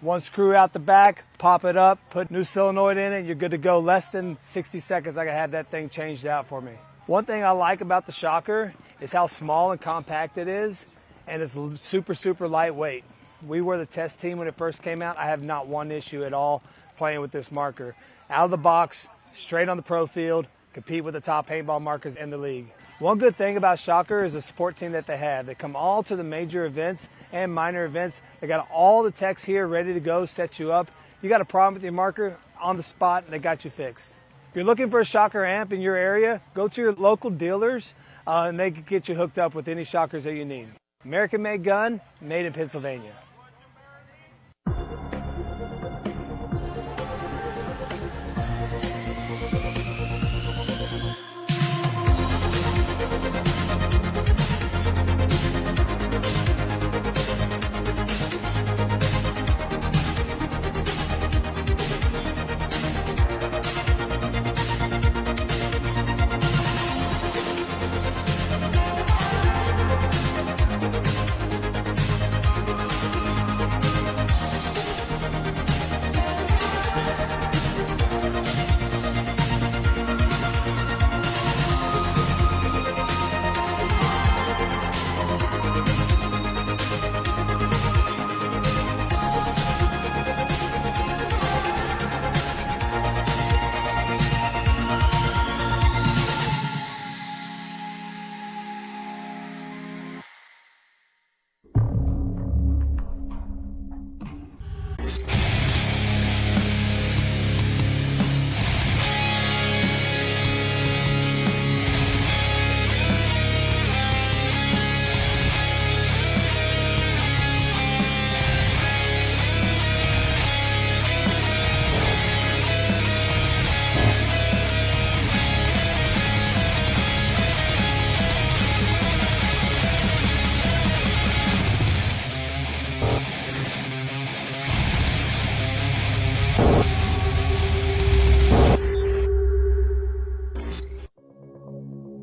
One screw out the back, pop it up, put new solenoid in it, you're good to go. Less than 60 seconds, I can have that thing changed out for me. One thing I like about the shocker is how small and compact it is, and it's super, super lightweight. We were the test team when it first came out. I have not one issue at all playing with this marker. Out of the box, straight on the pro field, compete with the top paintball markers in the league. One good thing about Shocker is the support team that they have. They come all to the major events and minor events. They got all the techs here ready to go, set you up. You got a problem with your marker, on the spot, and they got you fixed. If you're looking for a Shocker amp in your area, go to your local dealers and they can get you hooked up with any Shockers that you need. American-made gun, made in Pennsylvania.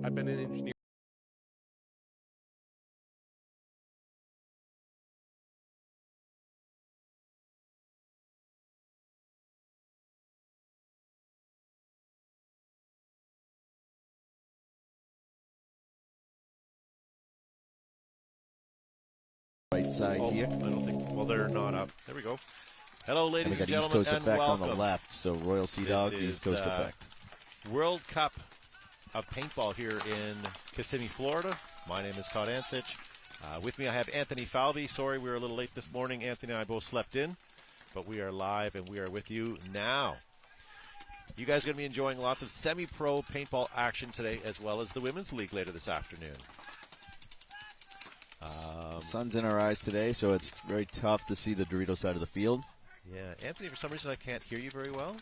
I've been an engineer. Right side here. I don't think. Well, they're not up. There we go. Hello, ladies and gentlemen, East Coast and Effect welcome. on the left. So Royal Sea Dogs, East Coast Effect. World Cup of Paintball here in Kissimmee, Florida. My name is Todd Ansich. With me, I have Anthony Falvey. Sorry, we were a little late this morning. Anthony and I both slept in, but we are live and we are with you now. You guys are going to be enjoying lots of semi-pro paintball action today, as well as the Women's League later this afternoon. Sun's in our eyes today, so it's very tough to see the Dorito side of the field. Yeah, Anthony, for some reason I can't hear you very well.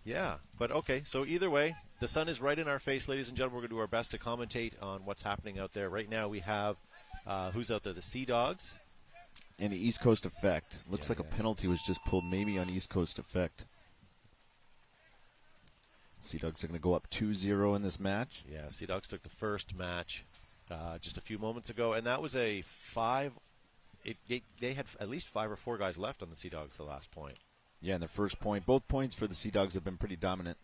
Yeah, but okay, so either way, the sun is right in our face, ladies and gentlemen. We're going to do our best to commentate on what's happening out there. Right now we have, who's out there? The Sea Dogs. And the East Coast Effect. Looks like a penalty was just pulled maybe on East Coast Effect. Sea Dogs are going to go up 2-0 in this match. Yeah, Sea Dogs took the first match just a few moments ago, and that was a 5. They had at least 5 or 4 guys left on the Sea Dogs the last point. Yeah, and their first point. Both points for the Sea Dogs have been pretty dominant.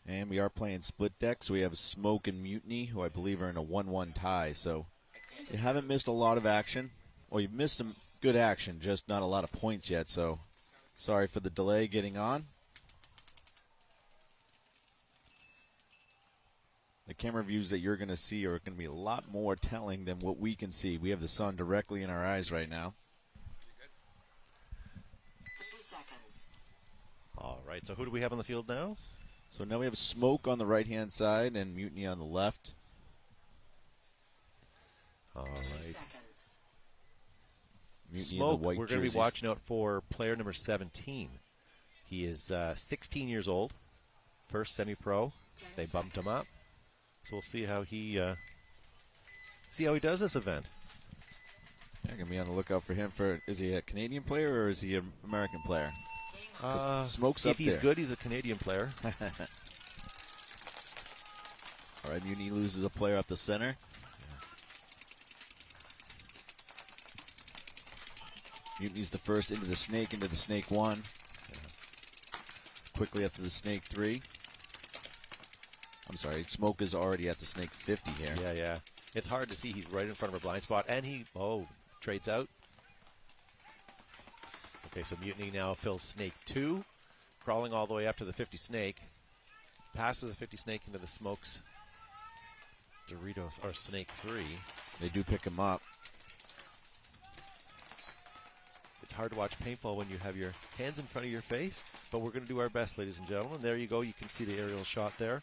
And we are playing split deck, so we have Smoke and Mutiny, who I believe are in a 1-1 tie. So you haven't missed a lot of action. Well, you've missed some good action, just not a lot of points yet. So sorry for the delay getting on. The camera views that you're going to see are going to be a lot more telling than what we can see. We have the sun directly in our eyes right now. 30 seconds. All right, so who do we have on the field now? So now we have Smoke on the right-hand side and Mutiny on the left. All right. Mutiny Smoke, in the white we're going to jerseys. be watching out for player number 17. He is 16 years old, first semi-pro. They bumped him up. So we'll see how he does this event. Yeah, going to be on the lookout for him. Is he a Canadian player or is he an American player? Smoke's up if he's there. good, he's a Canadian player. All All right, Mutiny loses a player up the center. Mutiny's the first into the snake 1. Quickly up to the snake 3. I'm sorry, Smoke is already at the snake 50 here. Yeah. It's hard to see. He's right in front of a blind spot, and he, trades out. Okay, so Mutiny now fills snake 2, crawling all the way up to the 50 snake. Passes the 50 snake into the Smoke's Doritos, or snake 3. They do pick him up. It's hard to watch paintball when you have your hands in front of your face, but we're going to do our best, ladies and gentlemen. There you go. You can see the aerial shot there.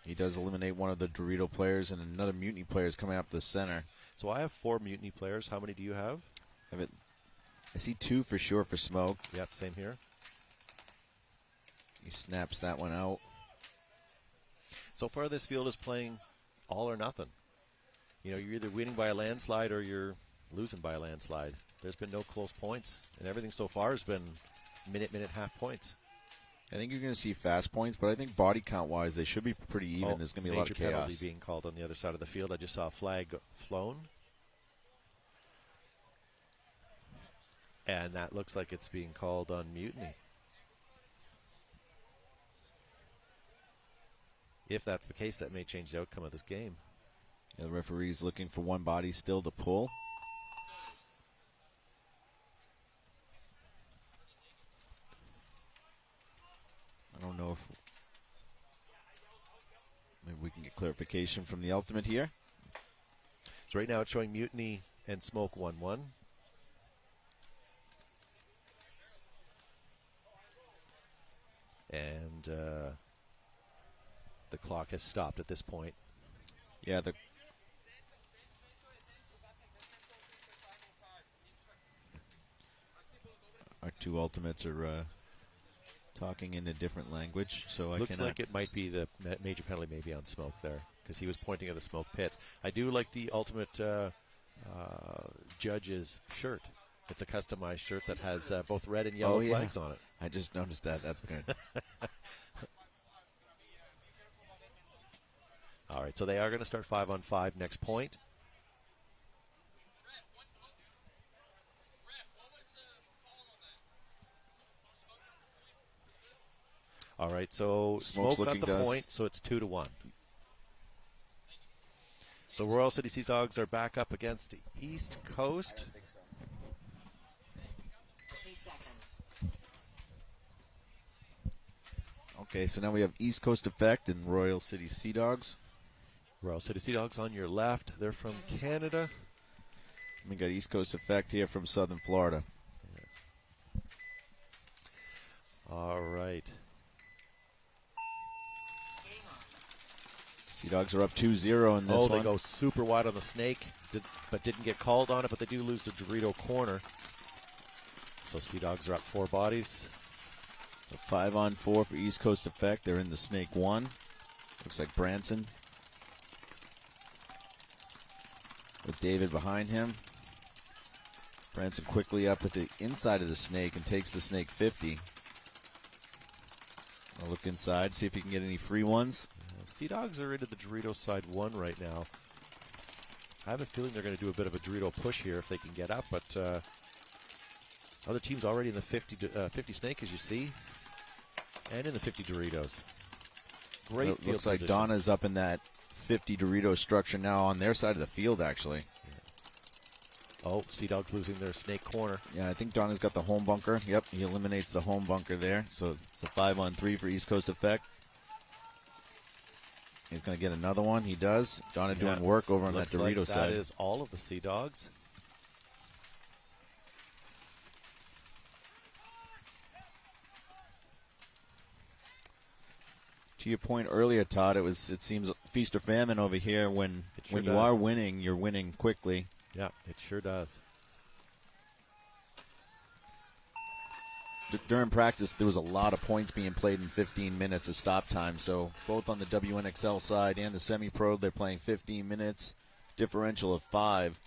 He does eliminate one of the Dorito players, and another Mutiny player is coming up the center. So I have 4 Mutiny players. How many do you have? I see 2 for sure for Smoke. Yep, same here. He snaps that one out. So far, this field is playing all or nothing. You know, you're either winning by a landslide or you're losing by a landslide. There's been no close points, and everything so far has been minute, half points. I think you're going to see fast points, but I think body count-wise, they should be pretty even. There's going to be a lot of Major chaos. penalty being called on the other side of the field. I just saw a flag flown. And that looks like it's being called on Mutiny. If that's the case, that may change the outcome of this game. Yeah, the referee's looking for one body still to pull. I don't know if maybe we can get clarification from the ultimate here. So right now it's showing Mutiny and Smoke 1-1. And the clock has stopped at this point. Yeah, our 2 ultimates are talking in a different language, so Looks like it might be the major penalty maybe on Smoke there, because he was pointing at the Smoke pits. I do like the ultimate judge's shirt. It's a customized shirt that has both red and yellow flags on it. I just noticed that. That's good. All right, so they are going to start 5-on-5 next point. All right, so Smoke got the point, so it's 2-1. So Royal City Sea Dogs are back up against East Coast. 3 seconds. Okay, so now we have East Coast Effect and Royal City Sea Dogs. Royal City Sea Dogs on your left. They're from Canada. We got East Coast Effect here from Southern Florida. All right. Sea Dogs are up 2-0 in this one. Oh, they go super wide on the snake, but didn't get called on it, but they do lose the Dorito corner. So Sea Dogs are up 4 bodies. So 5-on-4 for East Coast Effect. They're in the snake 1. Looks like Branson with David behind him. Branson quickly up at the inside of the snake and takes the snake 50. I'll look inside, see if he can get any free ones. Sea Dogs are into the Dorito side 1 right now. I have a feeling they're going to do a bit of a Dorito push here if they can get up, but other teams already in the 50 snake, as you see, and in the 50 Doritos. Great field looks like position. Donna's up in that 50 Dorito structure now on their side of the field, actually. Yeah. Oh, Sea Dogs losing their snake corner. Yeah, I think Donna's got the home bunker. Yep, he eliminates the home bunker there. So it's a 5-on-3 for East Coast Effect. He's going to get another one. He does. Donna doing work over on that Dorito like side. That is all of the Sea Dogs. To your point earlier, Todd, it seems feast or famine over here. When you are winning, you're winning quickly. Yeah, it sure does. During practice, there was a lot of points being played in 15 minutes of stop time. So both on the WNXL side and the semi-pro, they're playing 15 minutes, differential of 5.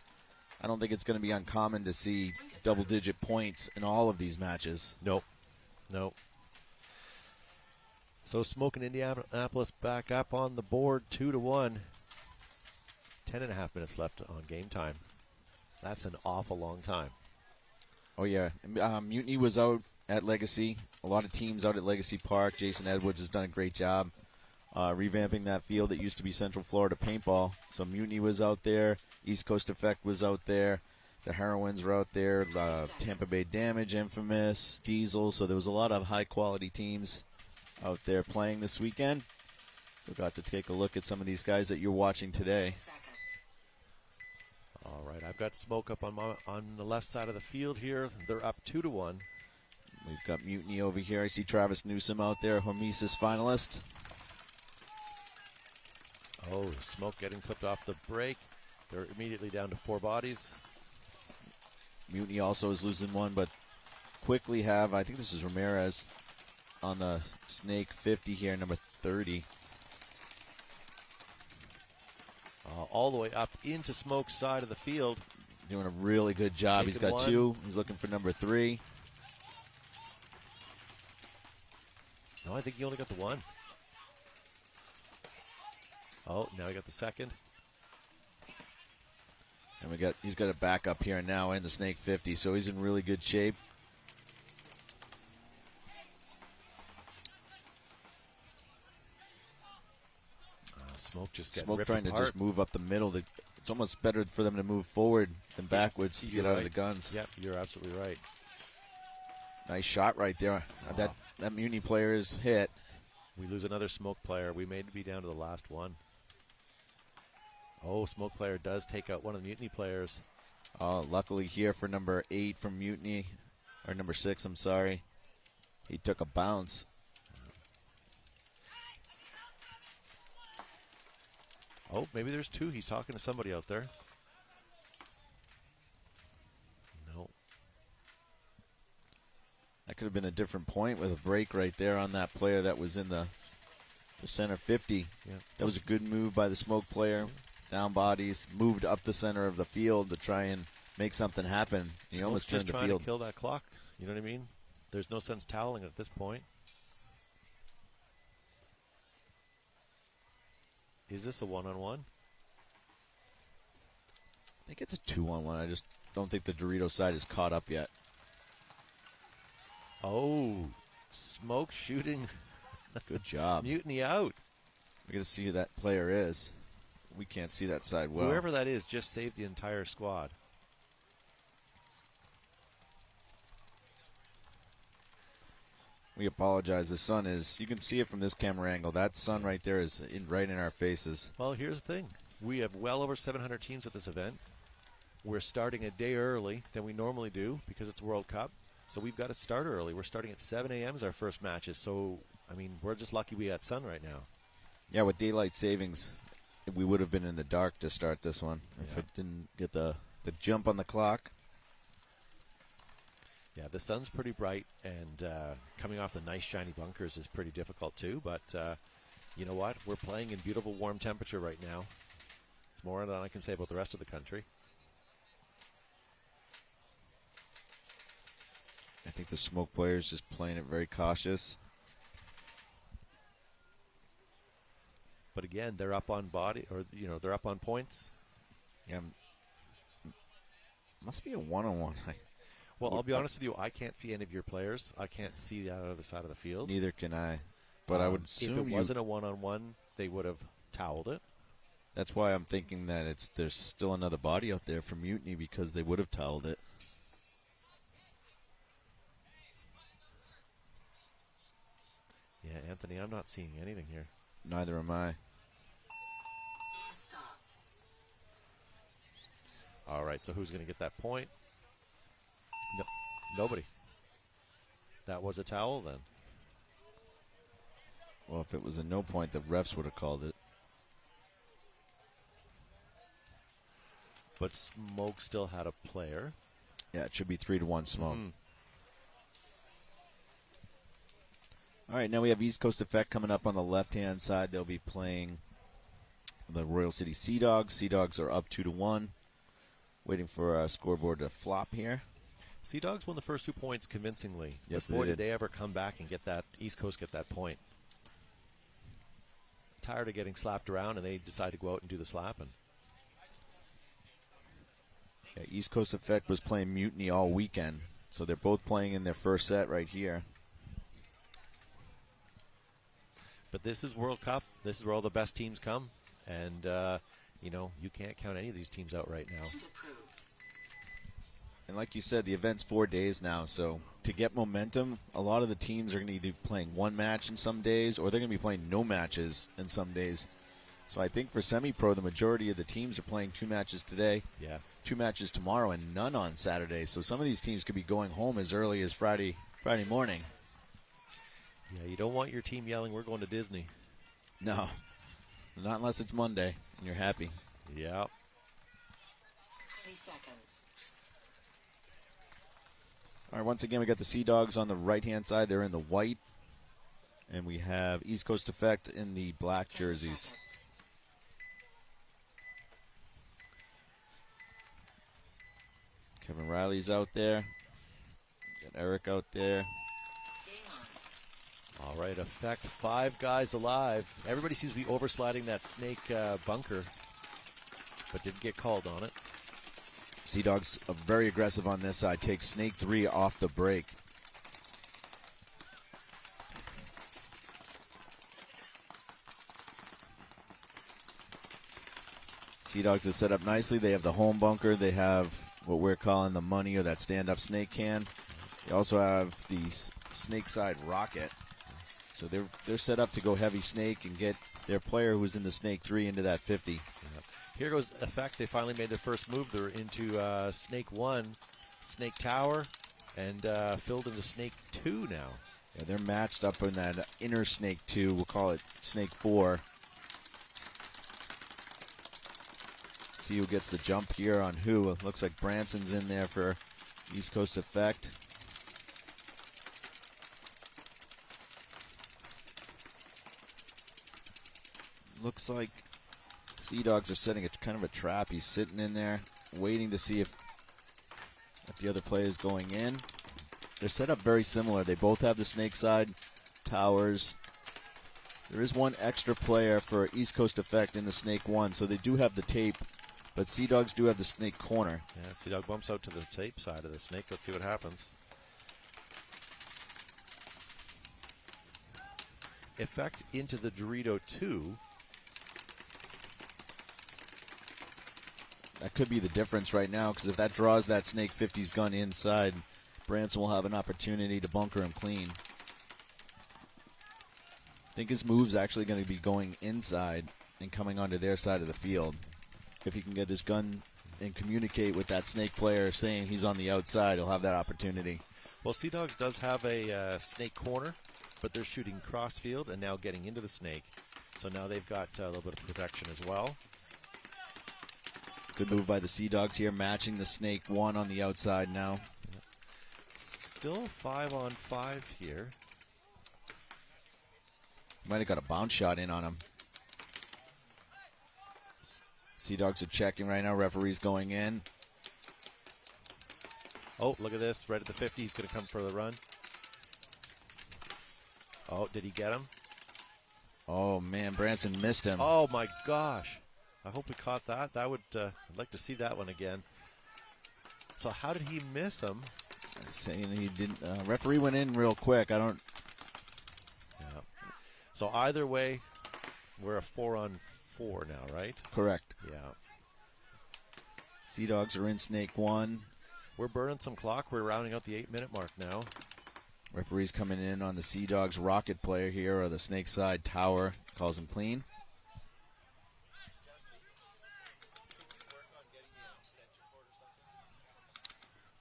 I don't think it's going to be uncommon to see double-digit points in all of these matches. Nope. So Smoke in Indianapolis back up on the board 2-1. 10.5 minutes left on game time. That's an awful long time. Oh, yeah. Mutiny was out at Legacy. A lot of teams out at Legacy Park. Jason Edwards has done a great job revamping that field that used to be Central Florida Paintball. So Mutiny was out there. East Coast Effect was out there. The Heroines were out there. Tampa Bay Damage, Infamous, Diesel. So there was a lot of high-quality teams out there playing this weekend. So got to take a look at some of these guys that you're watching today. All right, I've got Smoke up on the left side of the field here. They're up 2-1. We've got Mutiny over here. I see Travis Newsom out there, Hormesis finalist. Oh, Smoke getting clipped off the break. They're immediately down to 4 bodies. Mutiny also is losing one, but quickly have, I think this is Ramirez on the Snake 50 here, number 30. All the way up into Smoke's side of the field. Doing a really good job. He's got 1. 2. He's looking for number 3. No, I think he only got the 1. Oh, now he got the 2nd. And he's got a backup here now in the Snake 50, so he's in really good shape. Smoke just getting Smoke ripped trying apart. to just move up the middle. It's almost better for them to move forward than backwards to get out of the guns. Yep, you're absolutely right. Nice shot right there. That Mutiny player is hit. We lose another Smoke player. We may be down to the last one. Oh, Smoke player does take out one of the Mutiny players. Luckily here for number 8 from Mutiny, or number 6, I'm sorry. He took a bounce. Oh, maybe there's 2. He's talking to somebody out there. No. That could have been a different point with a break right there on that player that was in the center 50. Yeah. That was a good move by the Smoke player. Down bodies, moved up the center of the field to try and make something happen. He Smoke's almost turned just the trying field. to kill that clock. You know what I mean? There's no sense toweling it at this point. Is this a 1-on-1? I think it's a 2-on-1. I just don't think the Dorito side is caught up yet. Oh, Smoke shooting. Good job. Mutiny out. We got to see who that player is. We can't see that side well. Whoever that is just saved the entire squad. We apologize. The sun is, you can see it from this camera angle. That sun right there is right in our faces. Well, here's the thing. We have well over 700 teams at this event. We're starting a day early than we normally do because it's World Cup. So we've got to start early. We're starting at 7 a.m. as our first matches. So, I mean, we're just lucky we got sun right now. Yeah, with daylight savings, we would have been in the dark to start this one if it didn't get the jump on the clock. Yeah, the sun's pretty bright, and coming off the nice shiny bunkers is pretty difficult too. But you know what? We're playing in beautiful warm temperature right now. It's more than I can say about the rest of the country. I think the Smoke players just playing it very cautious. But again, they're up on body, or they're up on points. Yeah, must be a 1-on-1. Well, I'll be honest with you. I can't see any of your players. I can't see the other side of the field. Neither can I. But I would assume if it wasn't a 1-on-1, they would have toweled it. That's why I'm thinking that there's still another body out there for Mutiny because they would have toweled it. Yeah, Anthony, I'm not seeing anything here. Neither am I. All right, so who's going to get that point? No, nobody. That was a towel then. Well, if it was a no point, the refs would have called it. But Smoke still had a player. Yeah, it should be 3-1 Smoke. All right, now we have East Coast Effect coming up on the left-hand side. They'll be playing the Royal City Sea Dogs. Sea Dogs are up 2-1. Waiting for a scoreboard to flop here. Sea Dogs won the first 2 points convincingly. Yes, but boy, they did. did they ever come back and get that East Coast get that point. tired of getting slapped around, and they decide to go out and do the slapping. Yeah, East Coast Effect was playing Mutiny all weekend, so they're both playing in their first set right here. But this is World Cup. This is where all the best teams come, and you know, you can't count any of these teams out right now. And like you said, the event's 4 days now, so to get momentum, a lot of the teams are going to either be playing one match in some days, or they're going to be playing no matches in some days. So I think for semi-pro, the majority of the teams are playing 2 matches today, 2 matches tomorrow, and none on Saturday. So some of these teams could be going home as early as Friday morning. Yeah, you don't want your team yelling, "We're going to Disney." No, not unless it's Monday and you're happy. Yeah. 3 seconds. All right, once again, we got the Sea Dogs on the right-hand side. They're in the white. And we have East Coast Effect in the black jerseys. Kevin Riley's out there. Got Eric out there. All right, Effect, 5 guys alive. Everybody seems to be oversliding that snake bunker, but didn't get called on it. Sea Dogs are very aggressive on this side. Take Snake 3 off the break. Sea Dogs is set up nicely. They have the home bunker. They have what we're calling the money, or that stand-up snake can. They also have the snake side rocket. So they're set up to go heavy snake and get their player who's in the snake 3 into that 50. Yep. Here goes Effect. They finally made their first move. They're into snake 1, snake tower, and filled into snake 2 now. Yeah, they're matched up in that inner snake 2. We'll call it snake 4. See who gets the jump here on who. It looks like Branson's in there for East Coast Effect. Looks like Sea Dogs are setting a kind of a trap. He's sitting in there waiting to see if the other player is going in. They're set up very similar. They both have the snake side towers. There is one extra player for East Coast Effect in the snake 1, so they do have the tape, but Sea Dogs do have the snake corner. Yeah, Sea Dog bumps out to the tape side of the snake. Let's see what happens. Effect into the Dorito 2. That could be the difference right now, because if that draws that snake 50's gun inside, Branson will have an opportunity to bunker him clean. I think his move's actually going to be going inside and coming onto their side of the field. If he can get his gun and communicate with that snake player saying he's on the outside, he'll have that opportunity. Well, Sea Dogs does have a snake corner, but they're shooting cross field and now getting into the snake. So now they've got a little bit of protection as well. Good move by the Sea Dogs here, matching the snake 1 on the outside now. Still 5-on-5 here. Might have got a bounce shot in on him. Sea Dogs are checking right now. Referee's going in. Oh, look at this. Right at the 50. He's going to come for the run. Oh, did he get him? Oh, man. Branson missed him. Oh, my gosh. I hope we caught that. That would, I'd like to see that one again. So how did he miss him? Saying he didn't. Referee went in real quick. I don't. Yeah. So either way, we're a 4-on-4 now, right? Correct. Yeah. Sea Dogs are in snake 1. We're burning some clock. We're rounding out the 8-minute mark now. Referee's coming in on the Sea Dogs rocket player here, or the snake side tower. Calls him clean.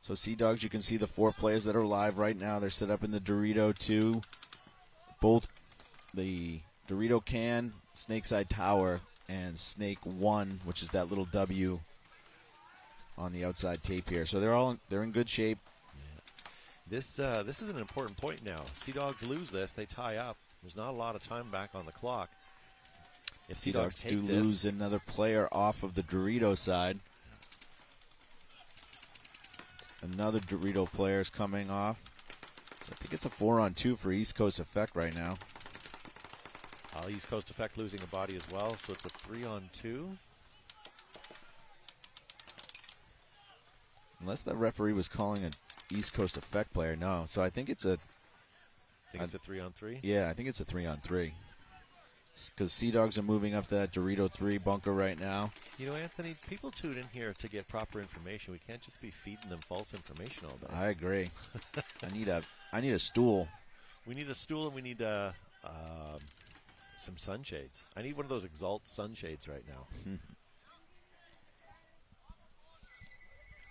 So Sea Dogs, you can see the 4 players that are live right now. They're set up in the Dorito 2. Both the Dorito can, snake side tower, and snake 1, which is that little W on the outside tape here. So they're in good shape. Yeah. This is an important point now. Sea Dogs lose this, they tie up. There's not a lot of time back on the clock. If Sea Dogs do lose another player off of the Dorito side. Another Dorito player is coming off. So I think it's a 4-on-2 for East Coast Effect right now. East Coast Effect losing a body as well, so it's a 3-on-2. Unless the referee was calling an East Coast Effect player, no. So I think it's a... It's a 3-on-3? Yeah, I think it's a 3-on-3. Because Sea Dogs are moving up that Dorito 3 bunker right now. You know, Anthony, people tune in here to get proper information. We can't just be feeding them false information all day. I agree. I need a stool. We need a stool and we need some sunshades. I need one of those Exalt sunshades right now.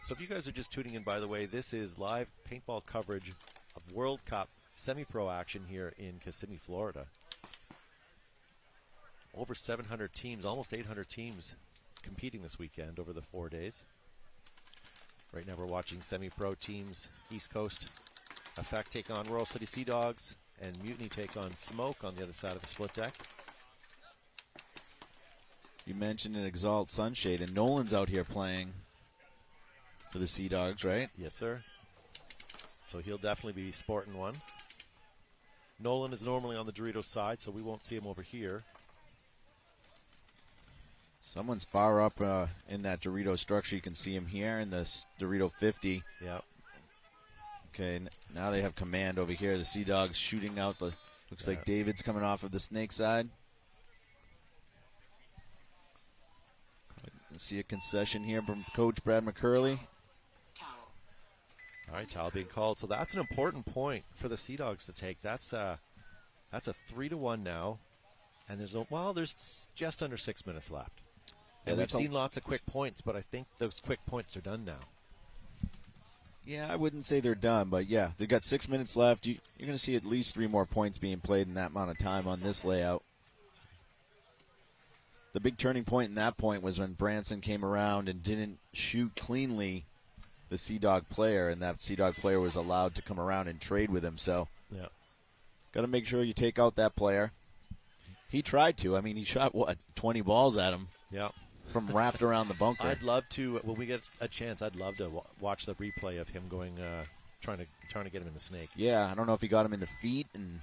So if you guys are just tuning in, by the way, this is live paintball coverage of World Cup semi-pro action here in Kissimmee, Florida. Over 700 teams, almost 800 teams competing this weekend over the 4 days. Right now we're watching semi-pro teams, East Coast Effect take on Royal City Sea Dogs, and Mutiny take on Smoke on the other side of the split deck. You mentioned an Exalt Sunshade, and Nolan's out here playing for the Sea Dogs, right? Yes, sir. So he'll definitely be sporting one. Nolan is normally on the Dorito side, so we won't see him over here. Someone's far up in that Dorito structure. You can see him here in the Dorito 50. Yep. Okay, now they have command over here. The Sea Dogs shooting out the... Looks like David's coming off of the Snake side. Let's see a concession here from Coach Brad McCurley. All right, towel being called. So that's an important point for the Sea Dogs to take. That's a 3-1 now. And there's just under 6 minutes left. And we've seen lots of quick points, but I think those quick points are done now. Yeah, I wouldn't say they're done, but yeah, they've got 6 minutes left. You're going to see at least 3 more points being played in that amount of time on this layout. The big turning point in that point was when Branson came around and didn't shoot cleanly the Sea Dog player, and that Sea Dog player was allowed to come around and trade with him. So, yeah, got to make sure you take out that player. He tried to. I mean, he shot, 20 balls at him. Yeah. From wrapped around the bunker. I'd love to, when we get a chance, I'd love to watch the replay of him going, trying to get him in the snake. Yeah, I don't know if he got him in the feet, and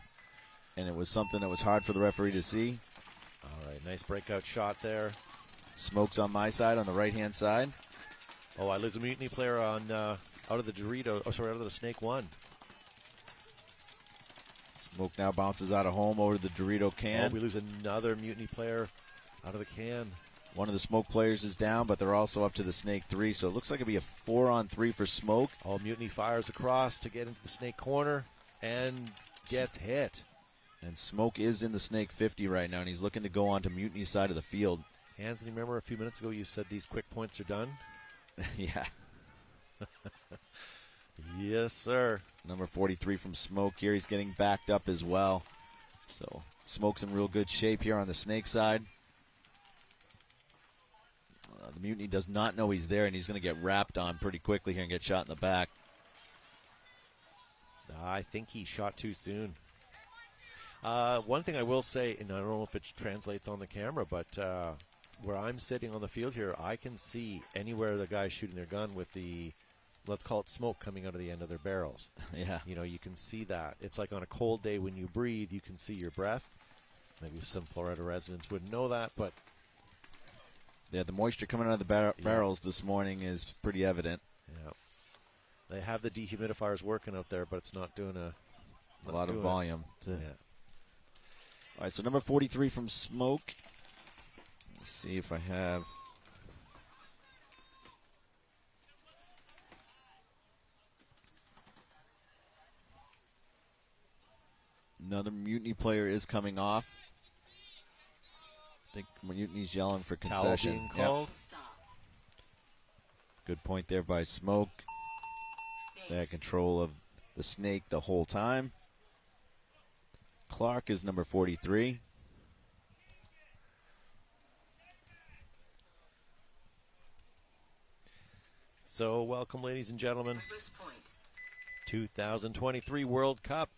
it was something that was hard for the referee to see. All right, nice breakout shot there. Smoke's on my side, on the right-hand side. Oh, I lose a Mutiny player on out of the Dorito. Oh, sorry, out of the Snake 1. Smoke now bounces out of home over to the Dorito can. Oh, we lose another Mutiny player out of the can. One of the Smoke players is down, but they're also up to the Snake 3, so it looks like it'll be a 4-on-3 for Smoke. Oh, Mutiny fires across to get into the Snake corner and gets hit. And Smoke is in the Snake 50 right now, and he's looking to go on to Mutiny's side of the field. Anthony, remember a few minutes ago you said these quick points are done? Yeah. Yes, sir. Number 43 from Smoke here. He's getting backed up as well. So Smoke's in real good shape here on the Snake side. The Mutiny does not know he's there, and he's going to get wrapped on pretty quickly here and get shot in the back. I think he shot too soon. One thing I will say, and I don't know if it translates on the camera, but where I'm sitting on the field here, I can see anywhere the guy's shooting their gun with the, let's call it smoke coming out of the end of their barrels. Yeah. You know, you can see that. It's like on a cold day when you breathe, you can see your breath. Maybe some Florida residents wouldn't know that, but yeah, the moisture coming out of the barrels this morning is pretty evident. Yeah. They have the dehumidifiers working out there, but it's not doing a lot of volume. Yeah. All right, so number 43 from Smoke. Let's see if I have. Another Mutiny player is coming off. I think Mutiny's yelling for concession. Towel being called. Stop. Good point there by Smoke. They had control of the Snake the whole time. Clark is number 43. So welcome, ladies and gentlemen. First point. 2023 World Cup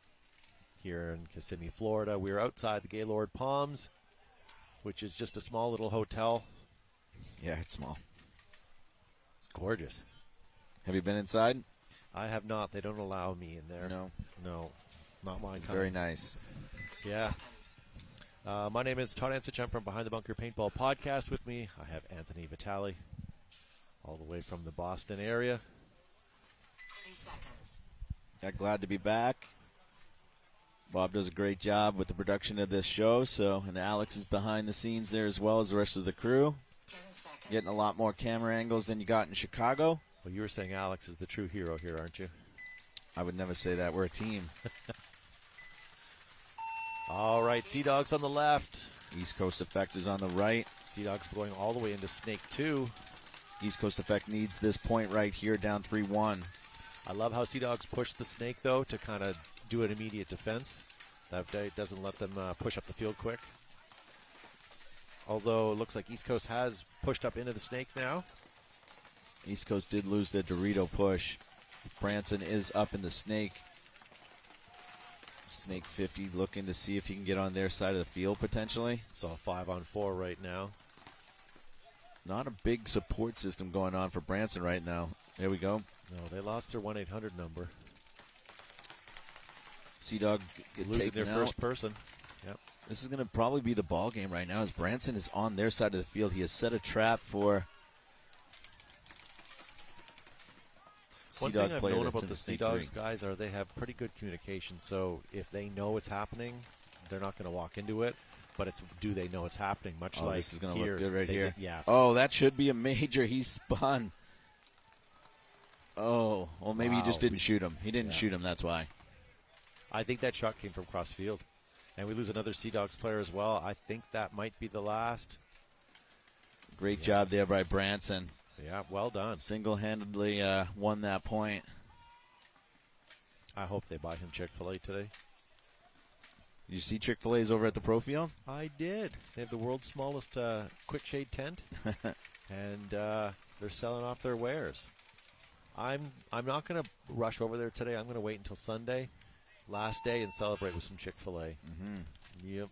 here in Kissimmee, Florida. We're outside the Gaylord Palms, which is just a small little hotel. Yeah, it's small. It's gorgeous. Have you been inside? I have not. They don't allow me in there. No. No, not my kind. Very nice. Yeah. My name is Todd Ansich. I'm from Behind the Bunker Paintball Podcast. With me, I have Anthony Vitale, all the way from the Boston area. 30 seconds. Yeah, glad to be back. Bob does a great job with the production of this show, and Alex is behind the scenes there as well as the rest of the crew. 10 seconds. Getting a lot more camera angles than you got in Chicago. Well, you were saying Alex is the true hero here, aren't you? I would never say that. We're a team. All right, Sea Dogs on the left. East Coast Effect is on the right. Sea Dogs going all the way into Snake 2. East Coast Effect needs this point right here, down 3-1. I love how Sea Dogs push the Snake, though, to kind of do an immediate defense. That doesn't let them push up the field quick. Although it looks like East Coast has pushed up into the Snake now. East Coast did lose the Dorito push. Branson is up in the Snake. Snake 50 looking to see if he can get on their side of the field potentially. So 5-on-4 right now. Not a big support system going on for Branson right now. There we go. No, they lost their 1-800 number. Sea-Dog losing their first person. Yep. This is going to probably be the ball game right now as Branson is on their side of the field. He has set a trap for One Sea-Dog thing I've player known that's about in the Sea Snake Dogs 3. guys are they have pretty good communication. So if they know it's happening, they're not going to walk into it. But it's do they know it's happening? Much like this is going to here, look good right here. Yeah. Oh, that should be a major. He spun. Oh, well, maybe he just didn't shoot him. He didn't shoot him. That's why. I think that shot came from cross field. And we lose another Sea Dogs player as well. I think that might be the last. Great job there by Branson. Yeah, well done. Single-handedly won that point. I hope they buy him Chick-fil-A today. Did you see Chick-fil-A's over at the Pro Field? I did. They have the world's smallest quick shade tent, and they're selling off their wares. I'm not going to rush over there today. I'm going to wait until Sunday, last day, and celebrate with some Chick-fil-A. Mm-hmm. Yep.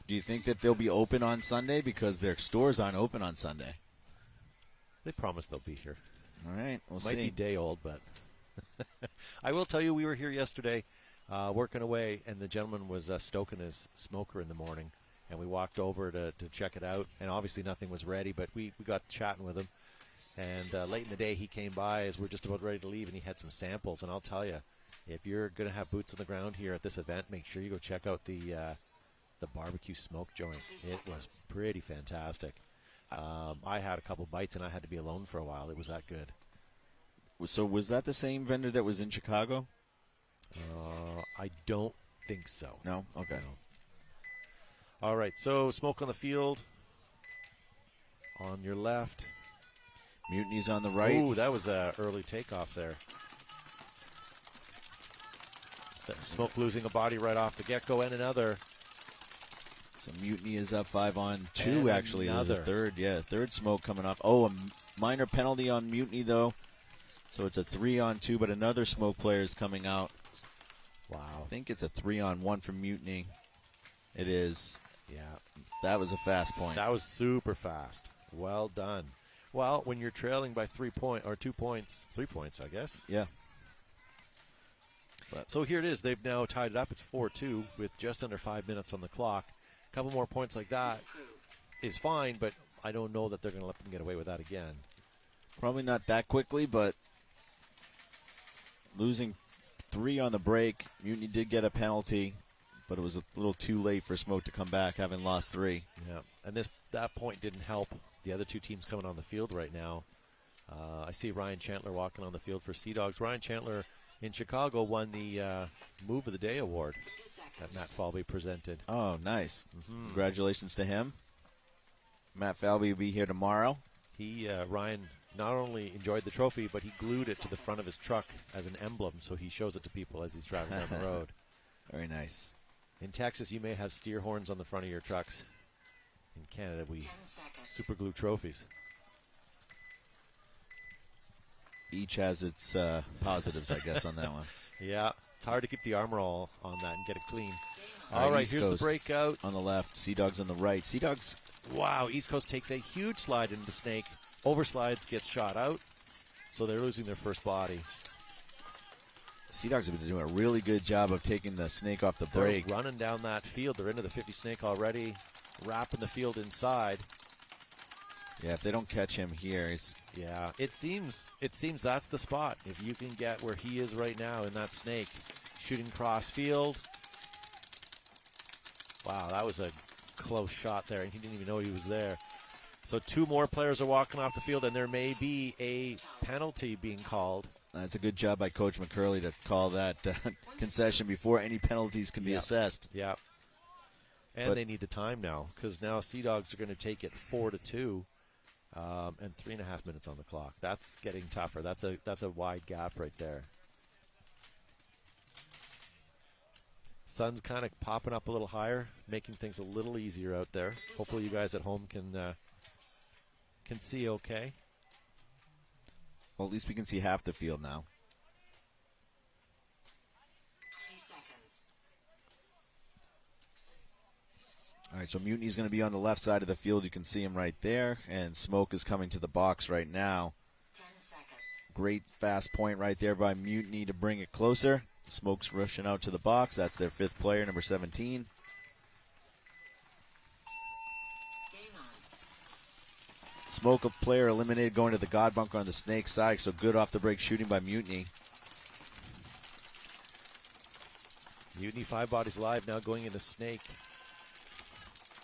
Do you think that they'll be open on Sunday because their stores aren't open on Sunday? They promise they'll be here. All right, we'll Might see. be day old, but I will tell you, we were here yesterday working away, and the gentleman was stoking his smoker in the morning, and we walked over to check it out, and obviously nothing was ready, but we got chatting with him, and late in the day he came by as we're just about ready to leave, and he had some samples, and I'll tell you, if you're going to have boots on the ground here at this event, make sure you go check out the barbecue smoke joint. It was pretty fantastic. I had a couple bites, and I had to be alone for a while. It was that good. So was that the same vendor that was in Chicago? I don't think so. No? Okay. No. All right, so smoke on the field. On your left. Mutiny's on the right. Ooh, that was an early takeoff there. Smoke losing a body right off the get-go, and another. So Mutiny is up 5-on-2, And actually. another. Third smoke coming off. Oh, a minor penalty on Mutiny, though. So it's a 3-on-2, but another smoke player is coming out. Wow. I think it's a 3-on-1 for Mutiny. It is. Yeah. That was a fast point. That was super fast. Well done. Well, when you're trailing by 2 points, 3 points, I guess. Yeah. So here it is. They've now tied it up. It's 4-2 with just under 5 minutes on the clock. A couple more points like that is fine, but I don't know that they're going to let them get away with that again. Probably not that quickly, but losing 3 on the break. Mutiny did get a penalty, but it was a little too late for Smoke to come back, having lost 3. Yeah, and that point didn't help the other two teams coming on the field right now. I see Ryan Chandler walking on the field for Sea Dogs. Ryan Chandler in Chicago won the Move of the Day award that Matt Falvey presented. Oh, nice. Mm-hmm. Congratulations to him. Matt Falvey will be here tomorrow. Ryan not only enjoyed the trophy, but he glued it to the front of his truck as an emblem, so he shows it to people as he's driving down the road. Very nice. In Texas, you may have steer horns on the front of your trucks. In Canada, we super glue trophies. Each has its positives, I guess, on that one. Yeah, it's hard to keep the armor all on that and get it clean. All All right, East here's Coast the breakout. on the left, Sea Dogs on the right. Sea Dogs. Wow, East Coast takes a huge slide into the snake. Overslides, gets shot out. So they're losing their first body. Sea Dogs have been doing a really good job of taking the snake off the They're break. running down that field. They're into the 50 snake already, wrapping the field inside. Yeah, if they don't catch him here, Yeah, it seems that's the spot. If you can get where he is right now in that snake, shooting cross field. Wow, that was a close shot there, and he didn't even know he was there. So 2 more players are walking off the field, and there may be a penalty being called. That's a good job by Coach McCurley to call that concession before any penalties can be assessed. Yeah. And they need the time now, because now Sea Dogs are going to take it 4-2, and 3.5 minutes on the clock. That's getting tougher. That's a wide gap right there. Sun's kind of popping up a little higher, making things a little easier out there. Hopefully you guys at home can see okay. Well, at least we can see half the field now. 3 seconds. All right, so Mutiny's going to be on the left side of the field. You can see him right there, and Smoke is coming to the box right now. 10 seconds. Great fast point right there by Mutiny to bring it closer. Smoke's rushing out to the box. That's their 5th player, number 17. Game on. Smoke, a player eliminated, going to the God bunker on the snake side, so good off the break shooting by Mutiny. Mutiny 5 bodies live now going into snake.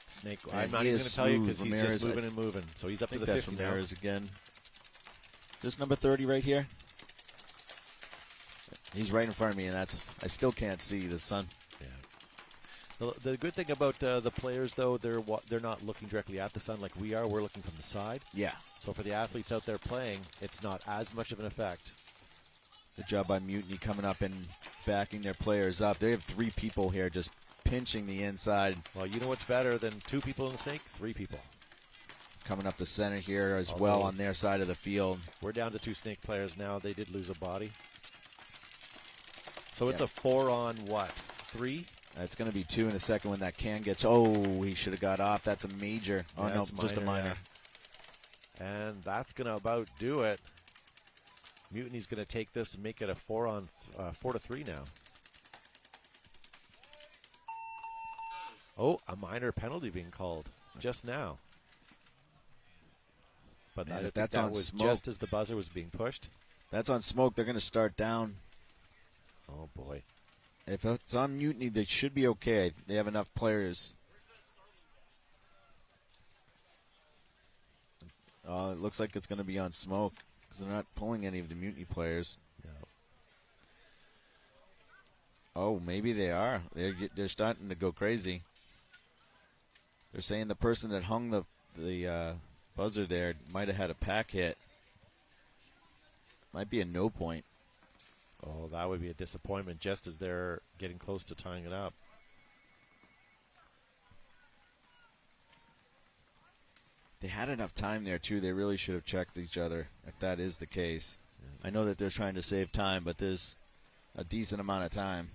Snake, And I'm not he even is going to tell you because smooth. he's just Ramirez, moving and moving. So he's up I to think the that's 50 now. Ramirez again. Is this number 30 right here? He's right in front of me, and I still can't see the sun. Yeah. The good thing about the players, though, they're not looking directly at the sun like we are. We're looking from the side. Yeah. So for the athletes out there playing, it's not as much of an effect. Good job by Mutiny coming up and backing their players up. They have 3 people here just pinching the inside. Well, you know what's better than 2 people in the snake? 3 people. Coming up the center here as well on their side of the field. We're down to 2 snake players now. They did lose a body. So it's a 4 on what? 3? It's going to be 2 in a second when that can gets. Oh, he should have got off. That's a major. Oh, no, just a minor. Yeah. And that's going to about do it. Mutiny's going to take this and make it a 4-3 now. Oh, a minor penalty being called just now. But Man, if that that's on was Smoke, just as the buzzer was being pushed. That's on Smoke. They're going to start down. Oh, boy. If it's on Mutiny, they should be okay. They have enough players. It looks like it's going to be on Smoke because they're not pulling any of the Mutiny players. No. Oh, maybe they are. They're starting to go crazy. They're saying the person that hung the buzzer there might have had a pack hit. Might be a no point. Oh, that would be a disappointment just as they're getting close to tying it up. They had enough time there, too. They really should have checked each other if that is the case. I know that they're trying to save time, but there's a decent amount of time.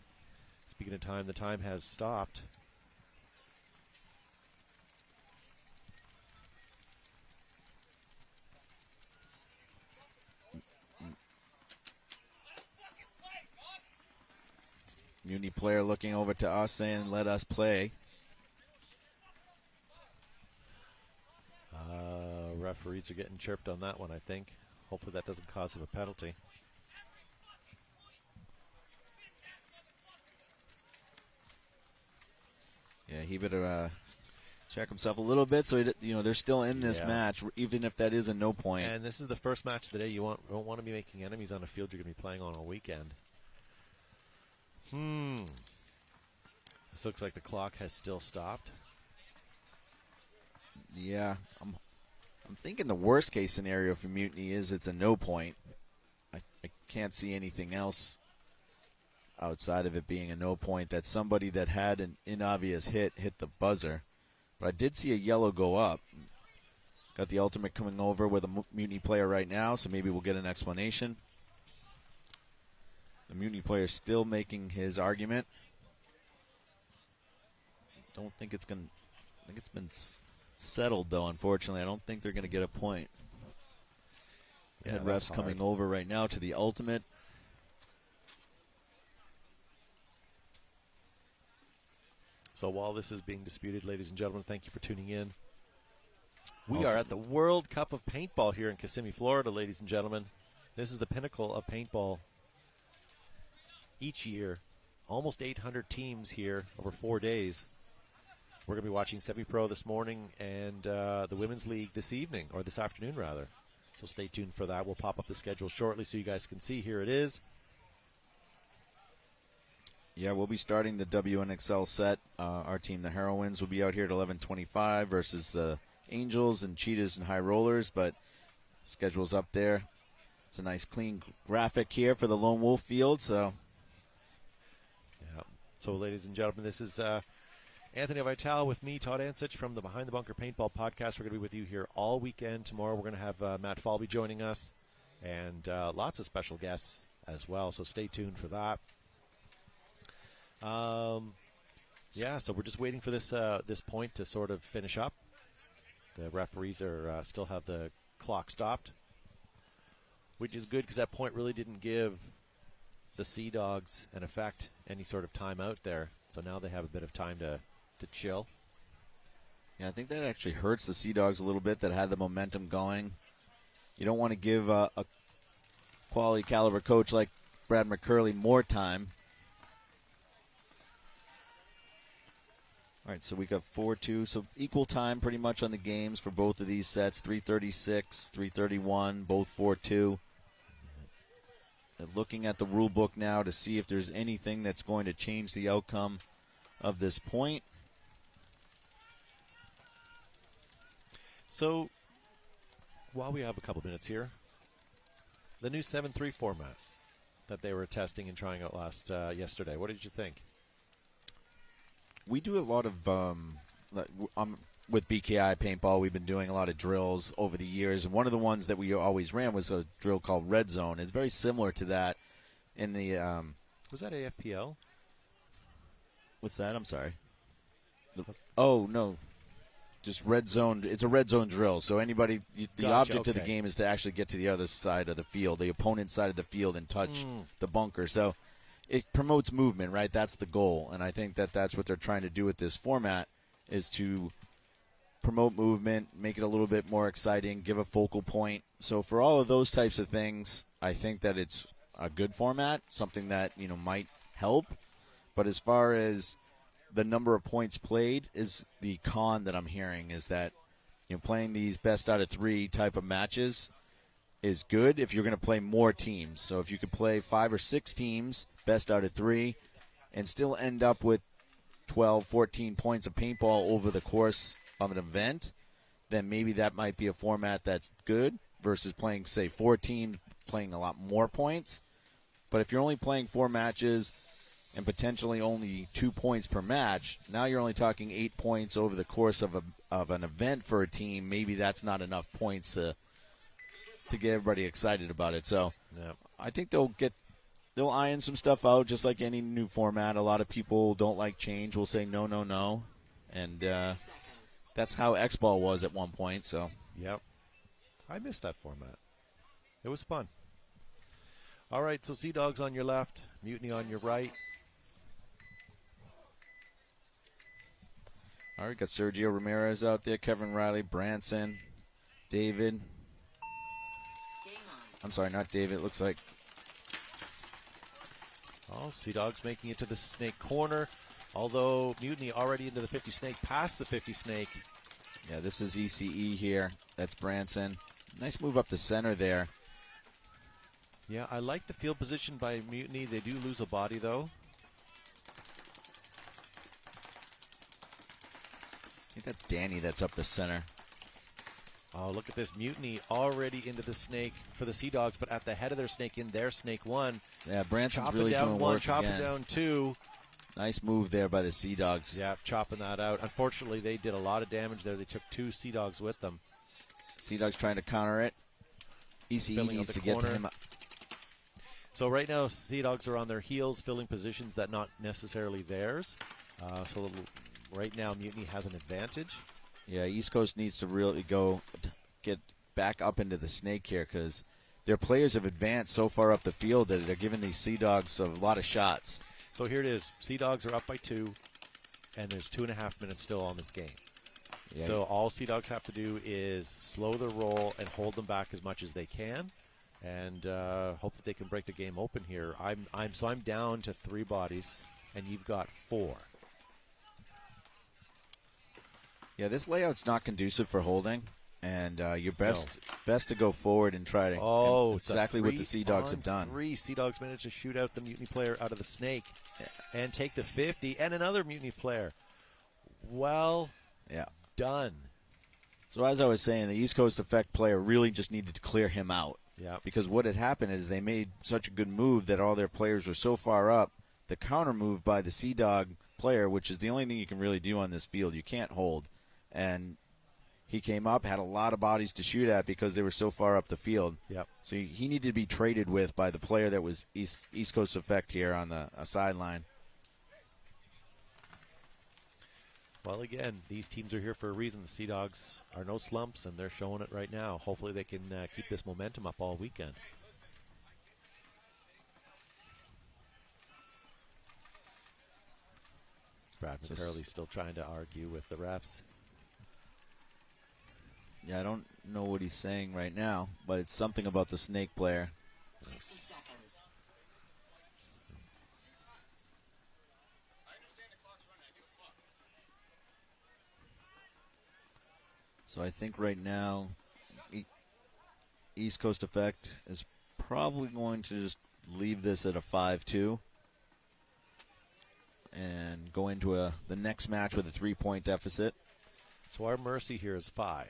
Speaking of time, the time has stopped. Mutiny player looking over to us saying, let us play. Referees are getting chirped on that one, I think. Hopefully that doesn't cause him a penalty. Yeah, he better check himself a little bit so they're still in this match, even if that is a no point. And this is the first match of the day. You don't want to be making enemies on a field you're going to be playing on all weekend. This looks like the clock has still stopped. Yeah, I'm thinking the worst case scenario for Mutiny is it's a no point. I can't see anything else outside of it being a no point. That somebody that had an inobvious hit the buzzer. But I did see a yellow go up. Got the ultimate coming over with a Mutiny player right now, so maybe we'll get an explanation. The Mutiny player still making his argument. Don't think it's going to... I think it's been settled, though, unfortunately. I don't think they're going to get a point. Yeah, Head refs coming over right now to the ultimate. So while this is being disputed, ladies and gentlemen, thank you for tuning in. We are at the World Cup of Paintball here in Kissimmee, Florida, ladies and gentlemen. This is the pinnacle of paintball. Each year, almost 800 teams here over 4 days. We're going to be watching semi-pro this morning and the Women's League this evening, or this afternoon, rather. So stay tuned for that. We'll pop up the schedule shortly so you guys can see. Here it is. Yeah, we'll be starting the WNXL set. Our team, the Heroines, will be out here at 11:25 versus the Angels and Cheetahs and High Rollers, but schedule's up there. It's a nice clean graphic here for the Lone Wolf field. So, yeah. So, ladies and gentlemen, this is Anthony Vitale with me, Todd Ansich, from the Behind the Bunker Paintball Podcast. We're going to be with you here all weekend. Tomorrow we're going to have Matt Falby joining us and lots of special guests as well, so stay tuned for that. Yeah, so we're just waiting for this point to sort of finish up. The referees are still have the clock stopped, which is good because that point really didn't give the Sea Dogs an effect, any sort of timeout there. So now they have a bit of time to chill. yeah, I think that actually hurts the Sea Dogs a little bit that had the momentum going. You don't want to give a quality caliber coach like Brad McCurley more time. All right, so we got 4-2, so equal time pretty much on the games for both of these sets, 3:36, 3:31, both 4-2. Looking at the rule book now to see if there's anything that's going to change the outcome of this point. So, while we have a couple minutes here, the new 7-3 format that they were testing and trying out yesterday, what did you think? We do a lot of, with BKI Paintball, we've been doing a lot of drills over the years, and one of the ones that we always ran was a drill called Red Zone. It's very similar to that in the... was that AFPL? What's that? I'm sorry. Oh, no. Just Red Zone. It's a Red Zone drill, so anybody... The object of the game is to actually get to the other side of the field, the opponent's side of the field, and touch the bunker. So it promotes movement, right? That's the goal, and I think that that's what they're trying to do with this format, is to promote movement, make it a little bit more exciting, give a focal point. So for all of those types of things, I think that it's a good format, something that, might help. But as far as the number of points played is the con that I'm hearing, is that, playing these best out of 3 type of matches is good if you're going to play more teams. So if you could play 5 or 6 teams, best out of 3, and still end up with 12, 14 points of paintball over the course of an event, then maybe that might be a format that's good versus playing, say, 4 teams, playing a lot more points. But if you're only playing 4 matches and potentially only 2 points per match, now you're only talking 8 points over the course of an event for a team. Maybe that's not enough points to get everybody excited about it. So I think they'll iron some stuff out, just like any new format. A lot of people don't like change, will say no, no, no. And that's how X-Ball was at one point. So yep. I missed that format. It was fun. All right, so Sea Dogs on your left, Mutiny on your right. All right, got Sergio Ramirez out there, Kevin Riley, Branson, David. Game on. I'm sorry, not David. It looks like... Oh, Sea Dogs making it to the snake corner. Although Mutiny already into the 50 snake, past the 50 snake. Yeah, this is ECE here. That's Branson. Nice move up the center there. Yeah, I like the field position by Mutiny. They do lose a body, though. I think that's Danny that's up the center. Oh, look at this. Mutiny already into the snake for the Sea Dogs, but at the head of their snake in their snake 1. Yeah, Branson's chopping really down doing 1, work chopping again. down 2. Nice move there by the Sea Dogs. Yeah, chopping that out. Unfortunately, they did a lot of damage there. They took 2 Sea Dogs with them. Sea Dogs trying to counter it. ECE Filling needs up to the get to corner. him. So right now, Sea Dogs are on their heels, filling positions that not necessarily theirs. So right now, Mutiny has an advantage. Yeah, East Coast needs to really get back up into the snake here, because their players have advanced so far up the field that they're giving these Sea Dogs a lot of shots. So here it is. Sea Dogs are up by 2. and there's 2.5 minutes still on this game. Yeah. So all Sea Dogs have to do is slow the roll and hold them back as much as they can, and hope that they can break the game open here. I'm down to 3 bodies, and you've got 4. Yeah, this layout's not conducive for holding, and you're best to go forward and try to. Oh, exactly what the Sea Dogs have done. 3 Sea Dogs managed to shoot out the Mutiny player out of the snake, and take the 50, and another Mutiny player. Well, yeah. Done. So as I was saying, the East Coast Effect player really just needed to clear him out. Yeah. Because what had happened is they made such a good move that all their players were so far up. The counter move by the Sea Dog player, which is the only thing you can really do on this field, you can't hold. And he came up, had a lot of bodies to shoot at because they were so far up the field. Yep. So he needed to be traded with by the player that was East Coast Effect here on the sideline. Well, again, these teams are here for a reason. The Sea Dogs are no slumps, and they're showing it right now. Hopefully they can keep this momentum up all weekend. Brad McCurley's still trying to argue with the refs. Yeah, I don't know what he's saying right now, but it's something about the snake player. 60 seconds. So I think right now, East Coast Effect is probably going to just leave this at a 5-2 and go into the next match with a 3-point deficit. So our mercy here is 5.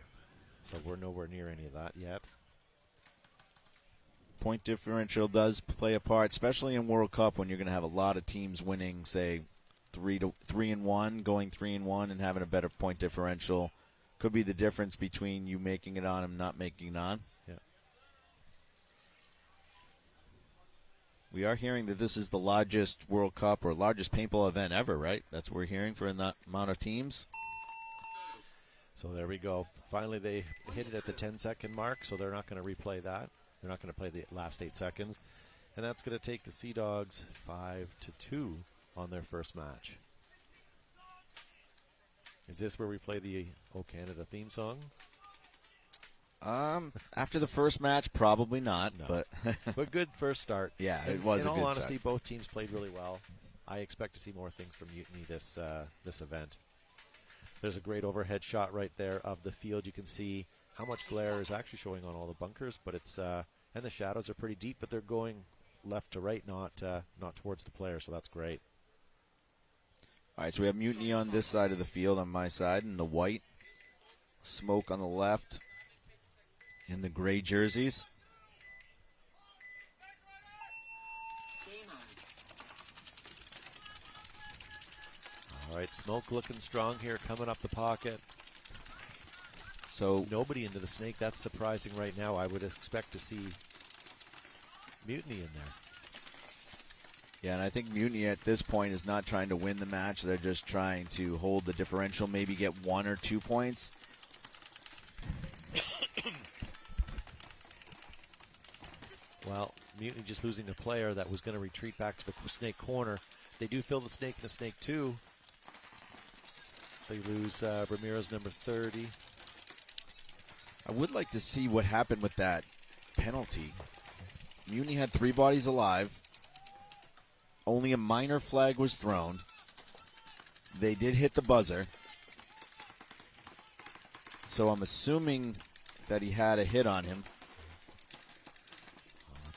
So we're nowhere near any of that yet. Point differential does play a part, especially in World Cup when you're going to have a lot of teams winning, say 3-1, going 3-1, and having a better point differential. Could be the difference between you making it on and not making it on. Yeah. We are hearing that this is the largest World Cup or largest paintball event ever, right? That's what we're hearing for that amount of teams. So there we go. Finally, they hit it at the 10-second mark, so they're not going to replay that. They're not going to play the last 8 seconds. And that's going to take the Sea Dogs 5-2 on their first match. Is this where we play the O Canada theme song? After the first match, probably not. No. But good first start. Yeah, it was a in good all honesty, start. both teams played really well. I expect to see more things from Mutiny this event. There's a great overhead shot right there of the field. You can see how much glare is actually showing on all the bunkers, but it's and the shadows are pretty deep, but they're going left to right, not towards the player, so that's great. All right, so we have Mutiny on this side of the field on my side, and the white. Smoke on the left in the gray jerseys. Game on. All right, Smoke looking strong here, coming up the pocket. So Nobody into the snake. That's surprising right now. I would expect to see Mutiny in there. yeah, and I think Mutiny at this point is not trying to win the match. They're just trying to hold the differential, maybe get 1 or 2 points. Well, Mutiny just losing a player that was going to retreat back to the snake corner. They do fill the snake in a snake 2. They lose Ramirez number 30. I would like to see what happened with that penalty. Mutiny had 3 bodies alive. Only a minor flag was thrown. They did hit the buzzer. So I'm assuming that he had a hit on him.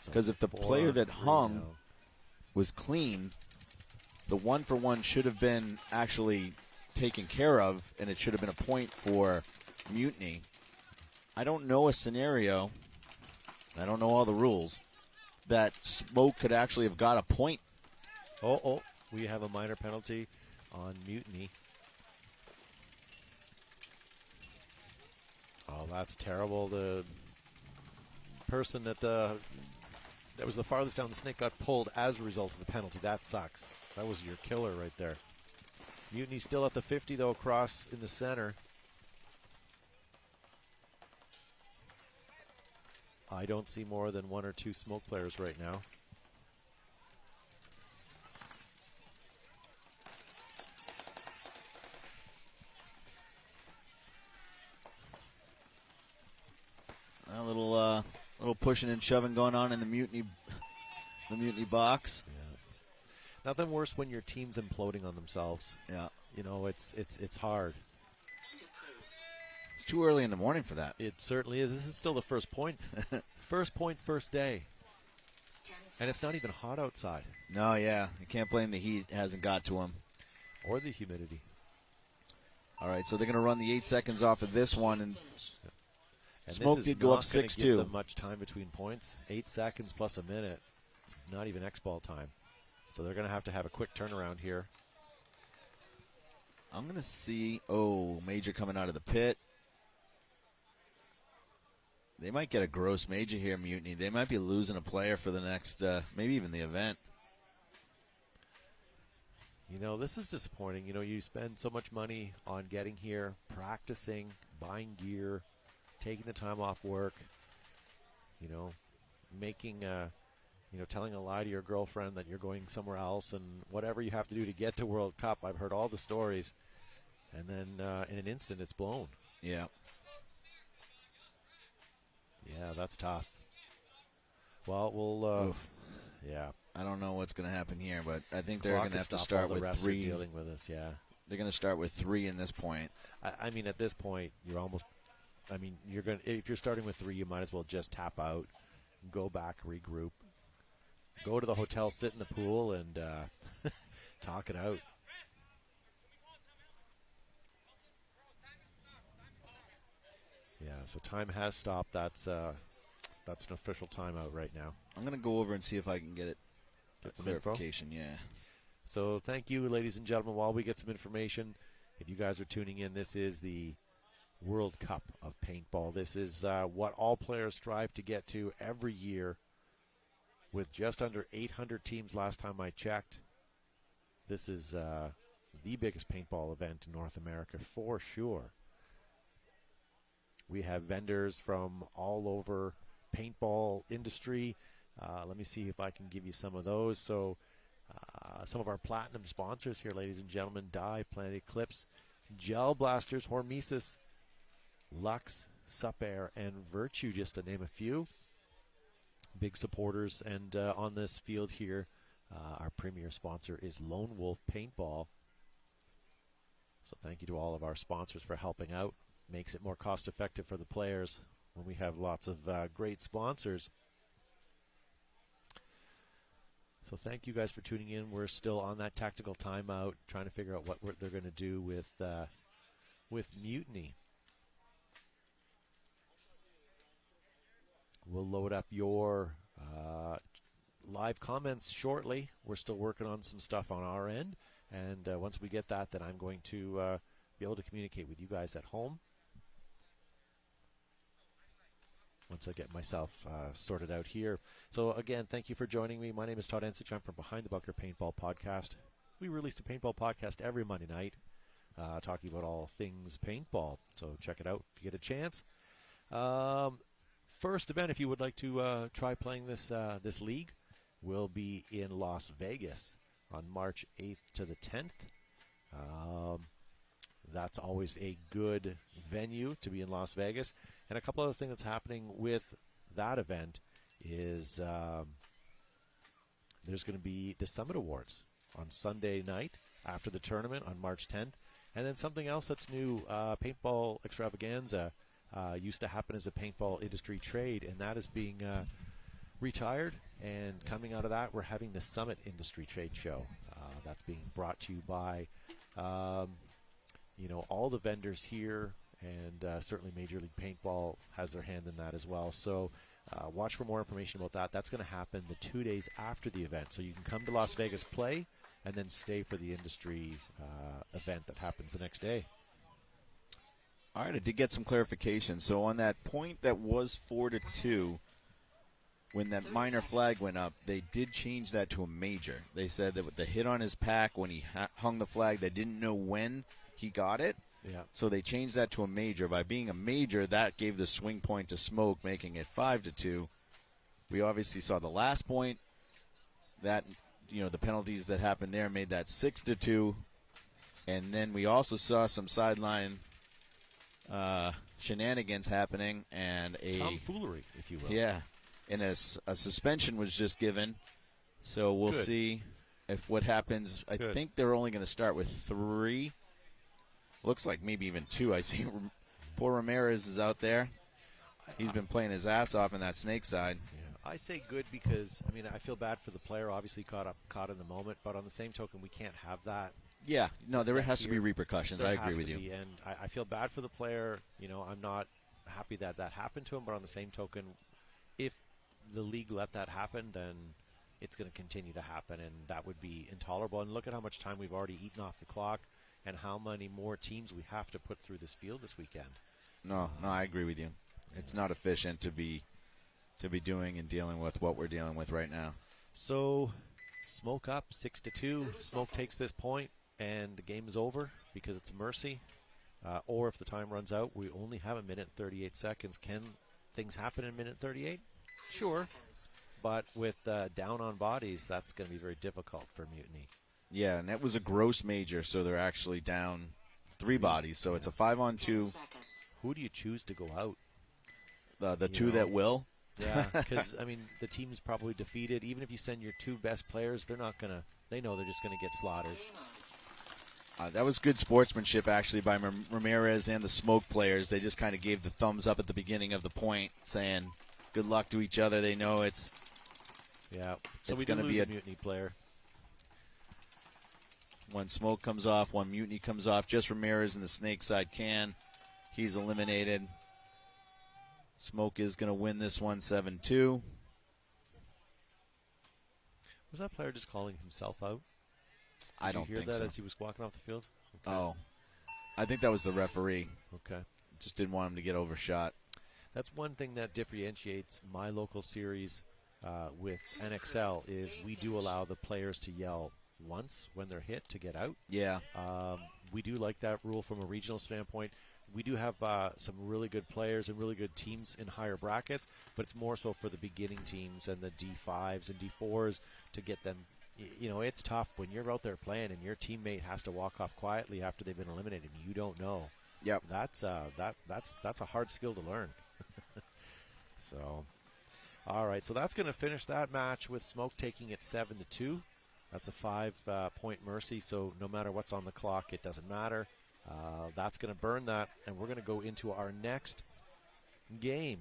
Because if the player that hung was clean, the 1-for-1 should have been actually taken care of, and it should have been a point for Mutiny. I don't know a scenario, I don't know all the rules, that Smoke could actually have got a point. Oh, we have a minor penalty on Mutiny. Oh, that's terrible. The person that was the farthest down the snake got pulled as a result of the penalty. That sucks. That was your killer right there. Mutiny still at the 50, though, across in the center. I don't see more than 1 or 2 Smoke players right now. A little pushing and shoving going on in the mutiny box. Yeah. Nothing worse when your team's imploding on themselves. Yeah. You know, it's hard. It's too early in the morning for that. It certainly is. This is still the first point. First point, first day. And it's not even hot outside. No, yeah. You can't blame the heat. It hasn't got to them. Or the humidity. All right, so they're going to run the 8 seconds off of this one. And Smoke this did is go up not gonna 6-2. give them much time between points. 8 seconds plus a minute. It's not even X-ball time. So they're going to have a quick turnaround here. I'm going to see, Major coming out of the pit. They might get a gross major here, Mutiny. They might be losing a player for the next, maybe even the event. You know, this is disappointing. You know, you spend so much money on getting here, practicing, buying gear, taking the time off work, you know, making, telling a lie to your girlfriend that you're going somewhere else and whatever you have to do to get to World Cup. I've heard all the stories. And then in an instant, it's blown. Yeah. Yeah, that's tough. Well, yeah. I don't know what's going to happen here, but I think they're Clock going to have to stop. start All the with refs are 3. dealing with us, yeah. They're going to start with 3 in this point. I mean, at this point, you're almost. I mean, if you're starting with 3, you might as well just tap out, go back, regroup, go to the hotel, sit in the pool, and talk it out. Yeah, so time has stopped. That's an official timeout right now. I'm going to go over and see if I can get Some clarification. Yeah. So thank you, ladies and gentlemen. While we get some information, if you guys are tuning in, this is the World Cup of Paintball. This is what all players strive to get to every year with just under 800 teams last time I checked. This is the biggest paintball event in North America for sure. We have vendors from all over paintball industry. Let me see if I can give you some of those. So some of our platinum sponsors here, ladies and gentlemen: Dye, Planet Eclipse, Gel Blasters, Hormesis, Lux, Supair, and Virtue, just to name a few. Big supporters. And on this field here, our premier sponsor is Lone Wolf Paintball. So thank you to all of our sponsors for helping out. Makes it more cost effective for the players when we have lots of great sponsors. So thank you guys for tuning in. We're still on that tactical timeout, trying to figure out what they're going to do with Mutiny. We'll load up your live comments shortly. We're still working on some stuff on our end, and once we get that, then I'm going to be able to communicate with you guys at home. Once I get myself sorted out here. So again, thank you for joining me. My name is Todd Ensich. I'm from Behind the Bunker Paintball Podcast. We release a paintball podcast every Monday night, talking about all things paintball. So check it out if you get a chance. First event, if you would like to try playing this league, will be in Las Vegas on March 8th to the 10th. That's always a good venue to be in Las Vegas. And a couple other things that's happening with that event is there's going to be the Summit Awards on Sunday night after the tournament on March 10th. And then something else that's new, Paintball Extravaganza used to happen as a paintball industry trade, and that is being retired. And coming out of that, we're having the Summit Industry Trade Show. That's being brought to you by all the vendors here, and certainly Major League Paintball has their hand in that as well. So watch for more information about that. That's going to happen the 2 days after the event. So you can come to Las Vegas, play, and then stay for the industry event that happens the next day. All right, I did get some clarification. So on that point that was 4-2, when that minor flag went up, they did change that to a major. They said that with the hit on his pack, when he hung the flag, they didn't know when he got it. Yeah. So they changed that to a major. By being a major, that gave the swing point to Smoke, making it 5-2. We obviously saw the last point. That, the penalties that happened there made that 6-2. And then we also saw some sideline shenanigans happening and a tomfoolery, if you will. Yeah, and a suspension was just given. So we'll Good. see if what happens. I Good. think they're only going to start with 3. Looks like maybe even 2. I see poor Ramirez is out there. He's been playing his ass off in that snake side. Yeah. I say good because, I mean, I feel bad for the player, obviously caught in the moment, but on the same token, we can't have that. Yeah, no, there has to be Here, repercussions. I agree with you. And I feel bad for the player. You know, I'm not happy that happened to him, but on the same token, if the league let that happen, then it's going to continue to happen, and that would be intolerable. And look at how much time we've already eaten off the clock and how many more teams we have to put through this field this weekend. No, I agree with you. It's not efficient to be doing and dealing with what we're dealing with right now. So, Smoke up 6-2. Smoke takes this point, and the game is over because it's mercy. Or if the time runs out, we only have 1 minute and 38 seconds. Can things happen in 1 minute 38? Sure. But with down on bodies, that's going to be very difficult for Mutiny. Yeah, and that was a gross major, so they're actually down 3 bodies. So it's a 5-on-2. Who do you choose to go out? The 2 that will. Yeah, because, I mean, the team's probably defeated. Even if you send your 2 best players, they're not going to, they know they're just going to get slaughtered. That was good sportsmanship, actually, by Ramirez and the Smoke players. They just kind of gave the thumbs up at the beginning of the point, saying good luck to each other. They know it's So it's we going to be a Mutiny player. When Smoke comes off, when Mutiny comes off, just Ramirez in the snake side can. He's eliminated. Smoke is going to win this one 7-2. Was that player just calling himself out? I don't Did you think hear that so. as he was walking off the field? Okay. Oh, I think that was the referee. Okay. Just didn't want him to get overshot. That's one thing that differentiates my local series with NXL is we do allow the players to yell once when they're hit to get out. Yeah. We do like that rule from a regional standpoint. We do have some really good players and really good teams in higher brackets, but it's more so for the beginning teams and the D5s and D4s to get them. You know, it's tough when you're out there playing and your teammate has to walk off quietly after they've been eliminated. You don't know. Yep. That's a hard skill to learn. So, all right. So that's going to finish that match with Smoke taking it 7-2. That's a 5-point mercy. So no matter what's on the clock, it doesn't matter. That's going to burn that, and we're going to go into our next game.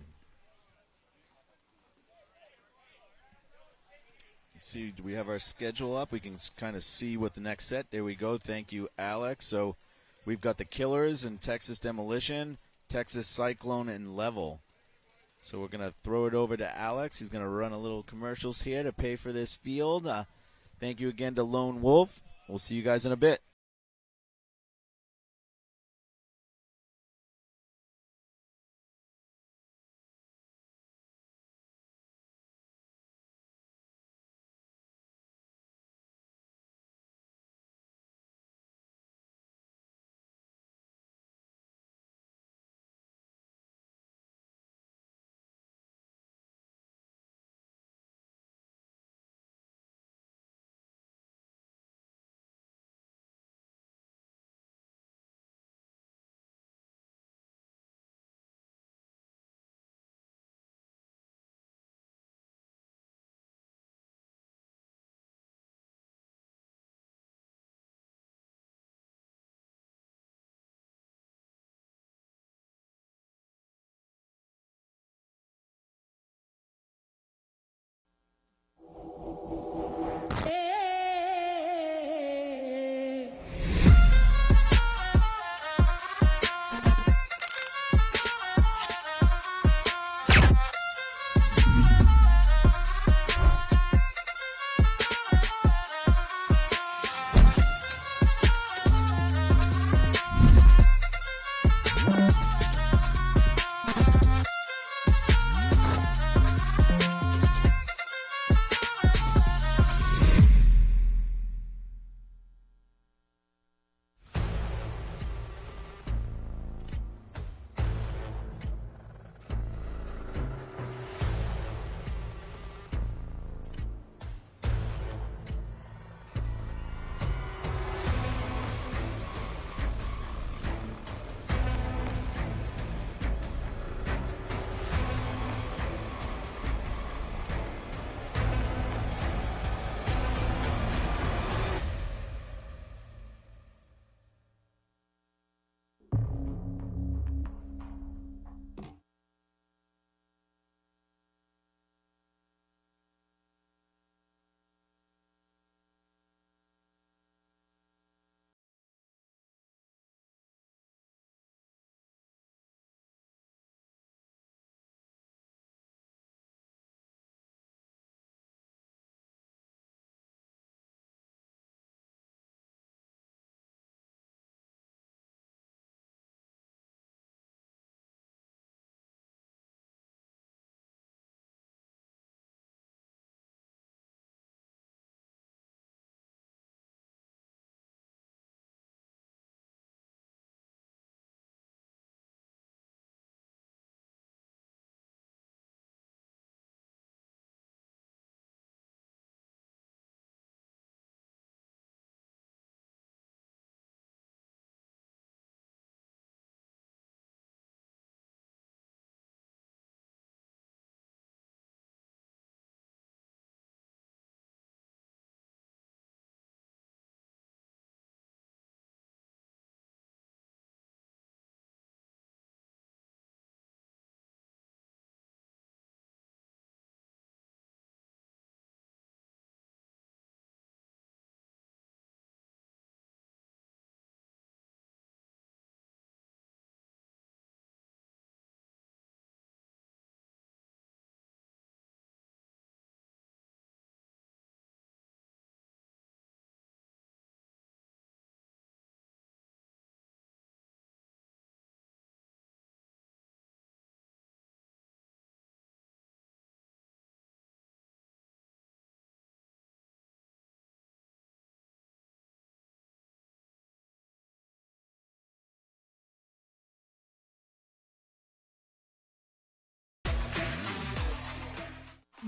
Let's see, do we have our schedule up? We can kind of see what the next set. There we go. Thank you, Alex. So we've got the Killers and Texas Demolition, Texas Cyclone, and Level. So we're going to throw it over to Alex. He's going to run a little commercials here to pay for this field. Thank you again to Lone Wolf. We'll see you guys in a bit.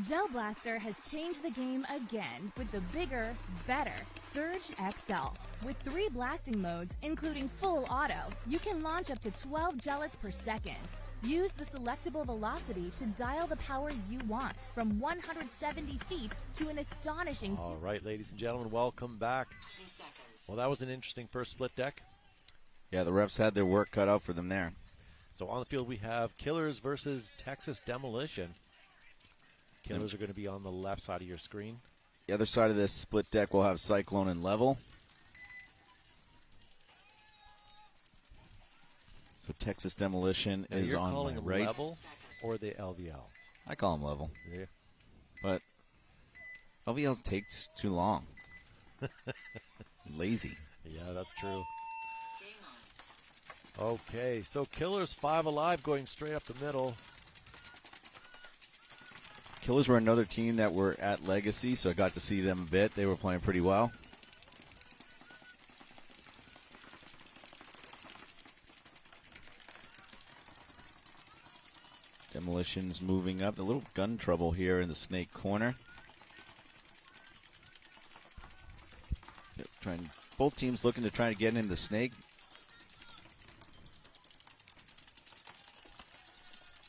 Gel Blaster has changed the game again with the bigger, better Surge XL. With 3 blasting modes, including full auto, you can launch up to 12 gellets per second. Use the selectable velocity to dial the power you want from 170 feet to an astonishing... All right, ladies and gentlemen, welcome back. 3 seconds. Well, that was an interesting first split deck. Yeah, the refs had their work cut out for them there. So on the field we have Killers versus Texas Demolition. Killers are going to be on the left side of your screen. The other side of this split deck will have Cyclone and Level. So Texas Demolition Now is you're on calling my them right. Level or the LVL? I call them Level, Yeah. but LVLs takes too long. Lazy. Yeah, that's true. Game on. Okay, so Killers 5 alive going straight up the middle. Killers were another team that were at Legacy, so I got to see them a bit. They were playing pretty well. Demolition's moving up. A little gun trouble here in the snake corner. They're both teams looking to try to get in the snake.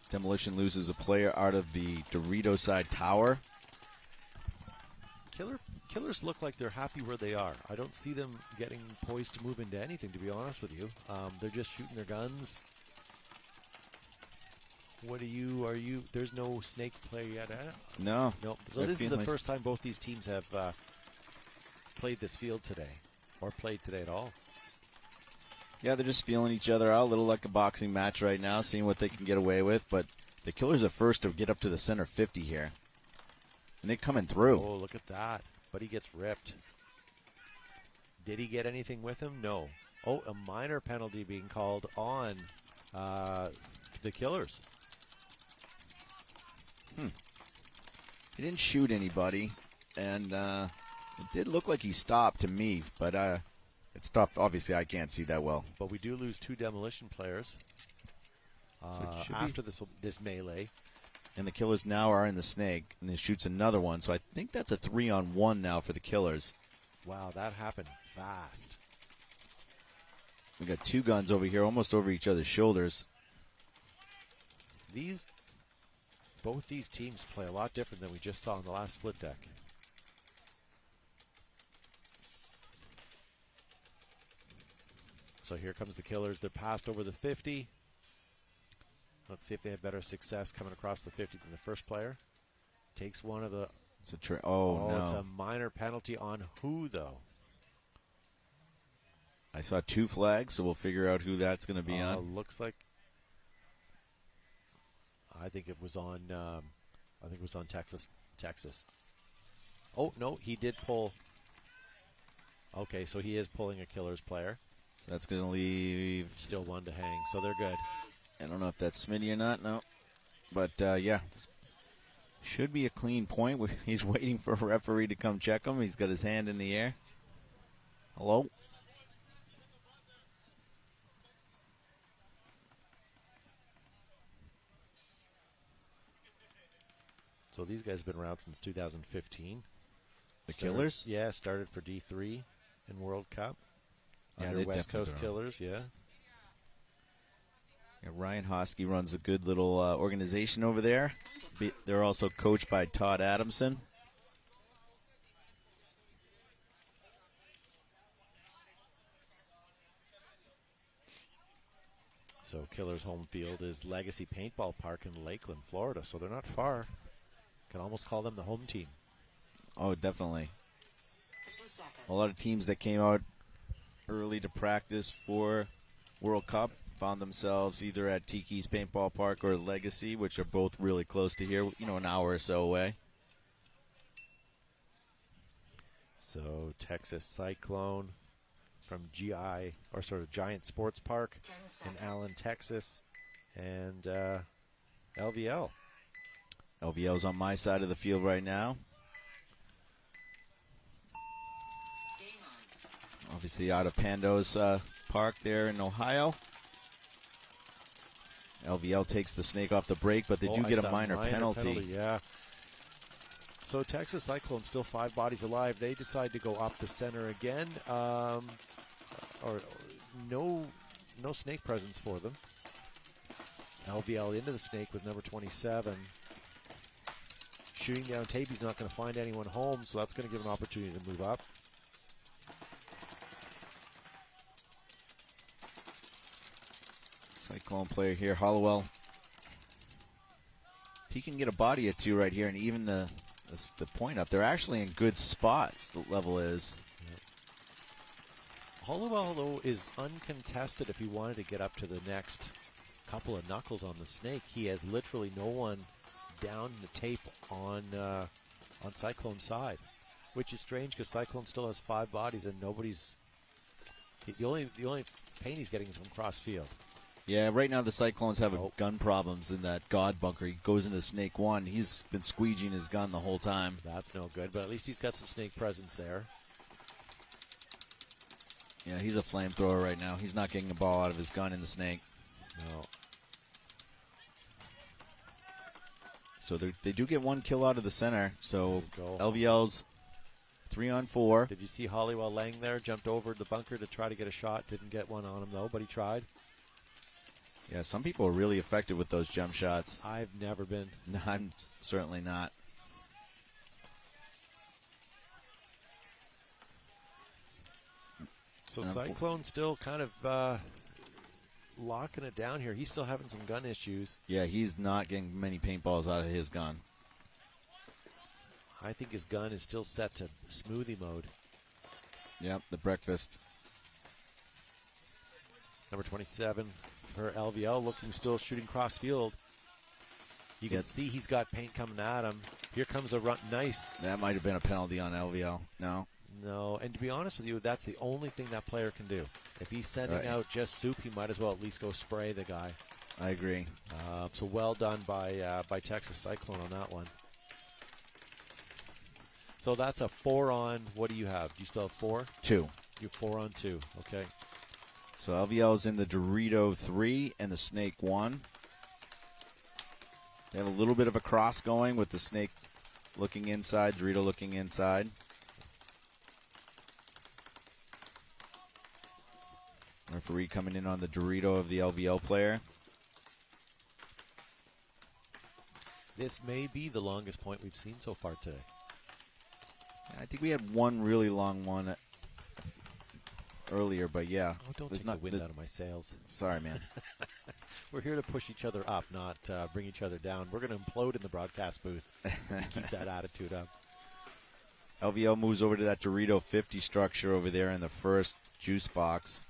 Demolition loses a player out of the Dorito side tower. Killers look like they're happy where they are. I don't see them getting poised to move into anything, to be honest with you. They're just shooting their guns. What are you, there's no snake play yet, eh? No. No. So this is the first time both these teams have played this field today, or played today at all. Yeah, they're just feeling each other out, a little like a boxing match right now, seeing what they can get away with. But the Killers are first to get up to the center 50 here. And they're coming through. Oh, look at that. But he gets ripped. Did he get anything with him? No. Oh, a minor penalty being called on the Killers. He didn't shoot anybody, and it did look like he stopped to me, but it stopped. Obviously, I can't see that well. But we do lose 2 Demolition players it should after this melee. And the Killers now are in the snake, and he shoots another one. So I think that's a 3-on-1 now for the Killers. Wow, that happened fast. We got 2 guns over here, almost over each other's shoulders. Both these teams play a lot different than we just saw in the last split deck. So here comes the Killers. They're passed over the 50. Let's see if they have better success coming across the 50 than the first player. Takes one of the... It's a no. It's a minor penalty on who, though? I saw 2 flags, so we'll figure out who that's going to be on. Looks like... I think it was on Texas. Oh, no, he did pull. Okay, so he is pulling a Killers player. So that's going to leave... Still 1 to hang, so they're good. I don't know if that's Smitty or not, no. But, yeah, should be a clean point. He's waiting for a referee to come check him. He's got his hand in the air. Hello? So these guys have been around since 2015. The Killers? Yeah, started for D3 in World Cup. Yeah, Under they West definitely Coast are. Killers, yeah. Yeah, Ryan Hosky runs a good little organization over there. They're also coached by Todd Adamson. So Killers' home field is Legacy Paintball Park in Lakeland, Florida. So they're not far. Can almost call them the home team. Oh, definitely. 3 seconds. A lot of teams that came out early to practice for World Cup found themselves either at Tiki's Paintball Park or Legacy, which are both really close to here, an hour or so away. So Texas Cyclone from Giant Sports Park 10 in seconds. Allen, Texas, and LVL. LVL's on my side of the field right now. Game on. Obviously out of Pando's Park there in Ohio. LVL takes the snake off the break, but they do get a minor penalty. Yeah. So Texas Cyclone still 5 bodies alive. They decide to go up the center again. Or no snake presence for them. LVL into the snake with number 27. Shooting down tape, he's not going to find anyone home, so that's going to give an opportunity to move up. Cyclone player here, Hollowell. If he can get a body or two right here and even the point up, they're actually in good spots, the level is. Hollowell, though, is uncontested if he wanted to get up to the next couple of knuckles on the snake. He has literally no one down the tape on Cyclone's side, which is strange because Cyclone still has 5 bodies and nobody's. The only pain he's getting is from cross field. Yeah, right now the Cyclones have gun problems in that God bunker. He goes into snake 1. He's been squeegeeing his gun the whole time. That's no good, but at least he's got some snake presence there. Yeah, he's a flamethrower right now. He's not getting the ball out of his gun in the snake. No. So they do get 1 kill out of the center. So LVL's 3-on-4. Did you see Hollowell laying there? Jumped over the bunker to try to get a shot. Didn't get one on him, though, but he tried. Yeah, some people are really effective with those jump shots. I've never been. No, I'm certainly not. So Cyclone still kind of locking it down here. He's still having some gun issues. Yeah, he's not getting many paintballs out of his gun. I think his gun is still set to smoothie mode. Yep, the breakfast. Number 27 for LVL, looking still shooting cross field. You can see he's got paint coming at him. Here comes a run. Nice. That might have been a penalty on LVL. No. No, and to be honest with you, that's the only thing that player can do. If he's sending out just soup, he might as well at least go spray the guy. I agree. So well done by Texas Cyclone on that one. So that's a 4-on. What do you have? Do you still have 4? 2. You're 4-on-2. Okay. So LVL's in the Dorito 3 and the Snake 1. They have a little bit of a cross going with the Snake looking inside, Dorito looking inside. Referee coming in on the Dorito of the LVL player. This may be the longest point we've seen so far today. I think we had one really long one earlier, but yeah. Oh, don't take the wind out of my sails. Sorry, man. We're here to push each other up, not bring each other down. We're going to implode in the broadcast booth. Keep that attitude up. LVL moves over to that Dorito 50 structure over there in the first juice box.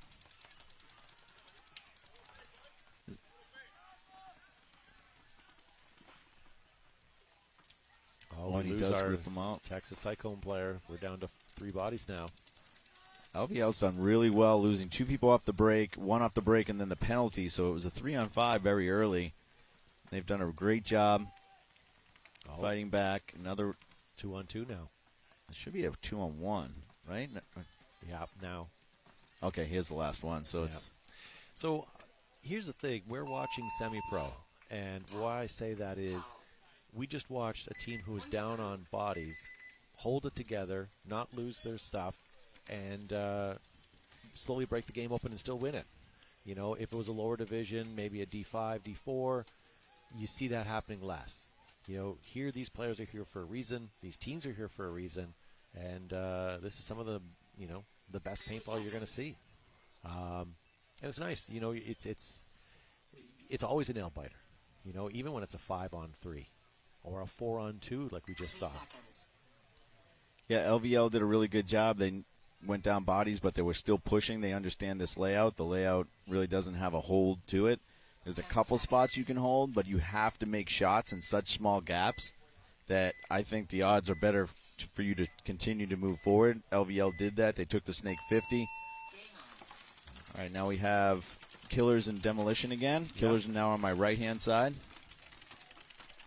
Oh, he does rip them out. Texas Cyclone player. We're down to 3 bodies now. LVL's done really well, losing 2 people off the break, 1 off the break, and then the penalty. So it was a 3-on-5 very early. They've done a great job fighting back. Another 2-on-2 now. It should be a 2-on-1, right? Yeah, now. Okay, here's the last one. So it's. So here's the thing: we're watching semi-pro, and why I say that is, we just watched a team who was down on bodies hold it together, not lose their stuff, and slowly break the game open and still win it. You know, if it was a lower division, maybe a D5, D4, you see that happening less. You know, here these players are here for a reason. These teams are here for a reason, and this is some of the, you know, the best paintball you're going to see. And it's nice. You know, it's always a nail biter. You know, even when it's a 5-on-3 or a 4-on-2 like we just saw. Yeah, LVL did a really good job. They went down bodies, but they were still pushing. They understand this layout. The layout really doesn't have a hold to it. There's a couple spots you can hold, but you have to make shots in such small gaps that I think the odds are better for you to continue to move forward. LVL did that. They took the Snake 50. All right, now we have Killers and Demolition again. Killers are now on my right-hand side.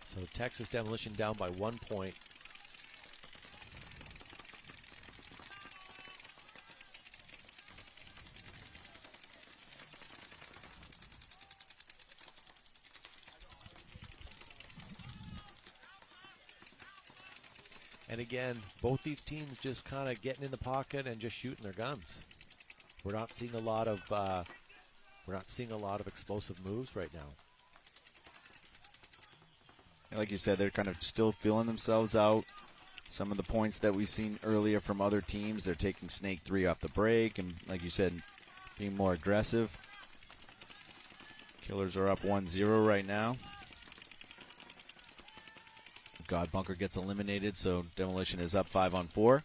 So Texas Demolition down by 1 point. And again, both these teams just kind of getting in the pocket and just shooting their guns. We're not seeing a lot of explosive moves right now. Like you said, they're kind of still feeling themselves out. Some of the points that we've seen earlier from other teams, they're taking Snake 3 off the break, and like you said, being more aggressive. Killers are up 1-0 right now. God Bunker gets eliminated, so Demolition is up 5-on-4.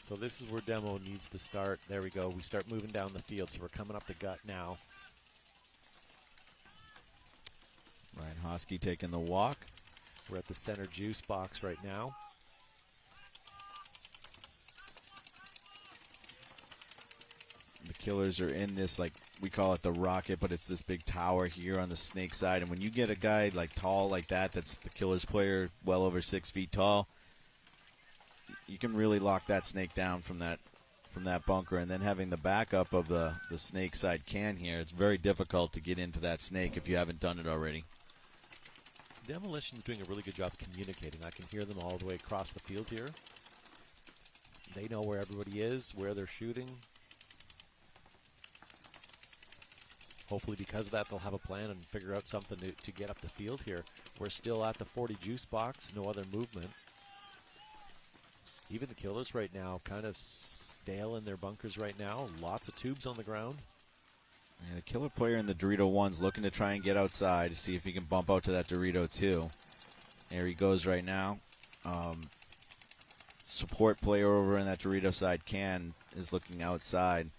So this is where Demo needs to start. There we go. We start moving down the field, so we're coming up the gut now. Ryan Hosky taking the walk. We're at the center juice box right now. The Killers are in this, like, we call it the rocket, but it's this big tower here on the Snake side. And when you get a guy like tall like that, that's the Killers player, well over 6 feet tall, you can really lock that Snake down from that bunker. And then having the backup of the Snake side can here, it's very difficult to get into that Snake if you haven't done it already. Demolition's doing a really good job communicating. I can hear them all the way across the field here. They know where everybody is, where they're shooting. Hopefully because of that, they'll have a plan and figure out something to get up the field here. We're still at the 40 juice box, no other movement. Even the Killers right now kind of stale in their bunkers right now. Lots of tubes on the ground. And the Killer player in the Dorito 1's looking to try and get outside to see if he can bump out to that Dorito 2. There he goes right now. Support player over in that Dorito side is looking outside.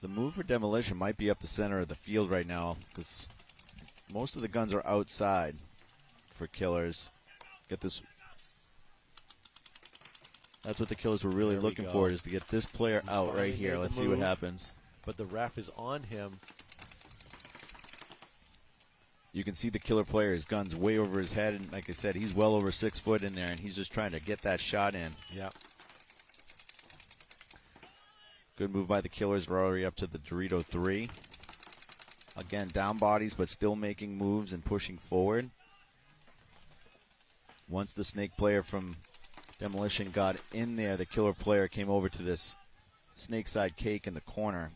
The move for Demolition might be up the center of the field right now because most of the guns are outside for Killers. Get this. That's what the Killers were really looking for, is to get this player out right here. Let's see what happens. But the ref is on him. You can see the Killer player, his gun's way over his head, and like I said, he's well over 6 foot in there, and he's just trying to get that shot in. Yeah. Good move by the Killers. We're already up to the Dorito 3. Again, down bodies, but still making moves and pushing forward. Once the Snake player from Demolition got in there, the Killer player came over to this Snake side cake in the corner.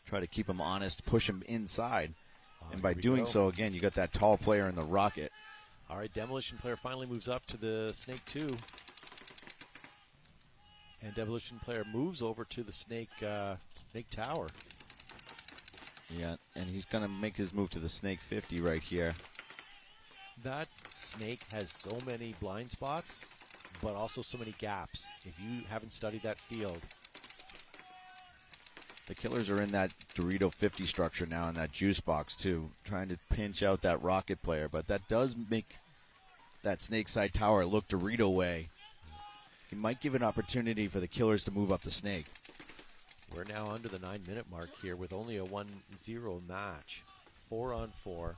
Try to keep him honest, push him inside. And by doing so, again, you got that tall player in the rocket. All right, Demolition player finally moves up to the Snake 2. And Demolition player moves over to the Snake Tower. Yeah, and he's going to make his move to the Snake 50 right here. That Snake has so many blind spots, but also so many gaps. If you haven't studied that field. The Killers are in that Dorito 50 structure now in that juice box too, trying to pinch out that rocket player, but that does make that Snake side tower look Dorito way. He might give an opportunity for the Killers to move up the Snake. We're now under the 9-minute mark here with only a 1-0 match. 4-on-4.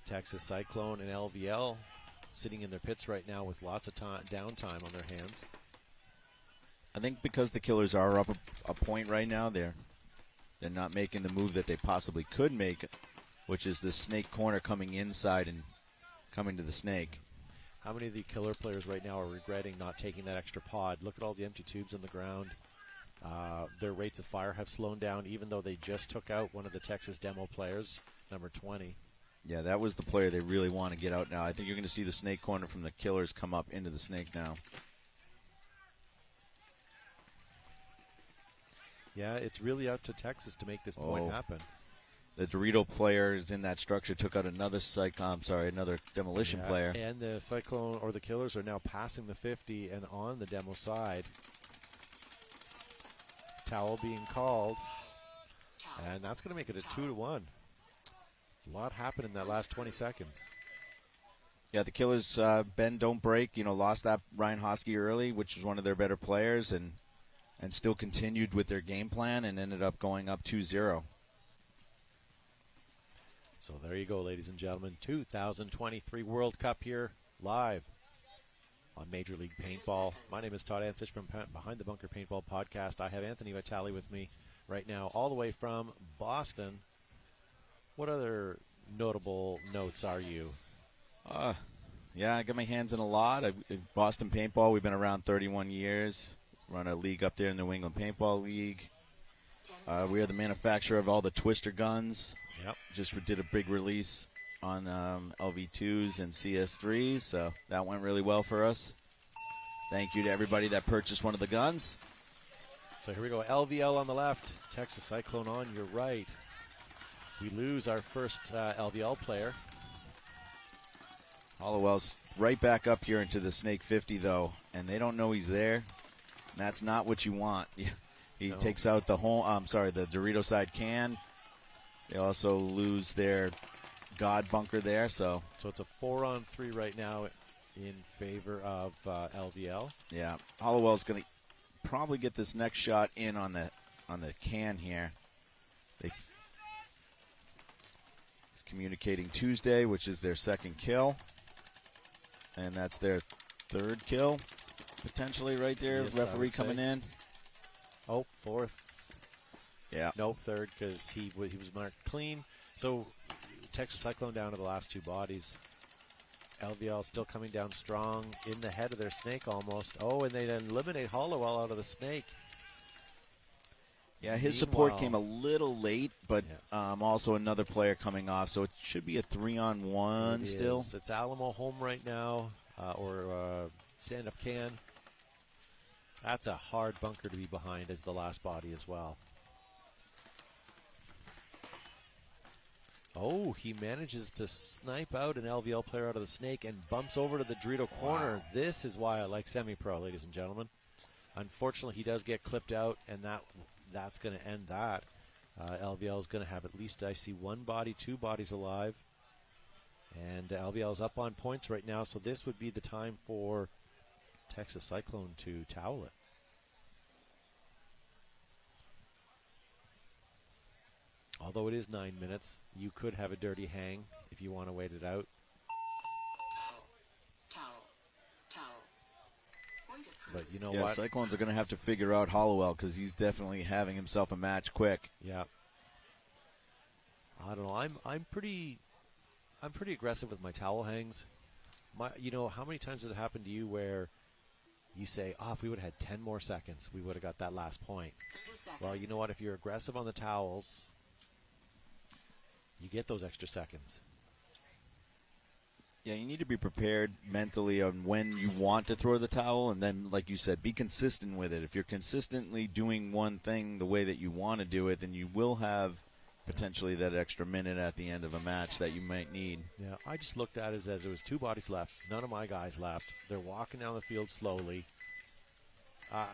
Texas Cyclone and LVL sitting in their pits right now with lots of downtime on their hands. I think because the Killers are up a point right now, they're not making the move that they possibly could make, which is the Snake corner coming inside and coming to the Snake. How many of the Killer players right now are regretting not taking that extra pod? Look at all the empty tubes on the ground. Their rates of fire have slowed down, even though they just took out one of the Texas demo players, number 20. Yeah, that was the player they really want to get out now. I think you're going to see the Snake corner from the Killers come up into the Snake now. Yeah, it's really up to Texas to make this point happen. The Dorito player is in that structure, took out another another Demolition player. And the Cyclone or the Killers are now passing the 50 and on the demo side. Towel being called. And that's going to make it a 2-1. A lot happened in that last 20 seconds. Yeah, the Killers, bend, don't break, lost that Ryan Hosky early, which was one of their better players, and still continued with their game plan and ended up going up 2-0. So there you go, ladies and gentlemen. 2023 World Cup here live on Major League Paintball. My name is Todd Ansich from Behind the Bunker Paintball Podcast. I have Anthony Vitale with me right now, all the way from Boston. What other notable notes are you? Yeah, I got my hands in a lot. Boston Paintball, we've been around 31 years. Run a league up there in the New England Paintball League. We are the manufacturer of all the Twister guns. Yep. Just did a big release on LV2s and CS3s, so that went really well for us. Thank you to everybody that purchased one of the guns. So here we go. LVL on the left, Texas Cyclone on your right. We lose our first LVL player. Hollowell's right back up here into the Snake 50, though, and they don't know he's there. That's not what you want. He takes out the the Dorito side can. They also lose their God bunker there, so it's a 4-on-3 right now in favor of LVL. Yeah, Hollowell's going to probably get this next shot in on the can here. He's communicating Tuesday, which is their second kill, and that's their third kill potentially right there. Yes, referee coming in. Oh, fourth. Yeah. Nope, third because he was marked clean. So Texas Cyclone down to the last two bodies. LVL still coming down strong in the head of their Snake almost. Oh, and they eliminate Hollowell out of the Snake. Yeah, his support came a little late, but also another player coming off, so it should be a 3-on-1 still. It's Alamo home right now, or stand-up can. That's a hard bunker to be behind as the last body as well. Oh, he manages to snipe out an LVL player out of the Snake and bumps over to the Dorito corner. Wow. This is why I like semi-pro, ladies and gentlemen. Unfortunately, he does get clipped out, and that's going to end that. LVL is going to have at least, I see, one body, two bodies alive. And LVL is up on points right now, so this would be the time for Texas Cyclone to towel it. Although it is 9 minutes, you could have a dirty hang if you want to wait it out. But you know what? Cyclones are going to have to figure out Hollowell because he's definitely having himself a match quick. Yeah. I don't know. I'm pretty aggressive with my towel hangs. How many times has it happened to you where you say, if we would have had 10 more seconds, we would have got that last point. Well, you know what? If you're aggressive on the towels, you get those extra seconds. Yeah, you need to be prepared mentally on when you want to throw the towel, and then, like you said, be consistent with it. If you're consistently doing one thing the way that you want to do it, then you will have potentially that extra minute at the end of a match that you might need. Yeah, I just looked at it as there was two bodies left. None of my guys left. They're walking down the field slowly. I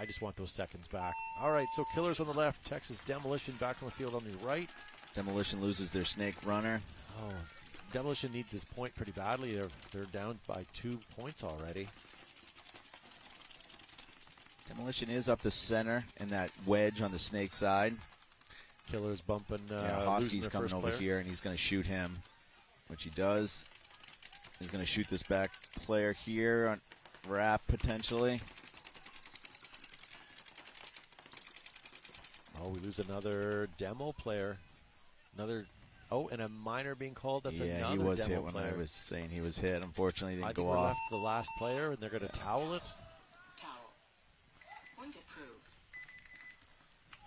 just want those seconds back. All right, so Killers on the left, Texas Demolition back on the field on the right. Demolition loses their Snake runner. Oh, Demolition needs this point pretty badly. They're down by 2 points already. Demolition is up the center in that wedge on the Snake side. Killer's bumping. Hosky's coming over here, and he's going to shoot him, which he does. He's going to shoot this back player here on wrap potentially. Oh, we lose another demo player. And a minor being called. That's another demo player. Yeah, he was hit when I was saying he was hit. Unfortunately, he didn't go off. I think we're left the last player, and they're going to towel it. Point approved.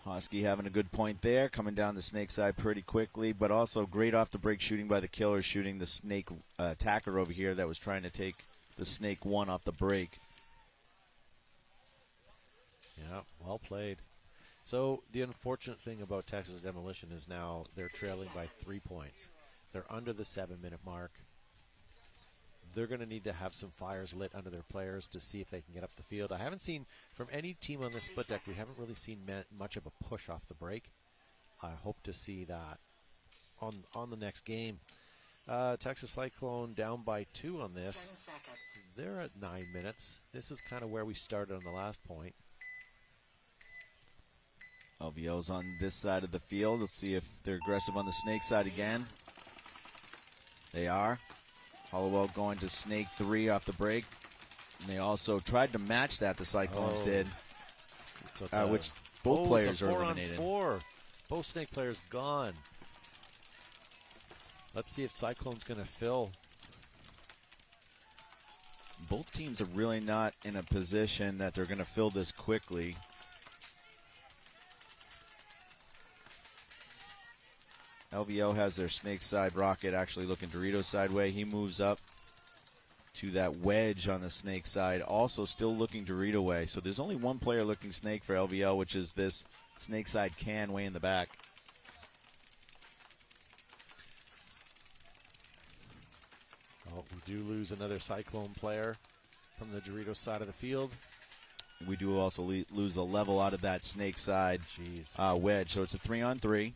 Hosky having a good point there, coming down the Snake side pretty quickly, but also great off the break shooting by the Killers, shooting the Snake attacker over here that was trying to take the Snake one off the break. Yeah, well played. So the unfortunate thing about Texas Demolition is now they're trailing by 3 points. They're under the 7-minute mark. They're going to need to have some fires lit under their players to see if they can get up the field. I haven't seen from any team on this split deck, we haven't really seen much of a push off the break. I hope to see that on the next game. Texas Cyclone down by 2 on this. They're at 9 minutes. This is kind of where we started on the last point. LVO's on this side of the field. Let's see if they're aggressive on the Snake side again. They are. Hollowell going to Snake 3 off the break. And they also tried to match that, the Cyclones did. So Both players it's a are 4 eliminated. on 4. Both snake players gone. Let's see if Cyclone's going to fill. Both teams are really not in a position that they're going to fill this quickly. LVO has their snake side rocket actually looking Dorito sideway. He moves up to that wedge on the snake side, also still looking Dorito way. So there's only one player looking snake for LVO, which is this snake side can way in the back. Oh, we do lose another Cyclone player from the Dorito side of the field. We do also lose a level out of that snake side wedge. So it's a 3-on-3.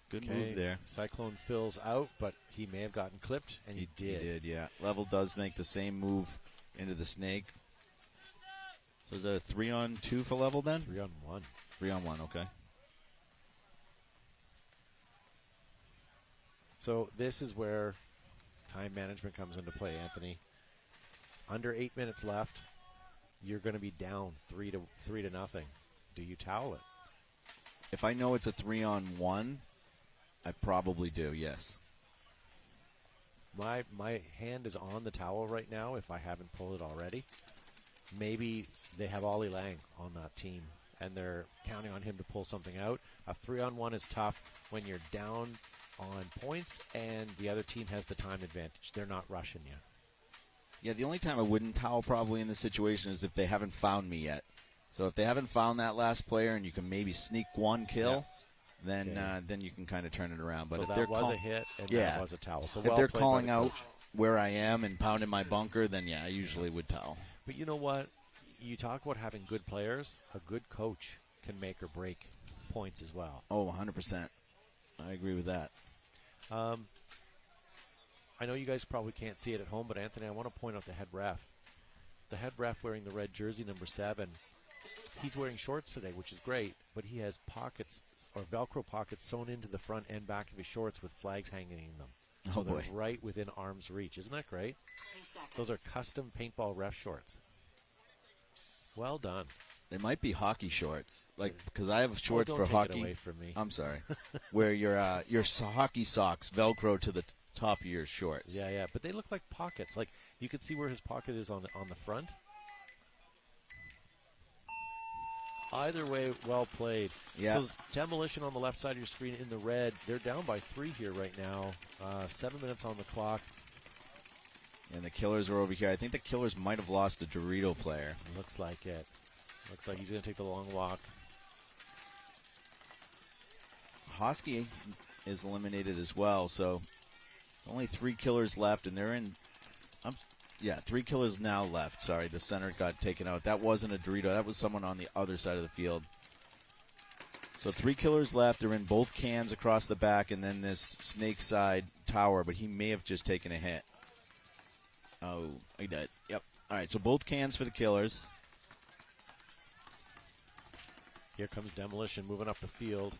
Good move there. Cyclone fills out, but he may have gotten clipped, and he did. He did, yeah. Level does make the same move into the snake. So is that a 3-on-2 for Level then? 3-on-1. 3-on-1, okay. So this is where time management comes into play, Anthony. Under 8 minutes left, you're going to be down 3 to nothing. Do you towel it? If I know it's a 3-on-1, I probably do, yes. My hand is on the towel right now if I haven't pulled it already. Maybe they have Ollie Lang on that team, and they're counting on him to pull something out. A 3-on-1 is tough when you're down on points and the other team has the time advantage. They're not rushing you. Yeah, the only time I wouldn't towel probably in this situation is if they haven't found me yet. So if they haven't found that last player and you can maybe sneak one kill, then you can kind of turn it around. But so if that they're was a hit and that was a towel. So if they're calling out where I am and pounding my bunker, then I usually would towel. But you know what? You talk about having good players. A good coach can make or break points as well. Oh, 100%. I agree with that. I know you guys probably can't see it at home, but Anthony, I want to point out the head ref. The head ref wearing the red jersey, number 7. He's wearing shorts today, which is great, but he has pockets or Velcro pockets sewn into the front and back of his shorts with flags hanging in them. So they're right within arm's reach. Isn't that great? Those are custom paintball ref shorts. Well done. They might be hockey shorts, like because I have shorts don't for take hockey. It away from me. I'm sorry, where your hockey socks Velcro to the top of your shorts. Yeah, but they look like pockets. Like you can see where his pocket is on the front. Either way, well played. Yeah. So Demolition on the left side of your screen in the red. They're down by 3 here right now. 7 minutes on the clock. And the Killers are over here. I think the Killers might have lost a Dorito player. Looks like it. Looks like he's going to take the long walk. Hosky is eliminated as well, so it's only 3 Killers left, and they're in. 3 Killers now left. Sorry, the center got taken out. That wasn't a Dorito. That was someone on the other side of the field. So 3 Killers left. They're in both cans across the back, and then this snake side tower, but he may have just taken a hit. Oh, he did. Yep. All right, so both cans for the Killers. Here comes Demolition moving up the field.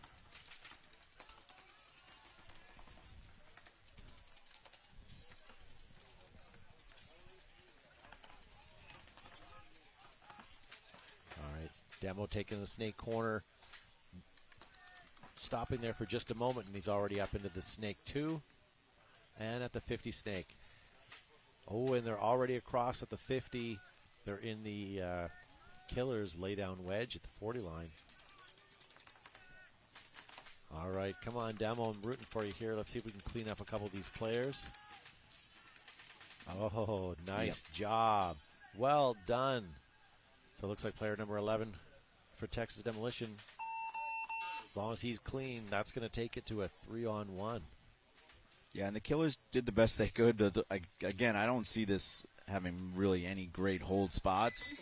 All right, Demo taking the snake corner. Stopping there for just a moment, and he's already up into the snake 2. And at the 50 snake. Oh, and they're already across at the 50. They're in the Killers lay down wedge at the 40 line. All right, come on, Demo. I'm rooting for you here. Let's see if we can clean up a couple of these players. Oh, nice job. Well done. So it looks like player number 11 for Texas Demolition. As long as he's clean, that's going to take it to a 3-on-1. Yeah, and the Killers did the best they could. Again, I don't see this having really any great hold spots.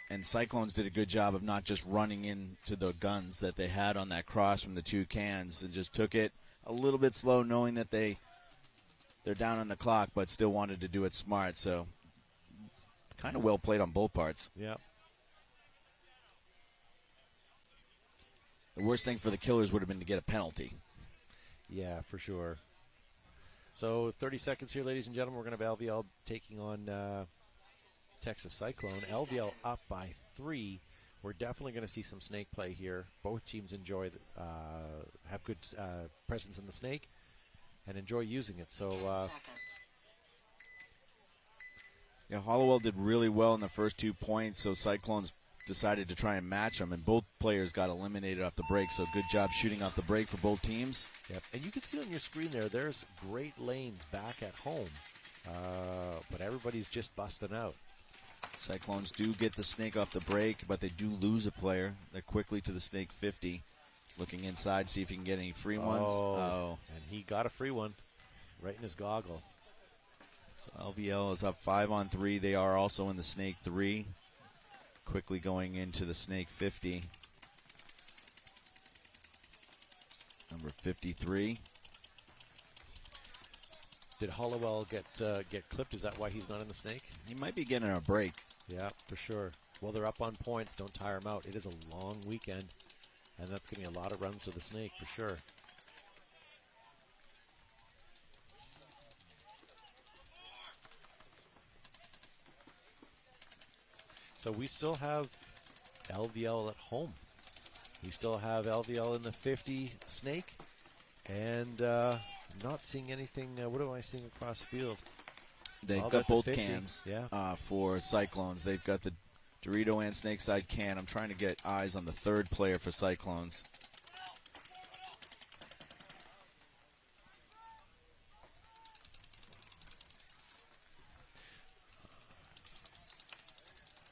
And Cyclones did a good job of not just running into the guns that they had on that cross from the 2 cans and just took it a little bit slow, knowing that they're down on the clock, but still wanted to do it smart. So kind of well played on both parts. Yeah. The worst thing for the Killers would have been to get a penalty. Yeah, for sure. So 30 seconds here, ladies and gentlemen. We're going to have LVL taking on Texas Cyclone. LVL up by 3. We're definitely going to see some snake play here. Both teams have good presence in the snake and enjoy using it. So, yeah, Hollowell did really well in the first 2 points, so Cyclones decided to try and match them, and both players got eliminated off the break, so good job shooting off the break for both teams. yep. And you can see on your screen there's great lanes back at home, but everybody's just busting out. Cyclones do get the snake off the break, but they do lose a player. They're quickly to the snake 50. He's looking inside, see if he can get any free ones. Oh. And he got a free one right in his goggle. So LVL is up 5-on-3. They are also in the snake 3. Quickly going into the snake 50. Number 53. Did Hollowell get clipped? Is that why he's not in the snake? He might be getting a break. Yeah, for sure. Well, they're up on points. Don't tire them out. It is a long weekend, and that's going to be a lot of runs to the snake for sure. So we still have LVL at home. We still have LVL in the 50 snake, and not seeing anything. What am I seeing across the field? They've got both cans for Cyclones. They've got the Dorito and Snakeside can. I'm trying to get eyes on the third player for Cyclones.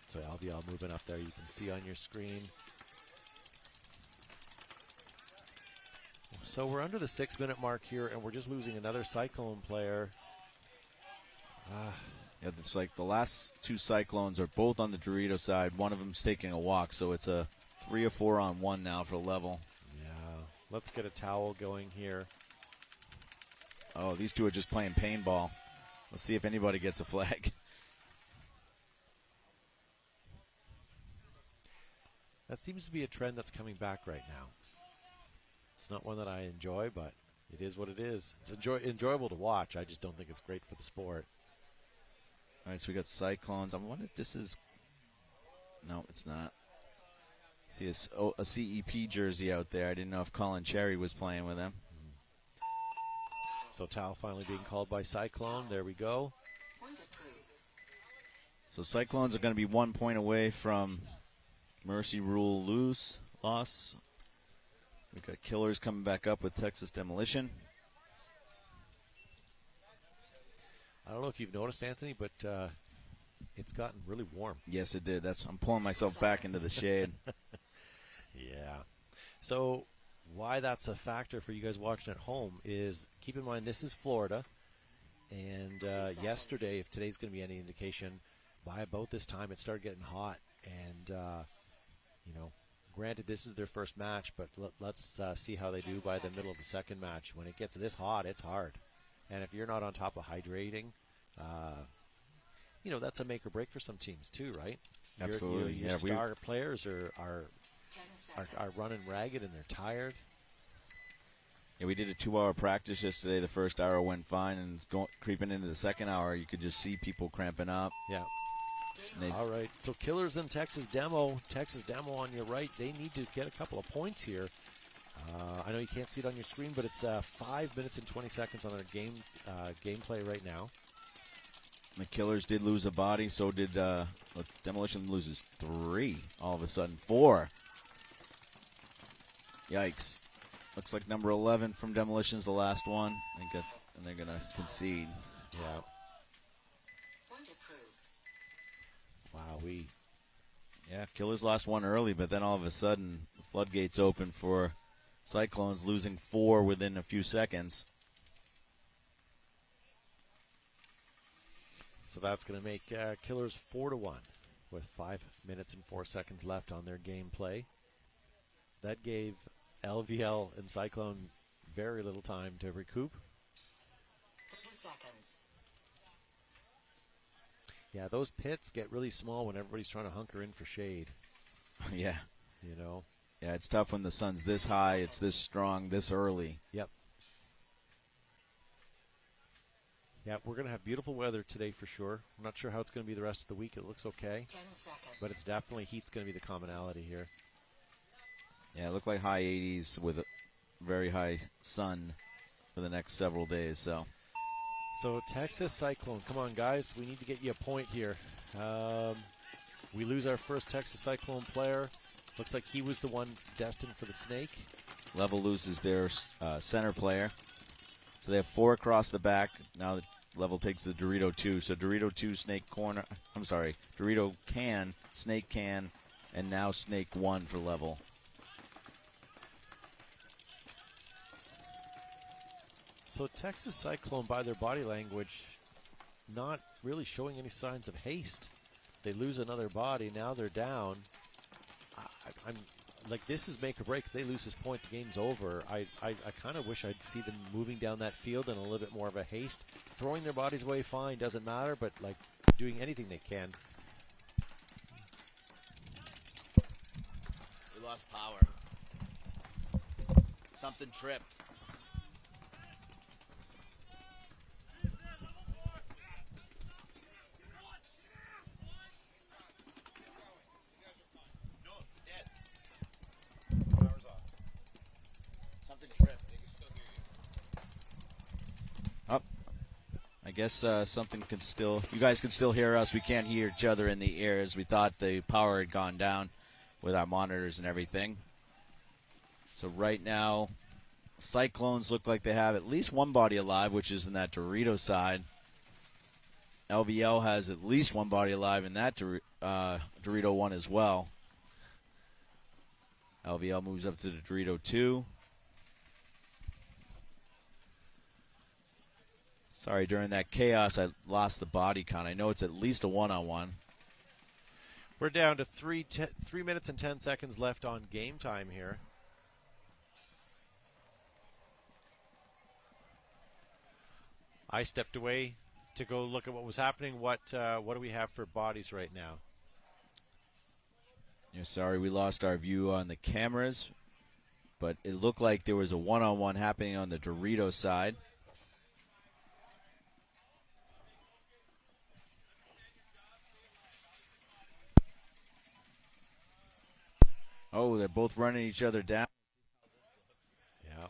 So LVL moving up there. You can see on your screen. So we're under the 6-minute mark here, and we're just losing another Cyclone player. Yeah, it's like the last 2 Cyclones are both on the Dorito side. One of them's taking a walk, so it's a 3 or 4 on 1 now for the level. Yeah, let's get a towel going here. Oh, these 2 are just playing paintball. Let's see if anybody gets a flag. That seems to be a trend that's coming back right now. It's not one that I enjoy, but it is what it is. It's enjoyable to watch. I just don't think it's great for the sport. All right, so we got Cyclones. I wonder if this is... No, it's not. See a CEP jersey out there. I didn't know if Colin Cherry was playing with them. So towel finally being called by Cyclone. There we go. So Cyclones are going to be 1 point away from Mercy Rule loss. We got Killers coming back up with Texas Demolition. I don't know if you've noticed, Anthony, but it's gotten really warm. Yes, it did. I'm pulling myself back into the shade. Yeah. So why that's a factor for you guys watching at home is keep in mind this is Florida. And yesterday, if today's going to be any indication, by about this time it started getting hot. And, granted this is their first match, but let's see how they do by the middle of the second match. When it gets this hot, it's hard. And if you're not on top of hydrating, that's a make or break for some teams too, right? Absolutely. Your star players are running ragged and they're tired. Yeah, we did a 2-hour practice yesterday. The first hour went fine, and creeping into the second hour, you could just see people cramping up. Yeah. All right. So Killers and Texas Demo. Texas Demo on your right. They need to get a couple of points here. I know you can't see it on your screen, but it's 5 minutes and 20 seconds on their gameplay right now. The Killers did lose a body, so did Demolition loses 3 all of a sudden. 4. Yikes. Looks like number 11 from Demolition's the last one, and they're going to concede. Yeah. Wow, Killers lost 1 early, but then all of a sudden the floodgates open for Cyclones, losing 4 within a few seconds. So that's going to make Killers 4-1 with 5 minutes and 4 seconds left on their gameplay. That gave LVL and Cyclone very little time to recoup. 30 seconds. Yeah, those pits get really small when everybody's trying to hunker in for shade. Yeah. Yeah, it's tough when the sun's this high, it's this strong, this early. Yep. Yeah, we're going to have beautiful weather today for sure. I'm not sure how it's going to be the rest of the week. It looks okay. 10 seconds. But it's definitely heat's going to be the commonality here. Yeah, it looked like high 80s with a very high sun for the next several days. So Texas Cyclone, come on, guys. We need to get you a point here. We lose our first Texas Cyclone player. Looks like he was the one destined for the snake. Level loses their center player. So they have 4 across the back. Now Level takes the Dorito 2. So Dorito 2, Snake corner. I'm sorry, Dorito can, Snake can, and now Snake 1 for Level. So Texas Cyclone, by their body language, not really showing any signs of haste. They lose another body. Now they're down. I'm like, this is make or break. If they lose this point, the game's over. I kind of wish I'd see them moving down that field in a little bit more of a haste. Throwing their bodies away, fine, doesn't matter, but like doing anything they can. We lost power. Something tripped. I guess something can still, you guys can still hear us. We can't hear each other in the ears. We thought the power had gone down with our monitors and everything. So right now, Cyclones look like they have at least one body alive, which is in that Dorito side. LVL has at least one body alive in that Dorito 1 as well. LVL moves up to the Dorito 2. Sorry, during that chaos, I lost the body count. I know it's at least a one-on-one. We're down to 3 minutes and 10 seconds left on game time here. I stepped away to go look at what was happening. What do we have for bodies right now? Yeah, sorry, we lost our view on the cameras, but it looked like there was a one-on-one happening on the Dorito side. Oh, they're both running each other down. Yeah.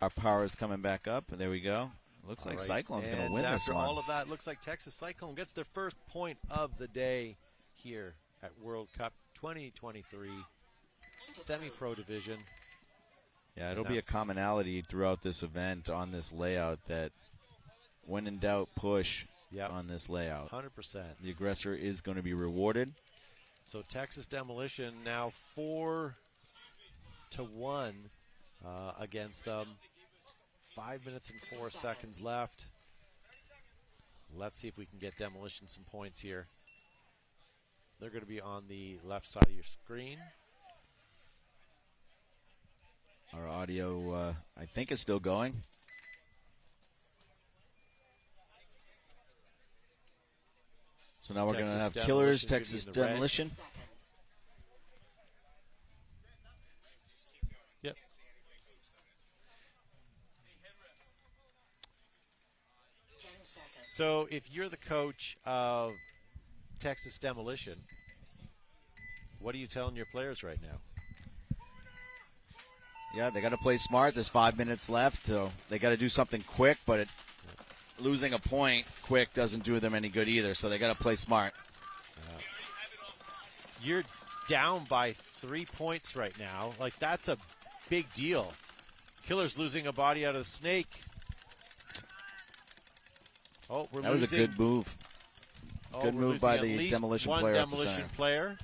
Our power is coming back up, and there we go. Looks like Cyclone's going to win this one. After all of that, looks like Texas Cyclone gets their first point of the day here at World Cup 2023 Semi-Pro Division. Yeah, it'll be a commonality throughout this event on this layout that when in doubt, push on this layout. 100%. The aggressor is going to be rewarded. So Texas Demolition now 4-1 against them. 5 minutes and 4 seconds left. Let's see if we can get Demolition some points here. They're going to be on the left side of your screen. Our audio, I think, is still going. So now we're going to have Killers, Texas Demolition. Yep. So if you're the coach of Texas Demolition, what are you telling your players right now? Yeah, they got to play smart. There's 5 minutes left, so they got to do something quick, but losing a point quick doesn't do them any good either, so they got to play smart. You're down by 3 points right now. Like, that's a big deal. Killer's losing a body out of the snake. Oh, we're losing. That was a good move. Good move by the Demolition player. One Demolition player.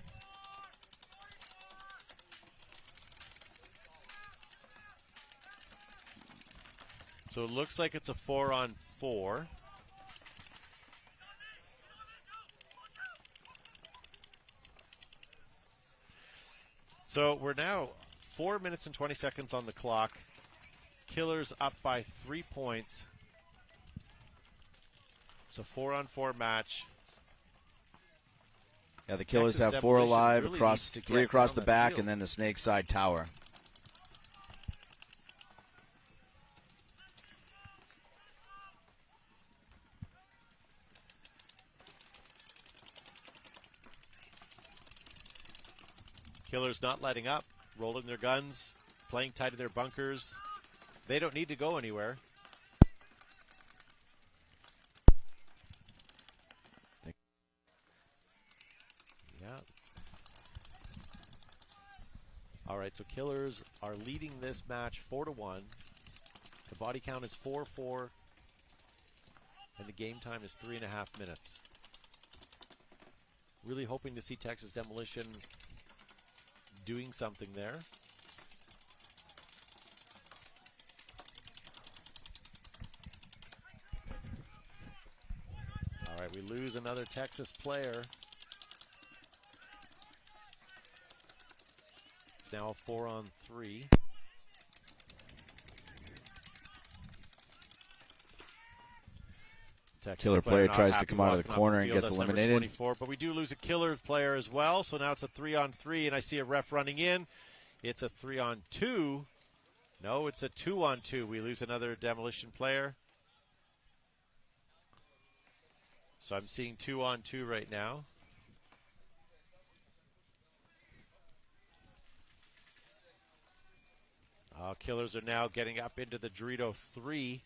So it looks like it's a 4-on-4. So we're now 4 minutes and 20 seconds on the clock. Killers up by 3 points. It's a 4-on-4 match. Yeah, the Killers have 4 alive, really 3 across the back, and then the snake side tower. Killers not letting up, rolling their guns, playing tight in their bunkers. They don't need to go anywhere. Yeah. All right, so Killers are leading this match 4-1. The body count is 4-4, and the game time is 3.5 minutes. Really hoping to see Texas Demolition doing something there. All right, we lose another Texas player. It's now a 4-on-3. Texas Killer player tries to come out of the corner and gets eliminated. 24, but we do lose a Killer player as well, so now it's a 3-on-3, and I see a ref running in. It's a 3-on-2. No, it's a 2-on-2. We lose another Demolition player. So I'm seeing 2-on-2 right now. Killers are now getting up into the Dorito 3.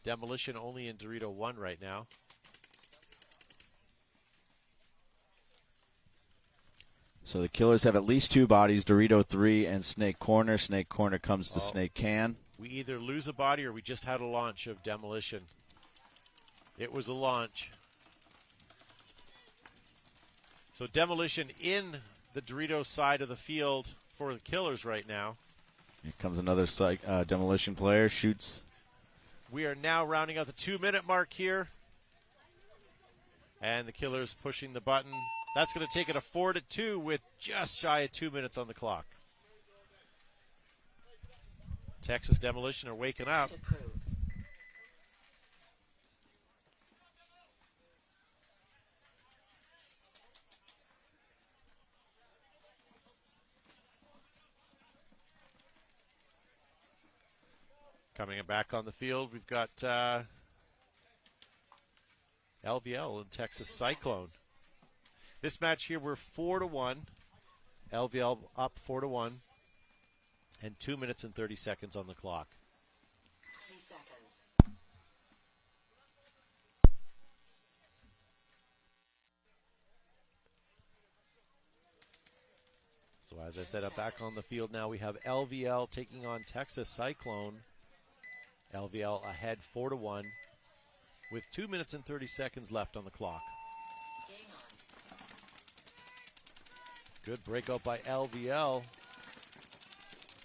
Demolition only in Dorito 1 right now. So the Killers have at least 2 bodies, Dorito 3 and Snake Corner. Snake Corner comes to Snake Can. We either lose a body or we just had a launch of Demolition. It was a launch. So Demolition in the Dorito side of the field for the Killers right now. Here comes another Demolition player, shoots. We are now rounding out the 2-minute mark here. And the Killers pushing the button. That's going to take it a 4-2 with just shy of 2 minutes on the clock. Texas Demolition are waking up. Coming back on the field, we've got LVL and Texas Cyclone. This match here, we're 4-1. LVL up 4-1. And 2 minutes and 30 seconds on the clock. 3 seconds. So as I said, up back on the field now, we have LVL taking on Texas Cyclone. LVL ahead 4-1 with 2 minutes and 30 seconds left on the clock. Good breakout by LVL.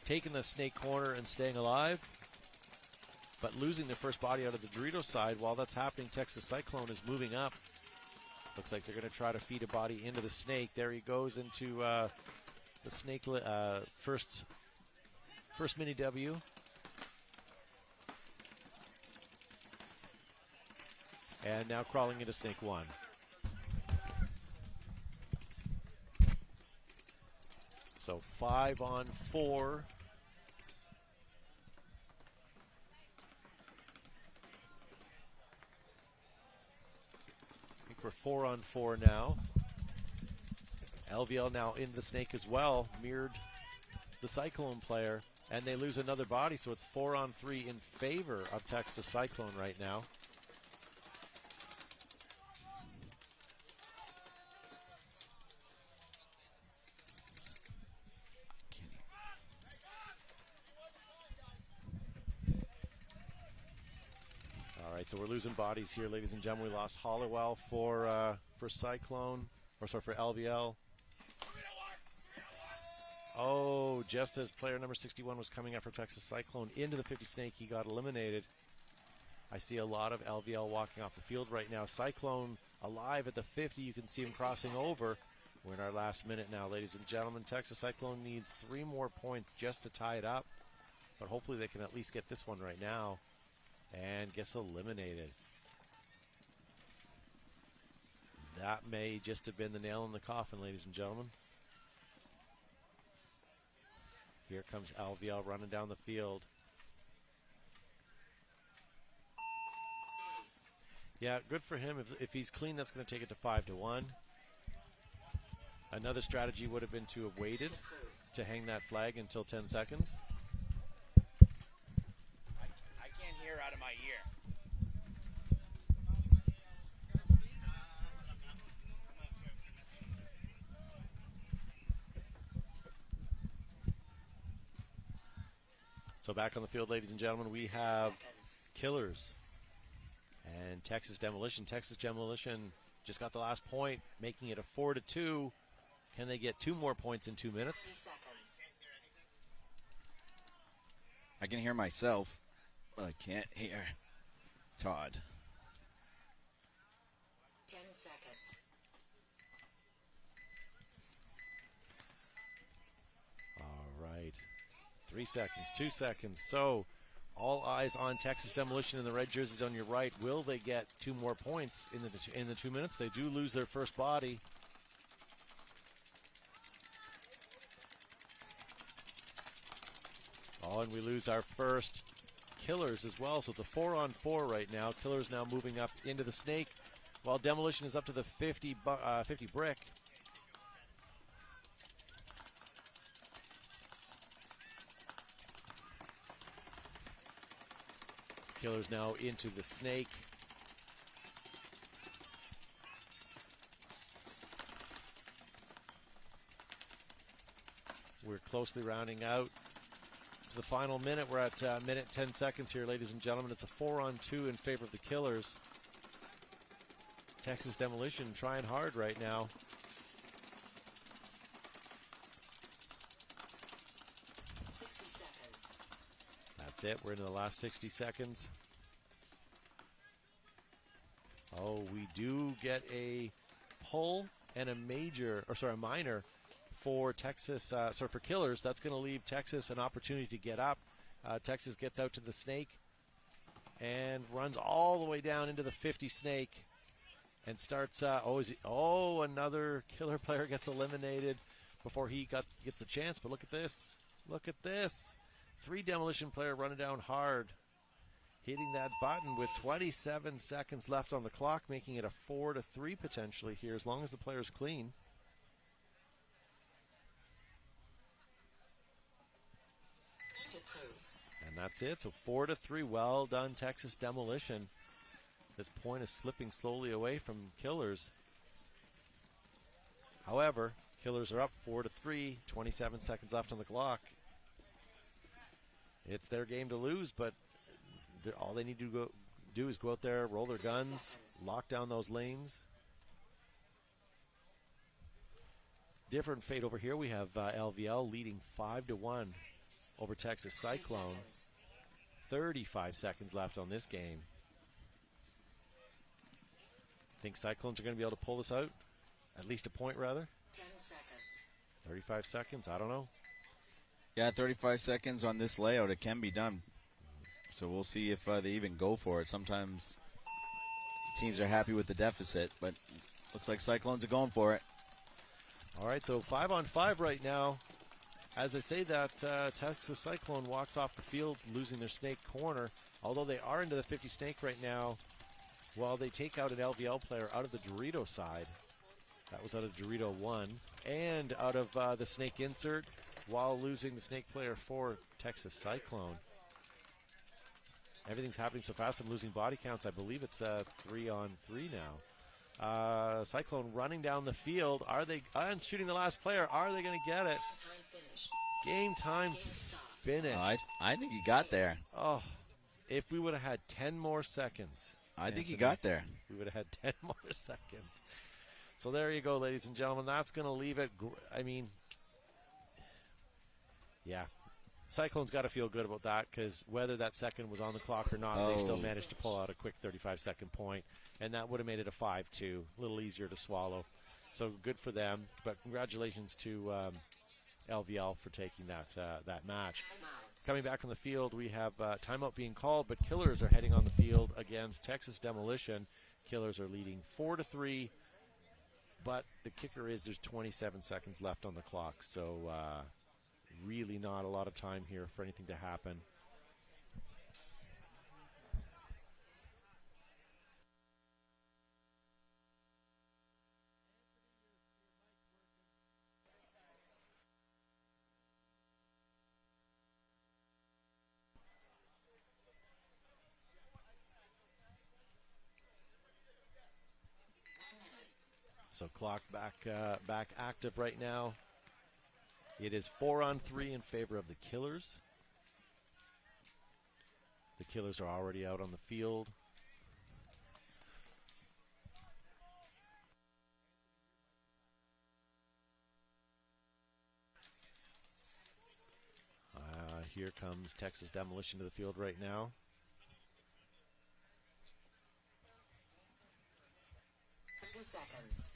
Taking the Snake Corner and staying alive, but losing the first body out of the Dorito side. While that's happening, Texas Cyclone is moving up. Looks like they're going to try to feed a body into the Snake. There he goes into the Snake first mini W. And now crawling into Snake 1. So 5-on-4. I think we're 4-on-4 now. LVL now in the Snake as well, mirrored the Cyclone player, and they lose another body, so it's 4-on-3 in favor of Texas Cyclone right now. So we're losing bodies here, ladies and gentlemen. We lost Hollowell for Cyclone, or sorry, for LVL. Oh, just as player number 61 was coming up for Texas Cyclone into the 50 Snake, he got eliminated. I see a lot of LVL walking off the field right now. Cyclone alive at the 50. You can see him crossing over. We're in our last minute now, ladies and gentlemen. Texas Cyclone needs 3 more points just to tie it up, but hopefully they can at least get this one right now. And gets eliminated. That may just have been the nail in the coffin, ladies and gentlemen. Here comes LVL running down the field. Yeah, good for him. If he's clean, that's going to take it to 5-1. Another strategy would have been to have waited to hang that flag until 10 seconds. I can't hear out of my ear. So back on the field, ladies and gentlemen, we have Killers and Texas Demolition. Texas Demolition just got the last point, making it a 4-2. Can they get 2 more points in 2 minutes? 3 seconds. I can hear myself, but I can't hear Todd. 10 seconds. All right. 3 seconds, 2 seconds. So all eyes on Texas Demolition in the red jerseys on your right. Will they get 2 more points in the 2 minutes? They do lose their first body. Oh, and we lose our first Killers as well. So it's a 4-on-4 right now. Killers now moving up into the snake, while Demolition is up to the 50 brick. Killers now into the snake. We're closely rounding out to the final minute. We're at minute 10 seconds here, ladies and gentlemen. It's a 4-on-2 in favor of the Killers. Texas Demolition trying hard right now. That's it. We're into the last 60 seconds. Oh, we do get a pull and a minor for Texas, for Killers. That's going to leave Texas an opportunity to get up. Texas gets out to the snake and runs all the way down into the 50 snake and starts, another Killer player gets eliminated before he gets a chance. But look at this. Look at this. 3 Demolition player running down hard, hitting that button with 27 seconds left on the clock, making it a 4-3 potentially here, as long as the player's clean. And that's it. So 4-3. Well done, Texas Demolition. This point is slipping slowly away from Killers. However, Killers are up 4-3. 27 seconds left on the clock. It's their game to lose, but all they need to do is go out there, roll their guns, lock down those lanes. Different fate over here. We have LVL leading 5-1 over Texas Cyclone. 35 seconds left on this game. Think Cyclones are going to be able to pull this out? At least a point, rather? 10 seconds. 35 seconds? I don't know. Yeah, 35 seconds on this layout, it can be done. So we'll see if they even go for it. Sometimes teams are happy with the deficit, but looks like Cyclones are going for it. All right, so 5-on-5 right now. As I say that, Texas Cyclone walks off the field, losing their snake corner. Although they are into the 50 snake right now, while they take out an LVL player out of the Dorito side. That was out of Dorito 1. And out of the snake insert, while losing the snake player for Texas Cyclone. Everything's happening so fast, I'm losing body counts. I believe it's 3-on-3 now. Cyclone running down the field. Are they shooting the last player? Are they going to get it? Game time finished. I think he got there. Oh, if we would have had 10 more seconds. I think he got there. We would have had 10 more seconds. So there you go, ladies and gentlemen. That's going to leave it. I mean, yeah. Cyclone's got to feel good about that, because whether that second was on the clock or not, they still managed to pull out a quick 35-second point, and that would have made it a 5-2, a little easier to swallow. So good for them, but congratulations to LVL for taking that match. Coming back on the field, we have timeout being called, but Killers are heading on the field against Texas Demolition. Killers are leading 4-3, but the kicker is there's 27 seconds left on the clock, so really not a lot of time here for anything to happen. So clock back active right now. It is 4-on-3 in favor of the Killers. The Killers are already out on the field. Here comes Texas Demolition to the field right now. Seconds.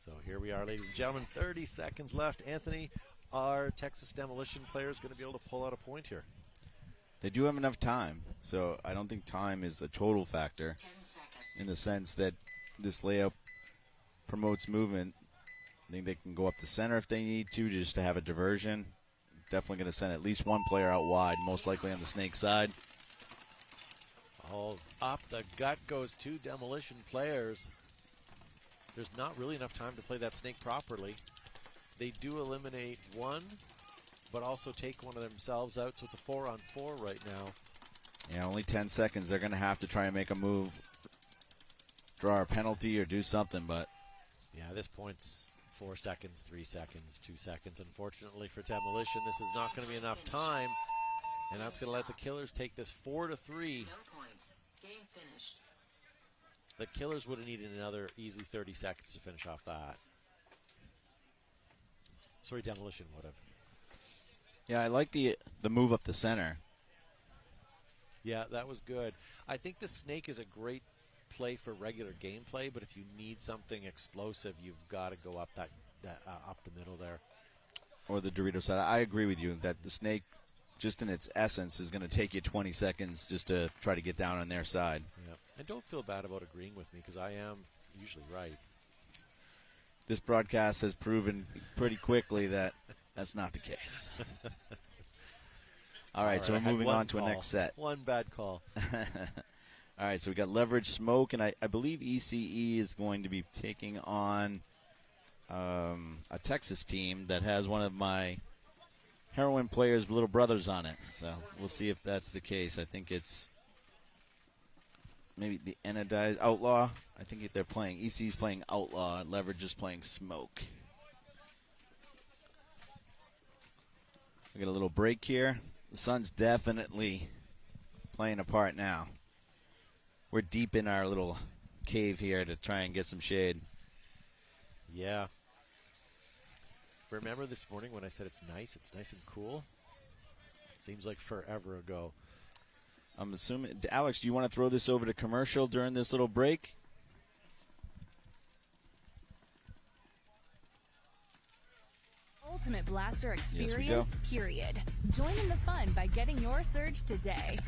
So here we are, ladies and gentlemen, 30 seconds left. Anthony, are Texas Demolition players going to be able to pull out a point here? They do have enough time, so I don't think time is a total factor 10 seconds. in the sense that this layout promotes movement. I think they can go up the center if they need to, just to have a diversion. Definitely going to send at least one player out wide, most likely on the Snake side. Oh, up the gut goes two Demolition players. There's not really enough time to play that Snake properly. They do eliminate one, but also take one of themselves out, so it's a 4-on-4 right now. Yeah, only 10 seconds. They're going to have to try and make a move, draw a penalty or do something, but... Yeah, this point's 4 seconds, 3 seconds, 2 seconds. Unfortunately for Demolition, this is not going to be enough time, and that's going to let the Killers take this 4-3. No points. Game finished. The Killers would have needed another easy 30 seconds to finish off that. Sorry, Demolition would have. Yeah, I like the move up the center. Yeah, that was good. I think the Snake is a great play for regular gameplay, but if you need something explosive, you've got to go up up the middle there. Or the Dorito side. I agree with you that the Snake, just in its essence, is going to take you 20 seconds just to try to get down on their side. Yeah. And don't feel bad about agreeing with me, because I am usually right. This broadcast has proven pretty quickly that that's not the case. All right, so we're moving on to a next set. One bad call. All right, so we got Leverage Smoke, and I believe ECE is going to be taking on a Texas team that has one of my heroin players' little brothers on it. So we'll see if that's the case. I think it's maybe the Anodized Outlaw. I think they're playing, ECE's playing Outlaw, and Leverage is playing Smoke. We got a little break here. The sun's definitely playing a part now. We're deep in our little cave here to try and get some shade. Yeah. Remember this morning when I said it's nice and cool? Seems like forever ago. I'm assuming, Alex, do you want to throw this over to commercial during this little break? Ultimate Blaster Yes, we go. experience, period. Join in the fun by getting your Surge today.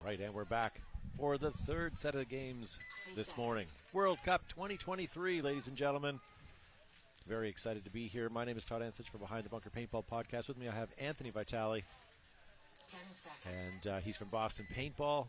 Right, and we're back for the third set of games this morning. World Cup 2023, ladies and gentlemen. Very excited to be here. My name is Todd Ansich from Behind the Bunker Paintball Podcast. With me I have Anthony Vitale, 10 seconds. and he's from Boston Paintball.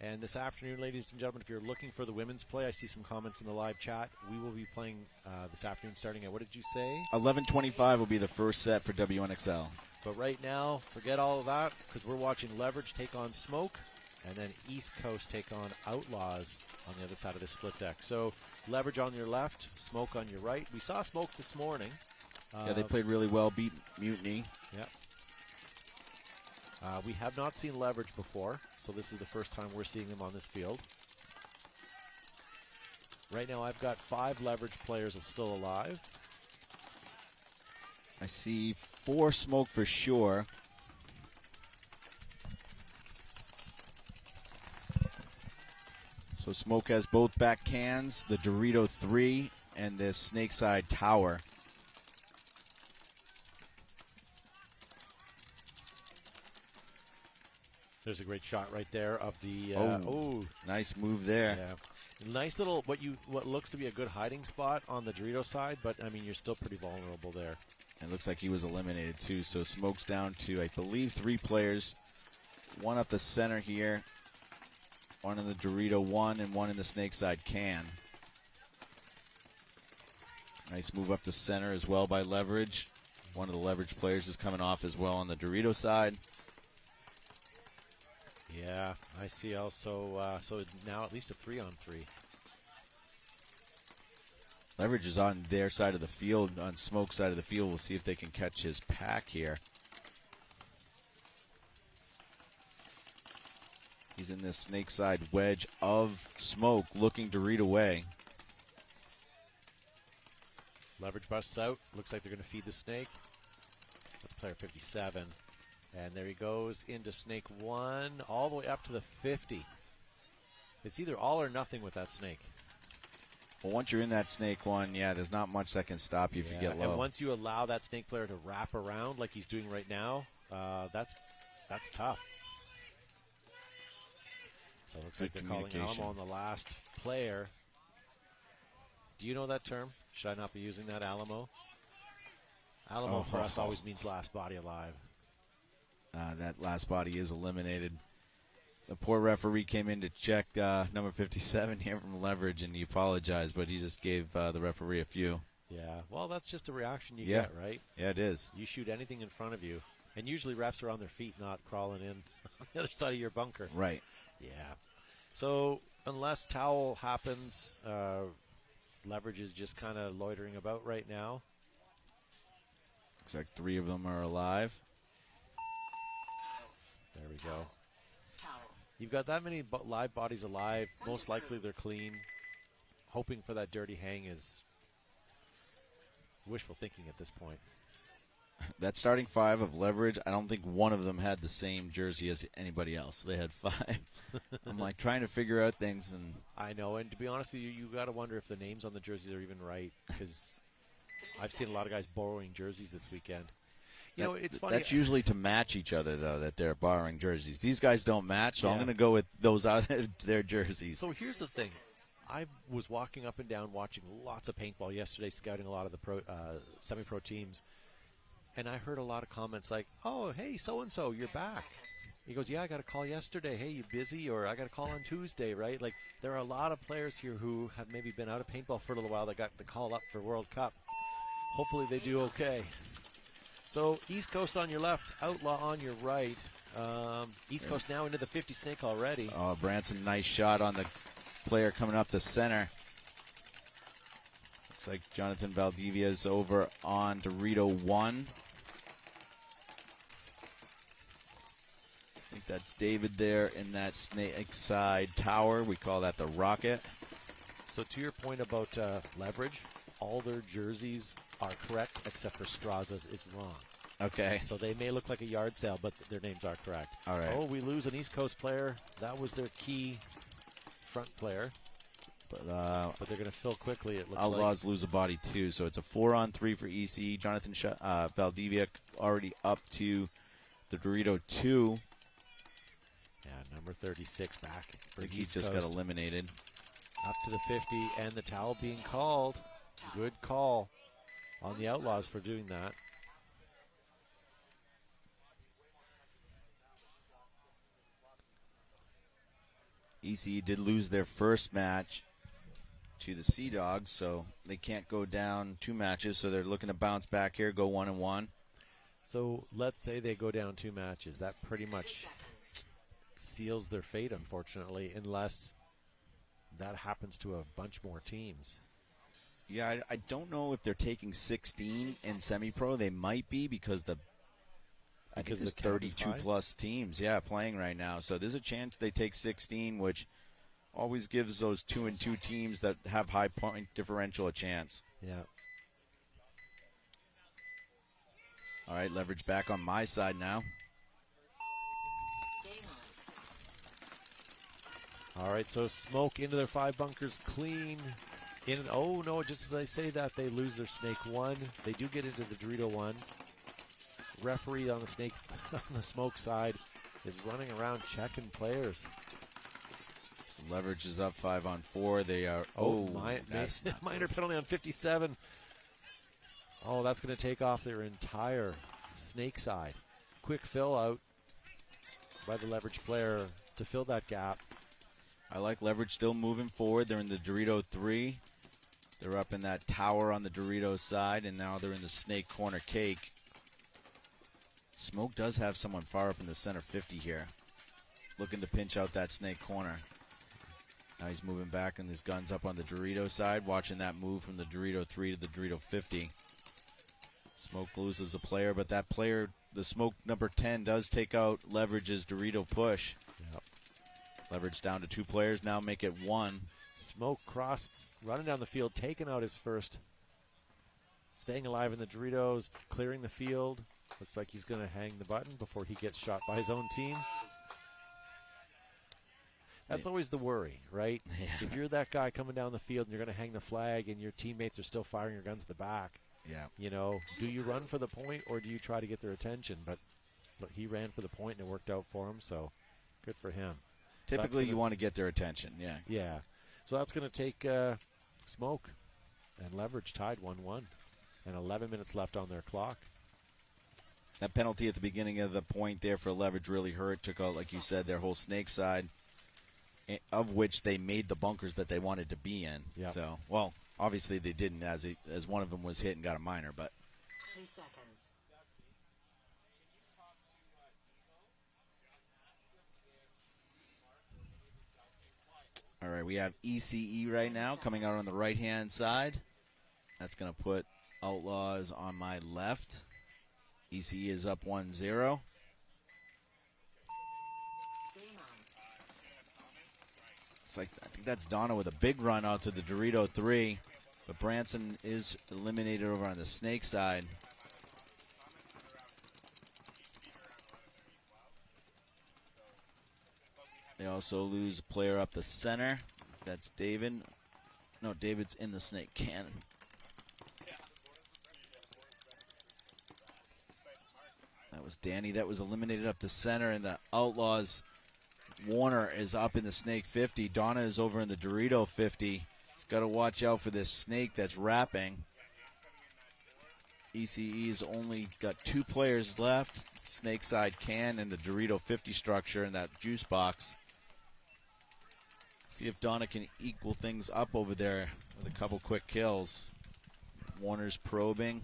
And this afternoon, ladies and gentlemen, if you're looking for the women's play, I see some comments in the live chat. We will be playing this afternoon starting at, what did you say? 11:25 will be the first set for WNXL. But right now, forget all of that, because we're watching Leverage take on Smoke, and then East Coast take on Outlaws on the other side of the split deck. So Leverage on your left, Smoke on your right. We saw Smoke this morning. Yeah, they played really well, beat Mutiny. Yep. We have not seen Leverage before, so this is the first time we're seeing him on this field. Right now I've got 5 Leverage players still alive. I see 4 Smoke for sure. So Smoke has both back cans, the Dorito 3, and the Snakeside Tower. There's a great shot right there of the. Nice move there. Yeah, nice little what looks to be a good hiding spot on the Dorito side, but I mean you're still pretty vulnerable there. It looks like he was eliminated too. So Smoke's down to, I believe, 3 players. One up the center here. One in the Dorito 1 and one in the Snakeside can. Nice move up the center as well by Leverage. One of the Leverage players is coming off as well on the Dorito side. Yeah, I see also, so now at least a 3-on-3. Leverage is on their side of the field, on Smoke's side of the field. We'll see if they can catch his pack here. He's in this Snakeside wedge of Smoke, looking to read away. Leverage busts out. Looks like they're going to feed the Snake. That's player 57. And there he goes into Snake 1, all the way up to the 50. It's either all or nothing with that Snake. Well, once you're in that Snake 1, yeah, there's not much that can stop you if you get low. And once you allow that Snake player to wrap around like he's doing right now, that's tough. So it looks like they're calling Alamo on the last player. Do you know that term? Should I not be using that, Alamo? Alamo for us always means last body alive. That last body is eliminated. The poor referee came in to check number 57 here from Leverage, and he apologized, but he just gave the referee a few. Yeah, well, that's just a reaction you get, right? Yeah, it is. You shoot anything in front of you, and usually refs are on their feet, not crawling in on the other side of your bunker. Right. Yeah. So unless towel happens, Leverage is just kind of loitering about right now. Looks like 3 of them are alive. There we go. Towel. You've got that many live bodies alive. Most likely they're clean. Hoping for that dirty hang is wishful thinking at this point. That starting 5 of Leverage, I don't think one of them had the same jersey as anybody else. They had 5. I'm like trying to figure out things, and I know, and to be honest with you, you got to wonder if the names on the jerseys are even right, because I've seen a lot of guys borrowing jerseys this weekend. You know, it's funny. That's usually to match each other, though, that they're borrowing jerseys. These guys don't match, so I'm Yeah. going to go with those their jerseys. So here's the thing. I was walking up and down watching lots of paintball yesterday, scouting a lot of the semi-pro teams, and I heard a lot of comments like, oh, hey, so-and-so, you're back. He goes, yeah, I got a call yesterday. Hey, you busy? Or I got a call on Tuesday, right? Like, there are a lot of players here who have maybe been out of paintball for a little while that got the call up for World Cup. Hopefully they do okay. So East Coast on your left, Outlaw on your right. East Coast now into the 50 Snake already. Oh, Branson, nice shot on the player coming up the center. Looks like Jonathan Valdivia's over on Dorito 1. I think that's David there in that Snake side tower. We call that the Rocket. So to your point about Leverage, all their jerseys are correct except for Straza's is wrong. Okay. So they may look like a yard sale, but their names are correct. All right. Oh, we lose an East Coast player. That was their key front player. But they're going to fill quickly, it looks Outlaws lose a body too, so it's a 4-on-3 for EC. Jonathan Valdivia already up to the Dorito 2. Yeah, number 36 back. I think he's just got eliminated. Up to the 50, and the towel being called. Good call on the Outlaws for doing that. ECE did lose their first match to the Sea Dogs, so they can't go down 2 matches, so they're looking to bounce back here, go 1-1. So let's say they go down 2 matches. That pretty much seals their fate, unfortunately, unless that happens to a bunch more teams. Yeah, I don't know if they're taking 16 in semi-pro. They might be because I think there's 32-plus teams, playing right now. So there's a chance they take 16, which always gives those 2-2 teams that have high point differential a chance. Yeah. All right, leverage back on my side now. All right, so Smoke into their 5 bunkers, clean. Oh, no, just as I say that, they lose their Snake 1. They do get into the Dorito 1. Referee on the Snake, on the Smoke side, is running around checking players. So leverage is up 5-on-4. They are, minor penalty on 57. Oh, that's going to take off their entire Snake side. Quick fill out by the leverage player to fill that gap. I like leverage still moving forward. They're in the Dorito 3. They're up in that tower on the Dorito side, and now they're in the Snake corner cake. Smoke does have someone far up in the center 50 here, looking to pinch out that Snake corner. Now he's moving back, and his gun's up on the Dorito side, watching that move from the Dorito 3 to the Dorito 50. Smoke loses a player, but that player, the Smoke number 10, does take out Leverage's Dorito push. Yep. Leverage down to 2 players, now make it 1. Smoke crossed, running down the field, taking out his first. Staying alive in the Doritos, clearing the field. Looks like he's going to hang the button before he gets shot by his own team. That's always the worry, right? Yeah. If you're that guy coming down the field and you're going to hang the flag and your teammates are still firing your guns at the back, you know, do you run for the point or do you try to get their attention? But look, he ran for the point and it worked out for him, so good for him. Typically, you want to get their attention, Yeah. So that's going to take Smoke and Leverage tied 1-1. And 11 minutes left on their clock. That penalty at the beginning of the point there for Leverage really hurt. Took out, like you said, their whole Snake side, of which they made the bunkers that they wanted to be in. Yep. So, well, obviously they didn't, as one of them was hit and got a minor, but 3 seconds. all right, we have ECE right now coming out on the right-hand side. That's going to put Outlaws on my left. ECE is up 1-0. It's like, I think that's Donna with a big run out to the Dorito 3, but Branson is eliminated over on the Snake side. They also lose a player up the center. That's David. No, David's in the Snake cannon. That was Danny that was eliminated up the center, and the Outlaws. Warner is up in the Snake 50. Donna is over in the Dorito 50. He's got to watch out for this Snake that's wrapping. ECE's only got 2 players left. Snake side can and the Dorito 50 structure in that juice box. See if Donna can equal things up over there with a couple quick kills. Warner's probing.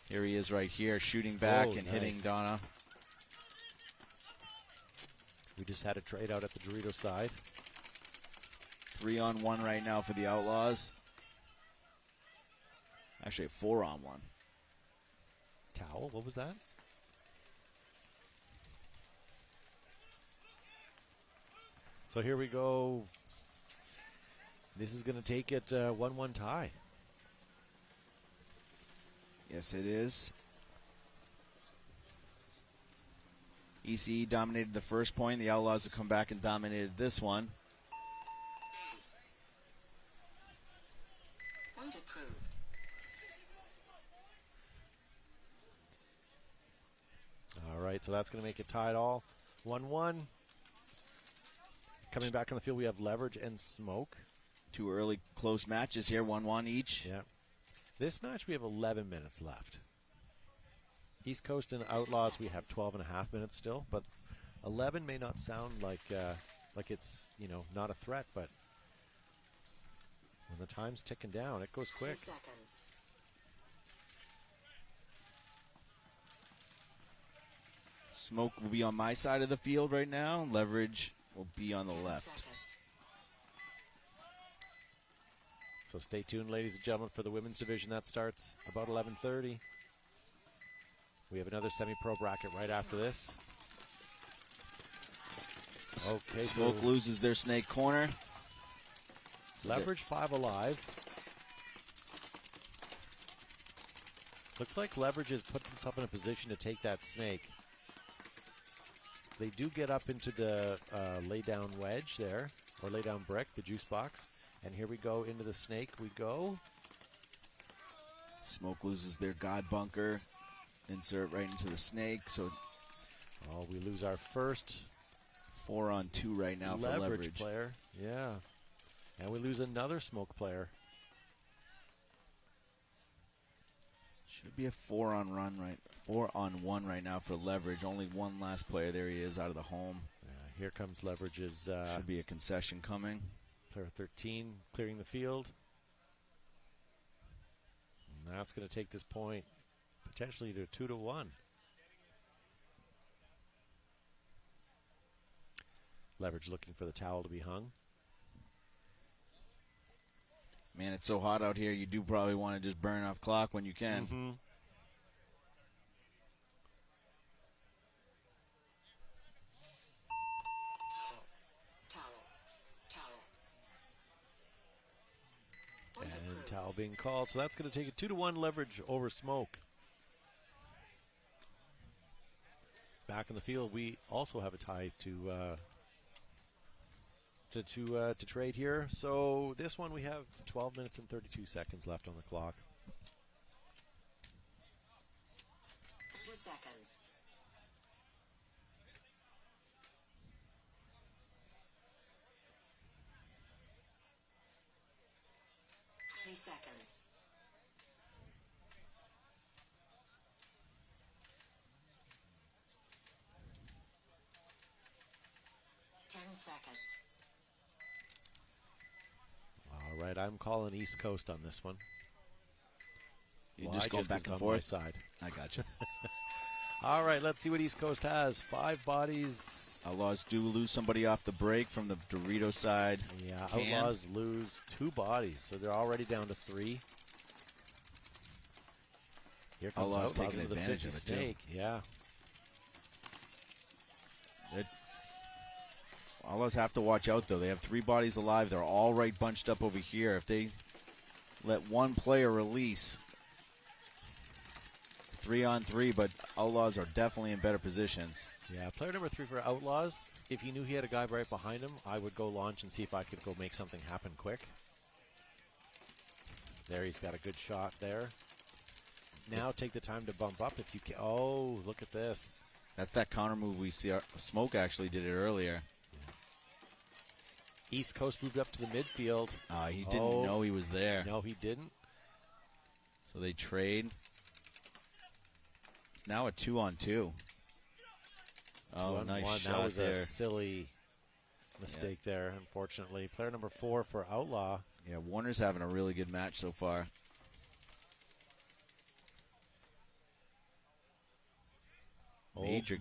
Here he is right here, shooting back and hitting Donna. We just had a trade out at the Dorito side. 3-on-1 right now for the Outlaws. Actually, 4-on-1. Towel, what was that? So here we go. This is going to take it 1-1 tie. Yes, it is. ECE dominated the first point. The Outlaws have come back and dominated this one. Point approved. All right, so that's going to make it tied all 1-1. Coming back on the field, we have Leverage and Smoke. 2 early close matches here, 1-1 each. Yeah. This match, we have 11 minutes left. East Coast and Outlaws, we have 12 and a half minutes still, but 11 may not sound like it's, not a threat, but when the time's ticking down, it goes quick. 2 seconds. Smoke will be on my side of the field right now. Leverage will be on the 10 left. seconds. So stay tuned, ladies and gentlemen, for the women's division. That starts about 11:30. We have another semi-pro bracket right after this. Okay, Smoke loses their snake corner. Leverage 5 alive. Looks like Leverage has put himself in a position to take that snake. They do get up into the lay-down wedge there, or lay-down brick, the juice box. And here we go into the snake. We go. Smoke loses their God bunker. Insert right into the snake. So, we lose our first 4-on-2 right now for Leverage player. Yeah. And we lose another Smoke player. Should be a 4-on-1 right now for Leverage. Only one last player. There he is out of the home. Here comes Leverage's. Should be a concession coming. Player 13 clearing the field. And that's going to take this point potentially to 2-1. Leverage looking for the towel to be hung. Man, it's so hot out here. You do probably want to just burn off clock when you can. Mm-hmm. And towel being called, so that's going to take a 2-1 Leverage over Smoke. Back in the field, we also have a tie to trade here. So this one we have 12 minutes and 32 seconds left on the clock. 2 seconds. 3 seconds. 10 seconds. All right, I'm calling East Coast on this one. You just go back and on forth. my side. I gotcha. All right, let's see what East Coast has. 5 bodies. Outlaws do lose somebody off the break from the Dorito side. Yeah, Outlaws lose 2 bodies, so they're already down to 3. Here comes Outlaws Outlaws taking into the advantage 50 of it, snake. Yeah. Outlaws have to watch out, though. They have 3 bodies alive. They're all right bunched up over here. If they let one player release, 3-on-3, but Outlaws are definitely in better positions. Yeah, player number 3 for Outlaws, if he knew he had a guy right behind him, I would go launch and see if I could go make something happen quick. There, he's got a good shot there. Now take the time to bump up if you can. Oh, look at this. That's that counter move we see. Smoke actually did it earlier. East Coast moved up to the midfield. He didn't know he was there. No, he didn't. So they trade. It's now a 2-on-2. Oh, nice shot That was there. a silly mistake there, unfortunately. Player number 4 for Outlaw. Yeah, Warner's having a really good match so far. Major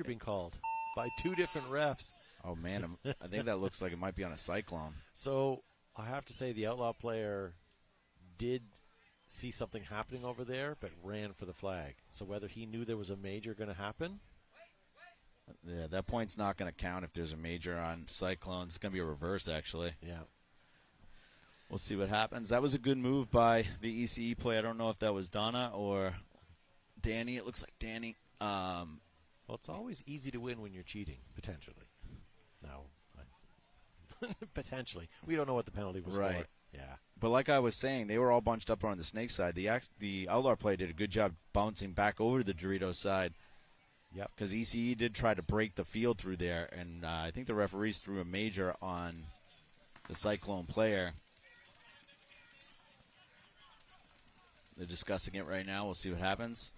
being called by 2 different refs. Oh, man, I think that looks like it might be on a cyclone. So I have to say the Outlaw player did see something happening over there, but ran for the flag. So whether he knew there was a major going to happen. Yeah, that point's not going to count if there's a major on cyclone. It's going to be a reverse, actually. Yeah. We'll see what happens. That was a good move by the ECE play. I don't know if that was Donna or Danny. It looks like Danny. Well, it's always easy to win when you're cheating, potentially. No. Potentially. We don't know what the penalty was for. Yeah. But like I was saying, they were all bunched up on the snake side. The Outlaw play did a good job bouncing back over to the Dorito side. Yep. Because ECE did try to break the field through there, and I think the referees threw a major on the Cyclone player. They're discussing it right now. We'll see what happens.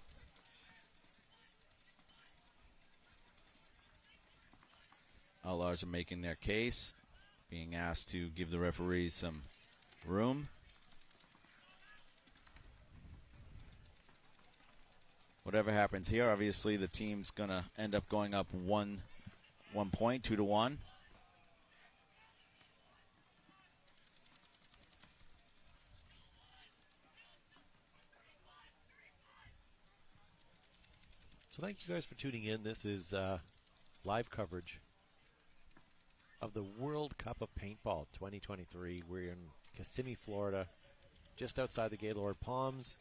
Outlaws are making their case, being asked to give the referees some room. Whatever happens here, obviously the team's going to end up going up 1 point, 2-1. So thank you guys for tuning in. This is live coverage of the World Cup of Paintball 2023. We're in Kissimmee, Florida, just outside the Gaylord Palms,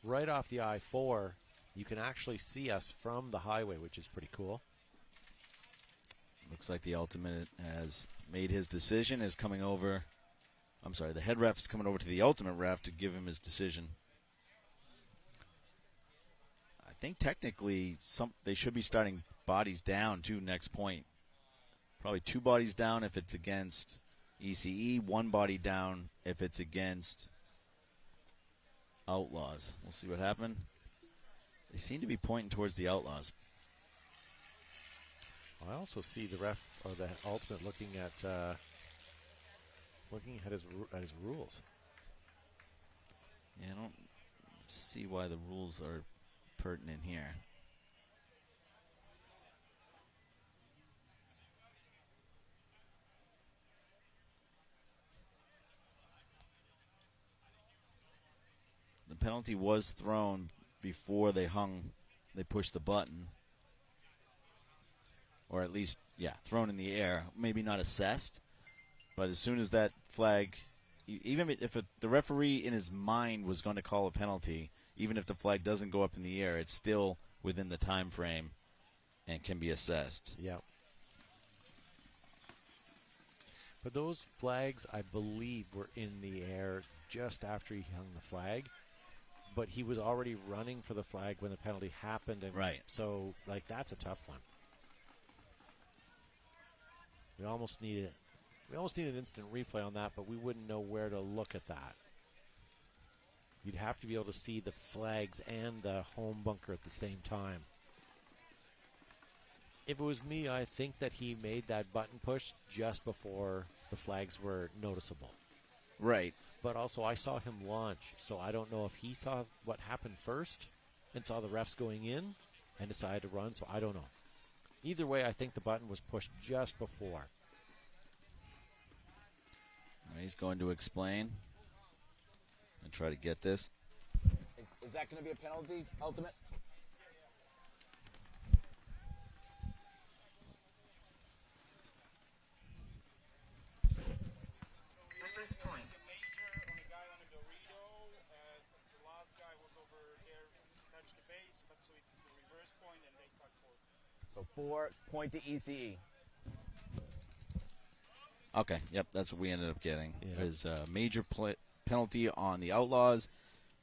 right off the I-4. You can actually see us from the highway, which is pretty cool. Looks like the Ultimate has made his decision, is coming over. I'm sorry, the head ref is coming over to the Ultimate ref to give him his decision. I think technically they should be starting bodies down too next point. Probably 2 bodies down if it's against ECE, 1 body down if it's against Outlaws. We'll see what happens. They seem to be pointing towards the Outlaws. I also see the ref or the Ultimate looking at his rules. Yeah, I don't see why the rules are pertinent here. The penalty was thrown before they pushed the button. Or at least, yeah, thrown in the air. Maybe not assessed. But as soon as that flag, even if the referee in his mind was going to call a penalty, even if the flag doesn't go up in the air, it's still within the time frame and can be assessed. Yeah. But those flags, I believe, were in the air just after he hung the flag. But he was already running for the flag when the penalty happened. And right. So, that's a tough one. We almost need an instant replay on that, but we wouldn't know where to look at that. You'd have to be able to see the flags and the home bunker at the same time. If it was me, I think that he made that button push just before the flags were noticeable. Right. But also, I saw him launch, so I don't know if he saw what happened first and saw the refs going in and decided to run, so I don't know. Either way, I think the button was pushed just before. He's going to explain and try to get this. Is that going to be a penalty, Ultimate? First point. Major on a guy on a Dorito. The last guy was over there, touched the base, but so it's the reverse point, and they start 4. So 4 point to ECE. Okay, yep, that's what we ended up getting. Yeah. It was a major penalty on the Outlaws,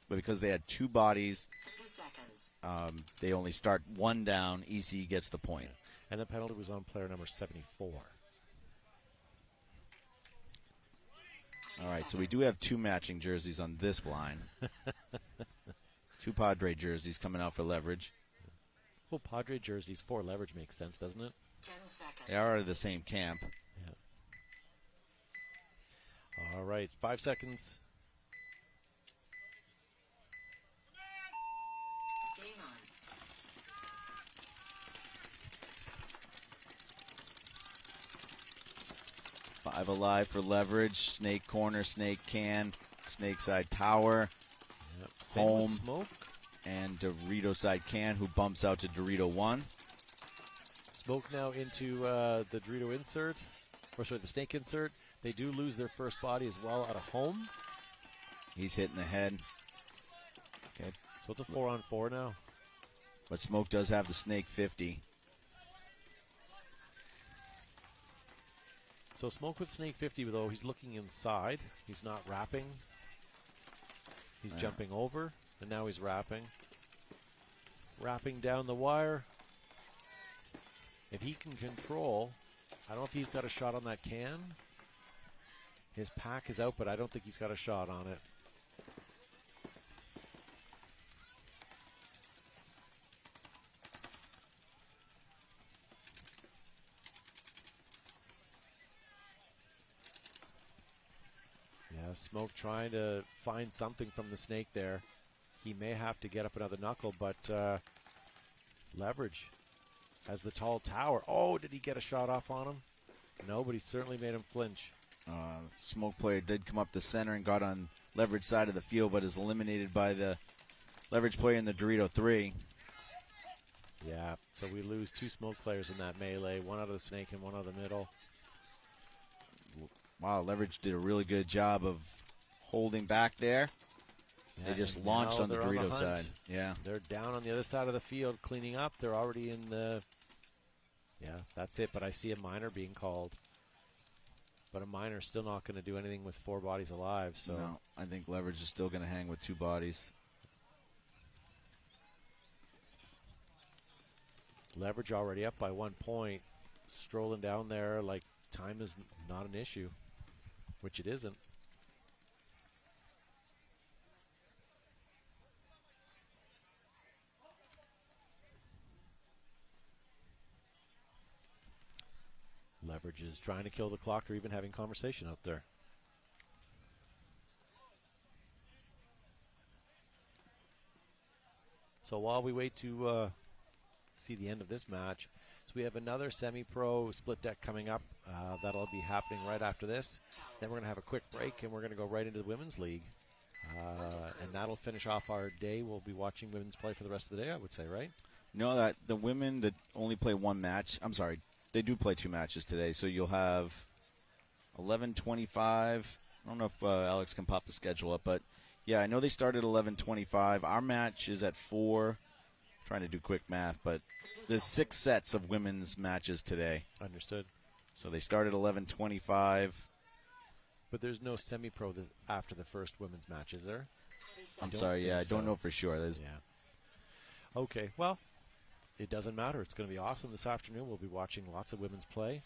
but because they had 2 bodies, 30 seconds. they only start 1 down. ECE gets the point. And the penalty was on player number 74. All right, so we do have 2 matching jerseys on this line. 2 Padre jerseys coming out for leverage. Well, Padre jerseys for leverage makes sense, doesn't it? 10 seconds. They are the same camp. Yeah. All right, 5 seconds. Game on. 5 alive for leverage. Snake corner, snake can, snake side tower, Yep. Same with home, Smoke. and Dorito side can, who bumps out to Dorito 1. Smoke now into the Dorito insert, or sorry, the snake insert. They do lose their first body as well out of home. He's hitting the head. Okay, So it's a 4-on-4 now. but Smoke does have the snake 50. So Smoke with snake 50, though, he's looking inside. He's not wrapping. He's jumping over, and now he's wrapping. Wrapping down the wire. If he can control, I don't know if he's got a shot on that can. His pack is out, but I don't think he's got a shot on it. Yeah, Smoke trying to find something from the snake there. He may have to get up another knuckle, but Leverage has the tall tower. Oh, did he get a shot off on him? No, but he certainly made him flinch. Smoke player did come up the center and got on Leverage side of the field, but is eliminated by the Leverage player in the Dorito 3. Yeah, so we lose 2 Smoke players in that melee, one out of the snake and one out of the middle. Wow, Leverage did a really good job of holding back there. Yeah, they just launched on the Dorito side. Yeah. They're down on the other side of the field cleaning up. They're already in the... Yeah, that's it, but I see a minor being called. But a minor's still not going to do anything with 4 bodies alive. So no, I think Leverage is still going to hang with 2 bodies. Leverage already up by 1 point. Strolling down there like time is not an issue, which it isn't. Leverage is trying to kill the clock or even having conversation out there. So while we wait to see the end of this match, so we have another semi-pro split deck coming up. That'll be happening right after this. Then we're going to have a quick break and we're going to go right into the Women's League. And that'll finish off our day. We'll be watching women's play for the rest of the day, I would say, right? No, that the women that only play 1 match, I'm sorry, they do play 2 matches today, so you'll have 11:25. I don't know if Alex can pop the schedule up, but yeah, I know they start at 11:25. Our match is at 4. Trying to do quick math, but there's 6 sets of women's matches today. Understood. So they start at 11:25. But there's no semi-pro after the first women's match, is there? I'm sorry, yeah, I don't know for sure. Yeah. Okay, well, it doesn't matter. It's going to be awesome this afternoon. We'll be watching lots of women's play.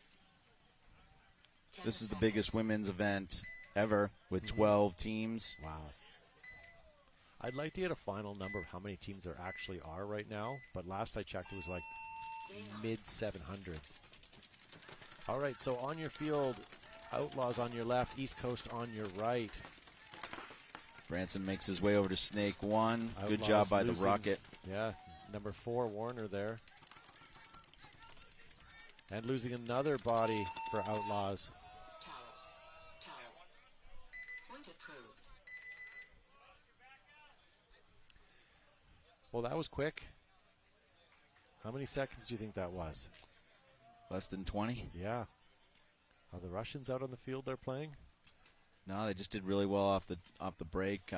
This is the biggest women's event ever with 12 teams. Wow. I'd like to get a final number of how many teams there actually are right now, but last I checked it was like mid-700s. All right, so on your field, Outlaws on your left, East Coast on your right. Branson makes his way over to Snake 1. Outlaws Good job by losing, the Rocket. Yeah, number 4, Warner there. And losing another body for Outlaws. Tower. Point approved. Well, that was quick. How many seconds do you think that was? Less than 20. Yeah. Are the Russians out on the field they're playing? No, they just did really well off the break.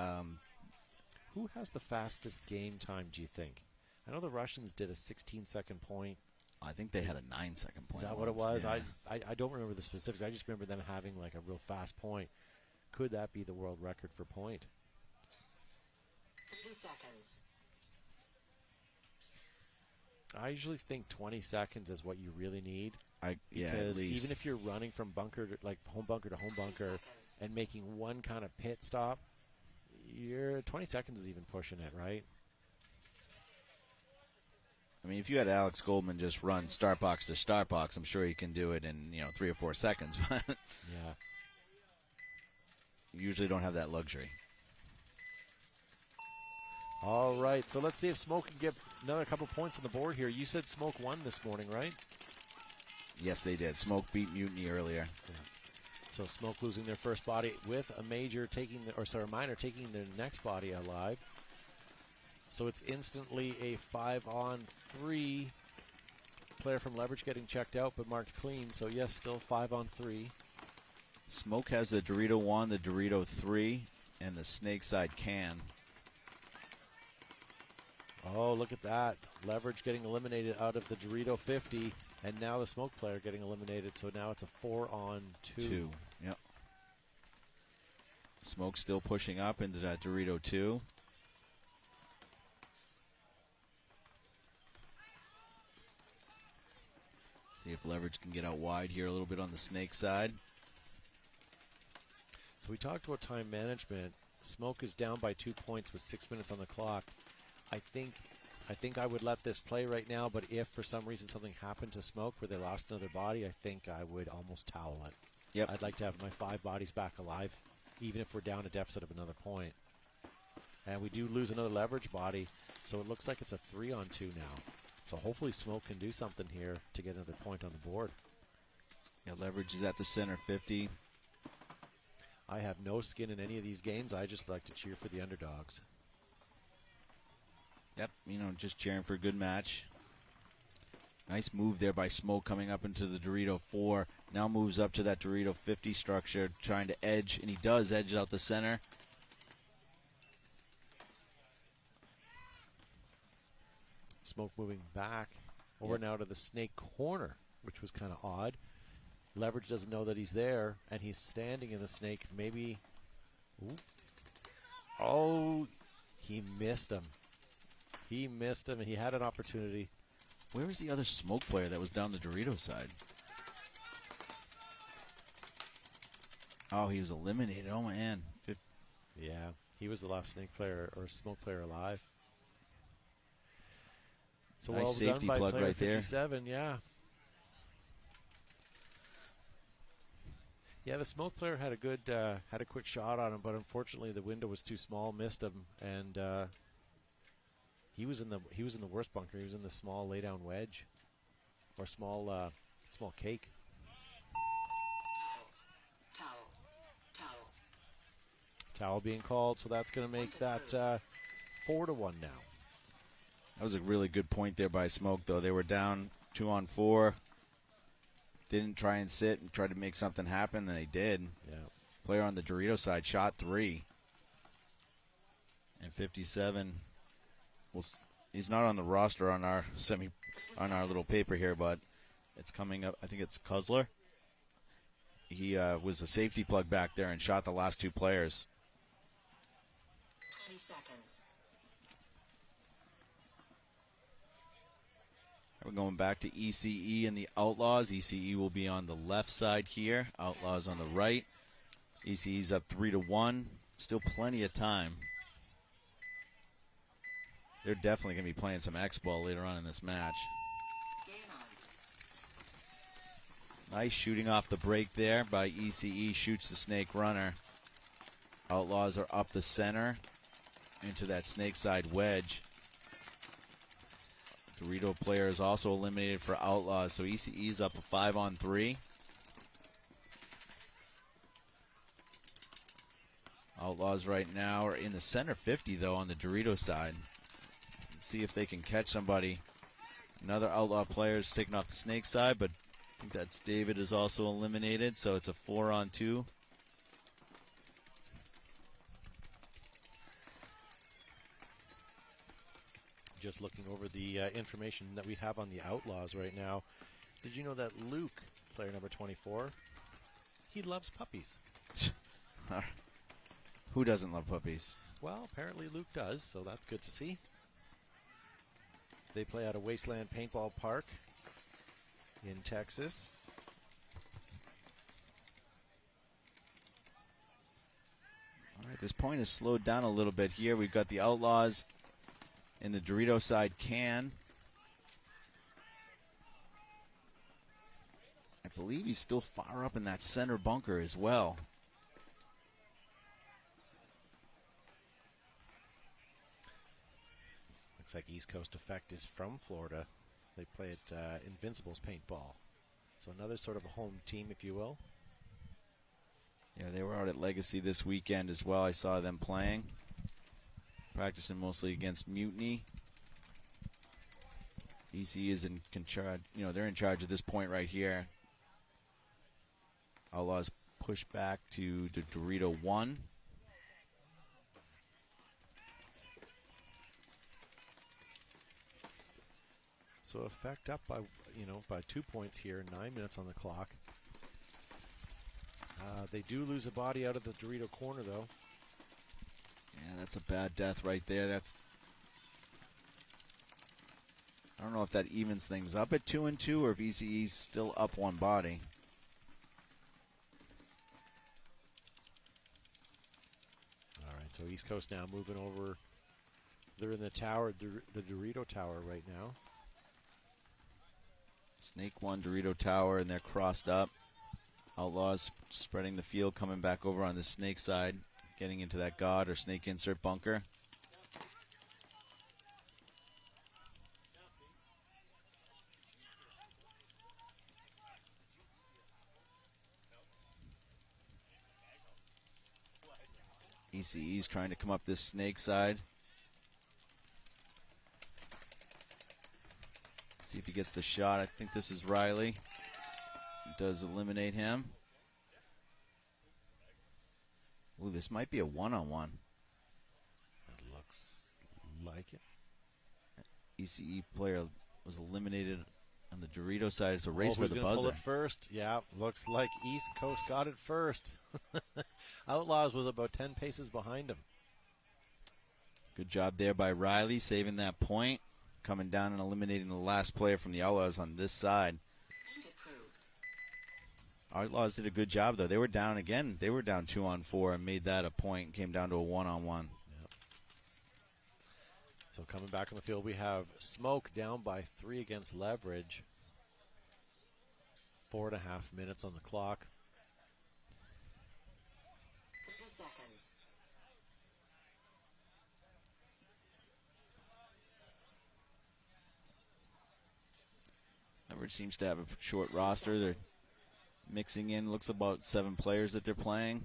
Who has the fastest game time, do you think? I know the Russians did a 16-second point. I think they had a 9-second point. Is that what it was? Yeah. I don't remember the specifics. I just remember them having like a real fast point. Could that be the world record for point? 3 seconds. I usually think 20 seconds is what you really need. Yeah, at Because least. even if you're running from bunker to, like home bunker to home bunker and making one kind of pit stop, your 20 seconds is even pushing it, right? I mean, if you had Alex Goldman just run start box to start box, I'm sure he can do it in 3 or 4 seconds. But yeah, you usually don't have that luxury. All right, so let's see if Smoke can get another couple points on the board here. You said Smoke won this morning, right? Yes, they did. Smoke beat Mutiny earlier. Yeah. So Smoke losing their first body with a minor taking their next body alive. So it's instantly a 5-on-3. Player from Leverage getting checked out but marked clean. So yes, still 5-on-3. Smoke has the Dorito 1, the Dorito 3, and the Snakeside can. Oh, look at that. Leverage getting eliminated out of the Dorito 50, and now the Smoke player getting eliminated, so now it's a 4-on-2. Yep. Smoke still pushing up into that Dorito 2. See if Leverage can get out wide here a little bit on the Snake side. So we talked about time management. Smoke is down by 2 points with 6 minutes on the clock. I think I would let this play right now, but if for some reason something happened to Smoke where they lost another body, I think I would almost towel it. Yep. I'd like to have my 5 bodies back alive, even if we're down a deficit of another point. And we do lose another Leverage body, so it looks like it's a 3-on-2 now. So hopefully Smoke can do something here to get another point on the board. Yeah, Leverage is at the center 50. I have no skin in any of these games. I just like to cheer for the underdogs. Yep, just cheering for a good match. Nice move there by Smoke coming up into the Dorito 4. Now moves up to that Dorito 50 structure, trying to edge, and he does edge out the center. Smoke moving back over now to the Snake corner, which was kind of odd. Leverage doesn't know that he's there, and he's standing in the Snake. Maybe. Ooh. Oh, he missed him. He missed him, and he had an opportunity. Where was the other Smoke player that was down the Dorito side? Oh, he was eliminated. Oh, man. Yeah, he was the last Snake player or Smoke player alive. So nice well safety done by plug player right there. 57, yeah. Yeah, the Smoke player had a quick shot on him, but unfortunately the window was too small, missed him, and he was in the worst bunker. He was in the small laydown wedge, or small cake. Towel being called, so that's going to make that 4-1 now. That was a really good point there by Smoke, though. They were down 2-on-4. Didn't try and sit and try to make something happen, and they did. Yeah. Player on the Dorito side shot 3. And 57. Well, he's not on the roster on our little paper here, but it's coming up. I think it's Cuzler. He was a safety plug back there and shot the last 2 players. 20 seconds. We're going back to ECE and the Outlaws. ECE will be on the left side here. Outlaws on the right. ECE's up 3-1. Still plenty of time. They're definitely going to be playing some X-ball later on in this match. Nice shooting off the break there by ECE. Shoots the Snake runner. Outlaws are up the center into that Snake side wedge. Dorito player is also eliminated for Outlaws, so ECE's up a 5-on-3. Outlaws right now are in the center 50, though, on the Dorito side. Let's see if they can catch somebody. Another Outlaw player is taken off the Snake side, but I think that's David is also eliminated, so it's a 4-on-2. Just looking over the information that we have on the Outlaws right now. Did you know that Luke, player number 24, he loves puppies? Who doesn't love puppies? Well, apparently Luke does, so that's good to see. They play at a Wasteland Paintball Park in Texas. All right, this point has slowed down a little bit here. We've got the Outlaws in the Dorito side can. I believe he's still far up in that center bunker as well. Looks like East Coast Effect is from Florida. They play at Invincible's Paintball. So another sort of a home team, if you will. Yeah, they were out at Legacy this weekend as well. I saw them playing. Practicing mostly against Mutiny. EC is in charge. They're in charge at this point right here. Outlaws push back to the Dorito 1. So Effect up by 2 points here, 9 minutes on the clock. They do lose a body out of the Dorito corner, though. Yeah, that's a bad death right there. I don't know if that evens things up at 2-2 or if ECE's still up one body. All right, so East Coast now moving over. They're in the tower, the Dorito Tower right now. Snake 1, Dorito Tower, and they're crossed up. Outlaws spreading the field, coming back over on the Snake side, getting into that God or Snake insert bunker. ECE's trying to come up this Snake side. See if he gets the shot. I think this is Riley. Does eliminate him. Ooh, this might be a one-on-one. That looks like it. ECE player was eliminated on the Dorito side. It's a race for the gonna buzzer. Pull it first. Yeah, looks like East Coast got it first. Outlaws was about 10 paces behind him. Good job there by Riley, saving that point. Coming down and eliminating the last player from the Outlaws on this side. Outlaws did a good job, though. They were down again. They were down 2-on-4 and made that a point and came down to a 1-on-1. Yep. So coming back on the field, we have Smoke down by 3 against Leverage. 4.5 minutes on the clock. 3 seconds. Leverage seems to have a short roster. They're mixing in, looks about 7 players that they're playing.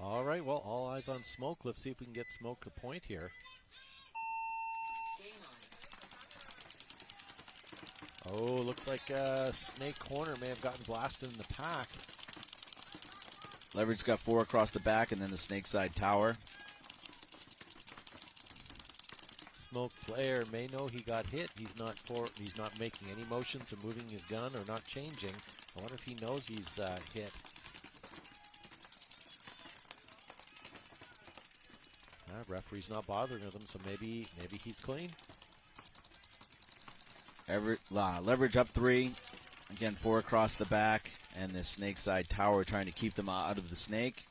All right, well, all eyes on Smoke. Let's see if we can get Smoke a point here. Oh, looks like Snake Corner may have gotten blasted in the pack. Leverage got 4 across the back, and then the Snake side tower. Smoke player may know he got hit. He's not making any motions or moving his gun or not changing. I wonder if he knows he's hit. Referee's not bothering with him, so maybe he's clean. Leverage up 3. Again, 4 across the back. And the Snake side tower trying to keep them out of the Snake.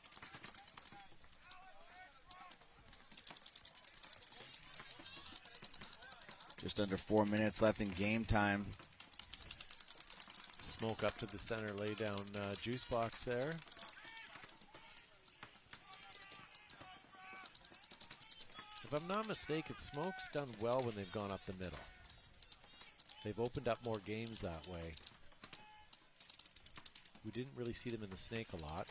Just under 4 minutes left in game time. Smoke up to the center, lay down juice box there. If I'm not mistaken, Smoke's done well when they've gone up the middle. They've opened up more games that way. We didn't really see them in the Snake a lot.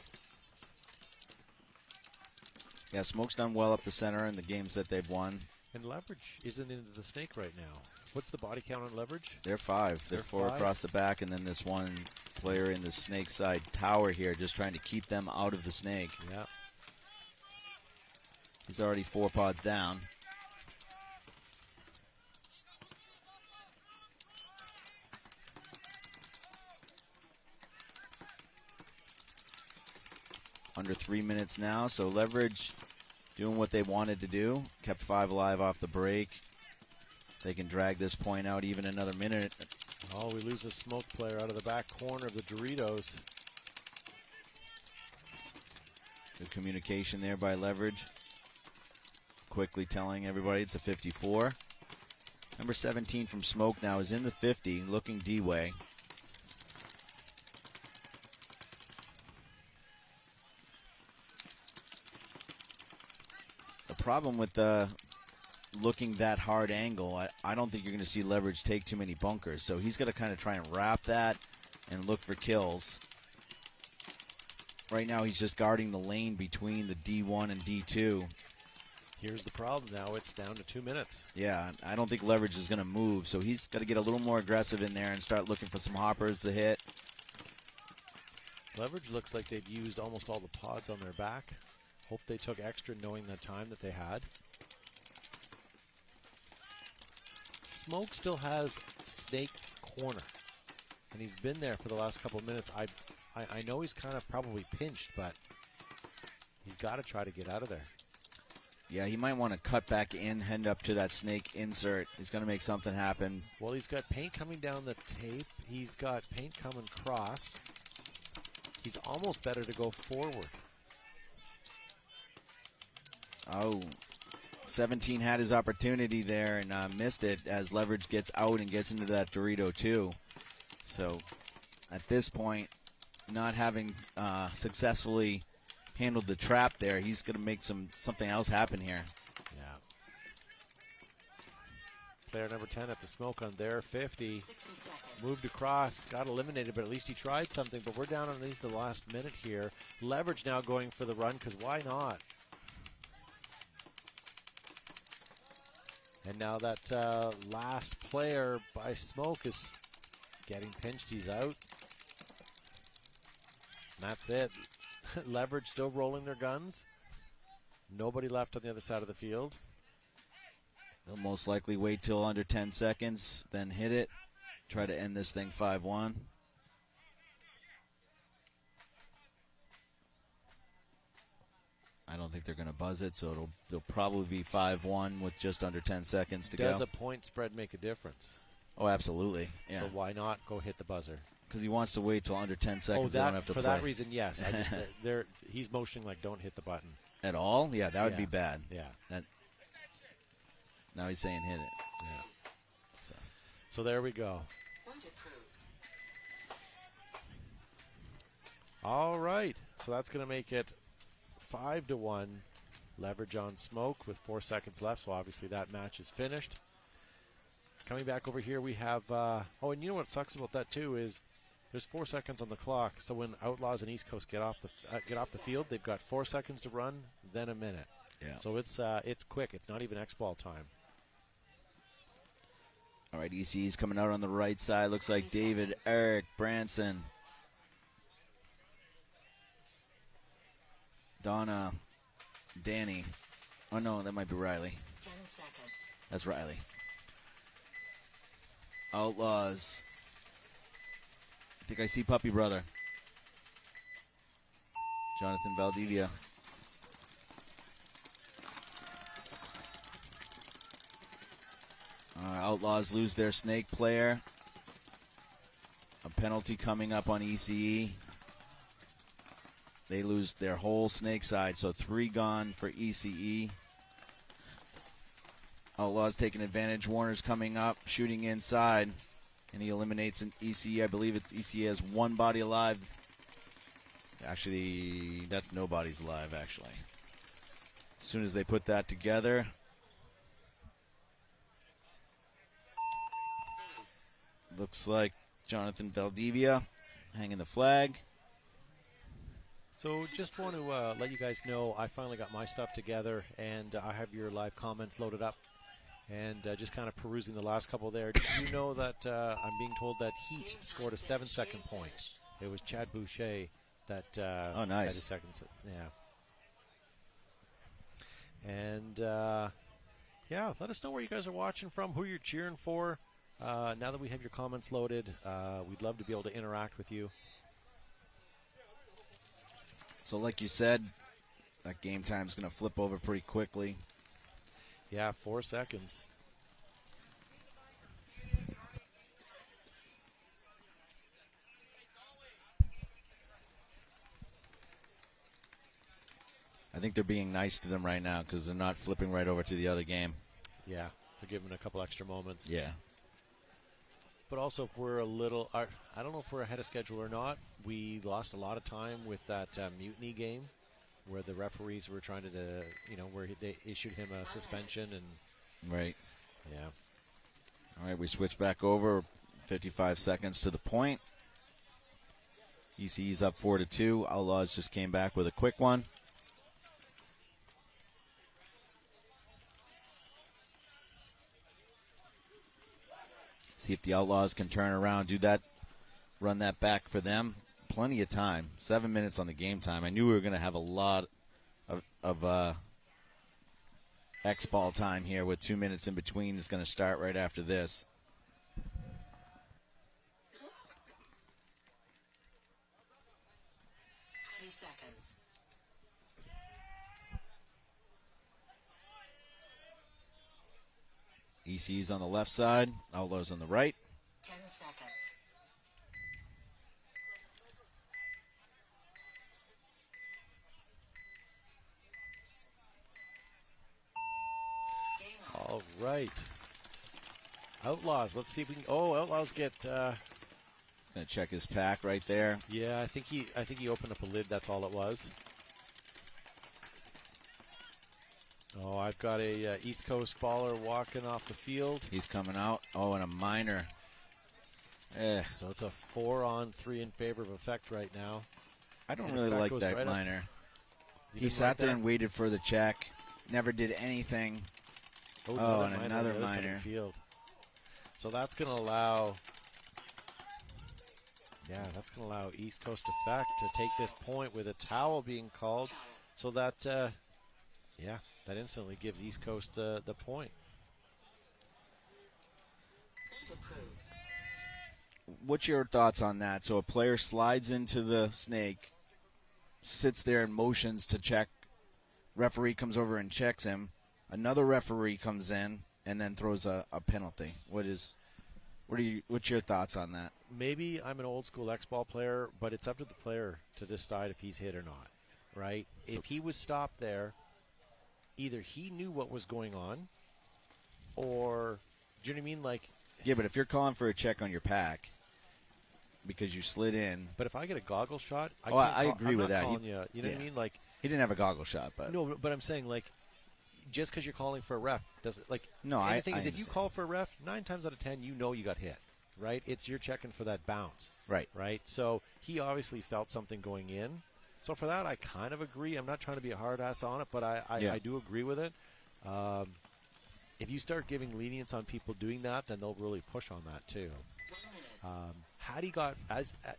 Yeah, Smoke's done well up the center in the games that they've won. And Leverage isn't into the Snake right now. What's the body count on Leverage? They're 5. They're 4 across the back, and then this one player in the Snake side tower here just trying to keep them out of the Snake. Yeah. He's already 4 pods down. Under 3 minutes now, so Leverage doing what they wanted to do. Kept 5 alive off the break. They can drag this point out even another minute. Oh, we lose a Smoke player out of the back corner of the Doritos. Good communication there by Leverage. Quickly telling everybody it's a 54. Number 17 from Smoke now is in the 50, looking D-way. The problem with looking that hard angle, I don't think you're going to see Leverage take too many bunkers. So he's got to kind of try and wrap that and look for kills. Right now he's just guarding the lane between the D1 and D2. Here's the problem now. It's down to 2 minutes. Yeah, I don't think Leverage is going to move, so he's got to get a little more aggressive in there and start looking for some hoppers to hit. Leverage looks like they've used almost all the pods on their back. Hope they took extra knowing the time that they had. Smoke still has Snake Corner. and he's been there for the last couple of minutes. I know he's kind of probably pinched, but he's got to try to get out of there. Yeah, he might want to cut back in, head up to that snake insert. He's going to make something happen. Well, he's got paint coming down the tape. He's got paint coming across. He's almost better to go forward. Oh, 17 had his opportunity there and missed it as Leverage gets out and gets into that Dorito too. So at this point, not having successfully handled the trap there, he's going to make something else happen here. Yeah. Player number 10 at the smoke on their 50. Moved across, got eliminated, but at least he tried something. But we're down underneath the last minute here. Leverage now going for the run, because why not? And now that last player by Smoke is getting pinched. He's out. And that's it. Leverage still rolling their guns. Nobody left on the other side of the field. They'll most likely wait till under 10 seconds, then hit it. Try to end this thing 5-1. I don't think they're going to buzz it, so it'll probably be 5-1 with just under 10 seconds to go. Does a point spread make a difference? Oh, absolutely. Yeah. So why not go hit the buzzer? Because he wants to wait till under 10 seconds. Oh, they don't have to for play. that reason, yes. I just, he's motioning like don't hit the button. At all? Yeah, that would be bad. Yeah. Now he's saying hit it. Yeah. So there we go. All right. So that's going to make it 5-1. Leverage on Smoke with 4 seconds left. So obviously that match is finished. Coming back over here, we have. And you know what sucks about that too is there's 4 seconds on the clock. So when Outlaws and East Coast get off the field, they've got 4 seconds to run, then a minute. Yeah. So it's quick. It's not even X-ball time. All right, EC's coming out on the right side. Looks like David, Eric, Branson, Donna, Danny. Oh, no, that might be Riley. 10 seconds. That's Riley. Outlaws. I think I see Puppy Brother. Jonathan Valdivia. Outlaws lose their snake player. A penalty coming up on ECE. They lose their whole snake side, so 3 gone for ECE. Outlaws taking advantage. Warner's coming up, shooting inside, and he eliminates an ECE. I believe ECE has 1 body alive. Actually, that's nobody's alive, actually. As soon as they put that together, looks like Jonathan Valdivia hanging the flag. So just want to let you guys know I finally got my stuff together, and I have your live comments loaded up. And just kind of perusing the last couple there. Did you know that I'm being told that Heat scored a 7-second point? It was Chad Boucher that oh, nice. Had a second. Yeah. And let us know where you guys are watching from, who you're cheering for. Now that we have your comments loaded, we'd love to be able to interact with you. So like you said, that game time is going to flip over pretty quickly. Yeah, 4 seconds. I think they're being nice to them right now because they're not flipping right over to the other game. Yeah, they're giving a couple extra moments. Yeah. But also, if we're a little, I don't know if we're ahead of schedule or not. We lost a lot of time with that mutiny game where the referees were trying to, where they issued him a suspension and. Right. Yeah. All right, we switch back over. 55 seconds to the point. ECE's up 4-2. Outlaws just came back with a quick one. See if the Outlaws can turn around, do that, run that back for them. Plenty of time. 7 minutes on the game time. I knew we were going to have a lot of X-ball time here with 2 minutes in between. Is going to start right after this. 30 seconds. EC's on the left side, Outlaws on the right. 10 seconds. All right. Outlaws, let's see if we can. Oh, Outlaws get. Gonna check his pack right there. Yeah, I think he opened up a lid. That's all it was. Oh, I've got a East Coast baller walking off the field. He's coming out. Oh, and a minor. So it's a 4-on-3 in favor of Effect right now. I don't And really Effect like goes that right up. minor. You He didn't sat like there that? and waited for the check. Never did anything. Oh, and another on the other side of the minor. field. So that's going to allow. Yeah, that's going to allow East Coast Effect to take this point with a towel being called, so that that instantly gives East Coast the point. What's your thoughts on that? So a player slides into the snake, sits there and motions to check. Referee comes over and checks him. Another referee comes in and then throws a penalty. What's your thoughts on that? Maybe I'm an old school X-ball player, but it's up to the player to decide if he's hit or not, right? So, if he was stopped there, either he knew what was going on, or, do you know what I mean? Like, yeah, but if you're calling for a check on your pack because you slid in. But if I get a goggle shot, I agree with that. You know what I mean? Like, he didn't have a goggle shot, but no, but I'm saying, like, just because you're calling for a ref doesn't, like. No, and the thing I is, if you understand. call for a ref, 9 times out of 10, you know you got hit, right? You're checking for that bounce, right. So he obviously felt something going in. So for that, I kind of agree. I'm not trying to be a hard ass on it, but I do agree with it. If you start giving lenience on people doing that, then they'll really push on that too. Had he got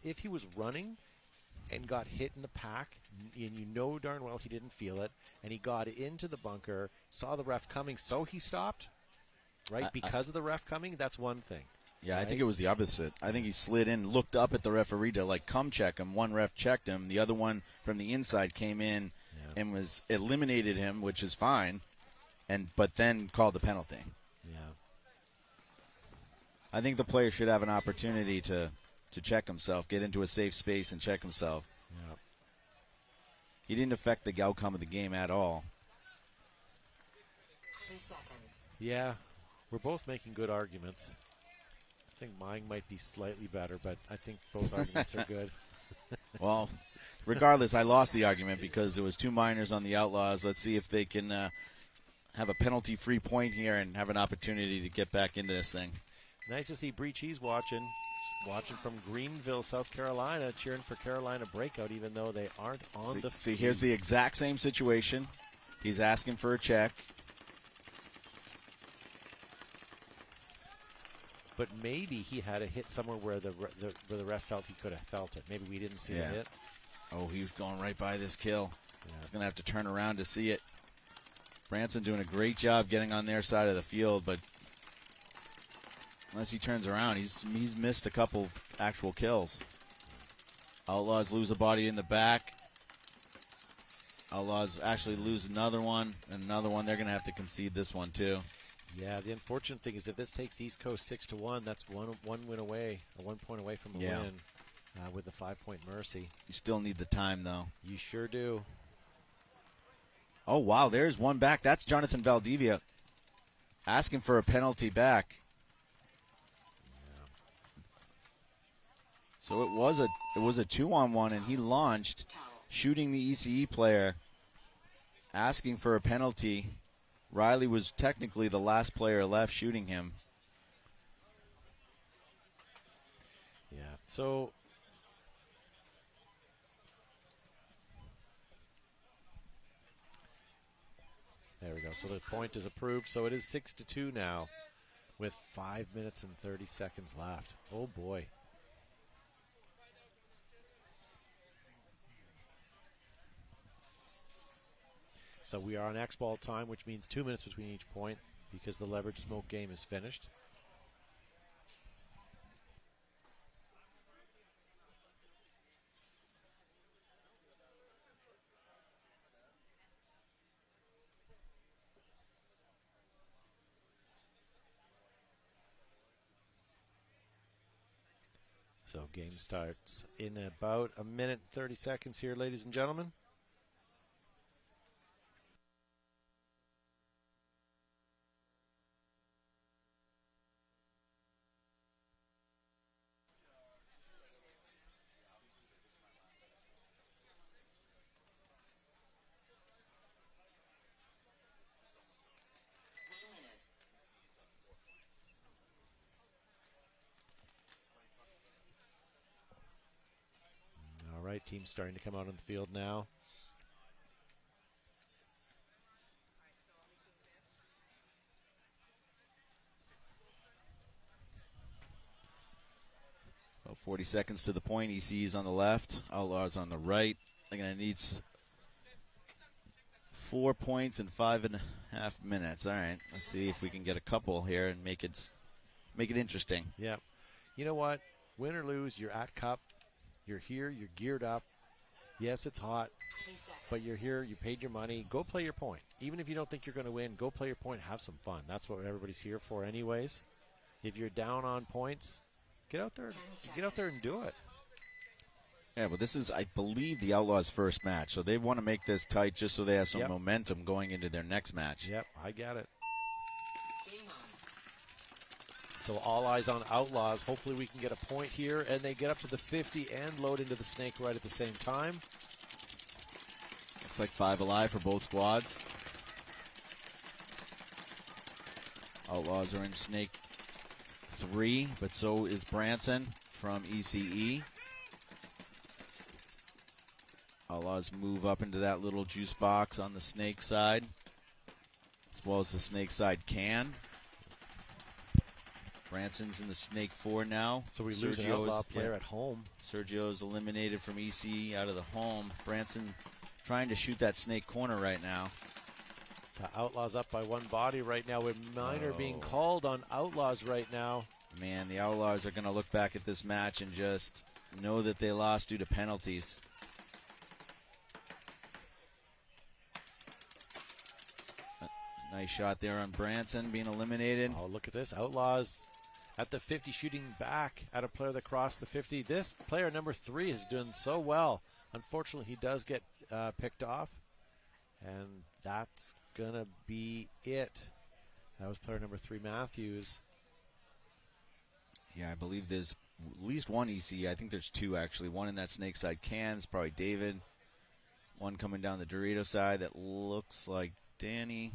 if he was running and got hit in the pack, and you know darn well he didn't feel it, and he got into the bunker, saw the ref coming, so he stopped, right? Because of the ref coming, that's one thing. Yeah, right? I think it was the opposite. I think he slid in, looked up at the referee to like come check him. One ref checked him. The other one from the inside came in and was eliminated him, which is fine, but then called the penalty. Yeah. I think the player should have an opportunity to check himself, get into a safe space and check himself. Yeah. He didn't affect the outcome of the game at all. 3 seconds. Yeah, we're both making good arguments. I think mine might be slightly better, but I think both arguments are good. Well, regardless, I lost the argument because there was 2 minors on the Outlaws. Let's see if they can have a penalty-free point here and have an opportunity to get back into this thing. Nice to see Bree Cheese watching from Greenville, South Carolina, cheering for Carolina Breakout, even though they aren't on the field. See, here's the exact same situation. He's asking for a check. But maybe he had a hit somewhere where the ref felt he could have felt it. Maybe we didn't see the hit. Oh, he was going right by this kill. Yeah. He's going to have to turn around to see it. Branson doing a great job getting on their side of the field, but unless he turns around, he's missed a couple actual kills. Outlaws lose a body in the back. Outlaws actually lose another one, and another one. They're going to have to concede this one, too. Yeah, the unfortunate thing is if this takes East Coast 6-1, that's one win away, or 1 point away from a win with the 5-point mercy. You still need the time, though. You sure do. Oh, wow, there's one back. That's Jonathan Valdivia asking for a penalty back. So it was a 2-on-1, and he launched, shooting the ECE player, asking for a penalty. Riley was technically the last player left shooting him. Yeah. So there we go. So the point is approved. So it is 6-2 now with 5 minutes and 30 seconds left. Oh boy. So we are on X-ball time, which means 2 minutes between each point because the leverage smoke game is finished. So game starts in about a minute 30 seconds here, ladies and gentlemen. All right, team's starting to come out on the field now. About 40 seconds to the point. EC's on the left, Outlaws on the right. They're going to need 4 points in 5.5 minutes. All right, let's see if we can get a couple here and make it interesting. Yeah. You know what? Win or lose, you're at Cup. You're here. You're geared up. Yes, it's hot, but you're here. You paid your money. Go play your point. Even if you don't think you're going to win, go play your point. Have some fun. That's what everybody's here for anyways. If you're down on points, get out there and do it. Yeah, but this is, I believe, the Outlaws' first match, so they want to make this tight just so they have some momentum going into their next match. Yep, I get it. So all eyes on Outlaws. Hopefully we can get a point here, and they get up to the 50 and load into the snake right at the same time. Looks like 5 alive for both squads. Outlaws are in snake 3, but so is Branson from ECE. Outlaws move up into that little juice box on the snake side, as well as the snake side can. Branson's in the snake 4 now. So we lose an Outlaw player at home. Sergio's eliminated from ECE out of the home. Branson trying to shoot that snake corner right now. So Outlaws up by 1 body right now, with minor being called on Outlaws right now. Man, the Outlaws are going to look back at this match and just know that they lost due to penalties. Nice shot there on Branson being eliminated. Oh, look at this. Outlaws at the 50 shooting back at a player that crossed the 50. This player, number 3, is doing so well. Unfortunately, he does get picked off, and that's going to be it. That was player number 3, Matthews. Yeah, I believe there's at least one EC. I think there's 2, actually. One in that snake side can. It's probably David. One coming down the Dorito side that looks like Danny.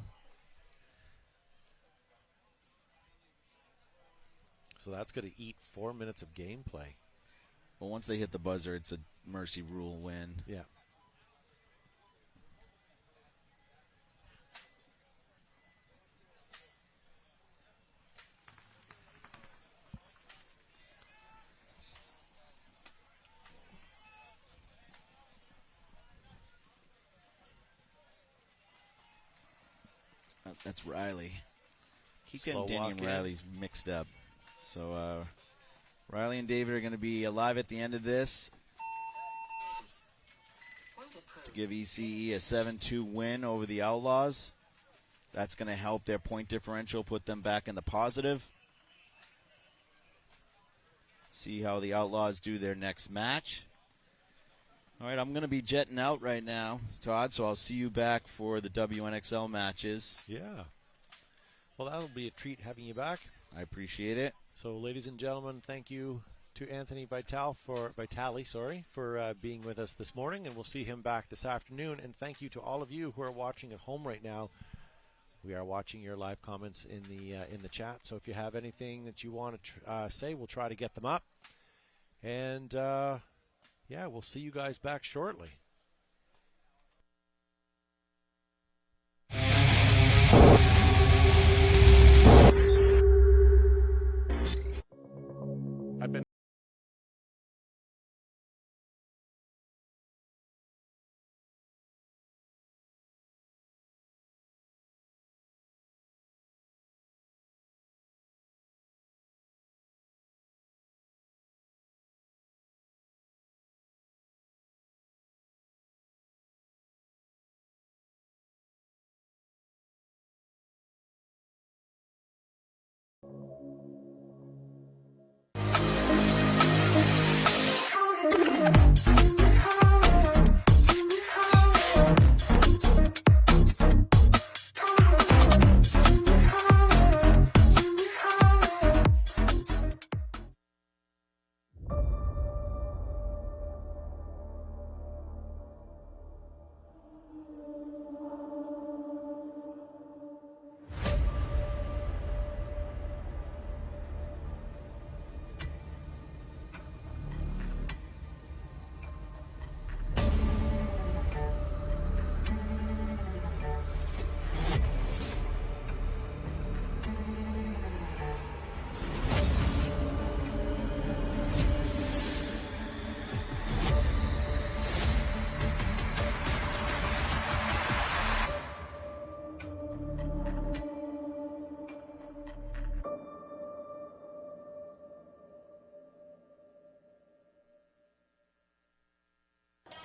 So that's going to eat 4 minutes of gameplay. But once they hit the buzzer, it's a mercy rule win. Yeah. That's Riley. Keep Slow getting Danny and Riley's mixed up. So Riley and David are going to be alive at the end of this to give ECE a 7-2 win over the Outlaws. That's going to help their point differential, put them back in the positive. See how the Outlaws do their next match. All right, I'm going to be jetting out right now, Todd, so I'll see you back for the WNXL matches. Yeah. Well, that'll be a treat having you back. I appreciate it. So, ladies and gentlemen, thank you to Anthony Vitale for being with us this morning, and we'll see him back this afternoon. And thank you to all of you who are watching at home right now. We are watching your live comments in the chat. So if you have anything that you want to say, we'll try to get them up. And yeah, we'll see you guys back shortly.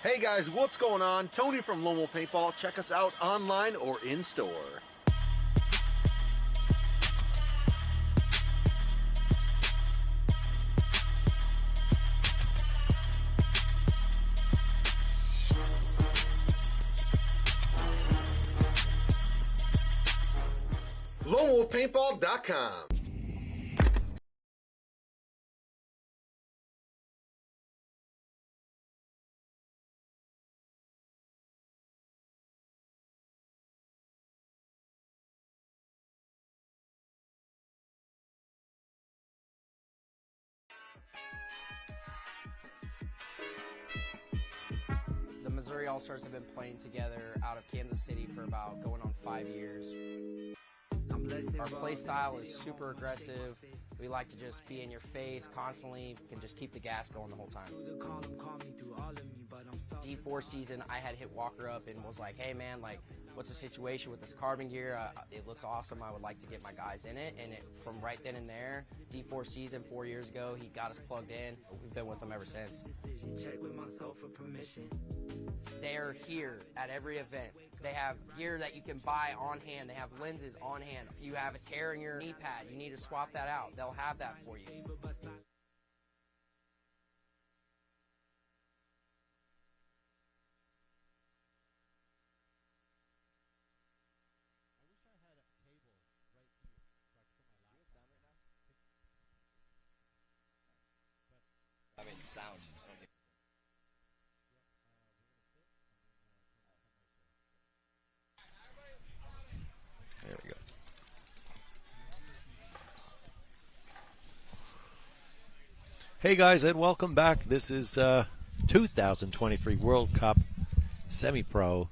Hey guys, what's going on? Tony from Lone Wolf Paintball. Check us out online or in store. LoneWolfPaintball.com. The Missouri All-Stars have been playing together out of Kansas City for about going on 5 years. Our play style is super aggressive. We like to just be in your face constantly and just keep the gas going the whole time. D4 season, I had hit Walker up and was like, hey man, like, what's the situation with this carbon gear? It looks awesome. I would like to get my guys in it. And from right then and there, D4 season 4 years ago, he got us plugged in. We've been with him ever since. They're here at every event. They have gear that you can buy on hand. They have lenses on hand. If you have a tear in your knee pad, you need to swap that out. They'll have that for you. I mean, sound. There we go. Hey guys, and welcome back. This is 2023 World Cup Semi-Pro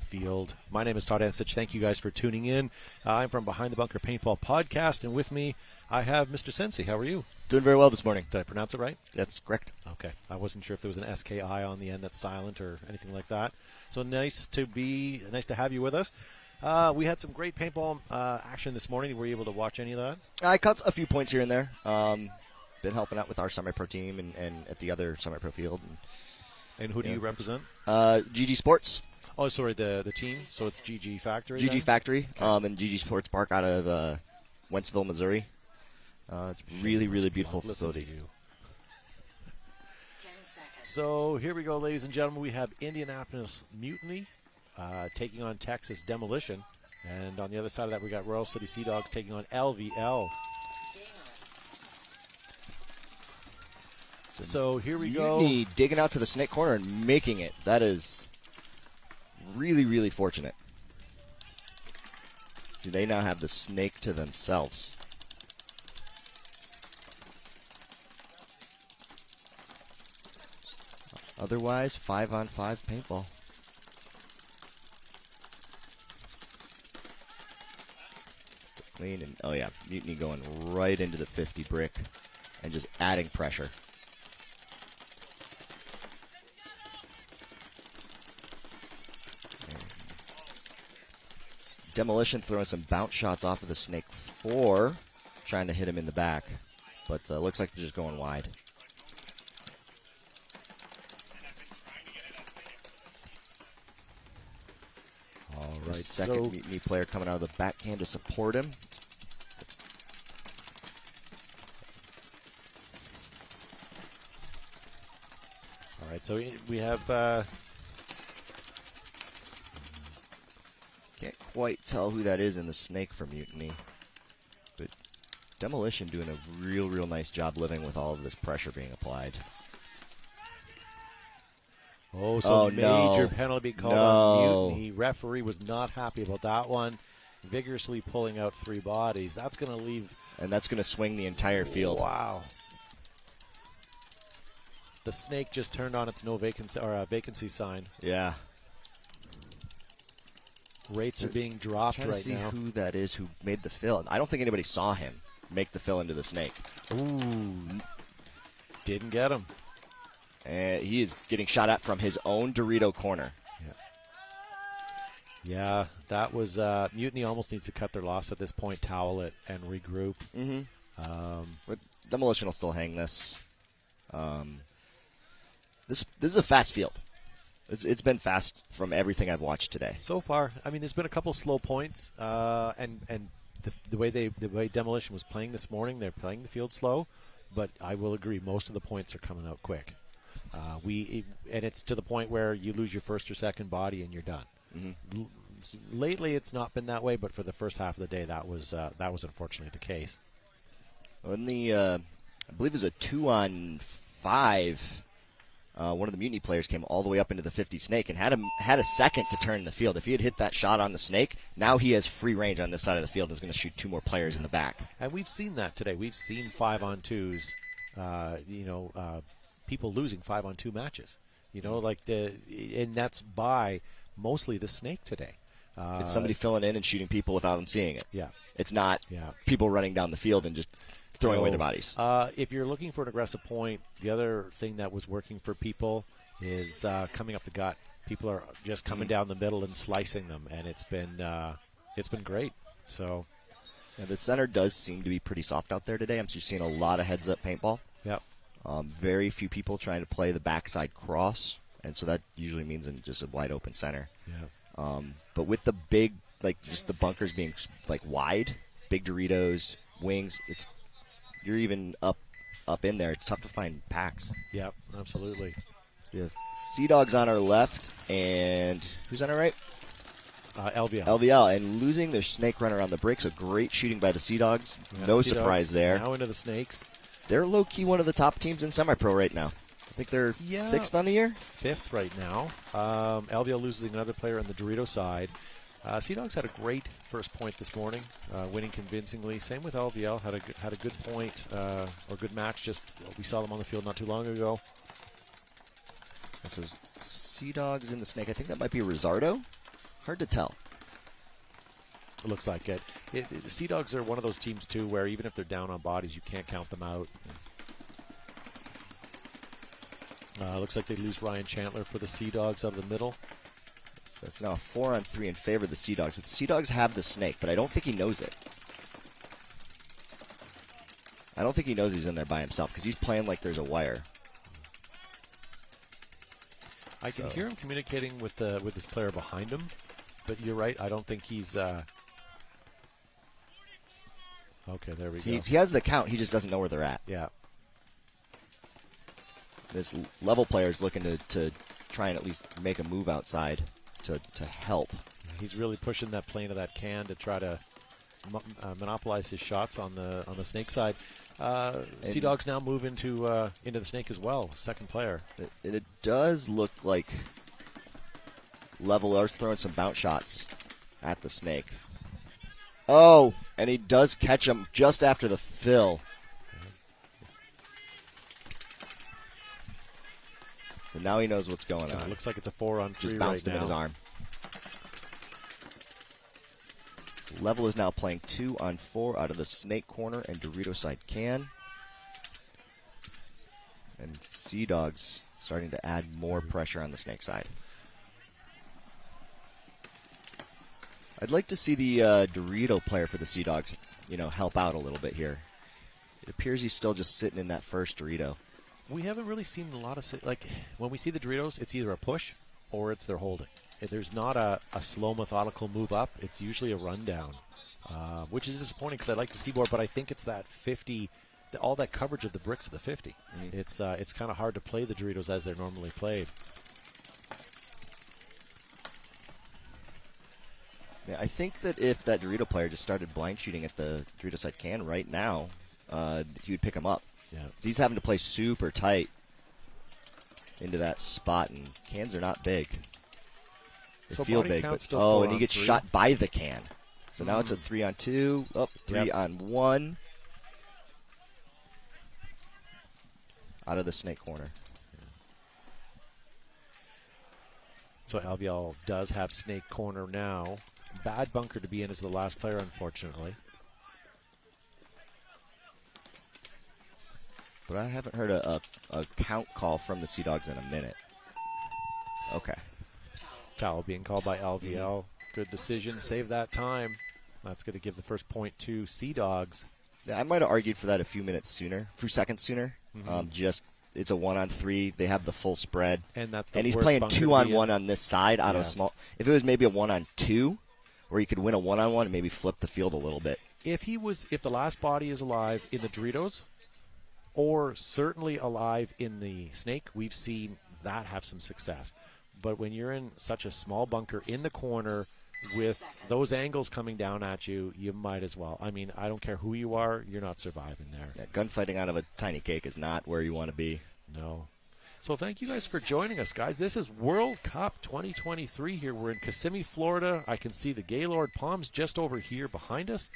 Field. My name is Todd Ansich. Thank you guys for tuning in. I'm from Behind the Bunker Paintball Podcast, and with me I have Mr. Sensi. How are you? Doing very well this morning. Did I pronounce it right? That's correct. Okay. I wasn't sure if there was an SKI on the end that's silent or anything like that. So nice to have you with us. We had some great paintball action this morning. Were you able to watch any of that? I caught a few points here and there. Been helping out with our semi-pro team and at the other semi-pro field. And who do you represent? GG Sports. Oh, sorry, the team. So it's GG Factory. GG then? Factory. Okay. And GG Sports Park out of Wentzville, Missouri. It's a really beautiful facility. 10 seconds. So here we go, ladies and gentlemen. We have Indianapolis Mutiny taking on Texas Demolition. And on the other side of that, we got Royal City Sea Dogs taking on LVL. So here we go. Mutiny digging out to the snake corner and making it. That is really fortunate. See, they now have the snake to themselves. Otherwise, 5-on-5 paintball. Clean and, oh yeah, Mutiny going right into the 50 brick and just adding pressure. Demolition throwing some bounce shots off of the Snake 4, trying to hit him in the back, but looks like they're just going wide. All right, Second Mutiny player coming out of the backhand to support him. All right, so we have Can't quite tell who that is in the Snake for Mutiny, but Demolition doing a real nice job living with all of this pressure being applied. major penalty called on Mutiny. Referee was not happy about that one. Vigorously pulling out 3 bodies. That's going to leave. And that's going to swing the entire field. Wow. The Snake just turned on its no vacancy or vacancy sign. Yeah. Rates are being dropped right now. Trying to see who that is who made the fill. I don't think anybody saw him make the fill into the Snake. Ooh. Didn't get him. And he is getting shot at from his own Dorito corner. Yeah, that was Mutiny almost needs to cut their loss at this point, towel it, and regroup. But Demolition will still hang this. This is a fast field. It's been fast from everything I've watched today. So far, I mean, there's been a couple slow points, and the way Demolition was playing this morning, they're playing the field slow, but I will agree most of the points are coming out quick. And it's to the point where you lose your first or second body and you're done. Mm-hmm. Lately, it's not been that way, but for the first half of the day, that was unfortunately the case. In the, I believe it was a 2-on-5. One of the Mutiny players came all the way up into the 50 snake and had a second to turn the field. If he had hit that shot on the snake, now he has free range on this side of the field and is going to shoot 2 more players in the back. And we've seen that today. We've seen 5-on-2s. People losing 5-on-2 matches. And that's by mostly the snake today. It's somebody filling in and shooting people without them seeing it. Yeah. It's not people running down the field and just throwing away their bodies. If you're looking for an aggressive point, the other thing that was working for people is coming up the gut. People are just coming down the middle and slicing them, and it's been great. So, the center does seem to be pretty soft out there today. I'm just seeing a lot of heads-up paintball. Yep. Very few people trying to play the backside cross, and so that usually means in just a wide open center. Yeah. But with the big, just the bunkers being wide, big Doritos, wings, you're even up in there. It's tough to find packs. Yep, absolutely. We have Sea Dogs on our left, and who's on our right? LVL. LVL, and losing their snake runner on the break, so great shooting by the Sea Dogs. Yeah, no Sea surprise Dogs there. Now into the snakes. They're low-key one of the top teams in semi-pro right now. I think they're 6th on the year. 5th right now. LVL losing another player on the Dorito side. Sea Dogs had a great first point this morning, winning convincingly. Same with LVL, had a good point or good match. Just we saw them on the field not too long ago. So Sea Dogs in the snake. I think that might be Rizzardo. Hard to tell. It looks like it. Sea Dogs are one of those teams too, where even if they're down on bodies, you can't count them out. Looks like they lose Ryan Chandler for the Sea Dogs out of the middle. So it's now a 4-on-3 in favor of the Sea Dogs. But the Sea Dogs have the snake, but I don't think he knows it. I don't think he knows he's in there by himself because he's playing like there's a wire. I can hear him communicating with this player behind him, but you're right. I don't think he's. Okay, there we go. He has the count. He just doesn't know where they're at. Yeah. This level player is looking to try and at least make a move outside to help. He's really pushing that plane of that can to try to monopolize his shots on the snake side. Sea Dogs now move into the snake as well. Second player. It does look like Leveler's throwing some bounce shots at the snake. Oh, and he does catch him just after the fill. So now he knows what's going on. It looks like it's a 4-on-3 just bounced him in his arm. Level is now playing 2-on-4 out of the snake corner and Dorito side can. And Sea Dogs starting to add more pressure on the snake side. I'd like to see the Dorito player for the Sea Dogs, help out a little bit here. It appears he's still just sitting in that first Dorito. We haven't really seen a lot of when we see the Doritos, it's either a push or it's they're holding. There's not a slow methodical move up. It's usually a rundown, which is disappointing because I'd like to see more. But I think it's that 50, all that coverage of the bricks of the 50. It's kind of hard to play the Doritos as they're normally played. Yeah, I think that if that Dorito player just started blind shooting at the Dorito side can right now, he would pick him up. Yeah, he's having to play super tight into that spot, and cans are not big. They feel big, but and he gets shot by the can. So now it's a 3-on-2. Oh, 3-on-1. Out of the snake corner. So LVL does have snake corner now. Bad bunker to be in as the last player, unfortunately. But I haven't heard a count call from the Sea Dogs in a minute. Okay. Towel being called by LVL. Good decision. Save that time. That's going to give the first point to Sea Dogs. Yeah, I might have argued for that a few seconds sooner. Just it's a 1-on-3. They have the full spread. And that's the he's worst playing bunker to be 2-on-1 in. on this side out of small. If it was maybe a 1-on-2, where you could win a 1-on-1 and maybe flip the field a little bit. If the last body is alive in the Doritos, or certainly alive in the snake, we've seen that have some success. But when you're in such a small bunker in the corner with those angles coming down at you, you might as well. I mean, I don't care who you are, you're not surviving there. Yeah, gunfighting out of a tiny cake is not where you want to be. No. So thank you guys for joining us, guys. This is World Cup 2023 here. We're in Kissimmee, Florida. I can see the Gaylord Palms just over here behind us.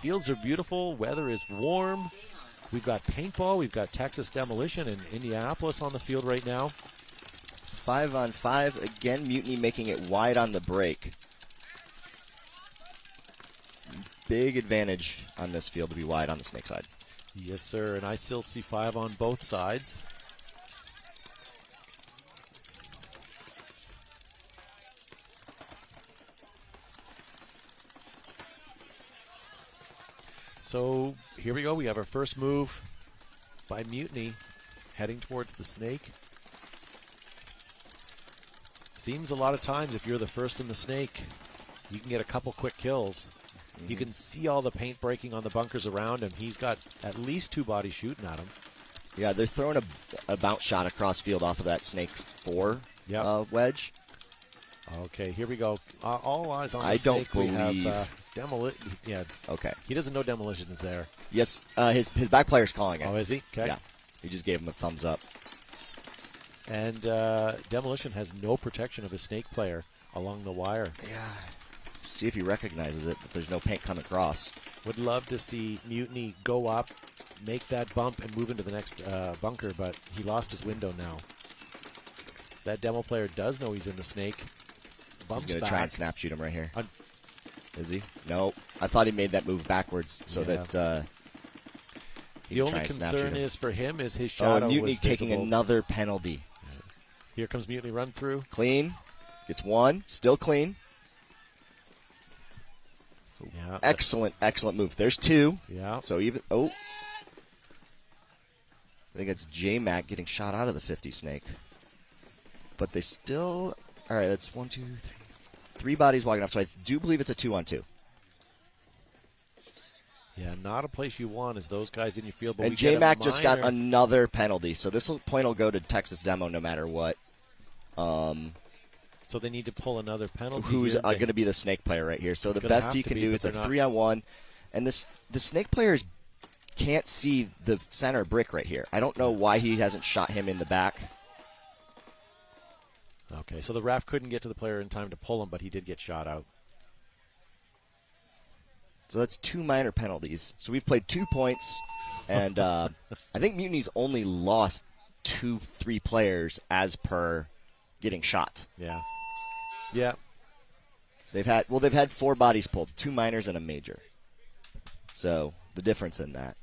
Fields are beautiful. Weather is warm. We've got paintball. We've got Texas Demolition and Indianapolis on the field right now. 5-on-5. Again, Mutiny making it wide on the break. Big advantage on this field to be wide on the snake side. Yes, sir. And I still see 5 on both sides. So here we go. We have our first move by Mutiny heading towards the snake. Seems a lot of times if you're the first in the snake, you can get a couple quick kills. You can see all the paint breaking on the bunkers around him. He's got at least 2 bodies shooting at him. Yeah, they're throwing a bounce shot across field off of that snake 4 wedge. Okay, here we go. All eyes on the I snake. don't believe. We have Demolition. Yeah. Okay. He doesn't know Demolition is there. Yes, his back player's calling it. Oh, is he? Okay. Yeah. He just gave him a thumbs up. And Demolition has no protection of his snake player along the wire. Yeah. See if he recognizes it, if there's no paint coming across. Would love to see Mutiny go up, make that bump, and move into the next bunker, but he lost his window now. That demo player does know he's in the snake. Bumps He's going to back. try and snap shoot him right here. Is he? No. I thought he made that move backwards so that he the could try only and snap shoot concern him. is for him is his Oh, shadow and Mutiny was taking visible. another penalty. Here comes Mutiny run through. Clean. Gets 1. Still clean. Yeah. Excellent move. There's 2. Yeah. So even, I think it's J-Mac getting shot out of the 50 snake. But they still, all right, that's 1, 2, 3. 3 bodies walking up, so I do believe it's a 2-on-2. Yeah, not a place you want is those guys in your field. But And J-Mac just got another penalty, so this point will go to Texas Demo no matter what. So they need to pull another penalty. Who's going to be the snake player right here? So It's the gonna best have he to can be, do but is a they're not- 3-on-1, and the snake players can't see the center brick right here. I don't know why he hasn't shot him in the back. Okay, so the ref couldn't get to the player in time to pull him, but he did get shot out. So that's 2 minor penalties. So we've played 2 points, and I think Mutiny's only lost 2-3 players as per getting shot. Yeah. Yeah. They've had 4 bodies pulled, 2 minors and a major. So the difference in that.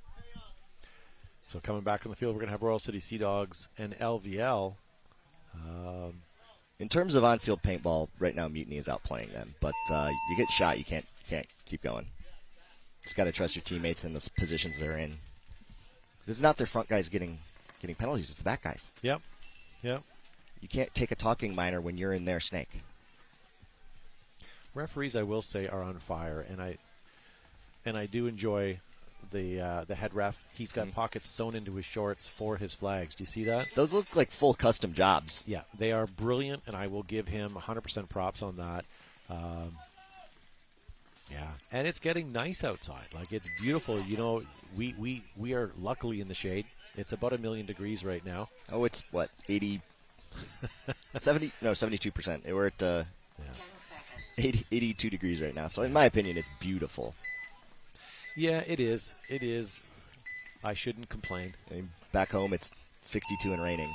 So coming back on the field, we're going to have Royal City Sea Dogs and LVL. In terms of on-field paintball, right now Mutiny is outplaying them. But you get shot, you can't keep going. Just got to trust your teammates in the positions they're in. It's not their front guys getting penalties; it's the back guys. Yep. Yep. You can't take a talking minor when you're in their snake. Referees, I will say, are on fire, and I do enjoy the head ref. He's got pockets sewn into his shorts for his flags. Do you see that? Those look like full custom jobs. Yeah, they are brilliant, and I will give him 100% props on that. Yeah, and it's getting nice outside. Like, it's beautiful. You know, we are luckily in the shade. It's about 1,000,000 degrees right now. Oh, it's what, 80, 70? No, 72%. We're at 82 degrees right now. So in my opinion, it's beautiful. Yeah, it is. It is. I shouldn't complain. I mean, back home, it's 62 and raining.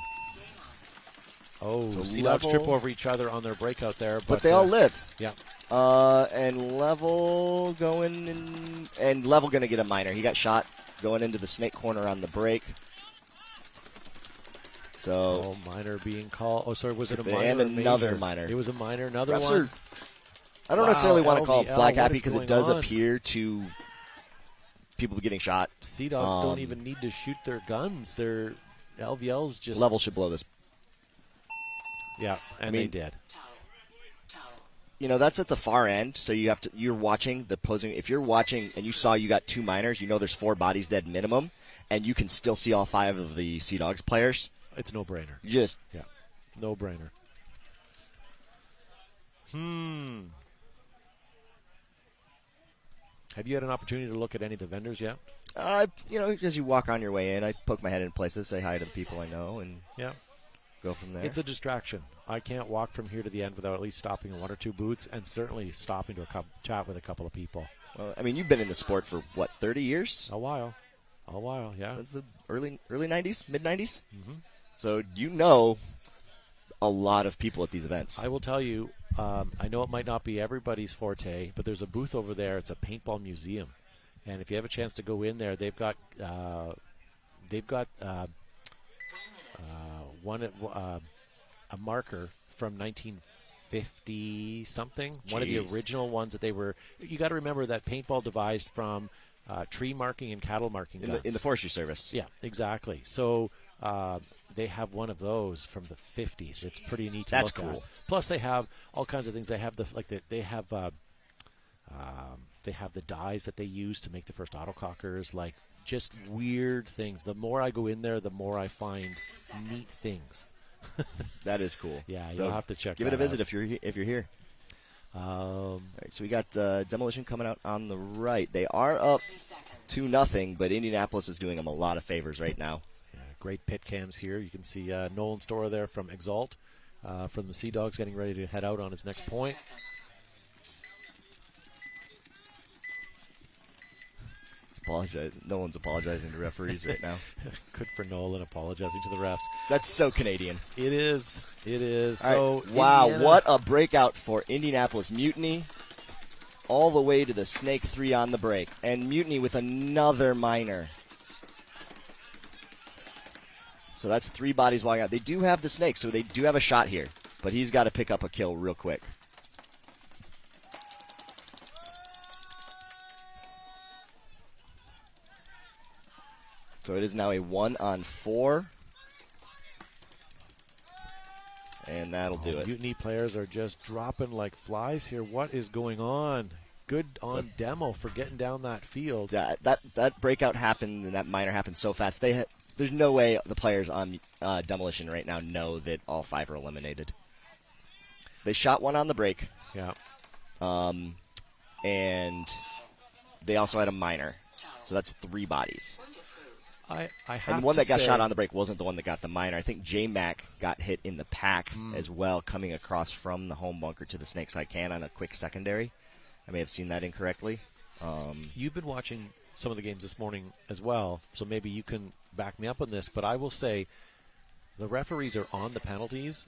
Oh, So Sea Dogs level- trip over each other on their breakout there. But they all live. Yeah. And Level going in, and Level going to get a minor. He got shot going into the snake corner on the break. So minor being called. Oh, sorry, was it a minor? And or another major? minor. It was a minor, another Refs one. are- I don't necessarily want to call it LVL, flag what happy is because it going does on? appear to people getting shot. Sea Dogs don't even need to shoot their guns. LVL's just Level should blow this. Yeah, and they did. You know, that's at the far end, so you're watching the posing. If you're watching and you saw you got 2 minors, you know there's 4 bodies dead minimum, and you can still see all 5 of the Sea Dogs players. It's no-brainer. Just no-brainer. Have you had an opportunity to look at any of the vendors yet? You know, as you walk on your way in, I poke my head in places, say hi to the people I know, and go from there. It's a distraction. I can't walk from here to the end without at least stopping in 1 or 2 booths, and certainly stopping to chat with a couple of people. Well, I mean, you've been in the sport for, what, 30 years? A while, yeah. That's the early 90s, mid-90s? Mm-hmm. So you know a lot of people at these events. I will tell you, I know it might not be everybody's forte, but there's a booth over there. It's a paintball museum. And if you have a chance to go in there, they've got a marker from 1950 something. One of the original ones that they were. You got to remember that paintball devised from tree marking and cattle marking guns. In the Forestry Service. Yeah, exactly. So they have one of those from the 50s. It's pretty neat to look at. Plus, they have all kinds of things. They have they have the dyes that they use to make the first autocockers, like just weird things. The more I go in there, the more I find neat things. That is cool. Yeah, you'll have to check. Give it a visit if you're here. All right, so we got Demolition coming out on the right. They are up 2-0, but Indianapolis is doing them a lot of favors right now. Yeah, great pit cams here. You can see Nolan Stora there from Exalt, from the Sea Dogs, getting ready to head out on his next point. Nolan's apologizing to referees right now. Good for Nolan, apologizing to the refs. That's so Canadian. It is. So right. Wow, what a breakout for Indianapolis. Mutiny all the way to the Snake 3 on the break. And Mutiny with another minor. So that's 3 bodies walking out. They do have the Snake, so they do have a shot here. But he's got to pick up a kill real quick. So it is now a 1-on-4. And that'll do it. Mutiny players are just dropping like flies here. What is going on? Good on Demo for getting down that field. Yeah, that breakout happened and that minor happened so fast. There's no way the players on Demolition right now know that all 5 are eliminated. They shot 1 on the break. Yeah. And they also had a minor. So that's 3 bodies. I have and the one to that got say, shot on the break wasn't the one that got the minor. I think J-Mac got hit in the pack as well, coming across from the home bunker to the Snake Side Can on a quick secondary. I may have seen that incorrectly. You've been watching some of the games this morning as well, so maybe you can back me up on this. But I will say the referees are on the penalties,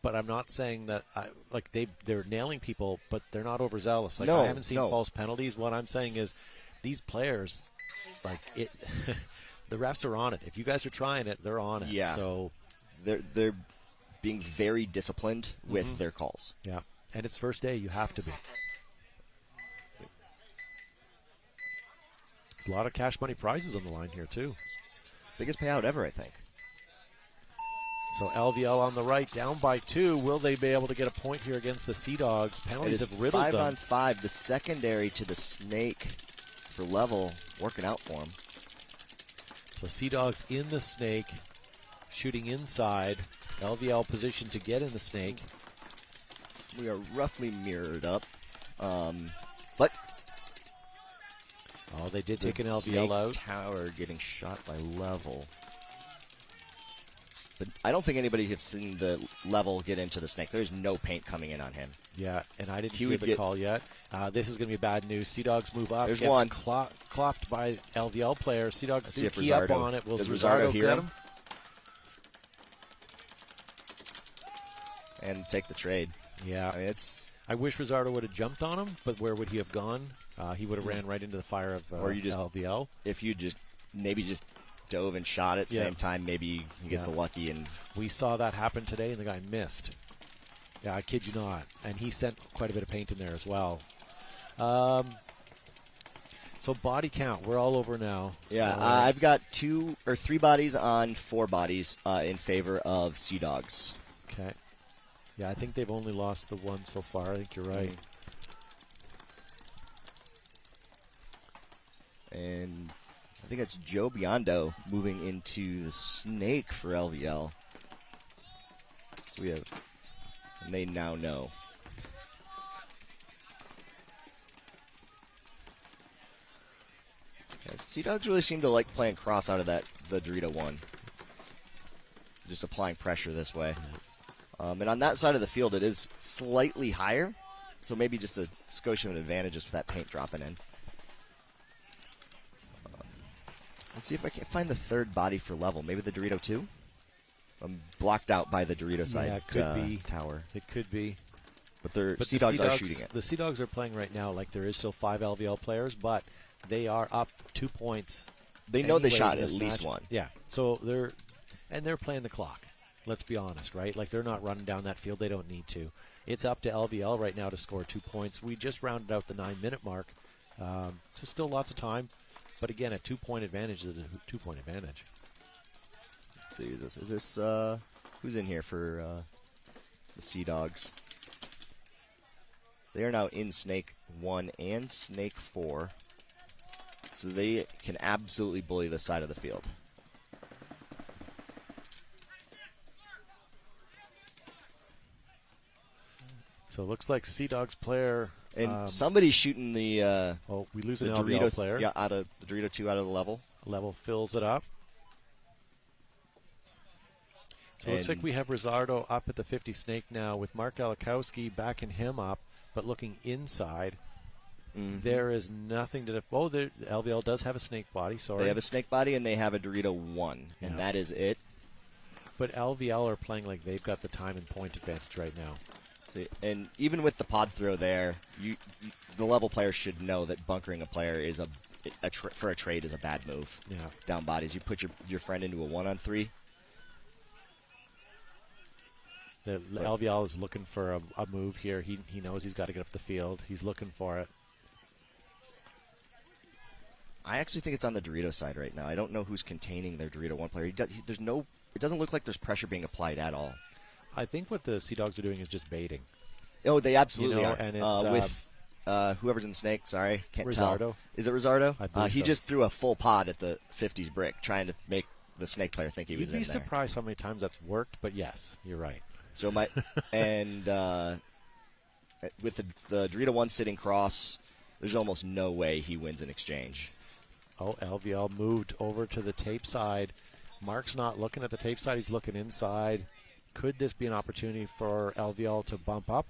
but I'm not saying that they're nailing people, but they're not overzealous. Like, I haven't seen false penalties. What I'm saying is these players, like it. The refs are on it. If you guys are trying it, they're on it. Yeah. So they're being very disciplined with their calls. Yeah. And it's first day. You have to be. There's a lot of cash money prizes on the line here, too. Biggest payout ever, I think. So LVL on the right, down by 2. Will they be able to get a point here against the Sea Dogs? Penalties have riddled them. 5-on-5. The secondary to the Snake for level working out for them. So Sea Dogs in the Snake, shooting inside. LVL positioned to get in the Snake. We are roughly mirrored up. But they did take an LVL Snake out. Tower getting shot by level. But I don't think anybody has seen the level get into the Snake. There's no paint coming in on him. Yeah, and I didn't hear the call yet. This is going to be bad news. Sea Dogs move up. There's gets one. Clopped by LVL player. Sea Dogs do key Rizzardo. up on it. Will Does Rizzardo hear get him? And take the trade. Yeah. I mean, I wish Rizzardo would have jumped on him, but where would he have gone? He would have ran right into the fire of LVL. If you maybe just dove and shot at the same time, maybe he gets lucky. And we saw that happen today, and the guy missed. Yeah, I kid you not. And he sent quite a bit of paint in there as well. So body count, we're all over now. Yeah, I've got 2 or 3 bodies on 4 bodies in favor of Sea Dogs. Okay. Yeah, I think they've only lost the one so far. I think you're right. And I think that's Joe Biondo moving into the Snake for LVL. So we have, and they now know. Yeah, Sea Dogs really seem to like playing cross out of the Dorito one. Just applying pressure this way. And on that side of the field, it is slightly higher. So maybe just a skosh of an advantage just with that paint dropping in. Let's see if I can find the third body for level. Maybe the Dorito 2? I'm blocked out by the Dorito side it could be. tower. It could be. But Sea Dogs are shooting it. The Sea Dogs are playing right now like there is still 5 LVL players, but they are up 2 points. They know they anyways shot in at this least match. one. Yeah. So they're playing the clock. Let's be honest, right? Like they're not running down that field. They don't need to. It's up to LVL right now to score 2 points. We just rounded out the 9-minute mark. So still lots of time. But again, a 2-point advantage is a 2-point advantage. Let's see, is this who's in here for the Sea Dogs? They are now in Snake 1 and Snake 4. So they can absolutely bully the side of the field. So it looks like Sea Dogs player. And somebody's shooting the. We lose the an Dorito LVL player. Yeah, out of the Dorito 2 out of the level. Level fills it up. So it looks like we have Rizzardo up at the 50 Snake now with Mark Alikowski backing him up, but looking inside. Mm-hmm. There is nothing to. The LVL does have a Snake body. Sorry, they have a Snake body and they have a Dorito 1, and that is it. But LVL are playing like they've got the time and point advantage right now. See, and even with the pod throw there, the level player should know that bunkering a player is for a trade is a bad move. Yeah. Down bodies, you put your friend into a 1-on-3. The LVL is looking for a move here. He knows he's got to get up the field. He's looking for it. I actually think it's on the Dorito side right now. I don't know who's containing their Dorito 1 player. It doesn't look like there's pressure being applied at all. I think what the Sea Dogs are doing is just baiting. Oh, they absolutely are. And it's, with whoever's in the Snake, sorry, can't Rizzardo. tell. Is it Rizzardo? I believe he so. just threw a full pod at the 50s brick, trying to make the Snake player think he was in there. You'd be surprised how many times that's worked, but yes, you're right. So with the Dorito 1 sitting cross, there's almost no way he wins an exchange. Oh, LVL moved over to the tape side. Mark's not looking at the tape side. He's looking inside. Could this be an opportunity for LVL to bump up?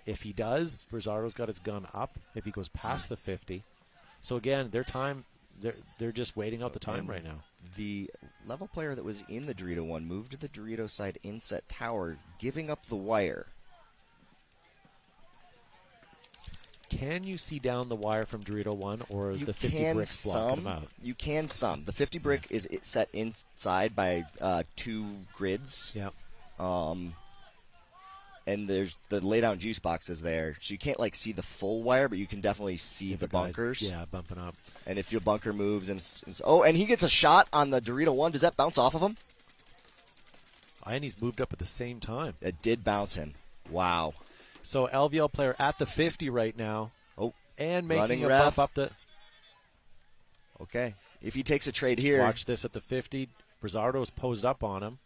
If he does, Rizzardo's got his gun up. If he goes past the 50. So again, they're just waiting out the time right now. The level player that was in the Dorito 1 moved to the Dorito side inset tower, giving up the wire. Can you see down the wire from Dorito 1, or the 50 bricks blocking them out? You can some. The 50 brick is set inside by 2 grids. Yeah. And there's the laydown juice boxes there, so you can't see the full wire, but you can definitely see the bunkers. Yeah, bumping up. And if your bunker moves, and he gets a shot on the Dorito 1, does that bounce off of him? And he's moved up at the same time. It did bounce him. Wow. So LVL player at the 50 right now. Oh, and making a bump up the. Okay, if he takes a trade here, watch this at the 50. Rizzardo's posed up on him.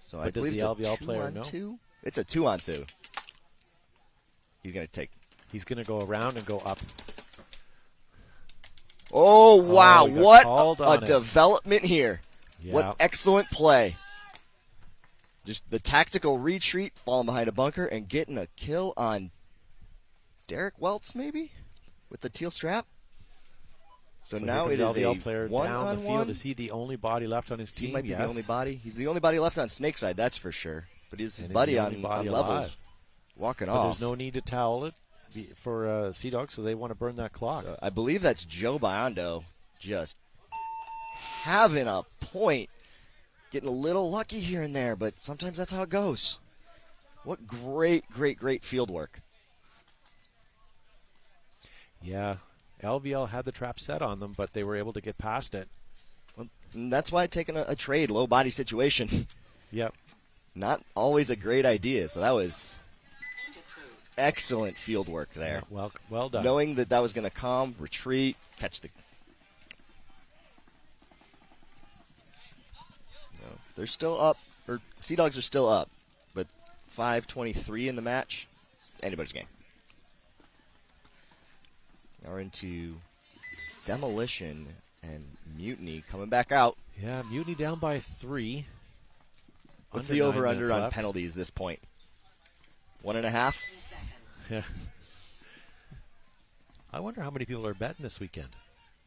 So I believe does the LVL player know? 2? It's a 2-on-2. He's going to take. He's going to go around and go up. Oh, wow. What a development here. Yeah. What excellent play. Just the tactical retreat, falling behind a bunker, and getting a kill on Derek Welts, maybe? With the teal strap. So now it is LVL a player down the field. Is he the only body left on his team? He might be the only body. He's the only body left on Snake side, that's for sure. But he's his buddy on levels walking off. There's no need to towel it for Sea Dogs, so they want to burn that clock. So I believe that's Joe Biondo just having a point. Getting a little lucky here and there, but sometimes that's how it goes. What great, great, great field work. Yeah. LVL had the trap set on them, but they were able to get past it. Well, that's why taking a trade, low body situation, Yep. not always a great idea. So that was excellent field work there. Yeah, well done. Knowing that was going to come, retreat, catch the. No, they're still up, or Sea Dogs are still up, but 5:23 in the match. It's anybody's game. Now we're into Demolition and Mutiny coming back out. Yeah, Mutiny down by 3. What's Under the 9 over-under minutes on left. penalties this point? 1.5? Yeah. I wonder how many people are betting this weekend.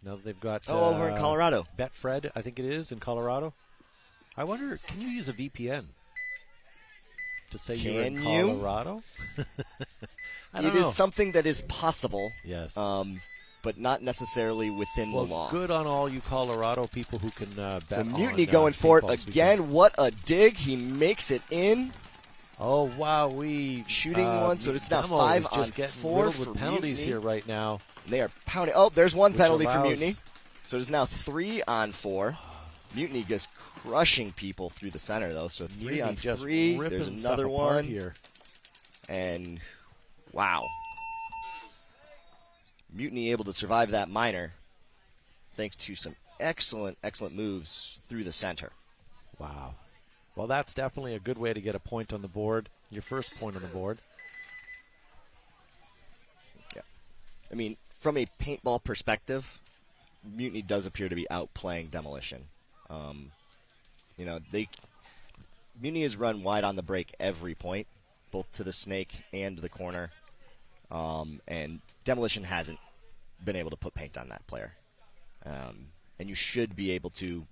Now that they've got over in Colorado. Betfred, I think it is, in Colorado. I wonder, can you use a VPN to say you're in Colorado? I don't It know. is something that is possible. Yes. But not necessarily within the law. Good on all you Colorado people who can bet So on Mutiny going for it paintball again. What a dig. He makes it in. Oh, wow. Shooting one, so it's now Demo 5 is on just getting 4 riddled for with penalties Mutiny. here right now. They are pounding. Oh, there's one Which penalty for allows- Mutiny. So it's now 3 on 4. Mutiny just crushing people through the center, though. So 3 Mutiny on just 3. ripping There's stuff another apart one. here. And wow. Mutiny able to survive that minor thanks to some excellent moves through the center. Wow. Well, that's definitely a good way to get a point on the board. Your first point on the board. Yeah. I mean, from a paintball perspective, Mutiny does appear to be outplaying Demolition. Mutiny has run wide on the break every point, both to the snake and the corner. And Demolition hasn't been able to put paint on that player. And you should be able to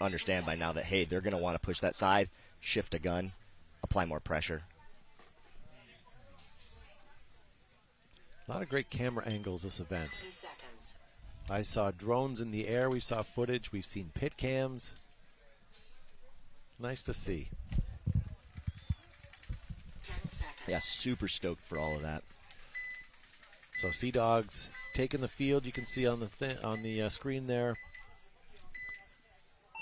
understand by now that, hey, they're going to want to push that side, shift a gun, apply more pressure. A lot of great camera angles this event. I saw drones in the air. We saw footage. We've seen pit cams. Nice to see. Yeah, super stoked for all of that. So Sea Dogs taking the field. You can see on the screen there.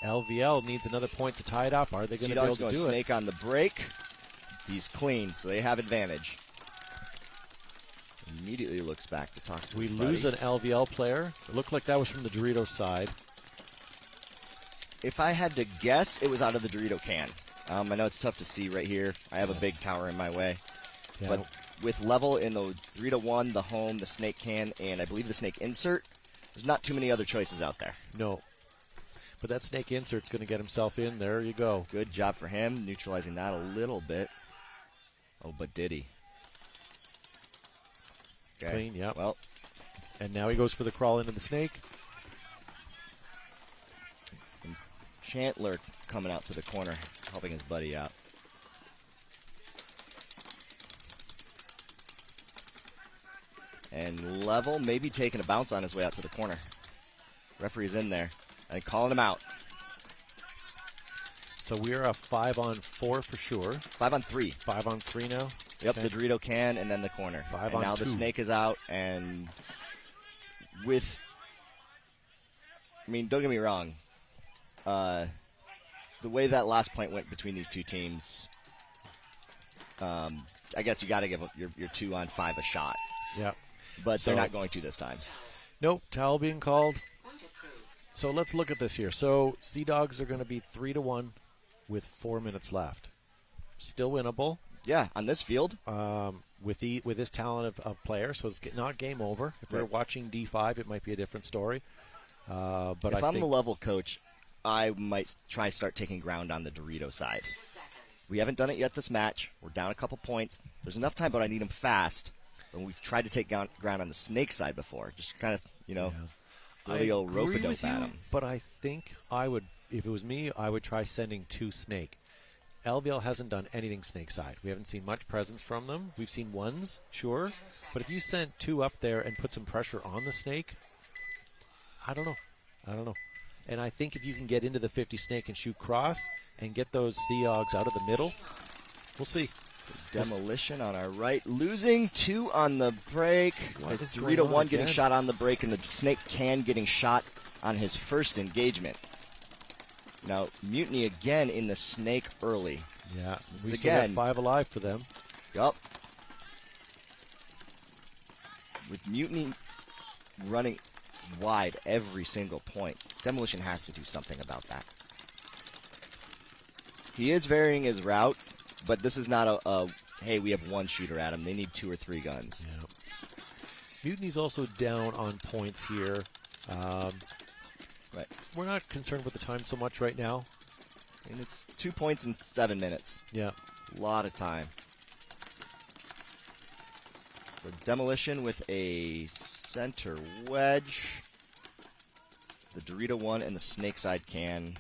LVL needs another point to tie it up. Are they going to be able to going do snake it? on the break. He's clean, so they have advantage. Immediately looks back to talk to We his lose buddy. an LVL player. It looked like that was from the Doritos side. If I had to guess, it was out of the Dorito can. I know it's tough to see right here. I have a big tower in my way. Yeah. But with level in the Dorito 1, the home, the snake can, and I believe the snake insert, there's not too many other choices out there. No. But that snake insert's going to get himself in. There you go. Good job for him, neutralizing that a little bit. Oh, but did he? Okay. Clean, yep. Well, and now he goes for the crawl into the snake. Chandler coming out to the corner, helping his buddy out. And Level maybe taking a bounce on his way out to the corner. Referee's in there and calling him out. So we're a 5-on-4 for sure. 5-on-3. 5-on-3 now? Yep, Okay. the Dorito can and then the corner. 5 and on now 2. the snake is out, and don't get me wrong. The way that last point went between these two teams, I guess you got to give your 2-on-5 a shot. Yeah. But So- they're not going to this time. Nope, towel being called. So let's look at this here. So Sea Dogs are going to be 3-1 with 4 minutes left. Still winnable. Yeah, on this field. With this talent of player, so it's not game over. If we're Right. watching D5, it might be a different story. But If I I'm think the Level coach, I might try start taking ground on the Dorito side. We haven't done it yet this match. We're down a couple points. There's enough time, but I need them fast. And we've tried to take ground on the snake side before. Just kind of, throw the old agree rope-a-dope with at you, them. but I think I would, if it was me, I would try sending 2 snake. LVL hasn't done anything snake side. We haven't seen much presence from them. We've seen ones, sure. But if you sent 2 up there and put some pressure on the snake, I don't know. And I think if you can get into the 50 snake and shoot cross and get those Sea Dogs out of the middle, we'll see. Demolition on our right, losing 2 on the break. What is 3 to going on 1 getting again? shot on the break, and the Snake can getting shot on his first engagement. Now, Mutiny again in the Snake early. Yeah, This we is still got again. 5 alive for them. Yup. With Mutiny running wide every single point, Demolition has to do something about that. He is varying his route, but this is not a hey, we have 1 shooter at him. They need 2 or 3 guns. Yeah. Mutiny's also down on points here. Right. We're not concerned with the time so much right now. And it's 2 points in 7 minutes. Yeah. A lot of time. So Demolition with a center wedge. The Dorito 1 and the Snake side can.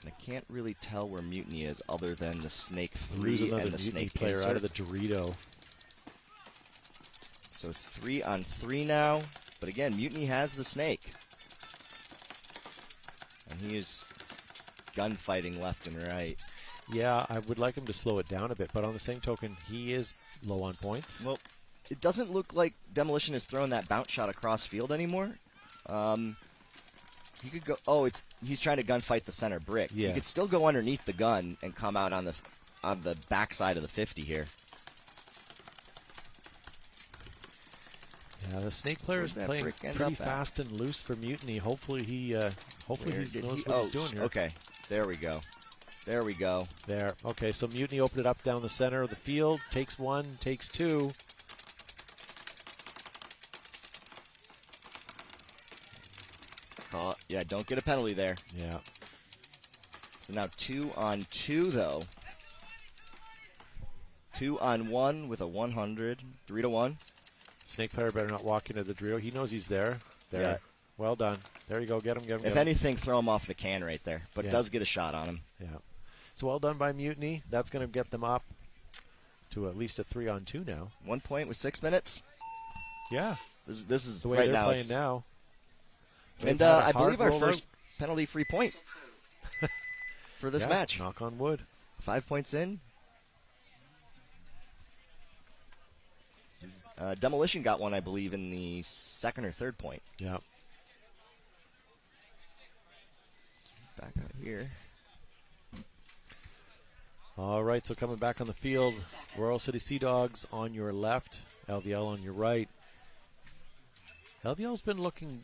And I can't really tell where Mutiny is other than the Snake 3 Lose another and the Mutiny Snake player insert. out of the Dorito. So 3 on 3 now. But again, Mutiny has the Snake. And he is gunfighting left and right. Yeah, I would like him to slow it down a bit, but on the same token, he is low on points. Well, it doesn't look like Demolition is throwing that bounce shot across field anymore. He could go. Oh, he's trying to gunfight the center brick. Yeah. He could still go underneath the gun and come out on the backside of the 50 here. Yeah, the Snake player is Where'd that playing brick end pretty up at? fast and loose for Mutiny. Hopefully he knows Where what did he's oh, doing here. Okay, there we go. There we go. There. Okay, so Mutiny opened it up down the center of the field. Takes 1, takes 2. Yeah, don't get a penalty there. Yeah. So now 2 on 2 though. 2 on 1 with a 100. 3 to 1. Snake player better not walk into the drill. He knows he's there. There. Yeah. Well done. There you go. Get him, get him, If get him. anything, throw him off the can right there. But Yeah. it does get a shot on him. Yeah. So well done by Mutiny. That's going to get them up to at least a 3 on 2 now. 1 point with 6 minutes. Yeah. This is The way right they're now. playing now. And They've had a I hard believe our rollout. first penalty-free point for this Yeah, match. Knock on wood. 5 points in. Demolition got one, I believe, in the 2nd or 3rd point. Yeah. Back out here. All right, so coming back on the field, Royal City Sea Dogs on your left, LVL on your right. LVL's been looking,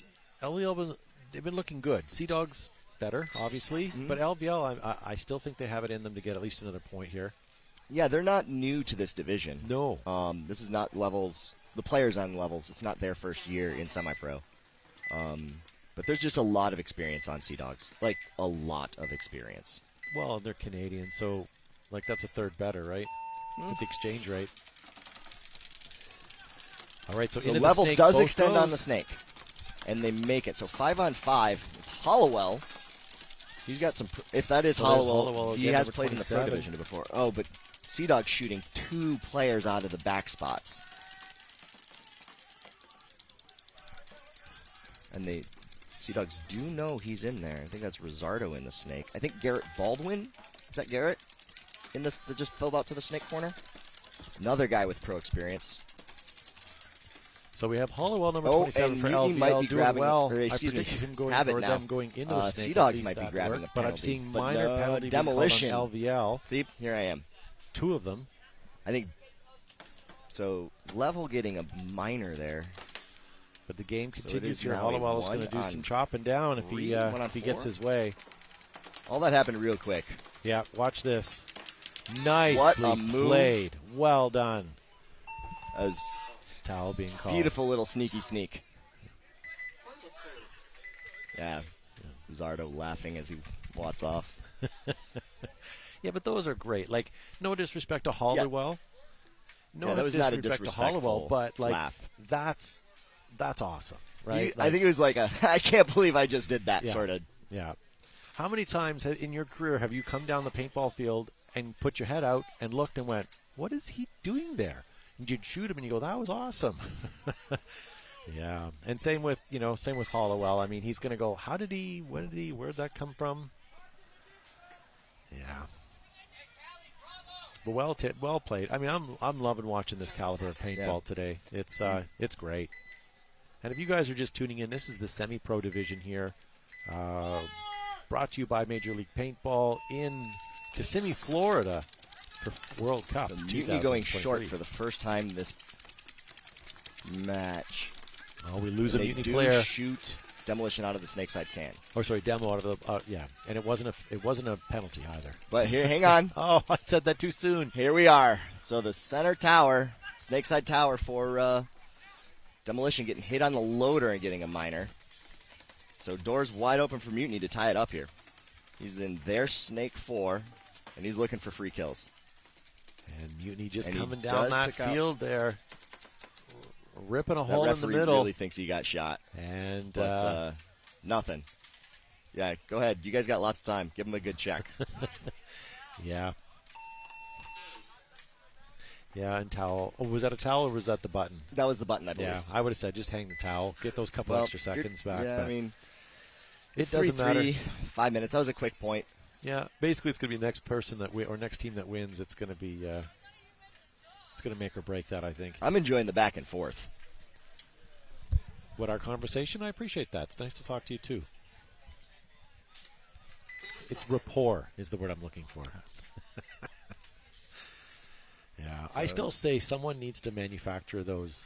they've been looking good. Sea Dogs better, obviously, but LVL, I still think they have it in them to get at least another point here. Yeah, they're not new to this division. No. This is not levels. The players on levels. It's not their first year in semi-pro. But there's just a lot of experience on Sea Dogs. Like, a lot of experience. Well, they're Canadian, so like that's a third better, right? With the exchange rate. All right, so So into level the snake, does both extend goes. on the Snake. And they make it. So 5 on 5. It's Hollowell. He's got some. If that is So there's Hollowell, Hollowell he again, has number played in the pro 27. division before. Oh, but Sea Dog shooting 2 players out of the back spots. And Sea Dogs do know he's in there. I think that's Rosardo in the Snake. I think Garrett Baldwin. Is that Garrett? In this that just filled out to the Snake corner? Another guy with pro experience. So we have Hollowell number Oh, 27 and for Mutiny LVL might be doing grabbing, well. or excuse I me, predicted him going have it or now. them going into the snake. Sea at Dogs least might be that grabbing worked, a but I'm penalty, seeing but minor no, penalty Demolition. being called on LVL. See, here I am. 2 of them. I think so. Level getting a minor there. But the game So it continues is here. now a Hollowell is going to 1 do on some chopping down if 3, he 1 on if he gets 4. his way. All that happened real quick. Yeah, watch this. Nicely What a move. played. Well done. As Towel being called. beautiful little sneaky sneak. Yeah. Zardo laughing as he wats off. Yeah, but those are great. Like, no disrespect to Hollowell. No Yeah, that was not a disrespect to Hollowell, disrespectful but like laugh. that's awesome, right? I think it was like a I can't believe I just did that Yeah. sort of. Yeah. How many times in your career have you come down the paintball field and put your head out and looked and went, "What is he doing there?" And you'd shoot him and you go, "That was awesome." Yeah. And same with Hollowell. I mean, he's going to go, where'd that come from? Yeah. well played. I mean, I'm loving watching this caliber of paintball today. It's great. And if you guys are just tuning in, this is the semi-pro division here, brought to you by Major League Paintball in Kissimmee, Florida, for World Cup. So Mutiny going short for the first time this match. Oh, we lose a They Mutiny do player. shoot Demolition out of the snake side can. Or sorry, demo out of the yeah, and it wasn't a penalty either. But here, hang on. Oh, I said that too soon. Here we are. So the center tower, snake side tower for Demolition getting hit on the loader and getting a minor. So doors wide open for Mutiny to tie it up here. He's in their snake 4, and he's looking for free kills. And Mutiny just And he coming down does that pick out- field there, ripping a That hole in the referee middle. really thinks he got shot. And But nothing. Yeah, go ahead. You guys got lots of time. Give him a good check. yeah. Yeah, and towel. Oh, was that a towel or was that the button? That was the button, I believe. Yeah, I would have said just hang the towel, get those couple Well, extra seconds back. Yeah, but I mean, it it's doesn't 3-3, matter. 5 minutes. That was a quick point. Yeah, basically it's going to be next person that or next team that wins. It's going to be it's going to make or break that, I think. I'm enjoying the back and forth. What our conversation? I appreciate that. It's nice to talk to you too. It's rapport is the word I'm looking for. Yeah, I still say someone needs to manufacture those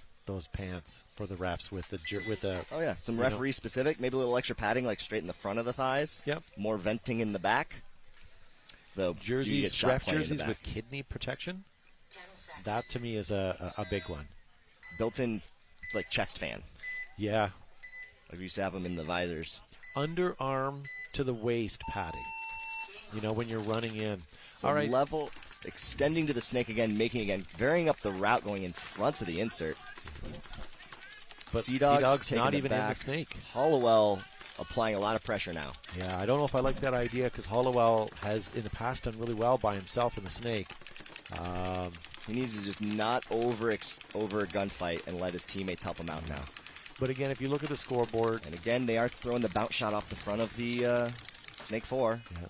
pants for the refs with the Oh yeah, some referee specific, maybe a little extra padding like straight in the front of the thighs. Yep. More venting in the back. Though jerseys, you get shot ref plenty in the jerseys back. with kidney protection. That to me is a big one. Built-in like chest fan. Yeah. Like we used to have them in the visors. Underarm to the waist padding. You know, when you're running in. So all right. level extending to the snake again, varying up the route going in front of the insert. But Sea Dog's taking not the even in the back. snake. Hollowell applying a lot of pressure now. Yeah, I don't know if I like that idea because Hollowell has in the past done really well by himself in the snake. He needs to just not over a gunfight and let his teammates help him out now. But again, if you look at the scoreboard, and again they are throwing the bounce shot off the front of the snake 4. Yeah.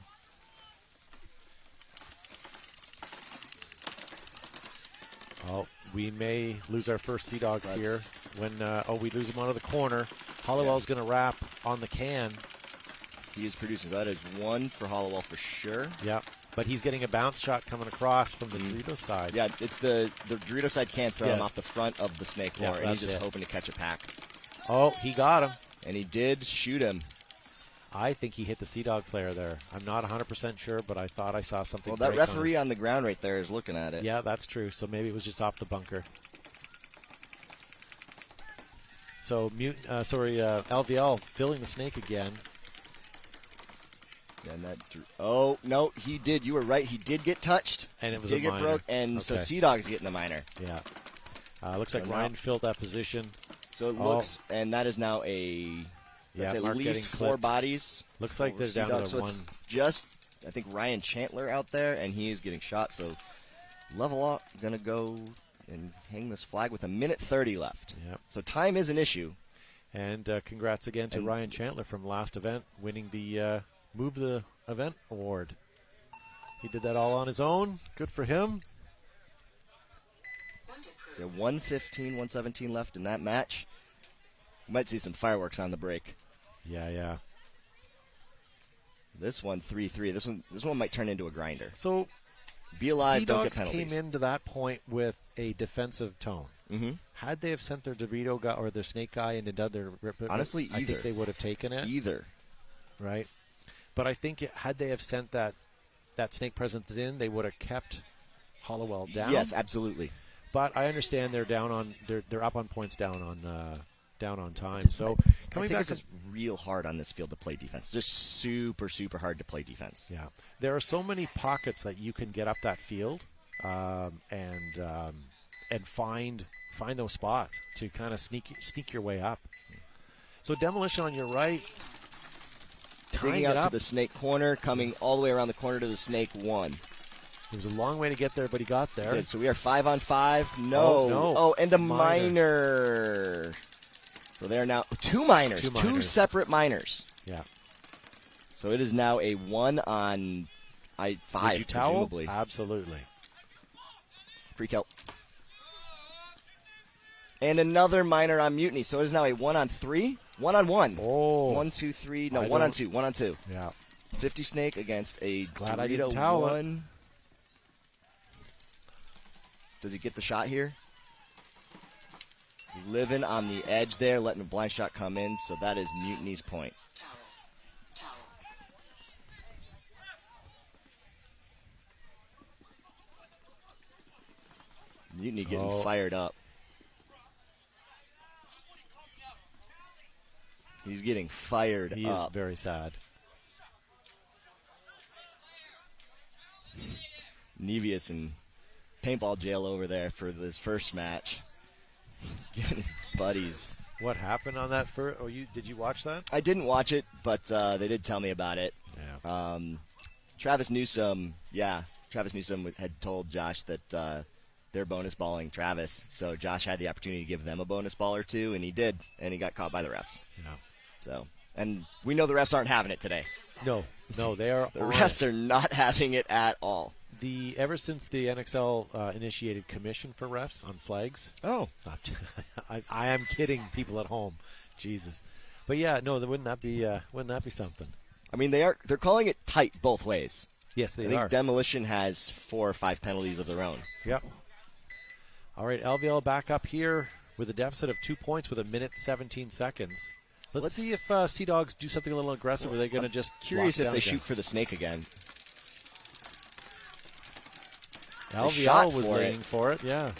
Oh, we may lose our first Sea Dogs here when we lose him out of the corner. Hollowell's going to wrap on the can. He is producing. That is 1 for Hollowell for sure. Yeah, but he's getting a bounce shot coming across from the Dorito side. Yeah, it's the Dorito side can't throw him off the front of the snake 4, and he's just hoping to catch a pack. Oh, he got him. And he did shoot him. I think he hit the Sea Dog player there. I'm not 100% sure, but I thought I saw something. Well, that referee on the ground right there is looking at it. Yeah, that's true. So maybe it was just off the bunker. So, LVL filling the snake again. And that. Oh no, he did. You were right. He did get touched. And it was did a get minor. broke. And so Okay. Sea Dog's getting a minor. Yeah. Looks like So Ryan now- filled that position. So it looks, and that is now a. That's at Mark least getting 4 clipped. bodies. Looks like over they're Sea down Dog. to So one. it's just, I think, Ryan Chandler out there, and he is getting shot. So level up, going to go and hang this flag with 1:30 left. Yep. So time is an issue. And congrats again to Ryan Chandler from last event, winning the Move the Event award. He did that all on his own. Good for him. So 1:15, 1:17 left in that match. We might see some fireworks on the break. Yeah. This one 3-3. This one might turn into a grinder. So be alive, Sea don't get Dogs penalties. came into that point with a defensive tone. Mm-hmm. Had they have sent their Dorito guy or their snake guy and done their Honestly, I either. think they would have taken it. Either. Right? But I think had they have sent that snake presence in, they would have kept Hollowell down. Yes, absolutely. But I understand they're down on they're up on points down on time. So coming back it's real hard on this field to play defense. Just super, super hard to play defense. Yeah, there are so many pockets that you can get up that field and find those spots to kind of sneak your way up. So Demolition on your right, digging out to the snake corner, coming all the way around the corner to the snake 1. It was a long way to get there, but he got there. Good, so we are 5-on-5. No. Oh, no. Oh, and a minor. So they are now 2 minors. Two separate minors. Yeah. So it is now a 1-on-5, Did you towel? presumably. Absolutely. Free kill. And another minor on Mutiny. So it is now a 1-on-3. 1-on-1. Oh. 1, 2, 3. No, 1-on-2. 1-on-2. Yeah. 50 Snake against a Glad I Dorito didn't towel it. 1. Does he get the shot here? Living on the edge there, letting a blind shot come in. So that is Mutiny's point. Mutiny getting fired up. He's getting fired up. He is very sad. Nevius in paintball jail over there for this first match. Giving his buddies. What happened on that first? Oh, did you watch that? I didn't watch it, but they did tell me about it. Yeah. Travis Newsome had told Josh that they're bonus balling Travis, so Josh had the opportunity to give them a bonus ball or two, and he did, and he got caught by the refs. Yeah. So, and we know the refs aren't having it today. No, they are. The refs are not having it at all. Ever since the NXL initiated commission for refs on flags. Oh, I am kidding people at home, Jesus, but yeah, no, wouldn't that be something? I mean, they're calling it tight both ways. Yes, they I think are. Demolition has 4 or 5 penalties of their own. Yep. All right, LVL back up here with a deficit of 2 points with 1:17 seconds. Let's see if Sea Dogs do something a little aggressive. Or are they going to just curious if lock they down again? shoot for the snake again? LVL was waiting for it, yeah.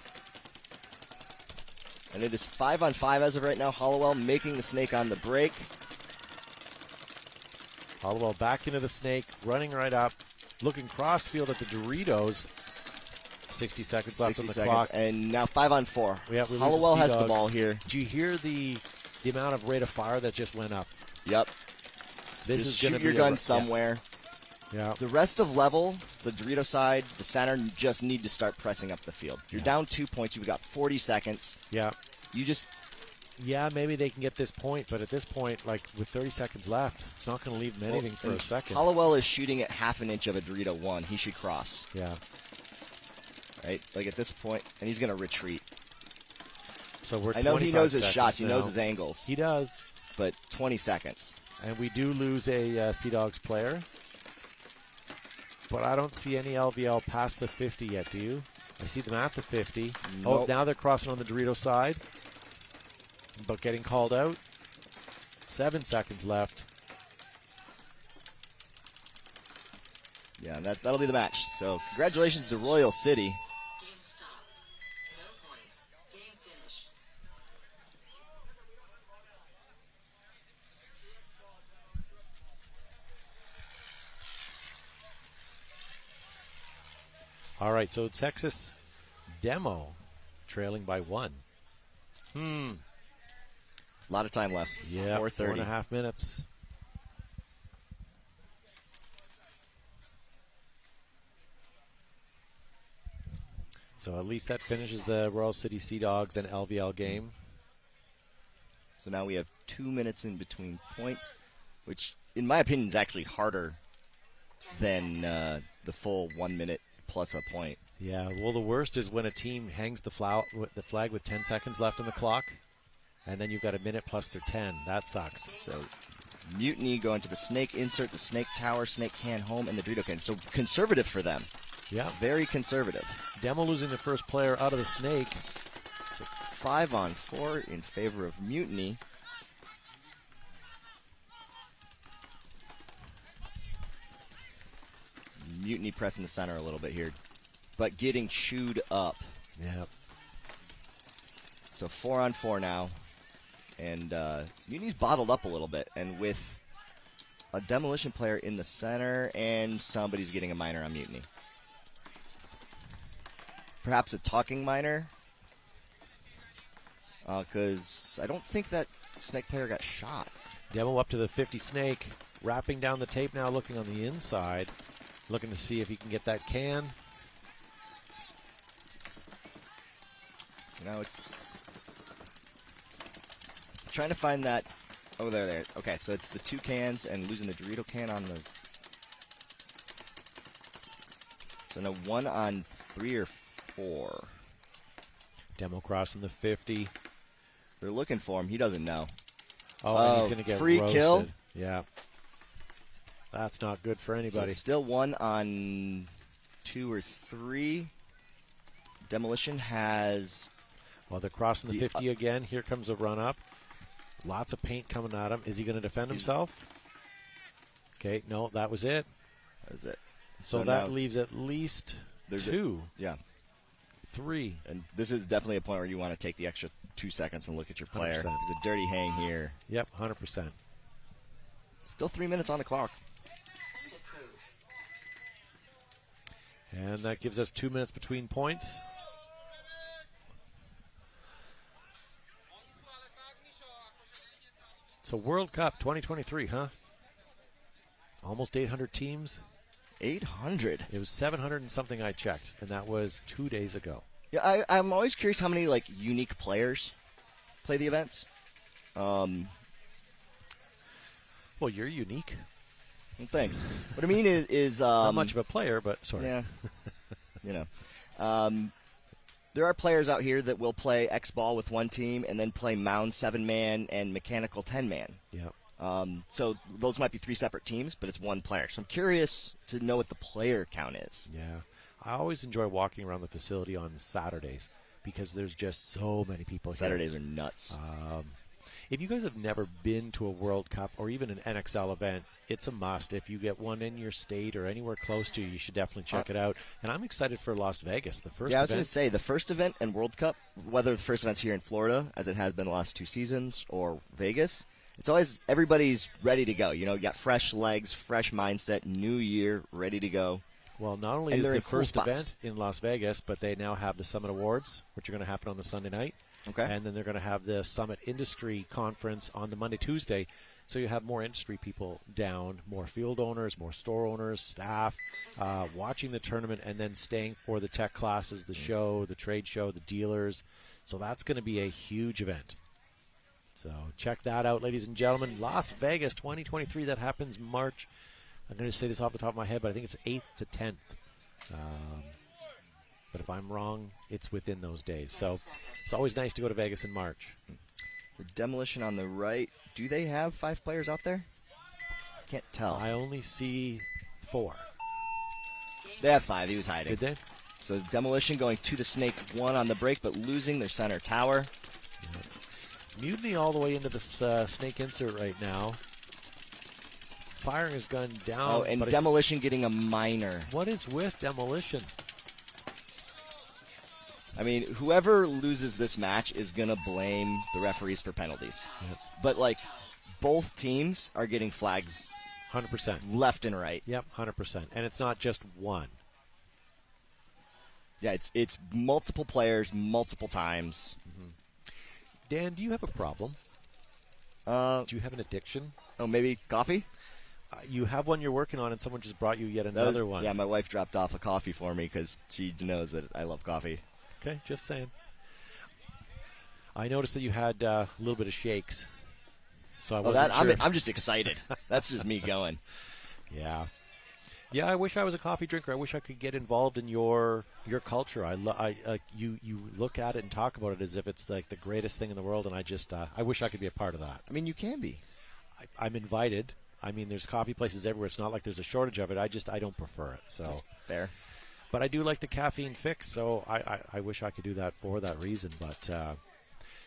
And it is 5-on-5 as of right now. Hollowell making the snake on the break. Hollowell back into the snake, running right up, looking crossfield at the Doritos. 60 seconds left on the clock. And now 5-on-4. Yeah, Hollowell has the ball here. Do you hear the amount of rate of fire that just went up? Yep. This just is going to shoot be your gun somewhere. Yeah. The rest of level, the Dorito side, the center, just need to start pressing up the field. You're down 2 points. You've got 40 seconds. Yeah. You just... Yeah, maybe they can get this point, but at this point, like with 30 seconds left, it's not going to leave them anything for a second. Hollowell is shooting at half an inch of a Dorito 1. He should cross. Yeah. Right? Like at this point, and he's going to retreat. So we're I know he knows his shots. He now. knows his angles. He does. But 20 seconds. And we do lose a Sea Dogs player. But I don't see any LVL past the 50 yet, do you? I see them at the 50. Nope. Oh, now they're crossing on the Dorito side. But getting called out. 7 seconds left. Yeah, that'll be the match. So congratulations to Royal City. Game stopped. No points. Game finished. All right, so Texas Demo trailing by 1. A lot of time left. Yeah, 4:30. 4.5 minutes. So at least that finishes the Royal City Sea Dogs and LVL game. So now we have 2 minutes in between points, which, in my opinion, is actually harder than the full 1 minute plus a point. Yeah, well, the worst is when a team hangs the flag with 10 seconds left on the clock, and then you've got a minute plus their 10. That sucks. So Mutiny going to the snake insert, the snake tower, snake can home, and the Dorito can. So conservative for them. Yeah. Very conservative. Demo losing the first player out of the snake. So 5-on-4 in favor of Mutiny. Mutiny pressing the center a little bit here, but getting chewed up. Yeah. So 4-on-4 now, and Mutiny's bottled up a little bit, and with a demolition player in the center, and somebody's getting a minor on Mutiny. Perhaps a talking minor, because I don't think that snake player got shot. Demo up to the 50 snake, wrapping down the tape now, looking on the inside, looking to see if he can get that can. So now it's trying to find that. Oh, there. Okay, so it's the 2 cans and losing the Dorito can on the. So now 1-on-3 or 4. Demo crossing the 50. They're looking for him. He doesn't know. Oh, and he's going to get free roasted. kill. Yeah. That's not good for anybody. So still 1 on 2 or 3. Demolition has... Well, they're crossing the 50 again. Here comes a run up. Lots of paint coming at him. Is he going to defend himself? Okay, no, that was it. That was it. So that leaves at least 2. Yeah. 3. And this is definitely a point where you want to take the extra 2 seconds and look at your player. 100%. There's a dirty hang here. Yep, 100%. Still 3 minutes on the clock. And that gives us 2 minutes between points. So World Cup 2023, huh? Almost 800 teams. 800? It was 700 and something I checked, and that was 2 days ago. Yeah, I'm always curious how many unique players play the events. Well, you're unique. Well, thanks. What I mean is not much of a player, but sorry. Yeah. There are players out here that will play X-Ball with one team and then play Mound 7-man and Mechanical 10-man. Yeah. So those might be 3 separate teams, but it's one player. So I'm curious to know what the player count is. Yeah. I always enjoy walking around the facility on Saturdays because there's just so many people here. Saturdays are nuts. If you guys have never been to a World Cup or even an NXL event, it's a must. If you get one in your state or anywhere close to you, you should definitely check it out. And I'm excited for Las Vegas, the first event. Yeah, I was going to say, the first event and World Cup, whether the first event's here in Florida, as it has been the last 2 seasons, or Vegas, it's always everybody's ready to go. You got fresh legs, fresh mindset, new year, ready to go. Well, not only is the first event in Las Vegas, but they now have the Summit Awards, which are going to happen on the Sunday night. Okay. And then they're going to have the Summit Industry Conference on the Monday, Tuesday. So you have more industry people down, more field owners, more store owners, staff, watching the tournament and then staying for the tech classes, the show, the trade show, the dealers. So that's going to be a huge event. So check that out, ladies and gentlemen. Las Vegas 2023, that happens March. I'm going to say this off the top of my head, but I think it's 8th to 10th. But if I'm wrong, it's within those days. So it's always nice to go to Vegas in March. The Demolition on the right, do they have 5 players out there? Can't tell. I only see 4. They have 5. He was hiding. Did they? So Demolition going to the Snake 1 on the break, but losing their center tower. Yeah. Mutiny all the way into this Snake insert right now. Firing his gun down. Oh, and Demolition getting a minor. What is with Demolition? I mean, whoever loses this match is going to blame the referees for penalties. Yep. But, both teams are getting flags 100%. left and right. Yep, 100%. And it's not just one. Yeah, it's multiple players, multiple times. Mm-hmm. Dan, do you have a problem? Do you have an addiction? Oh, maybe coffee? You have one you're working on, and someone just brought you yet another one. Yeah, my wife dropped off a coffee for me because she knows that I love coffee. Okay, just saying. I noticed that you had a little bit of shakes. So I wasn't sure. I'm just excited. That's just me going. Yeah. Yeah, I wish I was a coffee drinker. I wish I could get involved in your culture. You look at it and talk about it as if it's like the greatest thing in the world, and I wish I could be a part of that. I mean, you can be. I'm invited. I mean, there's coffee places everywhere. It's not like there's a shortage of it. I don't prefer it. So that's fair. But I do like the caffeine fix, so I wish I could do that for that reason. But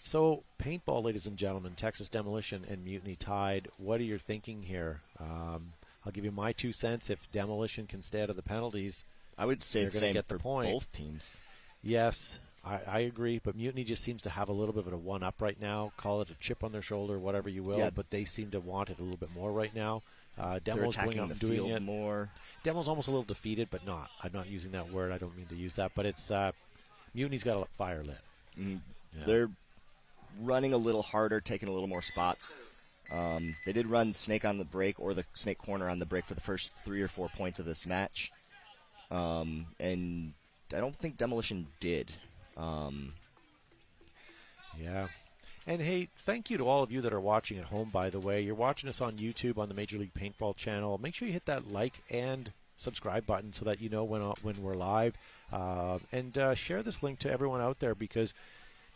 so paintball, ladies and gentlemen, Texas Demolition and Mutiny tied. What are you thinking here? I'll give you my 2 cents. If Demolition can stay out of the penalties, I would say they're going to get the point. Both teams. Yes, I agree. But Mutiny just seems to have a little bit of a one-up right now. Call it a chip on their shoulder, whatever you will. Yeah. But they seem to want it a little bit more right now. Demo's going out and doing it more. Demo's almost a little defeated, but not. I'm not using that word. I don't mean to use that. But it's Mutiny's got a fire lit. Mm-hmm. Yeah. They're running a little harder, taking a little more spots. They did run Snake on the break or the Snake corner on the break for the first 3 or 4 points of this match. And I don't think Demolition did. Yeah. And, hey, thank you to all of you that are watching at home, by the way. You're watching us on YouTube on the Major League Paintball channel. Make sure you hit that like and subscribe button so that you know when we're live. And share this link to everyone out there, because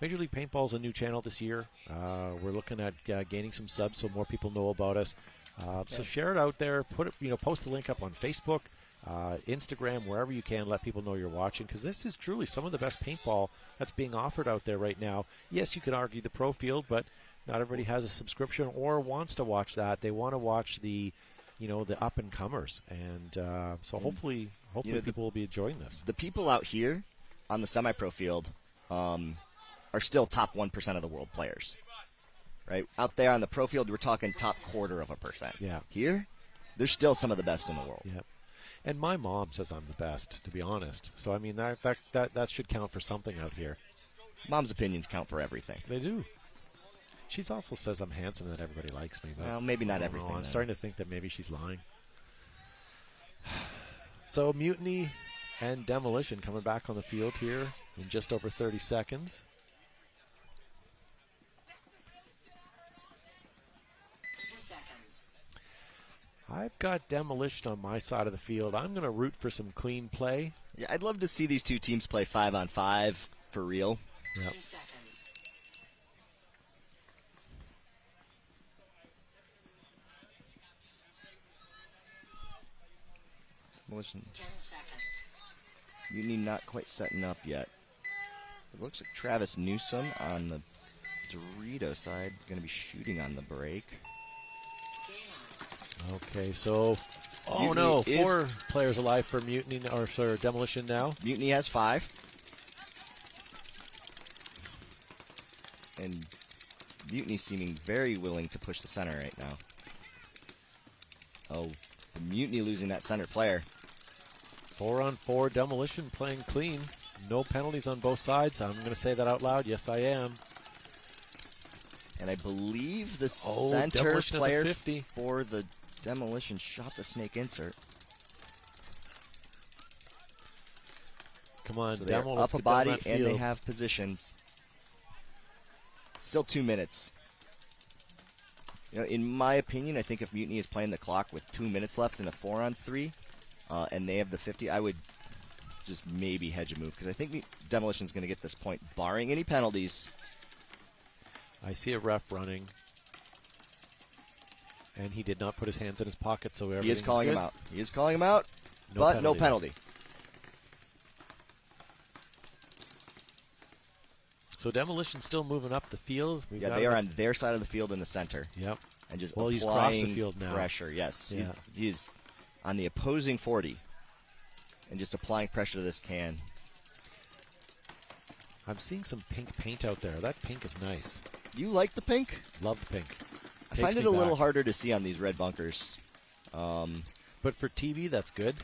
Major League Paintball is a new channel this year. We're looking at gaining some subs so more people know about us. So share it out there. Put it, post the link up on Facebook, Instagram, wherever you can. Let people know you're watching, because this is truly some of the best paintball that's being offered out there right now. Yes, you could argue the pro field, but not everybody has a subscription or wants to watch that. They want to watch the up and comers, and so hopefully people will be enjoying this. The people out here on the semi-pro field are still top 1% of the world players, right? Out there on the pro field, we're talking top 0.25%. Yeah. Here, they're still some of the best in the world. Yeah. And my mom says I'm the best, to be honest. So I mean that should count for something out here. Mom's opinions count for everything. They do. She also says I'm handsome, that everybody likes me. But well, maybe not everything. I'm starting to think that maybe she's lying. So Mutiny and Demolition coming back on the field here in just over 30 seconds. I've got Demolition on my side of the field. I'm going to root for some clean play. Yeah, I'd love to see these two teams play 5-on-5 for real. Yep. Demolition. Mutiny not quite setting up yet. It looks like Travis Newsom on the Dorito side going to be shooting on the break. Okay, so no, 4 players alive for Mutiny or for Demolition now. Mutiny has 5. And Mutiny seeming very willing to push the center right now. Oh, Mutiny losing that center player. 4-on-4, Demolition playing clean. No penalties on both sides. I'm going to say that out loud. Yes, I am. And I believe the center player the for the Demolition shot the snake insert. Come on, so Demo, they're up a body and they have positions. Still 2 minutes. In my opinion, I think if Mutiny is playing the clock with 2 minutes left in a 4-on-3, and they have the 50, I would just maybe hedge a move, because I think Demolition's going to get this point, barring any penalties. I see a ref running, and he did not put his hands in his pocket, so he is calling him out. He is calling him out, no penalty. So Demolition's still moving up the field. They are on their side of the field in the center. Yep. And just he's crossed the field now. Pressure, yes. Yeah. He's on the opposing 40 and just applying pressure to this can. I'm seeing some pink paint out there. That pink is nice. You like the pink? Love the pink. I find it a little harder to see on these red bunkers. But for TV, that's good.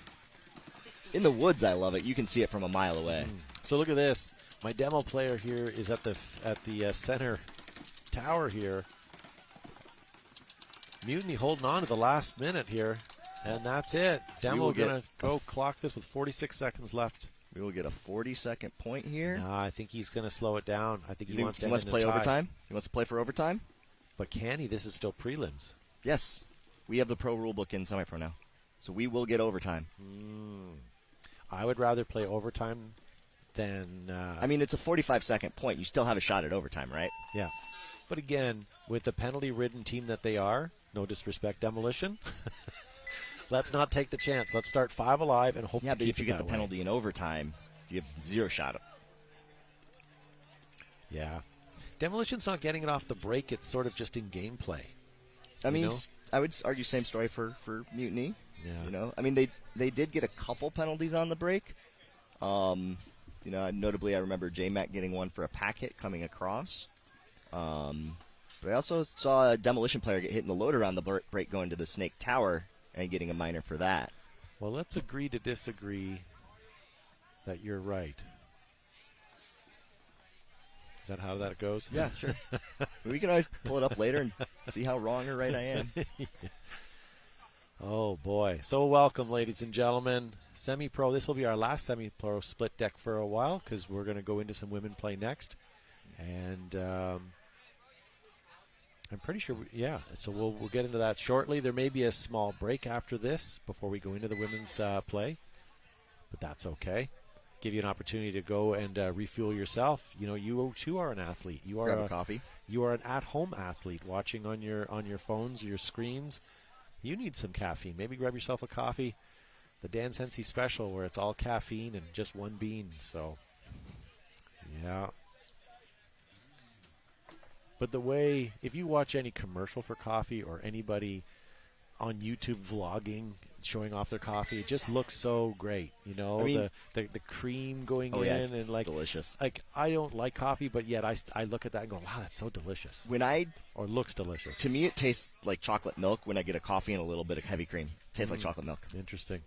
In the woods, I love it. You can see it from a mile away. So look at this. My demo player here is at the center tower here. Mutiny holding on to the last minute here, and that's it. Demo going to go clock this with 46 seconds left. We will get a 40-second point here. No, I think he's going to slow it down. I think he wants to play overtime. He wants to play for overtime. But can he? This is still prelims. Yes, we have the pro rulebook in semi-pro now, so we will get overtime. I would rather play overtime than. I mean, it's a 45-second point. You still have a shot at overtime, right? Yeah, but again, with the penalty-ridden team that they are, no disrespect, Demolition. Let's not take the chance. Let's start 5 alive and hope. Yeah, but if you get the penalty in overtime, you have 0 shot. Yeah. Demolition's not getting it off the break. It's sort of just in gameplay. I mean, I would argue same story for Mutiny. Yeah. I mean, they did get a couple penalties on the break. Notably, I remember J-Mac getting one for a pack hit coming across. But I also saw a Demolition player get hit in the loader on the break going to the Snake Tower and getting a minor for that. Well, let's agree to disagree that you're right. Is that how that goes? Yeah, sure. We can always pull it up later and see how wrong or right I am. Oh, boy. So welcome, ladies and gentlemen. Semi-pro. This will be our last semi-pro split deck for a while because we're going to go into some women play next. And I'm pretty sure, yeah. So we'll get into that shortly. There may be a small break after this before we go into the women's play, but that's okay. Give you an opportunity to go and refuel yourself. You know, you too are an athlete. You are Grab a coffee. You are an at-home athlete watching on your phones, your screens. You need some caffeine. Maybe grab yourself a coffee. The Dan Sensi special where it's all caffeine and just one bean. So, yeah. But the way, if you watch any commercial for coffee or anybody on YouTube vlogging, showing off their coffee, it just looks so great. You know, I mean, the cream going yeah, in and like delicious. Like I don't like coffee, but yet I look at that and go, wow, that's so delicious. Or looks delicious. To me, it tastes like chocolate milk when I get a coffee and a little bit of heavy cream. It tastes like chocolate milk. Interesting.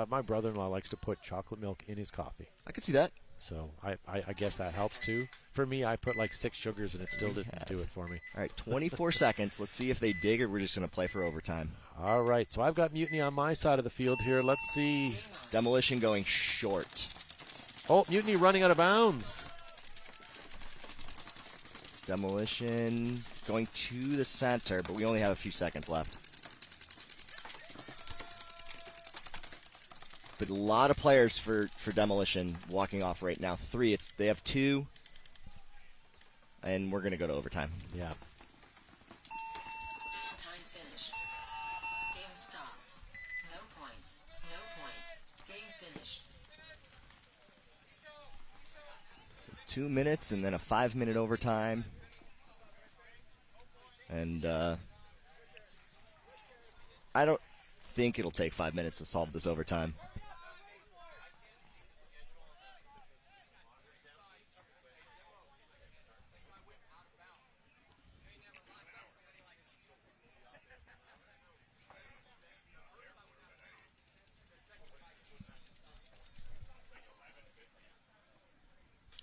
My brother-in-law likes to put chocolate milk in his coffee. I could see that. So I guess that helps too. For me, I put like 6 sugars and it still didn't do it for me. All right, 24 seconds. Let's see if they dig or we're just going to play for overtime. All right, so I've got Mutiny on my side of the field here. Let's see. Demolition going short. Oh, Mutiny running out of bounds. Demolition going to the center, but we only have a few seconds left. But a lot of players for Demolition walking off right now. 3. They have 2, and we're going to go to overtime. Yeah. Time finished. Game stopped. No points. No points. Game finished. 2 minutes and then a 5-minute overtime. And I don't think it'll take 5 minutes to solve this overtime.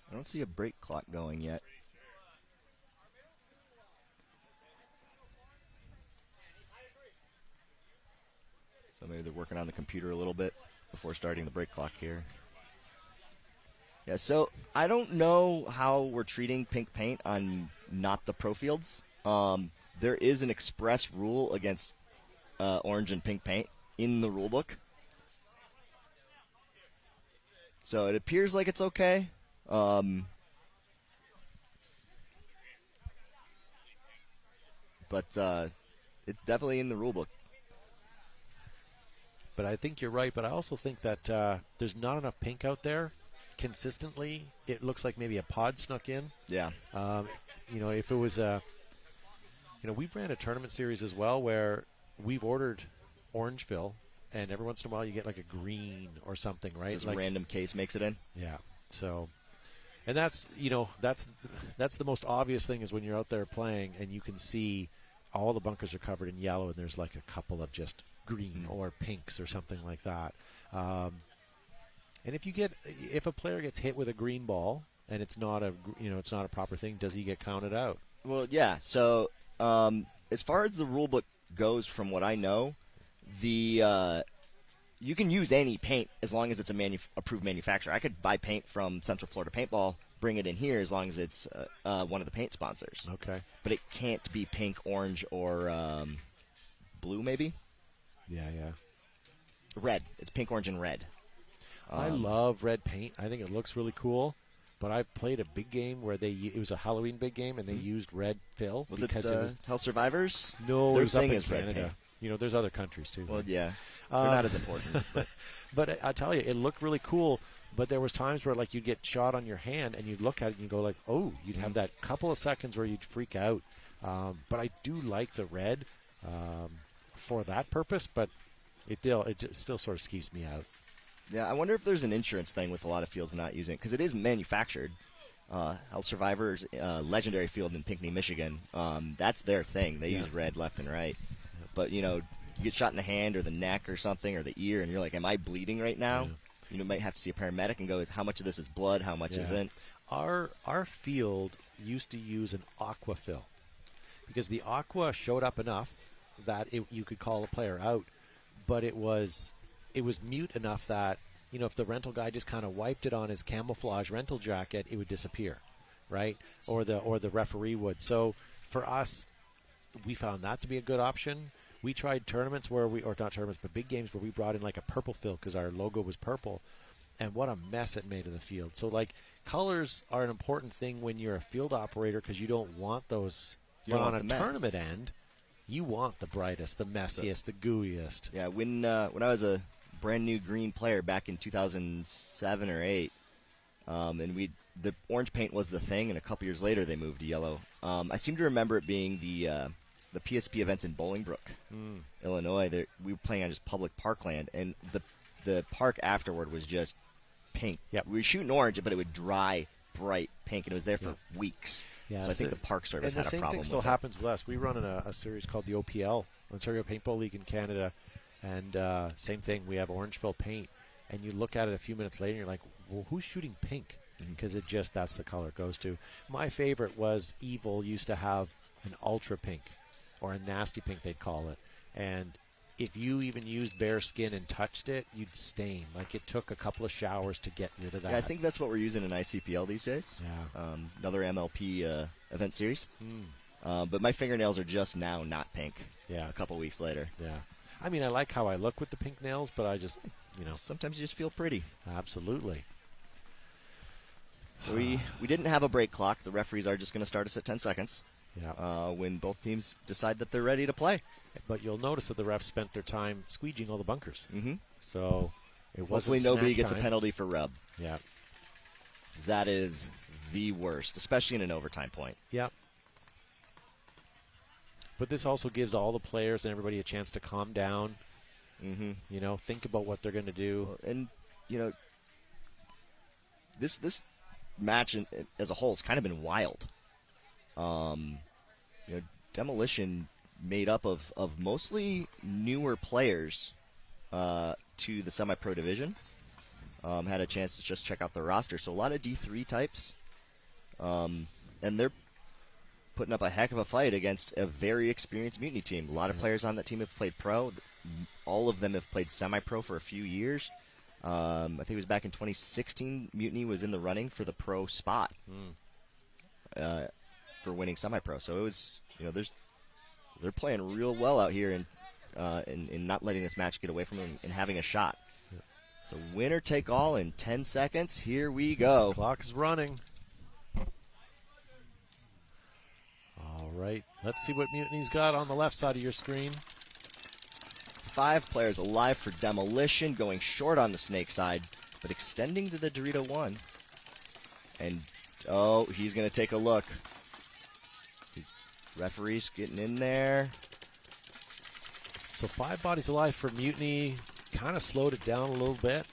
I don't see a break clock going yet. So maybe they're working on the computer a little bit before starting the break clock here. Yeah, so I don't know how we're treating pink paint on not the pro fields. There is an express rule against orange and pink paint in the rule book. So it appears like it's okay. But it's definitely in the rule book. But I think you're right. But I also think that there's not enough pink out there consistently. It looks like maybe a pod snuck in. Yeah. You know, if it was a, you know, we've ran a tournament series as well where we've ordered orange fill, and every once in a while you get like a green or something, right? Just like a random case makes it in. Yeah. So, and that's, you know, that's the most obvious thing is when you're out there playing and you can see all the bunkers are covered in yellow and there's like a couple of just green or pinks or something like that. And if a player gets hit with a green ball and it's not a proper thing, does he get counted out? Well, yeah. So as far as the rule book goes, from what I know, you can use any paint as long as it's a approved manufacturer. I could buy paint from Central Florida Paintball, bring it in here as long as it's one of the paint sponsors. Okay. But it can't be pink, orange, or blue, maybe? Yeah. Red. It's pink, orange, and red. I love red paint. I think it looks really cool. But I played a big game where it was a Halloween big game, and they used red fill. Was it Hell Survivors? No, Their it was up thing in is red Canada. paint. You know, there's other countries too. Well, yeah. They're not as important. But. But I tell you, it looked really cool. But there was times where, like, you'd get shot on your hand, and you'd look at it and you go, like, oh, you'd have that couple of seconds where you'd freak out. But I do like the red for that purpose, but it still sort of skeeves me out. Yeah, I wonder if there's an insurance thing with a lot of fields not using it, because it is manufactured. Hell Survivors, legendary field in Pinckney, Michigan, that's their thing. They use red left and right. But, you know, you get shot in the hand or the neck or something or the ear, and you're like, am I bleeding right now? You know, might have to see a paramedic and go, how much of this is blood, how much isn't? Our field used to use an aqua fill because the aqua showed up enough that you could call a player out, but it was mute enough that, you know, if the rental guy just kind of wiped it on his camouflage rental jacket, it would disappear, right? Or the referee would. So for us, we found that to be a good option. We tried tournaments or not tournaments, but big games where we brought in like a purple fill because our logo was purple, and what a mess it made of the field. So like colors are an important thing when you're a field operator because you don't want those. But on a tournament end, you want the brightest, the messiest, the gooeyest. Yeah, when I was a brand new green player back in 2007 or 8, and the orange paint was the thing, and a couple years later they moved to yellow. I seem to remember it being the PSP events in Bolingbrook, Illinois. We were playing on just public parkland, and the park afterward was just pink. Yep. We were shooting orange, but it would dry bright pink, and it was there for weeks. Yeah, so I think the Park Service had a problem with it. And the same thing still happens with us. We run in a series called the OPL, Ontario Paintball League in Canada, and same thing. We have orange fill paint, and you look at it a few minutes later, and you're like, well, who's shooting pink? Because that's the color it goes to. My favorite was Evil used to have an ultra pink, or a nasty pink they'd call it, and if you even used bare skin and touched it, you'd stain. Like it took a couple of showers to get rid of that. Yeah, I think that's what we're using in ICPL these days. Yeah. Another MLP event series. But my fingernails are just now not pink. Yeah. A couple weeks later. Yeah. I mean, I like how I look with the pink nails, but I just, sometimes you just feel pretty. Absolutely. We didn't have a break clock. The referees are just going to start us at 10 seconds. Yeah. When both teams decide that they're ready to play. But you'll notice that the refs spent their time squeegeeing all the bunkers. Mm-hmm. So it wasn't hopefully nobody gets time. a penalty for rub. Yeah. That is the worst, especially in an overtime point. Yeah. But this also gives all the players and everybody a chance to calm down. Mm-hmm. Think about what they're going to do. And, this match as a whole has kind of been wild. Demolition made up of mostly newer players to the semi-pro division. Had a chance to just check out the roster. So a lot of D3 types. And they're putting up a heck of a fight against a very experienced Mutiny team. A lot of players on that team have played pro. All of them have played semi-pro for a few years. I think it was back in 2016, Mutiny was in the running for the pro spot for winning semi-pro. So it was, they're playing real well out here and not letting this match get away from them and having a shot. Yeah. So winner take all in 10 seconds. Here we go. The clock is running. All right. Let's see what Mutiny's got on the left side of your screen. 5 players alive for Demolition, going short on the snake side, but extending to the Dorito 1. And, he's going to take a look. Referee's getting in there. So 5 bodies alive for Mutiny. Kind of slowed it down a little bit.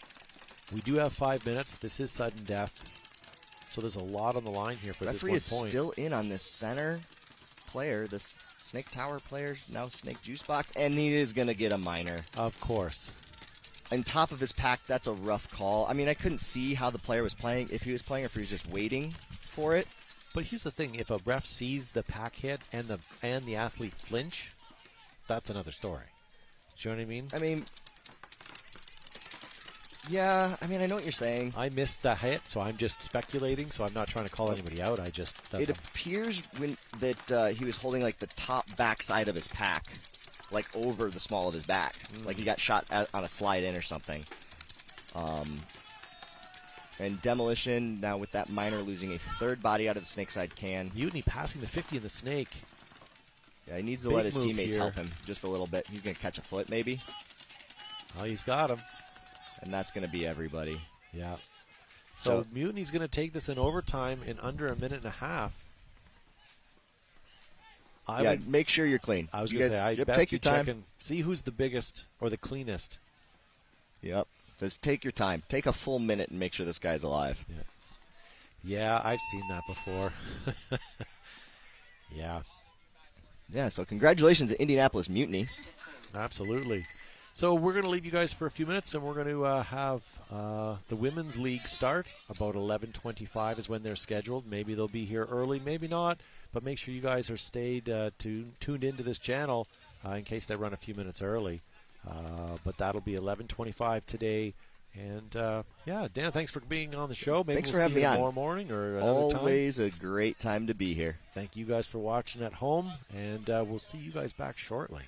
We do have 5 minutes. This is sudden death. So there's a lot on the line here for Referee this 1 point. Referee is still in on this center player, this Snake Tower player, now Snake Juice Box, and he is going to get a minor. Of course. On top of his pack, that's a rough call. I mean, I couldn't see how the player was playing, if he was playing or if he was just waiting for it. But here's the thing, if a ref sees the pack hit and the athlete flinch, that's another story. Do you know what I mean? I mean, yeah, I know what you're saying. I missed the hit, so I'm just speculating, so I'm not trying to call anybody out. It appears that he was holding like the top back side of his pack, like over the small of his back. Like he got shot on a slide in or something. And Demolition, now with that minor, losing a 3rd body out of the snake side can. Mutiny passing the 50 in the snake. Yeah, he needs to let his teammates help him just a little bit. He's going to catch a foot, maybe. Oh, he's got him. And that's going to be everybody. Yeah. So Mutiny's going to take this in overtime in under a minute and a half. Make sure you're clean. I was going to say, I'd best take your time. Checking, see who's the biggest or the cleanest. Yep. Just take your time. Take a full minute and make sure this guy's alive. Yeah, I've seen that before. Yeah. Yeah, so congratulations to Indianapolis Mutiny. Absolutely. So we're going to leave you guys for a few minutes, and we're going to have the Women's League start. About 11:25 is when they're scheduled. Maybe they'll be here early, maybe not. But make sure you guys are tuned into this channel in case they run a few minutes early. But that'll be 11:25 today. And yeah, Dan, thanks for being on the show. Maybe Thanks we'll for having see me you on. tomorrow morning or another time. Always a great time to be here. Thank you guys for watching at home, and we'll see you guys back shortly.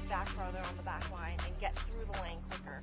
Back farther on the back line and get through the lane quicker.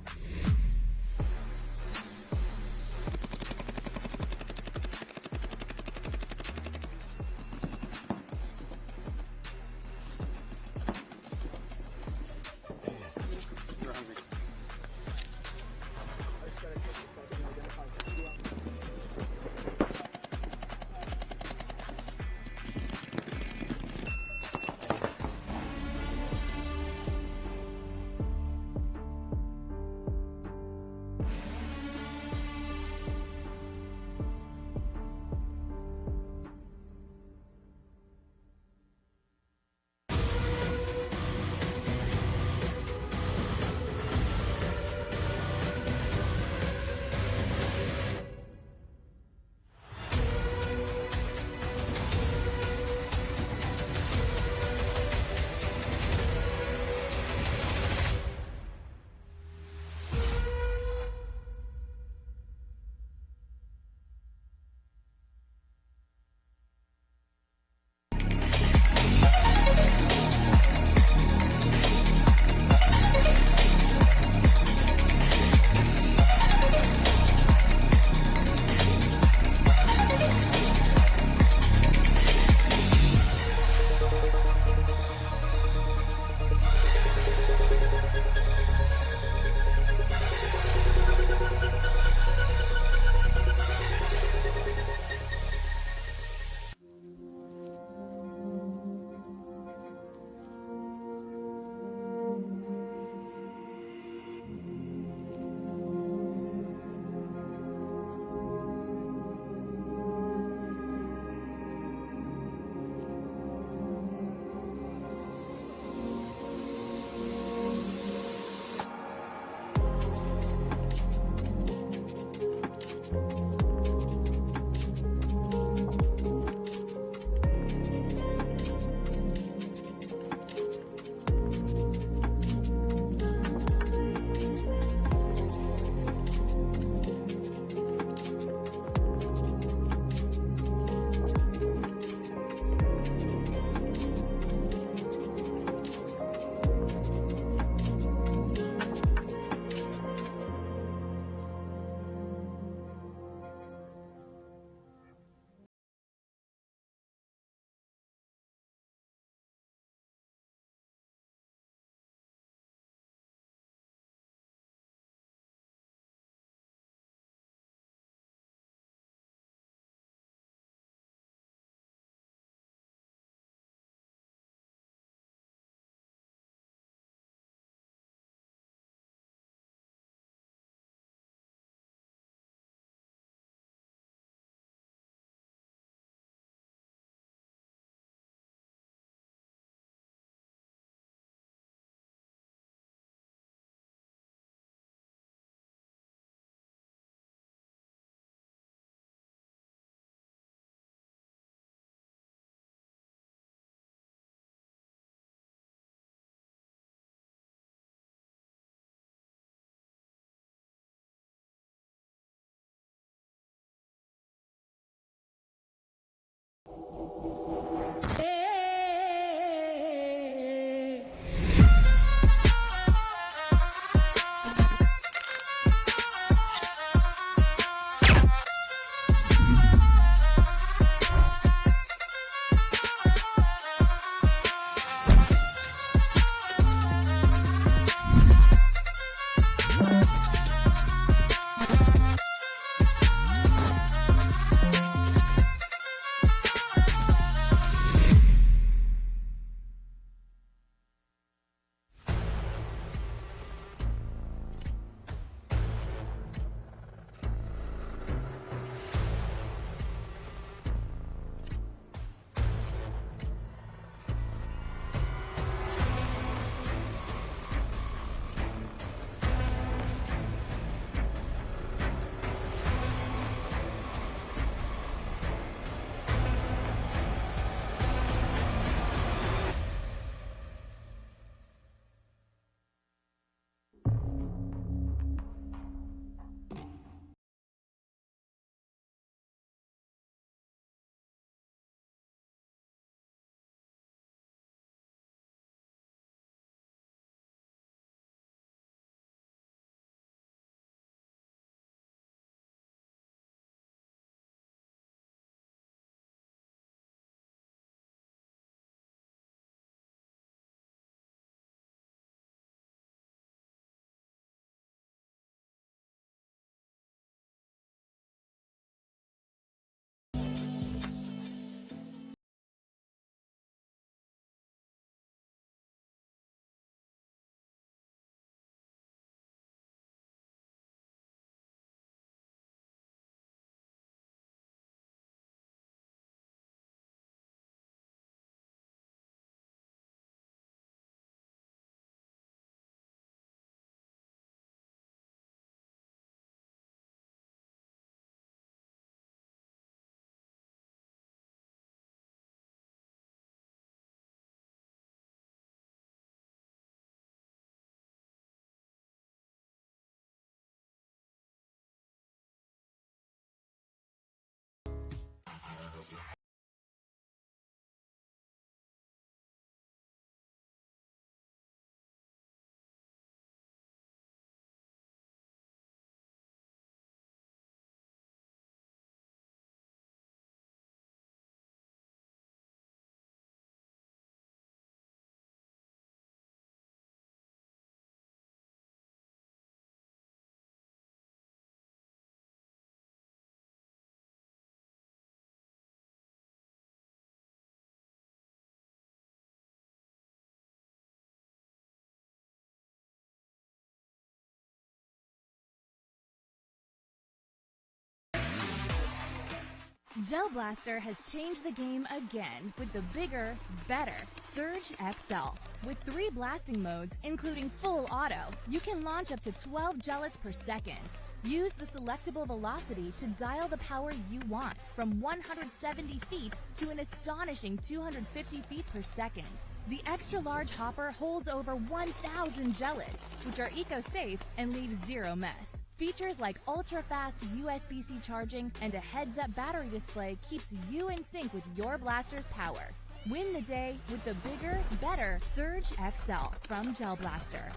Gel Blaster has changed the game again with the bigger, better Surge XL. With 3 blasting modes, including full auto, you can launch up to 12 gellets per second. Use the selectable velocity to dial the power you want, from 170 feet to an astonishing 250 feet per second. The extra-large hopper holds over 1,000 gellets, which are eco-safe and leave zero mess. Features like ultra-fast USB-C charging and a heads-up battery display keeps you in sync with your blaster's power. Win the day with the bigger, better Surge XL from Gel Blaster.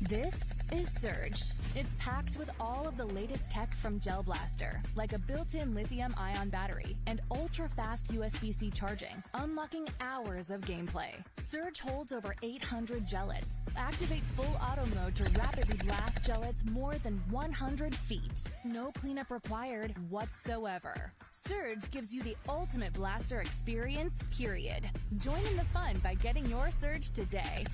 This is Surge. It's packed with all of the latest tech from Gel Blaster, like a built-in lithium-ion battery and ultra-fast USB-C charging, unlocking hours of gameplay. Surge holds over 800 gellets. Activate full auto mode to rapidly blast gellets more than 100 feet. No cleanup required whatsoever. Surge gives you the ultimate blaster experience, period. Join in the fun by getting your Surge today.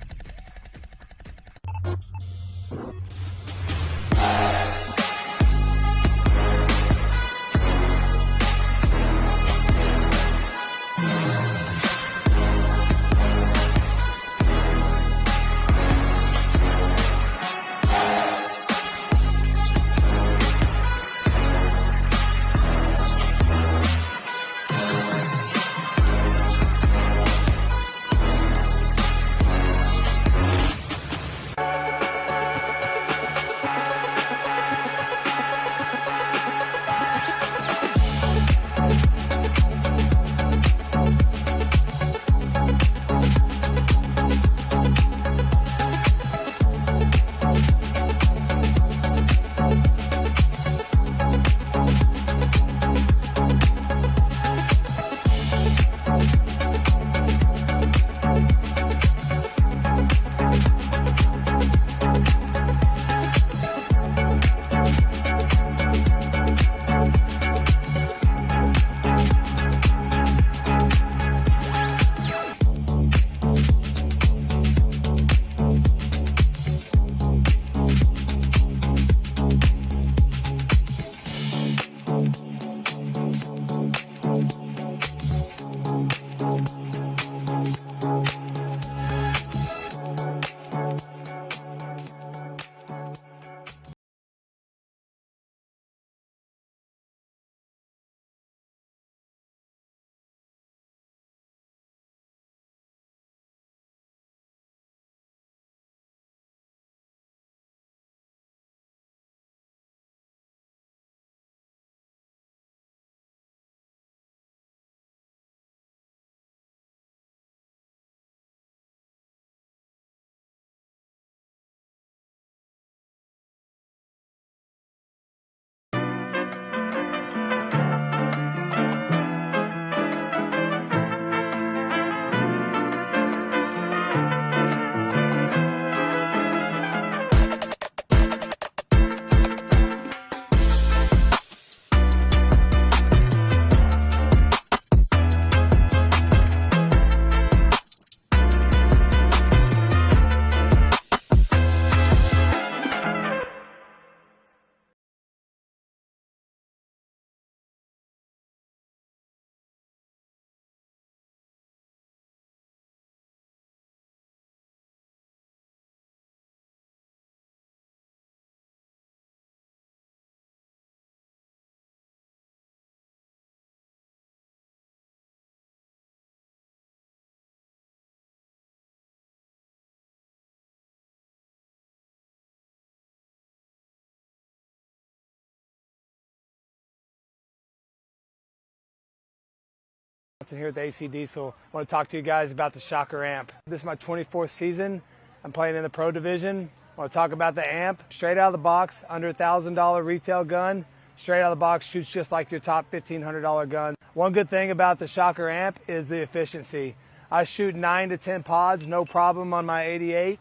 Here at the AC Diesel. I want to talk to you guys about the Shocker amp. This is my 24th season. I'm playing in the pro division. I want to talk about the amp. Straight out of the box, under $1,000 retail gun. straight out of the box, shoots just like your top $1,500 gun. One good thing about the Shocker amp is the efficiency. I shoot 9 to 10 pods, no problem on my 88.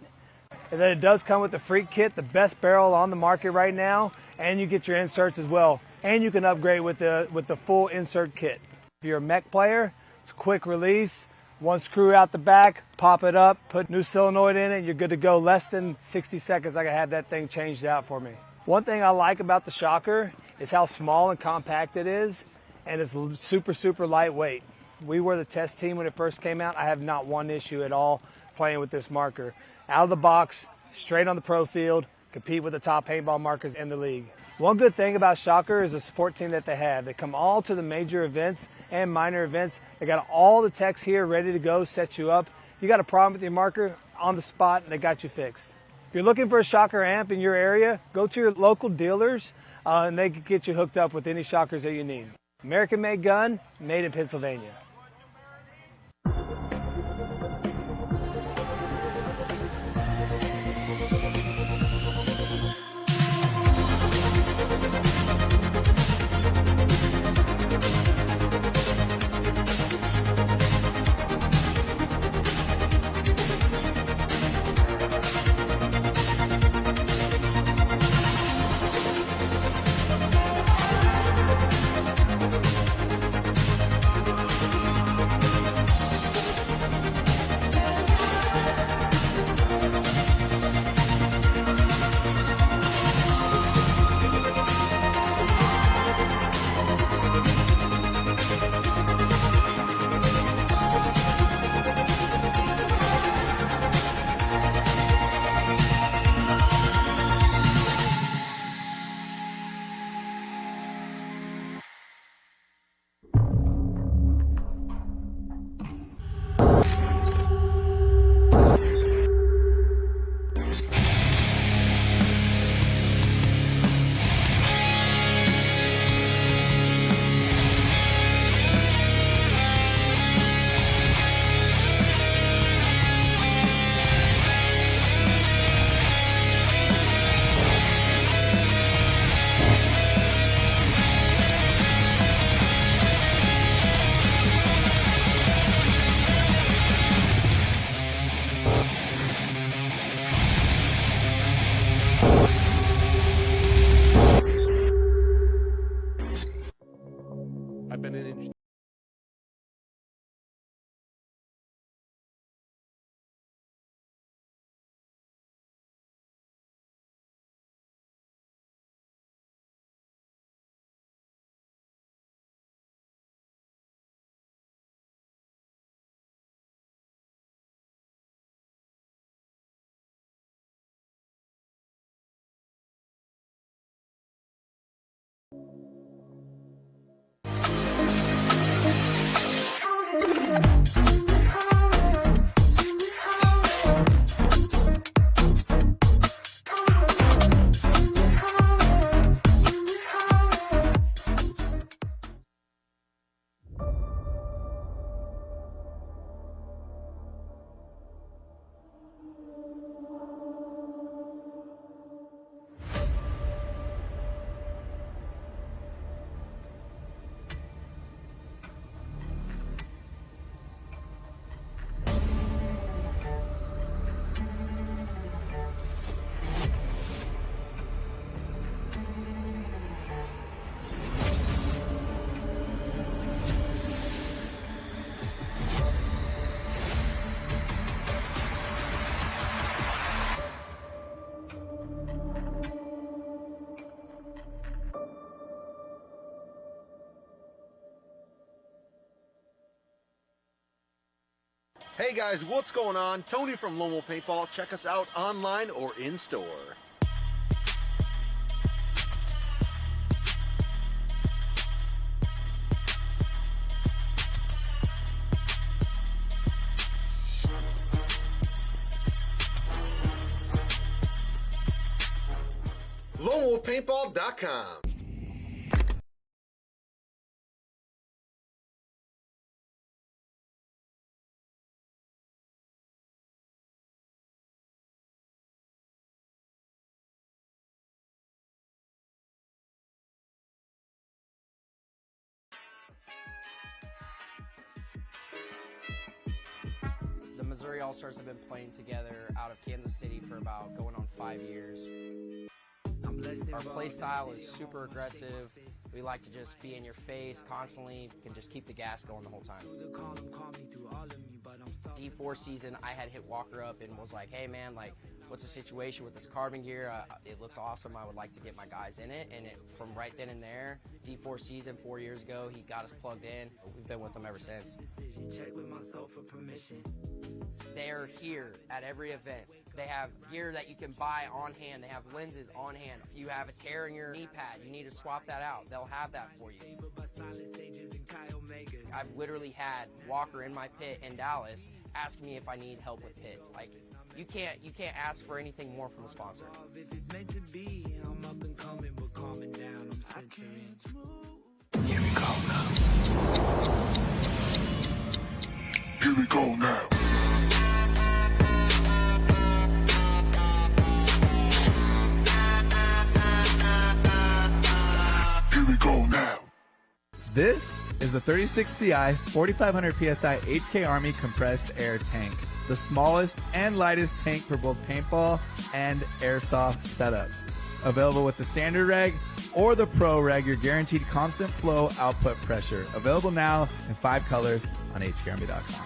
And then it does come with the Freak Kit, the best barrel on the market right now, and you get your inserts as well. And you can upgrade with the full insert kit. If you're a mech player, it's a quick release. One screw out the back, pop it up, put new solenoid in it, you're good to go. Less than 60 seconds, I can have that thing changed out for me. One thing I like about the Shocker is how small and compact it is, and it's super, super lightweight. We were the test team when it first came out. I have not one issue at all playing with this marker. Out of the box, straight on the pro field, compete with the top paintball markers in the league. One good thing about Shocker is the support team that they have. They come all to the major events and minor events. They got all the techs here ready to go, set you up. If you got a problem with your marker, on the spot, they got you fixed. If you're looking for a Shocker amp in your area, go to your local dealers and they can get you hooked up with any Shockers that you need. American-made gun, made in Pennsylvania. I've been in. Hey guys, what's going on? Tony from Lone Wolf Paintball. Check us out online or in store. LoneWolfPaintball.com. Missouri All-Stars have been playing together out of Kansas City for about going on 5 years. Our play style is super aggressive. We like to just be in your face constantly and just keep the gas going the whole time. D4 season, I had hit Walker up and was like, hey man, like, what's the situation with this carbon gear? It looks awesome. I would like to get my guys in it. And from right then and there, D4 season 4 years ago, he got us plugged in. We've been with him ever since. They're here at every event. They have gear that you can buy on hand. They have lenses on hand. If you have a tear in your knee pad, you need to swap that out. They'll have that for you. I've literally had Walker in my pit in Dallas asking me if I need help with pits. Like, you can't ask for anything more from a sponsor. If it's meant to be, I'm up and coming, but calming down, I'm centering. Here we go now. Here we go now. Here we go now. This is the 36 CI 4500 PSI HK Army compressed air tank, the smallest and lightest tank for both paintball and airsoft setups. Available with the standard reg or the pro reg, your guaranteed constant flow output pressure. Available now in 5 colors on hkarmy.com.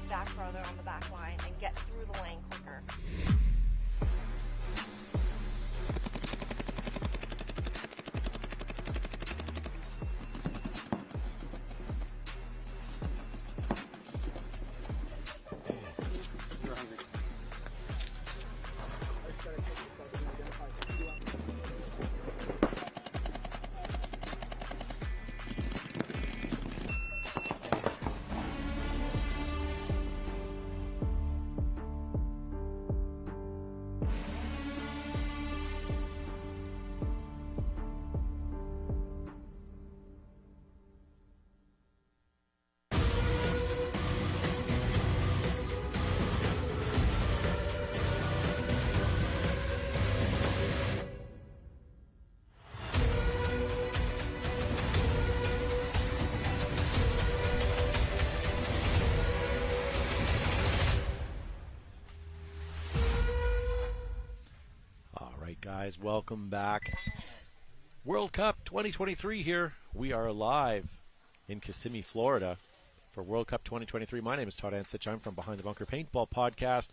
Back further on the back line and get through the lane quicker. guys, welcome back. World Cup 2023 here. We are live in Kissimmee, Florida for World Cup 2023. My name is Todd Ansich. I'm from Behind the Bunker Paintball Podcast.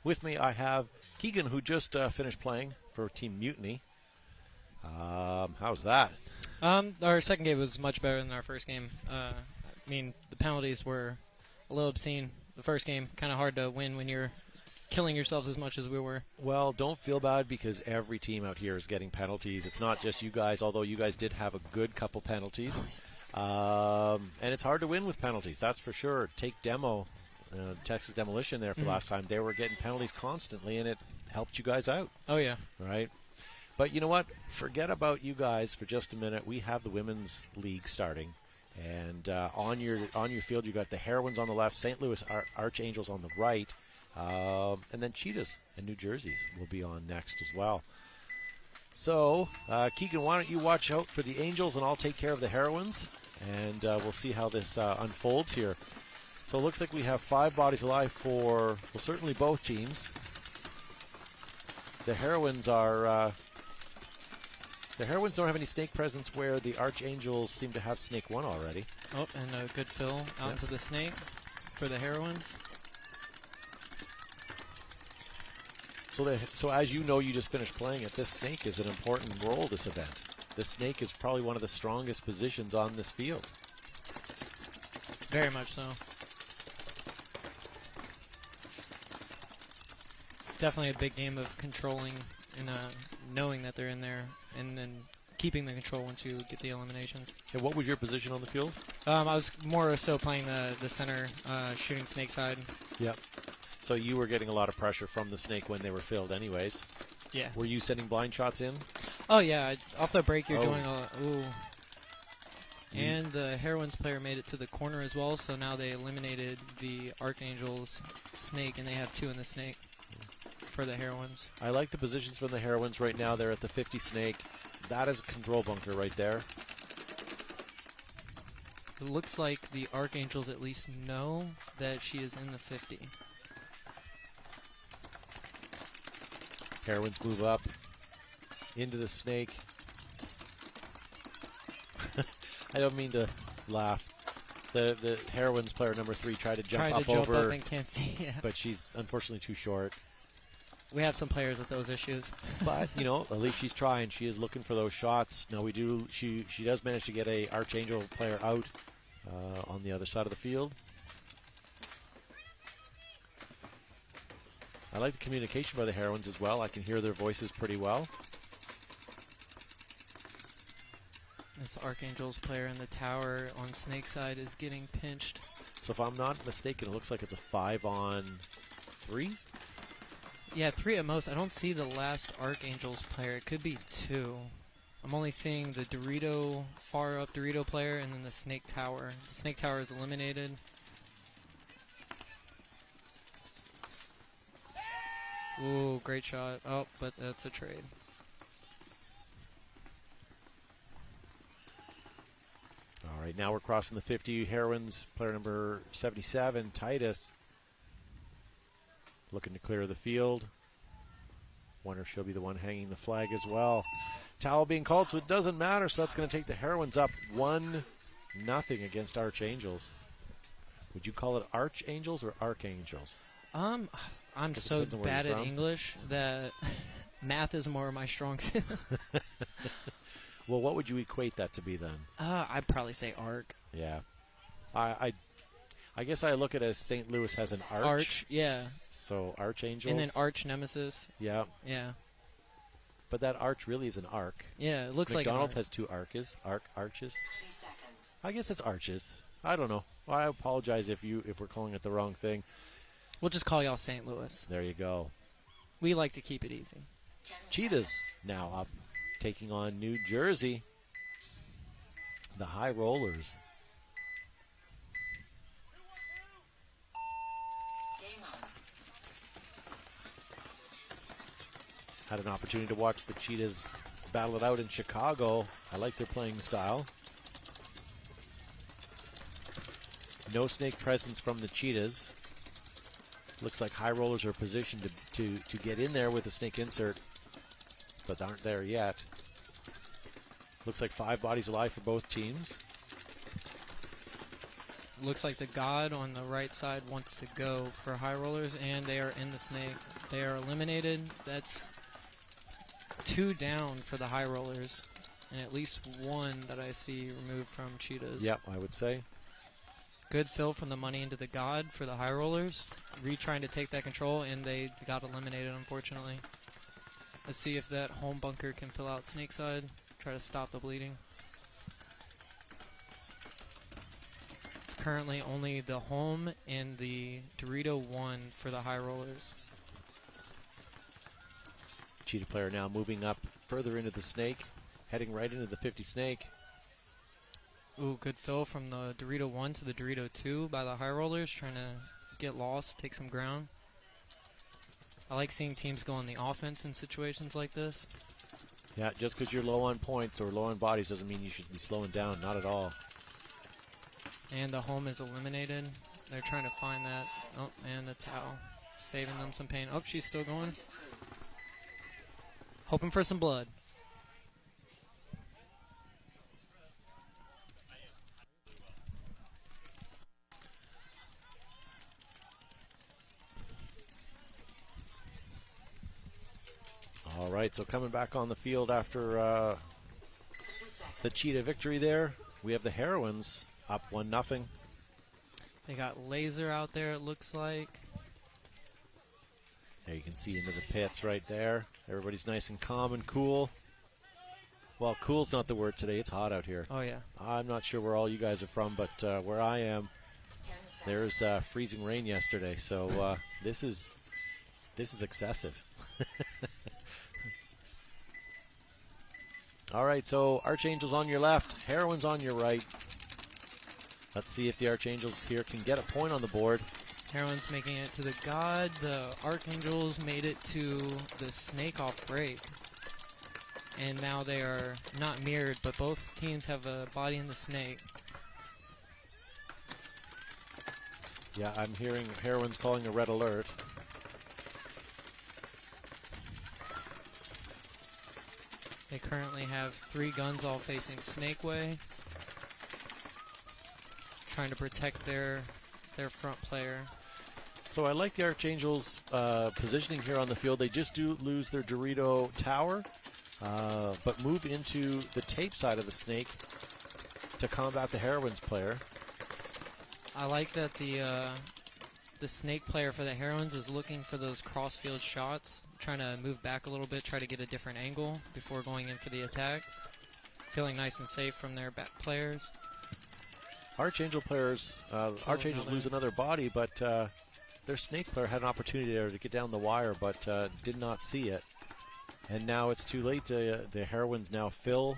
With me, I have Keegan, who just finished playing for Team Mutiny. How's that? Our second game was much better than our first game. I mean, the penalties were a little obscene. The first game, kind of hard to win when you're killing yourselves as much as we were. Well, don't feel bad because every team out here is getting penalties. It's not just you guys, although you guys did have a good couple penalties. And it's hard to win with penalties, that's for sure. Take Demo, Texas Demolition there for last time. They were getting penalties constantly, and it helped you guys out. Oh, yeah. Right? But you know what? Forget about you guys for just a minute. We have the Women's League starting. And on your field, you got the Heroines on the left, St. Louis Archangels on the right. And then Cheetahs and New Jerseys will be on next as well. So, Keegan, why don't you watch out for the Angels, and I'll take care of the Heroines, and we'll see how this unfolds here. So it looks like we have 5 bodies alive for, well, certainly both teams. The Heroines are... the Heroines don't have any snake presence where the Archangels seem to have snake 1 already. Oh, and a good fill out into the snake for the Heroines. So as you know, you just finished playing it, this snake is an important role this event. This snake is probably one of the strongest positions on this field. Very much so. It's definitely a big game of controlling and knowing that they're in there, and then keeping the control once you get the eliminations. And what was your position on the field? I was more so playing the center, shooting snake side. Yep. So you were getting a lot of pressure from the snake when they were filled anyways. Yeah. Were you sending blind shots in? Oh, yeah. Off the break, you're doing a... Ooh. And the Heroines player made it to the corner as well, so now they eliminated the Archangels snake, and they have 2 in the snake for the Heroines. I like the positions from the Heroines right now. They're at the 50 snake. That is a control bunker right there. It looks like the Archangels at least know that she is in the 50. Heroines move up into the snake. I don't mean to laugh. The Heroines player number 3 tried to jump up over, and can't see. Yeah. But she's unfortunately too short. We have some players with those issues. But you know, at least she's trying. She is looking for those shots. Now we do. She does manage to get a Archangel player out on the other side of the field. I like the communication by the Heroines as well. I can hear their voices pretty well. This Archangels player in the tower on snake side is getting pinched. So if I'm not mistaken, it looks like it's a 5-on-3. Yeah, 3 at most. I don't see the last Archangels player. It could be 2. I'm only seeing the Dorito, far up Dorito player, and then the snake tower. The snake tower is eliminated. Ooh, great shot. Oh, but that's a trade. All right, now we're crossing the 50. Heroines, player number 77, Titus, looking to clear the field. Wonder if she'll be the one hanging the flag as well. Towel being called, so it doesn't matter. So that's going to take the Heroines up 1-0 against Archangels. Would you call it Archangels or Archangels? I'm so bad at English that math is more of my strong suit. Well, what would you equate that to be then? I'd probably say arc. Yeah. I guess I look at it as St. Louis has an arch. Arch, yeah. So Archangels. And then arch nemesis. Yeah. Yeah. But that arch really is an arc. Yeah, it looks like McDonald's has 2 arches. Arches. I guess it's arches. I don't know. I apologize if we're calling it the wrong thing. We'll just call y'all St. Louis. There you go. We like to keep it easy. Cheetahs now up, taking on New Jersey. The High Rollers. Had an opportunity to watch the Cheetahs battle it out in Chicago. I like their playing style. No snake presence from the Cheetahs. Looks like High Rollers are positioned to get in there with a snake insert. but aren't there yet. Looks like 5 bodies alive for both teams. Looks like the God on the right side wants to go for high rollers, and they are in the snake. They are eliminated. That's 2 down for the high rollers, and at least 1 that I see removed from cheetahs. Yep, I would say. Good fill from the money into the God for the high rollers. Trying to take that control, and they got eliminated, unfortunately. Let's see if that home bunker can fill out snake side. Try to stop the bleeding. It's currently only the home and the Dorito 1 for the high rollers. Cheetah player now moving up further into the snake, heading right into the 50 snake. Ooh, good fill from the Dorito 1 to the Dorito 2 by the high rollers, trying to get lost, take some ground. I like seeing teams go on the offense in situations like this. Yeah, just because you're low on points or low on bodies doesn't mean you should be slowing down, not at all. And the home is eliminated. They're trying to find that. Oh, and the towel. Saving them some pain. Oh, she's still going. Hoping for some blood. All right, so coming back on the field after the Cheetah victory there, we have the Heroines up 1-0. They got Laser out there, it looks like. There you can see into the pits right there. Everybody's nice and calm and cool. Well, cool's not the word today. It's hot out here. Oh, yeah. I'm not sure where all you guys are from, but where I am, there's freezing rain yesterday. So this is excessive. All right, so Archangels on your left, Heroines on your right. Let's see if the Archangels here can get a point on the board. Heroines making it to the God. The Archangels made it to the snake off break. And now they are not mirrored, but both teams have a body in the snake. Yeah, I'm hearing Heroines calling a red alert. They currently have 3 guns all facing Snake Way, trying to protect their front player. So I like the Archangels' positioning here on the field. They just do lose their Dorito tower, but move into the tape side of the snake to combat the Heroines player. I like that the snake player for the Heroines is looking for those cross-field shots, trying to move back a little bit, try to get a different angle before going in for the attack. Feeling nice and safe from their back players. Archangel players, Archangels lose another body, but their snake player had an opportunity there to get down the wire, but did not see it. And now it's too late. The Heroines now fill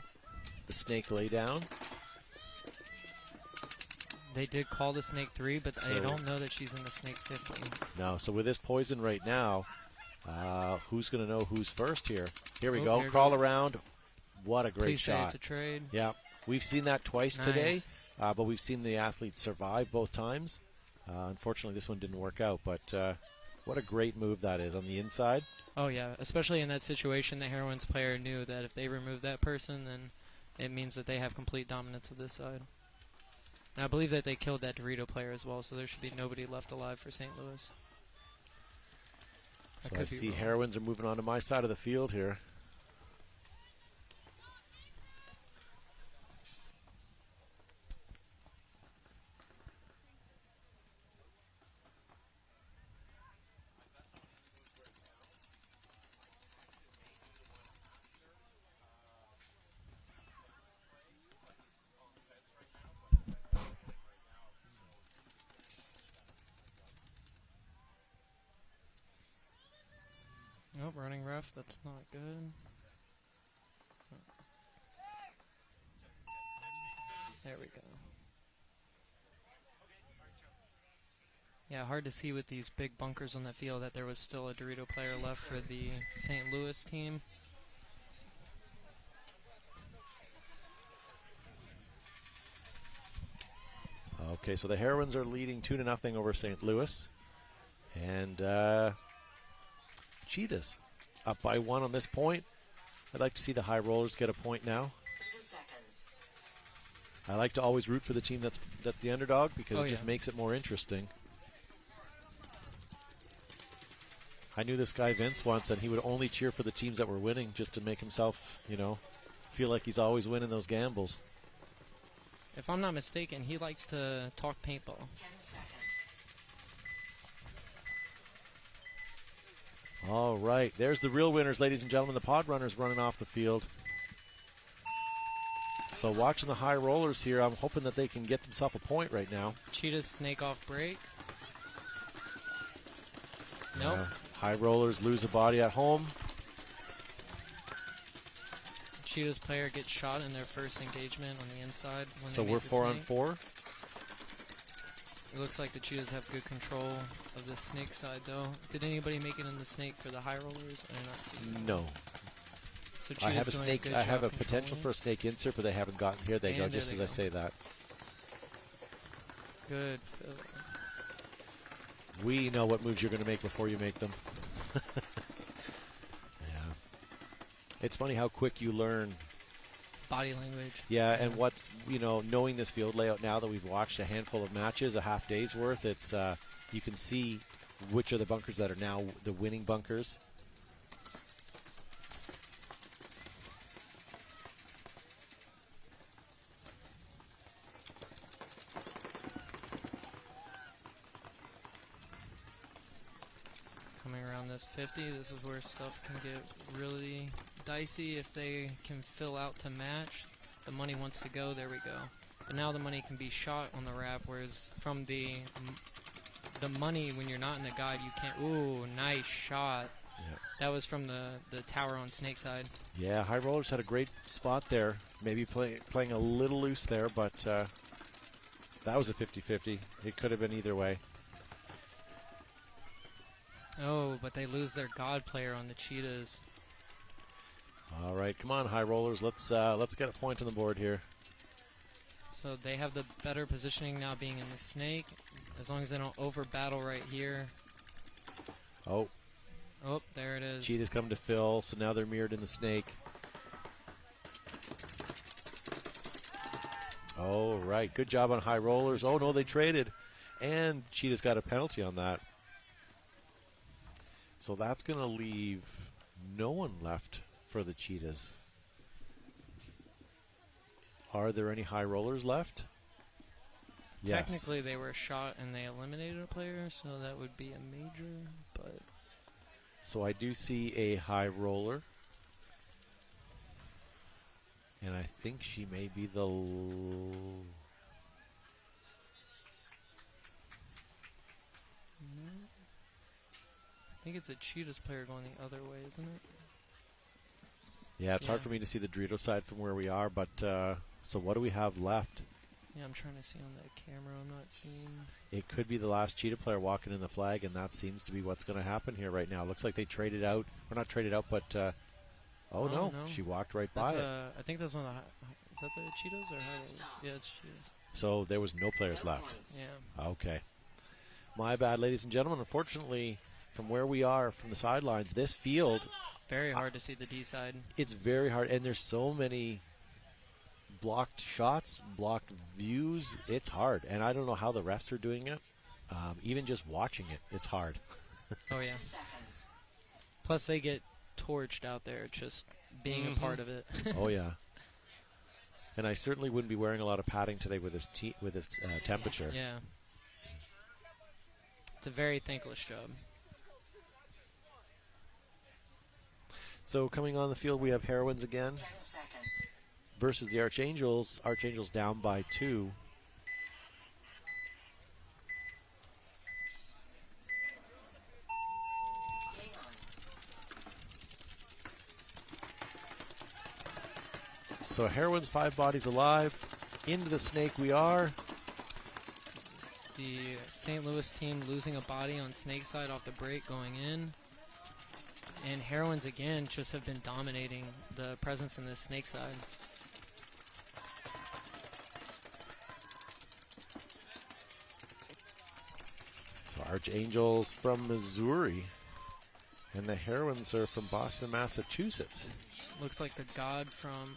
the snake lay down. They did call the snake 3, but I don't know that she's in the snake 50. No, so with this poison right now, who's going to know who's first here? Here we go. Crawl around. What a great shot. It's a trade. Yeah, we've seen that twice today, but we've seen the athletes survive both times. Unfortunately, this one didn't work out, but what a great move that is on the inside. Oh, yeah, especially in that situation, the Heroines player knew that if they remove that person, then it means that they have complete dominance of this side. And I believe that they killed that Dorito player as well, so there should be nobody left alive for St. Louis. So I see Heroines are moving on to my side of the field here. Nope, running ref, that's not good. There we go. Yeah, hard to see with these big bunkers on the field that there was still a Dorito player left for the St. Louis team. Okay, so the Heroines are leading 2-0 over St. Louis. And Cheetahs up by 1 on this point. I'd like to see the high rollers get a point now. 30 seconds. I like to always root for the team that's the underdog because Oh, it just yeah. makes it more interesting. I knew this guy Vince once, and he would only cheer for the teams that were winning just to make himself, feel like he's always winning those gambles. If I'm not mistaken, he likes to talk paintball. 10 seconds. All right, there's the real winners, ladies and gentlemen. The pod runners running off the field. So watching the high rollers here, I'm hoping that they can get themselves a point right now. Cheetah's snake off break. Nope. High rollers lose a body at home. Cheetah's player gets shot in their first engagement on the inside. When So they we're meet the 4 on snake. 4. It looks like the Cheetahs have good control of the snake side, though. Did anybody make it in the snake for the high rollers? I did not see. No. So I have a Cheetah's doing snake. good I have job a potential controlling for a snake insert, but they haven't gotten here. They And go there just they as I go. say that. it. Good. We know what moves you're going to make before you make them. Yeah. It's funny how quick you learn. Body language. Yeah, and what's, knowing this field layout now that we've watched a handful of matches, a half day's worth, it's you can see which are the bunkers that are now the winning bunkers. Coming around this 50, this is where stuff can get really dicey. If they can fill out to match, the money wants to go, there we go. But now the money can be shot on the wrap, whereas from the money, when you're not in the guide, you can't. Ooh, nice shot. Yeah. That was from the tower on snake side. Yeah, high rollers had a great spot there. Maybe playing a little loose there, but that was a 50-50. It could have been either way. Oh, but they lose their god player on the Cheetahs. All right, come on, high rollers. Let's get a point on the board here. So they have the better positioning now being in the snake, as long as they don't over battle right here. Oh, there it is. Cheetah's come to fill, so now they're mirrored in the snake. All right, good job on high rollers. Oh no, they traded, and Cheetah's got a penalty on that. So that's going to leave no one left for the Cheetahs. Are there any high rollers left? Yes. Technically, they were shot and they eliminated a player, so that would be a major, but... So I do see a high roller. And I think she may be the... I think it's a Cheetahs player going the other way, isn't it? Yeah, it's hard for me to see the Dorito side from where we are, but so what do we have left? Yeah, I'm trying to see on the camera. I'm not seeing... It could be the last Cheetah player walking in the flag, and that seems to be what's going to happen here right now. Looks like they traded out. Or not traded out, but... oh, no. She walked right by it. I think that's one of the... Is that the Cheetahs or Highlanders? Yeah, it's Cheetahs. So there was no players left. Yeah. Okay. My bad, ladies and gentlemen. Unfortunately, from where we are, from the sidelines, this field... Very hard to see the D side. It's very hard, and there's so many blocked shots, blocked views. It's hard, and I don't know how the refs are doing it. Even just watching it, it's hard. Oh, yeah. Plus, they get torched out there just being a part of it. Oh, yeah. And I certainly wouldn't be wearing a lot of padding today with this temperature. Yeah. It's a very thankless job. So coming on the field, we have Heroines again versus the Archangels. Archangels down by 2. So Heroines 5 bodies alive. Into the snake we are. The St. Louis team losing a body on snake side off the break going in. And Heroines, again, just have been dominating the presence in the snake side. So Archangels from Missouri. And the Heroines are from Boston, Massachusetts. Looks like the god from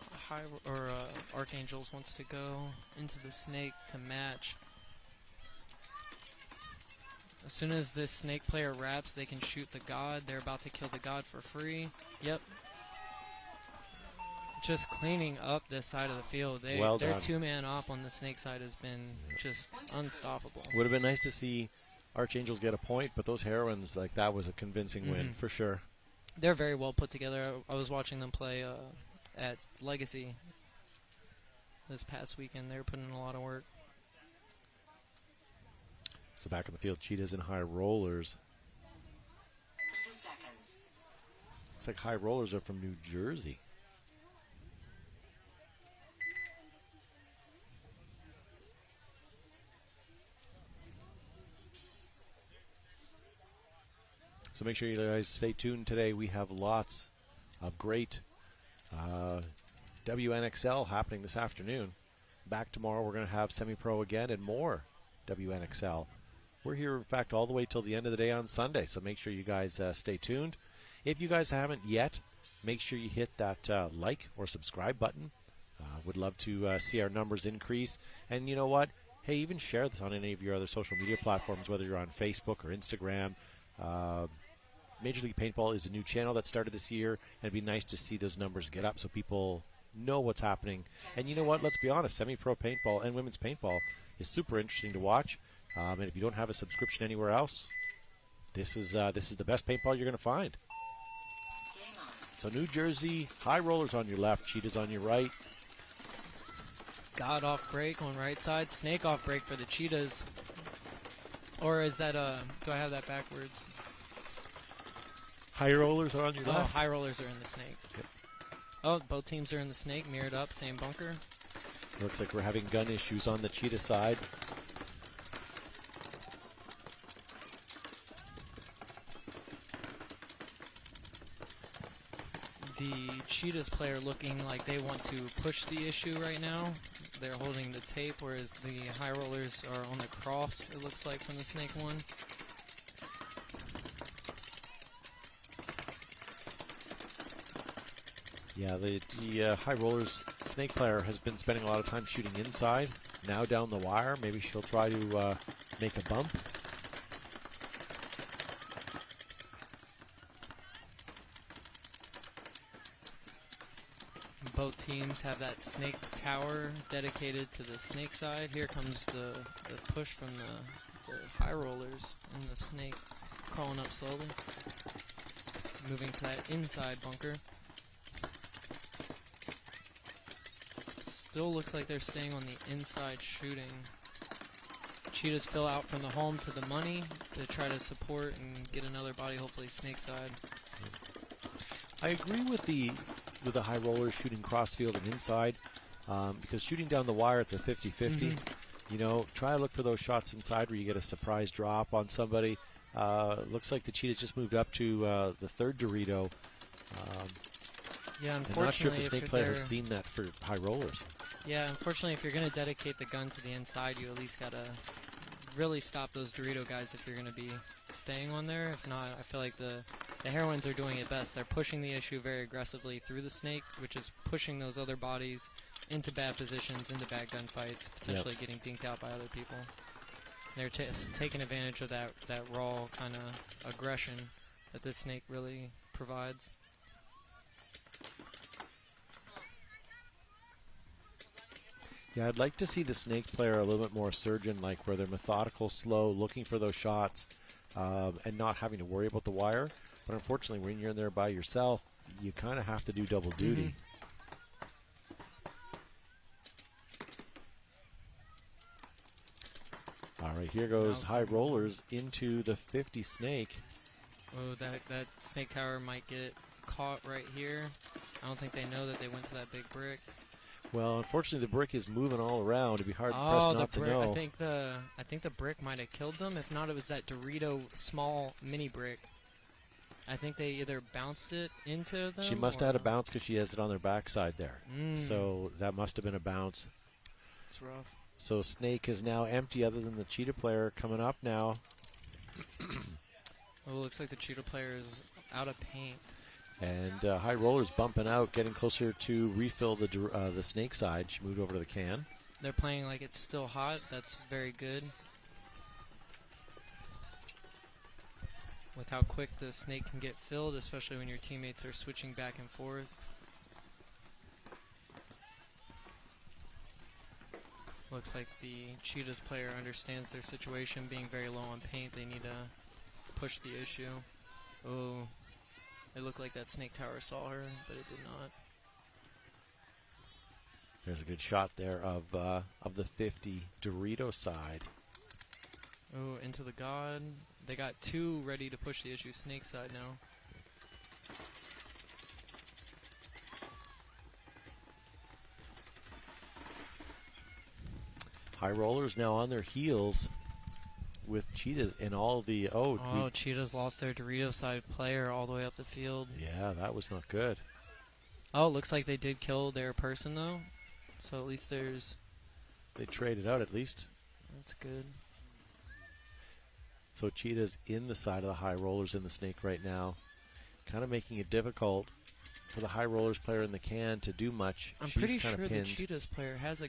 Archangels wants to go into the snake to match. As soon as this snake player wraps, they can shoot the god. They're about to kill the god for free. Yep. Just cleaning up this side of the field. Their two-man op on the snake side has been just unstoppable. Would have been nice to see Archangels get a point, but those Heroines, like, that was a convincing win for sure. They're very well put together. I was watching them play at Legacy this past weekend. They were putting in a lot of work. So back in the field, Cheetahs and High Rollers. 30 seconds. Looks like High Rollers are from New Jersey. So make sure you guys stay tuned today. We have lots of great WNXL happening this afternoon. Back tomorrow, we're going to have semi-pro again and more WNXL. We're here, in fact, all the way till the end of the day on Sunday, so make sure you guys stay tuned. If you guys haven't yet, make sure you hit that like or subscribe button. Would love to see our numbers increase. And you know what? Hey, even share this on any of your other social media platforms, whether you're on Facebook or Instagram. Major League Paintball is a new channel that started this year, and it'd be nice to see those numbers get up so people know what's happening. And you know what? Let's be honest, semi-pro paintball and women's paintball is super interesting to watch. And if you don't have a subscription anywhere else, this is the best paintball you're going to find. So New Jersey, High Rollers on your left, Cheetahs on your right. God off break on right side, snake off break for the Cheetahs. Or is that do I have that backwards? High Rollers are on your left. High Rollers are in the snake. Yep. Oh, both teams are in the snake, mirrored up, same bunker. Looks like we're having gun issues on the Cheetah side. The Cheetahs player looking like they want to push the issue right now. They're holding the tape, whereas the High Rollers are on the cross, it looks like, from the snake one. Yeah, the High Rollers snake player has been spending a lot of time shooting inside. Now down the wire. Maybe she'll try to make a bump. Both teams have that snake tower dedicated to the snake side. Here comes the push from the High Rollers and the snake crawling up slowly. Moving to that inside bunker. Still looks like they're staying on the inside shooting. Cheetahs fill out from the home to the money to try to support and get another body, hopefully snake side. I agree with the High Rollers shooting crossfield and inside because shooting down the wire, it's a 50-50. You know, try to look for those shots inside where you get a surprise drop on somebody. Looks like the Cheetahs just moved up to the third Dorito. Yeah, unfortunately, I'm not sure if the snake player has seen that for High Rollers. Yeah, unfortunately, if you're going to dedicate the gun to the inside, you at least got to really stop those Dorito guys if you're going to be staying on there. If not, I feel like the Heroines are doing it best. They're pushing the issue very aggressively through the snake, which is pushing those other bodies into bad positions, into bad gunfights, potentially getting dinked out by other people. They're taking advantage of that raw kind of aggression that this snake really provides. Yeah, I'd like to see the snake player a little bit more surgeon-like, where they're methodical, slow, looking for those shots, and not having to worry about the wire. But unfortunately, when you're in there by yourself, you kind of have to do double duty. All right, here goes High Rollers into the 50 snake. Oh, that snake tower might get caught right here. I don't think they know that they went to that big brick. Well, unfortunately, the brick is moving all around. It'd be hard pressed not to know. I think the brick might have killed them. If not, it was that Dorito small mini brick. I think they either bounced it into them. She must have had a bounce because she has it on their backside there. So that must have been a bounce. It's rough. So snake is now empty, other than the Cheetah player coming up now. Oh, looks like the Cheetah player is out of paint. And High Rollers bumping out, getting closer to refill the snake side. She moved over to the can. They're playing like it's still hot. That's very good. With how quick the snake can get filled, especially when your teammates are switching back and forth. Looks like the Cheetahs player understands their situation, being very low on paint. They need to push the issue. Oh, it looked like that snake tower saw her, but it did not. There's a good shot there of the 50 Dorito side. Oh, into the god. They got two ready to push the issue snake side now. High Rollers now on their heels with Cheetahs in all the... Cheetahs lost their Dorito side player all the way up the field. Yeah, that was not good. Oh, looks like they did kill their person, though. So at least there's... They traded out at least. That's good. So Cheetah's in the side of the High Rollers in the snake right now. Kind of making it difficult for the High Rollers player in the can to do much. I'm She's pretty kind sure of the pinned. Cheetahs player has a...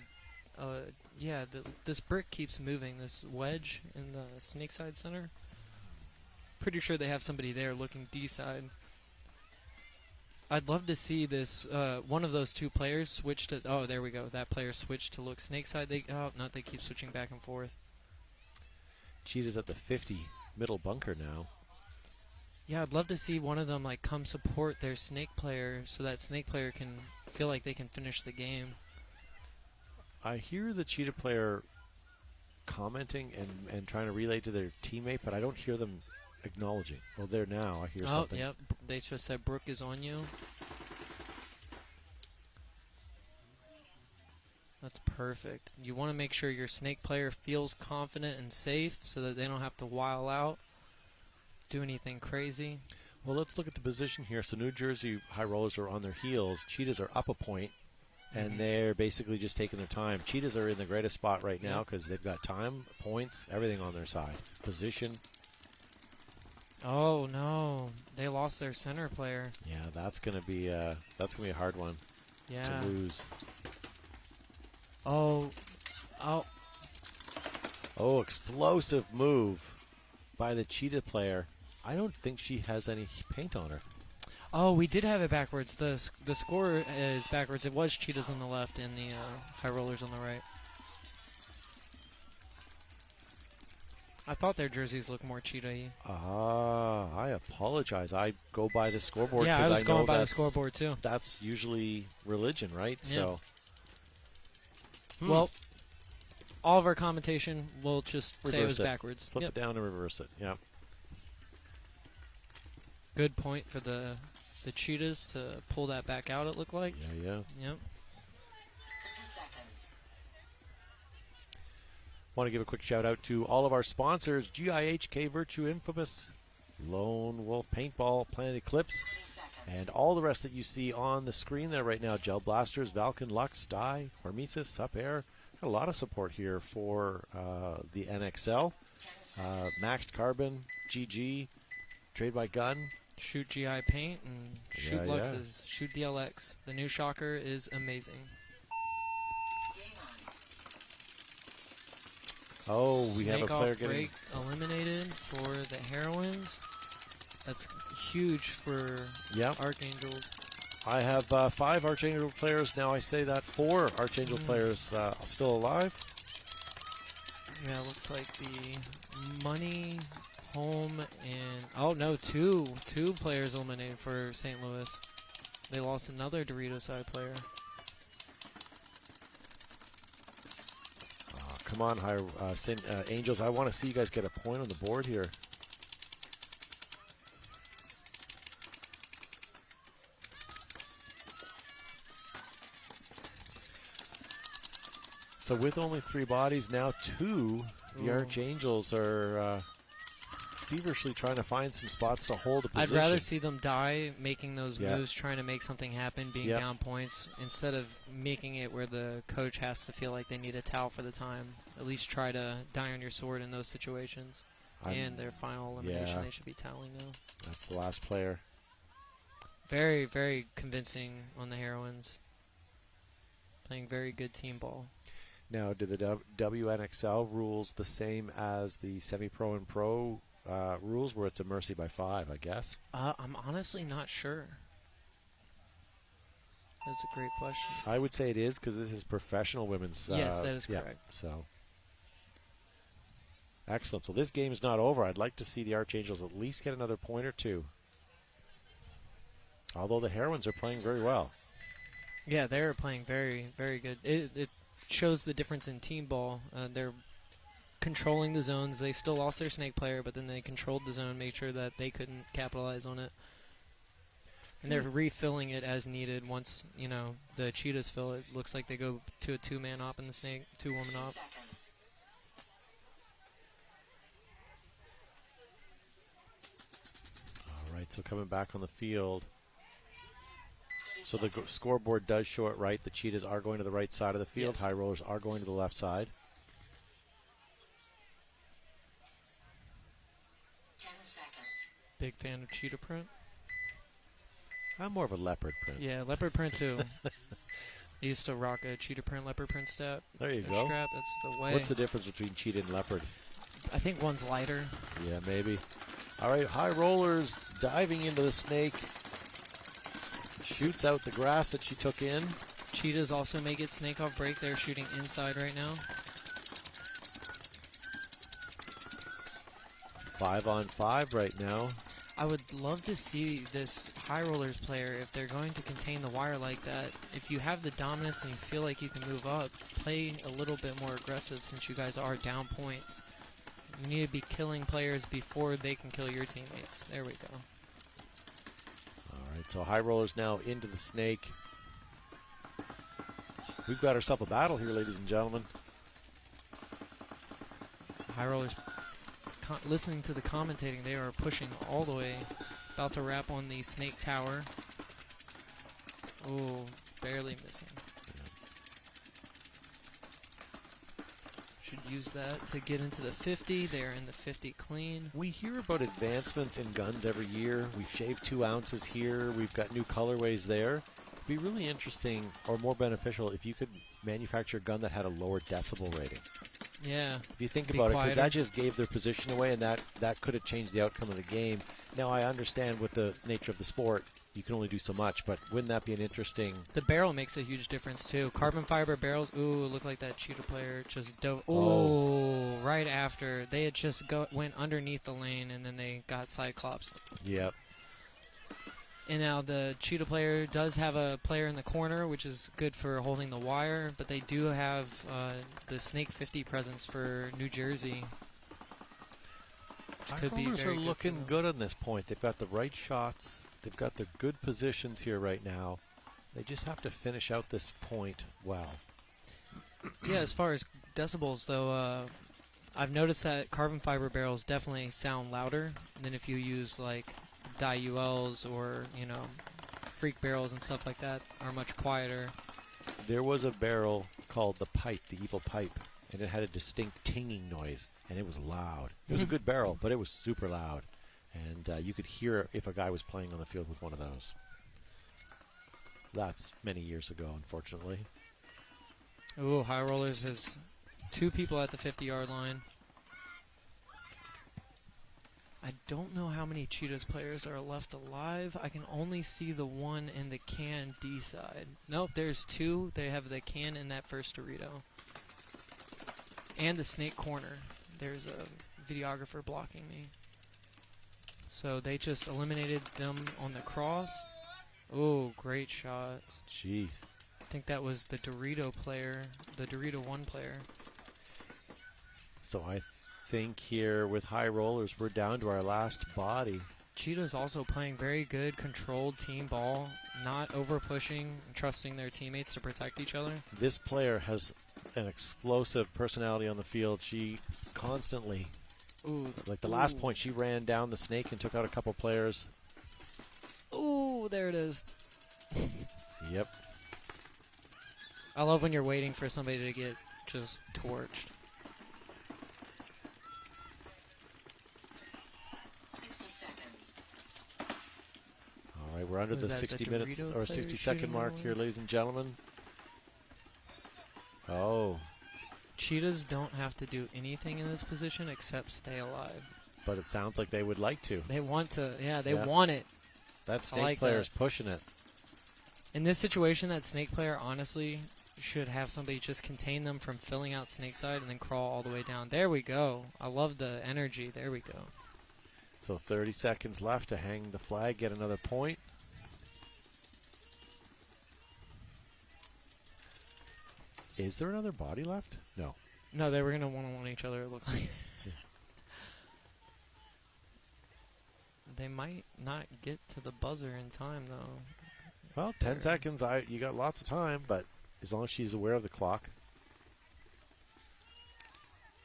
this brick keeps moving, this wedge in the snake side center. Pretty sure they have somebody there looking D-side. I'd love to see this, one of those two players switch to... Oh, there we go. That player switched to look snake side. They keep switching back and forth. Cheetah's at the 50 middle bunker now. Yeah, I'd love to see one of them like come support their snake player so that snake player can feel like they can finish the game. I hear the Cheetah player commenting and trying to relay to their teammate, but I don't hear them acknowledging. Well, there now. I hear something. Yep. They just said Brooke is on you. That's perfect. You want to make sure your snake player feels confident and safe so that they don't have to wild out, do anything crazy. Well, let's look at the position here. So New Jersey High Rollers are on their heels. Cheetahs are up a point, and they're basically just taking their time. Cheetahs are in the greatest spot right now because they've got time, points, everything on their side. Position. Oh no, they lost their center player. Yeah, that's gonna be a hard one to lose. Oh, explosive move by the Cheetah player. I don't think she has any paint on her. Oh, we did have it backwards. The score is backwards. It was Cheetahs on the left and the High Rollers on the right. I thought their jerseys looked more Cheetah-y. I apologize. I go by the scoreboard. Yeah, I was going by the scoreboard too. That's usually religion, right? Yeah. So, well, all of our commentation will just say it was backwards. Flip it down and reverse it. Yeah. Good point for the Cheetahs to pull that back out, it looked like. Yeah. Yep. Want to give a quick shout out to all of our sponsors: GIHK Virtue Infamous, Lone Wolf Paintball, Planet Eclipse, and all the rest that you see on the screen there right now. Gel Blasters, Valken, Lux, Dye, Hormesis, Sup Air. Got a lot of support here for the NXL. Maxed Carbon, GG, Trade by Gun. Shoot GI Paint and Shoot Lux's Shoot DLX. The new shocker is amazing. Oh, we Snake have a player getting break eliminated for the Heroines. That's huge for Archangels. I have 5 Archangel players. Now I say that 4 Archangel players still alive. Yeah, it looks like the Money, Home, and... two players eliminated for St. Louis. They lost another Dorito side player. Come on, Angels. I want to see you guys get a point on the board here. So with only 3 bodies, now 2, the Archangels are feverishly trying to find some spots to hold a position. I'd rather see them die making those moves, trying to make something happen, being down points, instead of making it where the coach has to feel like they need a towel for the time. At least try to die on your sword in those situations. And their final elimination, they should be toweling now. That's the last player. Very, very convincing on the Heroines. Playing very good team ball. Now, do the WNXL rules the same as the semi-pro and pro rules, where it's a mercy by 5, I guess? I'm honestly not sure. That's a great question. I would say it is, because this is professional women's. Yes, that is correct. Yeah, so excellent. So this game is not over. I'd like to see the Archangels at least get another point or two. Although the Heroines are playing very well. Yeah, they're playing very, very good. It shows the difference in team ball. They're controlling the zones. They still lost their snake player, but then they controlled the zone, made sure that they couldn't capitalize on it. And they're refilling it as needed. Once, you know, the cheetahs fill it, looks like they go to a 2-man op in the snake, 2-woman op. All right, so coming back on the field. So the scoreboard does show it right. The cheetahs are going to the right side of the field. Yes. High rollers are going to the left side. 10 seconds. Big fan of cheetah print. I'm more of a leopard print. Yeah, leopard print too. I used to rock a cheetah print, leopard print strap. There you go. Strap. That's the way. What's the difference between cheetah and leopard? I think one's lighter. Yeah, maybe. All right, high rollers diving into the snake. Shoots out the grass that she took in. Cheetahs also may get snake off break. They're shooting inside right now. 5-on-5 right now. I would love to see this high rollers player, if they're going to contain the wire like that, if you have the dominance and you feel like you can move up, play a little bit more aggressive since you guys are down points. You need to be killing players before they can kill your teammates. There we go. All right, so high rollers now into the snake. We've got ourselves a battle here, ladies and gentlemen. High rollers, listening to the commentating, they are pushing all the way. About to wrap on the snake tower. Oh, barely missing. Should use that to get into the 50. They are in the 50 clean. We hear about advancements in guns every year. We've shaved 2 ounces here. We've got new colorways there. It'd be really interesting or more beneficial if you could manufacture a gun that had a lower decibel rating. Yeah. If you think about it, because that just gave their position away, and that could have changed the outcome of the game. Now, I understand with the nature of the sport, you can only do so much, but wouldn't that be an interesting... The barrel makes a huge difference, too. Carbon fiber barrels. Ooh, looked like that cheetah player just dove. Ooh, right after. They had just went underneath the lane, and then they got Cyclops. Yep. And now the cheetah player does have a player in the corner, which is good for holding the wire, but they do have the Snake 50 presence for New Jersey. Could be very are looking good on this point. They've got the right shots. They've got the good positions here right now. They just have to finish out this point well. Yeah, as far as decibels, though, I've noticed that carbon fiber barrels definitely sound louder than if you use, like, ULs or, you know, freak barrels and stuff like that are much quieter. There was a barrel called the Pipe, the Evil Pipe, and it had a distinct tinging noise, and it was loud. It was a good barrel, but it was super loud, and you could hear if a guy was playing on the field with one of those. That's many years ago, unfortunately. Ooh, High Rollers has 2 people at the 50-yard line. I don't know how many Cheetahs players are left alive. I can only see the one in the can D side. Nope, there's 2. They have the can in that first Dorito. And the snake corner. There's a videographer blocking me. So they just eliminated them on the cross. Oh, great shots. Jeez. I think that was the Dorito player, the Dorito 1 player. So I think here with High Rollers, we're down to our last body. Cheetah's also playing very good, controlled team ball, not over pushing, and trusting their teammates to protect each other. This player has an explosive personality on the field. She constantly, like the last point, she ran down the snake and took out a couple players. Ooh, there it is. Yep. I love when you're waiting for somebody to get just torched. We're under the 60 minutes or 60-second mark here, ladies and gentlemen. Oh. Cheetahs don't have to do anything in this position except stay alive. But it sounds like they would like to. They want to. Yeah, they want it. That snake player is pushing it. In this situation, that snake player honestly should have somebody just contain them from filling out snake side and then crawl all the way down. There we go. I love the energy. There we go. So 30 seconds left to hang the flag, get another point. Is there another body left? No. No, they were going to one-on-one each other, it looked like. They might not get to the buzzer in time, though. Well, 10 seconds. You got lots of time, but as long as she's aware of the clock.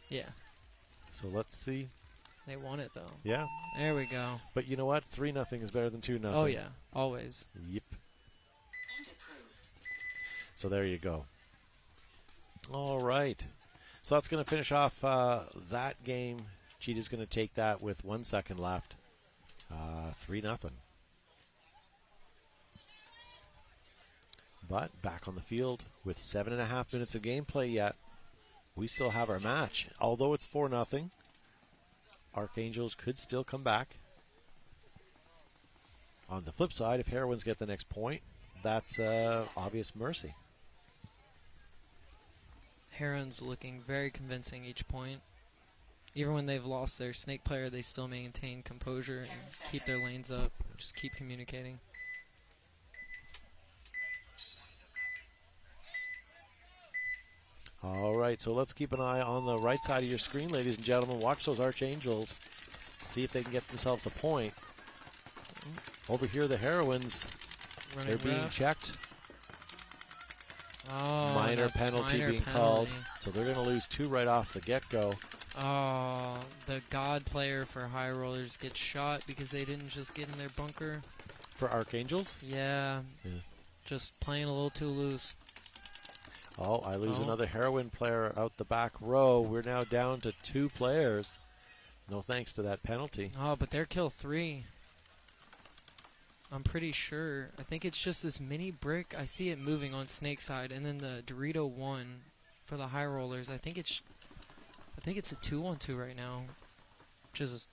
Yeah. So let's see. They won it, though. Yeah. There we go. But you know what? 3-0 is better than 2-0. Oh, yeah. Always. Yep. So there you go. All right. So that's going to finish off that game. Cheetah's going to take that with 1 second left. 3-0. But back on the field with 7.5 minutes of gameplay yet. We still have our match. Although it's 4-0, Archangels could still come back. On the flip side, if Heroines get the next point, that's obvious mercy. Heron's looking very convincing each point. Even when they've lost their snake player, they still maintain composure and keep their lanes up. Just keep communicating. All right, so let's keep an eye on the right side of your screen, ladies and gentlemen. Watch those Archangels. See if they can get themselves a point. Over here, the Heroines, they're being checked. Oh, minor penalty being called. So they're going to lose 2 right off the get-go. Oh, the god player for High Rollers gets shot because they didn't just get in their bunker. For Archangels? Yeah. Just playing a little too loose. Oh, I lose another Heroine player out the back row. We're now down to 2 players. No thanks to that penalty. Oh, but they're kill 3. I'm pretty sure. I think it's just this mini brick. I see it moving on snake side, and then the Dorito 1 for the High Rollers. I think it's a 2-on-2 right now, which is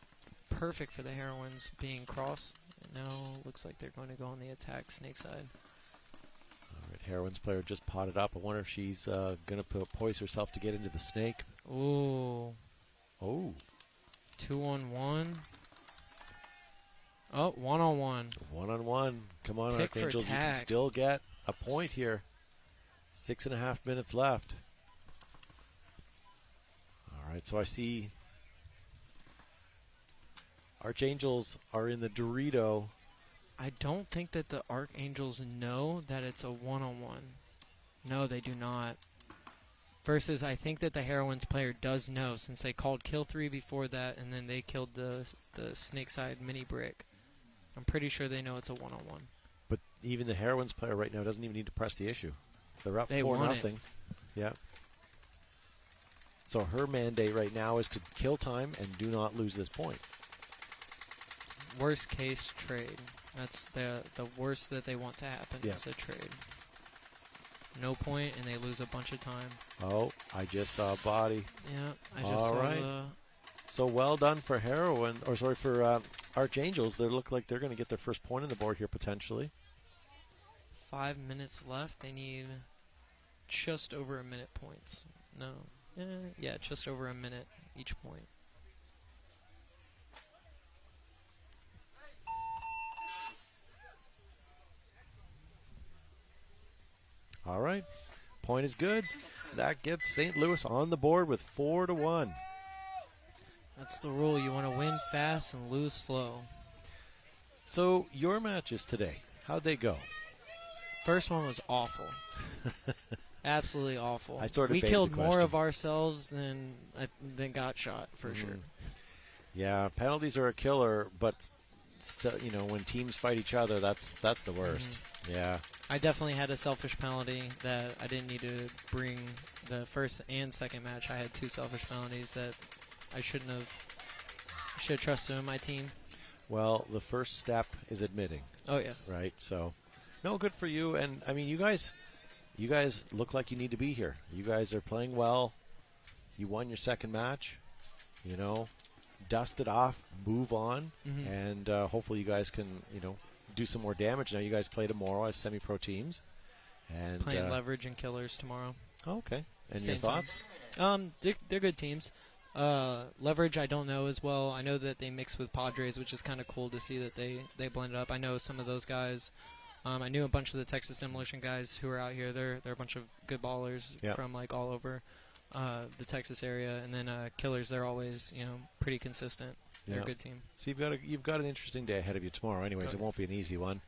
perfect for the Heroines being cross. And now looks like they're going to go on the attack snake side. All right, Heroines player just potted up. I wonder if she's going to poise herself to get into the snake. Ooh. Oh. 2-on-1. Oh, 1-on-1. 1-on-1. Come on, Tick Archangels. You can still get a point here. 6.5 minutes left. All right, so I see Archangels are in the Dorito. I don't think that the Archangels know that it's a 1-on-1. No, they do not. Versus, I think that the Heroines player does know, since they called kill 3 before that, and then they killed the snake side mini brick. I'm pretty sure they know it's a 1-on-1. But even the Heroines player right now doesn't even need to press the issue. They're up 4-0. Yeah. So her mandate right now is to kill time and do not lose this point. Worst case trade. That's the worst that they want to happen is a trade. No point, and they lose a bunch of time. Oh, I just saw a body. Yeah, I just saw the... So well done for for Archangels. They look like they're going to get their first point on the board here, potentially. 5 minutes left. They need just over a minute points. No. Yeah, just over a minute each point. All right. Point is good. That gets St. Louis on the board with 4-1. That's the rule. You want to win fast and lose slow. So your matches today, how'd they go? First one was awful. Absolutely awful. We killed more of ourselves than got shot, for sure. Yeah, penalties are a killer, but when teams fight each other, that's the worst. Yeah. I definitely had a selfish penalty that I didn't need to bring the first and second match. I had 2 selfish penalties that I should have trusted in my team. Well, the first step is admitting. Oh, yeah. Right. So, no, good for you. And I mean, you guys look like you need to be here. You guys are playing well. You won your second match. You know, dust it off, move on, and hopefully you guys can, do some more damage. Now you guys play tomorrow as semi-pro teams. And playing Leverage and Killers tomorrow. Oh, okay. And Same your thoughts? They're good teams. Leverage, I don't know as well. I know that they mix with Padres, which is kind of cool to see that they blended up. I know some of those guys. I knew a bunch of the Texas Demolition guys who are out here. They're a bunch of good ballers from like all over the Texas area. And then Killers, they're always pretty consistent. They're a good team. So you've got an interesting day ahead of you tomorrow. Anyways, it won't be an easy one.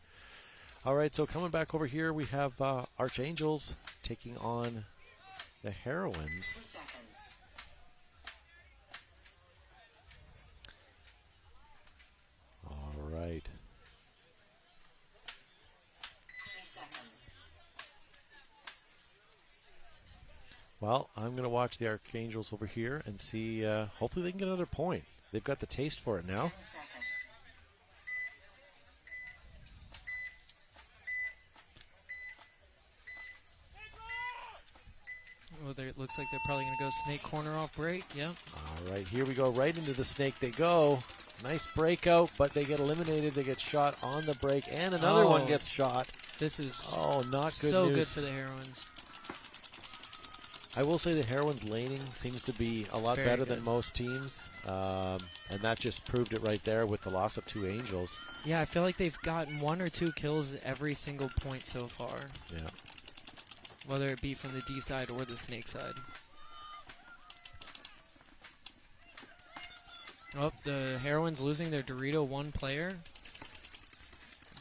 All right, so coming back over here, we have Archangels taking on the Heroines. 2 seconds. All right. 3 seconds. Well, I'm going to watch the Archangels over here and see. Hopefully, they can get another point. They've got the taste for it now. 10 seconds. Well, it looks like they're probably going to go snake corner off break. Yeah. All right, here we go. Right into the snake they go. Nice breakout, but they get eliminated. They get shot on the break, and another one gets shot. This is not good so news. good for the Heroines. I will say the Heroines' laning seems to be a lot Very better good. than most teams, and that just proved it right there with the loss of 2 Angels. Yeah, I feel like they've gotten 1 or 2 kills every single point so far. Yeah. Whether it be from the D side or the snake side. Oh, the Heroines losing their Dorito 1 player.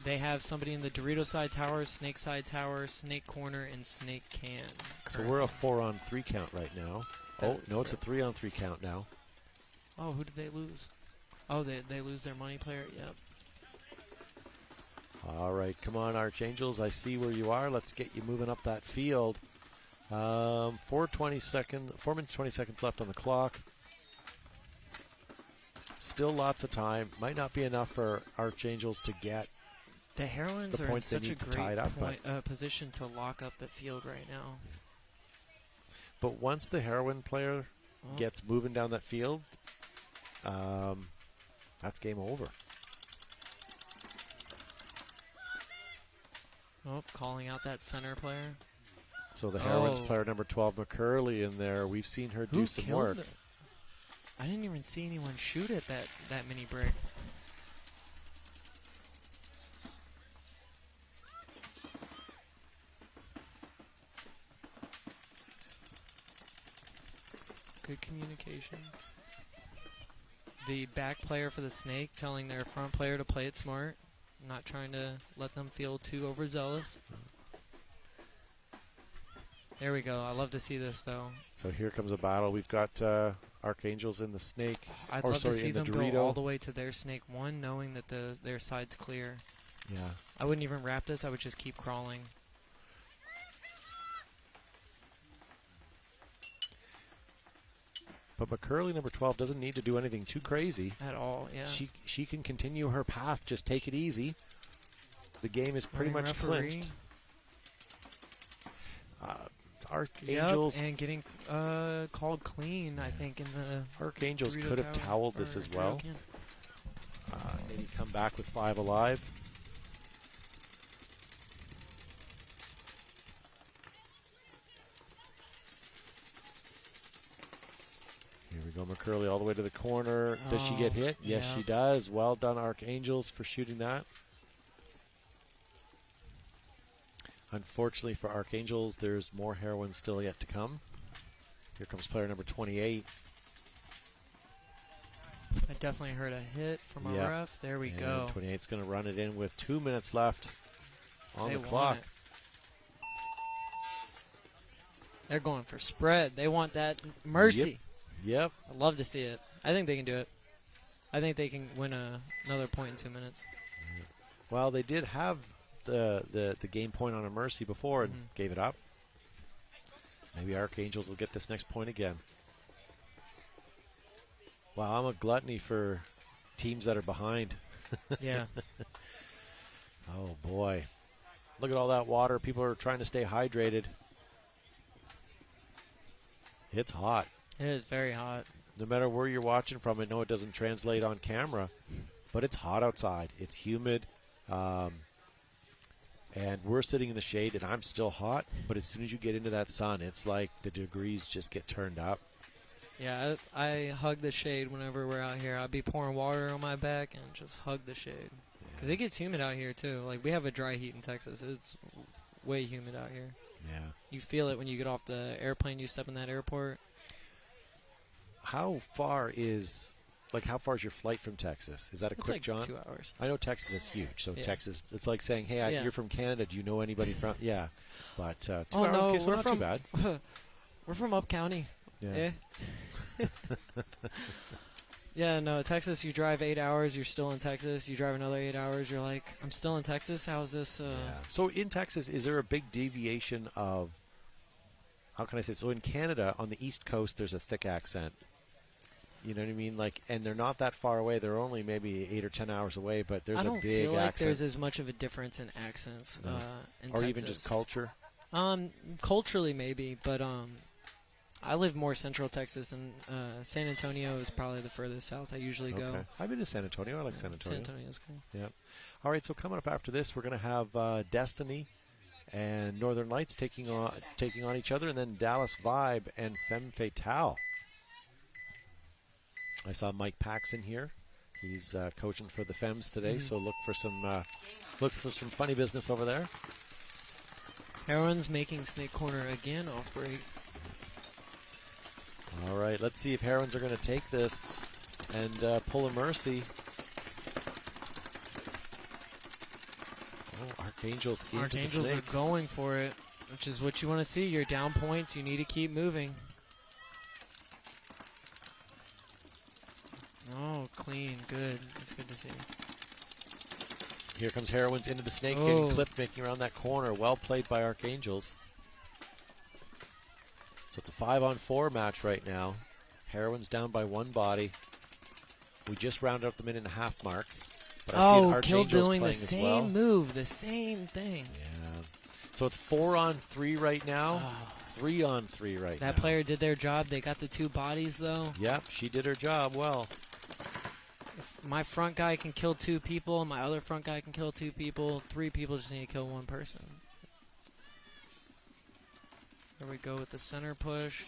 They have somebody in the Dorito side tower, snake side tower, snake corner, and snake can. So we're a 4-on-3 count right now. Oh, no, it's a 3-on-3 count now. Oh, who did they lose? Oh, they lose their money player? Yep. All right, come on, Archangels. I see where you are. Let's get you moving up that field. 4 minutes, 20 seconds left on the clock. Still lots of time. Might not be enough for Archangels to get the Heroines the are in points they such a need to tie great it up, position to lock up the field right now. But once the Heroine player gets moving down that field, that's game over. Oh, calling out that center player. So the Heroines player number 12, McCurley, in there. We've seen her do some work. I didn't even see anyone shoot at that mini break. Good communication. The back player for the snake telling their front player to play it smart. Not trying to let them feel too overzealous. There we go. I love to see this, though. So here comes a battle. We've got Archangels in the snake. I'd love to see them go all the way to their snake 1, knowing that their side's clear. Yeah. I wouldn't even wrap this. I would just keep crawling. But McCurley, number 12, doesn't need to do anything too crazy. At all, yeah. She can continue her path. Just take it easy. The game is pretty much clinched. Archangels. Yep, and getting called clean, I think, in the Archangels Dorito could have tower, toweled this as well. Can. Maybe come back with 5 alive. Here we go, McCurley all the way to the corner. Does she get hit? Yes, she does. Well done, Archangels, for shooting that. Unfortunately for Archangels, there's more Heroines still yet to come. Here comes player number 28. I definitely heard a hit from a ref. There we go. 28's going to run it in with 2 minutes left on They the clock. want it. They're going for spread. They want that mercy. Yep. I'd love to see it. I think they can do it. I think they can win another point in 2 minutes. Well, they did have the game point on a mercy before and gave it up. Maybe Archangels will get this next point again. Wow, I'm a gluttony for teams that are behind. Yeah. Oh, boy. Look at all that water. People are trying to stay hydrated. It's hot. It is very hot. No matter where you're watching from, I know it doesn't translate on camera, but it's hot outside. It's humid. And we're sitting in the shade, and I'm still hot. But as soon as you get into that sun, it's like the degrees just get turned up. Yeah, I hug the shade whenever we're out here. I'll be pouring water on my back and just hug the shade. Because it gets humid out here, too. Like, we have a dry heat in Texas. It's way humid out here. Yeah. You feel it when you get off the airplane, you step in that airport. How far is your flight from Texas? Is that a It's quick like jaunt? 2 hours. I know Texas is huge, so Yeah. Texas, it's like saying, hey, Yeah. you're from Canada. Do you know anybody from? Yeah. But 2 Oh, hours, no, okay, so we're not from, too bad. We're from up county. Yeah. Yeah, no, Texas, you drive 8 hours, you're still in Texas. You drive another 8 hours, you're like, I'm still in Texas? How is this? So in Texas, is there a big deviation of, how can I say, so in Canada, on the East Coast, there's a thick accent. You know what I mean? Like, and they're not that far away. They're only maybe 8 or 10 hours away, but there's a big accent. I don't feel like there's as much of a difference in accents No. in or Texas. even just culture. Culturally maybe, but I live more central Texas, and San Antonio is probably the furthest south I usually go. Okay. I've been to San Antonio. I like San Antonio. San Antonio's cool. Yeah. All right, so coming up after this, we're going to have Destiny and Northern Lights taking on each other, and then Dallas Vibe and Femme Fatale. I saw Mike Paxson here. He's coaching for the Femmes today, so look for some funny business over there. Heron's making Snake Corner again off break. All right, let's see if Herons are going to take this and pull a mercy. Oh, Archangels into Archangels the snake. are going for it, which is what you want to see. You're down points. You need to keep moving. Oh, clean. Good. That's good to see. Here comes Heroines into the snake, Oh. getting clipped, making around that corner. Well played by Archangels. So it's a 5-on-4 match right now. Heroines down by one body. We just rounded up the minute and a half mark. But I see Kill Archangels doing the playing as same well. move, the same thing. Yeah. So it's 4-on-3 right now. 3-on-3 right now. That player did their job. They got the two bodies, though. Yep, she did her job well. If my front guy can kill two people, and my other front guy can kill two people, 3 people just need to kill one person. There we go with the center push.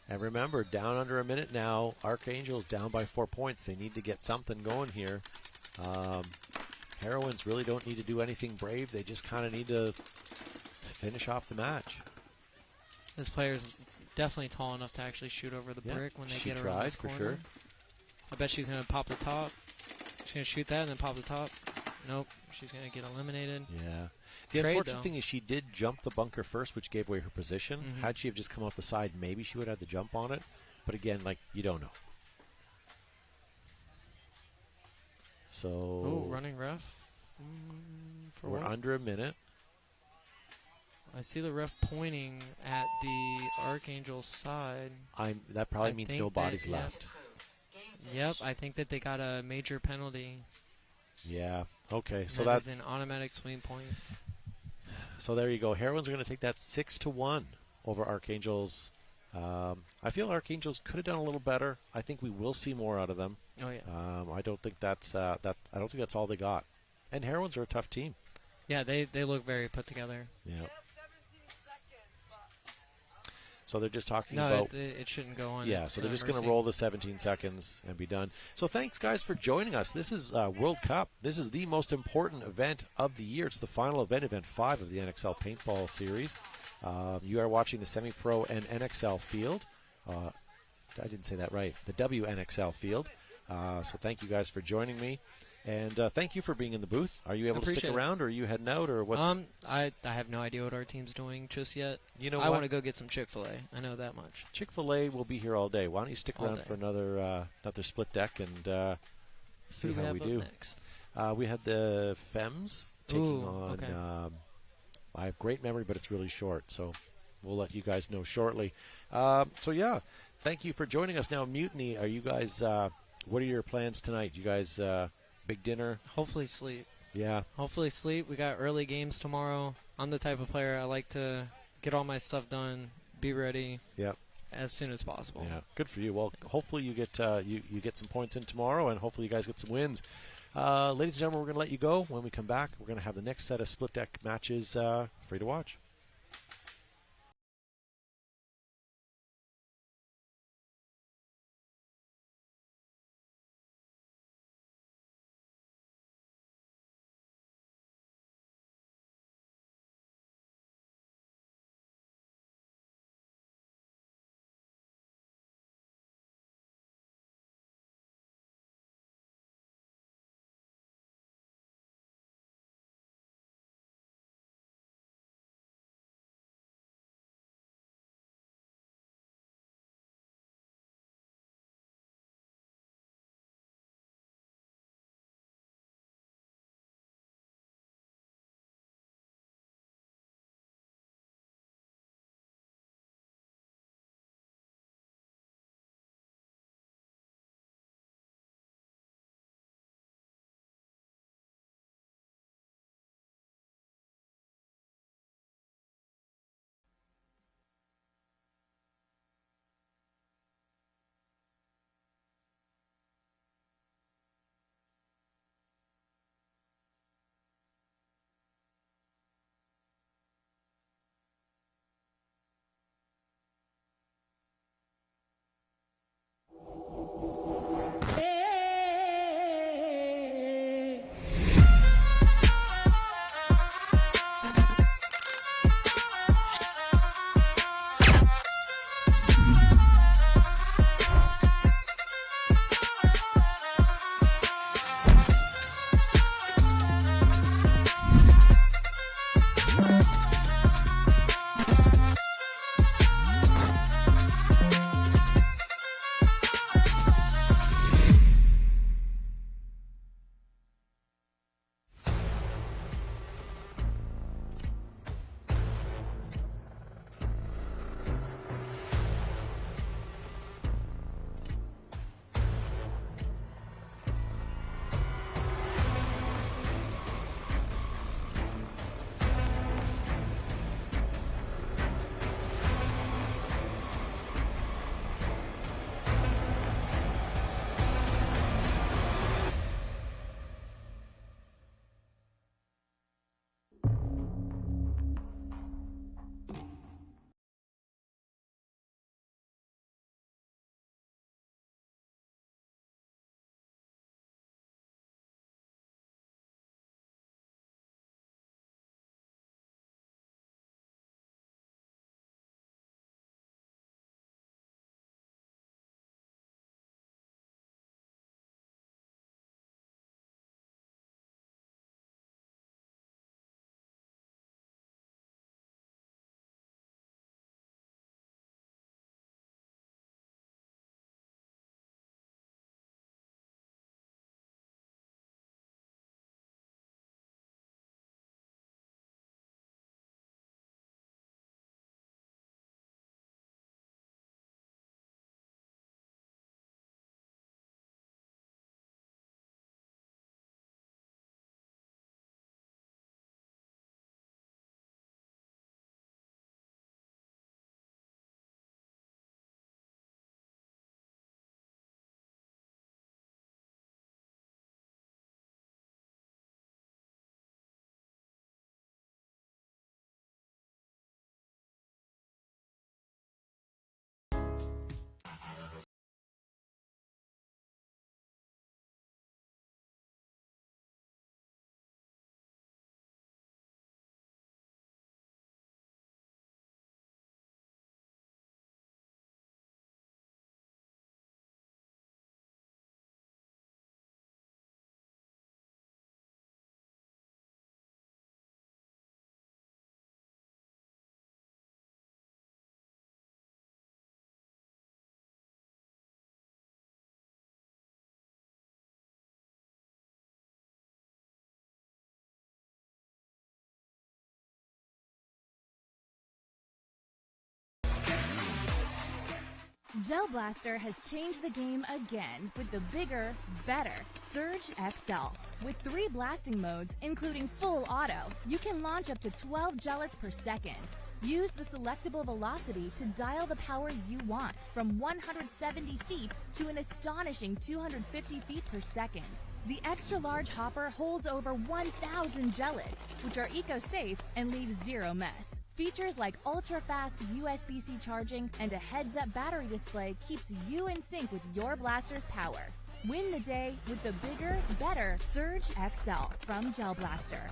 And remember, down under a minute now. Archangels down by 4 points. They need to get something going here. Heroines really don't need to do anything brave. They just kind of need to finish off the match. This player's definitely tall enough to actually shoot over the brick when they get around this corner. For sure. I bet she's going to pop the top. She's going to shoot that and then pop the top. Nope. She's going to get eliminated. Yeah. The Trade, unfortunate though. thing is she did jump the bunker first, which gave away her position. Mhm. Had she have just come off the side, maybe she would have had the jump on it. But again, like, you don't know. So Oh, running ref. For we're what? under a minute. I see the ref pointing at the Archangel's side. That probably I means think no that- bodies yep. left. Yep, I think that they got a major penalty. Yeah. Okay. And So that that's is an automatic swing point. So there you go. Heroines are going to take that 6-1 over Archangels. I feel Archangels could have done a little better. I think we will see more out of them. Oh yeah. I don't think that's I don't think that's all they got. And Heroines are a tough team. Yeah, they look very put together. Yeah. So they're just talking No, about it shouldn't go on. Yeah, so they're just going to roll the 17 seconds and be done. So thanks, guys, for joining us. This is World Cup. This is the most important event of the year. It's the final event, Event 5 of the NXL Paintball Series. You are watching the Semi-Pro and NXL field. I didn't say that right. The WNXL field. So thank you guys for joining me. And thank you for being in the booth. Are you able to stick around, or are you heading out, or what's? I have no idea what our team's doing just yet. You know I what? want to go get some Chick-fil-A. I know that much. Chick-fil-A will be here all day. Why don't you stick All around day. for another split deck and see Who do we how have we up do. next? We had the Femmes taking Ooh, on. okay. I have great memory, but it's really short, so we'll let you guys know shortly. So yeah, thank you for joining us. Now, Mutiny, are you guys? What are your plans tonight? You guys, big dinner? Hopefully sleep. Yeah. Hopefully sleep. We got early games tomorrow. I'm the type of player I like to get all my stuff done, be ready. Yep. As soon as possible. Yeah, good for you. Well, hopefully you get you get some points in tomorrow, and hopefully you guys get some wins. Ladies and gentlemen, we're going to let you go. When we come back, we're going to have the next set of split deck matches free to watch. Gel Blaster has changed the game again with the bigger, better Surge XL. With 3 blasting modes, including full auto, you can launch up to 12 gellets per second. Use the selectable velocity to dial the power you want from 170 feet to an astonishing 250 feet per second. The extra-large hopper holds over 1,000 gellets, which are eco-safe and leave zero mess. Features like ultra-fast USB-C charging and a heads-up battery display keeps you in sync with your blaster's power. Win the day with the bigger, better Surge XL from Gel Blaster.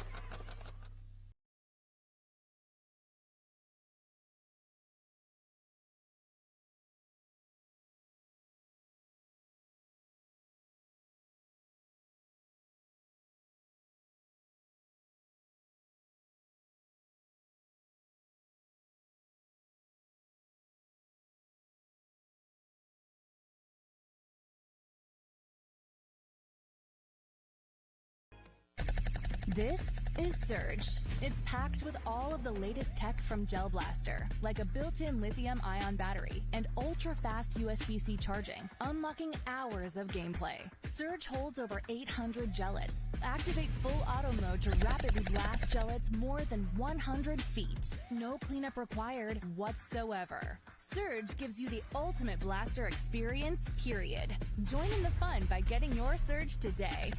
This is Surge. It's packed with all of the latest tech from Gel Blaster, like a built-in lithium-ion battery and ultra-fast USB-C charging, unlocking hours of gameplay. Surge holds over 800 gellets. Activate full auto mode to rapidly blast gellets more than 100 feet. No cleanup required whatsoever. Surge gives you the ultimate blaster experience, period. Join in the fun by getting your Surge today.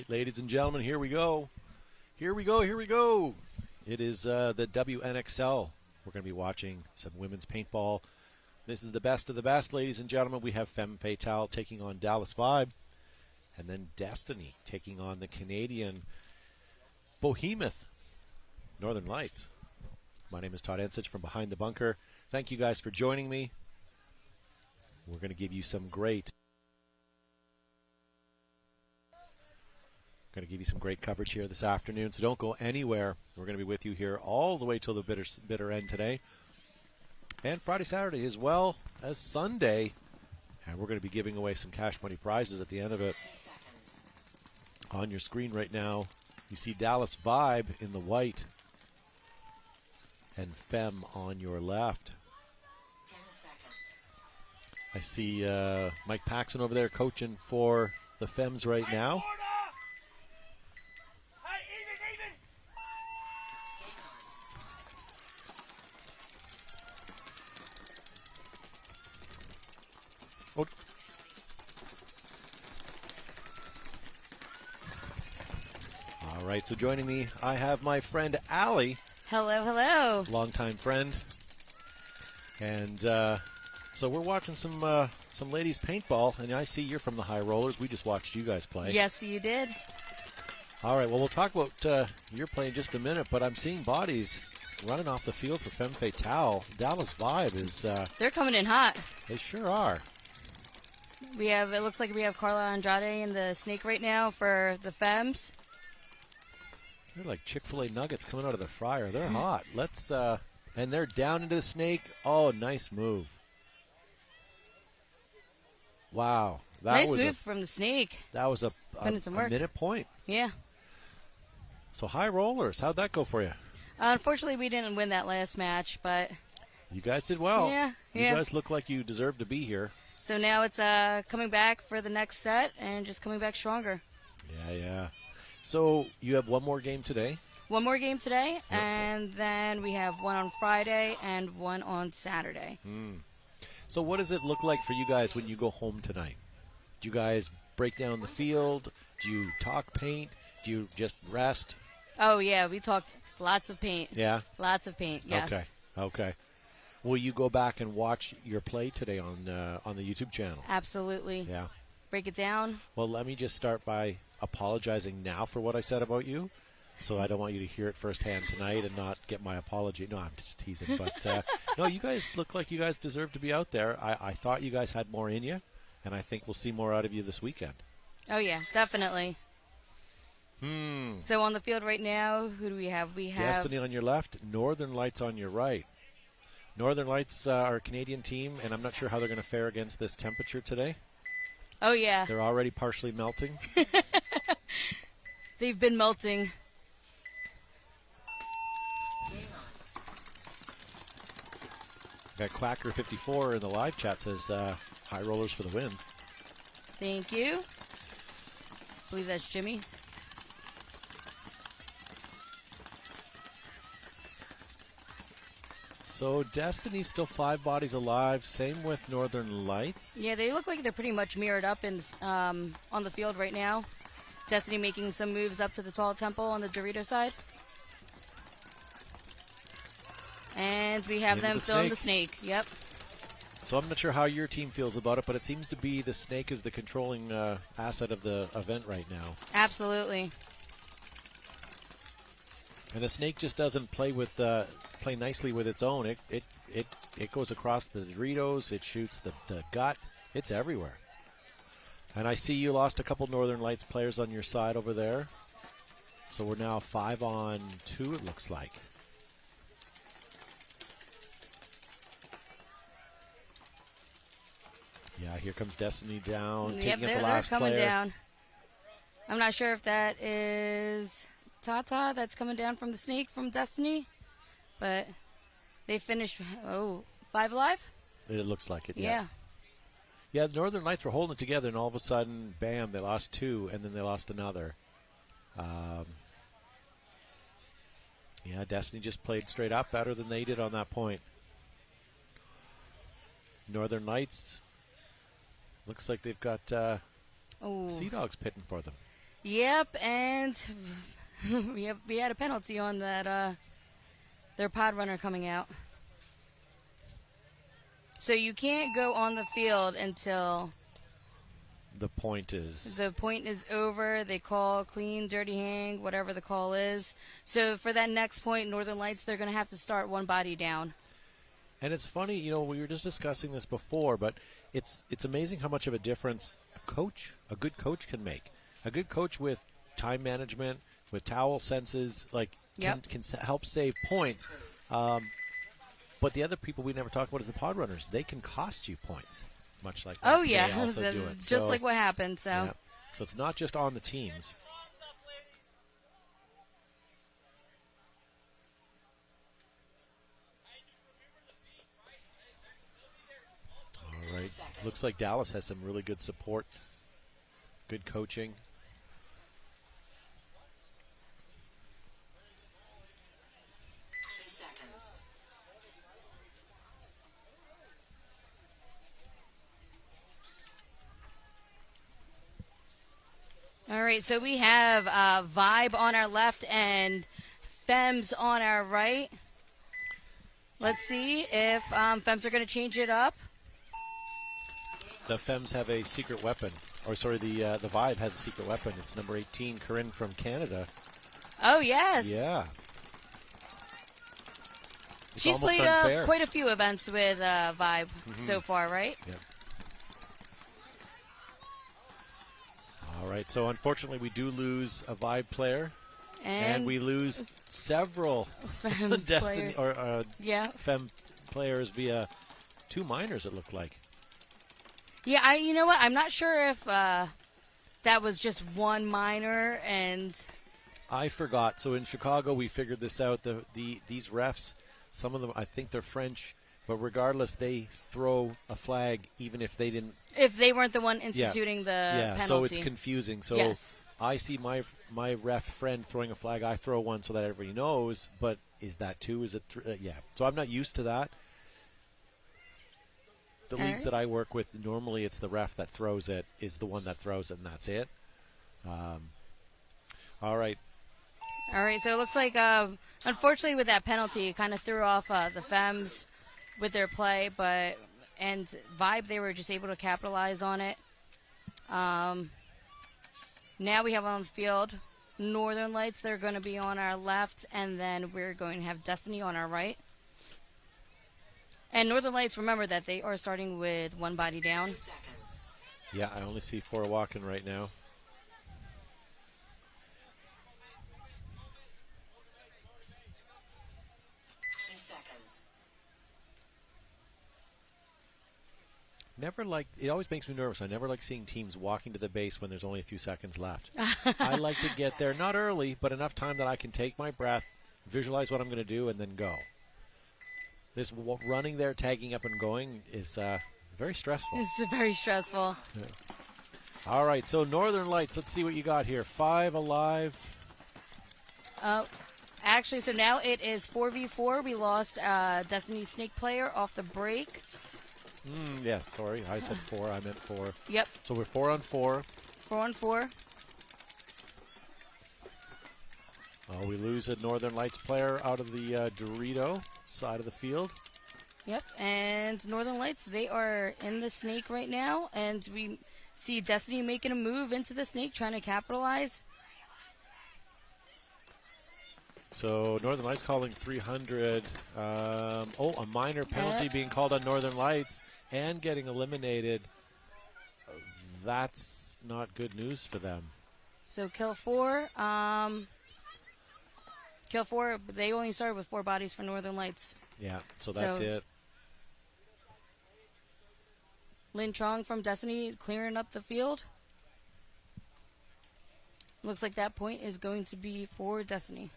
Ladies and gentlemen, here we go. Here we go, here we go. It is the WNXL. We're going to be watching some women's paintball. This is the best of the best, ladies and gentlemen. We have Femme Fatale taking on Dallas Vibe. And then Destiny taking on the Canadian Behemoth, Northern Lights. My name is Todd Ensich from Behind the Bunker. Thank you guys for joining me. We're going to give you some great coverage here this afternoon, so don't go anywhere. We're going to be with you here all the way till the bitter end today. And Friday, Saturday, as well as Sunday. And we're going to be giving away some cash money prizes at the end of it. On your screen right now, you see Dallas Vibe in the white and Femme on your left. I see Mike Paxson over there coaching for the Femmes right now. All right, so joining me, I have my friend Allie. Hello, hello. Longtime friend. And so we're watching some ladies paintball, and I see you're from the High Rollers. We just watched you guys play. Yes, you did. All right, well, we'll talk about your play in just a minute, but I'm seeing bodies running off the field for Femme Fatale. Dallas Vibe is... they're coming in hot. They sure are. It looks like we have Carla Andrade in the snake right now for the Femmes. They're like Chick-fil-A nuggets coming out of the fryer. They're hot. Let's, and they're down into the snake. Oh, nice move. Wow. Nice move from the snake. That was a minute point. Yeah. So High Rollers, how'd that go for you? Unfortunately, we didn't win that last match, but... You guys did well. Yeah, You Yeah. guys look like you deserve to be here. So now it's coming back for the next set and just coming back stronger. Yeah. So you have one more game today. One more game today, and then we have one on Friday and one on Saturday. So what does it look like for you guys when you go home tonight? Do you guys break down the field? Do you talk paint? Do you just rest? Oh, yeah, we talk lots of paint. Yeah? Lots of paint, yes. Okay. Will you go back and watch your play today on the YouTube channel? Absolutely. Yeah. Break it down. Well, let me just start by apologizing now for what I said about you. So I don't want you to hear it firsthand tonight and not get my apology. No, I'm just teasing. But, no, you guys look like you guys deserve to be out there. I thought you guys had more in you, and I think we'll see more out of you this weekend. Oh, yeah, definitely. So on the field right now, who do we have? We have Destiny on your left, Northern Lights on your right. Northern Lights are a Canadian team, and I'm not sure how they're going to fare against this temperature today. Oh, yeah. They're already partially melting. They've been melting. Got Quacker 54 in the live chat says high rollers for the win. Thank you. I believe that's Jimmy. So Destiny's still 5 bodies alive. Same with Northern Lights. Yeah, they look like they're pretty much mirrored up in on the field right now. Destiny making some moves up to the tall temple on the Dorito side. And we have them still in the snake. Yep. So I'm not sure how your team feels about it, but it seems to be the snake is the controlling asset of the event right now. Absolutely. And the snake just doesn't play nicely with its own. It goes across the Doritos. It shoots the gut. It's everywhere. And I see you lost a couple Northern Lights players on your side over there. So we're now 5-on-2, it looks like. Yeah, here comes Destiny down, taking up the last they're coming player. down. I'm not sure if that is Tata that's coming down from the snake from Destiny, but they finished, 5 alive? It looks like it, Yeah. Yeah, the Northern Lights were holding it together, and all of a sudden, bam, they lost 2, and then they lost another. Yeah, Destiny just played straight up better than they did on that point. Northern Lights, looks like they've got Sea Dogs pitting for them. Yep, and we had a penalty on that their pod runner coming out. So you can't go on the field until the point is over. They call clean, dirty hang, whatever the call is. So for that next point, Northern Lights, they're going to have to start one body down. And it's funny, we were just discussing this before, but it's amazing how much of a difference a good coach can make. A good coach with time management, with towel senses, can help save points. But the other people we never talk about is the pod runners. They can cost you points, much like that. Oh, yeah. They also do it. Just like what happened. So. Yeah. So it's not just on the teams. All right. Looks like Dallas has some really good support, good coaching. All right, so we have Vibe on our left and Fems on our right. Let's see if Fems are going to change it up. The Fems have a secret weapon. Or, sorry, the Vibe has a secret weapon. It's number 18, Corinne from Canada. Oh, yes. Yeah. It's She's almost played unfair. quite a few events with Vibe so far, right? Yeah. All right, so unfortunately we do lose a Vibe player. And we lose several Destiny or Fem players via 2 minors, it looked like. Yeah, you know what? I'm not sure if that was just 1 minor and... I forgot. So in Chicago, we figured this out. These refs, some of them, I think they're French, But regardless, they throw a flag even if they didn't. If they weren't the one instituting the penalty. So it's confusing. So yes. I see my ref friend throwing a flag. I throw one so that everybody knows. But is that two? Is it three? Yeah. So I'm not used to that. The leagues that I work with, normally it's the ref that throws it, is the one that throws it, and that's it. All right. All right, so it looks like, unfortunately, with that penalty, it kind of threw off the Femmes with their play, and Vibe, they were just able to capitalize on it. Now we have on the field Northern Lights. They're going to be on our left, and then we're going to have Destiny on our right. And Northern Lights, remember that they are starting with one body down. Yeah, I only see 4 walking right now. Never like, it always makes me nervous. I never like seeing teams walking to the base when there's only a few seconds left. I like to get there, not early, but enough time that I can take my breath, visualize what I'm going to do, and then go. This running there, tagging up and going is very stressful. It's very stressful. Yeah. All right, so Northern Lights, let's see what you got here. 5 alive. Actually, so now it is 4v4. We lost Destiny Snake player off the break. Yes, sorry. I said 4. I meant 4. Yep. So we're 4 on 4. 4 on 4. Oh, we lose a Northern Lights player out of the Dorito side of the field. Yep, and Northern Lights, they are in the Snake right now, and we see Destiny making a move into the Snake, trying to capitalize. So Northern Lights calling 300. A minor penalty being called on Northern Lights and getting eliminated. That's not good news for them. So kill 4. Kill 4, but they only started with 4 bodies for Northern Lights. Yeah, so that's it. Lin Chong from Destiny clearing up the field. Looks like that point is going to be for Destiny.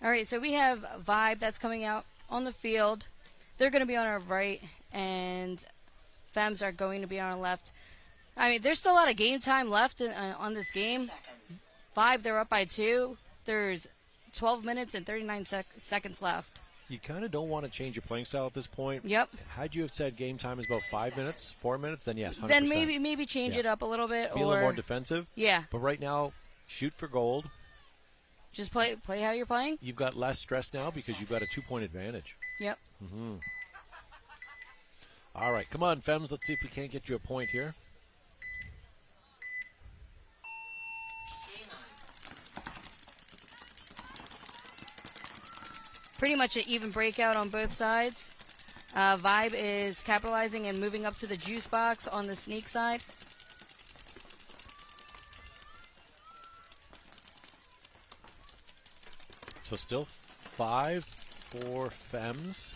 All right, so we have Vibe that's coming out on the field. They're going to be on our right, and Femmes are going to be on our left. I mean, there's still a lot of game time left on this game. Vibe, they're up by 2. There's 12 minutes and 39 seconds left. You kind of don't want to change your playing style at this point. Yep. Had you have said game time is about 5 minutes, 4 minutes, then yes, 100%. Then maybe change it up a little bit. Feel a little more defensive. Yeah. But right now, shoot for gold. Just play how you're playing. You've got less stress now because you've got a 2-point advantage. Yep. Mm-hmm. All right, come on, Femmes. Let's see if we can't get you a point here. Pretty much an even breakout on both sides. Vibe is capitalizing and moving up to the juice box on the Sneak side. So still 5 for Femmes.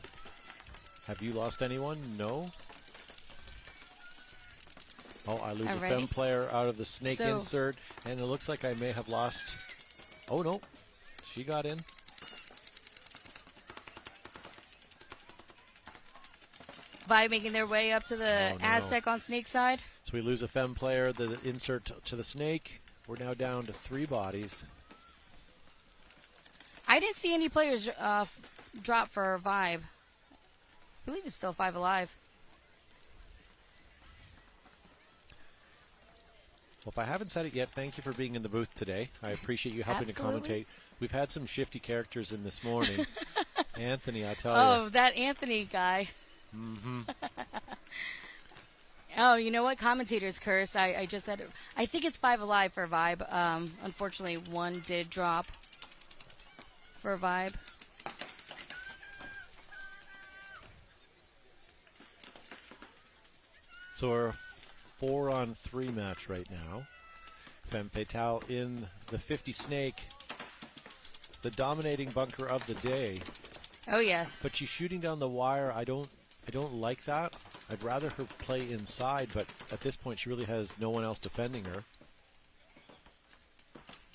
Have you lost anyone? No. Oh, I lose a Femme player out of the Snake insert, and it looks like I may have lost. Oh, no. She got in. Vibe making their way up to the Aztec on Snake side. So we lose a Femme player, the insert to the Snake. We're now down to 3 bodies. I didn't see any players drop for Vibe. I believe it's still 5 alive. Well, if I haven't said it yet, thank you for being in the booth today. I appreciate you helping to commentate. We've had some shifty characters in this morning. Anthony, I tell you. Oh, that Anthony guy. Mm-hmm. Oh, you know what? Commentators curse. I just said it. I think it's 5 alive for Vibe. Unfortunately, 1 did drop for Vibe. So we're 4-on-3 match right now. Femme Fatale in the 50 Snake, the dominating bunker of the day. Oh, yes. But she's shooting down the wire. I don't like that. I'd rather her play inside, but at this point she really has no one else defending her.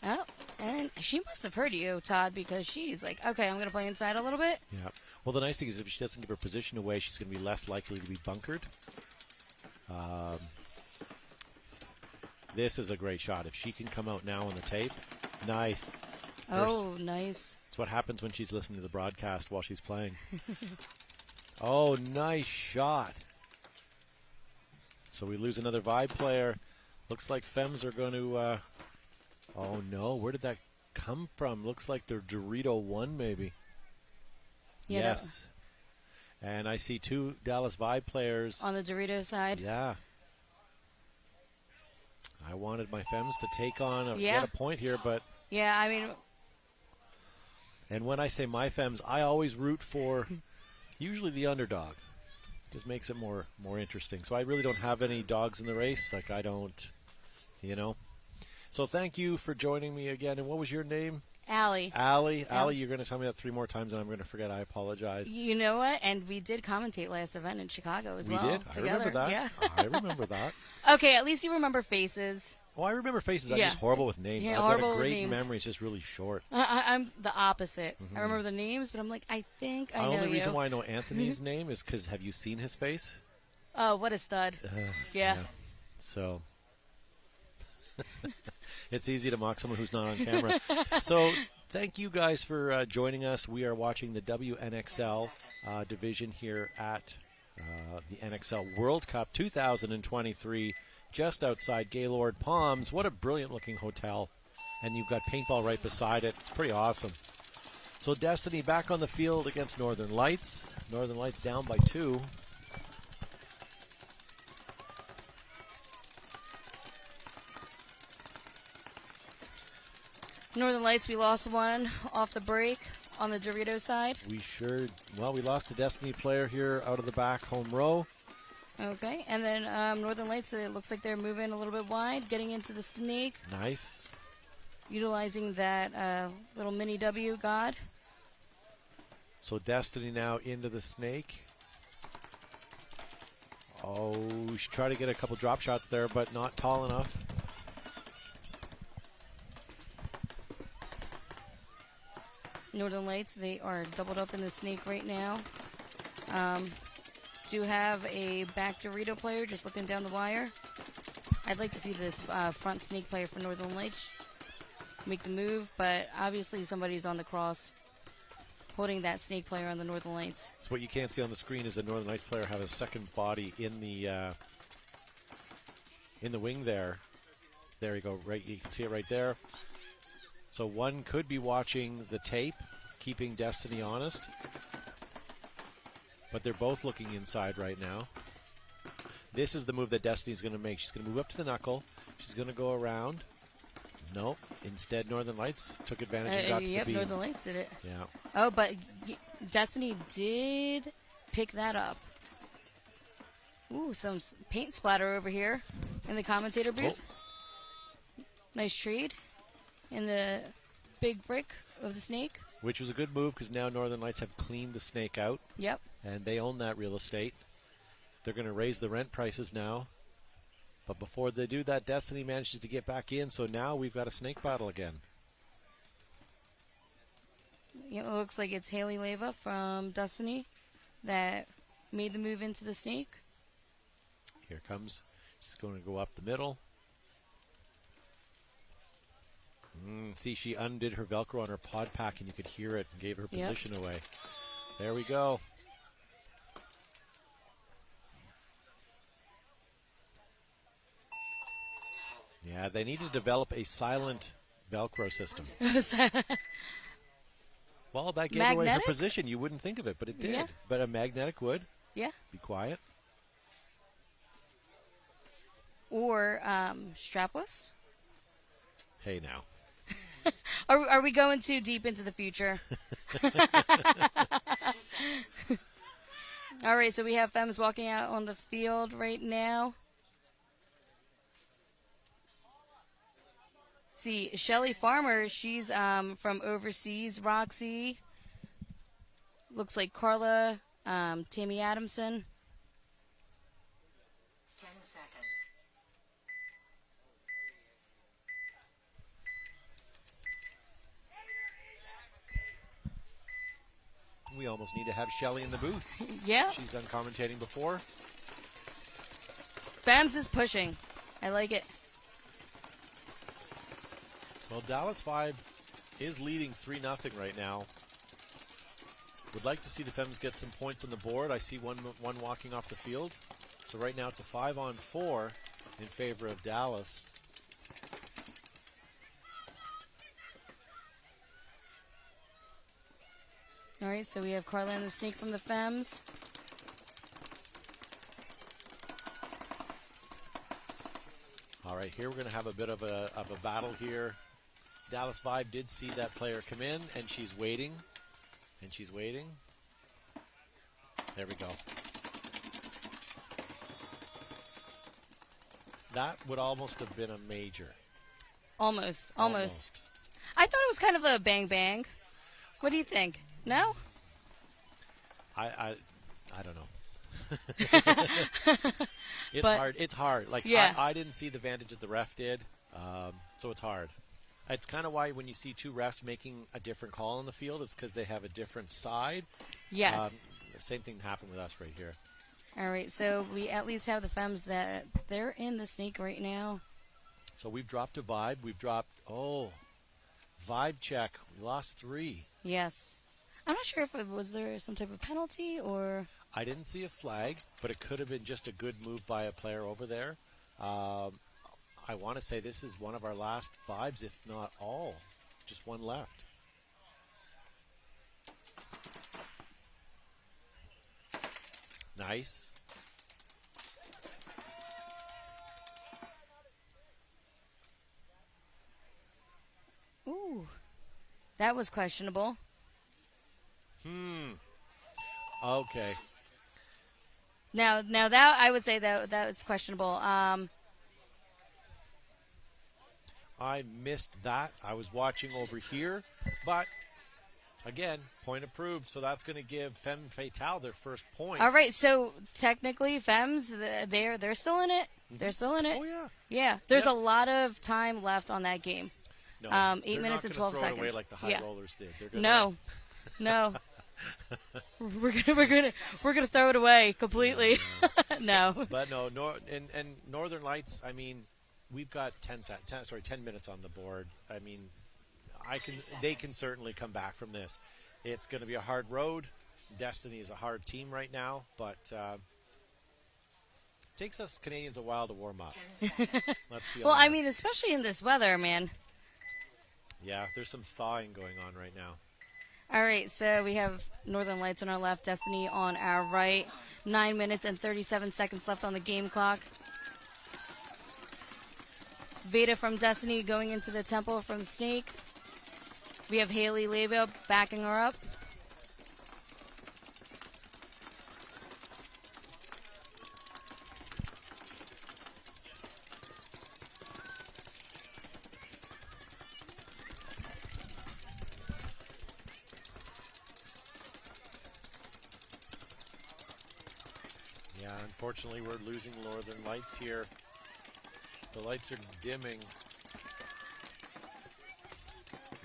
Oh, and she must have heard you, Todd, because she's like, okay, I'm going to play inside a little bit. Yeah. Well, the nice thing is if she doesn't give her position away, she's going to be less likely to be bunkered. This is a great shot. If she can come out now on the tape, nice. Oh, nice. It's what happens when she's listening to the broadcast while she's playing. Oh, nice shot. So we lose another Vibe player. Looks like Femmes are going to... oh, no. Where did that come from? Looks like they're Dorito 1, maybe. Yeah, yes. And I see 2 Dallas Vibe players. On the Dorito side. Yeah. I wanted my Femmes to take on get a point here, but... Yeah, I mean... And when I say my Femmes, I always root for usually the underdog. Just makes it more interesting. So I really don't have any dogs in the race. Like, I don't, So thank you for joining me again. And what was your name? Allie. Allie. Allie, you're going to tell me that 3 more times, and I'm going to forget. I apologize. You know what? And we did commentate last event in Chicago as well. We did? Together. I remember that. Yeah. I remember that. Okay, at least you remember faces. Oh, I remember faces. I'm just horrible with names. Yeah, I've got a great memory. It's just really short. I'm the opposite. I remember the names, but I'm like, I think I know you. The only reason why I know Anthony's name is because have you seen his face? Oh, what a stud. Yeah. So it's easy to mock someone who's not on camera. So thank you guys for joining us. We are watching the WNXL division here at the NXL World Cup 2023. Just outside Gaylord Palms. What a brilliant-looking hotel. And you've got paintball right beside it. It's pretty awesome. So Destiny back on the field against Northern Lights. Northern Lights down by 2. Northern Lights, we lost one off the break on the Dorito side. We lost a Destiny player here out of the back home row. Okay, and then Northern Lights, it looks like they're moving a little bit wide, getting into the snake. Nice. Utilizing that little mini W god. So Destiny now into the snake. Oh, she tried to get a couple drop shots there, but not tall enough. Northern Lights, they are doubled up in the snake right now. Do have a back Dorito player just looking down the wire. I'd like to see this front snake player for Northern Lights make the move, but obviously somebody's on the cross holding that snake player on the Northern Lights. So what you can't see on the screen is the Northern Lights player have a second body in the wing there. There you go. Right, you can see it right there. So one could be watching the tape, keeping Destiny honest. But they're both looking inside right now. This is the move that Destiny's going to make. She's going to move up to the knuckle. She's going to go around. Nope. Instead, Northern Lights took advantage and got to the beam. Northern Lights did it. Yeah. Oh, but Destiny did pick that up. Ooh, some paint splatter over here in the commentator booth. Oh. Nice trade in the big brick of the snake. Which was a good move because now Northern Lights have cleaned the snake out. Yep. And they own that real estate. They're going to raise the rent prices now. But before they do that, Destiny manages to get back in. So now we've got a snake battle again. It looks like it's Haley Leva from Destiny that made the move into the snake. Here comes. She's going to go up the middle. See, she undid her Velcro on her pod pack, and you could hear it and gave her position away. There we go. Yeah, they need to develop a silent Velcro system. Well, that gave away her position. You wouldn't think of it, but it did. Yeah. But a magnetic would. Yeah. Be quiet. Or strapless. Hey, now. Are we going too deep into the future? All right, so we have Femmes walking out on the field right now. See, Shelly Farmer, she's from overseas. Roxy, looks like Carla, Tammy Adamson. 10 seconds. We almost need to have Shelly in the booth. Yeah. She's done commentating before. Bams is pushing. I like it. Well, Dallas 5 is leading 3-0 right now. Would like to see the Femmes get some points on the board. I see one walking off the field. So right now it's a 5-on-4 in favor of Dallas. All right, so we have Carla and the Snake from the Femmes. All right, here we're going to have a bit of a battle here. Dallas Vibe did see that player come in, and she's waiting. And she's waiting. There we go. That would almost have been a major. Almost. I thought it was kind of a bang-bang. What do you think? No? I don't know. It's hard. Like, yeah. I didn't see the advantage that the ref did, so it's hard. It's kind of why when you see two refs making a different call on the field, it's because they have a different side. Yes. Same thing happened with us right here. All right, so we at least have the Femmes that they're in the Snake right now. So we've dropped a Vibe. We've dropped, Vibe check. We lost 3. Yes. I'm not sure if was there some type of penalty or... I didn't see a flag, but it could have been just a good move by a player over there. I want to say this is one of our last Vibes, if not all. Just one left. Nice. Ooh. That was questionable. Okay. Now that I would say that was questionable. I missed that. I was watching over here, but again, point approved. So that's going to give Femme Fatale their first point. All right, so technically, Femmes, they're still in it. They're still in it. Oh yeah. Yeah. There's a lot of time left on that game. No, 8 minutes and 12 throw seconds. It away like the high rollers did. They're gonna no. we're gonna throw it away completely. No. But no, and Northern Lights. I mean, we've got 10 minutes on the board. I mean, they can certainly come back from this. It's going to be a hard road. Destiny is a hard team right now, but takes us Canadians a while to warm up. Let's be well, honest. I mean, especially in this weather, man. Yeah, there's some thawing going on right now. All right, so we have Northern Lights on our left, Destiny on our right. 9 minutes and 37 seconds left on the game clock. Veda from Destiny going into the temple from the Snake. We have Haley Leva backing her up. Yeah, unfortunately, we're losing Northern Lights here. The lights are dimming.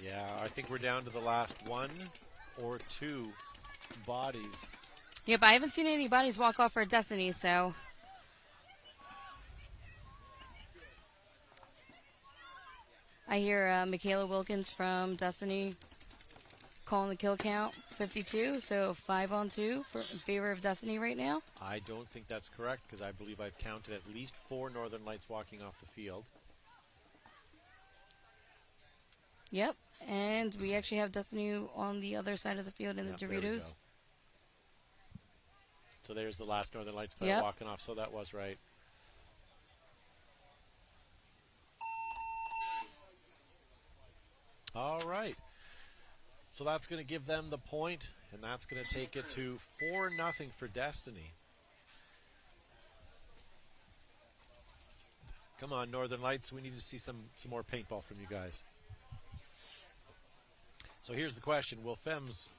Yeah, I think we're down to the last 1 or 2 bodies. Yep, I haven't seen any bodies walk off for Destiny, so. I hear Michaela Wilkins from Destiny calling the kill count 52, so 5-on-2 in favor of Destiny right now. I don't think that's correct because I believe I've counted at least 4 Northern Lights walking off the field. Yep, and we actually have Destiny on the other side of the field in the Doritos. So there's the last Northern Lights player walking off, so that was right. All right. So that's going to give them the point, and that's going to take it to 4-0 for Destiny. Come on, Northern Lights. We need to see some more paintball from you guys. So here's the question. Will Femmes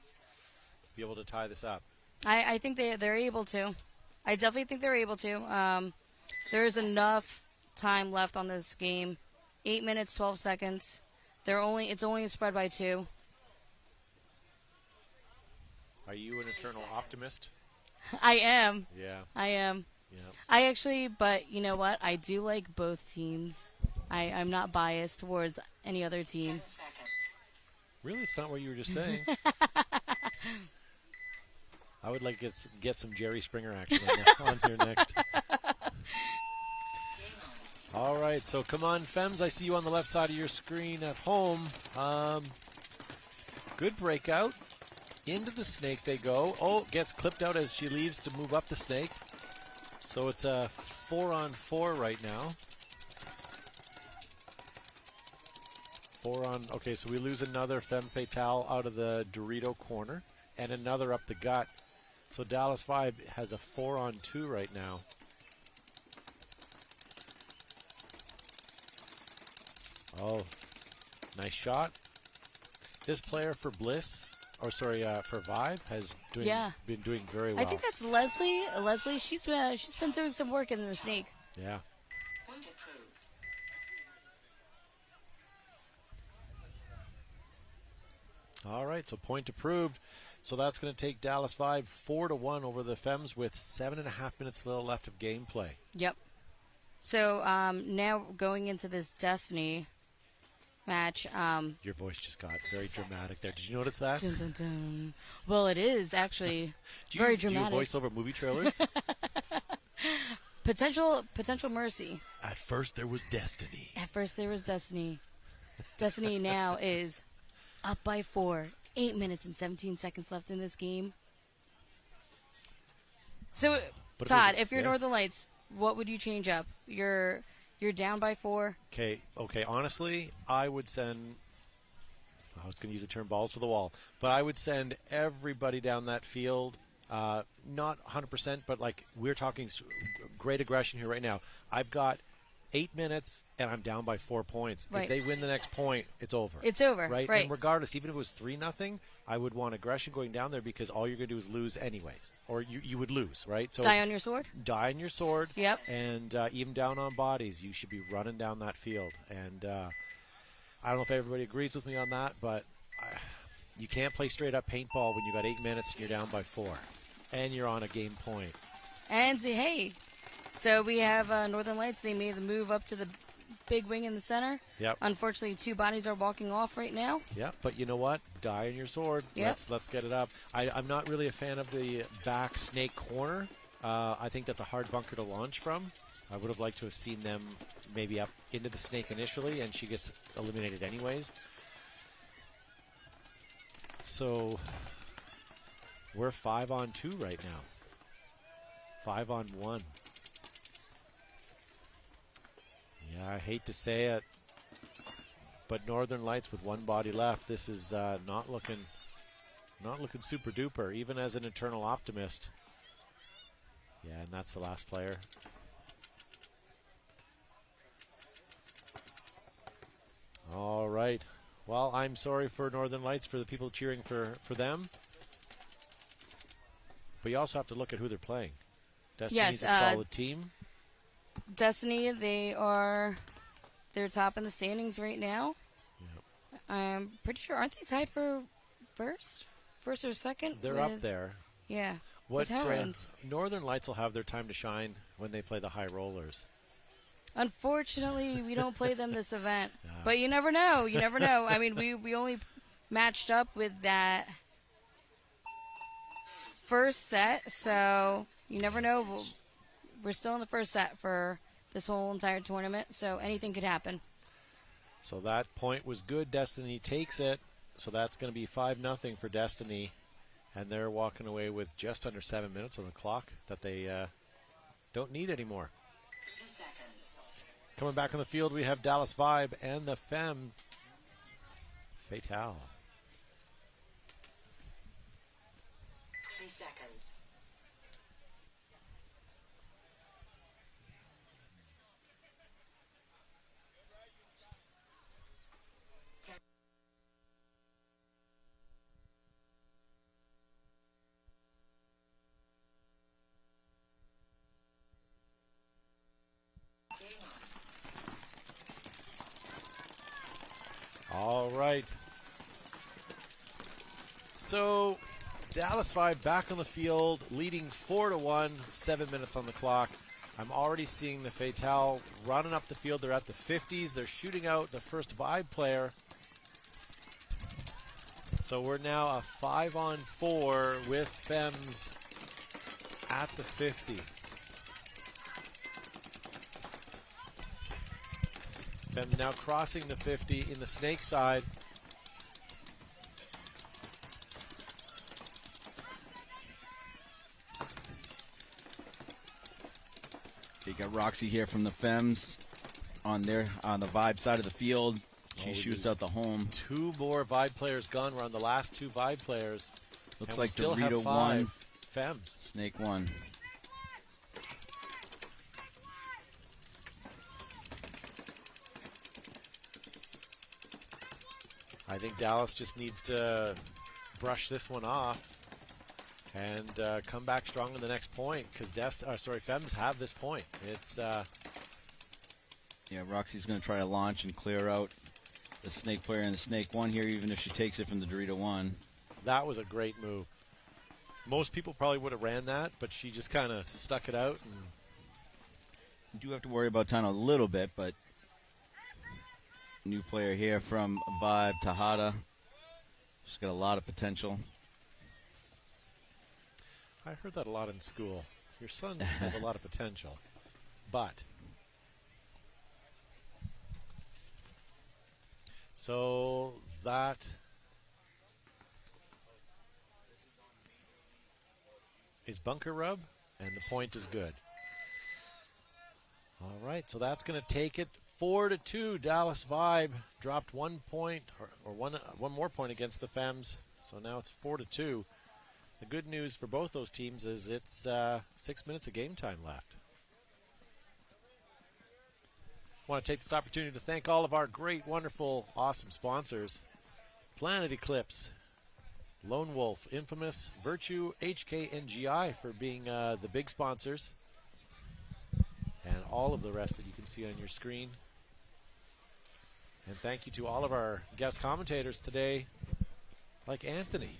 be able to tie this up? I think they're able to. I definitely think they're able to. There's enough time left on this game. 8 minutes, 12 seconds. It's only spread by 2. Are you an eternal optimist? I am. Yeah. I am. Yeah. But you know what? I do like both teams. I'm not biased towards any other team. Really? It's not what you were just saying. I would like to get some Jerry Springer action on here next. All right, so come on, Fems. I see you on the left side of your screen at home. Good breakout. Into the snake they go. Oh, gets clipped out as she leaves to move up the snake. So it's a 4-on-4 right now. Okay, so we lose another Femme Fatale out of the Dorito corner and another up the gut. So Dallas Vibe has a 4-on-2 right now. Oh, nice shot. This player for Bliss, for Vibe, has been doing very well. I think that's Leslie. Leslie, she's been doing some work in the snake. Yeah. All right, so point approved. So that's going to take Dallas Vibe 4-1 over the Femmes with 7.5 minutes left of gameplay. Yep. So now going into this Destiny match. Your voice just got very dramatic there. Did you notice that? Dun, dun, dun. Well, it is actually very dramatic. Do you voice over movie trailers? Potential mercy. At first there was Destiny. Destiny now is up by 4. 8 minutes and 17 seconds left in this game. So, Todd, if you're Northern Lights, what would you change up? You're down by 4. Okay. Honestly, I was going to use the term balls to the wall, but I would send everybody down that field. Not 100%, but like we're talking great aggression here right now. I've got 8 minutes and I'm down by 4 points. Right. If they win the next point, it's over. It's over. Right? Right. And regardless, even if it was 3-0, I would want aggression going down there because all you're going to do is lose anyways. Or you would lose, right? So die on your sword? Die on your sword. Yep. And even down on bodies, you should be running down that field. And I don't know if everybody agrees with me on that, but you can't play straight up paintball when you got 8 minutes and you're down by 4. And you're on a game point. And hey, so we have Northern Lights. They made the move up to the big wing in the center. Yep. Unfortunately, 2 bodies are walking off right now. Yep, but you know what? Die on your sword. Yep. Let's get it up. I'm not really a fan of the back snake corner. I think that's a hard bunker to launch from. I would have liked to have seen them maybe up into the snake initially, and she gets eliminated anyways. So we're 5-on-2 right now. 5-on-1. Yeah, I hate to say it, but Northern Lights with 1 body left, this is not looking super duper, even as an eternal optimist. Yeah, and that's the last player. All right. Well, I'm sorry for Northern Lights, for the people cheering for them. But you also have to look at who they're playing. Destiny's a solid team. Destiny, they're top in the standings right now. Yep. I'm pretty sure, aren't they tied for first or second? They're up there. Yeah. What Northern Lights will have their time to shine when they play the high rollers. Unfortunately, we don't play them this event, but you never know. You never know. I mean, we only matched up with that first set, so you never know. We're still in the first set for this whole entire tournament, so anything could happen. So that point was good. Destiny takes it. So that's going to be 5-0 for Destiny. And they're walking away with just under 7 minutes on the clock that they don't need anymore. Coming back on the field, we have Dallas Vibe and the Femme Fatale. 3 seconds. All right. So, Dallas Vibe back on the field, leading 4-1, 7 minutes on the clock. I'm already seeing the Fatale running up the field. They're at the 50s. They're shooting out the first Vibe player. So we're now a 5-on-4 with Fems at the 50. Fems now crossing the 50 in the Snake side. You got Roxy here from the Fems on the Vibe side of the field. She shoots out the home. 2 more Vibe players gone. We're on the last 2 Vibe players. Looks and like we still Dorito have 5 1, Fems. Snake 1. I think Dallas just needs to brush this one off and come back strong in the next point because Fems have this point. It's yeah, Roxy's going to try to launch and clear out the Snake player and the Snake 1 here, even if she takes it from the Dorito 1. That was a great move. Most people probably would have ran that, but she just kind of stuck it out. And you do have to worry about time a little bit, but new player here from Vibe, Tejada. She's got a lot of potential. I heard that a lot in school. Your son has a lot of potential, but so that is bunker rub, and the point is good. All right, so that's going to take it 4-2. Dallas Vibe dropped 1 point or one more point against the Fems, so now it's 4-2. The good news for both those teams is it's 6 minutes of game time left. I want to take this opportunity to thank all of our great, wonderful, awesome sponsors. Planet Eclipse, Lone Wolf, Infamous, Virtue, HK, and GI for being the big sponsors. And all of the rest that you can see on your screen. And thank you to all of our guest commentators today, like Anthony,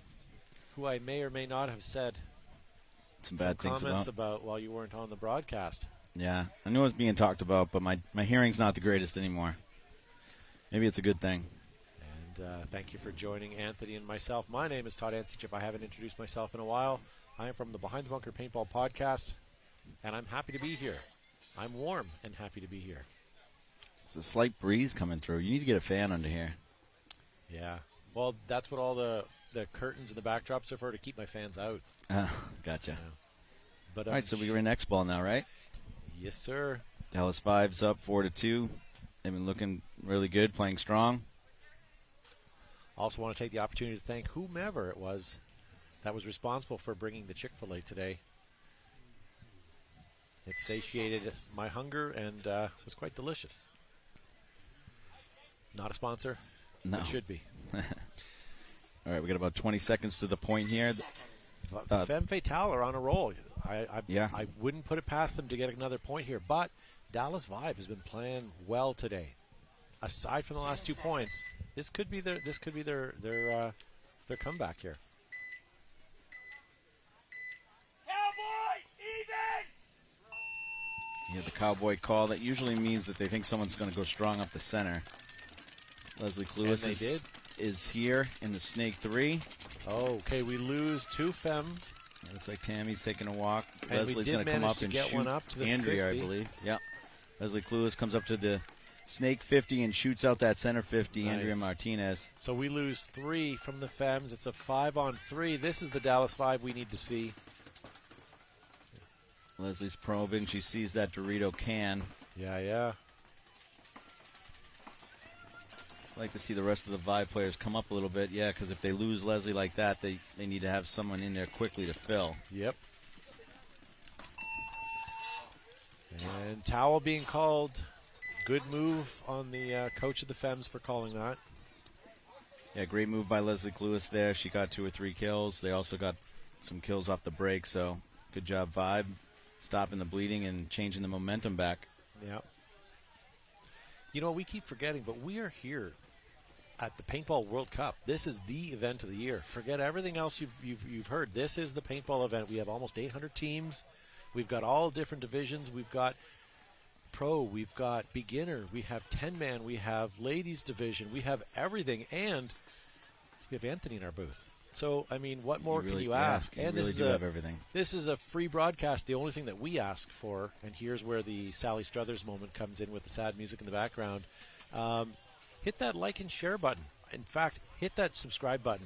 who I may or may not have said some bad things comments about while you weren't on the broadcast. Yeah, I knew it was being talked about, but my hearing's not the greatest anymore. Maybe it's a good thing. And thank you for joining Anthony and myself. My name is Todd Ansich. If I haven't introduced myself in a while, I am from the Behind the Bunker Paintball Podcast, and I'm happy to be here. I'm warm and happy to be here. There's a slight breeze coming through. You need to get a fan under here. Yeah. Well, that's what all the curtains and the backdrops are for, to keep my fans out. Gotcha. Yeah. But, all right, so we're in X ball now, right? Yes, sir. Dallas Vibe's up 4-2. They've been looking really good, playing strong. Also want to take the opportunity to thank whomever it was that was responsible for bringing the Chick-fil-A today. It satiated my hunger and was quite delicious. Not a sponsor? No. It should be. All right, we got about 20 seconds to the point here. Femme Fatale are on a roll. Yeah. I wouldn't put it past them to get another point here, but Dallas Vibe has been playing well today. Aside from the last 2 points, this could be their comeback here. Yeah, the cowboy call. That usually means that they think someone's going to go strong up the center. Leslie Cluis is here in the Snake 3. Oh, okay, we lose 2 Fems. Looks like Tammy's taking a walk. And Leslie's going to come up and shoot one up to the Andrea, 50. I believe. Yeah. Leslie Cluis comes up to the Snake 50 and shoots out that center 50, Nice. Andrea Martinez. So we lose 3 from the Fems. It's a 5-on-3. This is the Dallas Vibe we need to see. Leslie's probing. She sees that Dorito can. Yeah. I'd like to see the rest of the Vibe players come up a little bit. Yeah, because if they lose Leslie like that, they need to have someone in there quickly to fill. Yep. And towel being called. Good move on the coach of the Fems for calling that. Yeah, great move by Leslie Cluis there. She got 2 or 3 kills. They also got some kills off the break, so good job, Vibe, stopping the bleeding and changing the momentum back. Yep. You know, we keep forgetting, but we are here at the Paintball World Cup. This is the event of the year. Forget everything else you've heard. This is the paintball event. We have almost 800 teams. We've got all different divisions. We've got pro, we've got beginner, we have 10-man, we have ladies division, we have everything, and we have Anthony in our booth. So, I mean, what more can you ask? And really do have everything. This is a free broadcast. The only thing that we ask for, and here's where the Sally Struthers moment comes in with the sad music in the background, hit that like and share button. In fact, hit that subscribe button.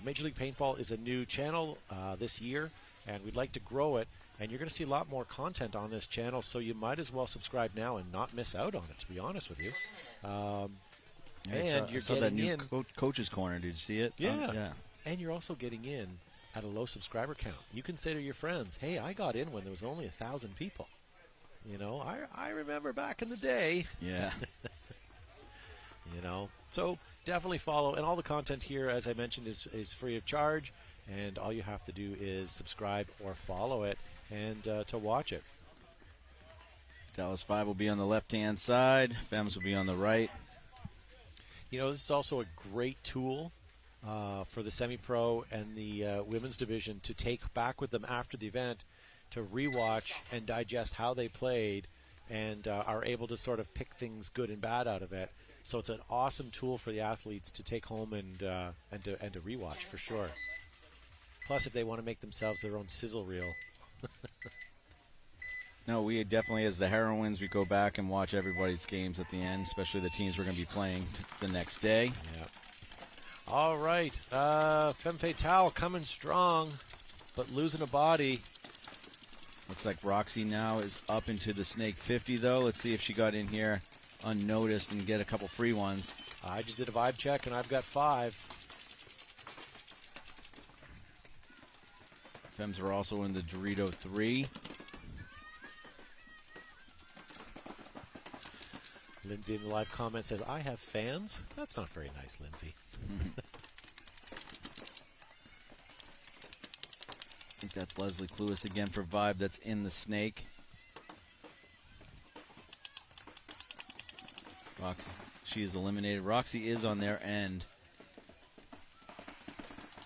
Major League Paintball is a new channel this year, and we'd like to grow it. And you're going to see a lot more content on this channel, so you might as well subscribe now and not miss out on it, to be honest with you. And you're getting that new in. Coach's Corner. Did you see it? Yeah. Yeah. And you're also getting in at a low subscriber count. You can say to your friends, hey, I got in when there was only 1,000 people. You know, I remember back in the day. Yeah. You know, so definitely follow. And all the content here, as I mentioned, is free of charge. And all you have to do is subscribe or follow it and to watch it. Dallas 5 will be on the left-hand side. Femmes will be on the right. You know, this is also a great tool for the semi-pro and the women's division to take back with them after the event to rewatch and digest how they played and are able to sort of pick things good and bad out of it. So it's an awesome tool for the athletes to take home and to rewatch for sure. Plus, if they want to make themselves their own sizzle reel. No, we definitely, as the heroines, we go back and watch everybody's games at the end, especially the teams we're going to be playing the next day. Yeah. All right. Femme Fatale coming strong, but losing a body. Looks like Roxy now is up into the Snake 50, though. Let's see if she got in here unnoticed and get a couple free ones. I just did a vibe check, and I've got 5. Femmes are also in the Dorito 3. Lindsay in the live comment says, I have fans? That's not very nice, Lindsay. I think that's Leslie Cluis again for Vibe. That's in the Snake. Roxy, she is eliminated. Roxy is on their end.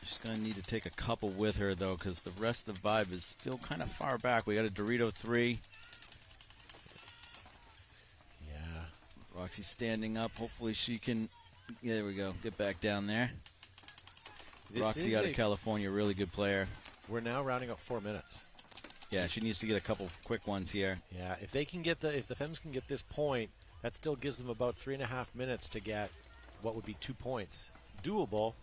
She's going to need to take a couple with her, though, because the rest of the Vibe is still kind of far back. We got a Dorito 3. Yeah. Roxy's standing up. Hopefully she can, yeah, there we go, get back down there. Roxy out of California, really good player. We're now rounding up 4 minutes. Yeah, she needs to get a couple quick ones here. Yeah, if they can get if the Femmes can get this point, that still gives them about 3.5 minutes to get what would be 2 points. Doable.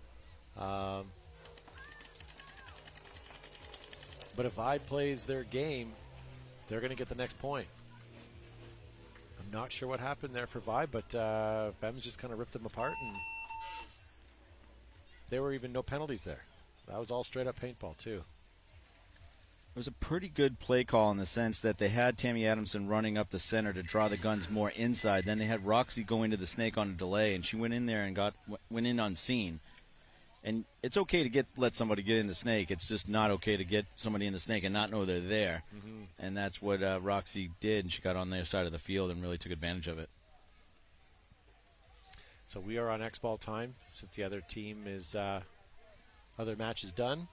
But if Vibe plays their game, they're going to get the next point. I'm not sure what happened there for Vibe, but Femmes just kind of ripped them apart, and there were even no penalties there. That was all straight up paintball, too. It was a pretty good play call in the sense that they had Tammy Adamson running up the center to draw the guns more inside. Then they had Roxy go into the Snake on a delay, and she went in there and went in unseen. And it's okay to let somebody get in the Snake. It's just not okay to get somebody in the Snake and not know they're there. Mm-hmm. And that's what Roxy did, and she got on their side of the field and really took advantage of it. So we are on X-Ball time since the other team is other match is done.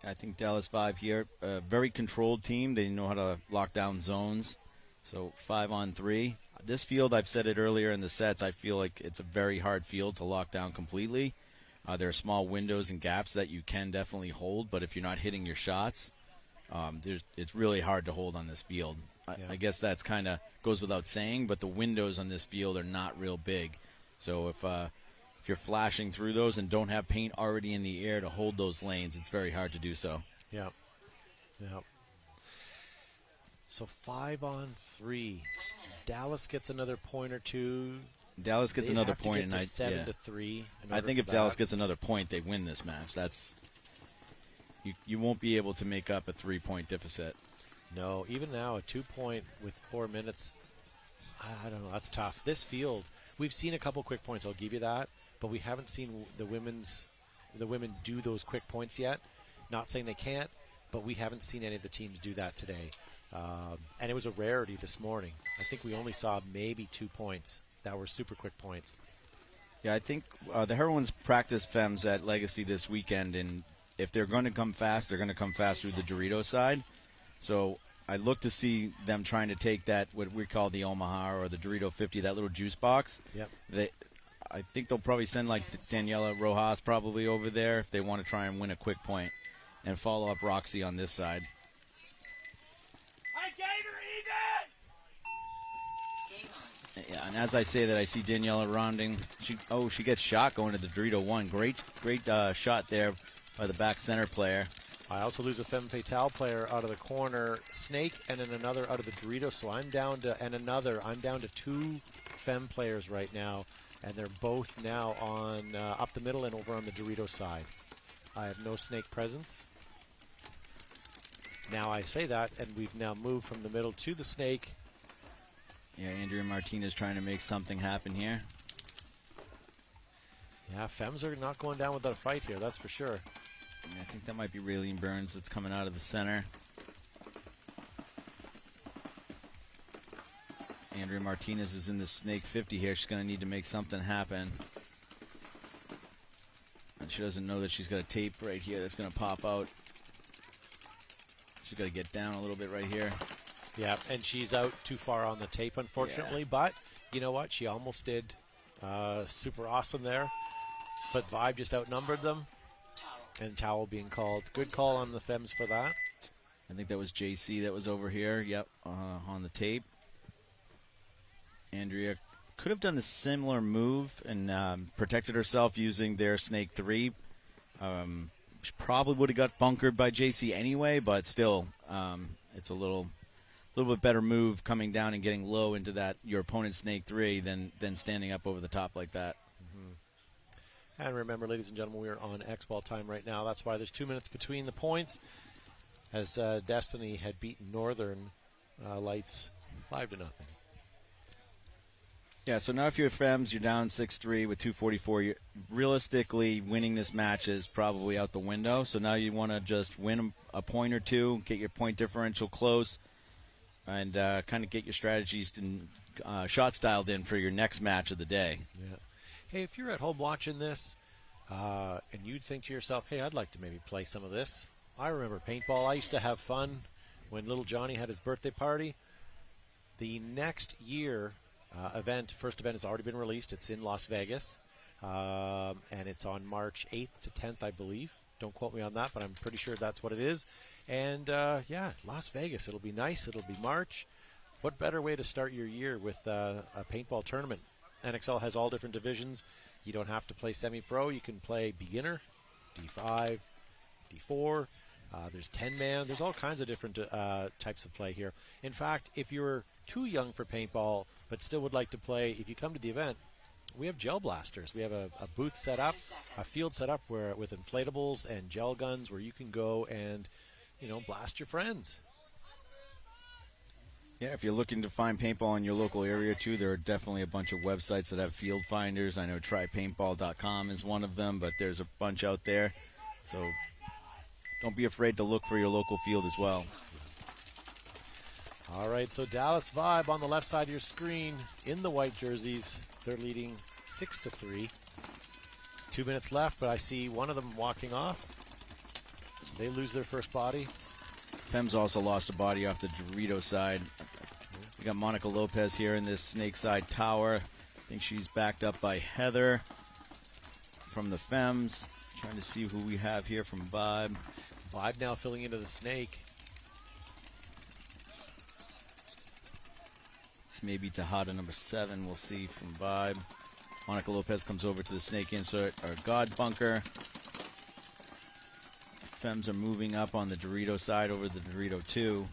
I think Dallas 5 here, a very controlled team. They know how to lock down zones. So 5-on-3. This field, I've said it earlier in the sets, I feel like it's a very hard field to lock down completely. There are small windows and gaps that you can definitely hold, but if you're not hitting your shots, it's really hard to hold on this field. I guess that's kind of goes without saying, but the windows on this field are not real big. So if you're flashing through those and don't have paint already in the air to hold those lanes, it's very hard to do so. Yeah. Yeah. So 5-on-3. Dallas gets another point or two. Dallas gets another point, and 7-3. I think if Dallas gets another point, they win this match. That's you won't be able to make up a 3-point deficit. No, even now a 2-point with 4 minutes. I don't know. That's tough. This field, we've seen a couple quick points. I'll give you that, but we haven't seen the women do those quick points yet. Not saying they can't, but we haven't seen any of the teams do that today. And it was a rarity this morning. I think we only saw maybe 2 points that were super quick points. Yeah, I think the Heroines practice Fems at Legacy this weekend, and if they're going to come fast, they're going to come fast through the Dorito side. So I look to see them trying to take that, what we call the Omaha or the Dorito 50, that little juice box. Yep. I think they'll probably send like Daniela Rojas probably over there if they want to try and win a quick point and follow up Roxy on this side. Yeah, and as I say that, I see Daniela rounding. She gets shot going to the Dorito 1. Great shot there by the back center player. I also lose a Femme Fatale player out of the corner, Snake, and then another out of the Dorito. So I'm down to 2 Femme players right now, and they're both now on up the middle and over on the Dorito side. I have no Snake presence. Now I say that, and we've now moved from the middle to the Snake. Yeah, Andrea Martinez trying to make something happen here. Yeah, Femmes are not going down without a fight here, that's for sure. Yeah, I think that might be Raylene Burns that's coming out of the center. Andrea Martinez is in the Snake 50 here. She's going to need to make something happen. And she doesn't know that she's got a tape right here that's going to pop out. She's got to get down a little bit right here. Yeah, and she's out too far on the tape, unfortunately. Yeah. But you know what? She almost did super awesome there. But Vibe just outnumbered them. And towel being called. Good call on the Femmes for that. I think that was JC that was over here. Yep, on the tape. Andrea could have done a similar move and protected herself using their Snake 3. She probably would have got bunkered by JC anyway, but still, it's a little bit better move coming down and getting low into that your opponent's Snake 3 than standing up over the top like that. And remember, ladies and gentlemen, we are on X-Ball time right now. That's why there's 2 minutes between the points, as Destiny had beaten Northern Lights 5-0. Yeah, so now if you're Femmes, you're down 6-3 with 2:44. Realistically, winning this match is probably out the window. So now you want to just win a point or two, get your point differential close, and kind of get your strategies and shots dialed in for your next match of the day. Yeah. Hey, if you're at home watching this and you'd think to yourself, hey, I'd like to maybe play some of this. I remember paintball. I used to have fun when little Johnny had his birthday party. The next year first event has already been released. It's in Las Vegas, and it's on March 8th to 10th, I believe. Don't quote me on that, but I'm pretty sure that's what it is. And, yeah, Las Vegas. It'll be nice. It'll be March. What better way to start your year with a paintball tournament? NXL has all different divisions. You don't have to play semi-pro. You can play beginner, D5, D4. There's 10-man. There's all kinds of different types of play here. In fact, if you're too young for paintball but still would like to play, if you come to the event, we have gel blasters. We have a booth set up, a field set up with inflatables and gel guns where you can go and, blast your friends. Yeah, if you're looking to find paintball in your local area, too, there are definitely a bunch of websites that have field finders. I know trypaintball.com is one of them, but there's a bunch out there. So don't be afraid to look for your local field as well. All right, so Dallas Vibe on the left side of your screen in the white jerseys. They're leading 6-3. 2 minutes left, but I see one of them walking off. So they lose their first body. Femmes also lost a body off the Dorito side. We got Monica Lopez here in this Snake side tower. I think she's backed up by Heather from the Femmes. Trying to see who we have here from Vibe. Vibe now filling into the Snake. This may be Tejada number 7. We'll see from Vibe. Monica Lopez comes over to the Snake insert, or God bunker. Femmes are moving up on the Dorito side over the Dorito 2.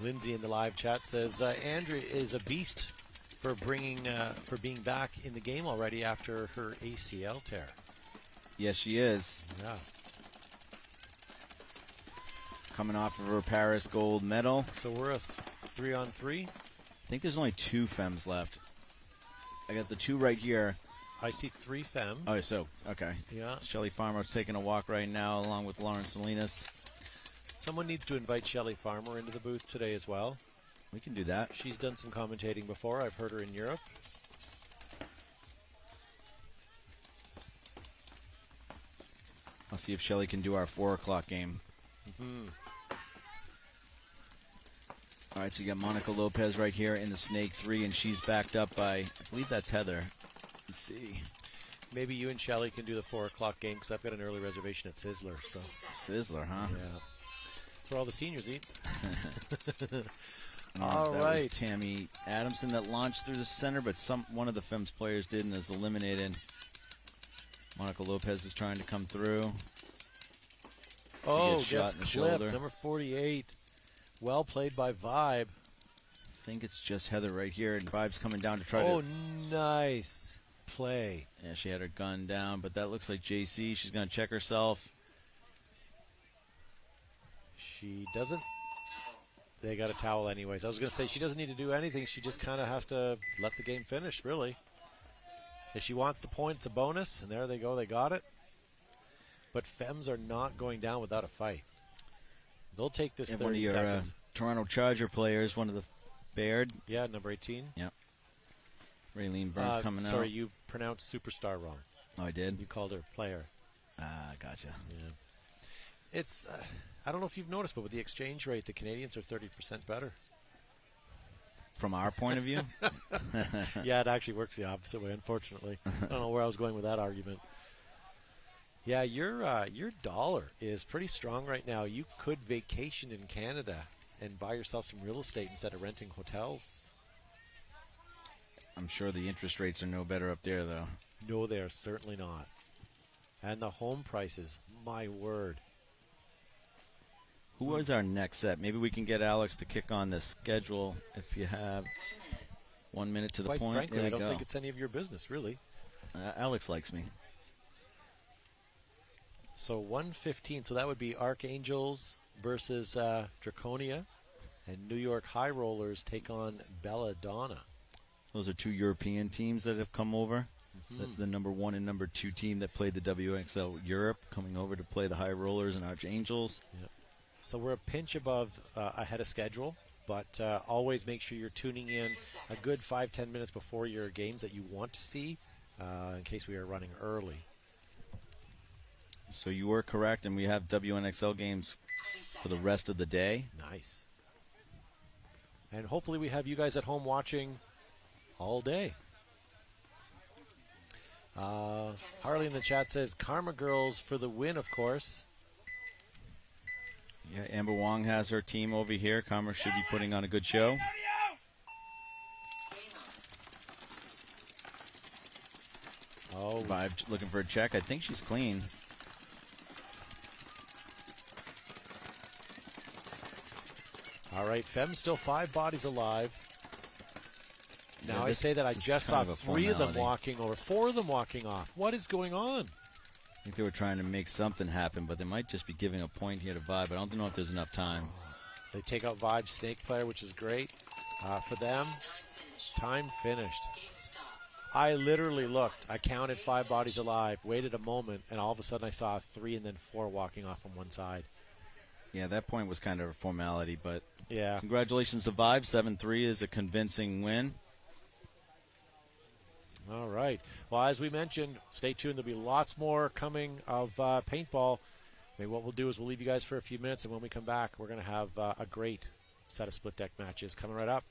Lindsay in the live chat says Andrea is a beast for being back in the game already after her ACL tear. Yes, she is. Yeah. Coming off of her Paris gold medal. So we're a 3-on-3. I think there's only 2 Femmes left. I got the 2 right here. I see 3 Femmes. Oh, so, okay. Yeah. Shelly Farmer's taking a walk right now along with Lauren Salinas. Someone needs to invite Shelley Farmer into the booth today as well. We can do that. She's done some commentating before. I've heard her in Europe. I'll see if Shelley can do our 4 o'clock game. All right, so you got Monica Lopez right here in the Snake 3, and she's backed up by, I believe that's Heather. Let's see. Maybe you and Shelley can do the 4 o'clock game because I've got an early reservation at Sizzler. So. Sizzler, huh? Yeah. That's where all the seniors eat. All right. Was Tammy Adamson that launched through the center, but one of the FEMS players did and is eliminated. Monica Lopez is trying to come through. Oh, gets clipped. Number 48. Well played by Vibe. I think it's just Heather right here, and Vibe's coming down to try to... Oh, nice play. Yeah, she had her gun down, but that looks like JC. She's going to check herself. She doesn't. They got a towel anyways. I was going to say she doesn't need to do anything. She just kind of has to let the game finish, really. If she wants the point, it's a bonus, and there they go. They got it. But FEMS are not going down without a fight. They'll take this 30 one of your, seconds. Toronto Charger players, one of the Baird. Yeah, number 18. Yep. Raylene Burns coming out. Sorry, you pronounced superstar wrong. Oh, I did? You called her player. Ah, gotcha. Yeah. It's, I don't know if you've noticed, but with the exchange rate, the Canadians are 30% better. From our point of view? Yeah, it actually works the opposite way, unfortunately. I don't know where I was going with that argument. Yeah, your dollar is pretty strong right now. You could vacation in Canada and buy yourself some real estate instead of renting hotels. I'm sure the interest rates are no better up there, though. No, they are certainly not. And the home prices, my word. Who was our next set? Maybe we can get Alex to kick on the schedule if you have 1 minute to the Quite point. frankly, there I don't go. think it's any of your business, really. Alex likes me. So 115, so that would be Archangels versus Draconia, and New York High Rollers take on Belladonna. Those are 2 European teams that have come over. The number 1 and number 2 team that played the WNXL Europe coming over to play the High Rollers and Archangels. Yep. So we're a pinch above ahead of schedule, but always make sure you're tuning in a good 5-10 minutes before your games that you want to see in case we are running early. So you were correct, and we have WNXL games for the rest of the day. Nice. And hopefully we have you guys at home watching all day. Harley in the chat says, Karma Girls for the win, of course. Yeah, Amber Wong has her team over here. Karma should be putting on a good show. Oh, Vibe looking for a check. I think she's clean. All right, Fem still 5 bodies alive. Now Yeah, I say that I just saw kind of a 3 of them formality. walking over, 4 of them walking off. What is going on? I think they were trying to make something happen, but they might just be giving a point here to Vibe. I don't know if there's enough time. They take out Vibe Snake Player, which is great for them. Time finished. I literally looked. I counted 5 bodies alive, waited a moment, and all of a sudden I saw 3 and then 4 walking off on one side. Yeah, that point was kind of a formality, but yeah. Congratulations to Vibe. 7-3 is a convincing win. All right. Well, as we mentioned, stay tuned. There'll be lots more coming of paintball. Maybe what we'll do is we'll leave you guys for a few minutes, and when we come back, we're going to have a great set of split deck matches coming right up.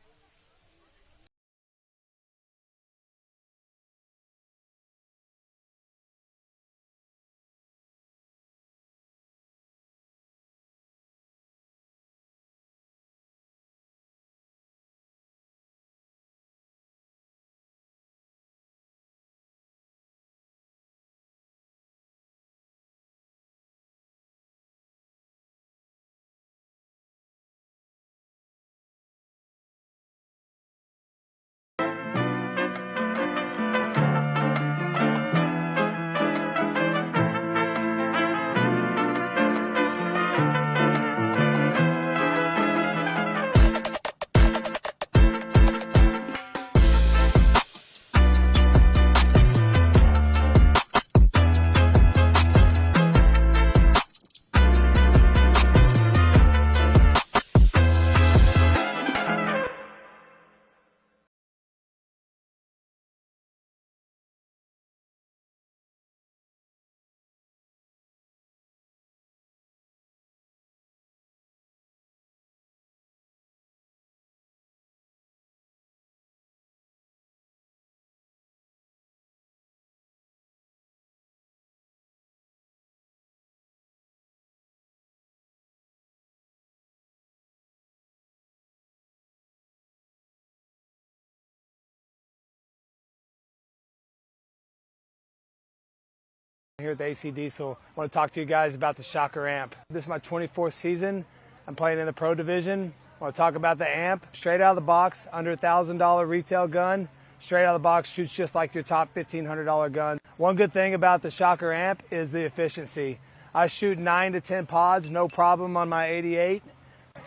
Here at the AC Diesel, I want to talk to you guys about the Shocker amp. This is my 24th season. I'm playing in the pro division. I want to talk about the amp. Straight out of the box, under $1,000 retail gun. Straight out of the box, shoots just like your top $1,500 gun. One good thing about the Shocker amp is the efficiency. I shoot 9 to 10 pods, no problem on my 88.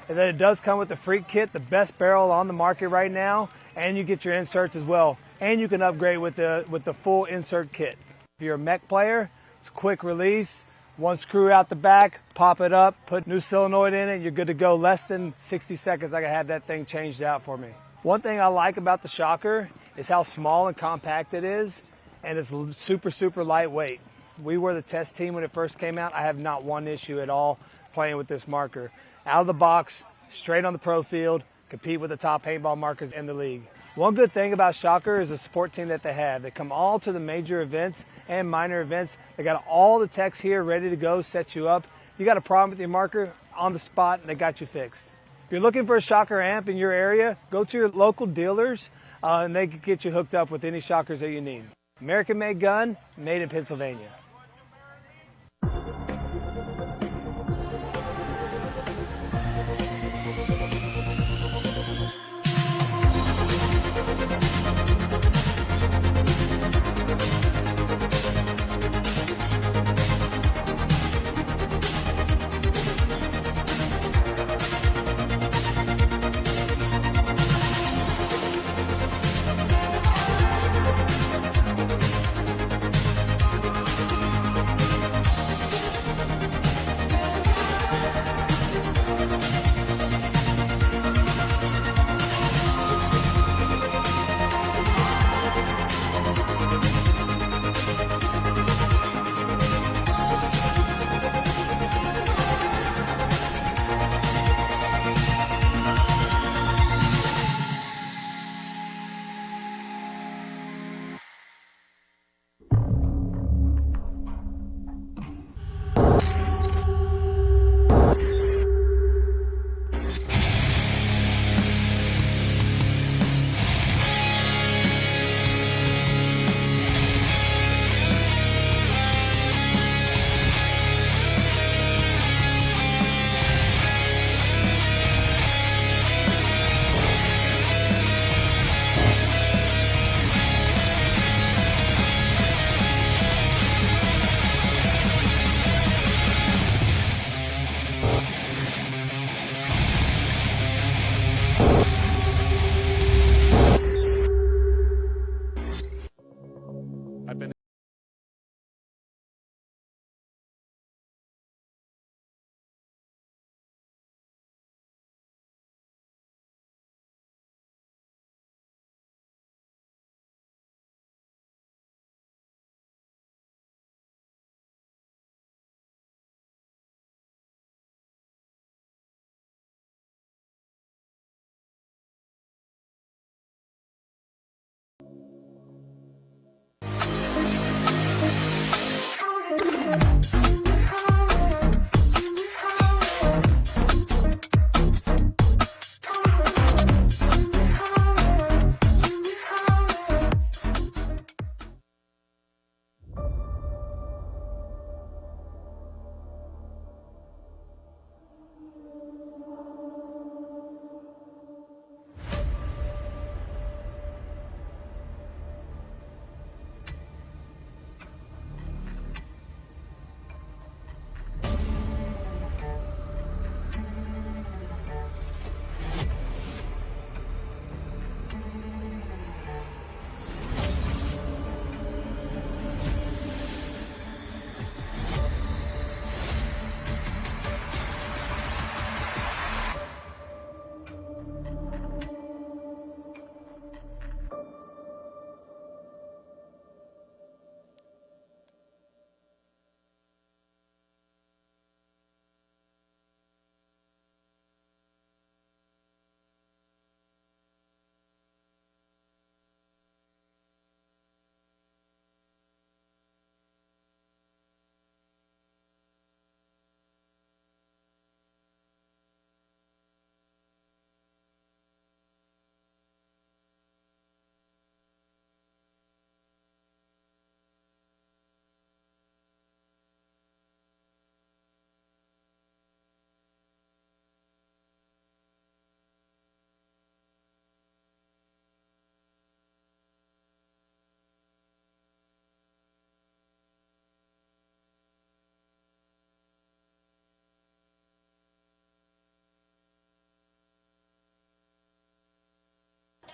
And then it does come with the Freak Kit, the best barrel on the market right now, and you get your inserts as well. And you can upgrade with the full insert kit. If you're a mech player, it's a quick release. One screw out the back, pop it up, put new solenoid in it, you're good to go. Less than 60 seconds, I can have that thing changed out for me. One thing I like about the Shocker is how small and compact it is, and it's super, super lightweight. We were the test team when it first came out. I have not one issue at all playing with this marker. Out of the box, straight on the pro field, compete with the top paintball markers in the league. One good thing about Shocker is the support team that they have. They come all to the major events and minor events. They got all the techs here ready to go, set you up. If you got a problem with your marker, on the spot, and they got you fixed. If you're looking for a Shocker amp in your area, go to your local dealers, and they can get you hooked up with any Shockers that you need. American-made gun, made in Pennsylvania.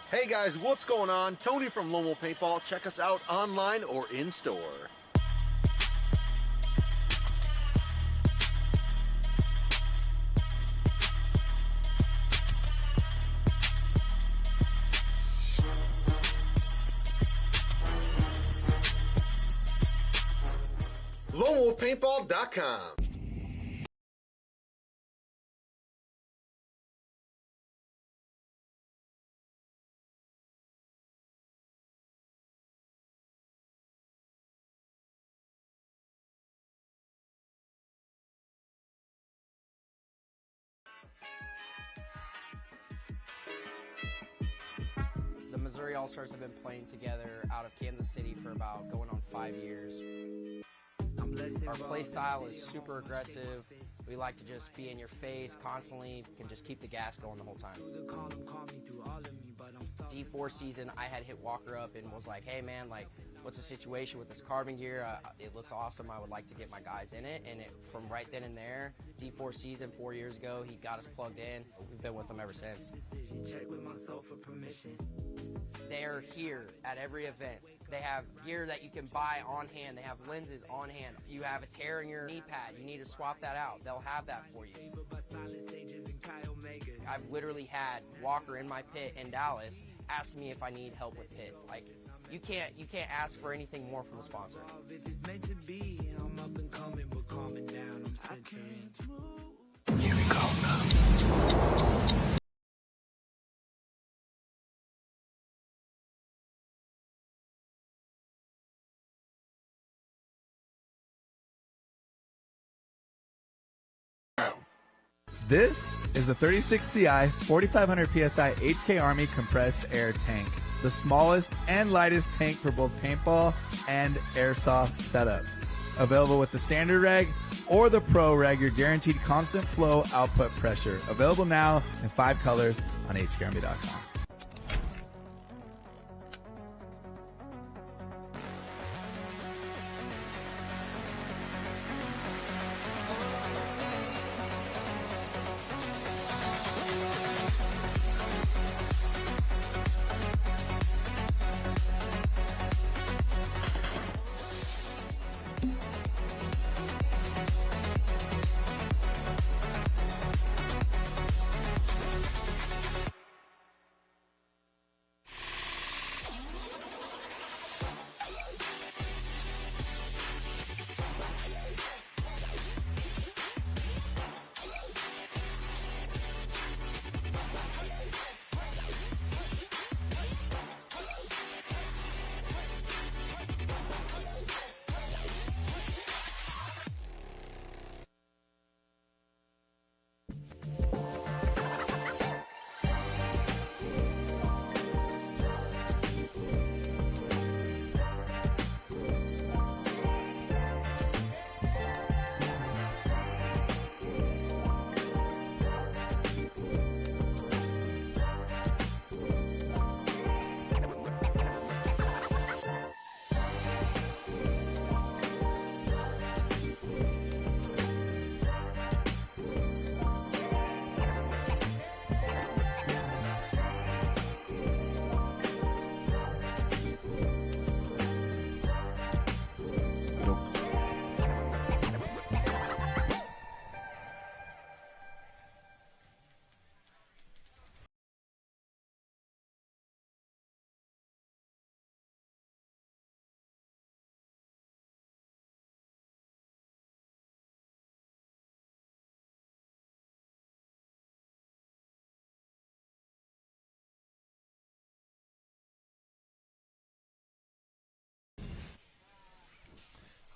Hey guys, what's going on? Tony from Lone Wolf Paintball. Check us out online or in store. LoneWolfPaintball.com. The Missouri All-Stars have been playing together out of Kansas City for about going on 5 years. Our play style is super aggressive. We like to just be in your face constantly and just keep the gas going the whole time. D4 season, I had hit Walker up and was like, hey man, like, what's the situation with this carbon gear? It looks awesome. I would like to get my guys in it. And from right then and there, D4 season 4 years ago, he got us plugged in. We've been with him ever since. They're here at every event. They have gear that you can buy on hand. They have lenses on hand. If you have a tear in your knee pad, you need to swap that out. They'll have that for you. I've literally had Walker in my pit in Dallas ask me if I need help with pits. Like, you can't ask for anything more from a sponsor. If it's meant to be, I'm up and coming, but calming down, I'm centering. Here we go now. This is the 36 CI 4500 PSI HK Army compressed air tank, the smallest and lightest tank for both paintball and airsoft setups. Available with the standard reg or the pro reg, your guaranteed constant flow output pressure. Available now in 5 colors on hkarmy.com.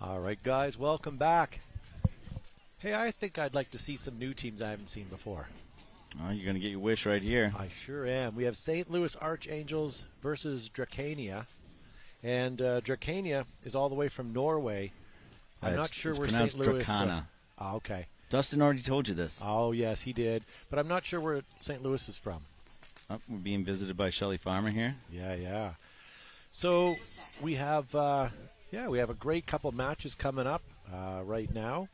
All right, guys, welcome back. Hey, I think I'd like to see some new teams I haven't seen before. Oh, you're going to get your wish right here. I sure am. We have St. Louis Archangels versus Dracania. And Dracania is all the way from Norway. I'm not sure where St. Louis... okay. Dustin already told you this. Oh, yes, he did. But I'm not sure where St. Louis is from. Oh, we're being visited by Shelly Farmer here. Yeah. So we have... we have a great couple matches coming up right now.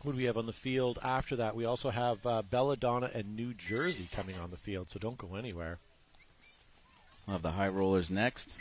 What do we have on the field after that? We also have Belladonna and New Jersey coming on the field, so don't go anywhere. We'll have the high rollers next.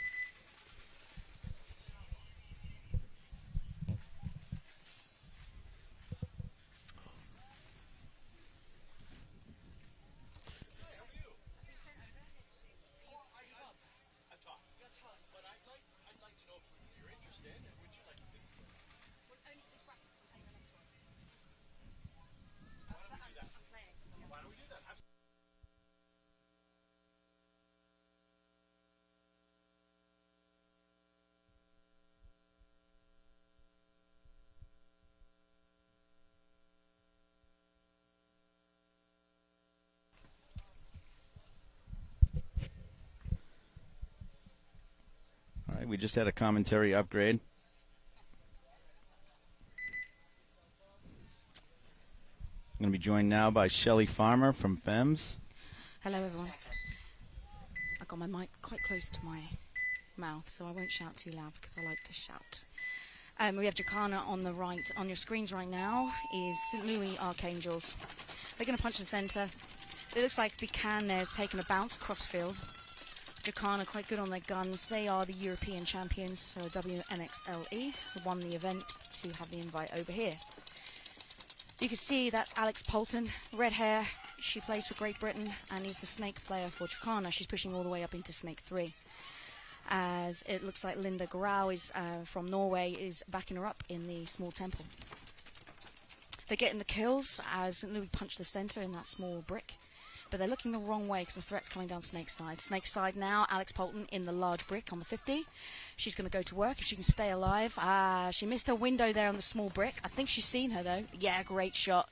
All right, we just had a commentary upgrade. I'm going to be joined now by Shelly Farmer from FEMS. Hello, everyone. I got my mic quite close to my mouth, so I won't shout too loud because I like to shout. We have Jacana on the right. On your screens right now is St. Louis Archangels. They're going to punch the centre. It looks like Buchanan there has taken a bounce across field. Jacana quite good on their guns. They are the European champions, so WNXL won the event to have the invite over here. You can see that's Alex Poulton, red hair. She plays for Great Britain and is the snake player for Jacana. She's pushing all the way up into snake 3. As it looks like Linda Grau is from Norway is backing her up in the small temple. They're getting the kills as St. Louis punch the centre in that small brick. But they're looking the wrong way because the threat's coming down Snake's side. Snake's side now, Alex Poulton in the large brick on the 50. She's going to go to work if she can stay alive. She missed her window there on the small brick. I think she's seen her, though. Yeah, great shot.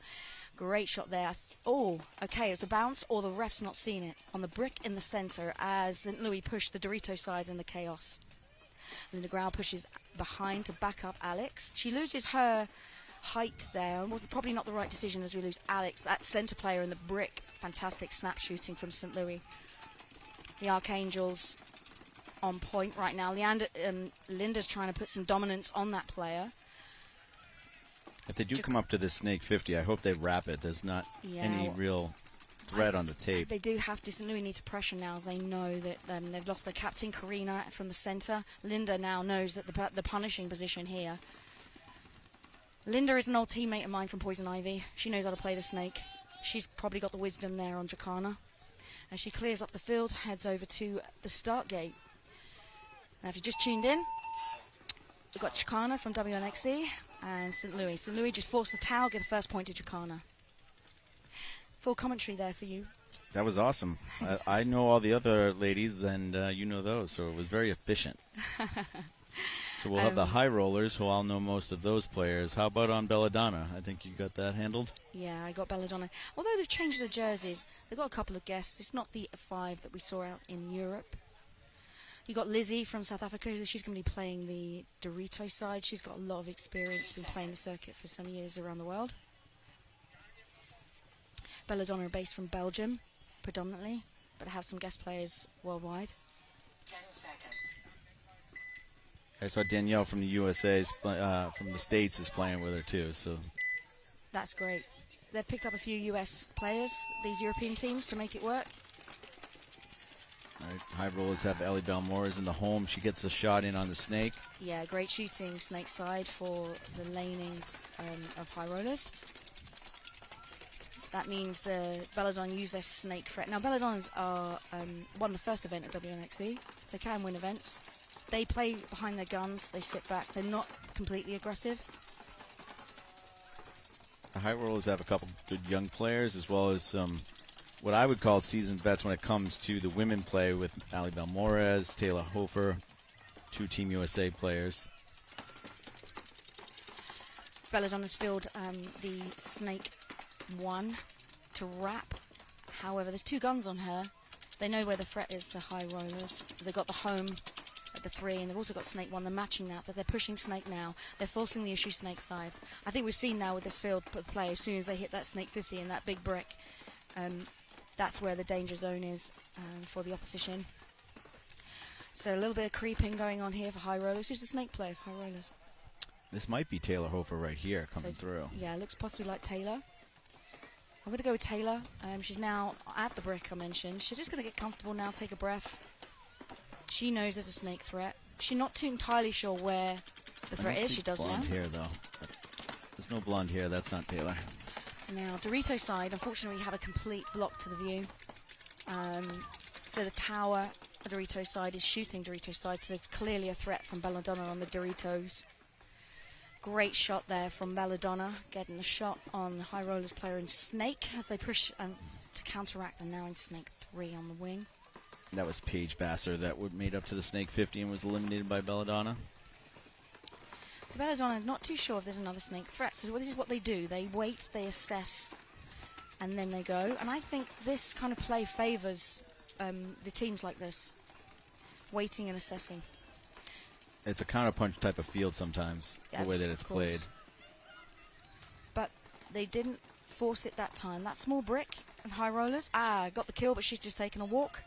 Great shot there. Oh, okay, it's a bounce, or the ref's not seen it. On the brick in the centre as St. Louis pushed the Dorito sides in the chaos. Linda Grau pushes behind to back up Alex. She loses her height there, and was probably not the right decision as we lose Alex, that centre player in the brick. Fantastic snap shooting from St. Louis. The Archangels on point right now. Linda's trying to put some dominance on that player. If they do come up to this Snake 50, I hope they wrap it. There's not any real threat on the tape. They do have to. St. Louis need to pressure now as they know that they've lost their captain, Karina, from the centre. Linda now knows that the punishing position here. Linda is an old teammate of mine from Poison Ivy. She knows how to play the snake. She's probably got the wisdom there on Jacana. As she clears up the field, heads over to the start gate. Now, if you just tuned in, we've got Jacana from WNXL and St. Louis. St. Louis just forced the towel, get the first point to Jacana. Full commentary there for you. That was awesome. I know all the other ladies, and you know those, so it was very efficient. So we'll have the high rollers, who all know most of those players. How about on Belladonna? I think you got that handled? Yeah, I got Belladonna. Although they've changed the jerseys, they've got a couple of guests. It's not the 5 that we saw out in Europe. You got Lizzie from South Africa. She's going to be playing the Dorito side. She's got a lot of experience, been playing the circuit for some years around the world. Belladonna are based from Belgium, predominantly, but have some guest players worldwide. 10 seconds. I saw Danielle from the USA, from the States, is playing with her too. So that's great. They've picked up a few US players, these European teams, to make it work. All right, high rollers have Ellie Belmores in the home. She gets a shot in on the snake. Yeah, great shooting snake side for the lanings of high rollers. That means the Belladonna use their snake threat. Now, Belladonnas are won the first event at WNXL, so they can win events. They play behind their guns. They sit back. They're not completely aggressive. The high rollers have a couple good young players, as well as some what I would call seasoned vets when it comes to the women play, with Ali Belmores, Taylor Hofer, 2 Team USA players. Belladonna's filled the Snake 1 to wrap. However, there's 2 guns on her. They know where the threat is, the high rollers. They've got the home at the 3, and they've also got Snake 1. They're matching that, but they're pushing Snake now. They're forcing the issue Snake side. I think we've seen now with this field of play, as soon as they hit that Snake 50 and that big brick, that's where the danger zone is for the opposition. So a little bit of creeping going on here for high rollers. Who's the Snake player for high rollers? This might be Taylor Hofer right here coming through. Yeah, it looks possibly like Taylor. I'm going to go with Taylor. She's now at the brick I mentioned. She's just going to get comfortable now, take a breath. She knows there's a snake threat. She's not too entirely sure where the threat is. She does now. Blonde hair, though. There's no blonde hair. That's not Taylor. Now, Dorito side, unfortunately, we have a complete block to the view. So the tower, Dorito side, is shooting Dorito side, so there's clearly a threat from Belladonna on the Doritos. Great shot there from Belladonna, getting the shot on the High Rollers player in Snake as they push to counteract, and now in Snake 3 on the wing. That was Paige Vassar that made up to the Snake 50 and was eliminated by Belladonna. So Belladonna, not too sure if there's another snake threat. So this is what they do. They wait, they assess, and then they go. And I think this kind of play favors the teams like this, waiting and assessing. It's a counterpunch type of field sometimes, the way that it's played. But they didn't force it that time. That small brick and High Rollers, got the kill, but she's just taken a walk.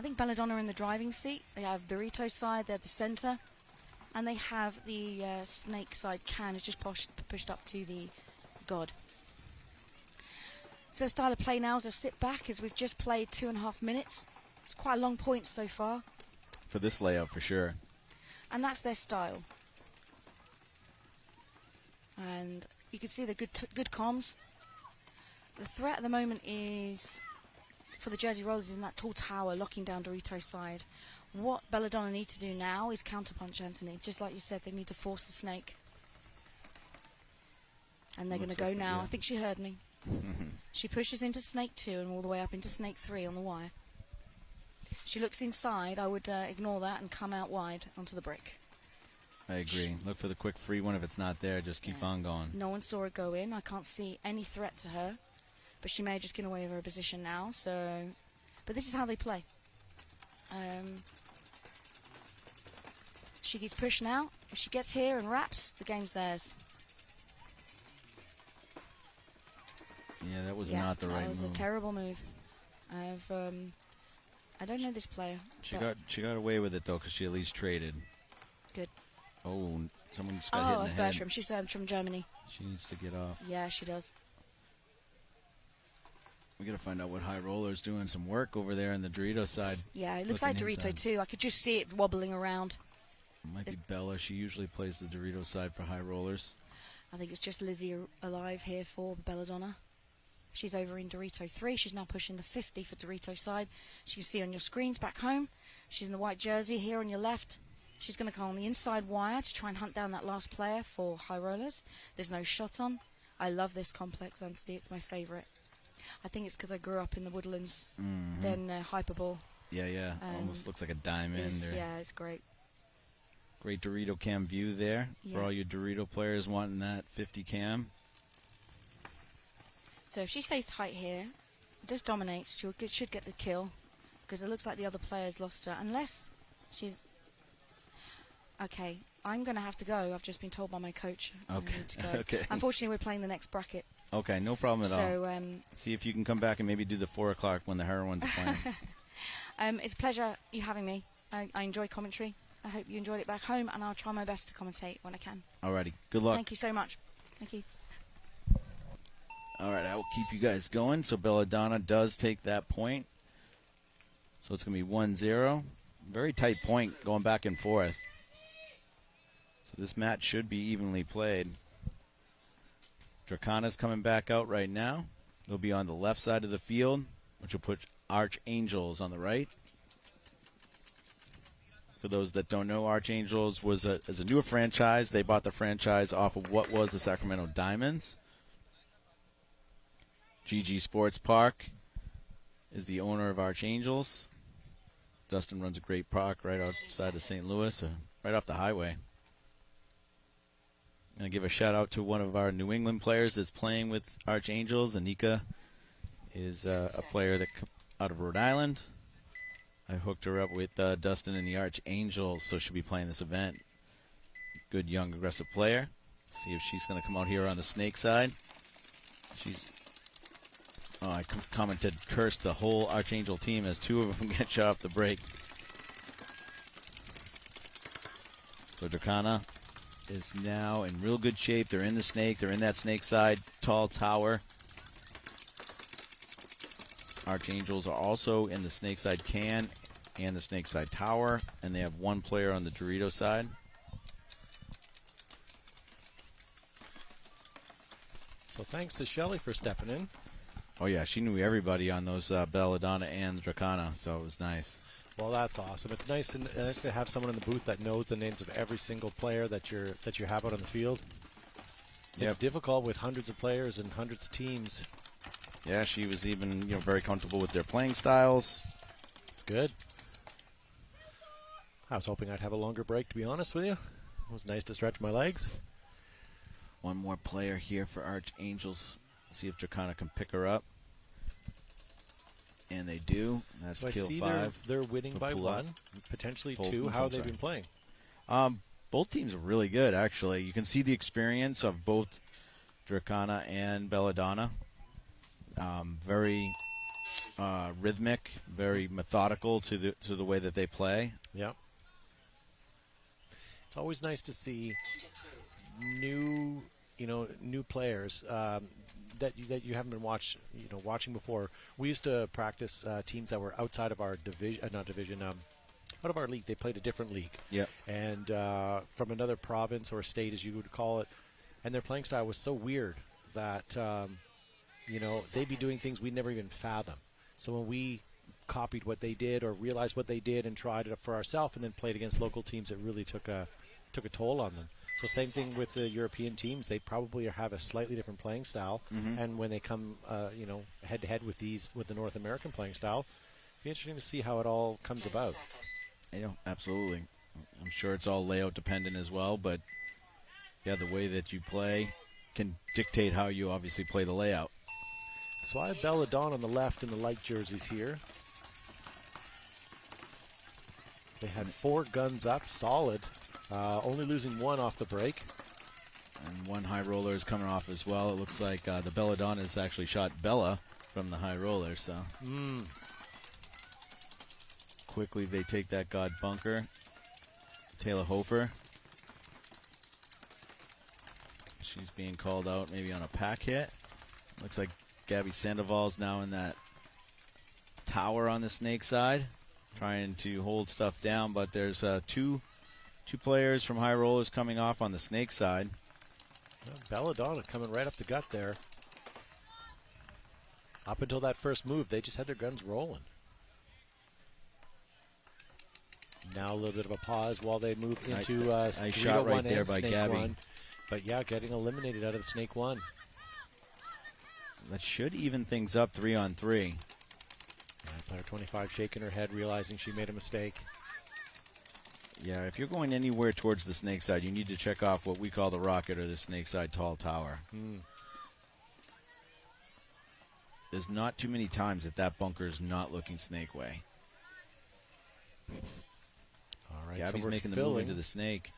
I think Belladonna in the driving seat. They have Dorito side, they're the center. And they have the snake side can is just pushed up to the god. So the style of play now is a sit back as we've just played 2.5 minutes. It's quite a long point so far. For this layout, for sure. And that's their style. And you can see the good comms. The threat at the moment is for the Jersey Rollers is in that tall tower locking down Dorito's side. What Belladonna need to do now is counterpunch Anthony. Just like you said, they need to force the snake. And they're going to go now. Yeah. I think she heard me. She pushes into Snake 2 and all the way up into Snake 3 on the wire. She looks inside. I would ignore that and come out wide onto the brick. I agree. Look for the quick free one. If it's not there, just keep on going. No one saw her go in. I can't see any threat to her. But she may just get away with her position now. But this is how they play. She gets pushed now. If she gets here and wraps, the game's theirs. Yeah, that was not the right move. That was a terrible move. I don't know this player. She got away with it though, because she at least traded. Good. Oh, someone just got hit in the head. That's Bertram. She's from Germany. She needs to get off. Yeah, she does. We got to find out what High Roller's doing some work over there on the Dorito side. Yeah, it looks like Dorito too. I could just see it wobbling around. It might be Bella. She usually plays the Dorito side for High Rollers. I think it's just Lizzie alive here for Belladonna. She's over in Dorito 3. She's now pushing the 50 for Dorito side. She can see on your screens back home. She's in the white jersey here on your left. She's going to come on the inside wire to try and hunt down that last player for High Rollers. There's no shot on. I love this complex, Anthony. It's my favourite. I think it's because I grew up in the Woodlands. Then Hyperball. Yeah. Almost looks like a diamond. Yeah, it's great. Great Dorito cam view there for all your Dorito players wanting that 50 cam. So if she stays tight here, just dominates, she should get the kill, because it looks like the other player's lost her, unless she's... Okay, I'm going to have to go. I've just been told by my coach I need to go. Okay. Unfortunately, we're playing the next bracket. Okay, no problem at all. See if you can come back and maybe do the 4 o'clock when the Heroines are playing. It's a pleasure you having me. I enjoy commentary. I hope you enjoyed it back home, and I'll try my best to commentate when I can. Alrighty, good luck. Thank you so much. Thank you. All right, I will keep you guys going. So Belladonna does take that point. So it's going to be 1-0. Very tight point going back and forth. So this match should be evenly played. Dracana's coming back out right now. They'll be on the left side of the field, which will put Archangels on the right. For those that don't know, Archangels is a newer franchise. They bought the franchise off of what was the Sacramento Diamonds. GG Sports Park is the owner of Archangels. Dustin runs a great park right outside of St. Louis, right off the highway. I'm going to give a shout out to one of our New England players that's playing with Archangels. Anika is a player out of Rhode Island. I hooked her up with Dustin and the Archangels, so she'll be playing this event. Good young aggressive player. See if she's going to come out here on the snake side. I commented, cursed the whole Archangel team as 2 of them get shot off the break. So Dracana is now in real good shape. They're in the snake. They're in that snake side tall tower. Archangels are also in the snake side can and the snake side tower, and they have one player on the Dorito side. So thanks to Shelly for stepping in. Oh yeah, she knew everybody on those Belladonna and Dracana, so it was nice. Well, that's awesome. It's nice to have someone in the booth that knows the names of every single player that you have out on the field. It's difficult with hundreds of players and hundreds of teams. Yeah, she was even very comfortable with their playing styles. It's good. I was hoping I'd have a longer break, to be honest with you. It was nice to stretch my legs. One more player here for Archangels. See if Dracana can pick her up. And they do. That's so kill I see 5. They're winning by 1, potentially 2. How have they been playing? Both teams are really good, actually. You can see the experience of both Dracana and Belladonna. Very rhythmic, very methodical to the way that they play. Yeah. It's always nice to see new players that you haven't been watching before. We used to practice teams that were outside of our division, out of our league. They played a different league. Yeah. And from another province or state, as you would call it, and their playing style was so weird that they'd be doing things we'd never even fathom. So when we copied what they did or realized what they did and tried it for ourselves and then played against local teams, it really took a toll on them. So same thing with the European teams. They probably have a slightly different playing style, and when they come, head to head with the North American playing style, it'll be interesting to see how it all comes about. Absolutely. I'm sure it's all layout dependent as well, but yeah, the way that you play can dictate how you obviously play the layout. So I have Belladonna on the left in the light jerseys here. They had 4 guns up, solid. Only losing 1 off the break. And 1 high roller is coming off as well. It looks like the Belladonna has actually shot Bella from the high roller. So quickly they take that God bunker. Taylor Hofer. She's being called out maybe on a pack hit. Looks like Gabby Sandoval's now in that tower on the snake side, trying to hold stuff down, but there's two players from high rollers coming off on the snake side. Belladonna coming right up the gut there. Up until that first move, they just had their guns rolling. Now a little bit of a pause while they move into nice shot right there by Gabby. 1. But yeah, getting eliminated out of the snake 1. That should even things up 3-on-3. Player 25 shaking her head, realizing she made a mistake. Yeah, if you're going anywhere towards the snake side, you need to check off what we call the rocket or the snake side tall tower. There's not too many times that bunker is not looking snake way. All right, Gabby's so making the move into the snake.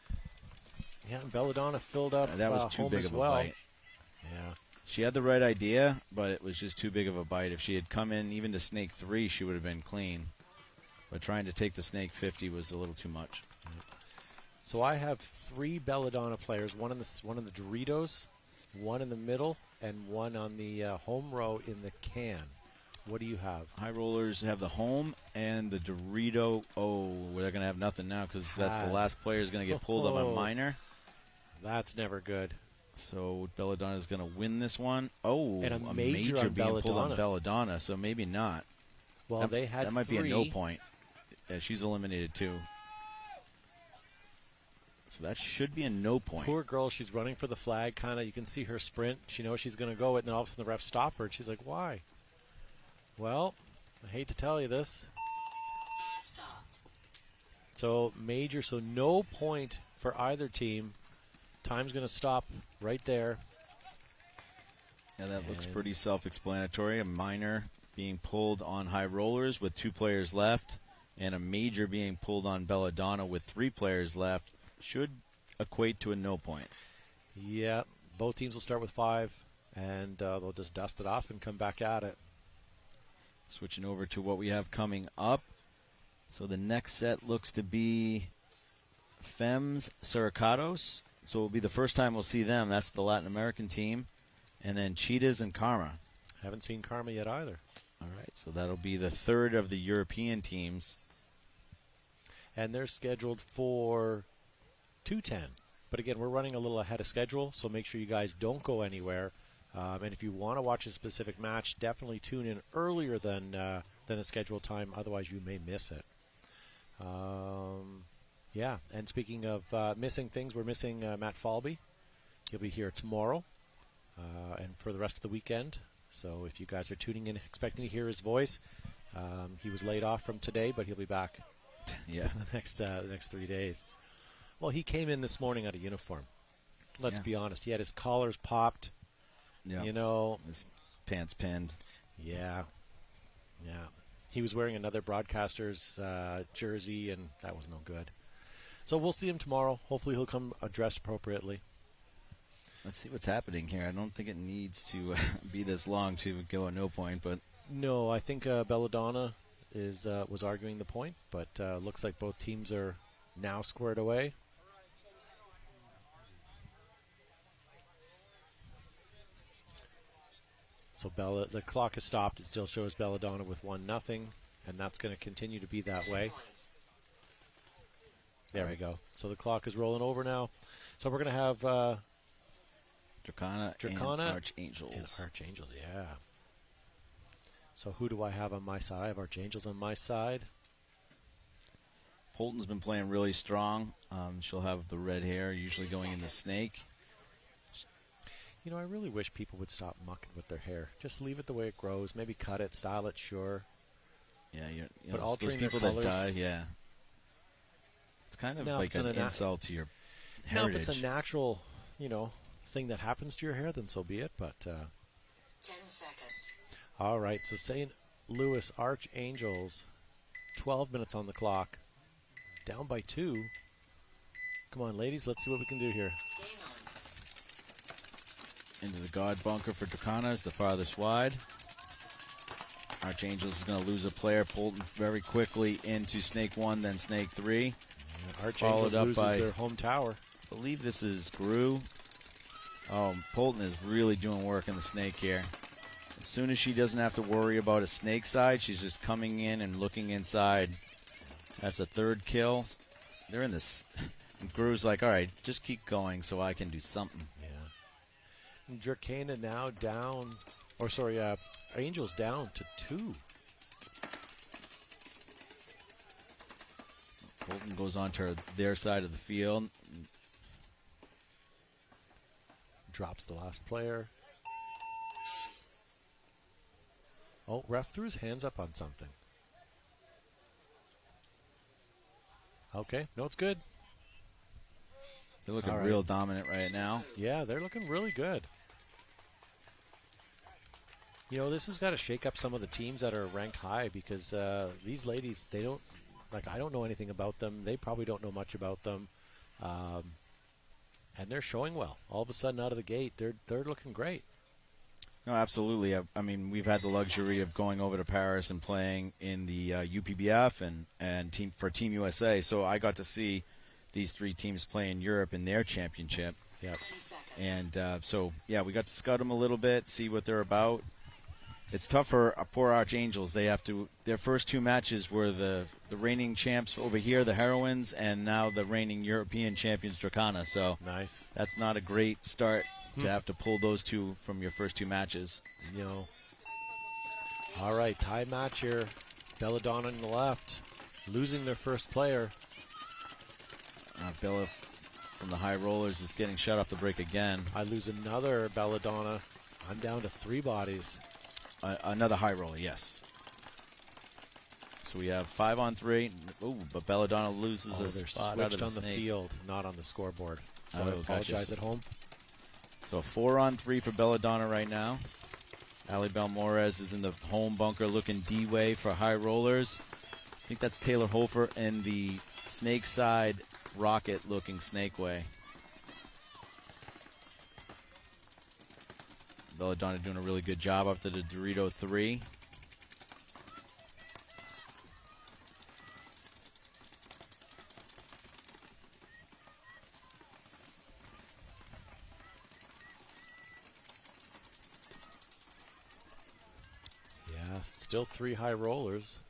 Yeah, and Belladonna filled up. That was too big of a bite. Yeah. She had the right idea, but it was just too big of a bite. If she had come in even to snake 3, she would have been clean. But trying to take the snake 50 was a little too much. So I have 3 Belladonna players, one in the Doritos, 1 in the middle, and 1 on the home row in the can. What do you have? High rollers have the home and the Dorito. Oh, they're going to have nothing now because that's the last player is going to get pulled up on minor. That's never good. So Belladonna is going to win this one. Oh, and a major being pulled on Belladonna, so maybe not. Well, they had that might 3. be a no point. Yeah, she's eliminated too. So that should be a no point. Poor girl, she's running for the flag. Kind of, you can see her sprint. She knows she's going to go it, and then all of a sudden the ref stopped her, and she's like, "Why?" Well, I hate to tell you this. So major, so no point for either team. Time's going to stop right there. Yeah, that looks pretty self-explanatory. A minor being pulled on high rollers with 2 players left, and a major being pulled on Belladonna with 3 players left should equate to a no point. Yeah, both teams will start with 5, and they'll just dust it off and come back at it. Switching over to what we have coming up. So the next set looks to be Fems Suricatos. So it will be the first time we'll see them. That's the Latin American team. And then Cheetahs and Karma. Haven't seen Karma yet either. All right, so that'll be the third of the European teams and they're scheduled for 2:10. But again, we're running a little ahead of schedule, so make sure you guys don't go anywhere. And if you want to watch a specific match, definitely tune in earlier than the scheduled time. Otherwise, you may miss it. Yeah, and speaking of missing things, we're missing Matt Falby. He'll be here tomorrow and for the rest of the weekend. So if you guys are tuning in expecting to hear his voice, he was laid off from today, but he'll be back the next 3 days. Well, he came in this morning out of uniform. Let's be honest. He had his collars popped. Yeah. You know. His pants pinned. Yeah. Yeah. He was wearing another broadcaster's jersey, and that was no good. So we'll see him tomorrow. Hopefully he'll come dressed appropriately. Let's see what's happening here. I don't think it needs to be this long to go at no point, but no, I think Belladonna was arguing the point, but looks like both teams are now squared away. So the clock has stopped. It still shows Belladonna with 1-0, and that's going to continue to be that way. There we go. So the clock is rolling over now. So we're going to have Dracana and Archangels. And Archangels, yeah. So who do I have on my side? I have Archangels on my side. Polton's been playing really strong. She'll have the red hair, usually going in the snake. You know, I really wish people would stop mucking with their hair. Just leave it the way it grows. Maybe cut it, style it, sure. Yeah, but those altering people colors, that dye, yeah. It's kind of like an insult to your heritage. No, if it's a natural, thing that happens to your hair, then so be it. But 10 seconds. All right, so St. Louis Archangels, 12 minutes on the clock, down by 2. Come on, ladies, let's see what we can do here. Into the God bunker for Dracana is the farthest wide. Archangels is going to lose a player. Polton very quickly into Snake 1, then Snake 3. Yeah, Archangels loses their home tower. I believe this is Gru. Oh, Polton is really doing work in the snake here. As soon as she doesn't have to worry about a snake side, she's just coming in and looking inside. That's the third kill. They're in this. And Gru's like, all right, just keep going so I can do something. Yeah. Dracana now down, Angels down to 2. Polton goes on to their side of the field. Drops the last player. Oh, ref threw his hands up on something. Okay, no, it's good. They're looking real dominant right now. Yeah, they're looking really good. This has got to shake up some of the teams that are ranked high because these ladies, they don't, I don't know anything about them. They probably don't know much about them. And they're showing well. All of a sudden, out of the gate, they're looking great. No, absolutely. I mean, we've had the luxury of going over to Paris and playing in the UPBF and Team USA. So I got to see these 3 teams play in Europe in their championship. Yep. And we got to scout them a little bit, see what they're about. It's tough for poor Archangels. They have to. Their first 2 matches were the reigning champs over here, the Heroines, and now the reigning European champions, Dracana. So nice. That's not a great start to have to pull those 2 from your first 2 matches. All right, tie match here. Belladonna on the left, losing their first player. Bella from the High Rollers is getting shut off the break again. I lose another Belladonna. I'm down to 3 bodies. Another high roller, yes. So we have 5 on 3. Ooh, but Belladonna loses a spot out of on the snake. field, not on the scoreboard. So I apologize at home. So 4 on 3 for Belladonna right now. Ali Belmores is in the home bunker looking D-way for high rollers. I think that's Taylor Hofer in the snake side rocket looking snake way. Belladonna doing a really good job up to the Dorito 3. Yeah, still 3 high rollers.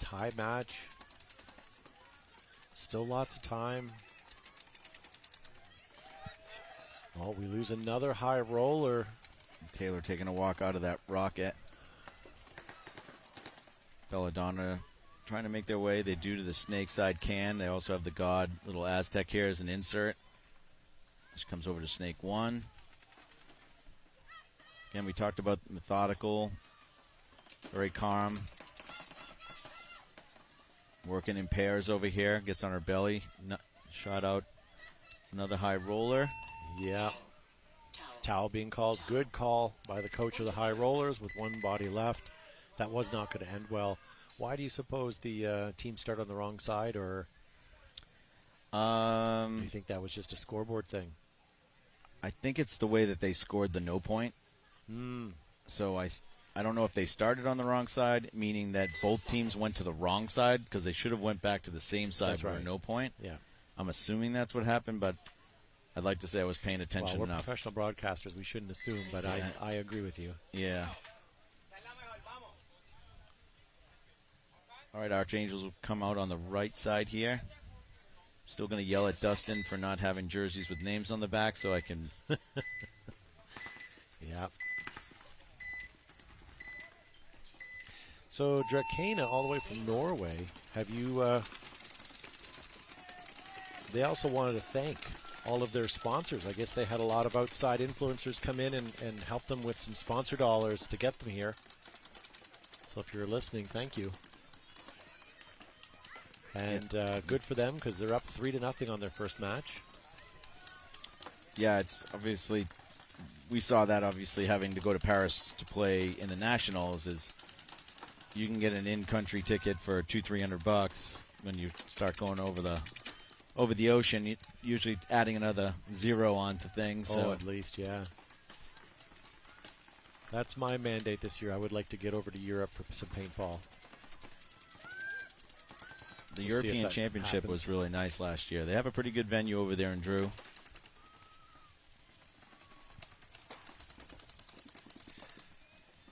tie match. Still lots of time. Oh, we lose another high roller. Taylor taking a walk out of that rocket. Belladonna trying to make their way. They do to the snake side can. They also have the God little Aztec here as an insert. This comes over to snake 1. Again, we talked about methodical, very calm. Working in pairs over here. Gets on her belly. Shot out another high roller. Yeah. Towel being called. Good call by the coach of the high rollers with one body left. That was not going to end well. Why do you suppose the team started on the wrong side, or do you think that was just a scoreboard thing? I think it's the way that they scored the no point. So I don't know if they started on the wrong side, meaning that both teams went to the wrong side because they should have went back to the same side That's for right. a no point. Yeah. I'm assuming that's what happened, but I'd like to say I was paying attention Well, we're enough. professional broadcasters. We shouldn't assume, but I agree with you. Yeah. All right, Archangels will come out on the right side here. Still going to yell at Dustin for not having jerseys with names on the back so I can... Yeah. So, Drakena, all the way from Norway, have you... they also wanted to thank all of their sponsors. I guess they had a lot of outside influencers come in and help them with some sponsor dollars to get them here. So if you're listening, thank you. And good for them because they're up 3-0 on their first match. Yeah, it's obviously, we saw that obviously having to go to Paris to play in the Nationals is you can get an in-country ticket for $200-300 when you start going over the ocean. Usually adding another zero onto things. Oh, So at least, yeah. That's my mandate this year. I would like to get over to Europe for some paintball. the We'll see if European that Championship happens. was really nice last year. They have a pretty good venue over there in Drew.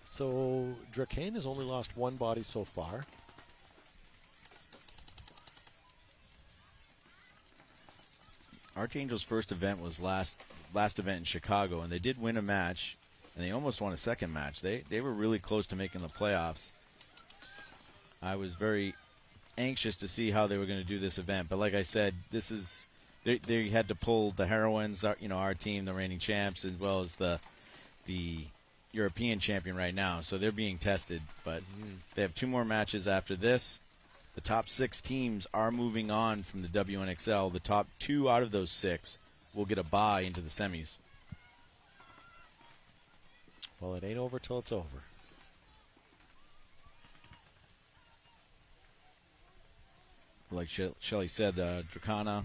So Drakane has only lost one body so far. Archangel's first event was last event in Chicago, and they did win a match, and they almost won a second match. They were really close to making the playoffs. I was very anxious to see how they were going to do this event, but like I said, this is they had to pull the Heroines, our team, the reigning champs, as well as the European champion right now. So they're being tested, but they have 2 more matches after this. The top 6 teams are moving on from the WNXL. The top 2 out of those 6 will get a bye into the semis. Well, it ain't over till it's over. Like Shelly said, Dracana,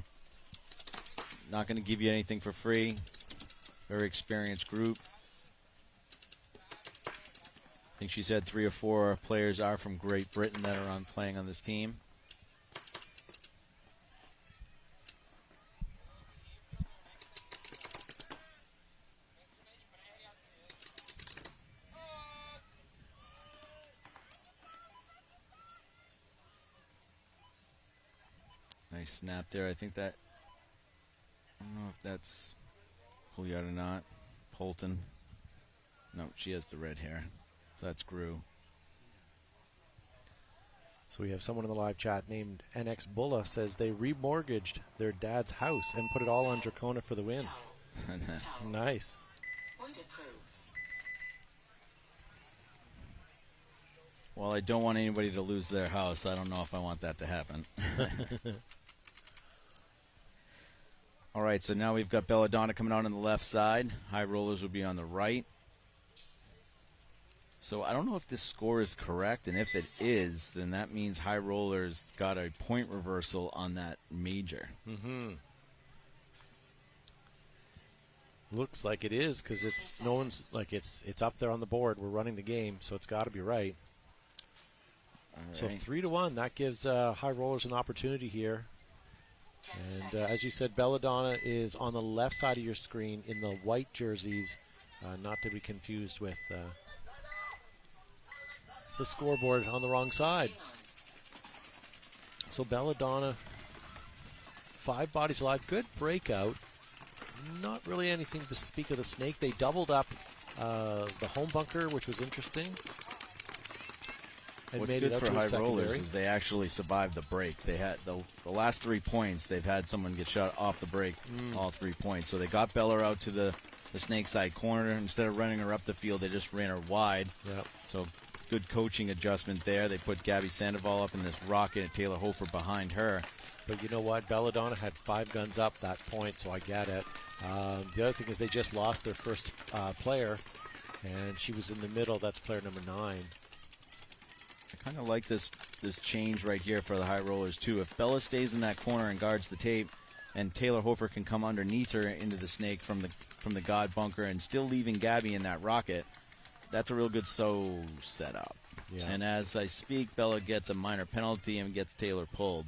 not going to give you anything for free. Very experienced group. I think she said 3 or 4 players are from Great Britain that are playing on this team. Nice snap there. I think that, I don't know if that's Juliet or not. Polton. No, she has the red hair. So that's Gru. So we have someone in the live chat named NX Bulla says they remortgaged their dad's house and put it all on Dracona for the win. Nice. Well, I don't want anybody to lose their house. I don't know if I want that to happen. All right, so now we've got Belladonna coming out on the left side. High rollers will be on the right. So I don't know if this score is correct, and if it is, then that means High Rollers got a point reversal on that major. Looks like it is because it's no one's like it's up there on the board. We're running the game, so it's got to be right. So 3-1, that gives High Rollers an opportunity here. And as you said, Belladonna is on the left side of your screen in the white jerseys, not to be confused with the scoreboard on the wrong side. So Belladonna, 5 bodies alive. Good breakout. Not really anything to speak of the snake. They doubled up the home bunker, which was interesting. And What's made good it up for to high a rollers secondary. is they actually survived the break. They had the last 3 points, they've had someone get shot off the break, all 3 points. So they got Bella out to the snake side corner. Instead of running her up the field, they just ran her wide. Yep. So good coaching adjustment there. They put Gabby Sandoval up in this rocket and Taylor Hofer behind her. But you know what? Belladonna had 5 guns up that point, so I get it. The other thing is they just lost their first player, and she was in the middle. That's player number 9. I kind of like this change right here for the high rollers too. If Bella stays in that corner and guards the tape, and Taylor Hofer can come underneath her into the snake from the God bunker and still leaving Gabby in that rocket, that's a real good setup. Yeah. And as I speak, Bella gets a minor penalty and gets Taylor pulled.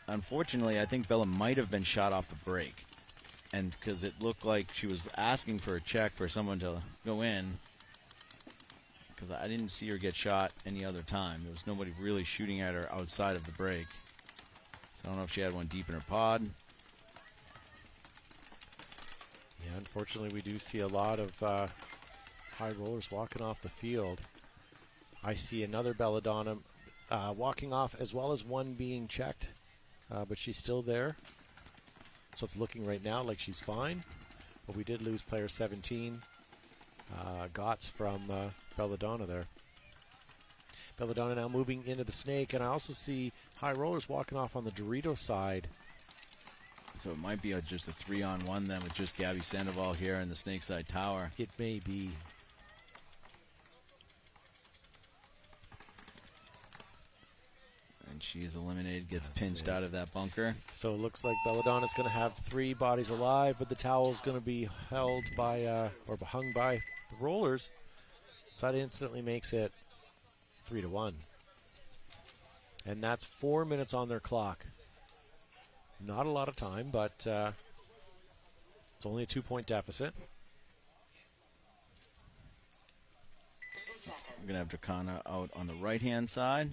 Unfortunately, I think Bella might have been shot off the break, and because it looked like she was asking for a check for someone to go in. Because I didn't see her get shot any other time. There was nobody really shooting at her outside of the break. So I don't know if she had one deep in her pod. Yeah, unfortunately, we do see a lot of high rollers walking off the field. I see another Belladonna walking off, as well as one being checked, but she's still there. So it's looking right now like she's fine. But we did lose player 17. Gotts from Belladonna there. Belladonna now moving into the snake, and I also see high rollers walking off on the Dorito side. So it might be just a 3-on-1 then with just Gabby Sandoval here in the snake side tower. It may be. And she is eliminated, gets pinched out of that bunker. So it looks like Belladonna's going to have 3 bodies alive, but the towel's going to be held by, or hung by the rollers. So that instantly makes it 3-1. And that's 4 minutes on their clock. Not a lot of time, but it's only a 2-point deficit. We're going to have Dracana out on the right-hand side.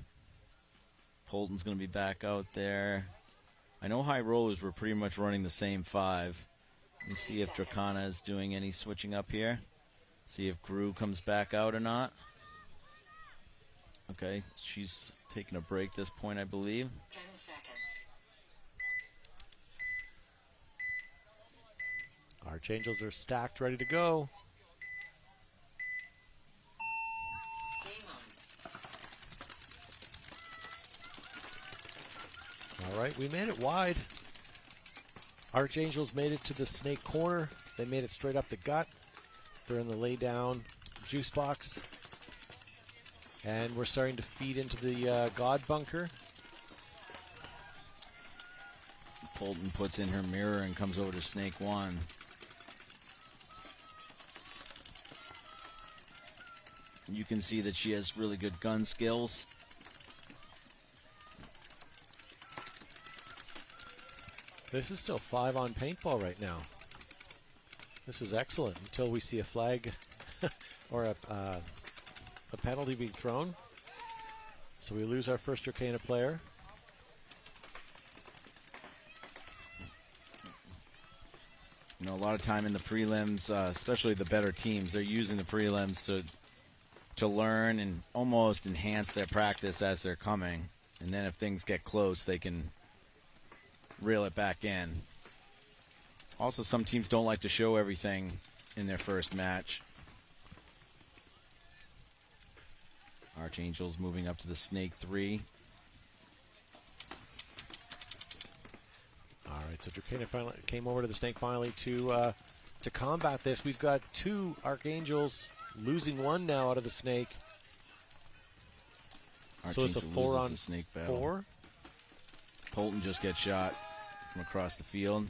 Polton's going to be back out there. I know high rollers were pretty much running the same 5. Let me see if Dracana is doing any switching up here. See if Gru comes back out or not. Okay, she's taking a break this point, I believe. 10 seconds. Archangels are stacked, ready to go. All right, we made it wide. Archangels made it to the snake corner. They made it straight up the gut. They're in the lay down juice box. And we're starting to feed into the God bunker. Polton puts in her mirror and comes over to snake 1. You can see that she has really good gun skills. This is still 5 on paintball right now. This is excellent until we see a flag or a penalty being thrown. So we lose our first Dracana player. You know, a lot of time in the prelims, especially the better teams, they're using the prelims to learn and almost enhance their practice as they're coming. And then if things get close, they can reel it back in. Also, some teams don't like to show everything in their first match. Archangels moving up to the snake 3. All right, so Dracana finally came over to the snake finally to combat this. We've got 2 Archangels, losing 1 now out of the snake. So it's a 4 on snake 4. Polton just gets shot from across the field.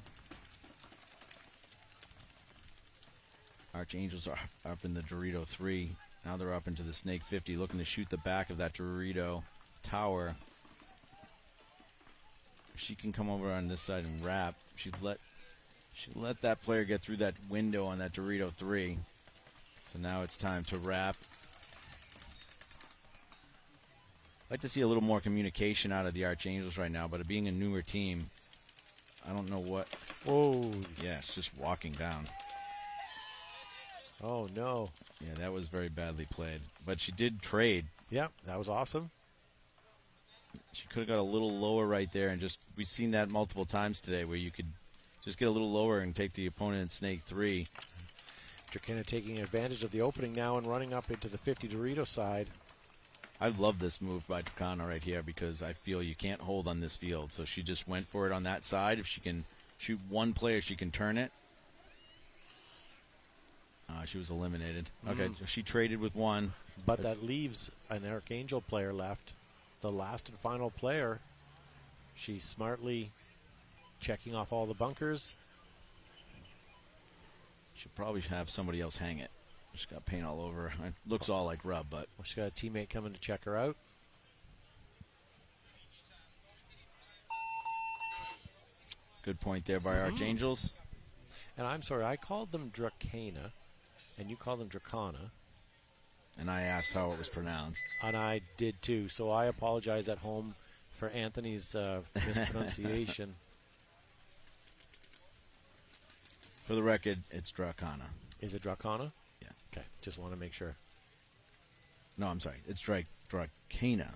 Archangels are up in the Dorito 3. Now they're up into the snake 50, looking to shoot the back of that Dorito tower. If she can come over on this side and wrap, she let that player get through that window on that Dorito 3. So now it's time to wrap. I'd like to see a little more communication out of the Archangels right now, but it being a newer team, I don't know what. Oh. Yeah, it's just walking down. Oh, no. Yeah, that was very badly played. But she did trade. Yeah, that was awesome. She could have got a little lower right there, and just we've seen that multiple times today where you could just get a little lower and take the opponent in snake 3. Dracana taking advantage of the opening now and running up into the 50 Dorito side. I love this move by Dracana right here because I feel you can't hold on this field. So she just went for it on that side. If she can shoot one player, she can turn it. She was eliminated. Okay, so she traded with one. But that leaves an Archangel player left. The last and final player. She's smartly checking off all the bunkers. Should probably have somebody else hang it. She's got paint all over. It looks all like rub, but she's got a teammate coming to check her out. Good point there by Archangels. And I'm sorry, I called them Dracana, and you called them Dracana. And I asked how it was pronounced. And I did too, so I apologize at home for Anthony's mispronunciation. For the record, it's Dracana. Is it Dracana? Yeah. Okay, just want to make sure. No, I'm sorry. It's Dracana.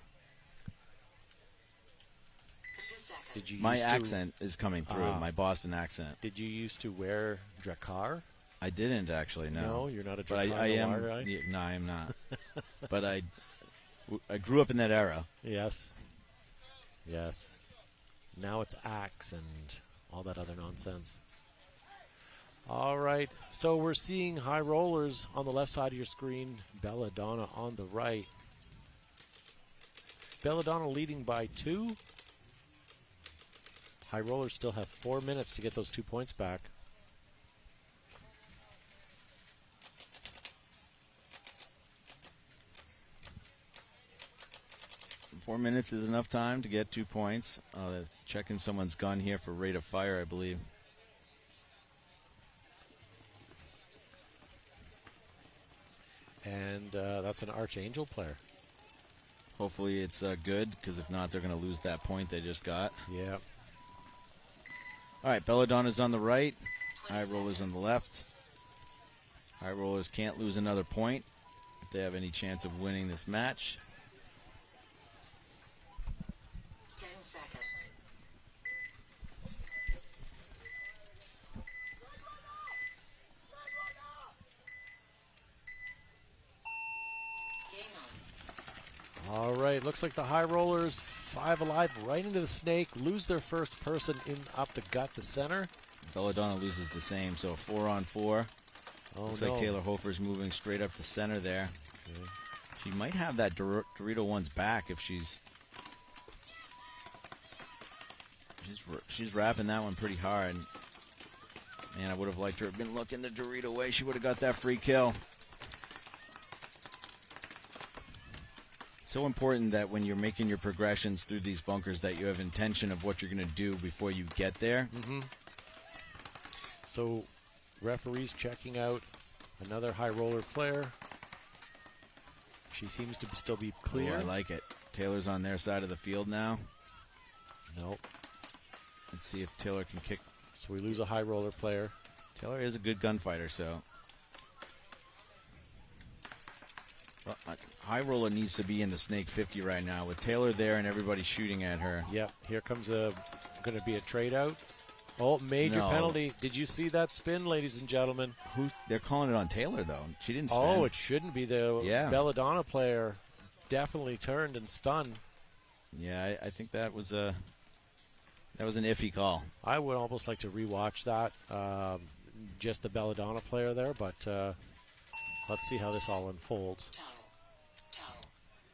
Did you my accent is coming through, my Boston accent. Did you used to wear Drakkar? I didn't actually, no. No, you're not a But Drakkar I am. guy? Yeah, no, I am not. But I grew up in that era. Yes. Yes. Now it's axe and all that other nonsense. All right, so we're seeing high rollers on the left side of your screen, Belladonna on the right. Belladonna leading by 2. High rollers still have 4 minutes to get those 2 points back. Four minutes is enough time to get 2 points. They're checking someone's gun here for rate of fire, I believe. And that's an Archangel player. Hopefully it's good, because if not, they're going to lose that point they just got. Yeah. All right, Belladonna's on the right. High rollers on the left. High rollers can't lose another point if they have any chance of winning this match. 10 seconds. All right, looks like the high rollers, 5 alive, right into the snake, lose their first person in up the gut, the center. Belladonna loses the same, so 4-on-4. Looks like Taylor Hofer's moving straight up the center there. Okay. She might have that Dorito one's back if she's wrapping that one pretty hard. Man, I would have liked her to have been looking the Dorito way. She would have got that free kill. So important that when you're making your progressions through these bunkers that you have intention of what you're going to do before you get there. Mm-hmm. So, referees checking out another high roller player. She seems to still be clear. Oh, I like it. Taylor's on their side of the field now. Nope. Let's see if Taylor can kick. So we lose a high roller player. Taylor is a good gunfighter, so. Well, high roller needs to be in the snake 50 right now with Taylor there and everybody shooting at her. Yep. Here comes going to be a trade out. Oh, major penalty. Did you see that spin, ladies and gentlemen? They're calling it on Taylor, though. She didn't spin. Oh, it shouldn't be. The Belladonna player definitely turned and spun. Yeah, I think that was an iffy call. I would almost like to rewatch that. Just the Belladonna player there, but let's see how this all unfolds.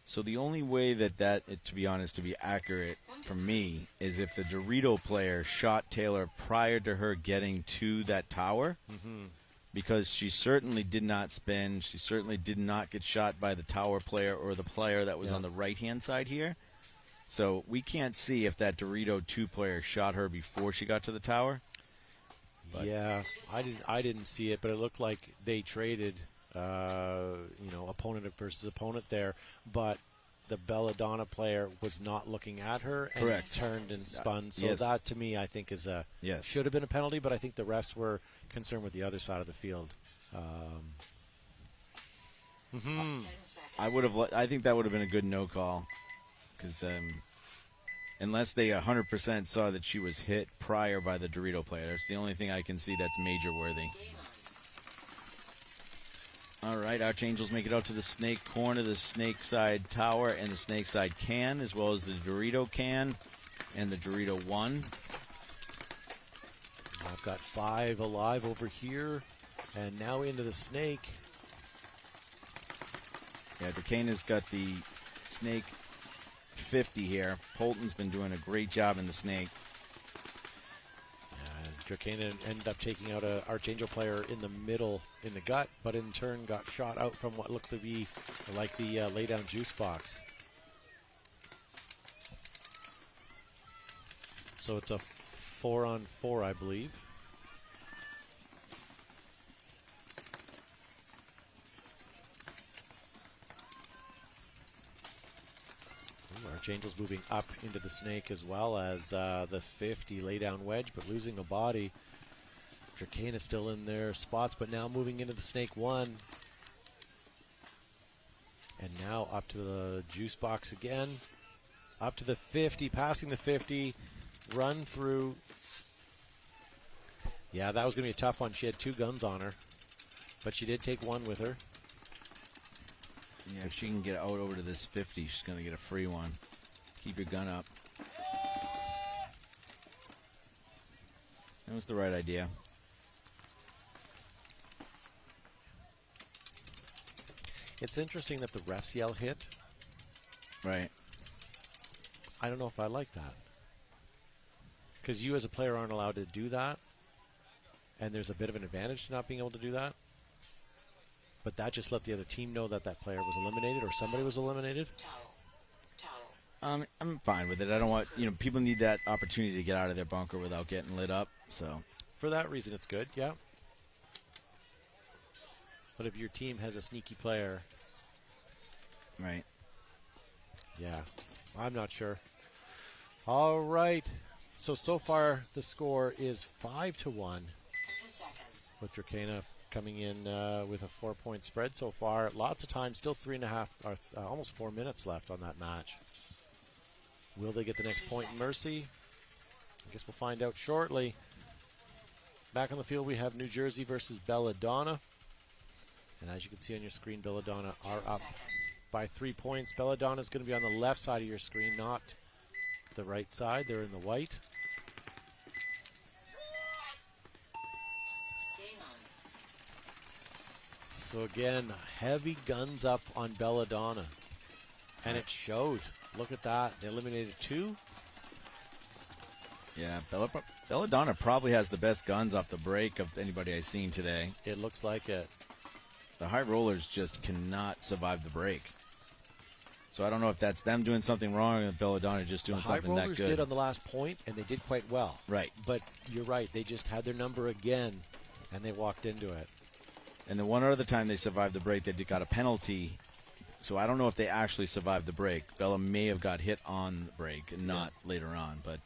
So the only way to be honest, to be accurate for me, is if the Dorito player shot Taylor prior to her getting to that tower, because she certainly did not spin. She certainly did not get shot by the tower player or the player that was on the right-hand side here. So we can't see if that Dorito 2 player shot her before she got to the tower. But yeah, I didn't see it, but it looked like they traded, opponent versus opponent there. But the Belladonna player was not looking at her and Correct. turned and spun. So Yes. that, to me, I think is should have been a penalty, but I think the refs were concerned with the other side of the field. I think that would have been a good no call, because unless they 100% saw that she was hit prior by the Dorito player, that's the only thing I can see that's major worthy. All right, Archangels make it out to the snake corner, the snake side tower, and the snake side can, as well as the Dorito can and the Dorito 1. I've got 5 alive over here, and now into the snake. Yeah, Dracana's got the snake 50 here. Polton's been doing a great job in the snake. Dracana ended up taking out an Archangel player in the middle in the gut, but in turn got shot out from what looked to be like the lay-down juice box. So it's a 4-on-4, I believe. Archangel's moving up into the snake as well as the 50 lay-down wedge, but losing a body. Dracana still in their spots, but now moving into the snake 1. And now up to the juice box again. Up to the 50, passing the 50. Run through. Yeah, that was going to be a tough one. She had 2 guns on her, but she did take 1 with her. Yeah, if she can get out over to this 50, she's going to get a free one. Keep your gun up. That was the right idea. It's interesting that the refs yell hit. Right. I don't know if I like that. Because you as a player aren't allowed to do that. And there's a bit of an advantage to not being able to do that. But that just let the other team know that that player was eliminated or somebody was eliminated. I'm fine with it. I don't want, people need that opportunity to get out of their bunker without getting lit up. So for that reason, it's good, yeah. But if your team has a sneaky player, right? Yeah, I'm not sure. All right. So far the score is 5-1, with Dracana coming in with a 4-point spread so far. Lots of time, still 3.5, or almost 4 minutes left on that match. Will they get the next point in Mercy? I guess we'll find out shortly. Back on the field, we have New Jersey versus Belladonna. And as you can see on your screen, Belladonna are up by 3 points. Belladonna is going to be on the left side of your screen, not the right side. They're in the white. So again, heavy guns up on Belladonna. And it showed. Look at that. They eliminated 2. Yeah, Belladonna probably has the best guns off the break of anybody I've seen today. It looks like it. The high rollers just cannot survive the break. So I don't know if that's them doing something wrong or Belladonna just doing something that good. High rollers did on the last point, and they did quite well. Right. But you're right. They just had their number again, and they walked into it. And the one other time they survived the break, they got a penalty. So I don't know if they actually survived the break. Bella may have got hit on the break and not later on. But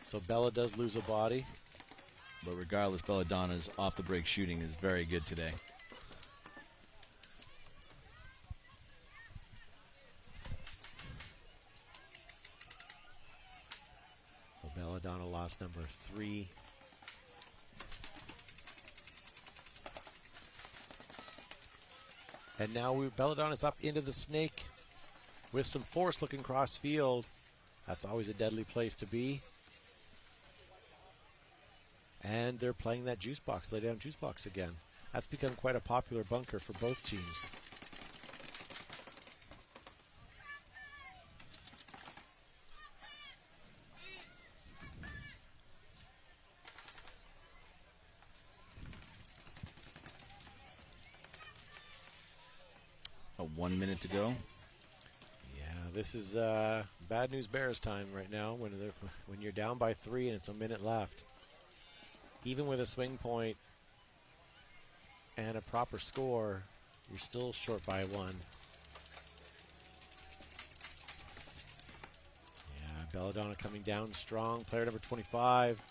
so Bella does lose a body. But regardless, Belladonna's off the break shooting is very good today. So Belladonna lost number 3. And now Belladonna's up into the snake with some force looking cross field. That's always a deadly place to be. And they're playing that juice box, lay down juice box again. That's become quite a popular bunker for both teams. 1 minute to go. Yeah, this is bad news Bears time right now when you're down by 3 and it's a minute left. Even with a swing point and a proper score, you're still short by 1. Belladonna coming down strong. Player number 25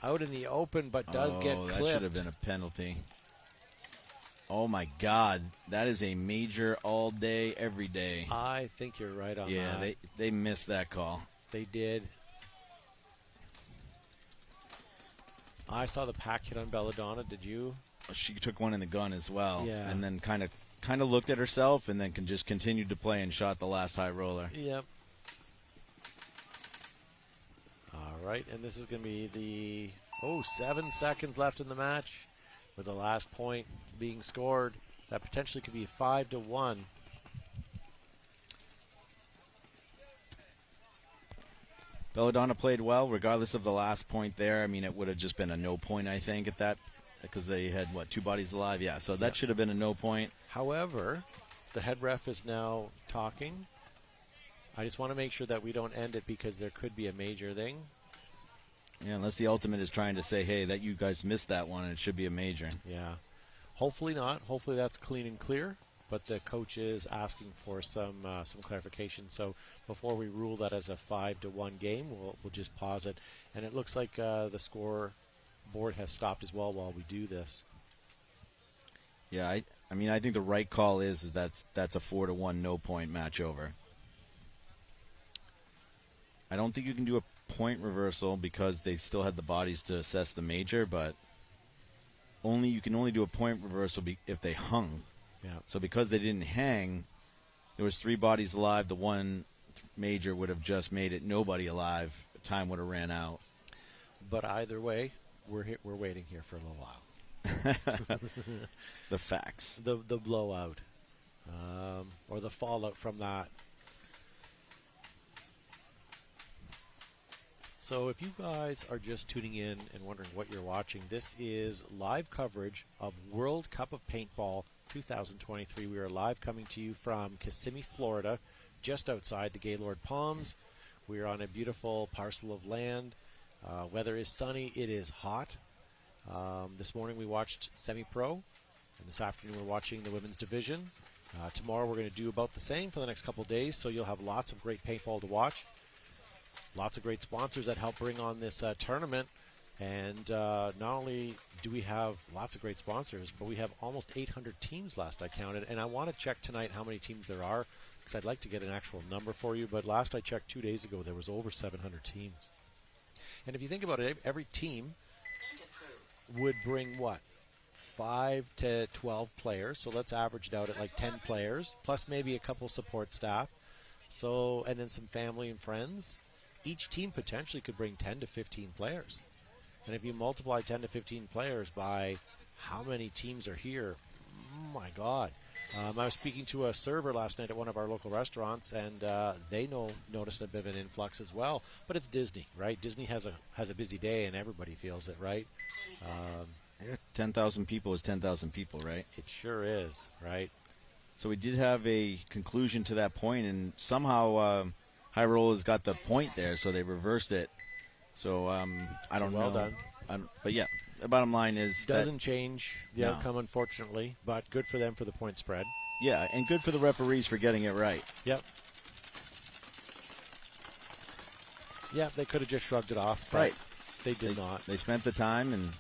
out in the open, but does get clipped. That should have been a penalty. Oh, my God. That is a major all day, every day. I think you're right on that. Yeah, they missed that call. They did. I saw the pack hit on Belladonna. Did you? She took one in the gun as well. Yeah. And then kind of looked at herself and then just continued to play and shot the last high roller. Yep. All right, and this is going to be the 7 seconds left in the match, with the last point being scored. That potentially could be 5-1. Belladonna played well, regardless of the last point there. I mean, it would have just been a no point, I think, at that, because they had, 2 bodies alive? Yeah, so that should have been a no point. However, the head ref is now talking. I just want to make sure that we don't end it because there could be a major thing. Yeah, unless the ultimate is trying to say, hey, that you guys missed that one and it should be a major. Yeah. Hopefully not. Hopefully that's clean and clear. But the coach is asking for some clarification. So before we rule that as a 5-1 game, we'll just pause it. And it looks like the score board has stopped as well while we do this. Yeah, I mean, I think the right call is that's a 4-1 no point match over. I don't think you can do a point reversal because they still had the bodies to assess the major, but you can only do a point reversal if they hung. Yeah. So because they didn't hang, there was 3 bodies alive. The one major would have just made it nobody alive. Time would have ran out. But either way, we're waiting here for a little while. The facts. The blowout. Or the fallout from that. So if you guys are just tuning in and wondering what you're watching, this is live coverage of World Cup of Paintball 2023. We are live coming to you from Kissimmee, Florida, just outside the Gaylord Palms. We are on a beautiful parcel of land. Weather is sunny. It is hot. This morning we watched semi-pro, and this afternoon we're watching the women's division. Tomorrow we're going to do about the same for the next couple of days, so you'll have lots of great paintball to watch. Lots of great sponsors that help bring on this tournament. And not only do we have lots of great sponsors, but we have almost 800 teams last I counted. And I want to check tonight how many teams there are, because I'd like to get an actual number for you. But last I checked 2 days ago, there was over 700 teams. And if you think about it, every team would bring, 5 to 12 players. So let's average it out at like 10 players, plus maybe a couple support staff. So, and then some family and friends. Each team potentially could bring 10 to 15 players. And if you multiply 10 to 15 players by how many teams are here, oh my God. I was speaking to a server last night at one of our local restaurants, and they noticed a bit of an influx as well. But it's Disney, right? Disney has a busy day, and everybody feels it, right? 10,000 people is 10,000 people, right? It sure is, right? So we did have a conclusion to that point, and somehow High Rollers got the point there, so they reversed it. So I don't know. Well done. But yeah, the bottom line is doesn't change the outcome, unfortunately, but good for them for the point spread. Yeah, and good for the referees for getting it right. Yep. Yeah, they could have just shrugged it off, but right? They did not. They spent the time, and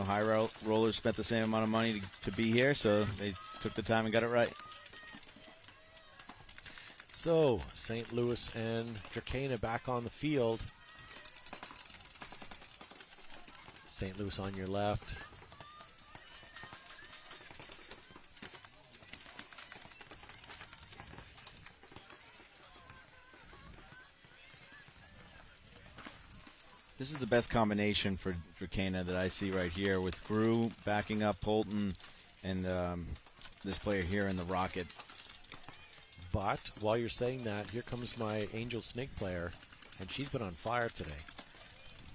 High Rollers spent the same amount of money to be here, so they took the time and got it right. So, St. Louis and Dracana back on the field. St. Louis on your left. This is the best combination for Dracana that I see right here, with Gru backing up Polton and this player here in the Rocket. But while you're saying that, here comes my Angel Snake player, and she's been on fire today.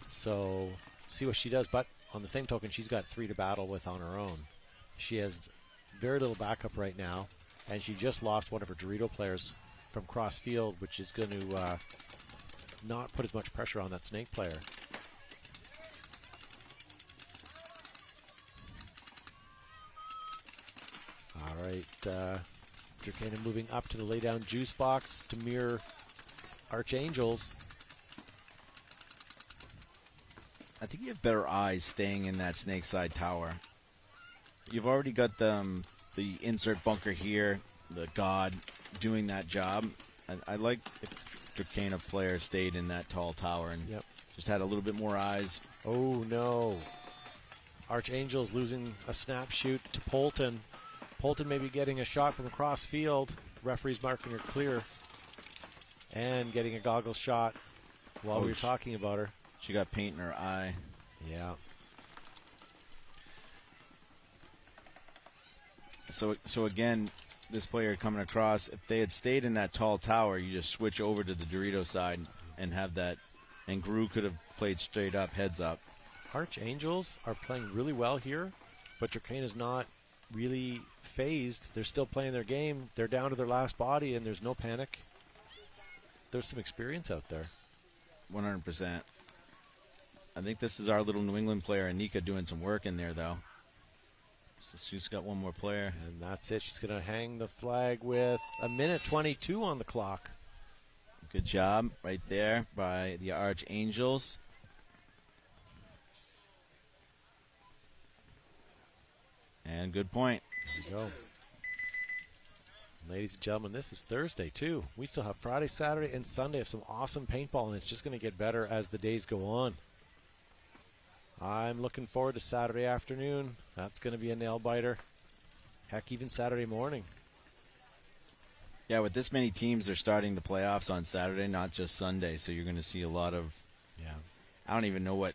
So see what she does. But on the same token, she's got 3 to battle with on her own. She has very little backup right now, and she just lost one of her Dorito players from cross field, which is going to not put as much pressure on that Snake player. All right, Dracana moving up to the laydown juice box to mirror Archangels. I think you have better eyes staying in that snake side tower. You've already got the insert bunker here, the god doing that job. I like if Dracana player stayed in that tall tower and just had a little bit more eyes. Oh, no. Archangels losing a snap shoot to Polton. Polton maybe getting a shot from across field. Referee's marking her clear. And getting a goggle shot while we were talking about her. She got paint in her eye. Yeah. So again, this player coming across, if they had stayed in that tall tower, you just switch over to the Dorito side and have that. And Gru could have played straight up, heads up. Archangels are playing really well here, but Dracana's not really phased. They're still playing their game. They're down to their last body, and there's no panic. There's some experience out there. 100%. I think this is our little New England player, Anika, doing some work in there, though. So she's got one more player. And that's it. She's going to hang the flag with 1:22 on the clock. Good job right there by the Archangels. And good point. There you go. Ladies and gentlemen, this is Thursday, too. We still have Friday, Saturday, and Sunday of some awesome paintball, and it's just going to get better as the days go on. I'm looking forward to Saturday afternoon. That's going to be a nail-biter. Heck, even Saturday morning. Yeah, with this many teams, they're starting the playoffs on Saturday, not just Sunday, so you're going to see a lot of... Yeah. I don't even know what...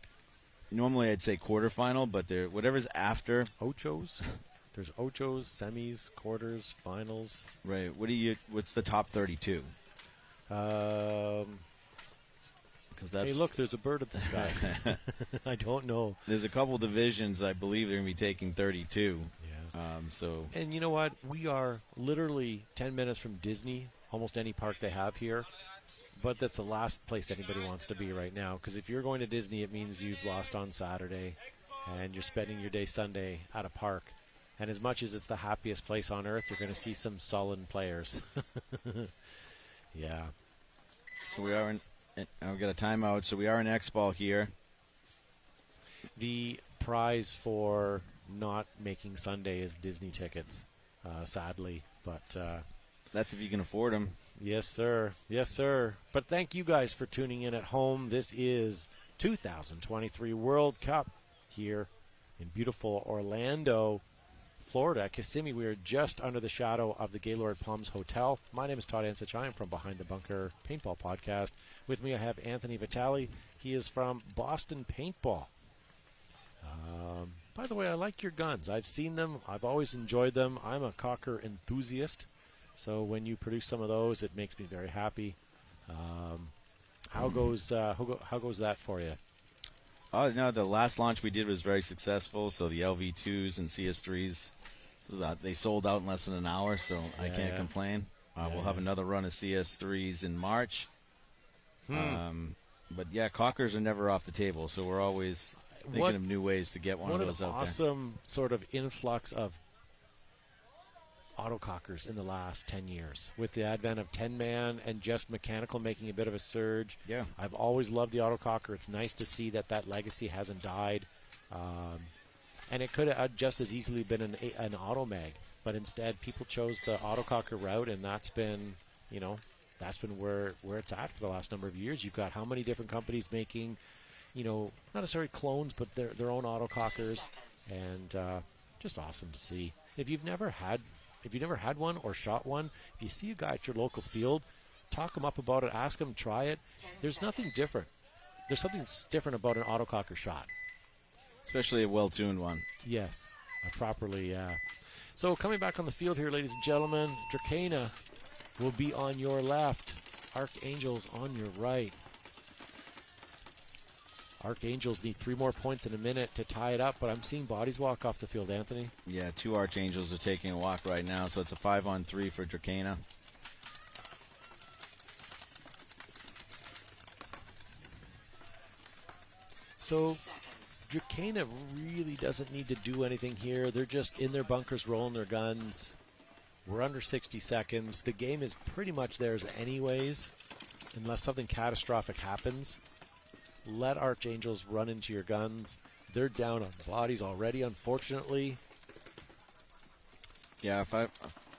Normally I'd say quarterfinal, but whatever's after... Ochos? There's ochos, semis, quarters, finals. Right. What's the top 32? Hey, look, there's a bird at the sky. I don't know. There's a couple divisions I believe they're going to be taking 32. Yeah. And you know what? We are literally 10 minutes from Disney, almost any park they have here. But that's the last place anybody wants to be right now. Because if you're going to Disney, it means you've lost on Saturday and you're spending your day Sunday at a park. And as much as it's the happiest place on earth, you're going to see some sullen players. Yeah. So we are in... I've got a timeout, so we are in X-Ball here. The prize for not making Sunday is Disney tickets, sadly. But that's if you can afford them. Yes, sir. Yes, sir. But thank you guys for tuning in at home. This is 2023 World Cup here in beautiful Orlando, Florida. At Kissimmee, we are just under the shadow of the Gaylord Palms Hotel. My name is Todd Ansich. I am from Behind the Bunker Paintball Podcast. With me, I have Anthony Vitale. He is from Boston Paintball. By the way, I like your guns. I've seen them. I've always enjoyed them. I'm a cocker enthusiast. So when you produce some of those, it makes me very happy. How goes that for you? Oh, no, the last launch we did was very successful. So the LV2s and CS3s, they sold out in less than an hour, so I can't complain. We'll have another run of CS3s in March. But, yeah, cockers are never off the table, so we're always thinking of new ways to get one of those out there. What an awesome sort of influx of autocockers in the last 10 years with the advent of 10-man and just mechanical making a bit of a surge. Yeah. I've always loved the autococker. It's nice to see that legacy hasn't died. And it could have just as easily been an automag, but instead people chose the autococker route, and that's been where it's at for the last number of years. You've got how many different companies making, not necessarily clones, but their own autocockers, and just awesome to see. If you've never had one or shot one, if you see a guy at your local field, talk him up about it, ask him, try it. There's nothing different. There's something different about an autococker shot. Especially a well-tuned one. Yes, properly, yeah. So coming back on the field here, ladies and gentlemen, Dracana will be on your left. Archangels on your right. Archangels need 3 more points in a minute to tie it up, but I'm seeing bodies walk off the field, Anthony. Yeah, 2 Archangels are taking a walk right now, so it's a 5-on-3 for Dracana. So Dracana really doesn't need to do anything here. They're just in their bunkers rolling their guns. We're under 60 seconds. The game is pretty much theirs anyways. unless something catastrophic happens, let Archangels run into your guns. They're down on bodies already, unfortunately. Yeah, if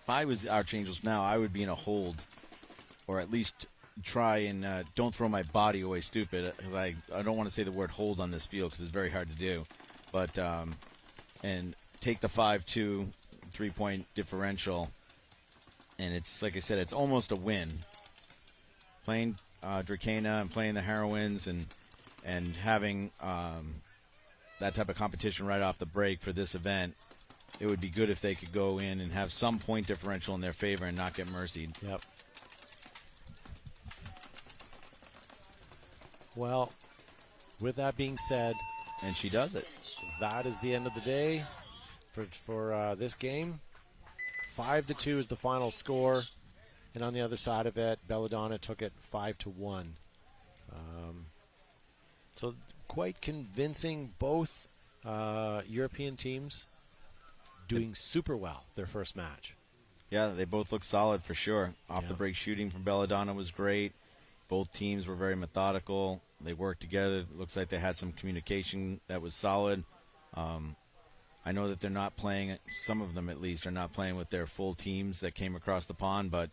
I was Archangels now, I would be in a hold, or at least try and don't throw my body away stupid, because I don't want to say the word hold on this field because it's very hard to do, but and take the 5-2 3-point differential, and it's like I said, it's almost a win. Playing Dracana and playing the Heroines and having that type of competition right off the break for this event, it would be good if they could go in and have some point differential in their favor and not get mercied. Yep. Well, with that being said, and she does it. That is the end of the day for this game. 5-2 is the final score, and on the other side of it, Belladonna took it 5-1. So quite convincing. Both European teams doing super well their first match. Yeah, they both look solid for sure. Off the break shooting from Belladonna was great. Both teams were very methodical. They worked together. It looks like they had some communication that was solid. I know that they're not playing, some of them at least, are not playing with their full teams that came across the pond, but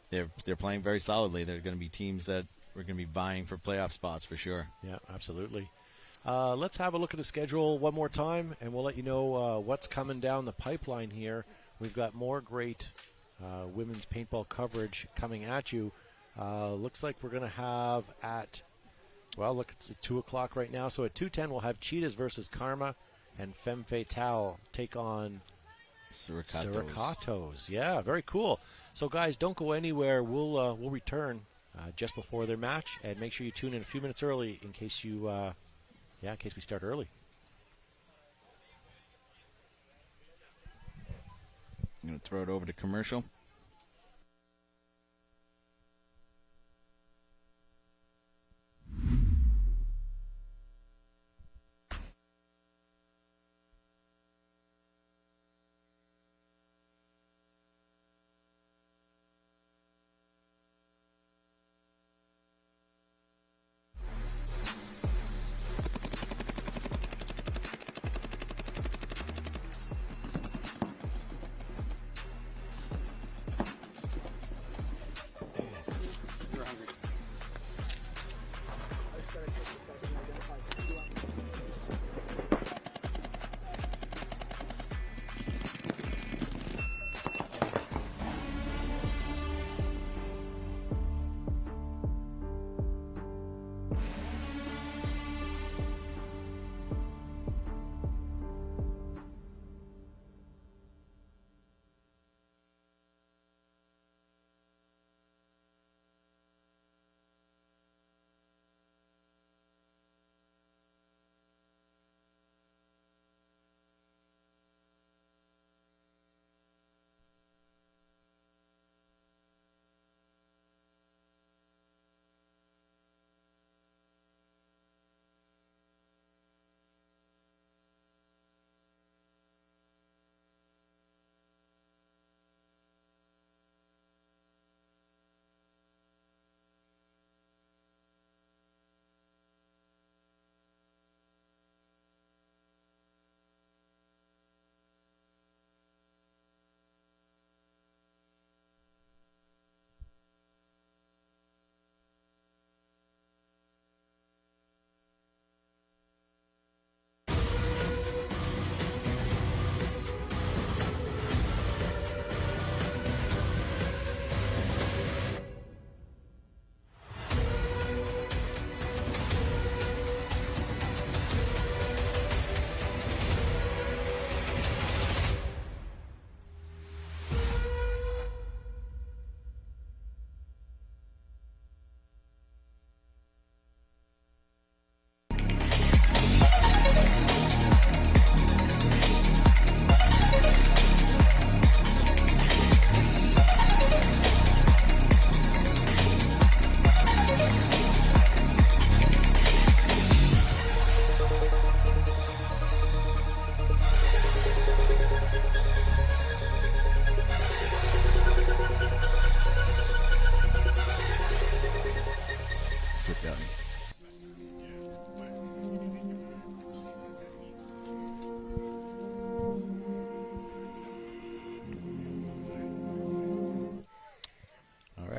they're playing very solidly. They're going to be teams that we're going to be vying for playoff spots for sure. Yeah, absolutely. Let's have a look at the schedule one more time, and we'll let you know what's coming down the pipeline here. We've got more great women's paintball coverage coming at you. Looks like we're going to have it's at 2 o'clock right now. So at 2:10, we'll have Cheetahs versus Karma, and Femme Fatale take on Suricatos. Yeah, very cool. So guys, don't go anywhere. We'll return just before their match, and make sure you tune in a few minutes early in case you, in case we start early. I'm going to throw it over to commercial.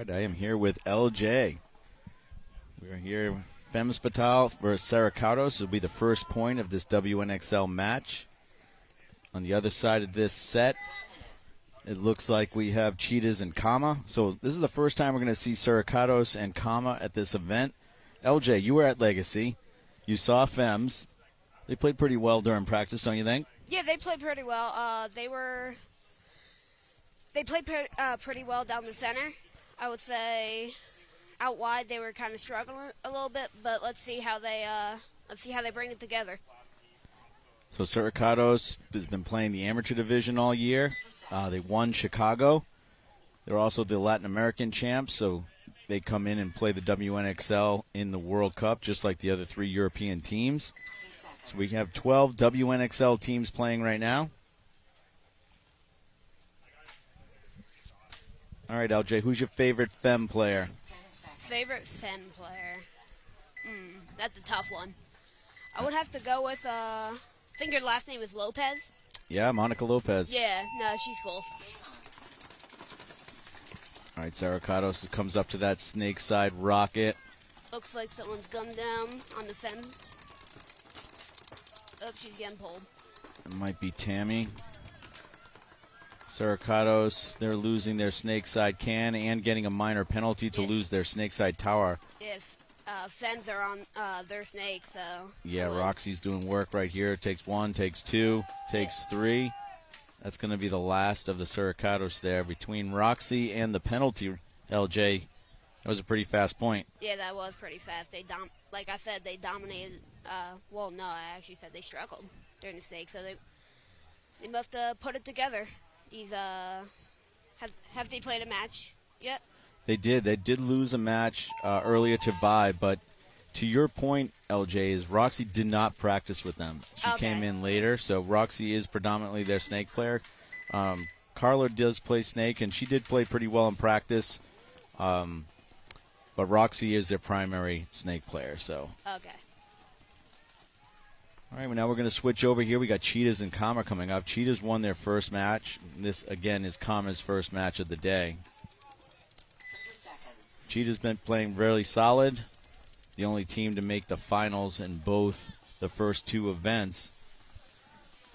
right, I am here with LJ. We are here, Femmes Fatale versus Saracatos. Will be the first point of this WNXL match. On the other side of this set, it looks like we have Cheetahs and Kama. So this is the first time we're going to see Saracatos and Kama at this event. LJ, you were at Legacy. You saw Femmes. They played pretty well during practice, don't you think? Yeah, they played pretty well. They played pretty well down the center. I would say out wide they were kind of struggling a little bit, but let's see how they bring it together. So Saracatos has been playing the amateur division all year. They won Chicago. They're also the Latin American champs, so they come in and play the WNXL in the World Cup, just like the other 3 European teams. So we have 12 WNXL teams playing right now. All right, LJ, who's your favorite Femme player? Favorite Femme player? That's a tough one. I would have to go with, I think her last name is Lopez. Yeah, Monica Lopez. Yeah, no, she's cool. All right, Saracatos comes up to that snake side rocket. Looks like someone's gunned down on the Femme. Oh, she's getting pulled. It might be Tammy. Saracatos, they're losing their snake side can and getting a minor penalty to lose their snake side tower. If Femmes are on their snake, so... Yeah, Roxy's doing work right here. Takes 1, takes 2, takes 3. That's going to be the last of the Saracatos there. Between Roxy and the penalty, LJ, that was a pretty fast point. Yeah, that was pretty fast. Like I said, they dominated. Well, no, I actually said they struggled during the snake, so they must have put it together. These have they played a match yet? They did. They did lose a match earlier to Vibe, but to your point, LJ, is Roxy did not practice with them. She came in later, so Roxy is predominantly their snake player. Carla does play snake, and she did play pretty well in practice. But Roxy is their primary snake player. So. Okay. All right, well, now we're going to switch over here. We got Cheetahs and Kama coming up. Cheetahs won their first match. This, again, is Kama's first match of the day. Cheetahs been playing really solid. The only team to make the finals in both the first 2 events.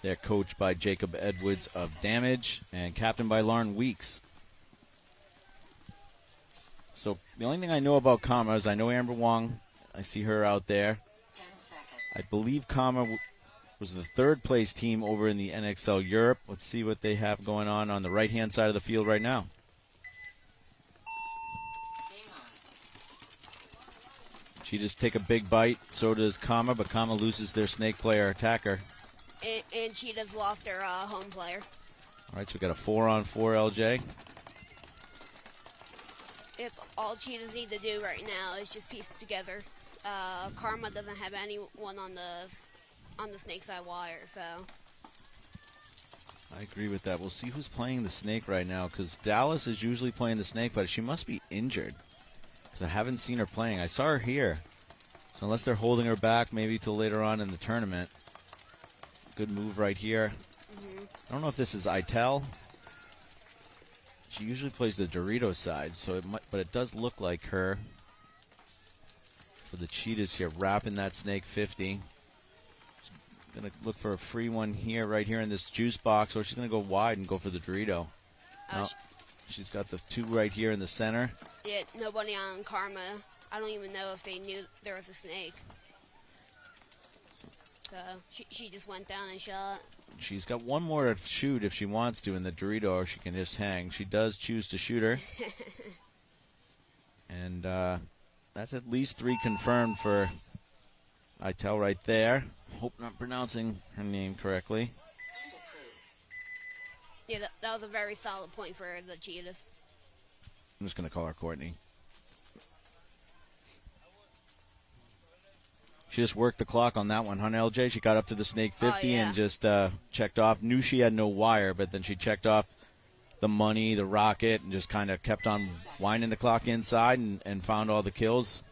They're coached by Jacob Edwards of Damage and captained by Lauren Weeks. So the only thing I know about Kama is I know Amber Wong. I see her out there. I believe Kama was the 3rd place team over in the NXL Europe. Let's see what they have going on the right-hand side of the field right now. She just take a big bite. So does Kama, but Kama loses their snake player attacker. And she does lost her home player. All right, so we got a 4-on-4 LJ. If all Cheetahs need to do right now is just piece it together. Karma doesn't have anyone on the snake side wire, so. I agree with that. We'll see who's playing the snake right now, because Dallas is usually playing the snake, but she must be injured. Because I haven't seen her playing. I saw her here. So unless they're holding her back maybe till later on in the tournament. Good move right here. I don't know if this is Itel. She usually plays the Dorito side, so it might, but it does look like her. For the Cheetahs here, wrapping that snake 50. Gonna look for a free one here, right here in this juice box, or she's gonna go wide and go for the Dorito. She's got the 2 right here in the center. Yeah, nobody on Karma. I don't even know if they knew there was a snake. So she just went down and shot. She's got 1 more to shoot if she wants to in the Dorito, or she can just hang. She does choose to shoot her. And that's at least 3 confirmed for Itel right there. Hope I'm pronouncing her name correctly. Yeah, that was a very solid point for the Cheetahs. I'm just going to call her Courtney. She just worked the clock on that one, huh, LJ? She got up to the snake 50 and just checked off. Knew she had no wire, but then she checked off the money, the rocket, and just kind of kept on winding the clock inside and found all the kills.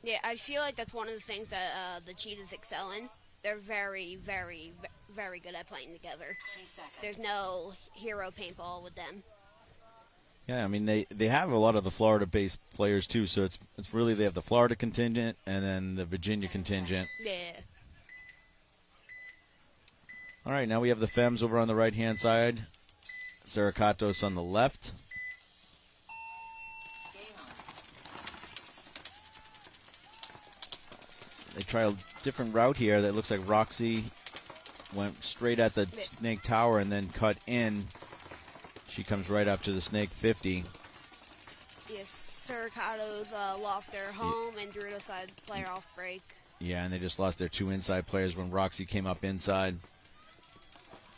Yeah, I feel like that's one of the things that the Cheetahs excel in. They're very, very, very good at playing together. There's no hero paintball with them. Yeah, I mean they have a lot of the Florida-based players too, so it's really they have the Florida contingent and then the Virginia contingent. Yeah. All right, now we have the Femmes over on the right-hand side, Saracatos on the left. They try a different route here. That looks like Roxy went straight at the snake tower and then cut in. She comes right up to the snake 50. Yes, Saracatos lost their home and drew the side player off break. Yeah, and they just lost their 2 inside players when Roxy came up inside.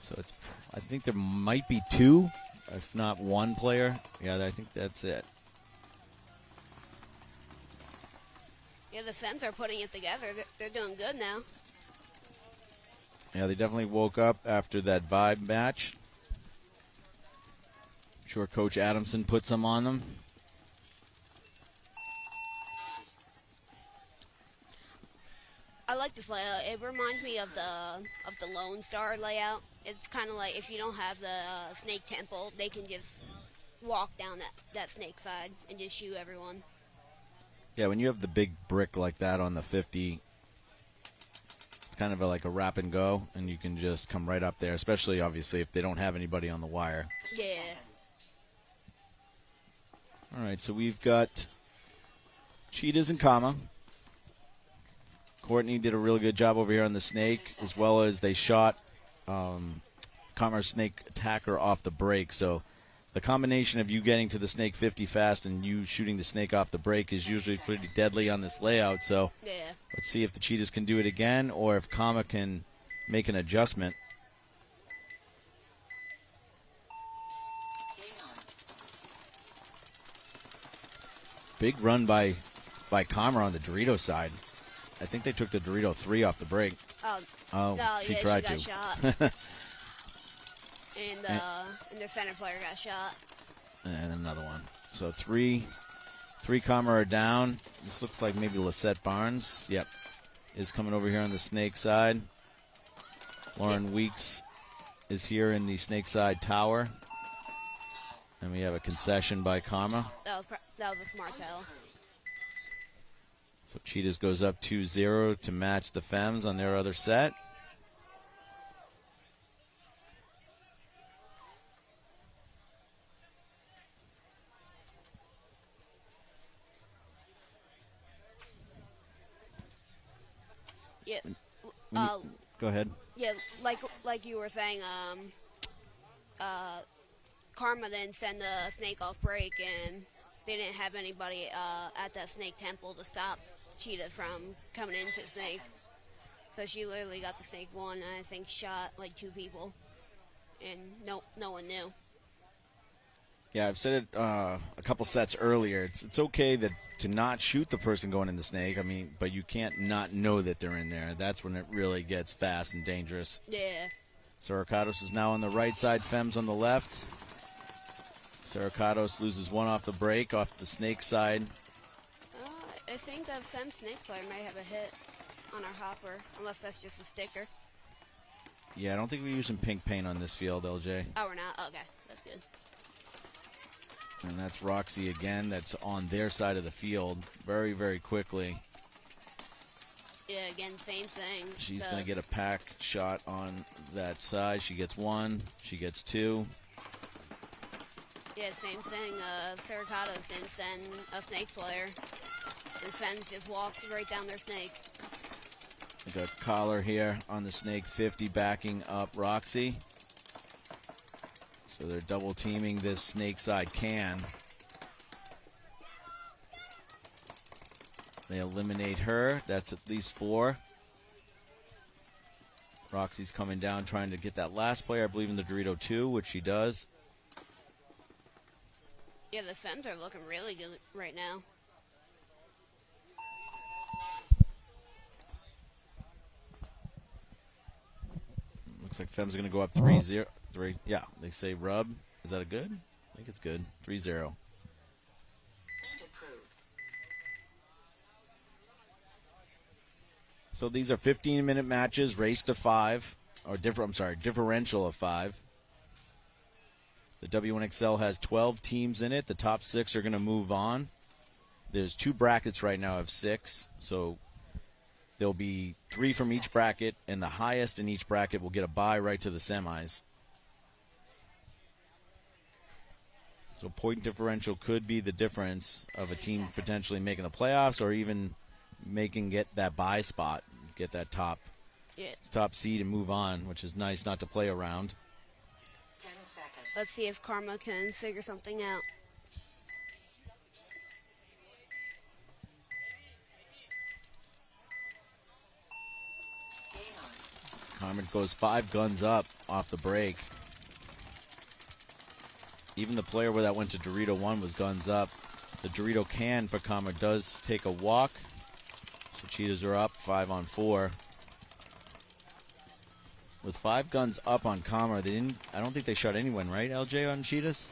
So I think there might be 2, if not 1 player. Yeah, I think that's it. Yeah, the Femmes are putting it together. They're doing good now. Yeah, they definitely woke up after that Vibe match. I'm sure Coach Adamson put some on them. I like this layout. It reminds me of the Lone Star layout. It's kind of like if you don't have the snake temple, they can just walk down that snake side and just shoot everyone. Yeah, when you have the big brick like that on the 50, it's kind of like a wrap and go, and you can just come right up there, especially, obviously, if they don't have anybody on the wire. Yeah. All right, so we've got Cheetahs and Kama. Courtney did a really good job over here on the snake, as well as they shot Kama's snake attacker off the break. So the combination of you getting to the snake 50 fast and you shooting the snake off the break is usually pretty deadly on this layout. So let's see if the Cheetahs can do it again or if Kama can make an adjustment. Big run by Kama on the Dorito side. I think they took the Dorito 3 off the break. No, she yeah, tried she got to. Shot. and the center player got shot. And another one. So three Kama are down. This looks like maybe Lisette Barnes. Yep. Is coming over here on the snake side. Lauren Weeks is here in the snake side tower. And we have a concession by Kama. That was a smart tell. So Cheetahs goes up 2-0 to match the Femmes on their other set. Yeah. Go ahead. Yeah, like you were saying, Karma then sent the snake off break, and they didn't have anybody at that snake temple to stop Cheetah from coming into snake. So she literally got the snake one, and I think shot like 2 people, and no one knew. Yeah, I've said it a couple sets earlier. It's okay to not shoot the person going in the snake. I mean, but you can't not know that they're in there. That's when it really gets fast and dangerous. Yeah. Saracatos is now on the right side, Femmes on the left. Saracatos loses one off the break, off the snake side. I think the Fem snake player might have a hit on our hopper, unless that's just a sticker. Yeah, I don't think we're using pink paint on this field, LJ. Oh, we're not? Okay, that's good. And that's Roxy again. That's on their side of the field very, very quickly. Yeah, again, same thing. She's going to get a pack shot on that side. She gets 1. She gets 2. Yeah, same thing. Saracatos didn't send a snake player. And Femmes just walked right down their snake. We got Collar here on the snake 50 backing up Roxy. So they're double teaming this snake side can. They eliminate her. That's at least 4. Roxy's coming down trying to get that last player, I believe in the Dorito 2, which she does. Yeah, the Femmes are looking really good right now. Looks like Femmes are going to go up 3-0. Yeah, they say rub. Is that a good? I think it's good. 3-0. So these are 15-minute matches, race to 5, or differential of 5. The WNXL has 12 teams in it. The top 6 are going to move on. There's 2 brackets right now of 6, so there'll be 3 from each bracket, and the highest in each bracket will get a bye right to the semis. So point differential could be the difference of a team potentially making the playoffs or even get that bye spot, get that top seed and move on, which is nice not to play around. 10 seconds. Let's see if Karma can figure something out. Carmen goes 5 guns up off the break. Even the player where that went to Dorito 1 was guns up. The Dorito can for Karma does take a walk. So Cheetahs are up 5 on 4. With 5 guns up on Karma, I don't think they shot anyone, right, LJ, on Cheetahs?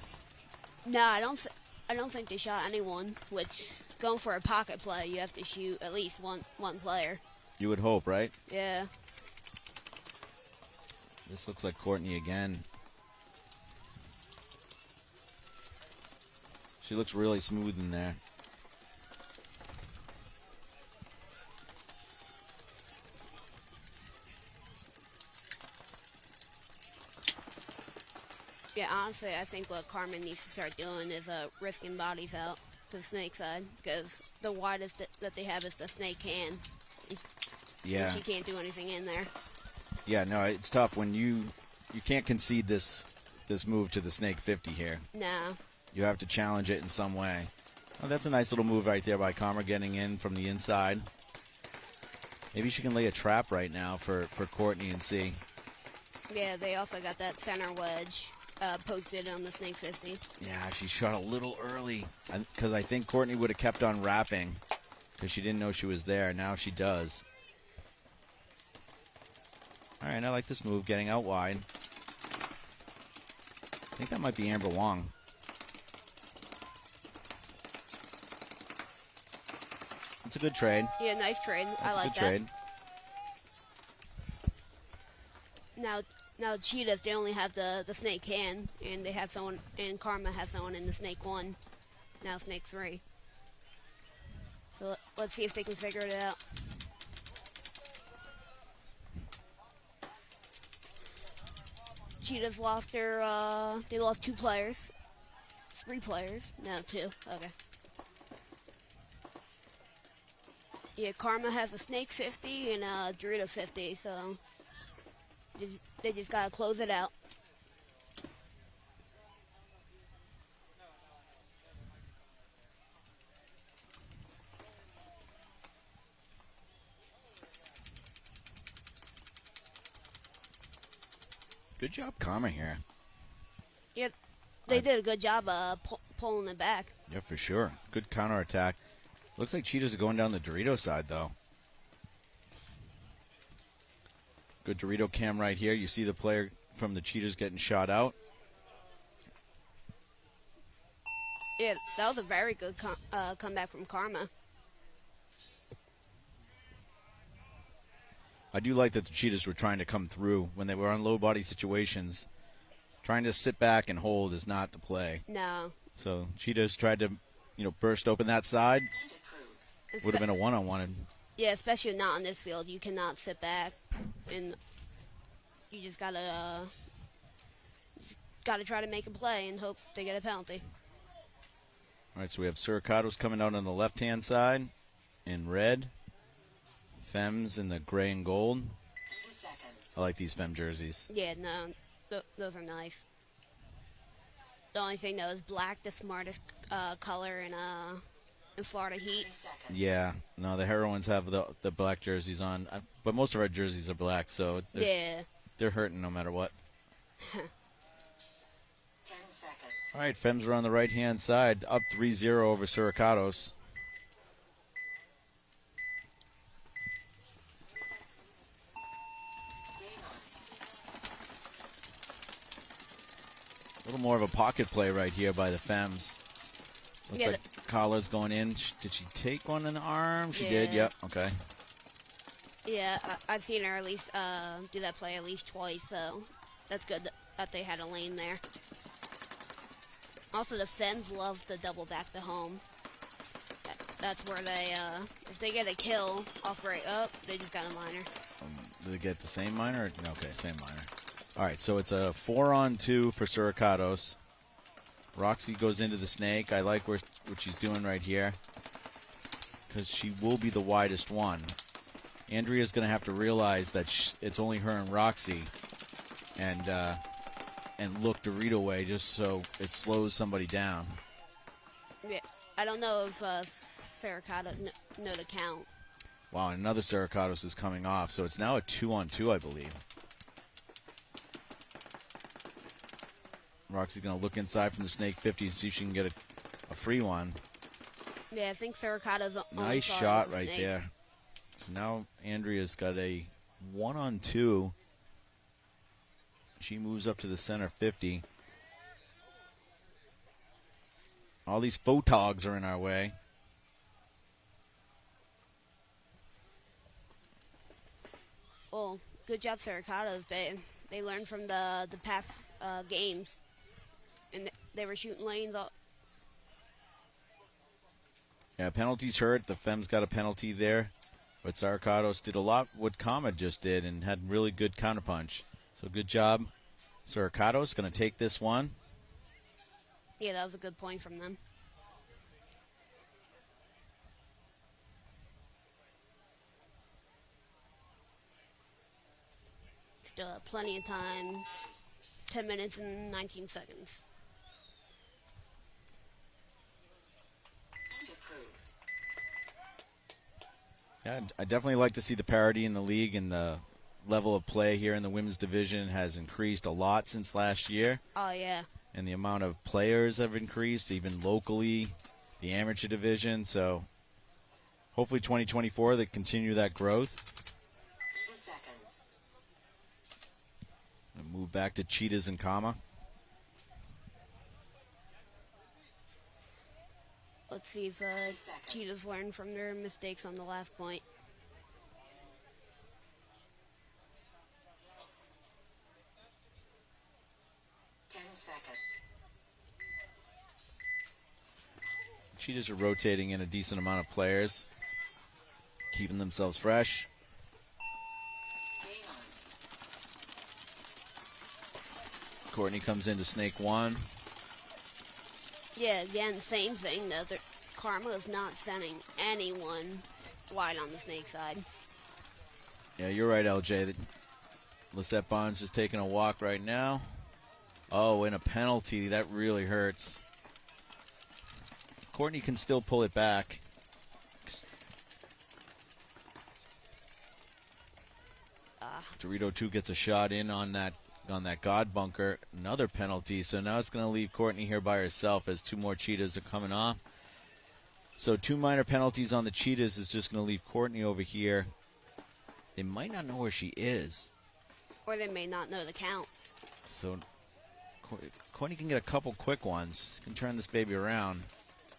No, I don't think they shot anyone, which going for a pocket play, you have to shoot at least one player. You would hope, right? Yeah. This looks like Courtney again. She looks really smooth in there. Yeah, honestly, I think what Carmen needs to start doing is risking bodies out to the snake side, because the widest that they have is the snake can. Yeah. She can't do anything in there. Yeah, no, it's tough when you can't concede this move to the snake 50 here. No. You have to challenge it in some way. Oh, that's a nice little move right there by Karma getting in from the inside. Maybe she can lay a trap right now for Courtney and see. Yeah, they also got that center wedge posted on the snake 50. Yeah, she shot a little early because I think Courtney would have kept on wrapping because she didn't know she was there. Now she does. All right, I like this move, getting out wide. I think that might be Amber Wong. It's a good trade. Yeah, nice trade. That's I like a good that. trade. Now Cheetahs, they only have the snake can, and they have someone, and Karma has someone in the snake 1. Now snake 3. So let's see if they can figure it out. Cheetahs lost they lost 2 players. 3 players. No, 2. Okay. Yeah, Karma has a snake 50 and a Dorito 50, so they just gotta close it out. Good job, Karma here. Yeah, they did a good job pulling it back. Yeah, for sure. Good counterattack. Looks like Cheetahs are going down the Dorito side, though. Good Dorito cam right here. You see the player from the Cheetahs getting shot out. Yeah, that was a very good comeback from Karma. I do like that the Cheetahs were trying to come through when they were on low body situations. Trying to sit back and hold is not the play. No. So Cheetahs tried to, burst open that side. Would have been a one-on-one. Yeah, especially not on this field. You cannot sit back, and you just gotta try to make a play and hope they get a penalty. All right, so we have Suricatos coming out on the left-hand side in red. Fems in the gray and gold. I like these Fem jerseys. Yeah, no, those are nice. The only thing, though, is black, the smartest color in Florida Heat. Yeah, no, the Heroines have the black jerseys on, but most of our jerseys are black, so they're hurting no matter what. 10 seconds. All right, Fems are on the right-hand side, up 3-0 over Suricatos. A little more of a pocket play right here by the Fems. Looks like Kala's going in. Did she take one in the arm? She did, yep, okay. Yeah, I've seen her at least do that play at least twice, so that's good that they had a lane there. Also, the Femmes love to double back to home. That's where they, if they get a kill off right up, they just got a minor. Do they get the same minor? Okay, same minor. All right, so it's a 4-on-2 for Suricatos. Roxy goes into the snake. I like what she's doing right here because she will be the widest one. Andrea's going to have to realize that it's only her and Roxy and look Dorito way just so it slows somebody down. Yeah, I don't know if Suricatos know the count. Wow, another Suricatos is coming off, so it's now a 2-on-2, I believe. Roxy's going to look inside from the snake 50 and see if she can get a free one. Yeah, I think Suricatos nice shot right there. So now Andrea's got a 1-on-2. She moves up to the center 50. All these photogs are in our way. Well, good job, Suricatos. They learned from the past games, and they were shooting lanes up. Yeah, penalties hurt. The Femmes got a penalty there, but Suricatos did a lot what Kama just did and had really good counterpunch. So good job, Suricatos. Going to take this one. Yeah, that was a good point from them. Still have plenty of time. 10 minutes and 19 seconds. Yeah, I definitely like to see the parity in the league, and the level of play here in the women's division has increased a lot since last year. Oh, yeah. And the amount of players have increased, even locally, the amateur division. So hopefully 2024 they continue that growth. 2 seconds. And move back to Cheetahs and Kama. Let's see if Cheetahs learn from their mistakes on the last point. Cheetahs are rotating in a decent amount of players, keeping themselves fresh. Courtney comes into snake 1. Yeah, again, same thing though. Karma is not sending anyone wide on the snake side. Yeah, you're right, LJ. Lisette Bonds is taking a walk right now. Oh, and a penalty. That really hurts. Courtney can still pull it back. Dorito 2 gets a shot in on that God bunker. Another penalty. So now it's going to leave Courtney here by herself as 2 more Cheetahs are coming off. So 2 minor penalties on the Cheetahs is just going to leave Courtney over here. They might not know where she is. Or they may not know the count. So Courtney can get a couple quick ones. Can turn this baby around,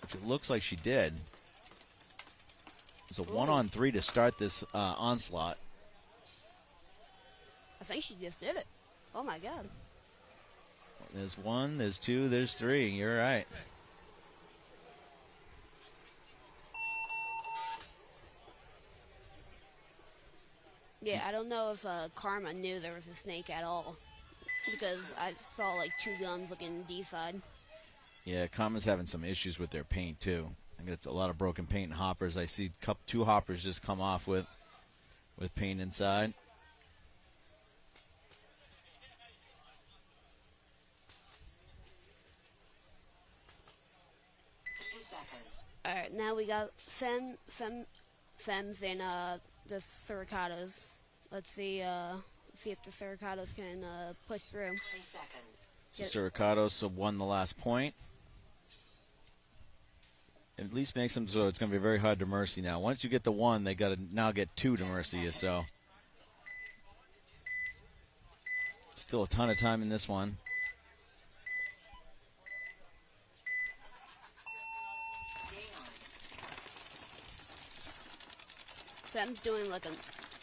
which it looks like she did. It's a 1-on-3 to start this onslaught. I think she just did it. Oh my God. There's 1, there's 2, there's 3. You're right. Yeah, I don't know if Karma knew there was a snake at all, because I saw like 2 guns looking D side. Yeah, Kama's having some issues with their paint too. I think it's a lot of broken paint and hoppers. I see 2 hoppers just come off with paint inside. All right, now we got Femmes and the Suricatos. Let's see if the Suricatos can push through. 3 seconds. So Suricatos won the last point. It at least makes them so it's going to be very hard to mercy now. Once you get the 1, they got to now get 2 to mercy you. So still a ton of time in this one. Femmes doing like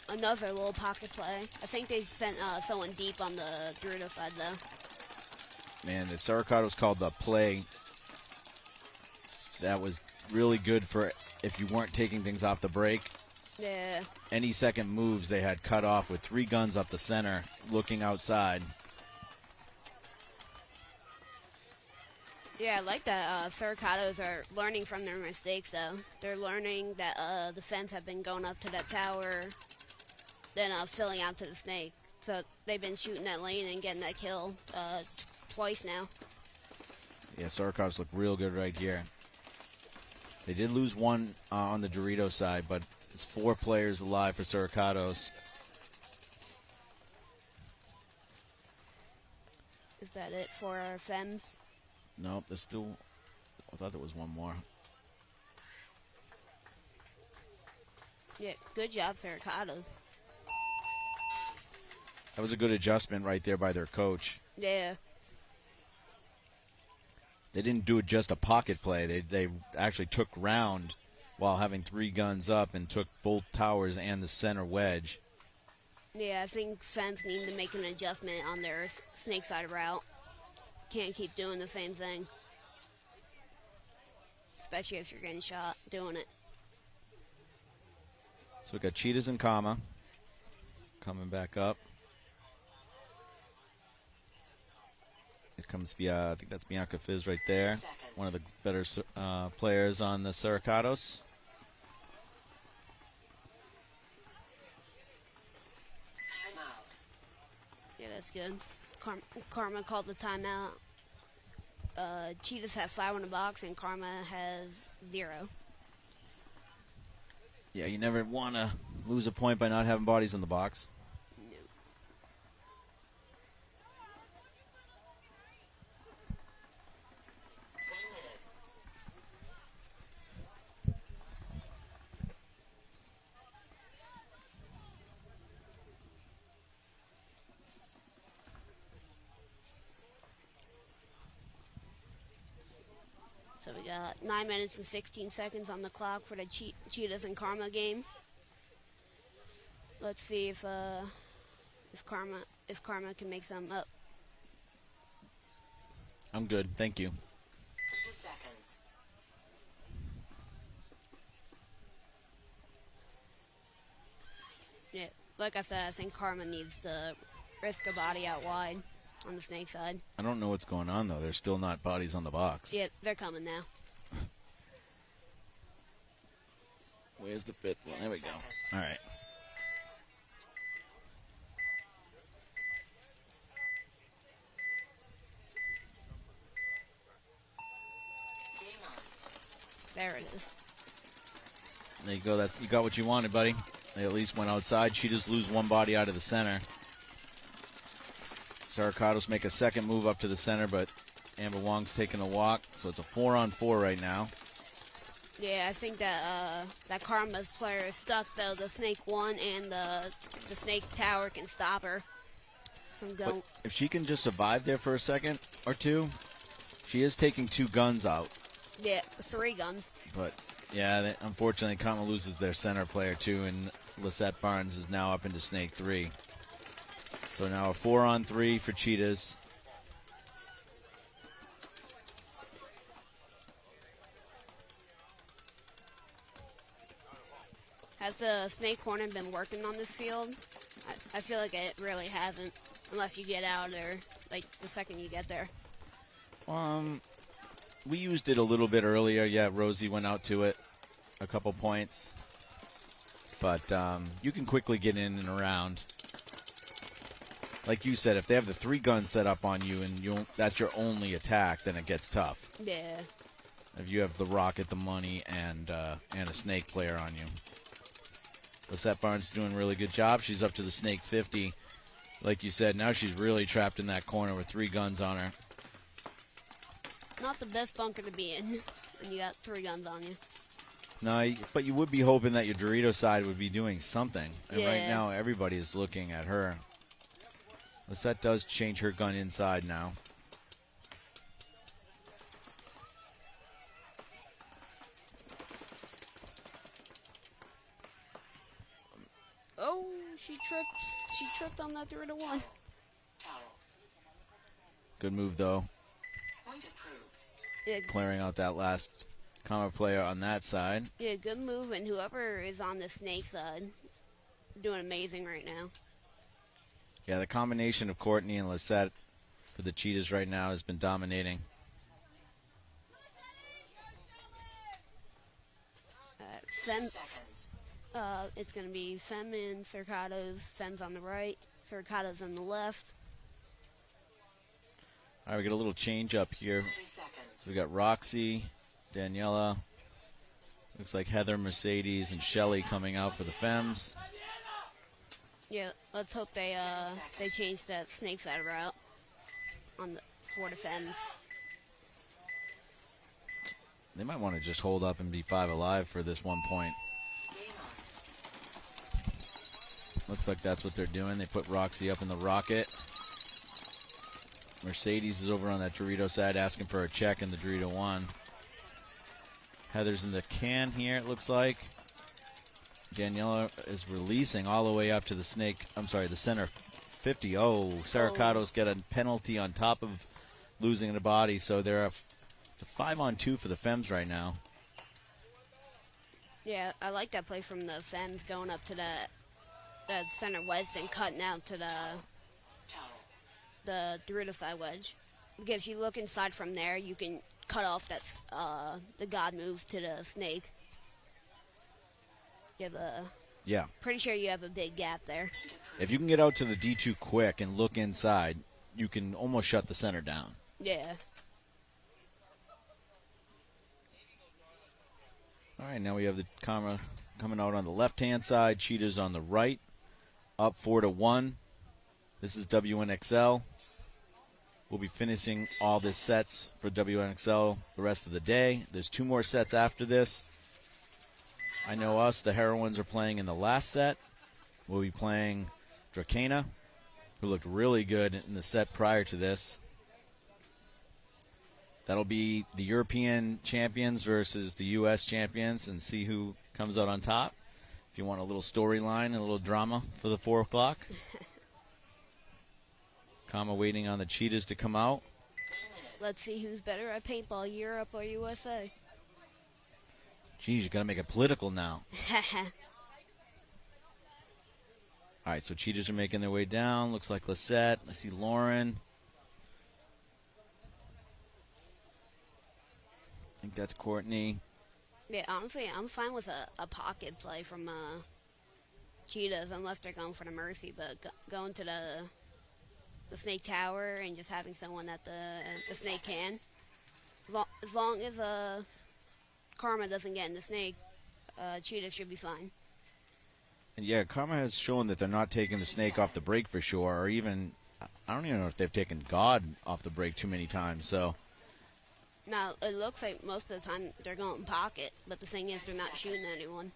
another little pocket play. I think they sent someone deep on the Dorito side though. Man, the Suricatos called the play that was really good for if you weren't taking things off the break. Yeah. Any second moves they had cut off with 3 guns up the center, looking outside. Yeah, I like that Surcados are learning from their mistakes, though. They're learning that the Fens have been going up to that tower, then filling out to the snake. So they've been shooting that lane and getting that kill twice now. Yeah, Surcados look real good right here. They did lose one on the Dorito side, but it's 4 players alive for Surcados. Is that it for our Fems? Nope, there's still... I thought there was one more. Yeah, good job, Surcados. That was a good adjustment right there by their coach. Yeah. They didn't do it just a pocket play. They actually took round while having 3 guns up and took both towers and the center wedge. Yeah, I think Fens need to make an adjustment on their snake side route. Can't keep doing the same thing. Especially if you're getting shot doing it. So we got Cheetahs and Kama coming back up. It comes I think that's Bianca Fizz right there. One of the better players on the Surcados. Yeah, that's good. Karma called the timeout. Cheetahs have 5 in the box, and Karma has 0. Yeah, you never want to lose a point by not having bodies in the box. So we got 9 minutes and 16 seconds on the clock for the Cheetahs and Karma game. Let's see if Karma can make some up. I'm good, thank you. 2 seconds. Yeah, like I said, I think Karma needs to risk a body out wide on the snake side. I don't know what's going on, though. There's still not bodies on the box. Yeah, they're coming now. Where's the 5th one? There we go. All right. There it is. There you go. You got what you wanted, buddy. They at least went outside. Cheetahs lose 1 body out of the center. Surcados make a second move up to the center, but Amber Wong's taking a walk, so it's a 4-on-4 right now. Yeah, I think that that Karma's player is stuck, though. The snake won, and the snake tower can stop her from going. But if she can just survive there for a second or two, she is taking 2 guns out. Yeah, 3 guns. But, yeah, unfortunately, Kama loses their center player, too, and Lisette Barnes is now up into Snake 3. So now a 4-on-3 for Cheetahs. Has the Snake Hornet been working on this field? I feel like it really hasn't, unless you get out of there, like, the second you get there. We used it a little bit earlier. Yeah, Rosie went out to it a couple points. But you can quickly get in and around. Like you said, if they have the 3 guns set up on you and that's your only attack, then it gets tough. Yeah. If you have the Rocket, the Money, and a Snake player on you. Lisette Barnes is doing a really good job. She's up to the Snake 50. Like you said, now she's really trapped in that corner with 3 guns on her. Not the best bunker to be in when you got 3 guns on you. No, but you would be hoping that your Dorito side would be doing something. And Yeah. right now, everybody is looking at her. Lisette does change her gun inside now. Oh, she tripped. She tripped on that 3-1. Good move, though. Yeah, Clearing out that last Karma player on that side. Yeah, good move, and whoever is on the snake side, doing amazing right now. Yeah, the combination of Courtney and Lisette for the Cheetahs right now has been dominating. It's going to be Fem and Cercados. Fem's on the right, Cercados on the left. All right, we got a little change up here. So we got Roxy, Daniela. Looks like Heather, Mercedes, and Shelly coming out for the Fems. Yeah, let's hope they change that snake side route for the Fems. They might want to just hold up and be 5 alive for this 1 point. Looks like that's what they're doing. They put Roxy up in the rocket. Mercedes is over on that Dorito side asking for a check in the Dorito 1. Heather's in the can here, it looks like. Daniela is releasing all the way up to the the center 50. Oh, Cercados get a penalty on top of losing the body, so it's a 5-on-2 for the Fems right now. Yeah, I like that play from the Fems going up to the center wedge and cutting out to the Dorito side wedge. Because if you look inside from there, you can cut off that the God move to the snake. You have pretty sure you have a big gap there. If you can get out to the D2 quick and look inside, you can almost shut the center down. Yeah. All right, now we have the Karma coming out on the left-hand side. Cheetahs on the right. Up 4-1. This is WNXL. We'll be finishing all the sets for WNXL the rest of the day. There's 2 more sets after this. I know us, the Heroines, are playing in the last set. We'll be playing Drakena, who looked really good in the set prior to this. That'll be the European champions versus the U.S. champions and see who comes out on top. If you want a little storyline and a little drama for the 4 o'clock. Kama waiting on the Cheetahs to come out. Let's see who's better at paintball, Europe or USA. Geez, you got to make it political now. All right, so Cheetahs are making their way down. Looks like Lisette. I see Lauren. I think that's Courtney. Yeah, honestly, I'm fine with a pocket play from Cheetahs, unless they're going for the Mercy. But going to the Snake Tower and just having someone at the Snake can, as long as Karma doesn't get in the Snake, Cheetahs should be fine. And yeah, Karma has shown that they're not taking the Snake off the break for sure, or even, I don't even know if they've taken God off the break too many times, so. Now, it looks like most of the time they're going pocket, but the thing is they're not shooting anyone.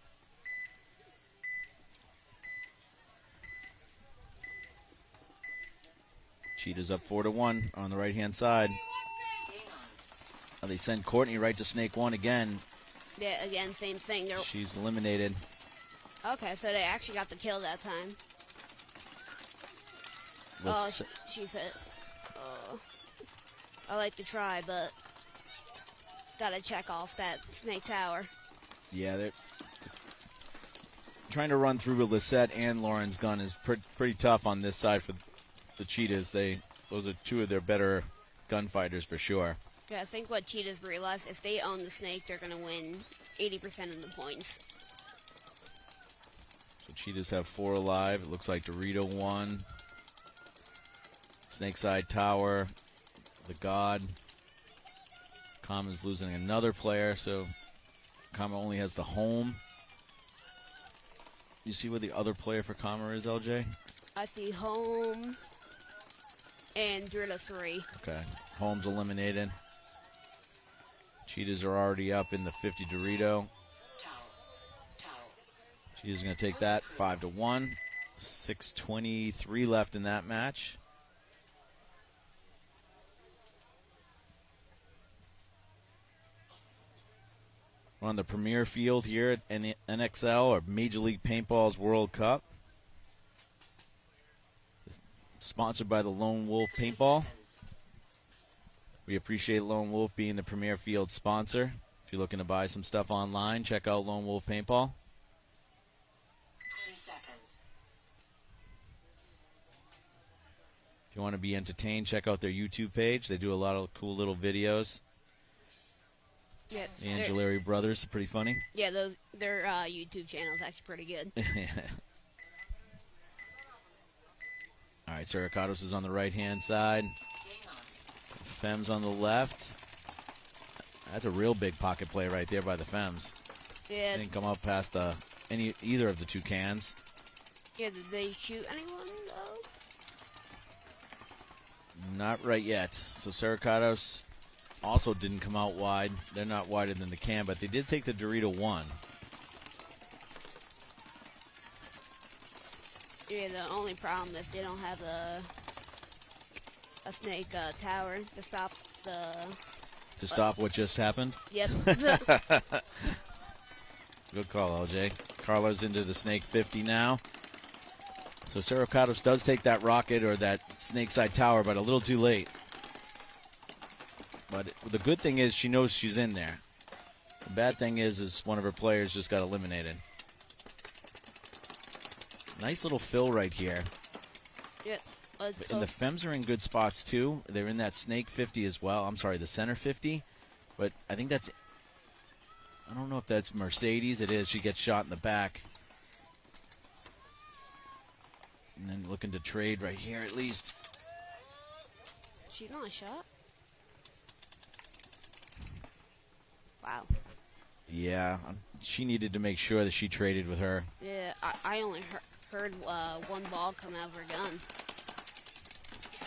Cheetahs up 4-1 on the right-hand side. Now they send Courtney right to Snake 1 again. Yeah, again, same thing. She's eliminated. Okay, so they actually got the kill that time. She's hit. I like to try, but gotta check off that Snake Tower. Yeah, they're trying to run through with Lisette and Lauren's gun is pretty tough on this side for the Cheetahs. Those are 2 of their better gunfighters for sure. Yeah, I think what Cheetahs realize, if they own the Snake, they're gonna win 80% of the points. So Cheetahs have 4 alive. It looks like Dorito 1. Snakeside Tower. The God. Kama's losing another player, so Kama only has the home. You see where the other player for Kama is, LJ? I see home and Dorito 3. Okay. Home's eliminated. Cheetahs are already up in the 50 Dorito. Cheetahs going to take that 5-1. 6:23 left in that match. We're on the premier field here at NXL, or Major League Paintball's World Cup. Sponsored by the Lone Wolf Paintball. We appreciate Lone Wolf being the premier field sponsor. If you're looking to buy some stuff online, check out Lone Wolf Paintball. 30 seconds. If you want to be entertained, check out their YouTube page. They do a lot of cool little videos. Yeah, The Angelari brothers are pretty funny. Yeah, their YouTube channel is actually pretty good. All right, Siricatos is on the right-hand side. Fems on the left. That's a real big pocket play right there by the Fems. Yeah. Didn't come up past either of the two cans. Yeah, did they shoot anyone, though? Not right yet. So Siricatos also didn't come out wide. They're not wider than the can, but they did take the Dorito 1. Yeah, the only problem if they don't have a snake tower to stop the... To stop what just happened? Yep. Good call, LJ. Carlos into the snake 50 now. So Siricatos does take that rocket or that snake side tower, but a little too late. But the good thing is she knows she's in there. The bad thing is one of her players just got eliminated. Nice little fill right here. Yeah. And the Fems are in good spots too. They're in that snake 50 as well. I'm sorry, the center 50. But I think that's... I don't know if that's Mercedes. It is. She gets shot in the back. And then looking to trade right here at least. She's not shot? Wow. Yeah, she needed to make sure that she traded with her. Yeah, I only heard one ball come out of her gun.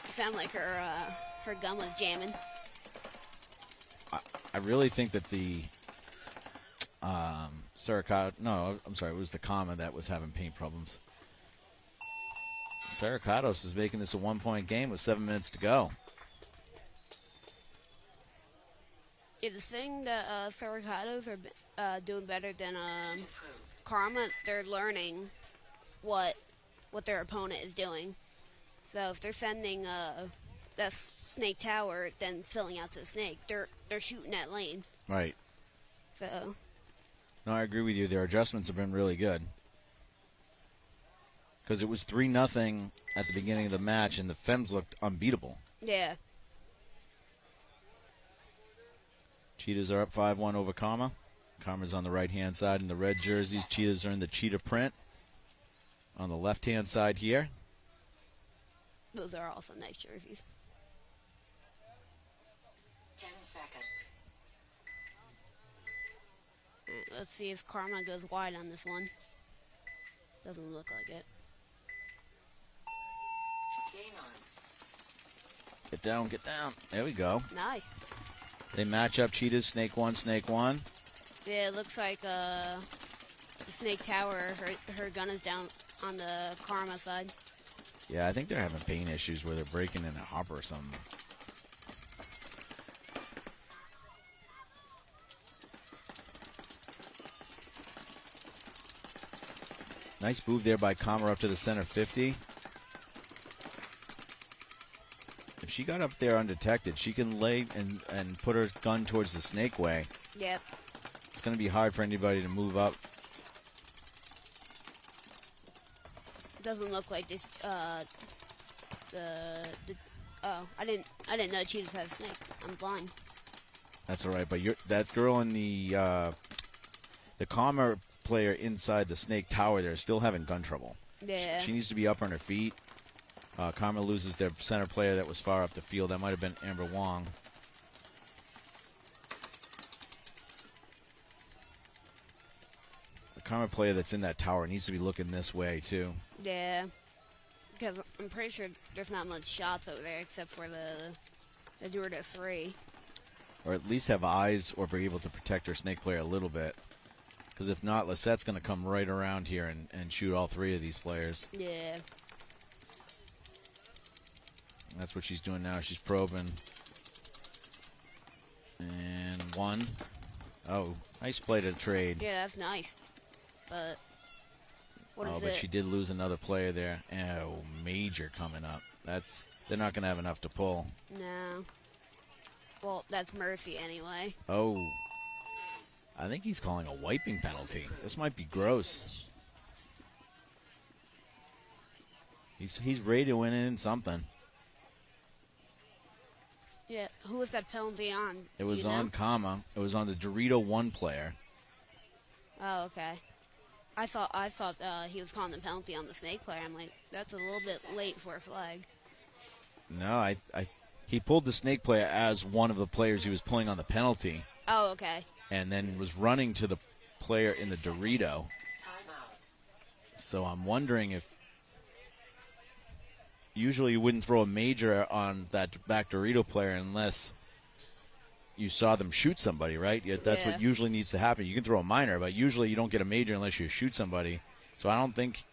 It sounded like her gun was jamming. I really think that the Siricatos... No, I'm sorry, it was the Kama that was having paint problems. Siricatos is making this a 1-point game with 7 minutes to go. Yeah, the thing that Siricatos are doing better than Karma, they're learning what their opponent is doing. So if they're sending that snake tower, then filling out to the snake, they're shooting that lane. Right. So. No, I agree with you. Their adjustments have been really good. Because it was 3-0 at the beginning of the match, and the Fems looked unbeatable. Yeah. Cheetahs are up 5-1 over Karma. Karma's on the right-hand side in the red jerseys. Cheetahs are in the cheetah print on the left-hand side here. Those are also nice jerseys. 10 seconds. Let's see if Karma goes wide on this one. Doesn't look like it. Game on. Get down, get down. There we go. Nice. They match up Cheetahs, snake 1, snake 1. Yeah, it looks like the snake tower, her gun is down on the Karma side. Yeah, I think they're having paint issues where they're breaking in a hopper or something. Nice move there by Karma up to the center 50. If she got up there undetected, she can lay and put her gun towards the snake way. Yep. It's going to be hard for anybody to move up. Doesn't look like this. Oh, I didn't know Cheetahs had a snake. I'm blind. That's all right, but that girl in the Karma player inside the snake tower there is still having gun trouble. Yeah. She needs to be up on her feet. Karma loses their center player that was far up the field. That might have been Amber Wong. The Karma player that's in that tower needs to be looking this way too. Yeah. Because I'm pretty sure there's not much shots over there except for the Dorito 3. Or at least have eyes or be able to protect her snake player a little bit. Because if not, Lissette's going to come right around here and shoot all three of these players. Yeah. That's what she's doing now. She's probing. And one. Oh, nice play to trade. Yeah, that's nice. But what is but it? she did lose another player there. Oh, Major coming up. They're not going to have enough to pull. No. Well, that's Mercy anyway. Oh. I think he's calling a wiping penalty. This might be gross. He's radioing in something. Yeah, who was that penalty on? It was on Kama. It was on the Dorito 1 player. Oh, okay. I thought he was calling the penalty on the snake player. I'm like, that's a little bit late for a flag. No, he pulled the snake player as one of the players he was pulling on the penalty. Oh, okay. And then was running to the player in the Dorito. So I'm wondering if usually you wouldn't throw a major on that back Dorito player unless you saw them shoot somebody, right? That's what usually needs to happen. You can throw a minor, but usually you don't get a major unless you shoot somebody. So I don't think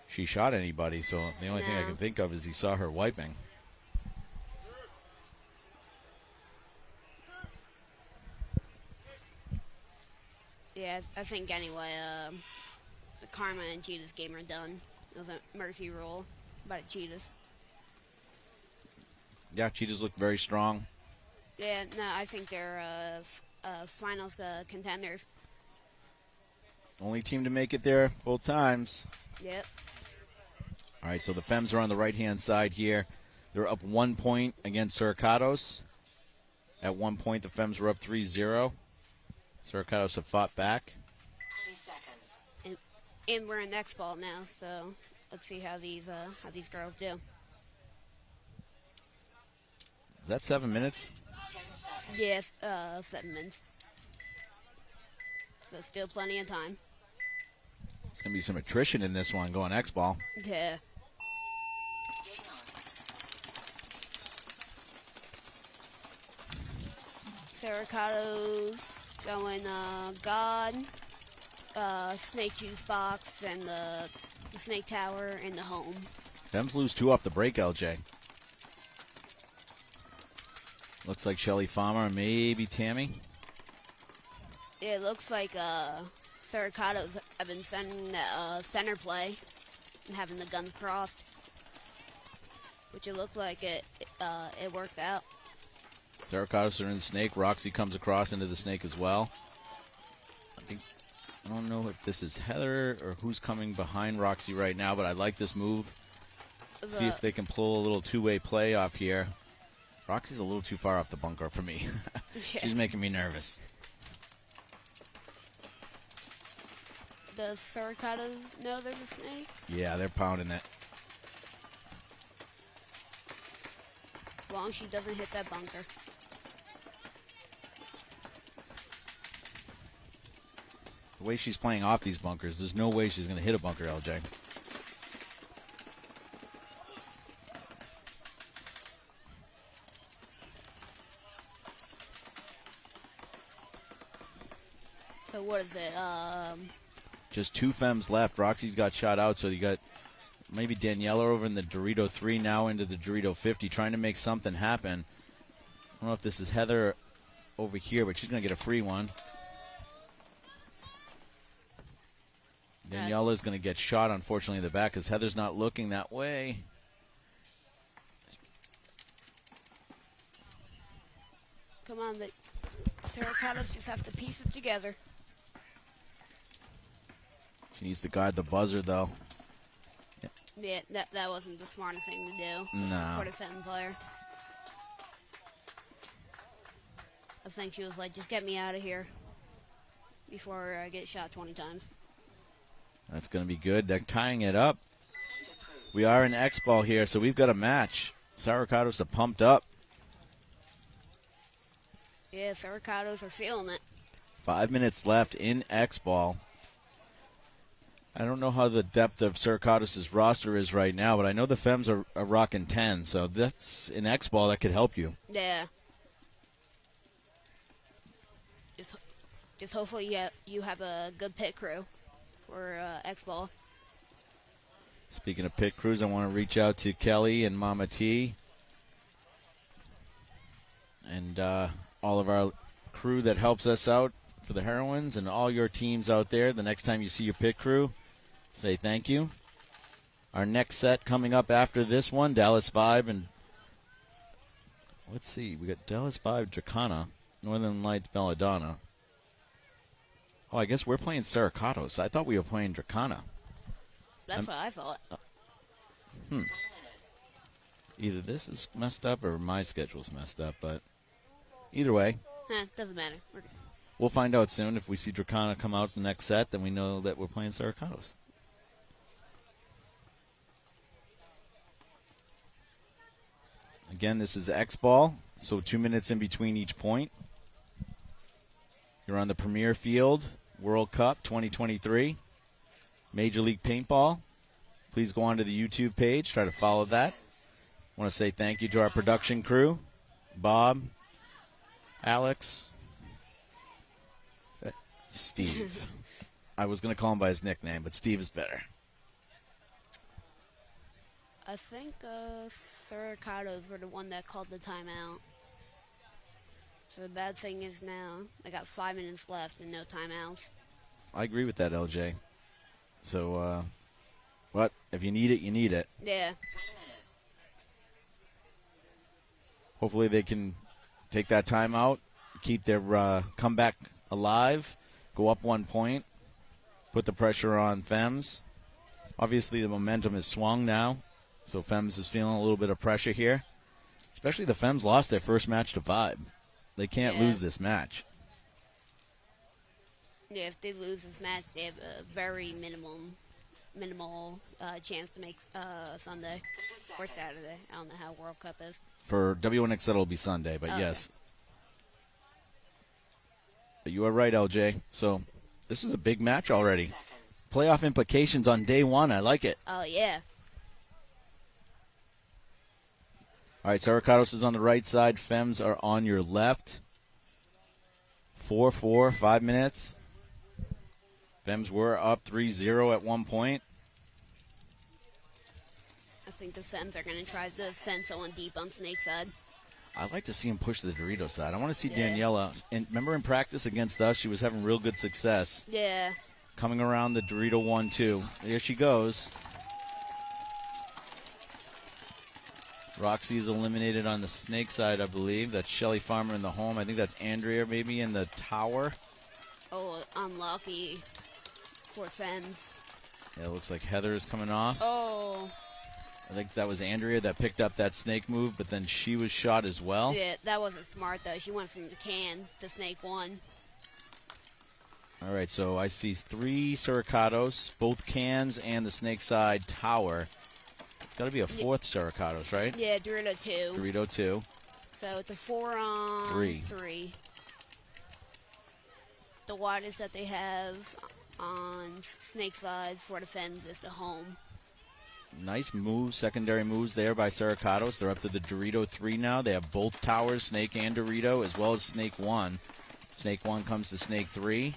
she shot anybody. So the only thing I can think of is he saw her wiping. Yeah, I think anyway, the Karma and Cheetahs game are done. It was a mercy rule by the Cheetahs. Yeah, Cheetahs look very strong. Yeah, no, I think they're finals contenders. Only team to make it there both times. Yep. All right, so the Fems are on the right-hand side here. They're up 1 point against Suricatos. At 1 point, the Fems were up 3-0. Suricatos have fought back. 3 seconds. And we're in next ball now, so let's see how these girls do. Is that 7 minutes? Yes, 7 minutes. So still plenty of time. It's going to be some attrition in this one going X-ball. Yeah. Suricatos going God, Snake Juice Box, and the Snake Tower in the home. Fems lose 2 off the break, LJ. Looks like Shelly Farmer and maybe Tammy. It looks like Suricatos have been sending center play and having the guns crossed, which it looked like it worked out. Suricatos are in the snake. Roxy comes across into the snake as well. I don't know if this is Heather or who's coming behind Roxy right now, but I like this move. See if they can pull a little two-way play off here. Roxy's a little too far off the bunker for me. She's making me nervous. Does Suricatos know there's a snake? Yeah, they're pounding it. As long as she doesn't hit that bunker. The way she's playing off these bunkers, there's no way she's going to hit a bunker, LJ. So what is it? Just 2 Fems left. Roxy's got shot out, so you got maybe Daniela over in the Dorito 3 now into the Dorito 50, trying to make something happen. I don't know if this is Heather over here, but she's going to get a free one. Daniela's going to get shot, unfortunately, in the back because Heather's not looking that way. Come on, the Suricatos just have to piece it together. She needs to guard the buzzer, though. Yeah, that wasn't the smartest thing to do No. for the Fenton player. I think she was like, just get me out of here before I get shot 20 times. That's going to be good. They're tying it up. We are in X-ball here, so we've got a match. Suricatos are pumped up. Yeah, Suricatos are feeling it. 5 minutes left in X-ball. I don't know how the depth of Suricatos' roster is right now, but I know the Fems are rocking 10, so that's in X-ball that could help you. Yeah. Just hopefully you have a good pit crew for X-ball. Speaking of pit crews, I want to reach out to Kelly and Mama T and all of our crew that helps us out for the Heroines and all your teams out there. The next time you see your pit crew, say thank you. Our next set coming up after this one, Dallas Vibe and let's see, we got Dallas Vibe, Dracana, Northern Lights, Belladonna. Oh, I guess we're playing Saracatos. I thought we were playing Dracana. That's what I thought. Either this is messed up or my schedule's messed up, but either way, Doesn't matter. we'll find out soon. If we see Dracana come out the next set, then we know that we're playing Saracatos. Again, this is X-Ball, so 2 minutes in between each point. You're on the Premier Field, World Cup 2023, Major League Paintball. Please go onto the YouTube page, try to follow that. I want to say thank you to our production crew, Bob, Alex, Steve. I was going to call him by his nickname, but Steve is better. I think Saracatos were the one that called the timeout. So the bad thing is now they got 5 minutes left and no timeouts. I agree with that, LJ. So, but if you need it, you need it. Yeah. Hopefully they can take that timeout, keep their comeback alive, go up 1 point, put the pressure on Fems. Obviously the momentum is swung now, so Fems is feeling a little bit of pressure here. Especially the Fems lost their first match to Vibe. They can't lose this match. Yeah, if they lose this match, they have a very minimal chance to make Sunday or Saturday. I don't know how World Cup is. For WNXL, it'll be Sunday, but Okay. yes. But you are right, LJ. So this is a big match already. Playoff implications on day one. I like it. Oh, yeah. All right, Saracatos is on the right side. Fems are on your left. 4-4, 5 minutes. Fems were up 3-0 at 1 point. I think the Fems are going to try to send someone deep on Snake's side. I'd like to see him push the Dorito side. I want to see Yeah. Daniela. And remember in practice against us, she was having real good success. Yeah. Coming around the Dorito 1-2. There she goes. Roxy is eliminated on the Snake side, I believe. That's Shelly Farmer in the home. I think that's Andrea maybe in the tower. Oh, unlucky for Fems. Yeah, it looks like Heather is coming off. Oh. I think that was Andrea that picked up that Snake move, but then she was shot as well. Yeah, that wasn't smart, though. She went from the can to Snake 1. All right, so I see 3 Saracatos, both cans and the Snake side tower. It's got to be a 4th Saracatos, right? Yeah, Dorito 2. Dorito 2. So it's a 4-on-3. The widest that they have on Snake side for the Fems is the home. Nice moves, secondary moves there by Saracatos. They're up to the Dorito 3 now. They have both towers, Snake and Dorito, as well as Snake 1. Snake 1 comes to Snake 3.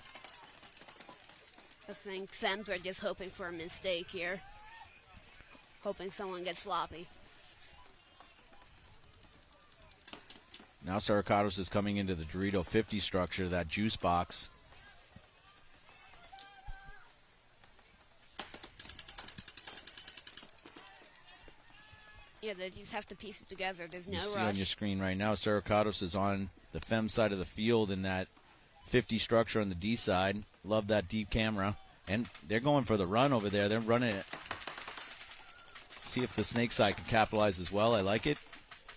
I think Fems are just hoping for a mistake here. Hoping someone gets sloppy. Now Saracatos is coming into the Dorito 50 structure, that juice box. Yeah, they just have to piece it together. There's no You see rush. on your screen right now, Saracatos is on the Fem side of the field in that 50 structure on the D side. Love that deep camera. And they're going for the run over there. They're running it. See if the Snake side can capitalize as well. I like it.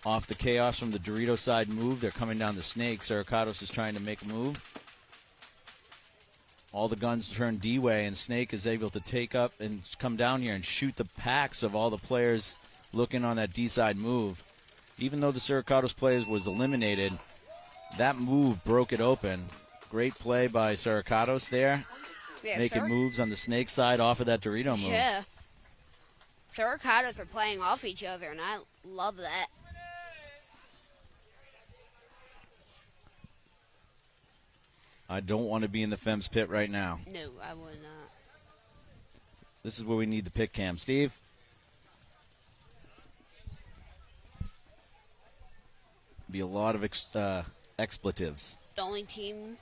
Off the chaos from the Dorito side move. They're coming down the Snake. Saracatos is trying to make a move. All the guns turn D-way, and Snake is able to take up and come down here and shoot the packs of all the players looking on that D-side move. Even though the Saracatos players was eliminated, that move broke it open. Great play by Saracatos there. Yeah, making moves on the Snake side off of that Dorito move. Yeah. Saracatos are playing off each other, and I love that. I don't want to be in the Fems pit right now. No, I would not. This is where we need the pick cam. Steve? Be a lot of expletives. The only team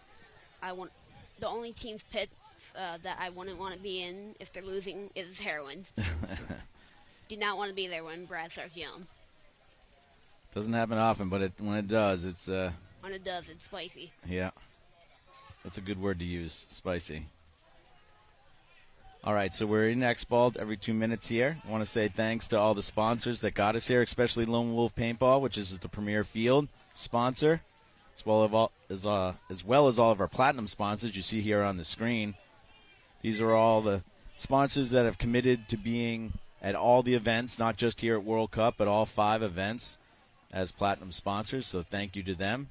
team's pit that I wouldn't want to be in if they're losing is Heroines. Do not want to be there when Brad starts yelling. Doesn't happen often, but when it does, it's When it does, it's spicy. yeah. That's a good word to use, spicy. All right, so we're in X-Ball every 2 minutes here. I want to say thanks to all the sponsors that got us here, especially Lone Wolf Paintball, which is the premier field sponsor, as well as all of our platinum sponsors you see here on the screen. These are all the sponsors that have committed to being at all the events, not just here at World Cup, but all 5 events as platinum sponsors, so thank you to them.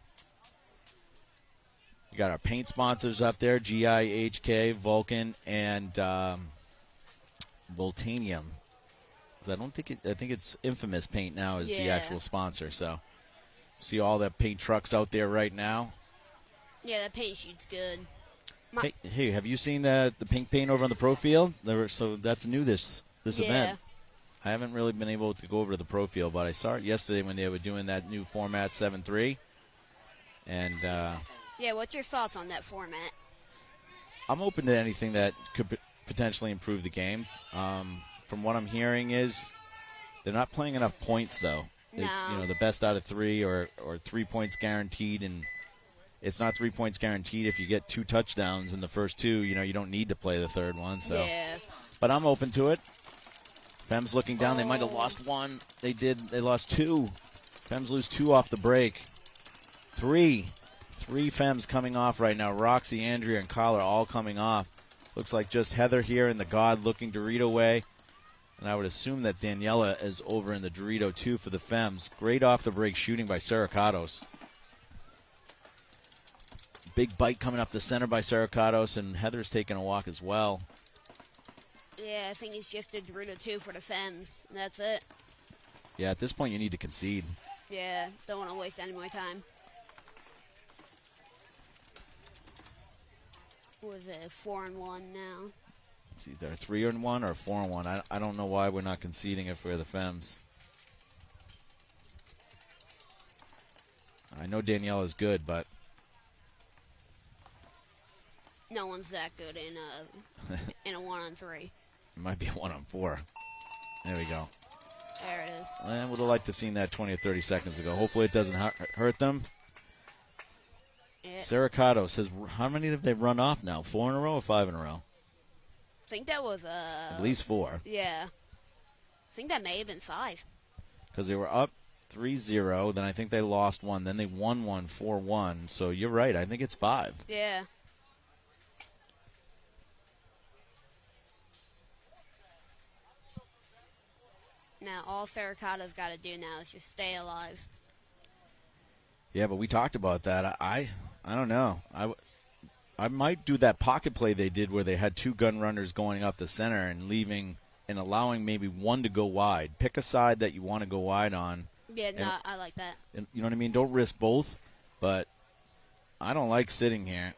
We got our paint sponsors up there, GIHK, Vulcan, and Voltanium. I think it's Infamous Paint now is the actual sponsor. So see all the paint trucks out there right now. Yeah, that paint shoot's good. Hey, have you seen the pink paint over on the pro field? So that's new this event. I haven't really been able to go over to the pro field, but I saw it yesterday when they were doing that new format 7-3. And yeah, what's your thoughts on that format? I'm open to anything that could potentially improve the game. From what I'm hearing is they're not playing enough points, though. No. It's, the best out of 3 or 3 points guaranteed, and it's not 3 points guaranteed if you get 2 touchdowns in the first 2. You don't need to play the third one. So, yeah. But I'm open to it. Fem's looking down. They might have lost 1. They did. They lost 2. Fems lose 2 off the break. 3 Fems coming off right now. Roxy, Andrea, and Kyle are all coming off. Looks like just Heather here in the God looking Dorito way. And I would assume that Daniela is over in the Dorito too for the Fems. Great off the break shooting by Saracatos. Big bite coming up the center by Saracatos, and Heather's taking a walk as well. Yeah, I think it's just a Dorito 2 for the Fems. And that's it. Yeah, at this point you need to concede. Yeah, don't want to waste any more time. What was it, 4-1 now? It's either 3-1 or 4-1. I don't know why we're not conceding if we're the Fems. I know Danielle is good, but no one's that good in a 1-on-3. It might be a 1-on-4. There we go. There it is. I would have liked to have seen that 20 or 30 seconds ago. Hopefully it doesn't hurt them. Saracato says, how many have they run off now? 4 in a row or 5 in a row? I think that was at least 4. Yeah. I think that may have been 5. Because they were up 3-0, then I think they lost 1, then they won 1, 4-1. So you're right, I think it's 5. Yeah. Now all Saracato's got to do now is just stay alive. Yeah, but we talked about that. I don't know. I might do that pocket play they did where they had 2 gun runners going up the center and leaving and allowing maybe 1 to go wide. Pick a side that you want to go wide on. Yeah, no, I like that. And, you know what I mean? Don't risk both, but I don't like sitting here.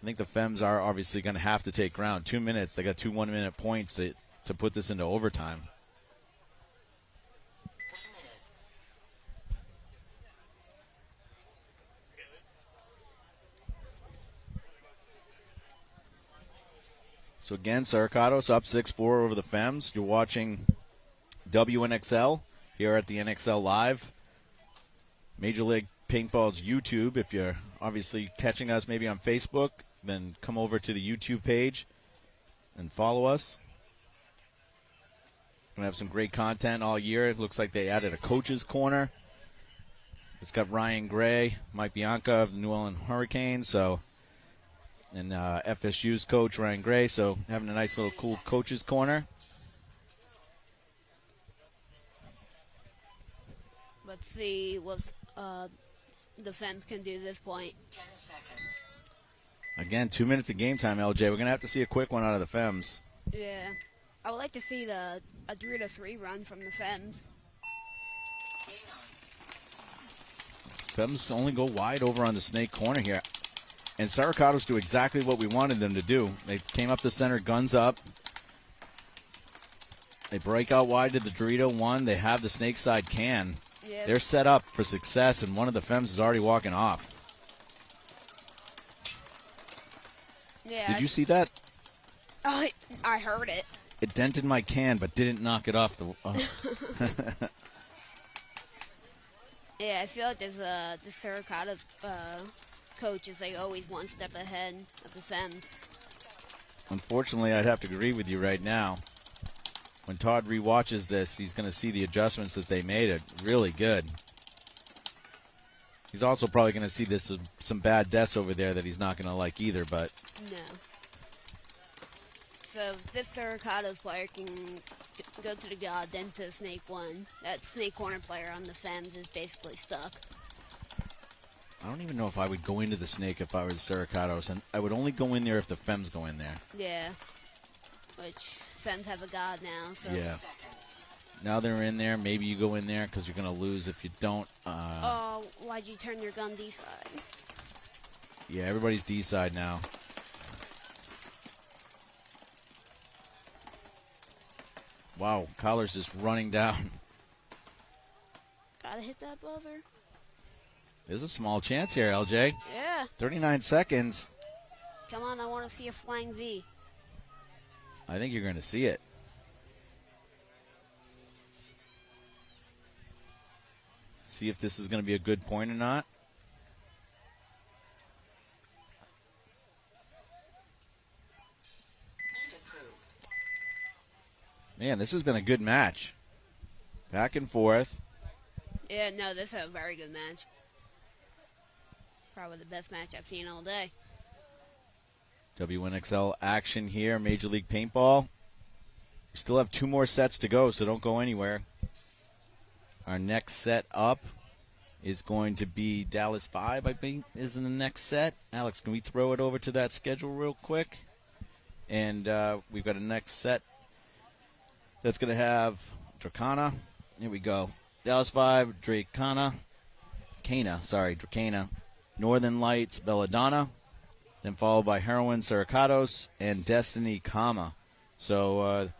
I think the Fems are obviously going to have to take ground. 2 minutes. They got 2 1-minute points to put this into overtime. So again, Saracatos up 6-4 over the Fems. You're watching WNXL here at the NXL Live. Major League Paintball's YouTube. If you're obviously catching us maybe on Facebook, then come over to the YouTube page and follow us. We're going to have some great content all year. It looks like they added a coach's corner. It's got Ryan Gray, Mike Bianca of the New Orleans Hurricanes, and FSU's coach, Ryan Gray, so having a nice little cool coach's corner. Let's see what the Fems can do at this point. 10 seconds. Again, 2 minutes of game time, LJ. We're going to have to see a quick one out of the Fems. Yeah. I would like to see a Dorito 3 run from the Fems. Fems only go wide over on the snake corner here. And Saracatos do exactly what we wanted them to do. They came up the center, guns up. They break out wide to the Dorito 1. They have the snake side can. Yep. They're set up for success, and one of the Fems is already walking off. Yeah. Did you see that? Oh, I heard it. It dented my can, but didn't knock it off the... Yeah, Yeah, I feel like there's the Suricata's coach is like always one step ahead of the Sems. Unfortunately, I'd have to agree with you right now. When Todd rewatches this, he's going to see the adjustments that they made are really good. He's also probably going to see this some bad deaths over there that he's not going to like either, but... No. So if this Suricata's player can go to the god, then to Snake 1, that Snake Corner player on the Sems is basically stuck. I don't even know if I would go into the Snake if I was Suricatos, and I would only go in there if the Fems go in there. Yeah. Which, Fems have a god now, so... Yeah. Now they're in there. Maybe you go in there because you're going to lose if you don't. Oh, why'd you turn your gun D-side? Yeah, everybody's D-side now. Wow, Collar's just running down. Gotta hit that buzzer. There's a small chance here, LJ. Yeah. 39 seconds. Come on, I want to see a flying V. I think you're going to see it. See if this is going to be a good point or not. Man, this has been a good match. Back and forth. Yeah, no, this is a very good match. Probably the best match I've seen all day. WNXL action here, Major League Paintball. We still have 2 more sets to go, so don't go anywhere. Our next set up is going to be Dallas 5, I think, is in the next set. Alex, can we throw it over to that schedule real quick? And we've got a next set that's going to have Dracana. Here we go. Dallas 5, Dracana. Dracana. Northern Lights, Belladonna. Then followed by Heroin, Suricatos, and Destiny, Kama. So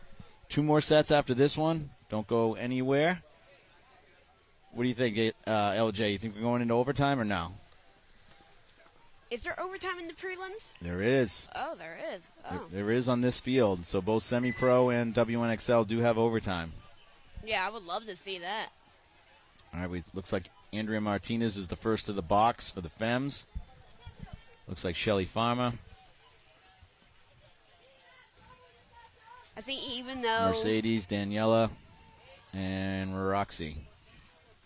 2 more sets after this one. Don't go anywhere. What do you think, LJ? You think we're going into overtime or no? Is there overtime in the prelims? There is. Oh, there is. Oh. There is on this field. So both Semi-Pro and WNXL do have overtime. Yeah, I would love to see that. All right, looks like Andrea Martinez is the first of the box for the Fems. Looks like Shelly Farmer. I think even though... Mercedes, Daniela, and Roxy.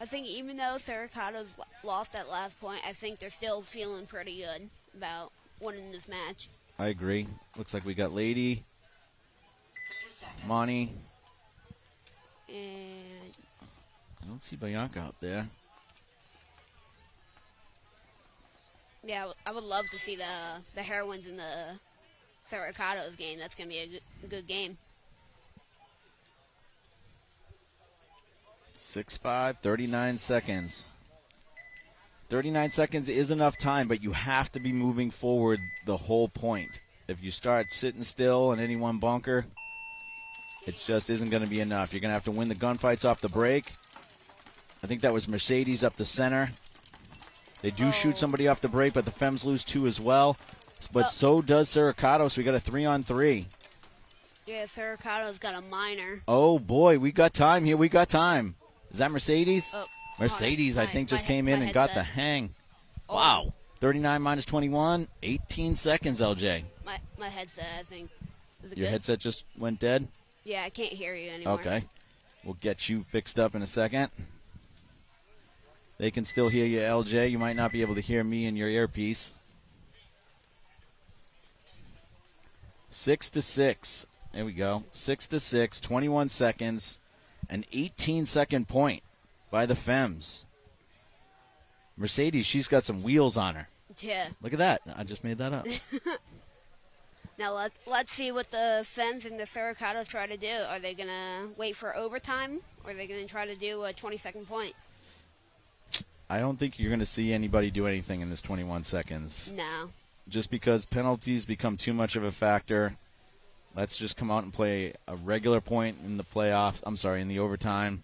I think even though Suricata's lost that last point, I think they're still feeling pretty good about winning this match. I agree. Looks like we got Lady, Monty. And I don't see Bianca out there. yeah, I would love to see the Heroines in the Suricatos game. That's going to be a good game. 6-5, 39 seconds. 39 seconds is enough time, but you have to be moving forward the whole point. If you start sitting still in any one bunker, it just isn't going to be enough. You're going to have to win the gunfights off the break. I think that was Mercedes up the center. They do shoot somebody off the break, but the Fems lose 2 as well. But so does Suricatos. We got a 3-on-3. Yeah, Suricato's got a minor. Oh, boy, we got time here. We got time. Is that Mercedes? Oh, Mercedes, I think, just came in and got the hang. Oh. Wow. 39 minus 21, 18 seconds, LJ. My headset, I think. Is it Your good? headset just went dead? Yeah, I can't hear you anymore. Okay. We'll get you fixed up in a second. They can still hear you, LJ. You might not be able to hear me in your earpiece. 6-6. There we go. 6-6, 21 seconds, an 18-second point by the Fems. Mercedes, she's got some wheels on her. Yeah. Look at that. I just made that up. Now let's see what the Fems and the Suricatos try to do. Are they going to wait for overtime, or are they going to try to do a 20-second point? I don't think you're going to see anybody do anything in this 21 seconds. No. Just because penalties become too much of a factor. Let's just come out and play a regular point in the playoffs. I'm sorry, in the overtime.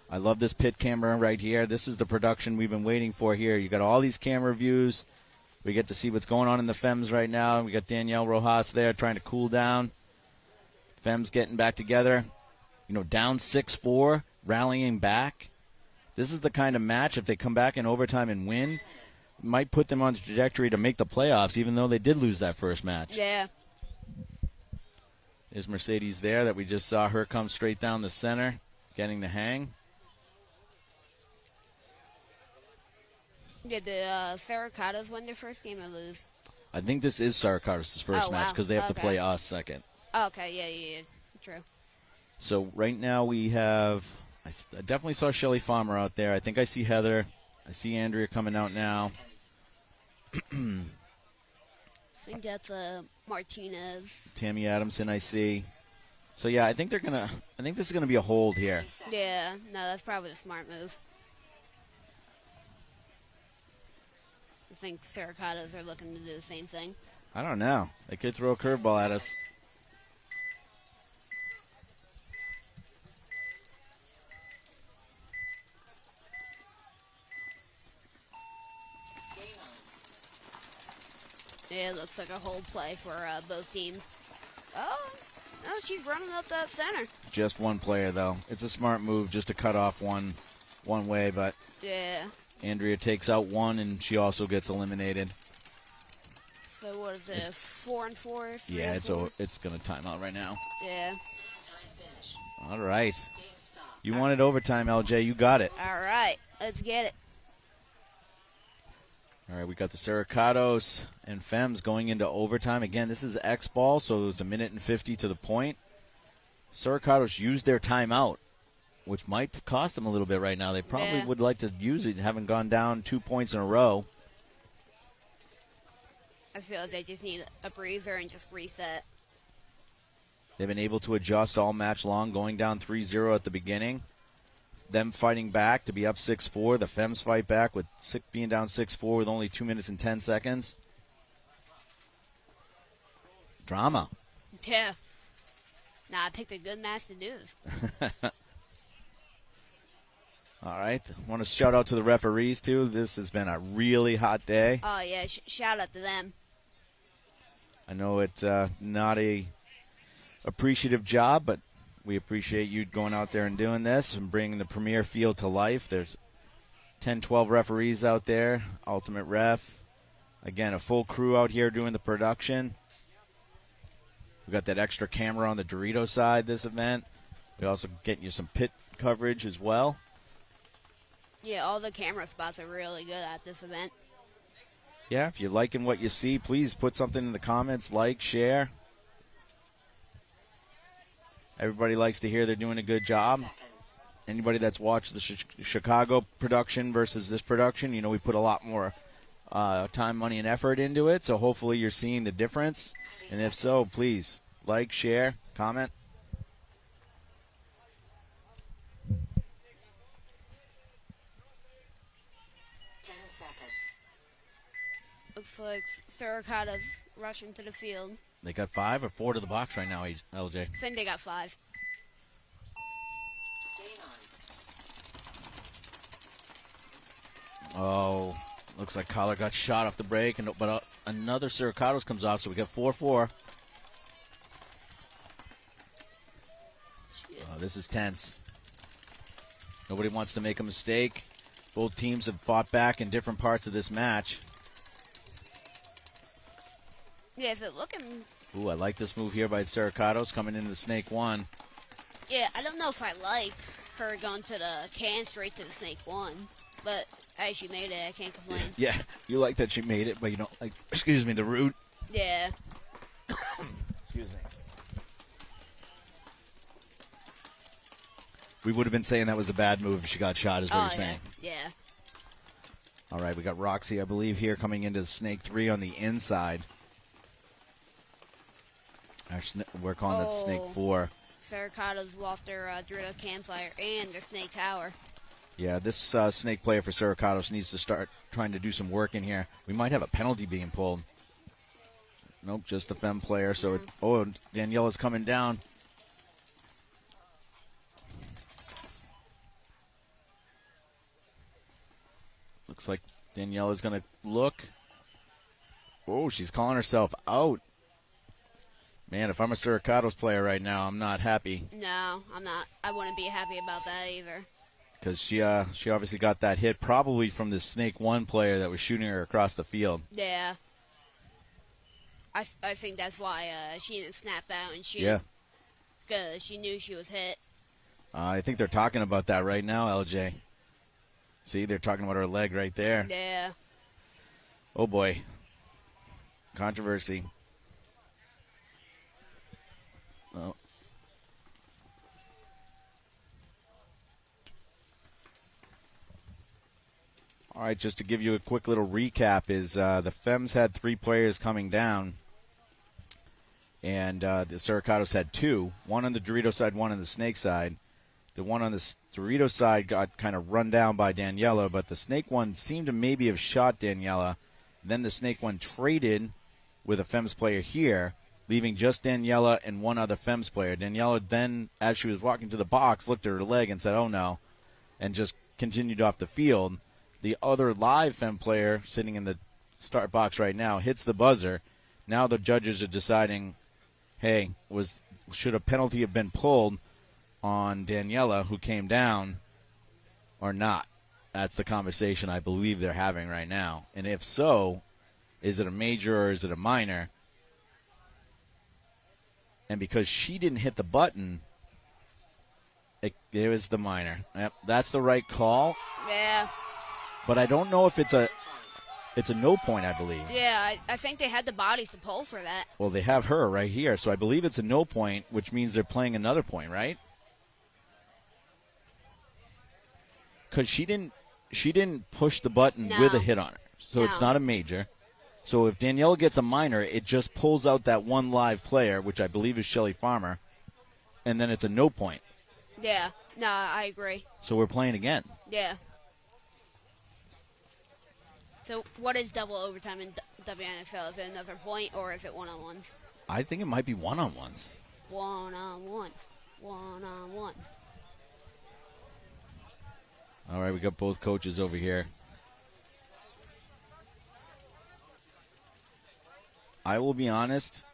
I love this pit camera right here. This is the production we've been waiting for here. You got all these camera views. We get to see what's going on in the Fems right now. We got Danielle Rojas there trying to cool down. Fems getting back together. You know, down 6-4, rallying back. This is the kind of match, if they come back in overtime and win, might put them on the trajectory to make the playoffs, even though they did lose that first match. Yeah. There's Mercedes there that we just saw her come straight down the center, getting the hang. Did the Saracatos win their first game or lose? I think this is Saracatos' first match because they have to play us second. Okay, yeah. True. So right now we have, I definitely saw Shelly Farmer out there. I think I see Heather. I see Andrea coming out now. I think that's Martinez. Tammy Adamson I see. So yeah, I think this is gonna be a hold here. Yeah, no, that's probably a smart move. I think Saracatos are looking to do the same thing. I don't know. They could throw a curveball at us. Yeah, it looks like a hold play for both teams. Oh, no, she's running up that center. Just one player though. It's a smart move just to cut off one way, but Yeah. Andrea takes out one and she also gets eliminated. So what is it? 4-4? Yeah, it's gonna time out right now. Yeah. All right. You wanted overtime, LJ. You got it. All right, let's get it. All right, we got the Saracatos and Femmes going into overtime. Again, this is X ball, so it's 1:50 to the point. Saracatos used their timeout, which might cost them a little bit right now. They probably would like to use it, having gone down 2 points in a row. I feel like they just need a breather and just reset. They've been able to adjust all match long, going down 3-0 at the beginning. Them fighting back to be up 6-4. The Femmes fight back with being down 6-4 with only 2 minutes and 10 seconds. Drama. Yeah. Nah, I picked a good match to do this. All right. I want to shout out to the referees, too. This has been a really hot day. Oh, yeah, shout out to them. I know it's not a appreciative job, but we appreciate you going out there and doing this and bringing the premier field to life. There's 10, 12 referees out there, ultimate ref. Again, a full crew out here doing the production. We got that extra camera on the Dorito side this event. We also getting you some pit coverage as well. Yeah, all the camera spots are really good at this event. Yeah, if you're liking what you see, please put something in the comments, like, share. Everybody likes to hear they're doing a good job. Anybody that's watched the Chicago production versus this production, you know we put a lot more time, money, and effort into it. So hopefully you're seeing the difference. And if so, please like, share, comment. Looks like Saracatos rushing to the field. They got 5 or 4 to the box right now, LJ. I think they got 5. Oh, looks like Collar got shot off the break, but another Saracatos comes off, so we got 4-4. Oh, this is tense. Nobody wants to make a mistake. Both teams have fought back in different parts of this match. Yeah, is it looking... Ooh, I like this move here by Saracatos coming into the Snake 1. Yeah, I don't know if I like her going to the can straight to the Snake 1. But as she made it, I can't complain. Yeah, you like that she made it, but you don't like, excuse me, the route. Yeah. Excuse me. We would have been saying that was a bad move if she got shot, is what you're saying. Yeah. All right, we got Roxy, I believe, here coming into the Snake 3 on the inside. Actually, we're calling that Snake 4. Saracatos lost their Dorito can player and their Snake Tower. Yeah, this Snake player for Saracatos needs to start trying to do some work in here. We might have a penalty being pulled. Nope, just the Femme player. So, Daniela's coming down. Looks like Daniela's going to look. Oh, she's calling herself out. Man, if I'm a Saracatos player right now, I'm not happy. No, I'm not. I wouldn't be happy about that either. because she obviously got that hit probably from the Snake 1 player that was shooting her across the field. Yeah. I think that's why she didn't snap out and shoot. Yeah. Because she knew she was hit. I think they're talking about that right now, LJ. See, they're talking about her leg right there. Yeah. Oh, boy. Controversy. Oh. All right, just to give you a quick little recap is the Femmes had 3 players coming down, and the Suricatos had 2, one on the Dorito side, one on the Snake side. The one on the Dorito side got kind of run down by Daniela, but the Snake one seemed to maybe have shot Daniela. Then the Snake one traded with a Femmes player here, leaving just Daniela and one other Femmes player. Daniela then, as she was walking to the box, looked at her leg and said, "Oh no," and just continued off the field. The other live Femme player sitting in the start box right now hits the buzzer. Now the judges are deciding, hey, should a penalty have been pulled on Daniela, who came down, or not? That's the conversation I believe they're having right now. And if so, is it a major or is it a minor? And because she didn't hit the button, it was the minor. Yep, that's the right call. Yeah. But I don't know if it's a no point, I believe. Yeah, I think they had the bodies to pull for that. Well, they have her right here, so I believe it's a no point, which means they're playing another point, right? Because she didn't push the button with a hit on her, so it's not a major. So if Danielle gets a minor, it just pulls out that one live player, which I believe is Shelly Farmer, and then it's a no point. Yeah, no, I agree. So we're playing again. Yeah. So what is double overtime in WNXL? Is it another point or is it one-on-ones? I think it might be one-on-ones. One-on-ones. One-on-ones. All right, we got both coaches over here. I will be honest.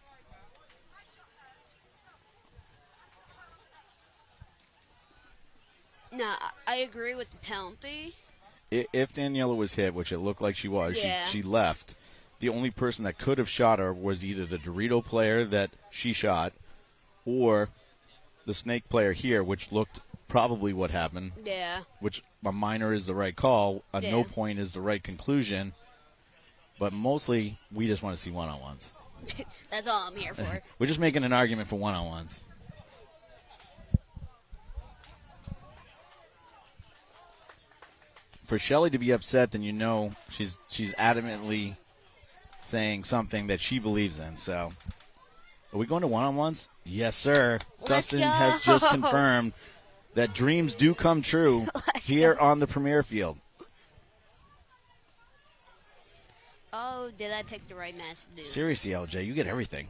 No, I agree with the penalty. If Daniela was hit, which it looked like she was, Yeah. she left. The only person that could have shot her was either the Dorito player that she shot or the Snake player here, which looked probably what happened. Yeah. Which a minor is the right call. A Yeah. no point is the right conclusion. But mostly, we just want to see one-on-ones. That's all I'm here for. We're just making an argument for one-on-ones. For Shelly to be upset, then you know she's adamantly saying something that she believes in. So, are we going to one-on-ones? Yes, sir. Dustin has just confirmed that dreams do come true here on the Premier Field. Oh, did I pick the right match to do? Seriously, LJ, you get everything.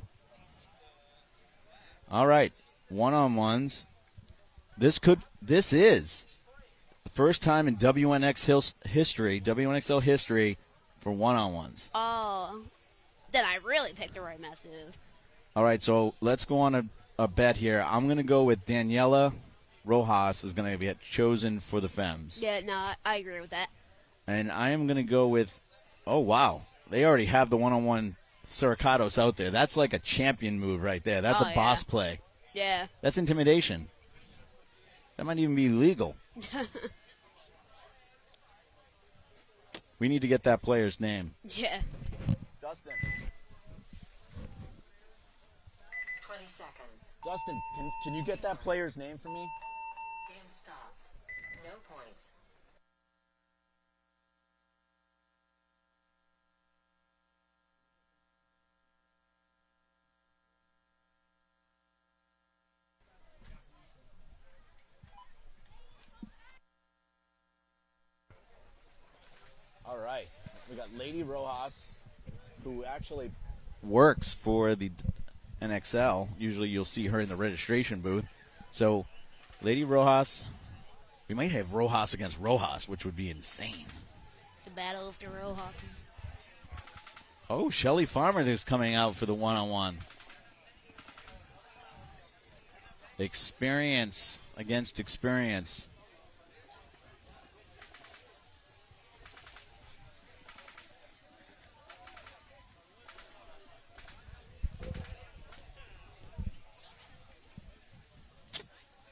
All right, one-on-ones. This is the first time in WNXL history for one-on-ones. Oh, then I really picked the right match to do. All right, so let's go on a bet here. I'm going to go with Daniela Rojas is going to get chosen for the Femmes. Yeah, no, I agree with that. And I am going to go with, oh, wow. They already have the one-on-one Suricatos out there. That's like a champion move right there. That's a boss play. Yeah. That's intimidation. That might even be illegal. We need to get that player's name. Yeah. Dustin. 20 seconds. Dustin, can you get that player's name for me? Game stopped. No points. All right. We got Lady Rojas, who actually works for the NXL. Usually you'll see her in the registration booth. So, Lady Rojas, we might have Rojas against Rojas, which would be insane. The battle of the Rojas's. Oh, Shelly Farmer is coming out for the one-on-one. Experience against experience.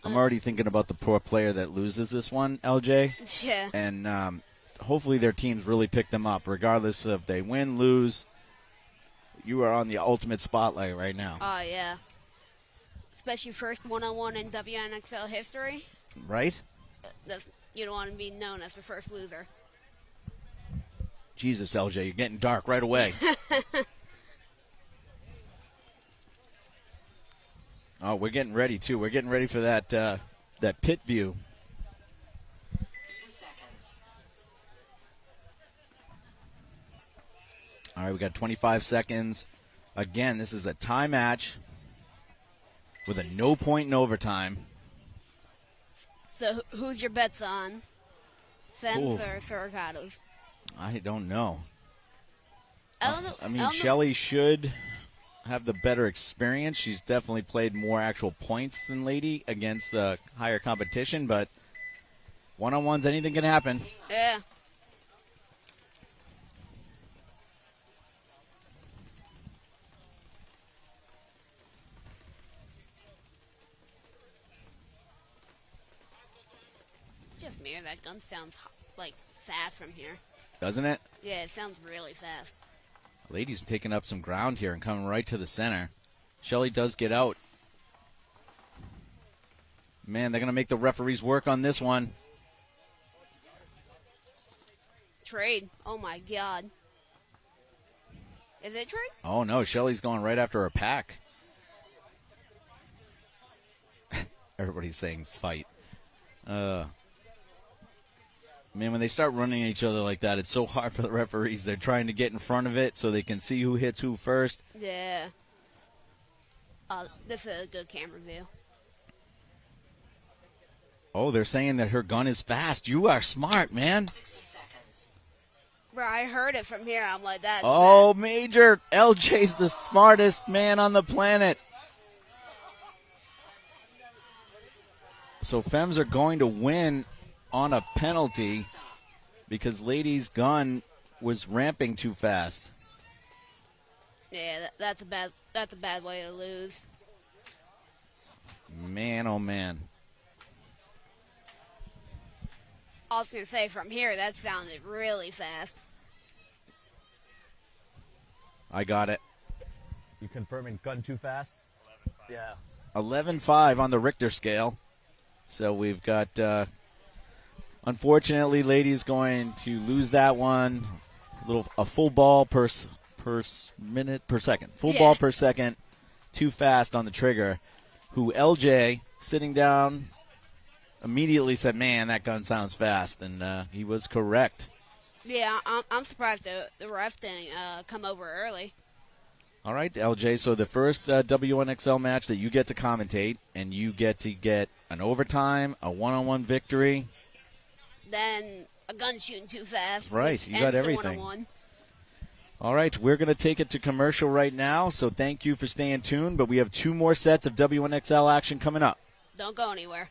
I'm already thinking about the poor player that loses this one, LJ. Yeah. And hopefully their teams really pick them up, regardless of if they win, lose. You are on the ultimate spotlight right now. Oh, yeah. Especially first one-on-one in WNXL history. Right? You don't want to be known as the first loser. Jesus, LJ, you're getting dark right away. Oh, we're getting ready, too. We're getting ready for that pit view. All right, we got 25 seconds. Again, this is a tie match with a no point in overtime. So who's your bets on? Fems or Surikatos? I don't know. I mean, don't Shelly should have the better experience. She's definitely played more actual points than Lady against the higher competition, but one-on-ones, anything can happen. Yeah. Just mirror that gun sounds like fast from here. Doesn't it? Yeah, it sounds really fast. Lady's taking up some ground here and coming right to the center. Shelly does get out. Man, they're going to make the referees work on this one. Trade. Oh, my God. Is it trade? Oh, no. Shelly's going right after her pack. Everybody's saying fight. Man, when they start running at each other like that, it's so hard for the referees. They're trying to get in front of it so they can see who hits who first. Yeah. This is a good camera view. Oh, they're saying that her gun is fast. You are smart, man. Bro, I heard it from here. I'm like, that's Oh, Major. LJ's the smartest man on the planet. So Fems are going to win on a penalty because Lady's gun was ramping too fast. Yeah, that's a bad way to lose. Man, oh man. I was gonna say from here that sounded really fast. I got it. You confirming gun too fast? 11-5. Yeah. 11-5 on the Richter scale. So we've got unfortunately, Lady's going to lose that one. A full ball per minute per second. Full ball per second. Too fast on the trigger. Who LJ sitting down immediately said, "Man, that gun sounds fast," and he was correct. Yeah, I'm surprised the ref didn't come over early. All right, LJ. So the first WNXL match that you get to commentate, and you get to get an overtime, a one-on-one victory. Then a gun shooting too fast. Right, you got everything. One-on-one. All right, we're going to take it to commercial right now, so thank you for staying tuned, but we have 2 more sets of WNXL action coming up. Don't go anywhere.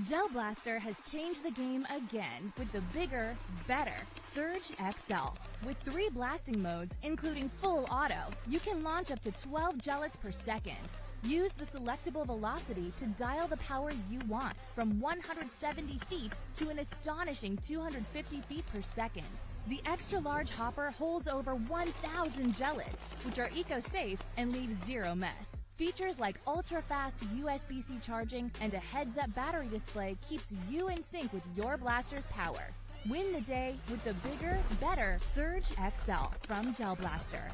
Gel Blaster has changed the game again with the bigger, better Surge XL. With 3 blasting modes, including full auto, you can launch up to 12 gellets per second. Use the selectable velocity to dial the power you want, from 170 feet to an astonishing 250 feet per second. The extra-large hopper holds over 1,000 gellets, which are eco-safe and leave zero mess. Features like ultra-fast USB-C charging and a heads-up battery display keeps you in sync with your blaster's power. Win the day with the bigger, better Surge XL from Gel Blaster.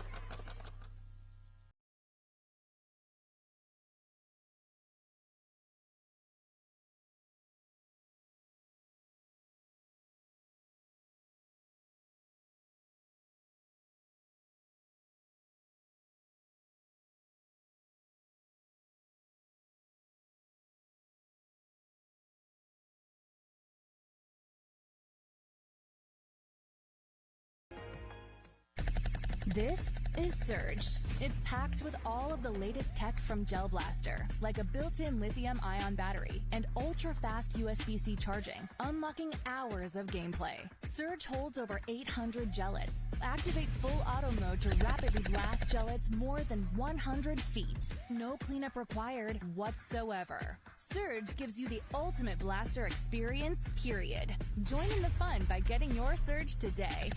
This is Surge. It's packed with all of the latest tech from Gel Blaster, like a built-in lithium-ion battery and ultra-fast USB-C charging, unlocking hours of gameplay. Surge holds over 800 gellets. Activate full auto mode to rapidly blast gellets more than 100 feet. No cleanup required whatsoever. Surge gives you the ultimate blaster experience, period. Join in the fun by getting your Surge today.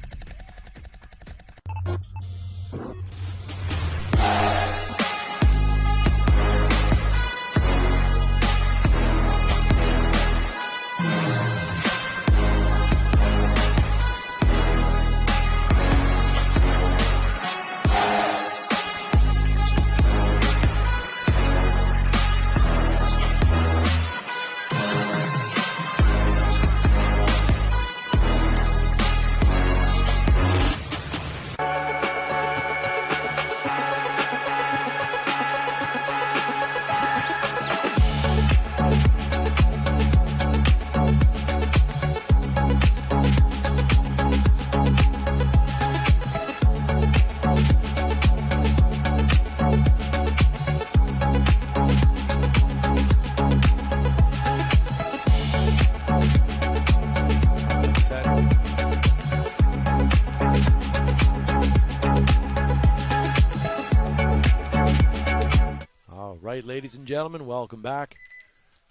Ladies and gentlemen, welcome back.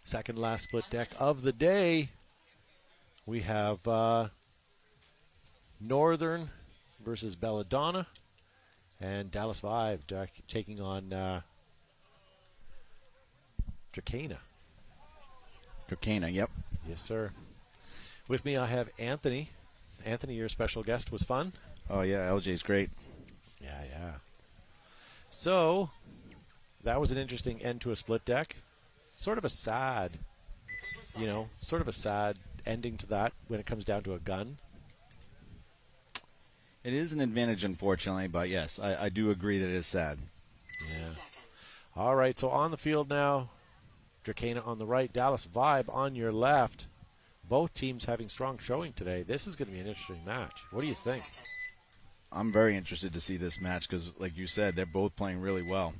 Second last split deck of the day. We have Northern versus Belladonna and Dallas Vibe taking on Dracana. Dracana, yep. Yes, sir. With me, I have Anthony. Anthony, your special guest was fun. Oh, yeah, LJ's great. Yeah. So, that was an interesting end to a split deck. Sort of a sad ending to that when it comes down to a gun. It is an advantage, unfortunately, but yes, I do agree that it is sad. Yeah. All right, so on the field now, Dracana on the right, Dallas Vibe on your left. Both teams having strong showing today. This is going to be an interesting match. What do you think? I'm very interested to see this match because, like you said, they're both playing really well.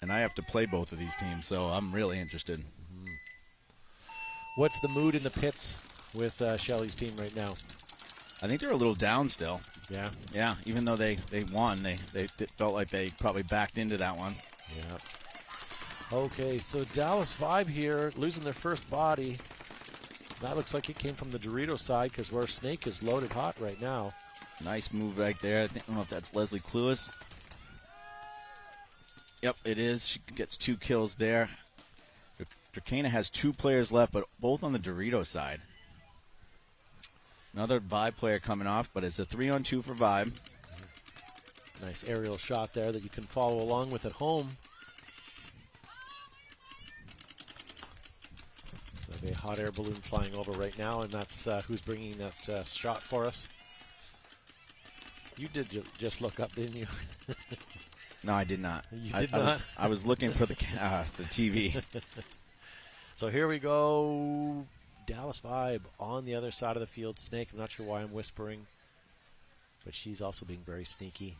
And I have to play both of these teams, so I'm really interested. Mm-hmm. What's the mood in the pits with Shelly's team right now? I think they're a little down still. Yeah? Yeah, even though they won, they felt like they probably backed into that one. Yeah. Okay, so Dallas Vibe here, losing their first body. That looks like it came from the Dorito side because where Snake is loaded hot right now. Nice move right there. I don't know if that's Leslie Cluis. Yep, it is. She gets 2 kills there. Dracana has 2 players left, but both on the Dorito side. Another Vibe player coming off, but it's a 3-on-2 for Vibe. Nice aerial shot there that you can follow along with at home. A hot air balloon flying over right now, and that's who's bringing that shot for us. You did just look up, didn't you? No, I did not. You did not? I was looking for the TV. So here we go. Dallas Vibe on the other side of the field. Snake, I'm not sure why I'm whispering, but she's also being very sneaky.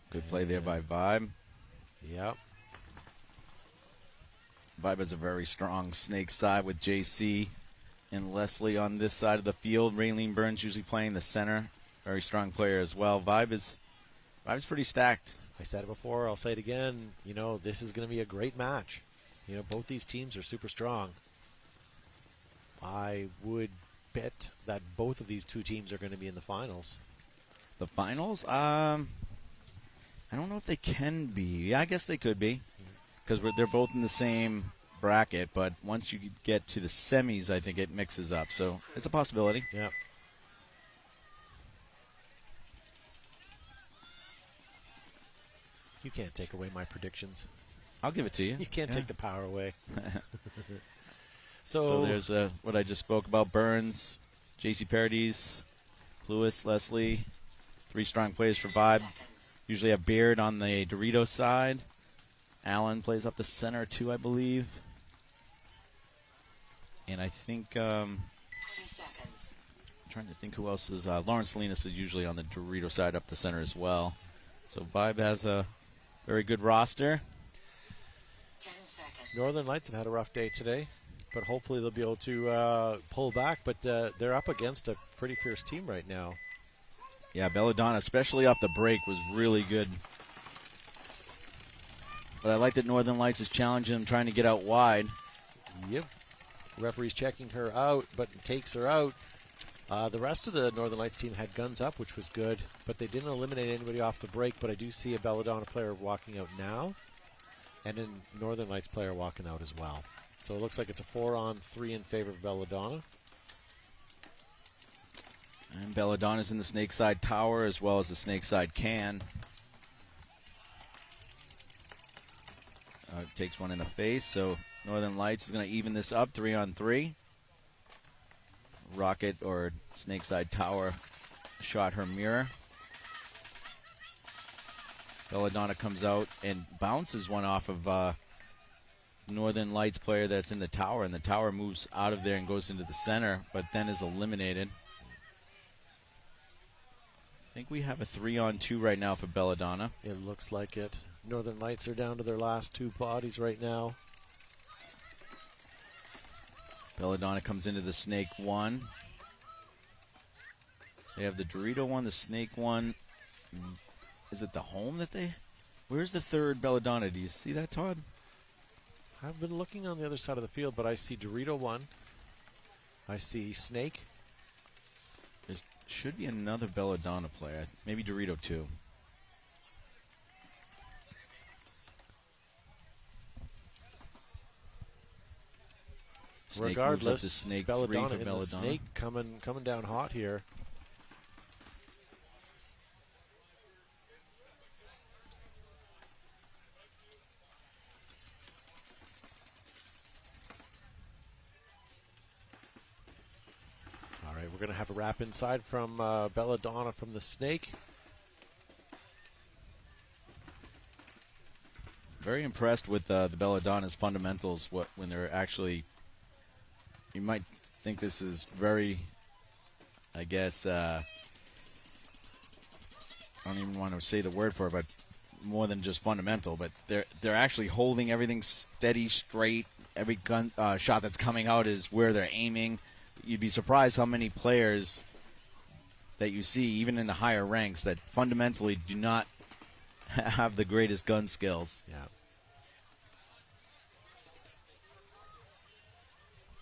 Good play there by Vibe. Yep. Vibe has a very strong snake side with JC and Leslie on this side of the field. Raylene Burns usually playing the center. Very strong player as well. Vibe's pretty stacked. I said it before, I'll say it again. You know, this is going to be a great match. You know, both these teams are super strong. I would bet that both of these two teams are going to be in the finals. The finals? I don't know if they can be. Yeah, I guess they could be, because they're both in the same bracket. But once you get to the semis, I think it mixes up. So it's a possibility. Yeah. You can't take away my predictions. I'll give it to you. You can't take the power away. So there's what I just spoke about. Burns, JC Paradis, Lewis, Leslie. 3 strong players for Vibe. Usually have Beard on the Dorito side. Allen plays up the center too, I believe. And I think, I'm trying to think who else is, Lawrence Salinas is usually on the Dorito side up the center as well. So Vibe has a very good roster. Northern Lights have had a rough day today, but hopefully they'll be able to pull back. But they're up against a pretty fierce team right now. Yeah, Belladonna, especially off the break, was really good. But I like that Northern Lights is challenging them, trying to get out wide. Yep. Referee's checking her out, but takes her out. The rest of the Northern Lights team had guns up, which was good, but they didn't eliminate anybody off the break. But I do see a Belladonna player walking out now, and a Northern Lights player walking out as well. So it looks like it's a 4-on-3 in favor of Belladonna. And Belladonna's in the Snakeside Tower as well as the Snakeside Can. Takes one in the face, so Northern Lights is going to even this up 3-on-3. Rocket or Snakeside Tower shot her mirror. Belladonna comes out and bounces one off of Northern Lights player that's in the tower, and the tower moves out of there and goes into the center, but then is eliminated. I think we have a 3-on-2 right now for Belladonna. It looks like it. Northern Lights are down to their last 2 bodies right now. Belladonna comes into the Snake 1. They have the Dorito 1, the Snake 1. Is it the home that they... Where's the third Belladonna? Do you see that, Todd? I've been looking on the other side of the field, but I see Dorito 1. I see Snake. There should be another Belladonna player. Maybe Dorito 2. Snake regardless, Snake Belladonna in the Snake coming down hot here. All right, we're going to have a wrap inside from Belladonna from the Snake. Very impressed with the Belladonna's fundamentals when they're actually... You might think this is very, I guess, I don't even want to say the word for it, but more than just fundamental. But they're actually holding everything steady, straight. Every gun shot that's coming out is where they're aiming. You'd be surprised how many players that you see, even in the higher ranks, that fundamentally do not have the greatest gun skills. Yeah.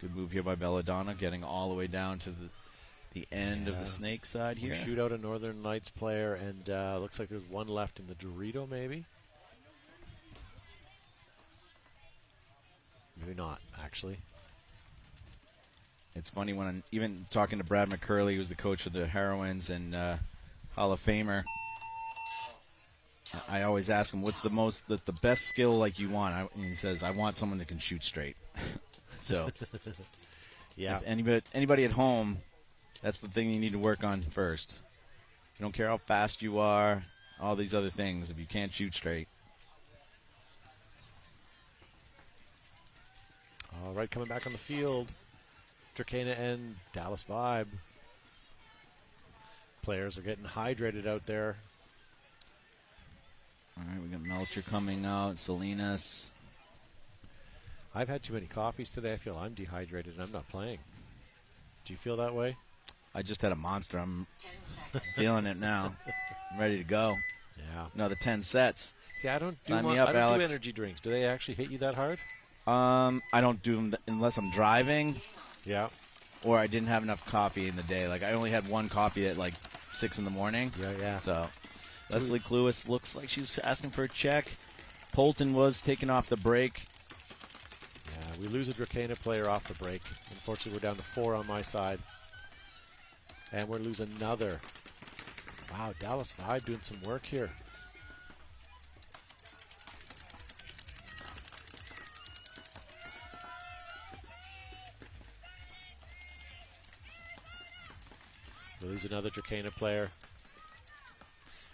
Good move here by Belladonna, getting all the way down to the end of the Snake side here. We shoot out a Northern Lights player, and looks like there's one left in the Dorito, maybe. Maybe not, actually. It's funny when I'm even talking to Brad McCurley, who's the coach of the Heroines and Hall of Famer. I always ask him, what's the best skill like you want? And he says, I want someone that can shoot straight. So, yeah. If anybody at home, that's the thing you need to work on first. You don't care how fast you are, all these other things, if you can't shoot straight. All right, coming back on the field, Dracana and Dallas Vibe. Players are getting hydrated out there. All right, we got Melcher coming out, Salinas. I've had too many coffees today. I feel I'm dehydrated and I'm not playing. Do you feel that way? I just had a monster. I'm feeling it now. I'm ready to go. Yeah. Another 10 sets. See, I don't do, Sign me up, I don't Alex. do energy drinks. Do they actually hit you that hard? I don't do them unless I'm driving. Yeah. Or I didn't have enough coffee in the day. Like, I only had one coffee at like 6 in the morning. Yeah. So Leslie Cluis looks like she's asking for a check. Polton was taking off the break. Yeah, we lose a Dracana player off the break. Unfortunately, we're down to 4 on my side. And we're losing another. Wow, Dallas Vibe doing some work here. We lose another Dracana player.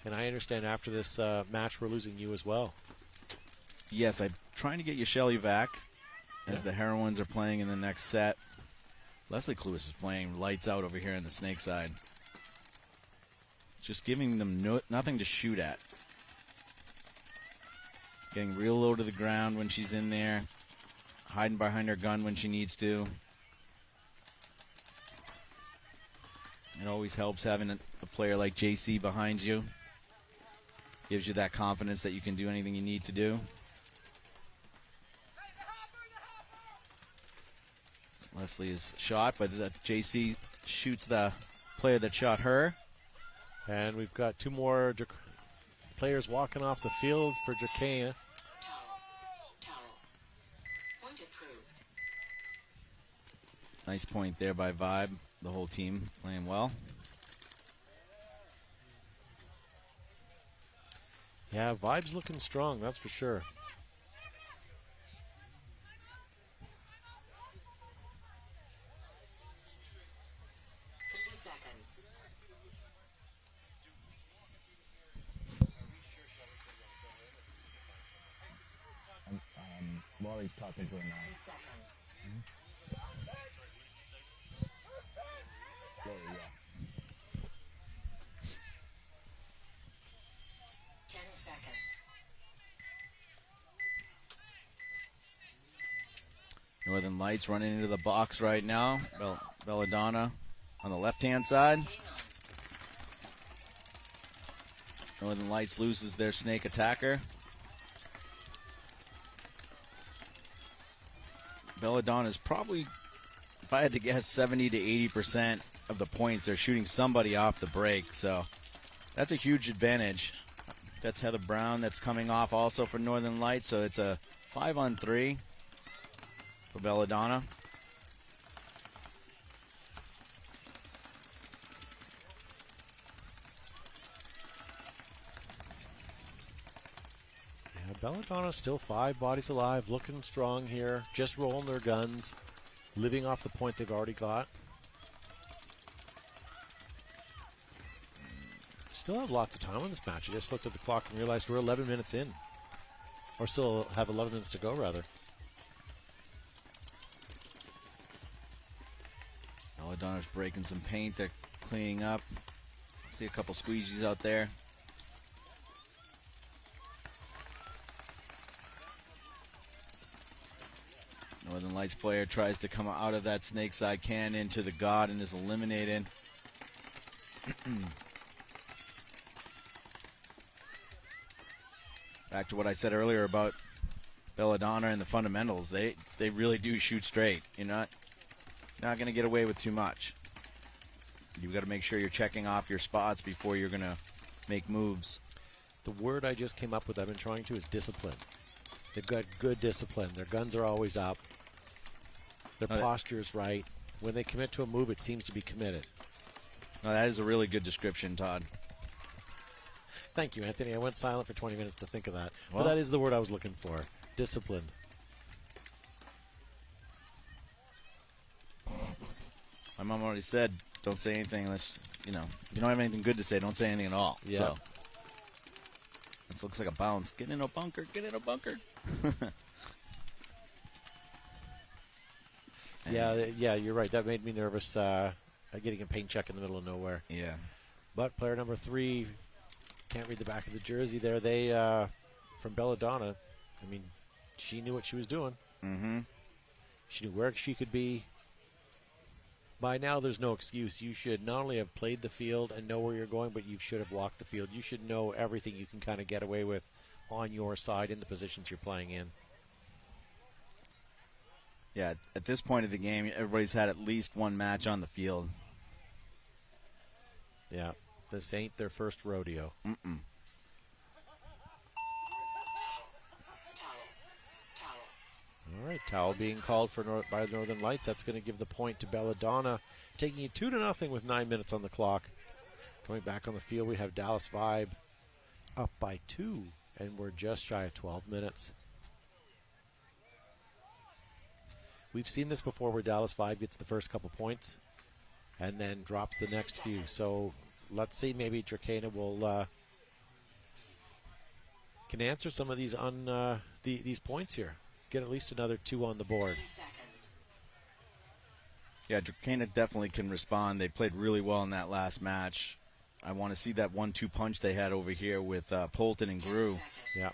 And I understand after this match, we're losing you as well. Yes, I'm trying to get Yasheli back as the Heroines are playing in the next set. Leslie Cluis is playing lights out over here on the snake side. Just giving them nothing to shoot at. Getting real low to the ground when she's in there. Hiding behind her gun when she needs to. It always helps having a player like JC behind you. Gives you that confidence that you can do anything you need to do. Leslie is shot, but JC shoots the player that shot her. And we've got 2 more players walking off the field for Dracana. Point approved. Nice point there by Vibe. The whole team playing well. Yeah, Vibe's looking strong, that's for sure. Wally's talking to him now. Lori, yeah. 10 seconds. Northern Lights running into the box right now. Belladonna on the left-hand side. Northern Lights loses their snake attacker. Belladonna's probably, if I had to guess, 70 to 80% of the points. They're shooting somebody off the break, so that's a huge advantage. That's Heather Brown that's coming off also for Northern Lights, so it's a 5-on-3 for Belladonna. Belladonna still 5 bodies alive, looking strong here, just rolling their guns, living off the point they've already got. Still have lots of time on this match. I just looked at the clock and realized we're 11 minutes in. Or still have 11 minutes to go, rather. Belladonna's breaking some paint. They're cleaning up. See a couple squeegees out there. Northern Lights player tries to come out of that snake side can into the god and is eliminated. Back to what I said earlier about Belladonna and the fundamentals. They really do shoot straight. You're not going to get away with too much. You've got to make sure you're checking off your spots before you're going to make moves. The word I just came up with, I've been trying to, is discipline. They've got good discipline. Their guns are always up. Their posture is right. When they commit to a move, it seems to be committed. No, that is a really good description, Todd. Thank you, Anthony. I went silent for 20 minutes to think of that. Well, but that is the word I was looking for. Discipline. My mom already said, don't say anything unless, if you don't have anything good to say, don't say anything at all. Yeah. So, this looks like a bounce. Get in a bunker. Get in a bunker. Yeah, you're right. That made me nervous, getting a paint check in the middle of nowhere. Yeah. But player number 3, can't read the back of the jersey there. They, from Belladonna, she knew what she was doing. Mm-hmm. She knew where she could be. By now, there's no excuse. You should not only have played the field and know where you're going, but you should have walked the field. You should know everything you can kind of get away with on your side in the positions you're playing in. Yeah, at this point of the game, everybody's had at least one match on the field. Yeah, this ain't their first rodeo. Mm-mm. All right, towel being called for by Northern Lights. That's going to give the point to Belladonna, taking it 2-0 with 9 minutes on the clock. Coming back on the field, we have Dallas Vibe up by 2, and we're just shy of 12 minutes. We've seen this before where Dallas Vibe gets the first couple points and then drops the next few. So let's see, maybe Dracana will can answer some of these these points here. Get at least another 2 on the board. Yeah, Dracana definitely can respond. They played really well in that last match. I want to see that 1-2 punch they had over here with Polton and Grew. Yeah.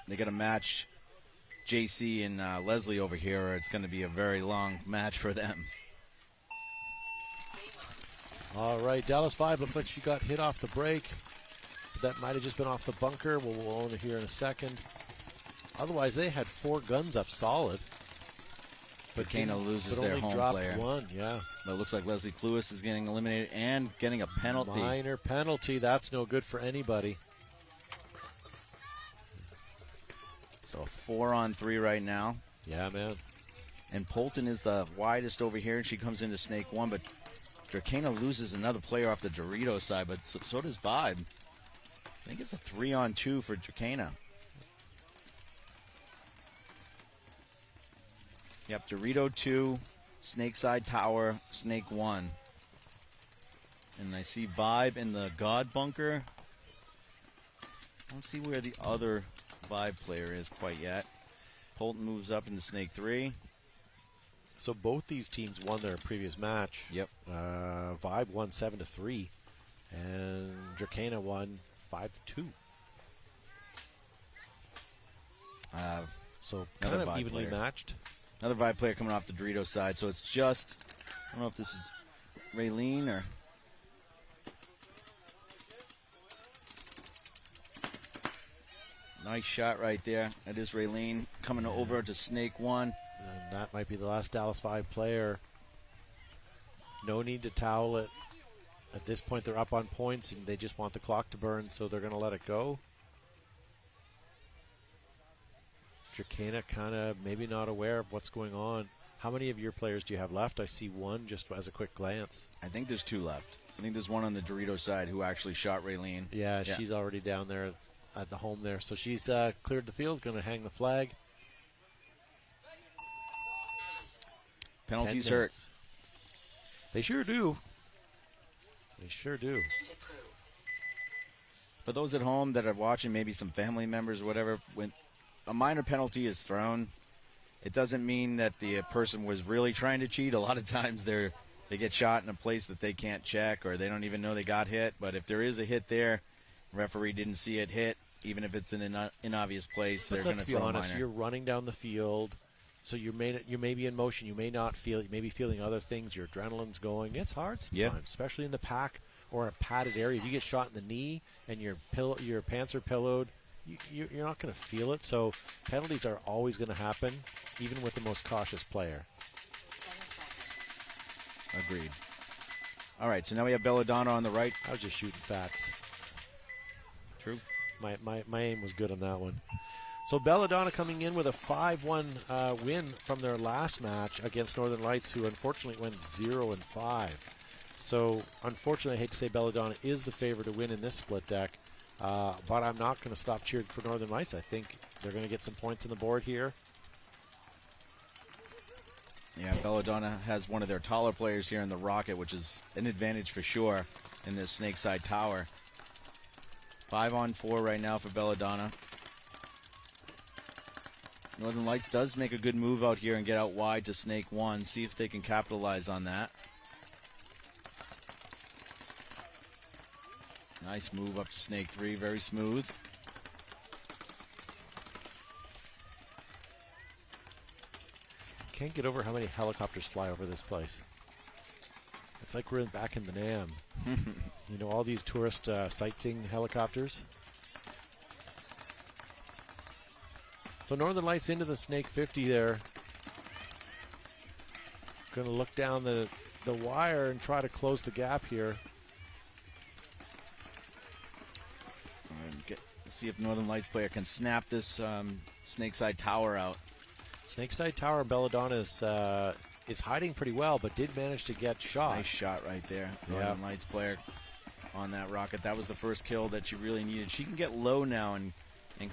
They got to match JC and Leslie over here, or it's going to be a very long match for them. All right, Dallas Vibe looks like she got hit off the break. That might have just been off the bunker. We'll own it here in a second. Otherwise, they had 4 guns up solid. But Kano loses their home player. One, yeah. But it looks like Leslie Cluis is getting eliminated and getting a penalty. Minor penalty. That's no good for anybody. So 4-on-3 right now. Yeah, man. And Polton is the widest over here, and she comes into Snake 1, but Dracana loses another player off the Dorito side, but so does Vibe. I think it's a 3-on-2 for Dracana. Yep, Dorito 2, Snake Side Tower, Snake 1. And I see Vibe in the God Bunker. I don't see where the other Vibe player is quite yet. Polton moves up into Snake 3. So both these teams won their previous match. Yep. Vibe won 7-3, and Dracana won 5-2. So kind of evenly matched. Another Vibe player coming off the Dorito side, so it's just, I don't know if this is Raylene or... Nice shot right there. That is Raylene coming over to Snake 1. And that might be the last Dallas Vibe player. No need to towel it. At this point, they're up on points, and they just want the clock to burn, so they're going to let it go. Dracana kind of maybe not aware of what's going on. How many of your players do you have left? I see one just as a quick glance. I think there's 2 left. I think there's one on the Dorito side who actually shot Raylene. Yeah, she's already down there at the home there. So she's cleared the field, going to hang the flag. Penalties hurt. They sure do. They sure do. For those at home that are watching, maybe some family members or whatever, when a minor penalty is thrown, it doesn't mean that the person was really trying to cheat. A lot of times they get shot in a place that they can't check, or they don't even know they got hit. But if there is a hit there, referee didn't see it hit, even if it's in an inobvious place, they're going to throw a minor. Let's be honest, you're running down the field, so you may be in motion. You may not feel. You may be feeling other things. Your adrenaline's going. It's hard sometimes, especially in the pack or a padded area. If you get shot in the knee and your pants are pillowed, you're not going to feel it. So penalties are always going to happen, even with the most cautious player. Agreed. All right, so now we have Belladonna on the right. I was just shooting facts. True. My aim was good on that one. So Belladonna coming in with a 5-1 win from their last match against Northern Lights, who unfortunately went 0-5. So unfortunately, I hate to say Belladonna is the favorite to win in this split deck, but I'm not going to stop cheering for Northern Lights. I think they're going to get some points on the board here. Yeah, Belladonna has one of their taller players here in the Rocket, which is an advantage for sure in this Snakeside Tower. 5-on-4 right now for Belladonna. Northern Lights does make a good move out here and get out wide to Snake 1. See if they can capitalize on that. Nice move up to Snake 3. Very smooth. Can't get over how many helicopters fly over this place. It's like we're back in the NAM. You know, all these tourist sightseeing helicopters. So Northern Lights into the Snake 50 there. Going to look down the wire and try to close the gap here. And see if Northern Lights player can snap this Snakeside Tower out. Snakeside Tower, Belladonna is hiding pretty well, but did manage to get shot. Nice shot right there. Northern Lights player on that rocket. That was the first kill that she really needed. She can get low now and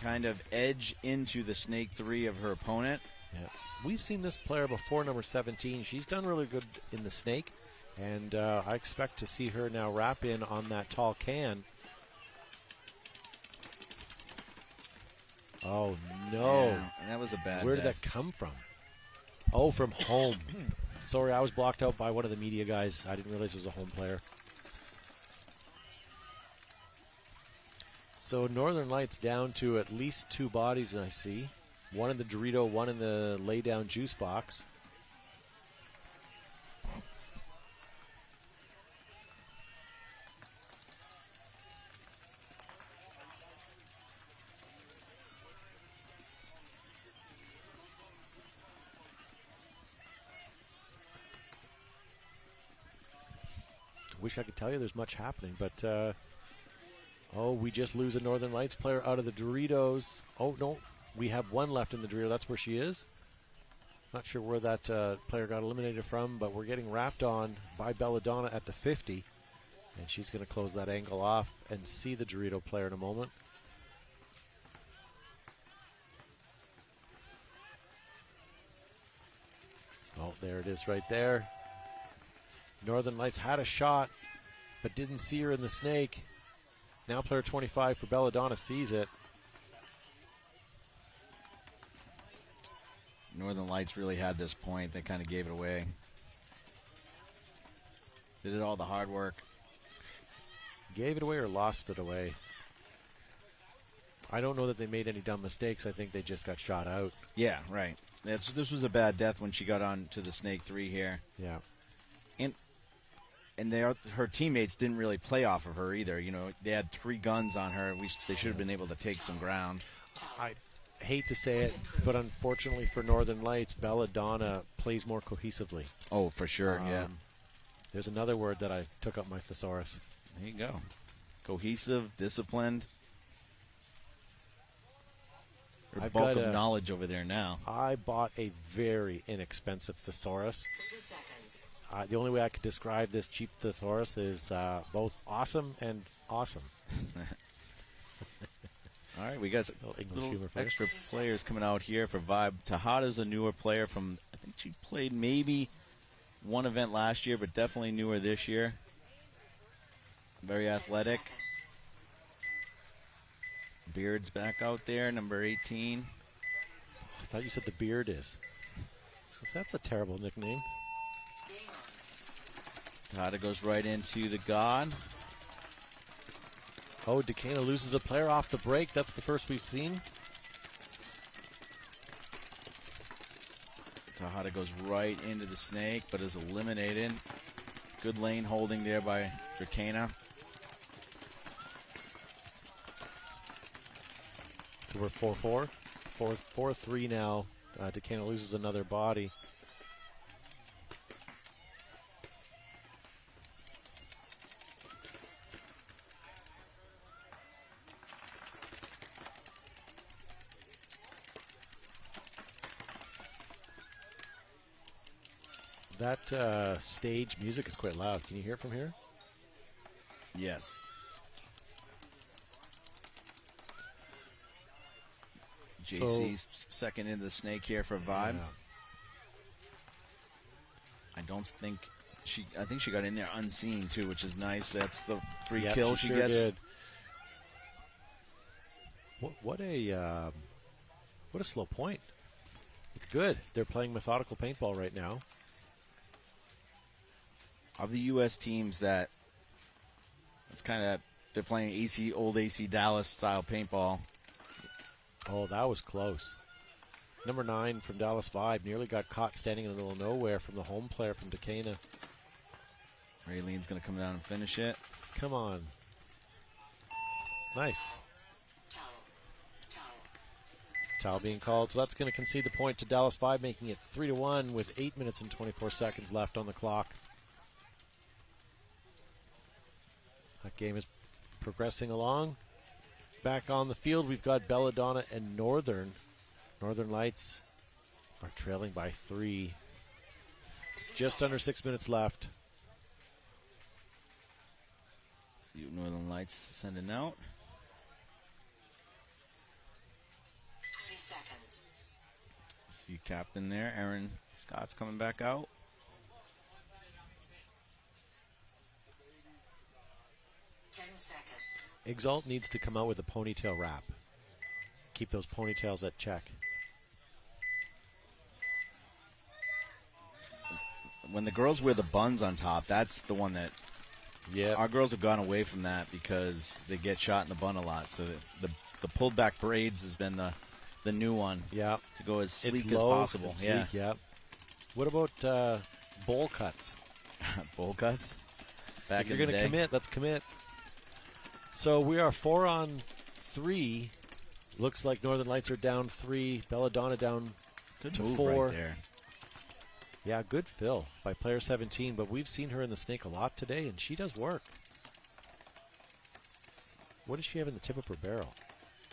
kind of edge into the Snake 3 of her opponent. Yeah. We've seen this player before, number 17. She's done really good in the Snake, and I expect to see her now wrap in on that tall can. Oh, no. Yeah, that was a bad Where did death. that come from? Oh, from home. Sorry, I was blocked out by one of the media guys. I didn't realize it was a home player. So Northern Lights down to at least 2 bodies, I see. One in the Dorito, one in the lay-down juice box. Wish I could tell you there's much happening, but oh, we just lose a Northern Lights player out of the Doritos. Oh, no, we have one left in the Dorito. That's where she is. Not sure where that player got eliminated from, but we're getting wrapped on by Belladonna at the 50. And she's going to close that angle off and see the Dorito player in a moment. Oh, there it is right there. Northern Lights had a shot, but didn't see her in the Snake. Now player 25 for Belladonna sees it. Northern Lights really had this point. They kind of gave it away. They did all the hard work. Gave it away or lost it away? I don't know that they made any dumb mistakes. I think they just got shot out. Yeah, right. This was a bad death when she got on to the Snake 3 here. Yeah. And her teammates didn't really play off of her either. You know, they had 3 guns on her. They should have been able to take some ground. I hate to say it, but unfortunately for Northern Lights, Belladonna plays more cohesively. Oh, for sure, yeah. There's another word that I took up my thesaurus. There you go. Cohesive, disciplined. Her bulk of knowledge over there now. I bought a very inexpensive thesaurus. The only way I could describe this cheap thesaurus is both awesome and awesome. All right, we got little extra players coming out here for Vibe. Tejada's a newer player from, I think she played maybe one event last year, but definitely newer this year. Very athletic. Beard's back out there, number 18. I thought you said the Beard is. So that's a terrible nickname. Tejada goes right into the God. Oh, Decana loses a player off the break. That's the first we've seen. Tejada goes right into the Snake, but is eliminated. Good lane holding there by Decana. So we're 4-4. 4-3 now. Decana loses another body. That stage music is quite loud. Can you hear it from here? Yes. JC's second into the Snake here for Vibe. Yeah. I don't think I think she got in there unseen too, which is nice. That's the free kill she gets. Did. What a slow point. It's good. They're playing methodical paintball right now. Of the U.S. teams it's kind of, they're playing old AC Dallas style paintball. Oh, that was close. Number 9 from Dallas Vibe nearly got caught standing in the middle of nowhere from the home player from Decana. Raylene's going to come down and finish it. Come on. Nice. Foul being called, so that's going to concede the point to Dallas Vibe, making it 3-1 with 8 minutes and 24 seconds left on the clock. That game is progressing along. Back on the field, we've got Belladonna and Northern. Northern Lights are trailing by 3. Just under 6 minutes left. See what Northern Lights sending out. 3 seconds. See captain there, Aaron Scott's coming back out. Exalt needs to come out with a ponytail wrap. Keep those ponytails at check. When the girls wear the buns on top, that's the one that our girls have gone away from that because they get shot in the bun a lot. So the pulled back braids has been the new one. Yeah. To go as It's sleek as low possible. and sleek, yeah. What about bowl cuts? Bowl cuts? Back if you're in the going to day. commit, let's commit. So we are 4 on 3. Looks like Northern Lights are down 3. Belladonna down Good to move 4. right there. Yeah, good fill by player 17, but we've seen her in the snake a lot today, and she does work. What does she have in the tip of her barrel?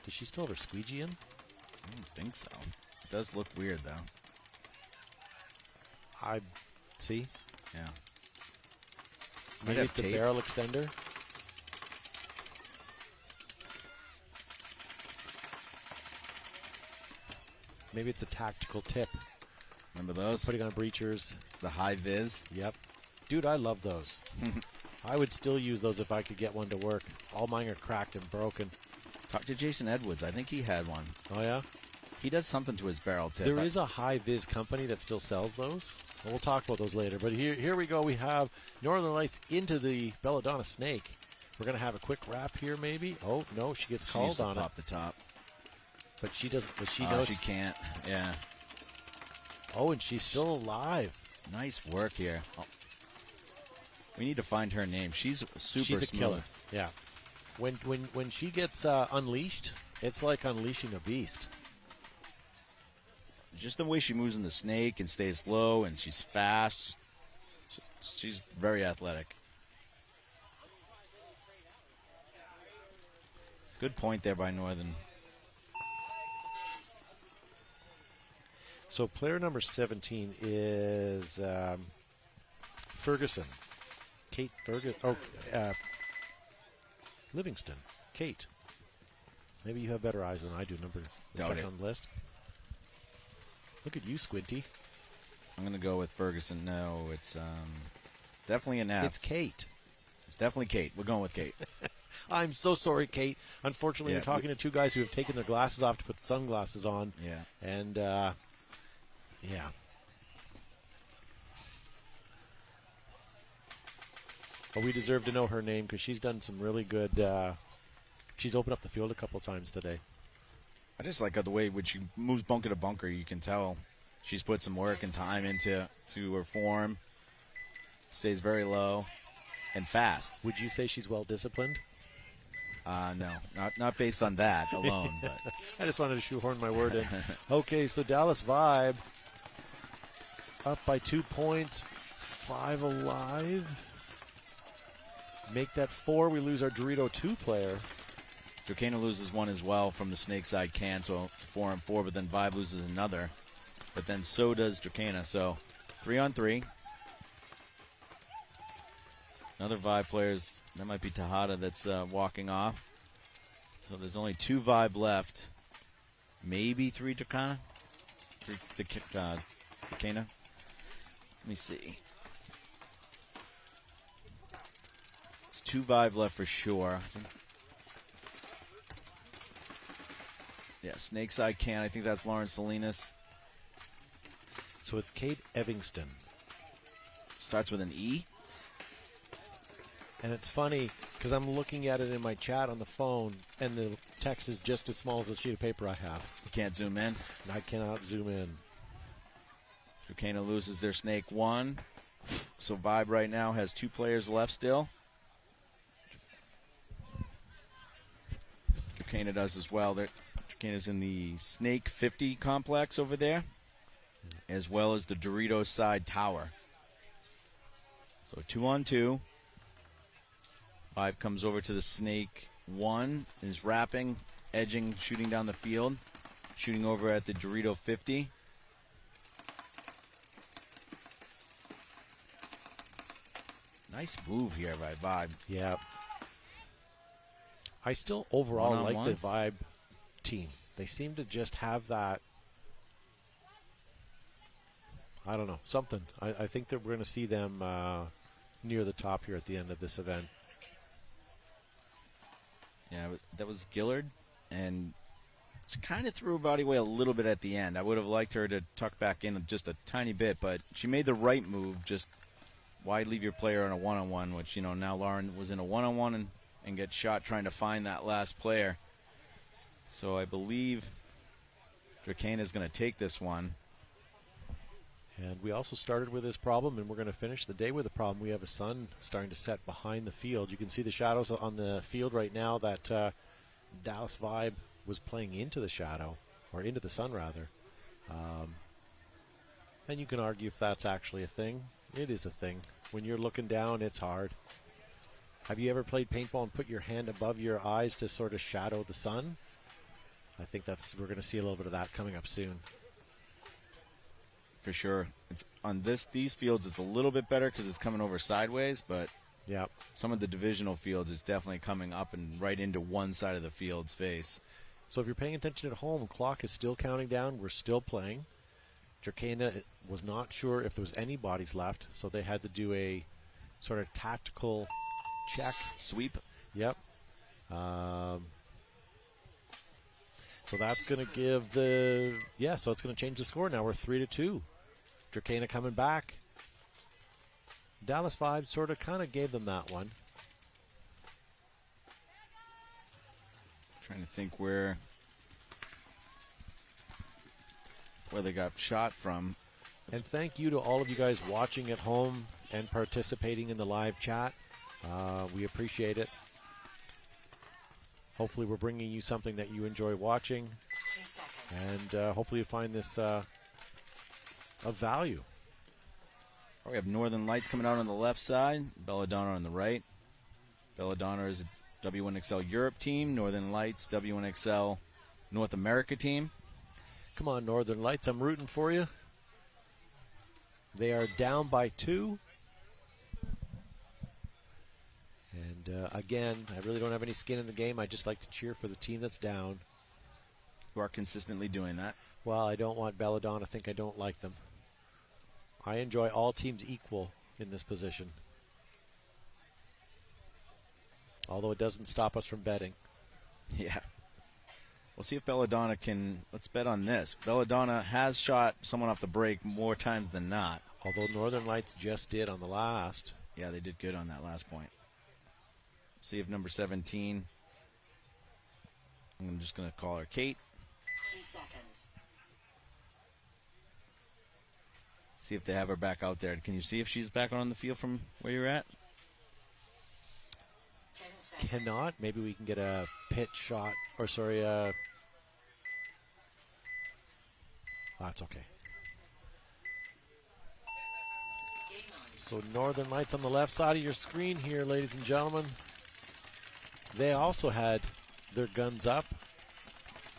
Does she still have her squeegee in? I don't think so. It does look weird, though. I see. Yeah. Maybe it's a barrel extender. Maybe it's a tactical tip. Remember those? Putting on breachers. The high vis. Yep. Dude, I love those. I would still use those if I could get one to work. All mine are cracked and broken. Talk to Jason Edwards. I think he had one. Oh, yeah? He does something to his barrel tip. There is a high-vis company that still sells those. We'll talk about those later. But here we go. We have Northern Lights into the Belladonna snake. We're going to have a quick wrap here, maybe. Oh, no, she gets called on it. Pop the top. But she doesn't. But she knows she can't. Yeah. Oh, and she's still alive. Nice work here. Oh. We need to find her name. She's super She's a smooth. killer. Yeah. When she gets unleashed, it's like unleashing a beast. Just the way she moves in the snake and stays low, and she's fast. She's very athletic. Good point there by Northern. So player number 17 is Ferguson. Kate Ferguson. Oh, Livingston. Kate. Maybe you have better eyes than I do. Second on the list. Look at you, Squinty. I'm going to go with Ferguson. No, it's definitely an F. It's Kate. It's definitely Kate. We're going with Kate. I'm so sorry, Kate. Unfortunately, Yeah, we're talking to two guys who have taken their glasses off to put sunglasses on. Yeah. And, yeah. But we deserve to know her name because she's done some really good. She's opened up the field a couple times today. I just like the way when she moves bunker to bunker, you can tell she's put some work and time into her form. Stays very low and fast. Would you say she's well disciplined? No, not based on that alone. But I just wanted to shoehorn my word in. Okay, so Dallas Vibe up by 2 points, 5 alive. Make that 4. We lose our Dorito 2 player. Dracana loses one as well from the snake side can, so it's 4 on 4, but then Vibe loses another. But then so does Dracana, so 3 on 3. Another Vibe players, that might be Tejada that's walking off. So there's only 2 Vibe left. Maybe 3 Dracana? 3 Dracana? Let me see. It's 2 Vibe left for sure. Yeah, Snakeside can. I think that's Lauren Salinas. So it's Kate Evingston. Starts with an E. And it's funny because I'm looking at it in my chat on the phone, and the text is just as small as the sheet of paper I have. You can't zoom in? I cannot zoom in. Dracana loses their snake 1. So Vibe right now has 2 players left still. Dracana does as well. Dracana's in the Snake 50 complex over there, as well as the Doritos side tower. So 2-on-2. Vibe comes over to the Snake 1, is wrapping, edging, shooting down the field, shooting over at the Dorito 50. Nice move here by Vibe. Yeah. I still overall like the Vibe team. They seem to just have that, I don't know, something. I think that we're going to see them near the top here at the end of this event. Yeah, that was Gillard, and she kind of threw her body away a little bit at the end. I would have liked her to tuck back in just a tiny bit, but she made the right move. Just why leave your player on a one-on-one, which, you know, now Lauren was in a one-on-one and gets shot trying to find that last player. So I believe Dracana is going to take this one. And we also started with this problem, and we're going to finish the day with a problem. We have a sun starting to set behind the field. You can see the shadows on the field right now that Dallas Vibe was playing into the shadow, or into the sun, rather. And you can argue if that's actually a thing. It is a thing. When you're looking down, it's hard. Have you ever played paintball and put your hand above your eyes to sort of shadow the sun? I think we're going to see a little bit of that coming up soon. For sure. It's on these fields it's a little bit better because it's coming over sideways, but yeah, some of the divisional fields is definitely coming up and right into one side of the field's face. So if you're paying attention at home, clock is still counting down. We're still playing. Dracana was not sure if there was any bodies left, so they had to do a sort of tactical check. Sweep. Yep. So that's going to give so it's going to change the score. Now we're 3-2. Dracana coming back. Dallas Vibe sort of kind of gave them that one. Trying to think where they got shot from. And thank you to all of you guys watching at home and participating in the live chat. We appreciate it. Hopefully we're bringing you something that you enjoy watching. And hopefully you find this of value. We have Northern Lights coming out on the left side, Belladonna on the right. Belladonna is a WNXL Europe team, Northern Lights, WNXL North America team. Come on, Northern Lights, I'm rooting for you. They are down by 2. And again, I really don't have any skin in the game. I just like to cheer for the team that's down. You are consistently doing that. Well, I don't want Belladonna to think I don't like them. I enjoy all teams equal in this position. Although it doesn't stop us from betting. Yeah. We'll see if Belladonna can, let's bet on this. Belladonna has shot someone off the break more times than not. Although Northern Lights just did on the last. Yeah, they did good on that last point. See if number 17, I'm just going to call her Kate. 3 seconds. See if they have her back out there. Can you see if she's back on the field from where you're at? Cannot. Maybe we can get a pit shot. Or sorry, that's okay. So Northern Lights on the left side of your screen here, ladies and gentlemen. They also had their guns up,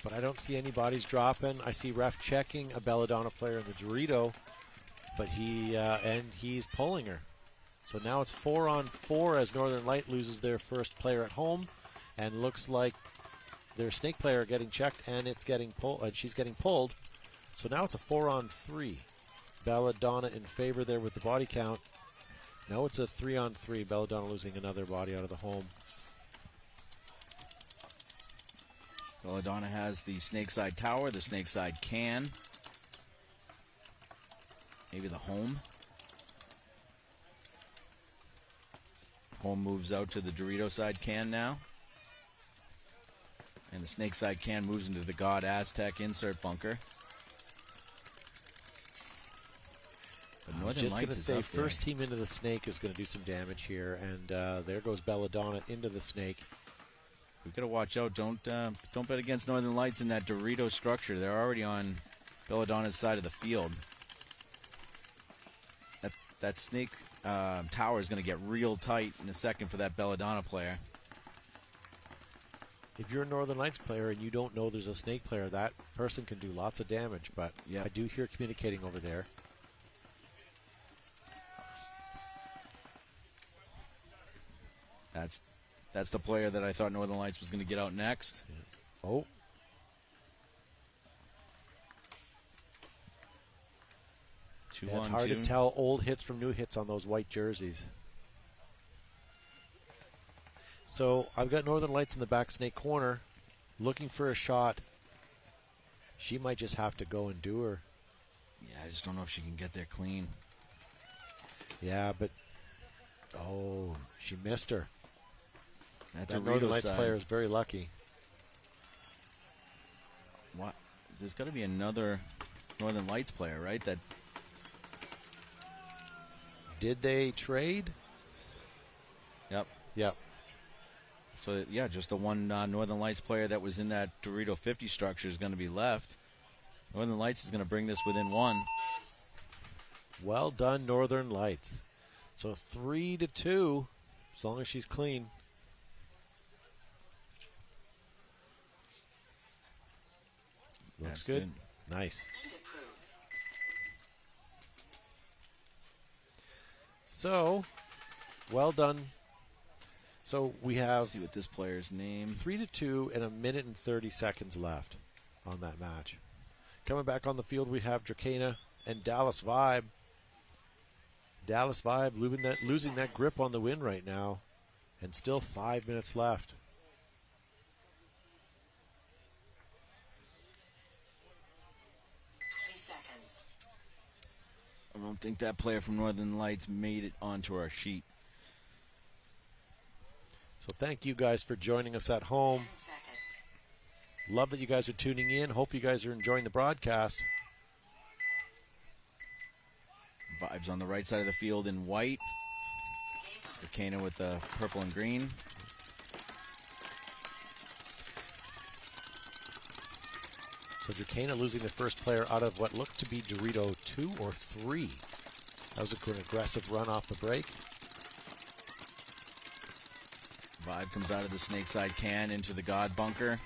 but I don't see any bodies dropping. I see ref checking a Belladonna player in the Dorito, but he's pulling her. So now it's 4-on-4 as Northern Light loses their first player at home, and looks like their snake player getting checked, and it's getting pulled. She's getting pulled. So now it's a 4-on-3. Belladonna in favor there with the body count. No, it's a 3-on-3. Belladonna losing another body out of the home. Belladonna has the Snakeside Tower, the Snakeside Can. Maybe the home. Home moves out to the Dorito side can now. And the Snake side can moves into the God Aztec insert bunker. But I'm Northern just going to Lights is say up there. first team into the Snake is going to do some damage here. And there goes Belladonna into the Snake. We've got to watch out. Don't bet against Northern Lights in that Dorito structure. They're already on Belladonna's side of the field. That Snake tower is going to get real tight in a second for that Belladonna player. If you're a Northern Lights player and you don't know there's a Snake player, that person can do lots of damage. But I do hear communicating over there. That's the player that I thought Northern Lights was going to get out next. Yeah. Oh. It's hard to tell old hits from new hits on those white jerseys. So I've got Northern Lights in the back Snake corner, looking for a shot. She might just have to go and do her. Yeah, I just don't know if she can get there clean. Yeah, but oh, she missed her. That Northern Lights player is very lucky. What? There's got to be another Northern Lights player, right? That. Did they trade? Yep. Yep. So, yeah, just the one Northern Lights player that was in that Dorito 50 structure is going to be left. Northern Lights is going to bring this within one. Well done, Northern Lights. So 3-2, as long as she's clean. Looks good. Nice. So, well done. So we have. Let's see what this player's name. 3-2 and 1 minute and 30 seconds left on that match. Coming back on the field, we have Drakena and Dallas Vibe. Dallas Vibe losing that grip on the win right now, and still 5 minutes left. I don't think that player from Northern Lights made it onto our sheet. So thank you guys for joining us at home. Love that you guys are tuning in. Hope you guys are enjoying the broadcast. Vibes on the right side of the field in white. Drakena with the purple and green. So Drakena losing the first player out of what looked to be Dorito 2 or 3. That was an aggressive run off the break. Vibe comes out of the snake side can into the God bunker.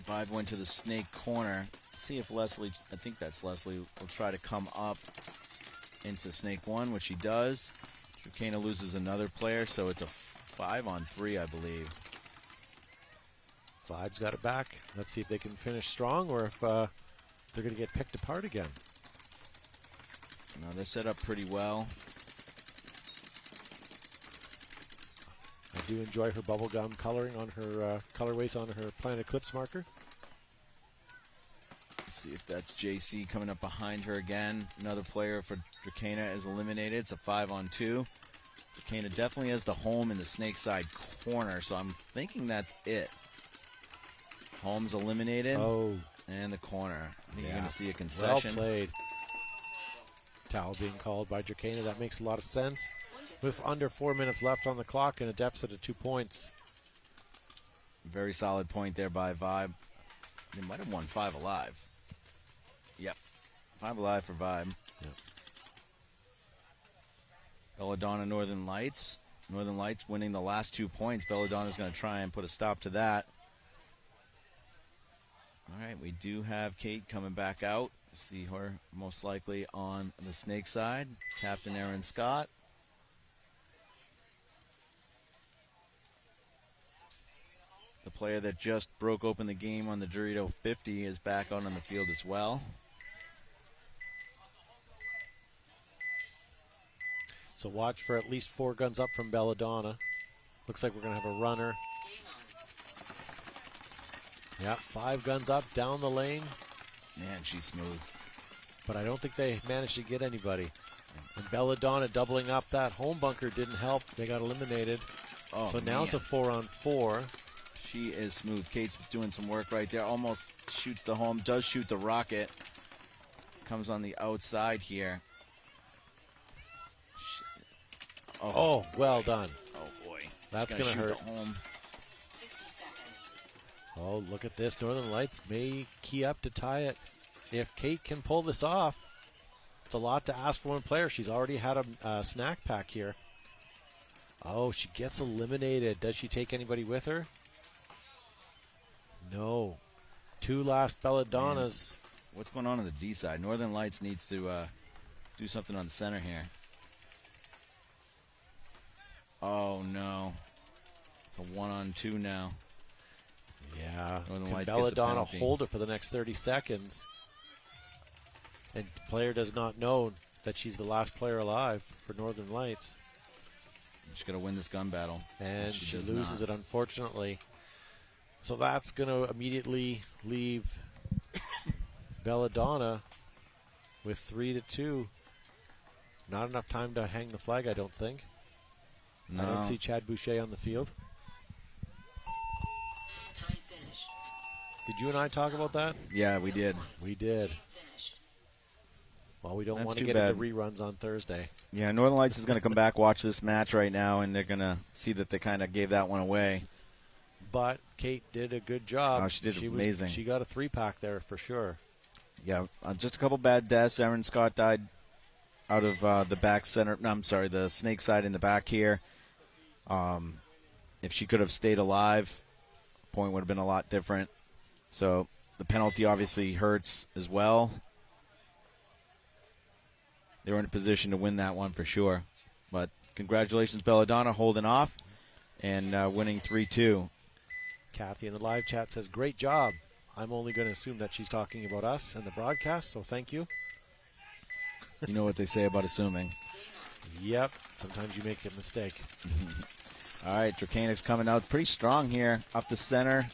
Vibe went to the snake corner. See if Leslie, I think that's Leslie, will try to come up into snake one, which he does. Drakena loses another player, so it's a 5-on-3, I believe. Vibe's got it back. Let's see if they can finish strong or if they're going to get picked apart again. No, they're set up pretty well. I do enjoy her bubblegum coloring on her colorways on her Planet Eclipse marker. Let's see if that's JC coming up behind her again. Another player for Drakena is eliminated. It's a 5-on-2. Drakena definitely has the home in the snake side corner, so I'm thinking that's it. Home's eliminated. Oh. And the corner. I think you're going to see a concession. Well played. Towel being called by Drakena. That makes a lot of sense. With under 4 minutes left on the clock and a deficit of 2 points. Very solid point there by Vibe. They might have won 5 alive. Yep. 5 alive for Vibe. Yep. Belladonna, Northern Lights. Northern Lights winning the last 2 points. Belladonna's going to try and put a stop to that. All right, we do have Kate coming back out. See her most likely on the snake side. Captain Aaron Scott. The player that just broke open the game on the Dorito 50 is back out on the field as well. So watch for at least 4 guns up from Belladonna. Looks like we're going to have a runner. Yeah, 5 guns up, down the lane. Man, she's smooth. But I don't think they managed to get anybody. And Belladonna doubling up that home bunker didn't help. They got eliminated. Oh, so now it's a 4-on-4. She is smooth. Kate's doing some work right there. Almost shoots the home. Does shoot the rocket. Comes on the outside here. Oh, well done. Oh, boy. That's going to hurt. Home. Oh, look at this. Northern Lights may key up to tie it. If Kate can pull this off, it's a lot to ask for one player. She's already had a snack pack here. Oh, she gets eliminated. Does she take anybody with her? No. 2 last Belladonnas. What's going on the D side? Northern Lights needs to do something on the center here. Oh, no. It's a 1-on-2 now. Yeah. Northern Can Lights Belladonna gets a hold it for the next 30 seconds? And the player does not know that she's the last player alive for Northern Lights. She's going to win this gun battle. And she loses it, unfortunately. So that's going to immediately leave Belladonna with 3-2. Not enough time to hang the flag, I don't think. No. I don't see Chad Boucher on the field. Time finished. Did you and I talk about that? Yeah, we did. We did. Well, we don't That's want to too get bad. into reruns on Thursday. Yeah, Northern Lights is going to come back, watch this match right now, and they're going to see that they kind of gave that one away. But Kate did a good job. Oh, she did amazing. She got a 3-pack there for sure. Yeah, just a couple bad deaths. Erin Scott died out of the back center. No, I'm sorry, the snake side in the back here. If she could have stayed alive, point would have been a lot different. So the penalty obviously hurts as well. They were in a position to win that one for sure. But congratulations, Belladonna, holding off and winning 3-2. Kathy in the live chat says, great job. I'm only going to assume that she's talking about us and the broadcast, so thank you. You know what they say about assuming. Yep, sometimes you make a mistake. All right, Dracanics coming out pretty strong here, up the center,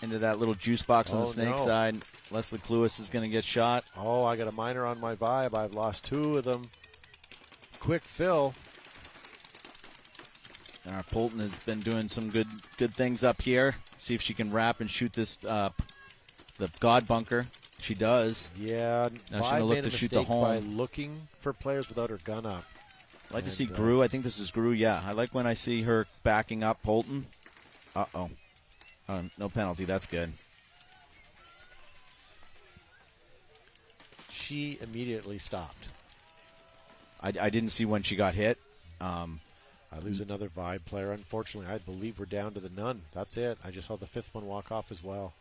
into that little juice box on the snake side. Leslie Cluis is going to get shot. Oh, I got a minor on my vibe. I've lost 2 of them. Quick fill. And our Polton has been doing some good things up here. See if she can wrap and shoot this the God bunker. She does. Yeah, now she's going to look to shoot the home. By looking for players without her gun up. I like to see Gru. I think this is Gru. Yeah, I like when I see her backing up Polton. Uh-oh. No penalty. That's good. She immediately stopped. I didn't see when she got hit. I lose another vibe player. Unfortunately, I believe we're down to the none. That's it. I just saw the 5th one walk off as well.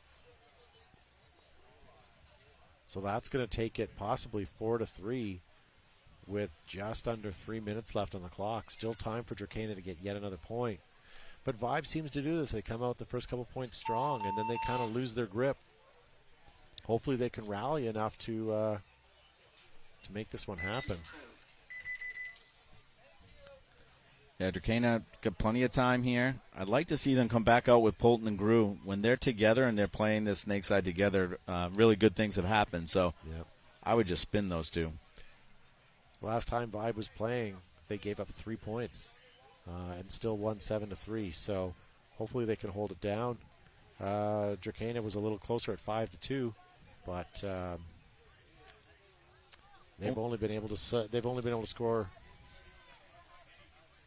So that's going to take it possibly 4-3 with just under 3 minutes left on the clock. Still time for Dracana to get yet another point. But Vibe seems to do this. They come out the first couple points strong, and then they kind of lose their grip. Hopefully they can rally enough to make this one happen. Yeah, Dracana got plenty of time here. I'd like to see them come back out with Polton and Gru. When they're together and they're playing this snake side together, really good things have happened. So I would just spin those 2. Last time Vibe was playing, they gave up 3 points and still won 7-3. So hopefully they can hold it down. Dracana was a little closer at 5-2, but they've only been able to score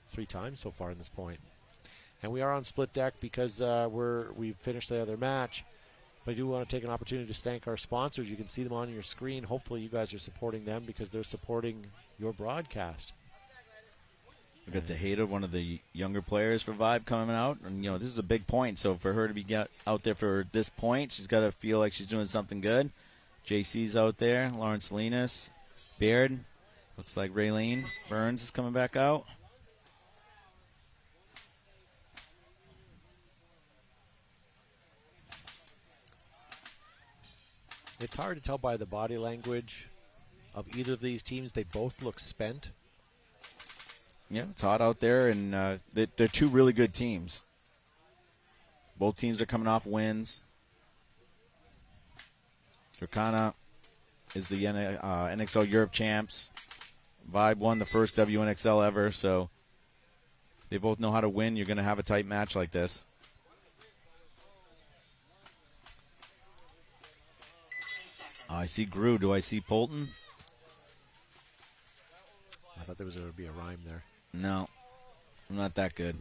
3 times so far in this point. And we are on split deck because we've finished the other match. But I do want to take an opportunity to thank our sponsors. You can see them on your screen. Hopefully you guys are supporting them because they're supporting your broadcast. We got the Hater, one of the younger players for Vibe, coming out. And, this is a big point. So for her to be out there for this point, she's got to feel like she's doing something good. JC's out there. Lawrence Salinas. Baird. Looks like Raylene Burns is coming back out. It's hard to tell by the body language of either of these teams. They both look spent. Yeah, it's hot out there, and they're 2 really good teams. Both teams are coming off wins. Dracana is the NXL Europe champs. Vibe won the first WNXL ever, so they both know how to win. You're going to have a tight match like this. I see Gru. Do I see Polton? I thought there was going to be a rhyme there. No, I'm not that good.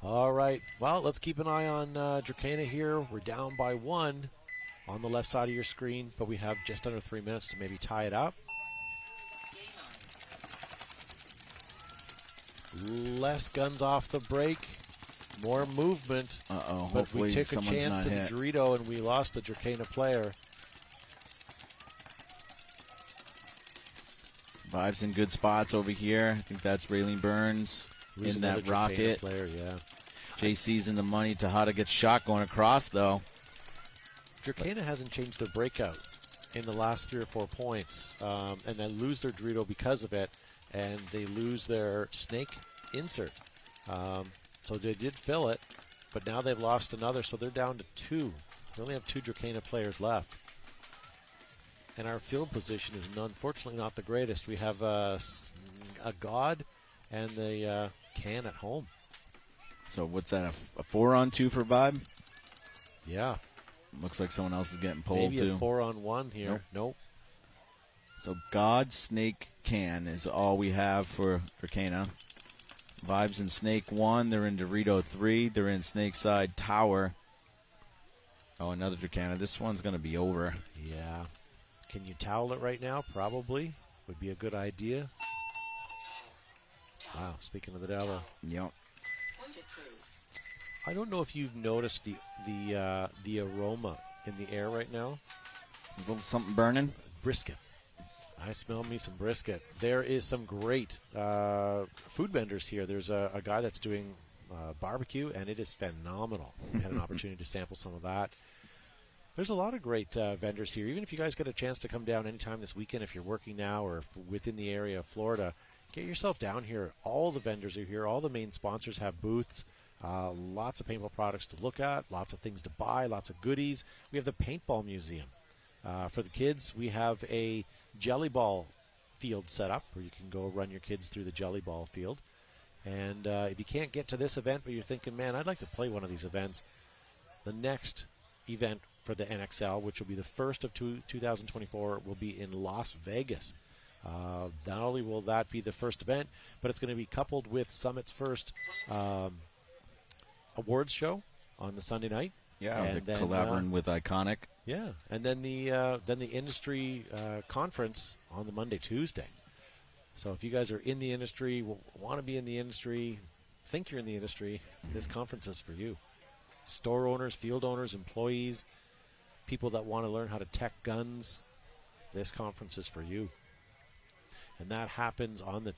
All right. Well, let's keep an eye on Dracana here. We're down by 1 on the left side of your screen, but we have just under 3 minutes to maybe tie it up. Less guns off the break. More movement. Uh-oh. But we Hopefully took a someone's chance not to hit. the Dorito, and we lost a Dracana player. Vibe's in good spots over here. I think that's Raylene Burns Who's in another that Dracana rocket. player, yeah. JC's in the money. Tejada gets shot going across, though. Dracana hasn't changed their breakout in the last 3 or 4 points, and they lose their Dorito because of it, and they lose their snake insert. So they did fill it, but now they've lost another, so they're down to 2. They only have 2 Dracana players left. And our field position is unfortunately not the greatest. We have a God and the Can at home. So what's that, a 4-on-2 for Vibe? Yeah. Looks like someone else is getting pulled, Maybe too. a 4-on-1 here. Nope. So God, Snake, Can is all we have for Dracana. Vibes in Snake 1. They're in Dorito 3. They're in Snake Side Tower. Oh, another Dracana. This one's going to be over. Yeah. Can you towel it right now? Probably. Would be a good idea. Wow, speaking of the devil. Yep. I don't know if you've noticed the aroma in the air right now. Is a little something burning? Brisket. I smell me some brisket. There is some great food vendors here. There's a guy that's doing barbecue, and it is phenomenal. We had an opportunity to sample some of that. There's a lot of great vendors here. Even if you guys get a chance to come down anytime this weekend, if you're working now or within the area of Florida, get yourself down here. All the vendors are here. All the main sponsors have booths. Lots of paintball products to look at, lots of things to buy, lots of goodies. We have the Paintball Museum. For the kids, we have a jelly ball field set up where you can go run your kids through the jelly ball field. And if you can't get to this event, but you're thinking, man, I'd like to play one of these events, the next event for the NXL, which will be the first of 2024, will be in Las Vegas. Not only will that be the first event, but it's going to be coupled with Summit's first awards show on the Sunday night. Yeah, and they're then, collaborating with Iconic. Yeah, and then the industry conference on the Monday, Tuesday. So if you guys are in the industry, want to be in the industry, think you're in the industry, this conference is for you. Store owners, field owners, employees, people that want to learn how to tech guns, this conference is for you. And that happens on the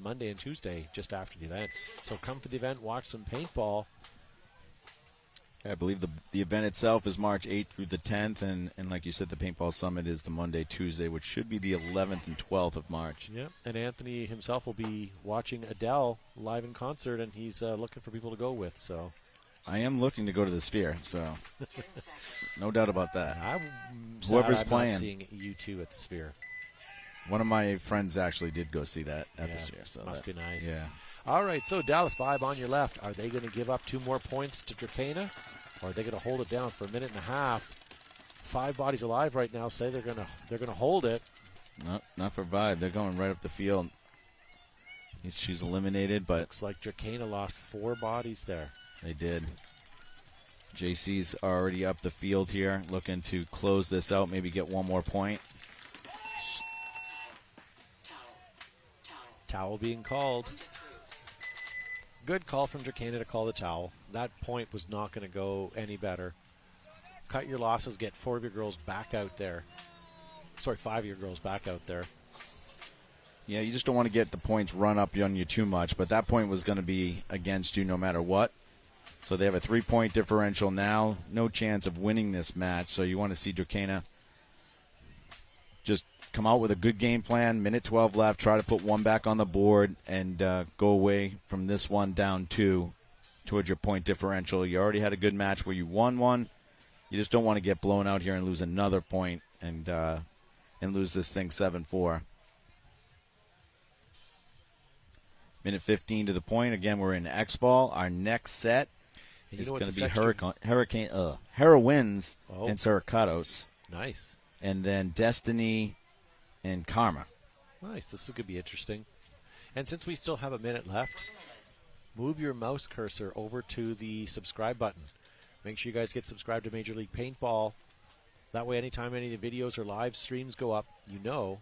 Monday and Tuesday, just after the event. So come for the event, watch some paintball. I believe the event itself is March 8th through the 10th, and like you said, the Paintball Summit is the Monday, Tuesday, which should be the 11th and 12th of March. Yeah, and Anthony himself will be watching Adele live in concert, and he's looking for people to go with. So I am looking to go to the Sphere, so no doubt about that. Whoever's I'm playing, not seeing U2 at the Sphere. One of my friends actually did go see that at the Sphere, so must be nice. Yeah. All right, so Dallas Vibe on your left. Are they going to give up 2 more points to Dracana, or are they going to hold it down for a minute and a half? 5 bodies alive right now. Say they're going to hold it. No, not for Vibe. They're going right up the field. She's eliminated, but looks like Dracana lost 4 bodies there. They did. JC's already up the field here, looking to close this out, maybe get 1 more point. Towel being called. Good call from Dracana to call the towel. That point was not going to go any better. Cut your losses, get 4 of your girls back out there. Sorry, 5 of your girls back out there. Yeah, you just don't want to get the points run up on you too much, but that point was going to be against you no matter what. So they have a 3-point differential now. No chance of winning this match, so you want to see Dracana just come out with a good game plan. Minute 12 left. Try to put 1 back on the board and go away from this one down 2 towards your point differential. You already had a good match where you won 1. You just don't want to get blown out here and lose another point and lose this thing 7-4. Minute 15 to the point. Again, we're in X-Ball. Our next set is going to be Heroines and Saracatos. Nice. And then Destiny and Karma. Nice. This is going to be interesting. And since we still have a minute left, move your mouse cursor over to the subscribe button. Make sure you guys get subscribed to Major League Paintball. That way, anytime any of the videos or live streams go up, you know.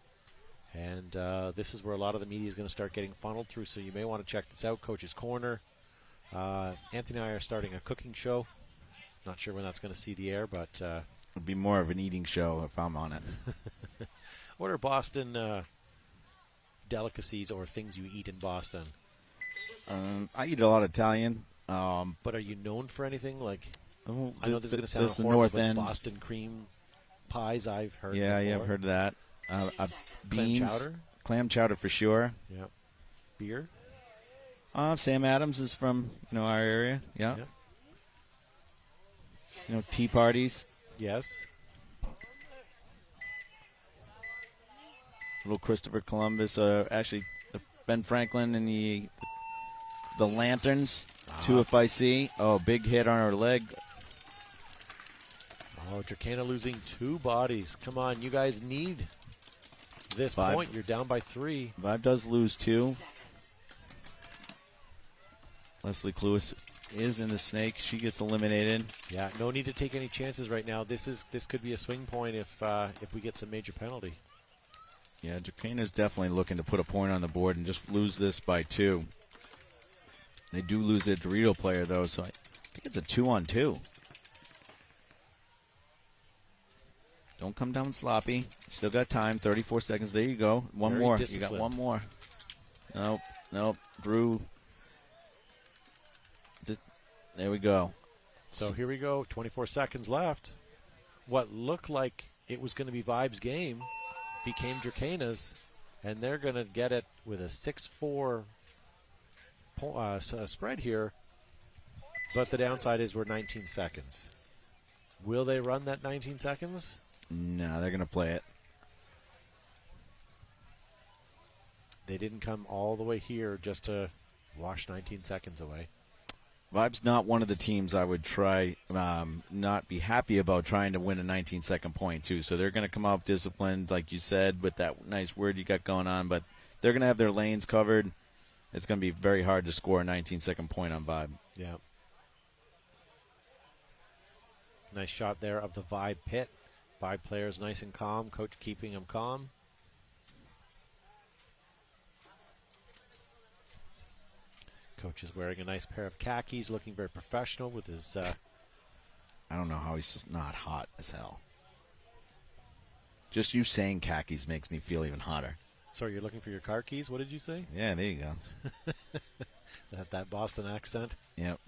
And this is where a lot of the media is going to start getting funneled through, so you may want to check this out. Coach's Corner. Anthony and I are starting a cooking show. Not sure when that's going to see the air, but... it'll be more of an eating show if I'm on it. What are Boston delicacies or things you eat in Boston? I eat a lot of Italian. But are you known for anything? Like, I know this is going to sound the horrible, North but End. Boston cream pies I've heard Yeah, before. I've heard that. Beans, Clam chowder? Clam chowder for sure. Yeah. Beer? Sam Adams is from our area. Yeah. Tea parties. Yes. Little Christopher Columbus. Actually, Ben Franklin and the Lanterns. 2 if I see. Oh, big hit on her leg. Oh, Dracana losing 2 bodies. Come on, you guys need this point. You're down by 3. Vibe does lose 2. Leslie Cluis is in the snake. She gets eliminated. Yeah, no need to take any chances right now. This could be a swing point if we get some major penalty. Yeah, Dracana's definitely looking to put a point on the board and just lose this by 2. They do lose their Dorito player, though, so I think it's a 2-on-2. Don't come down sloppy. Still got time. 34 seconds. There you go. One Very more. disciplined. You got one more. Nope. Drew. There we go. So here we go. 24 seconds left. What looked like it was going to be Vibe's game became Dracana's, and they're going to get it with a 6-4 spread here. But the downside is we're 19 seconds. Will they run that 19 seconds? No, they're going to play it. They didn't come all the way here just to wash 19 seconds away. Vibe's not one of the teams I would try, not be happy about trying to win a 19-second point, too. So they're going to come out disciplined, like you said, with that nice word you got going on. But they're going to have their lanes covered. It's going to be very hard to score a 19-second point on Vibe. Yeah. Nice shot there of the Vibe pit. Vibe players nice and calm. Coach keeping them calm. Coach is wearing a nice pair of khakis, looking very professional with his... I don't know how he's just not hot as hell. Just you saying khakis makes me feel even hotter. Sorry, you're looking for your car keys? What did you say? Yeah, there you go. that Boston accent? Yep.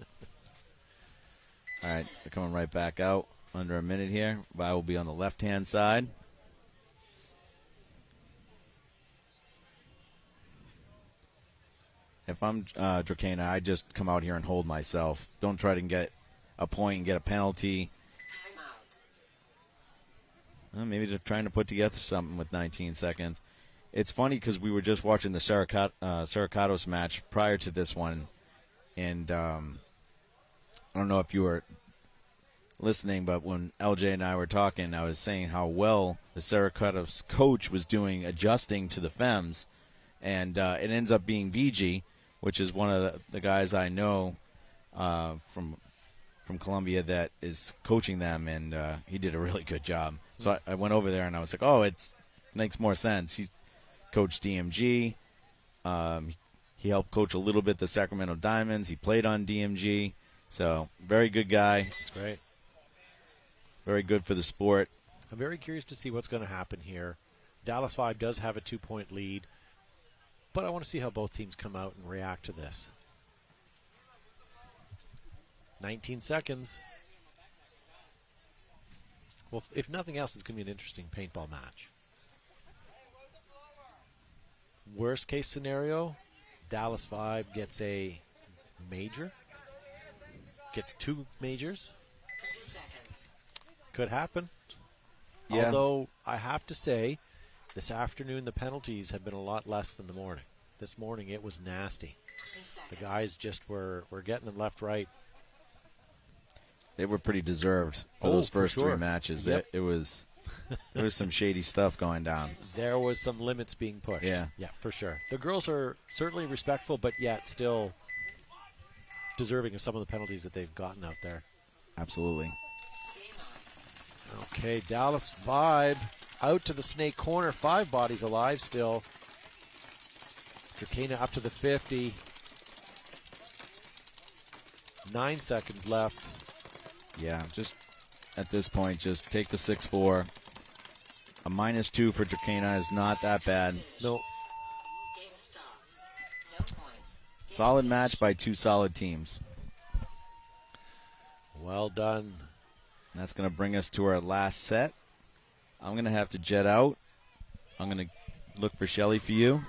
All right, they're coming right back out. Under a minute here. Vi will be on the left-hand side. If I'm Dracana, I just come out here and hold myself. Don't try to get a point and get a penalty. Well, maybe they're trying to put together something with 19 seconds. It's funny because we were just watching the Saracatos match prior to this one, and I don't know if you were listening, but when LJ and I were talking, I was saying how well the Saracatos coach was doing adjusting to the Fems, and it ends up being VG, which is one of the guys I know from Columbia that is coaching them, and he did a really good job. So I went over there and I was like, oh, it makes more sense. He coached DMG. He helped coach a little bit the Sacramento Diamonds. He played on DMG. So very good guy. That's great. Very good for the sport. I'm very curious to see what's going to happen here. Dallas 5 does have a 2-point lead, but I want to see how both teams come out and react to this. 19 seconds. Well, if nothing else, it's going to be an interesting paintball match. Worst case scenario, Dallas 5 gets a major. Gets 2 majors. Could happen. Yeah. Although I have to say, this afternoon the penalties have been a lot less than the morning. This morning it was nasty. The guys just were getting them left, right. They were pretty deserved for those first sure. 3 matches. Yep. It was there was some shady stuff going down. There was some limits being pushed. Yeah, for sure. The girls are certainly respectful, but yet still deserving of some of the penalties that they've gotten out there. Absolutely. Okay, Dallas Vibe out to the snake corner. 5 bodies alive still. Drakena up to the 50. 9 seconds left. Yeah, just at this point, just take the 6-4. A -2 for Drakena is not that bad. No. Solid match by 2 solid teams. Well done. And that's going to bring us to our last set. I'm going to have to jet out. I'm going to look for Shelly for you.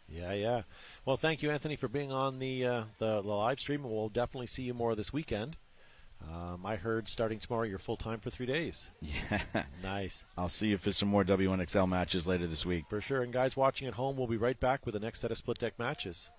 Yeah. Well, thank you, Anthony, for being on the live stream. We'll definitely see you more this weekend. I heard starting tomorrow you're full-time for 3 days. Yeah. Nice. I'll see you for some more WNXL matches later this week. For sure. And guys watching at home, we'll be right back with the next set of split deck matches.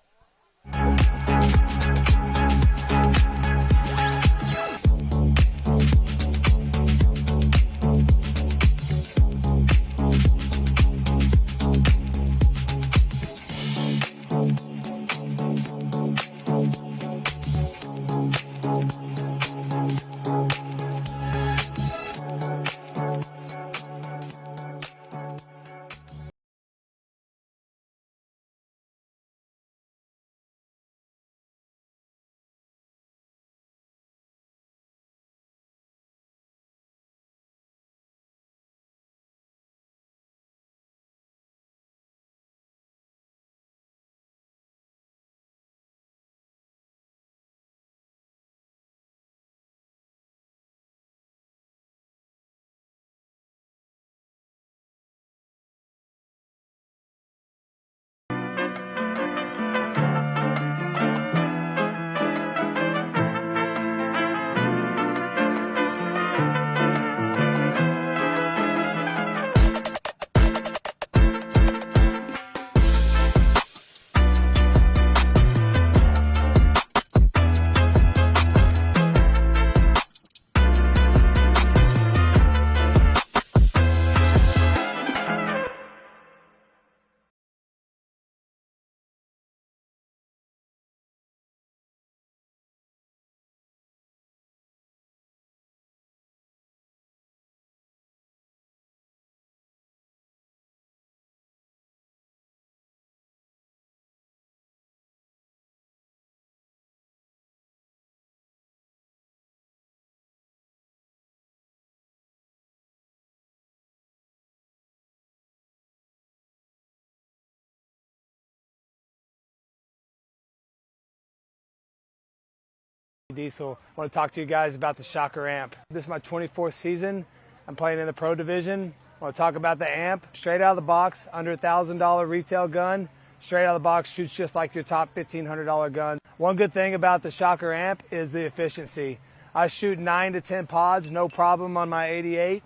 Diesel. I want to talk to you guys about the Shocker amp. This is my 24th season. I'm playing in the Pro Division. I want to talk about the amp. Straight out of the box, under $1,000 retail gun. Straight out of the box, shoots just like your top $1,500 gun. One good thing about the Shocker amp is the efficiency. I shoot 9 to 10 pods, no problem on my 88.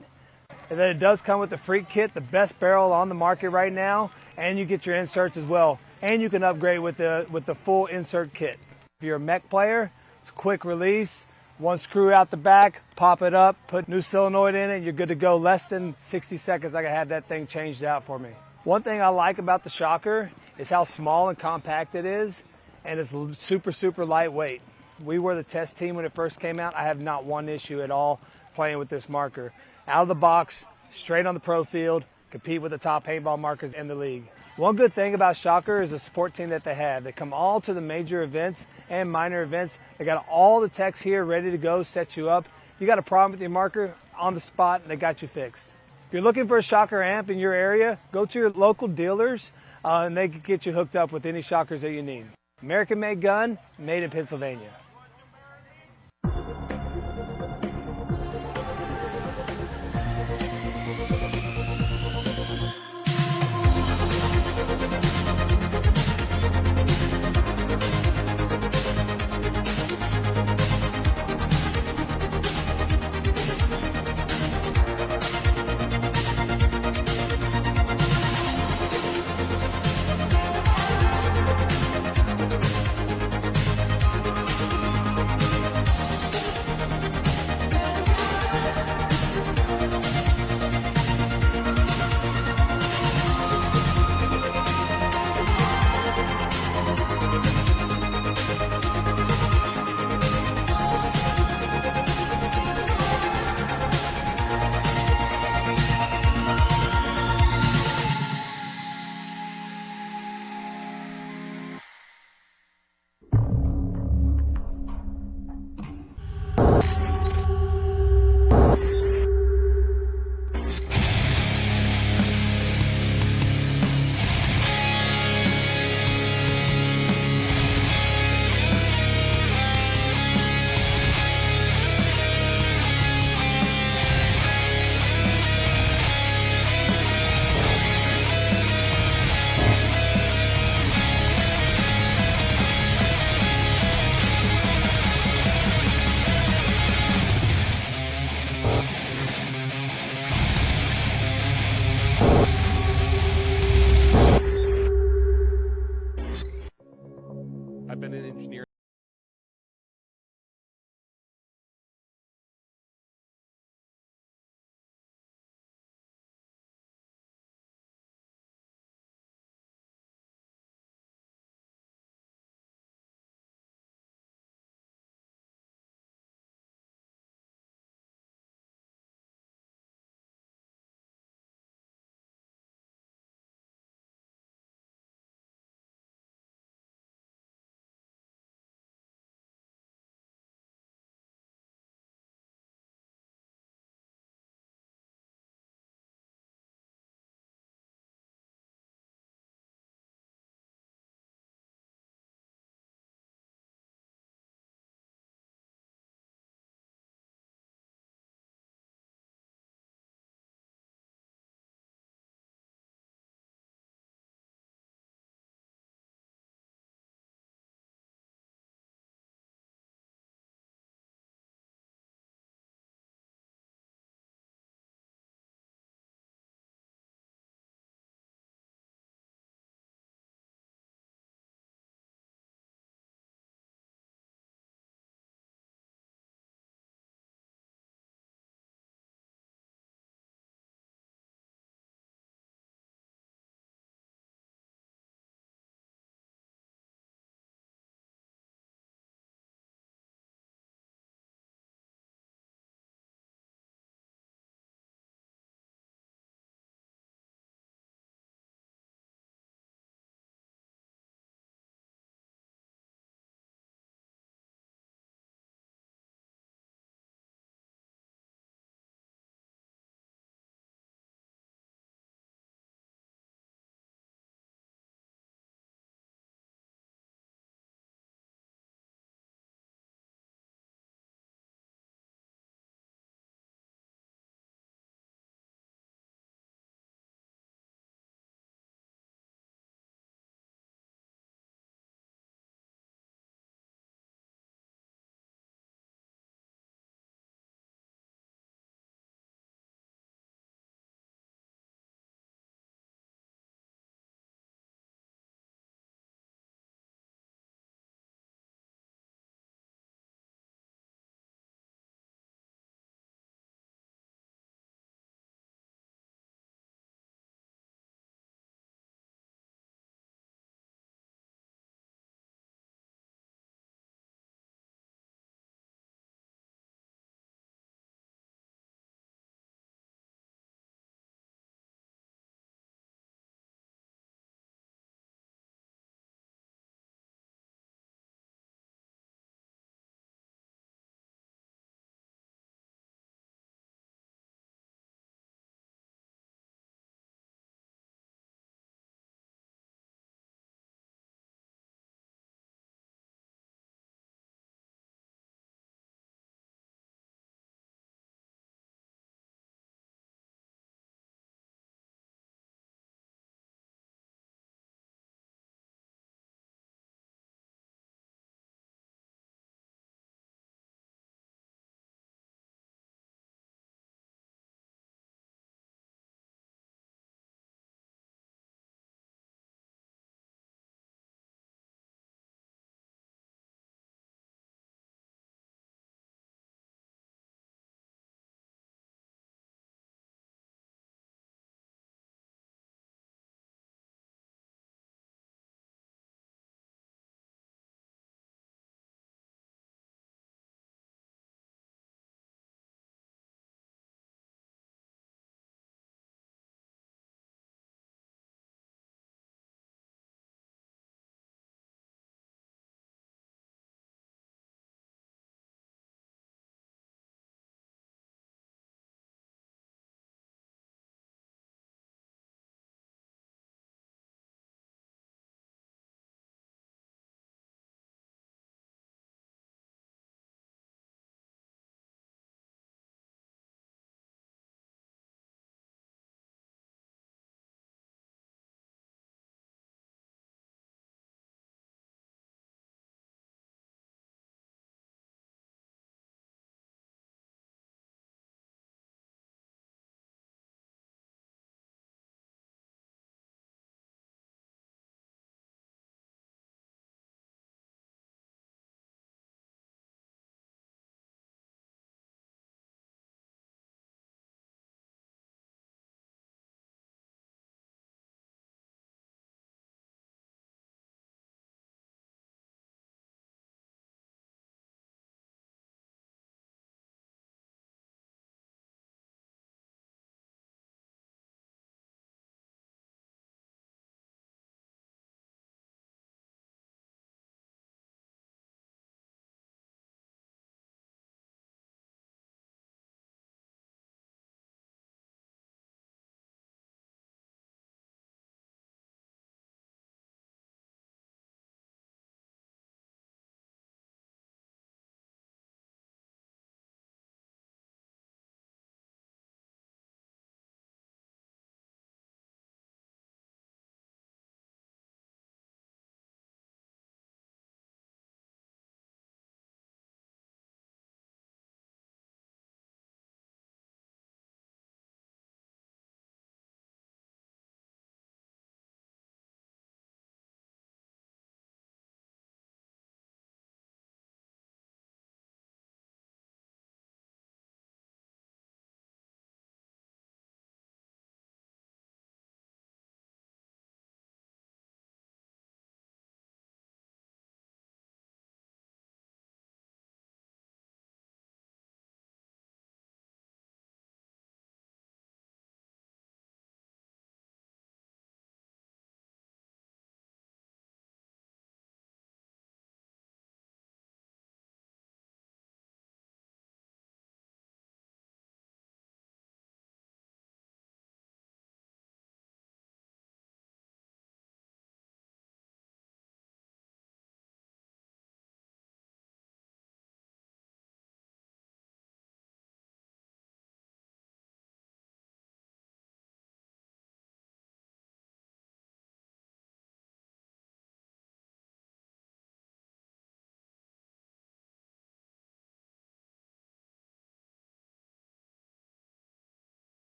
And then it does come with the Freak Kit, the best barrel on the market right now, and you get your inserts as well. And you can upgrade with the full insert kit. If you're a mech player, it's a quick release, 1 screw out the back, pop it up, put new solenoid in it, and you're good to go. Less than 60 seconds, I can have that thing changed out for me. One thing I like about the Shocker is how small and compact it is, and it's super, super lightweight. We were the test team when it first came out. I have not one issue at all playing with this marker. Out of the box, straight on the pro field, compete with the top paintball markers in the league. One good thing about Shocker is the support team that they have. They come all to the major events and minor events. They got all the techs here ready to go, set you up. You got a problem with your marker, on the spot, and they got you fixed. If you're looking for a Shocker amp in your area, go to your local dealers, and they can get you hooked up with any Shockers that you need. American-made gun, made in Pennsylvania.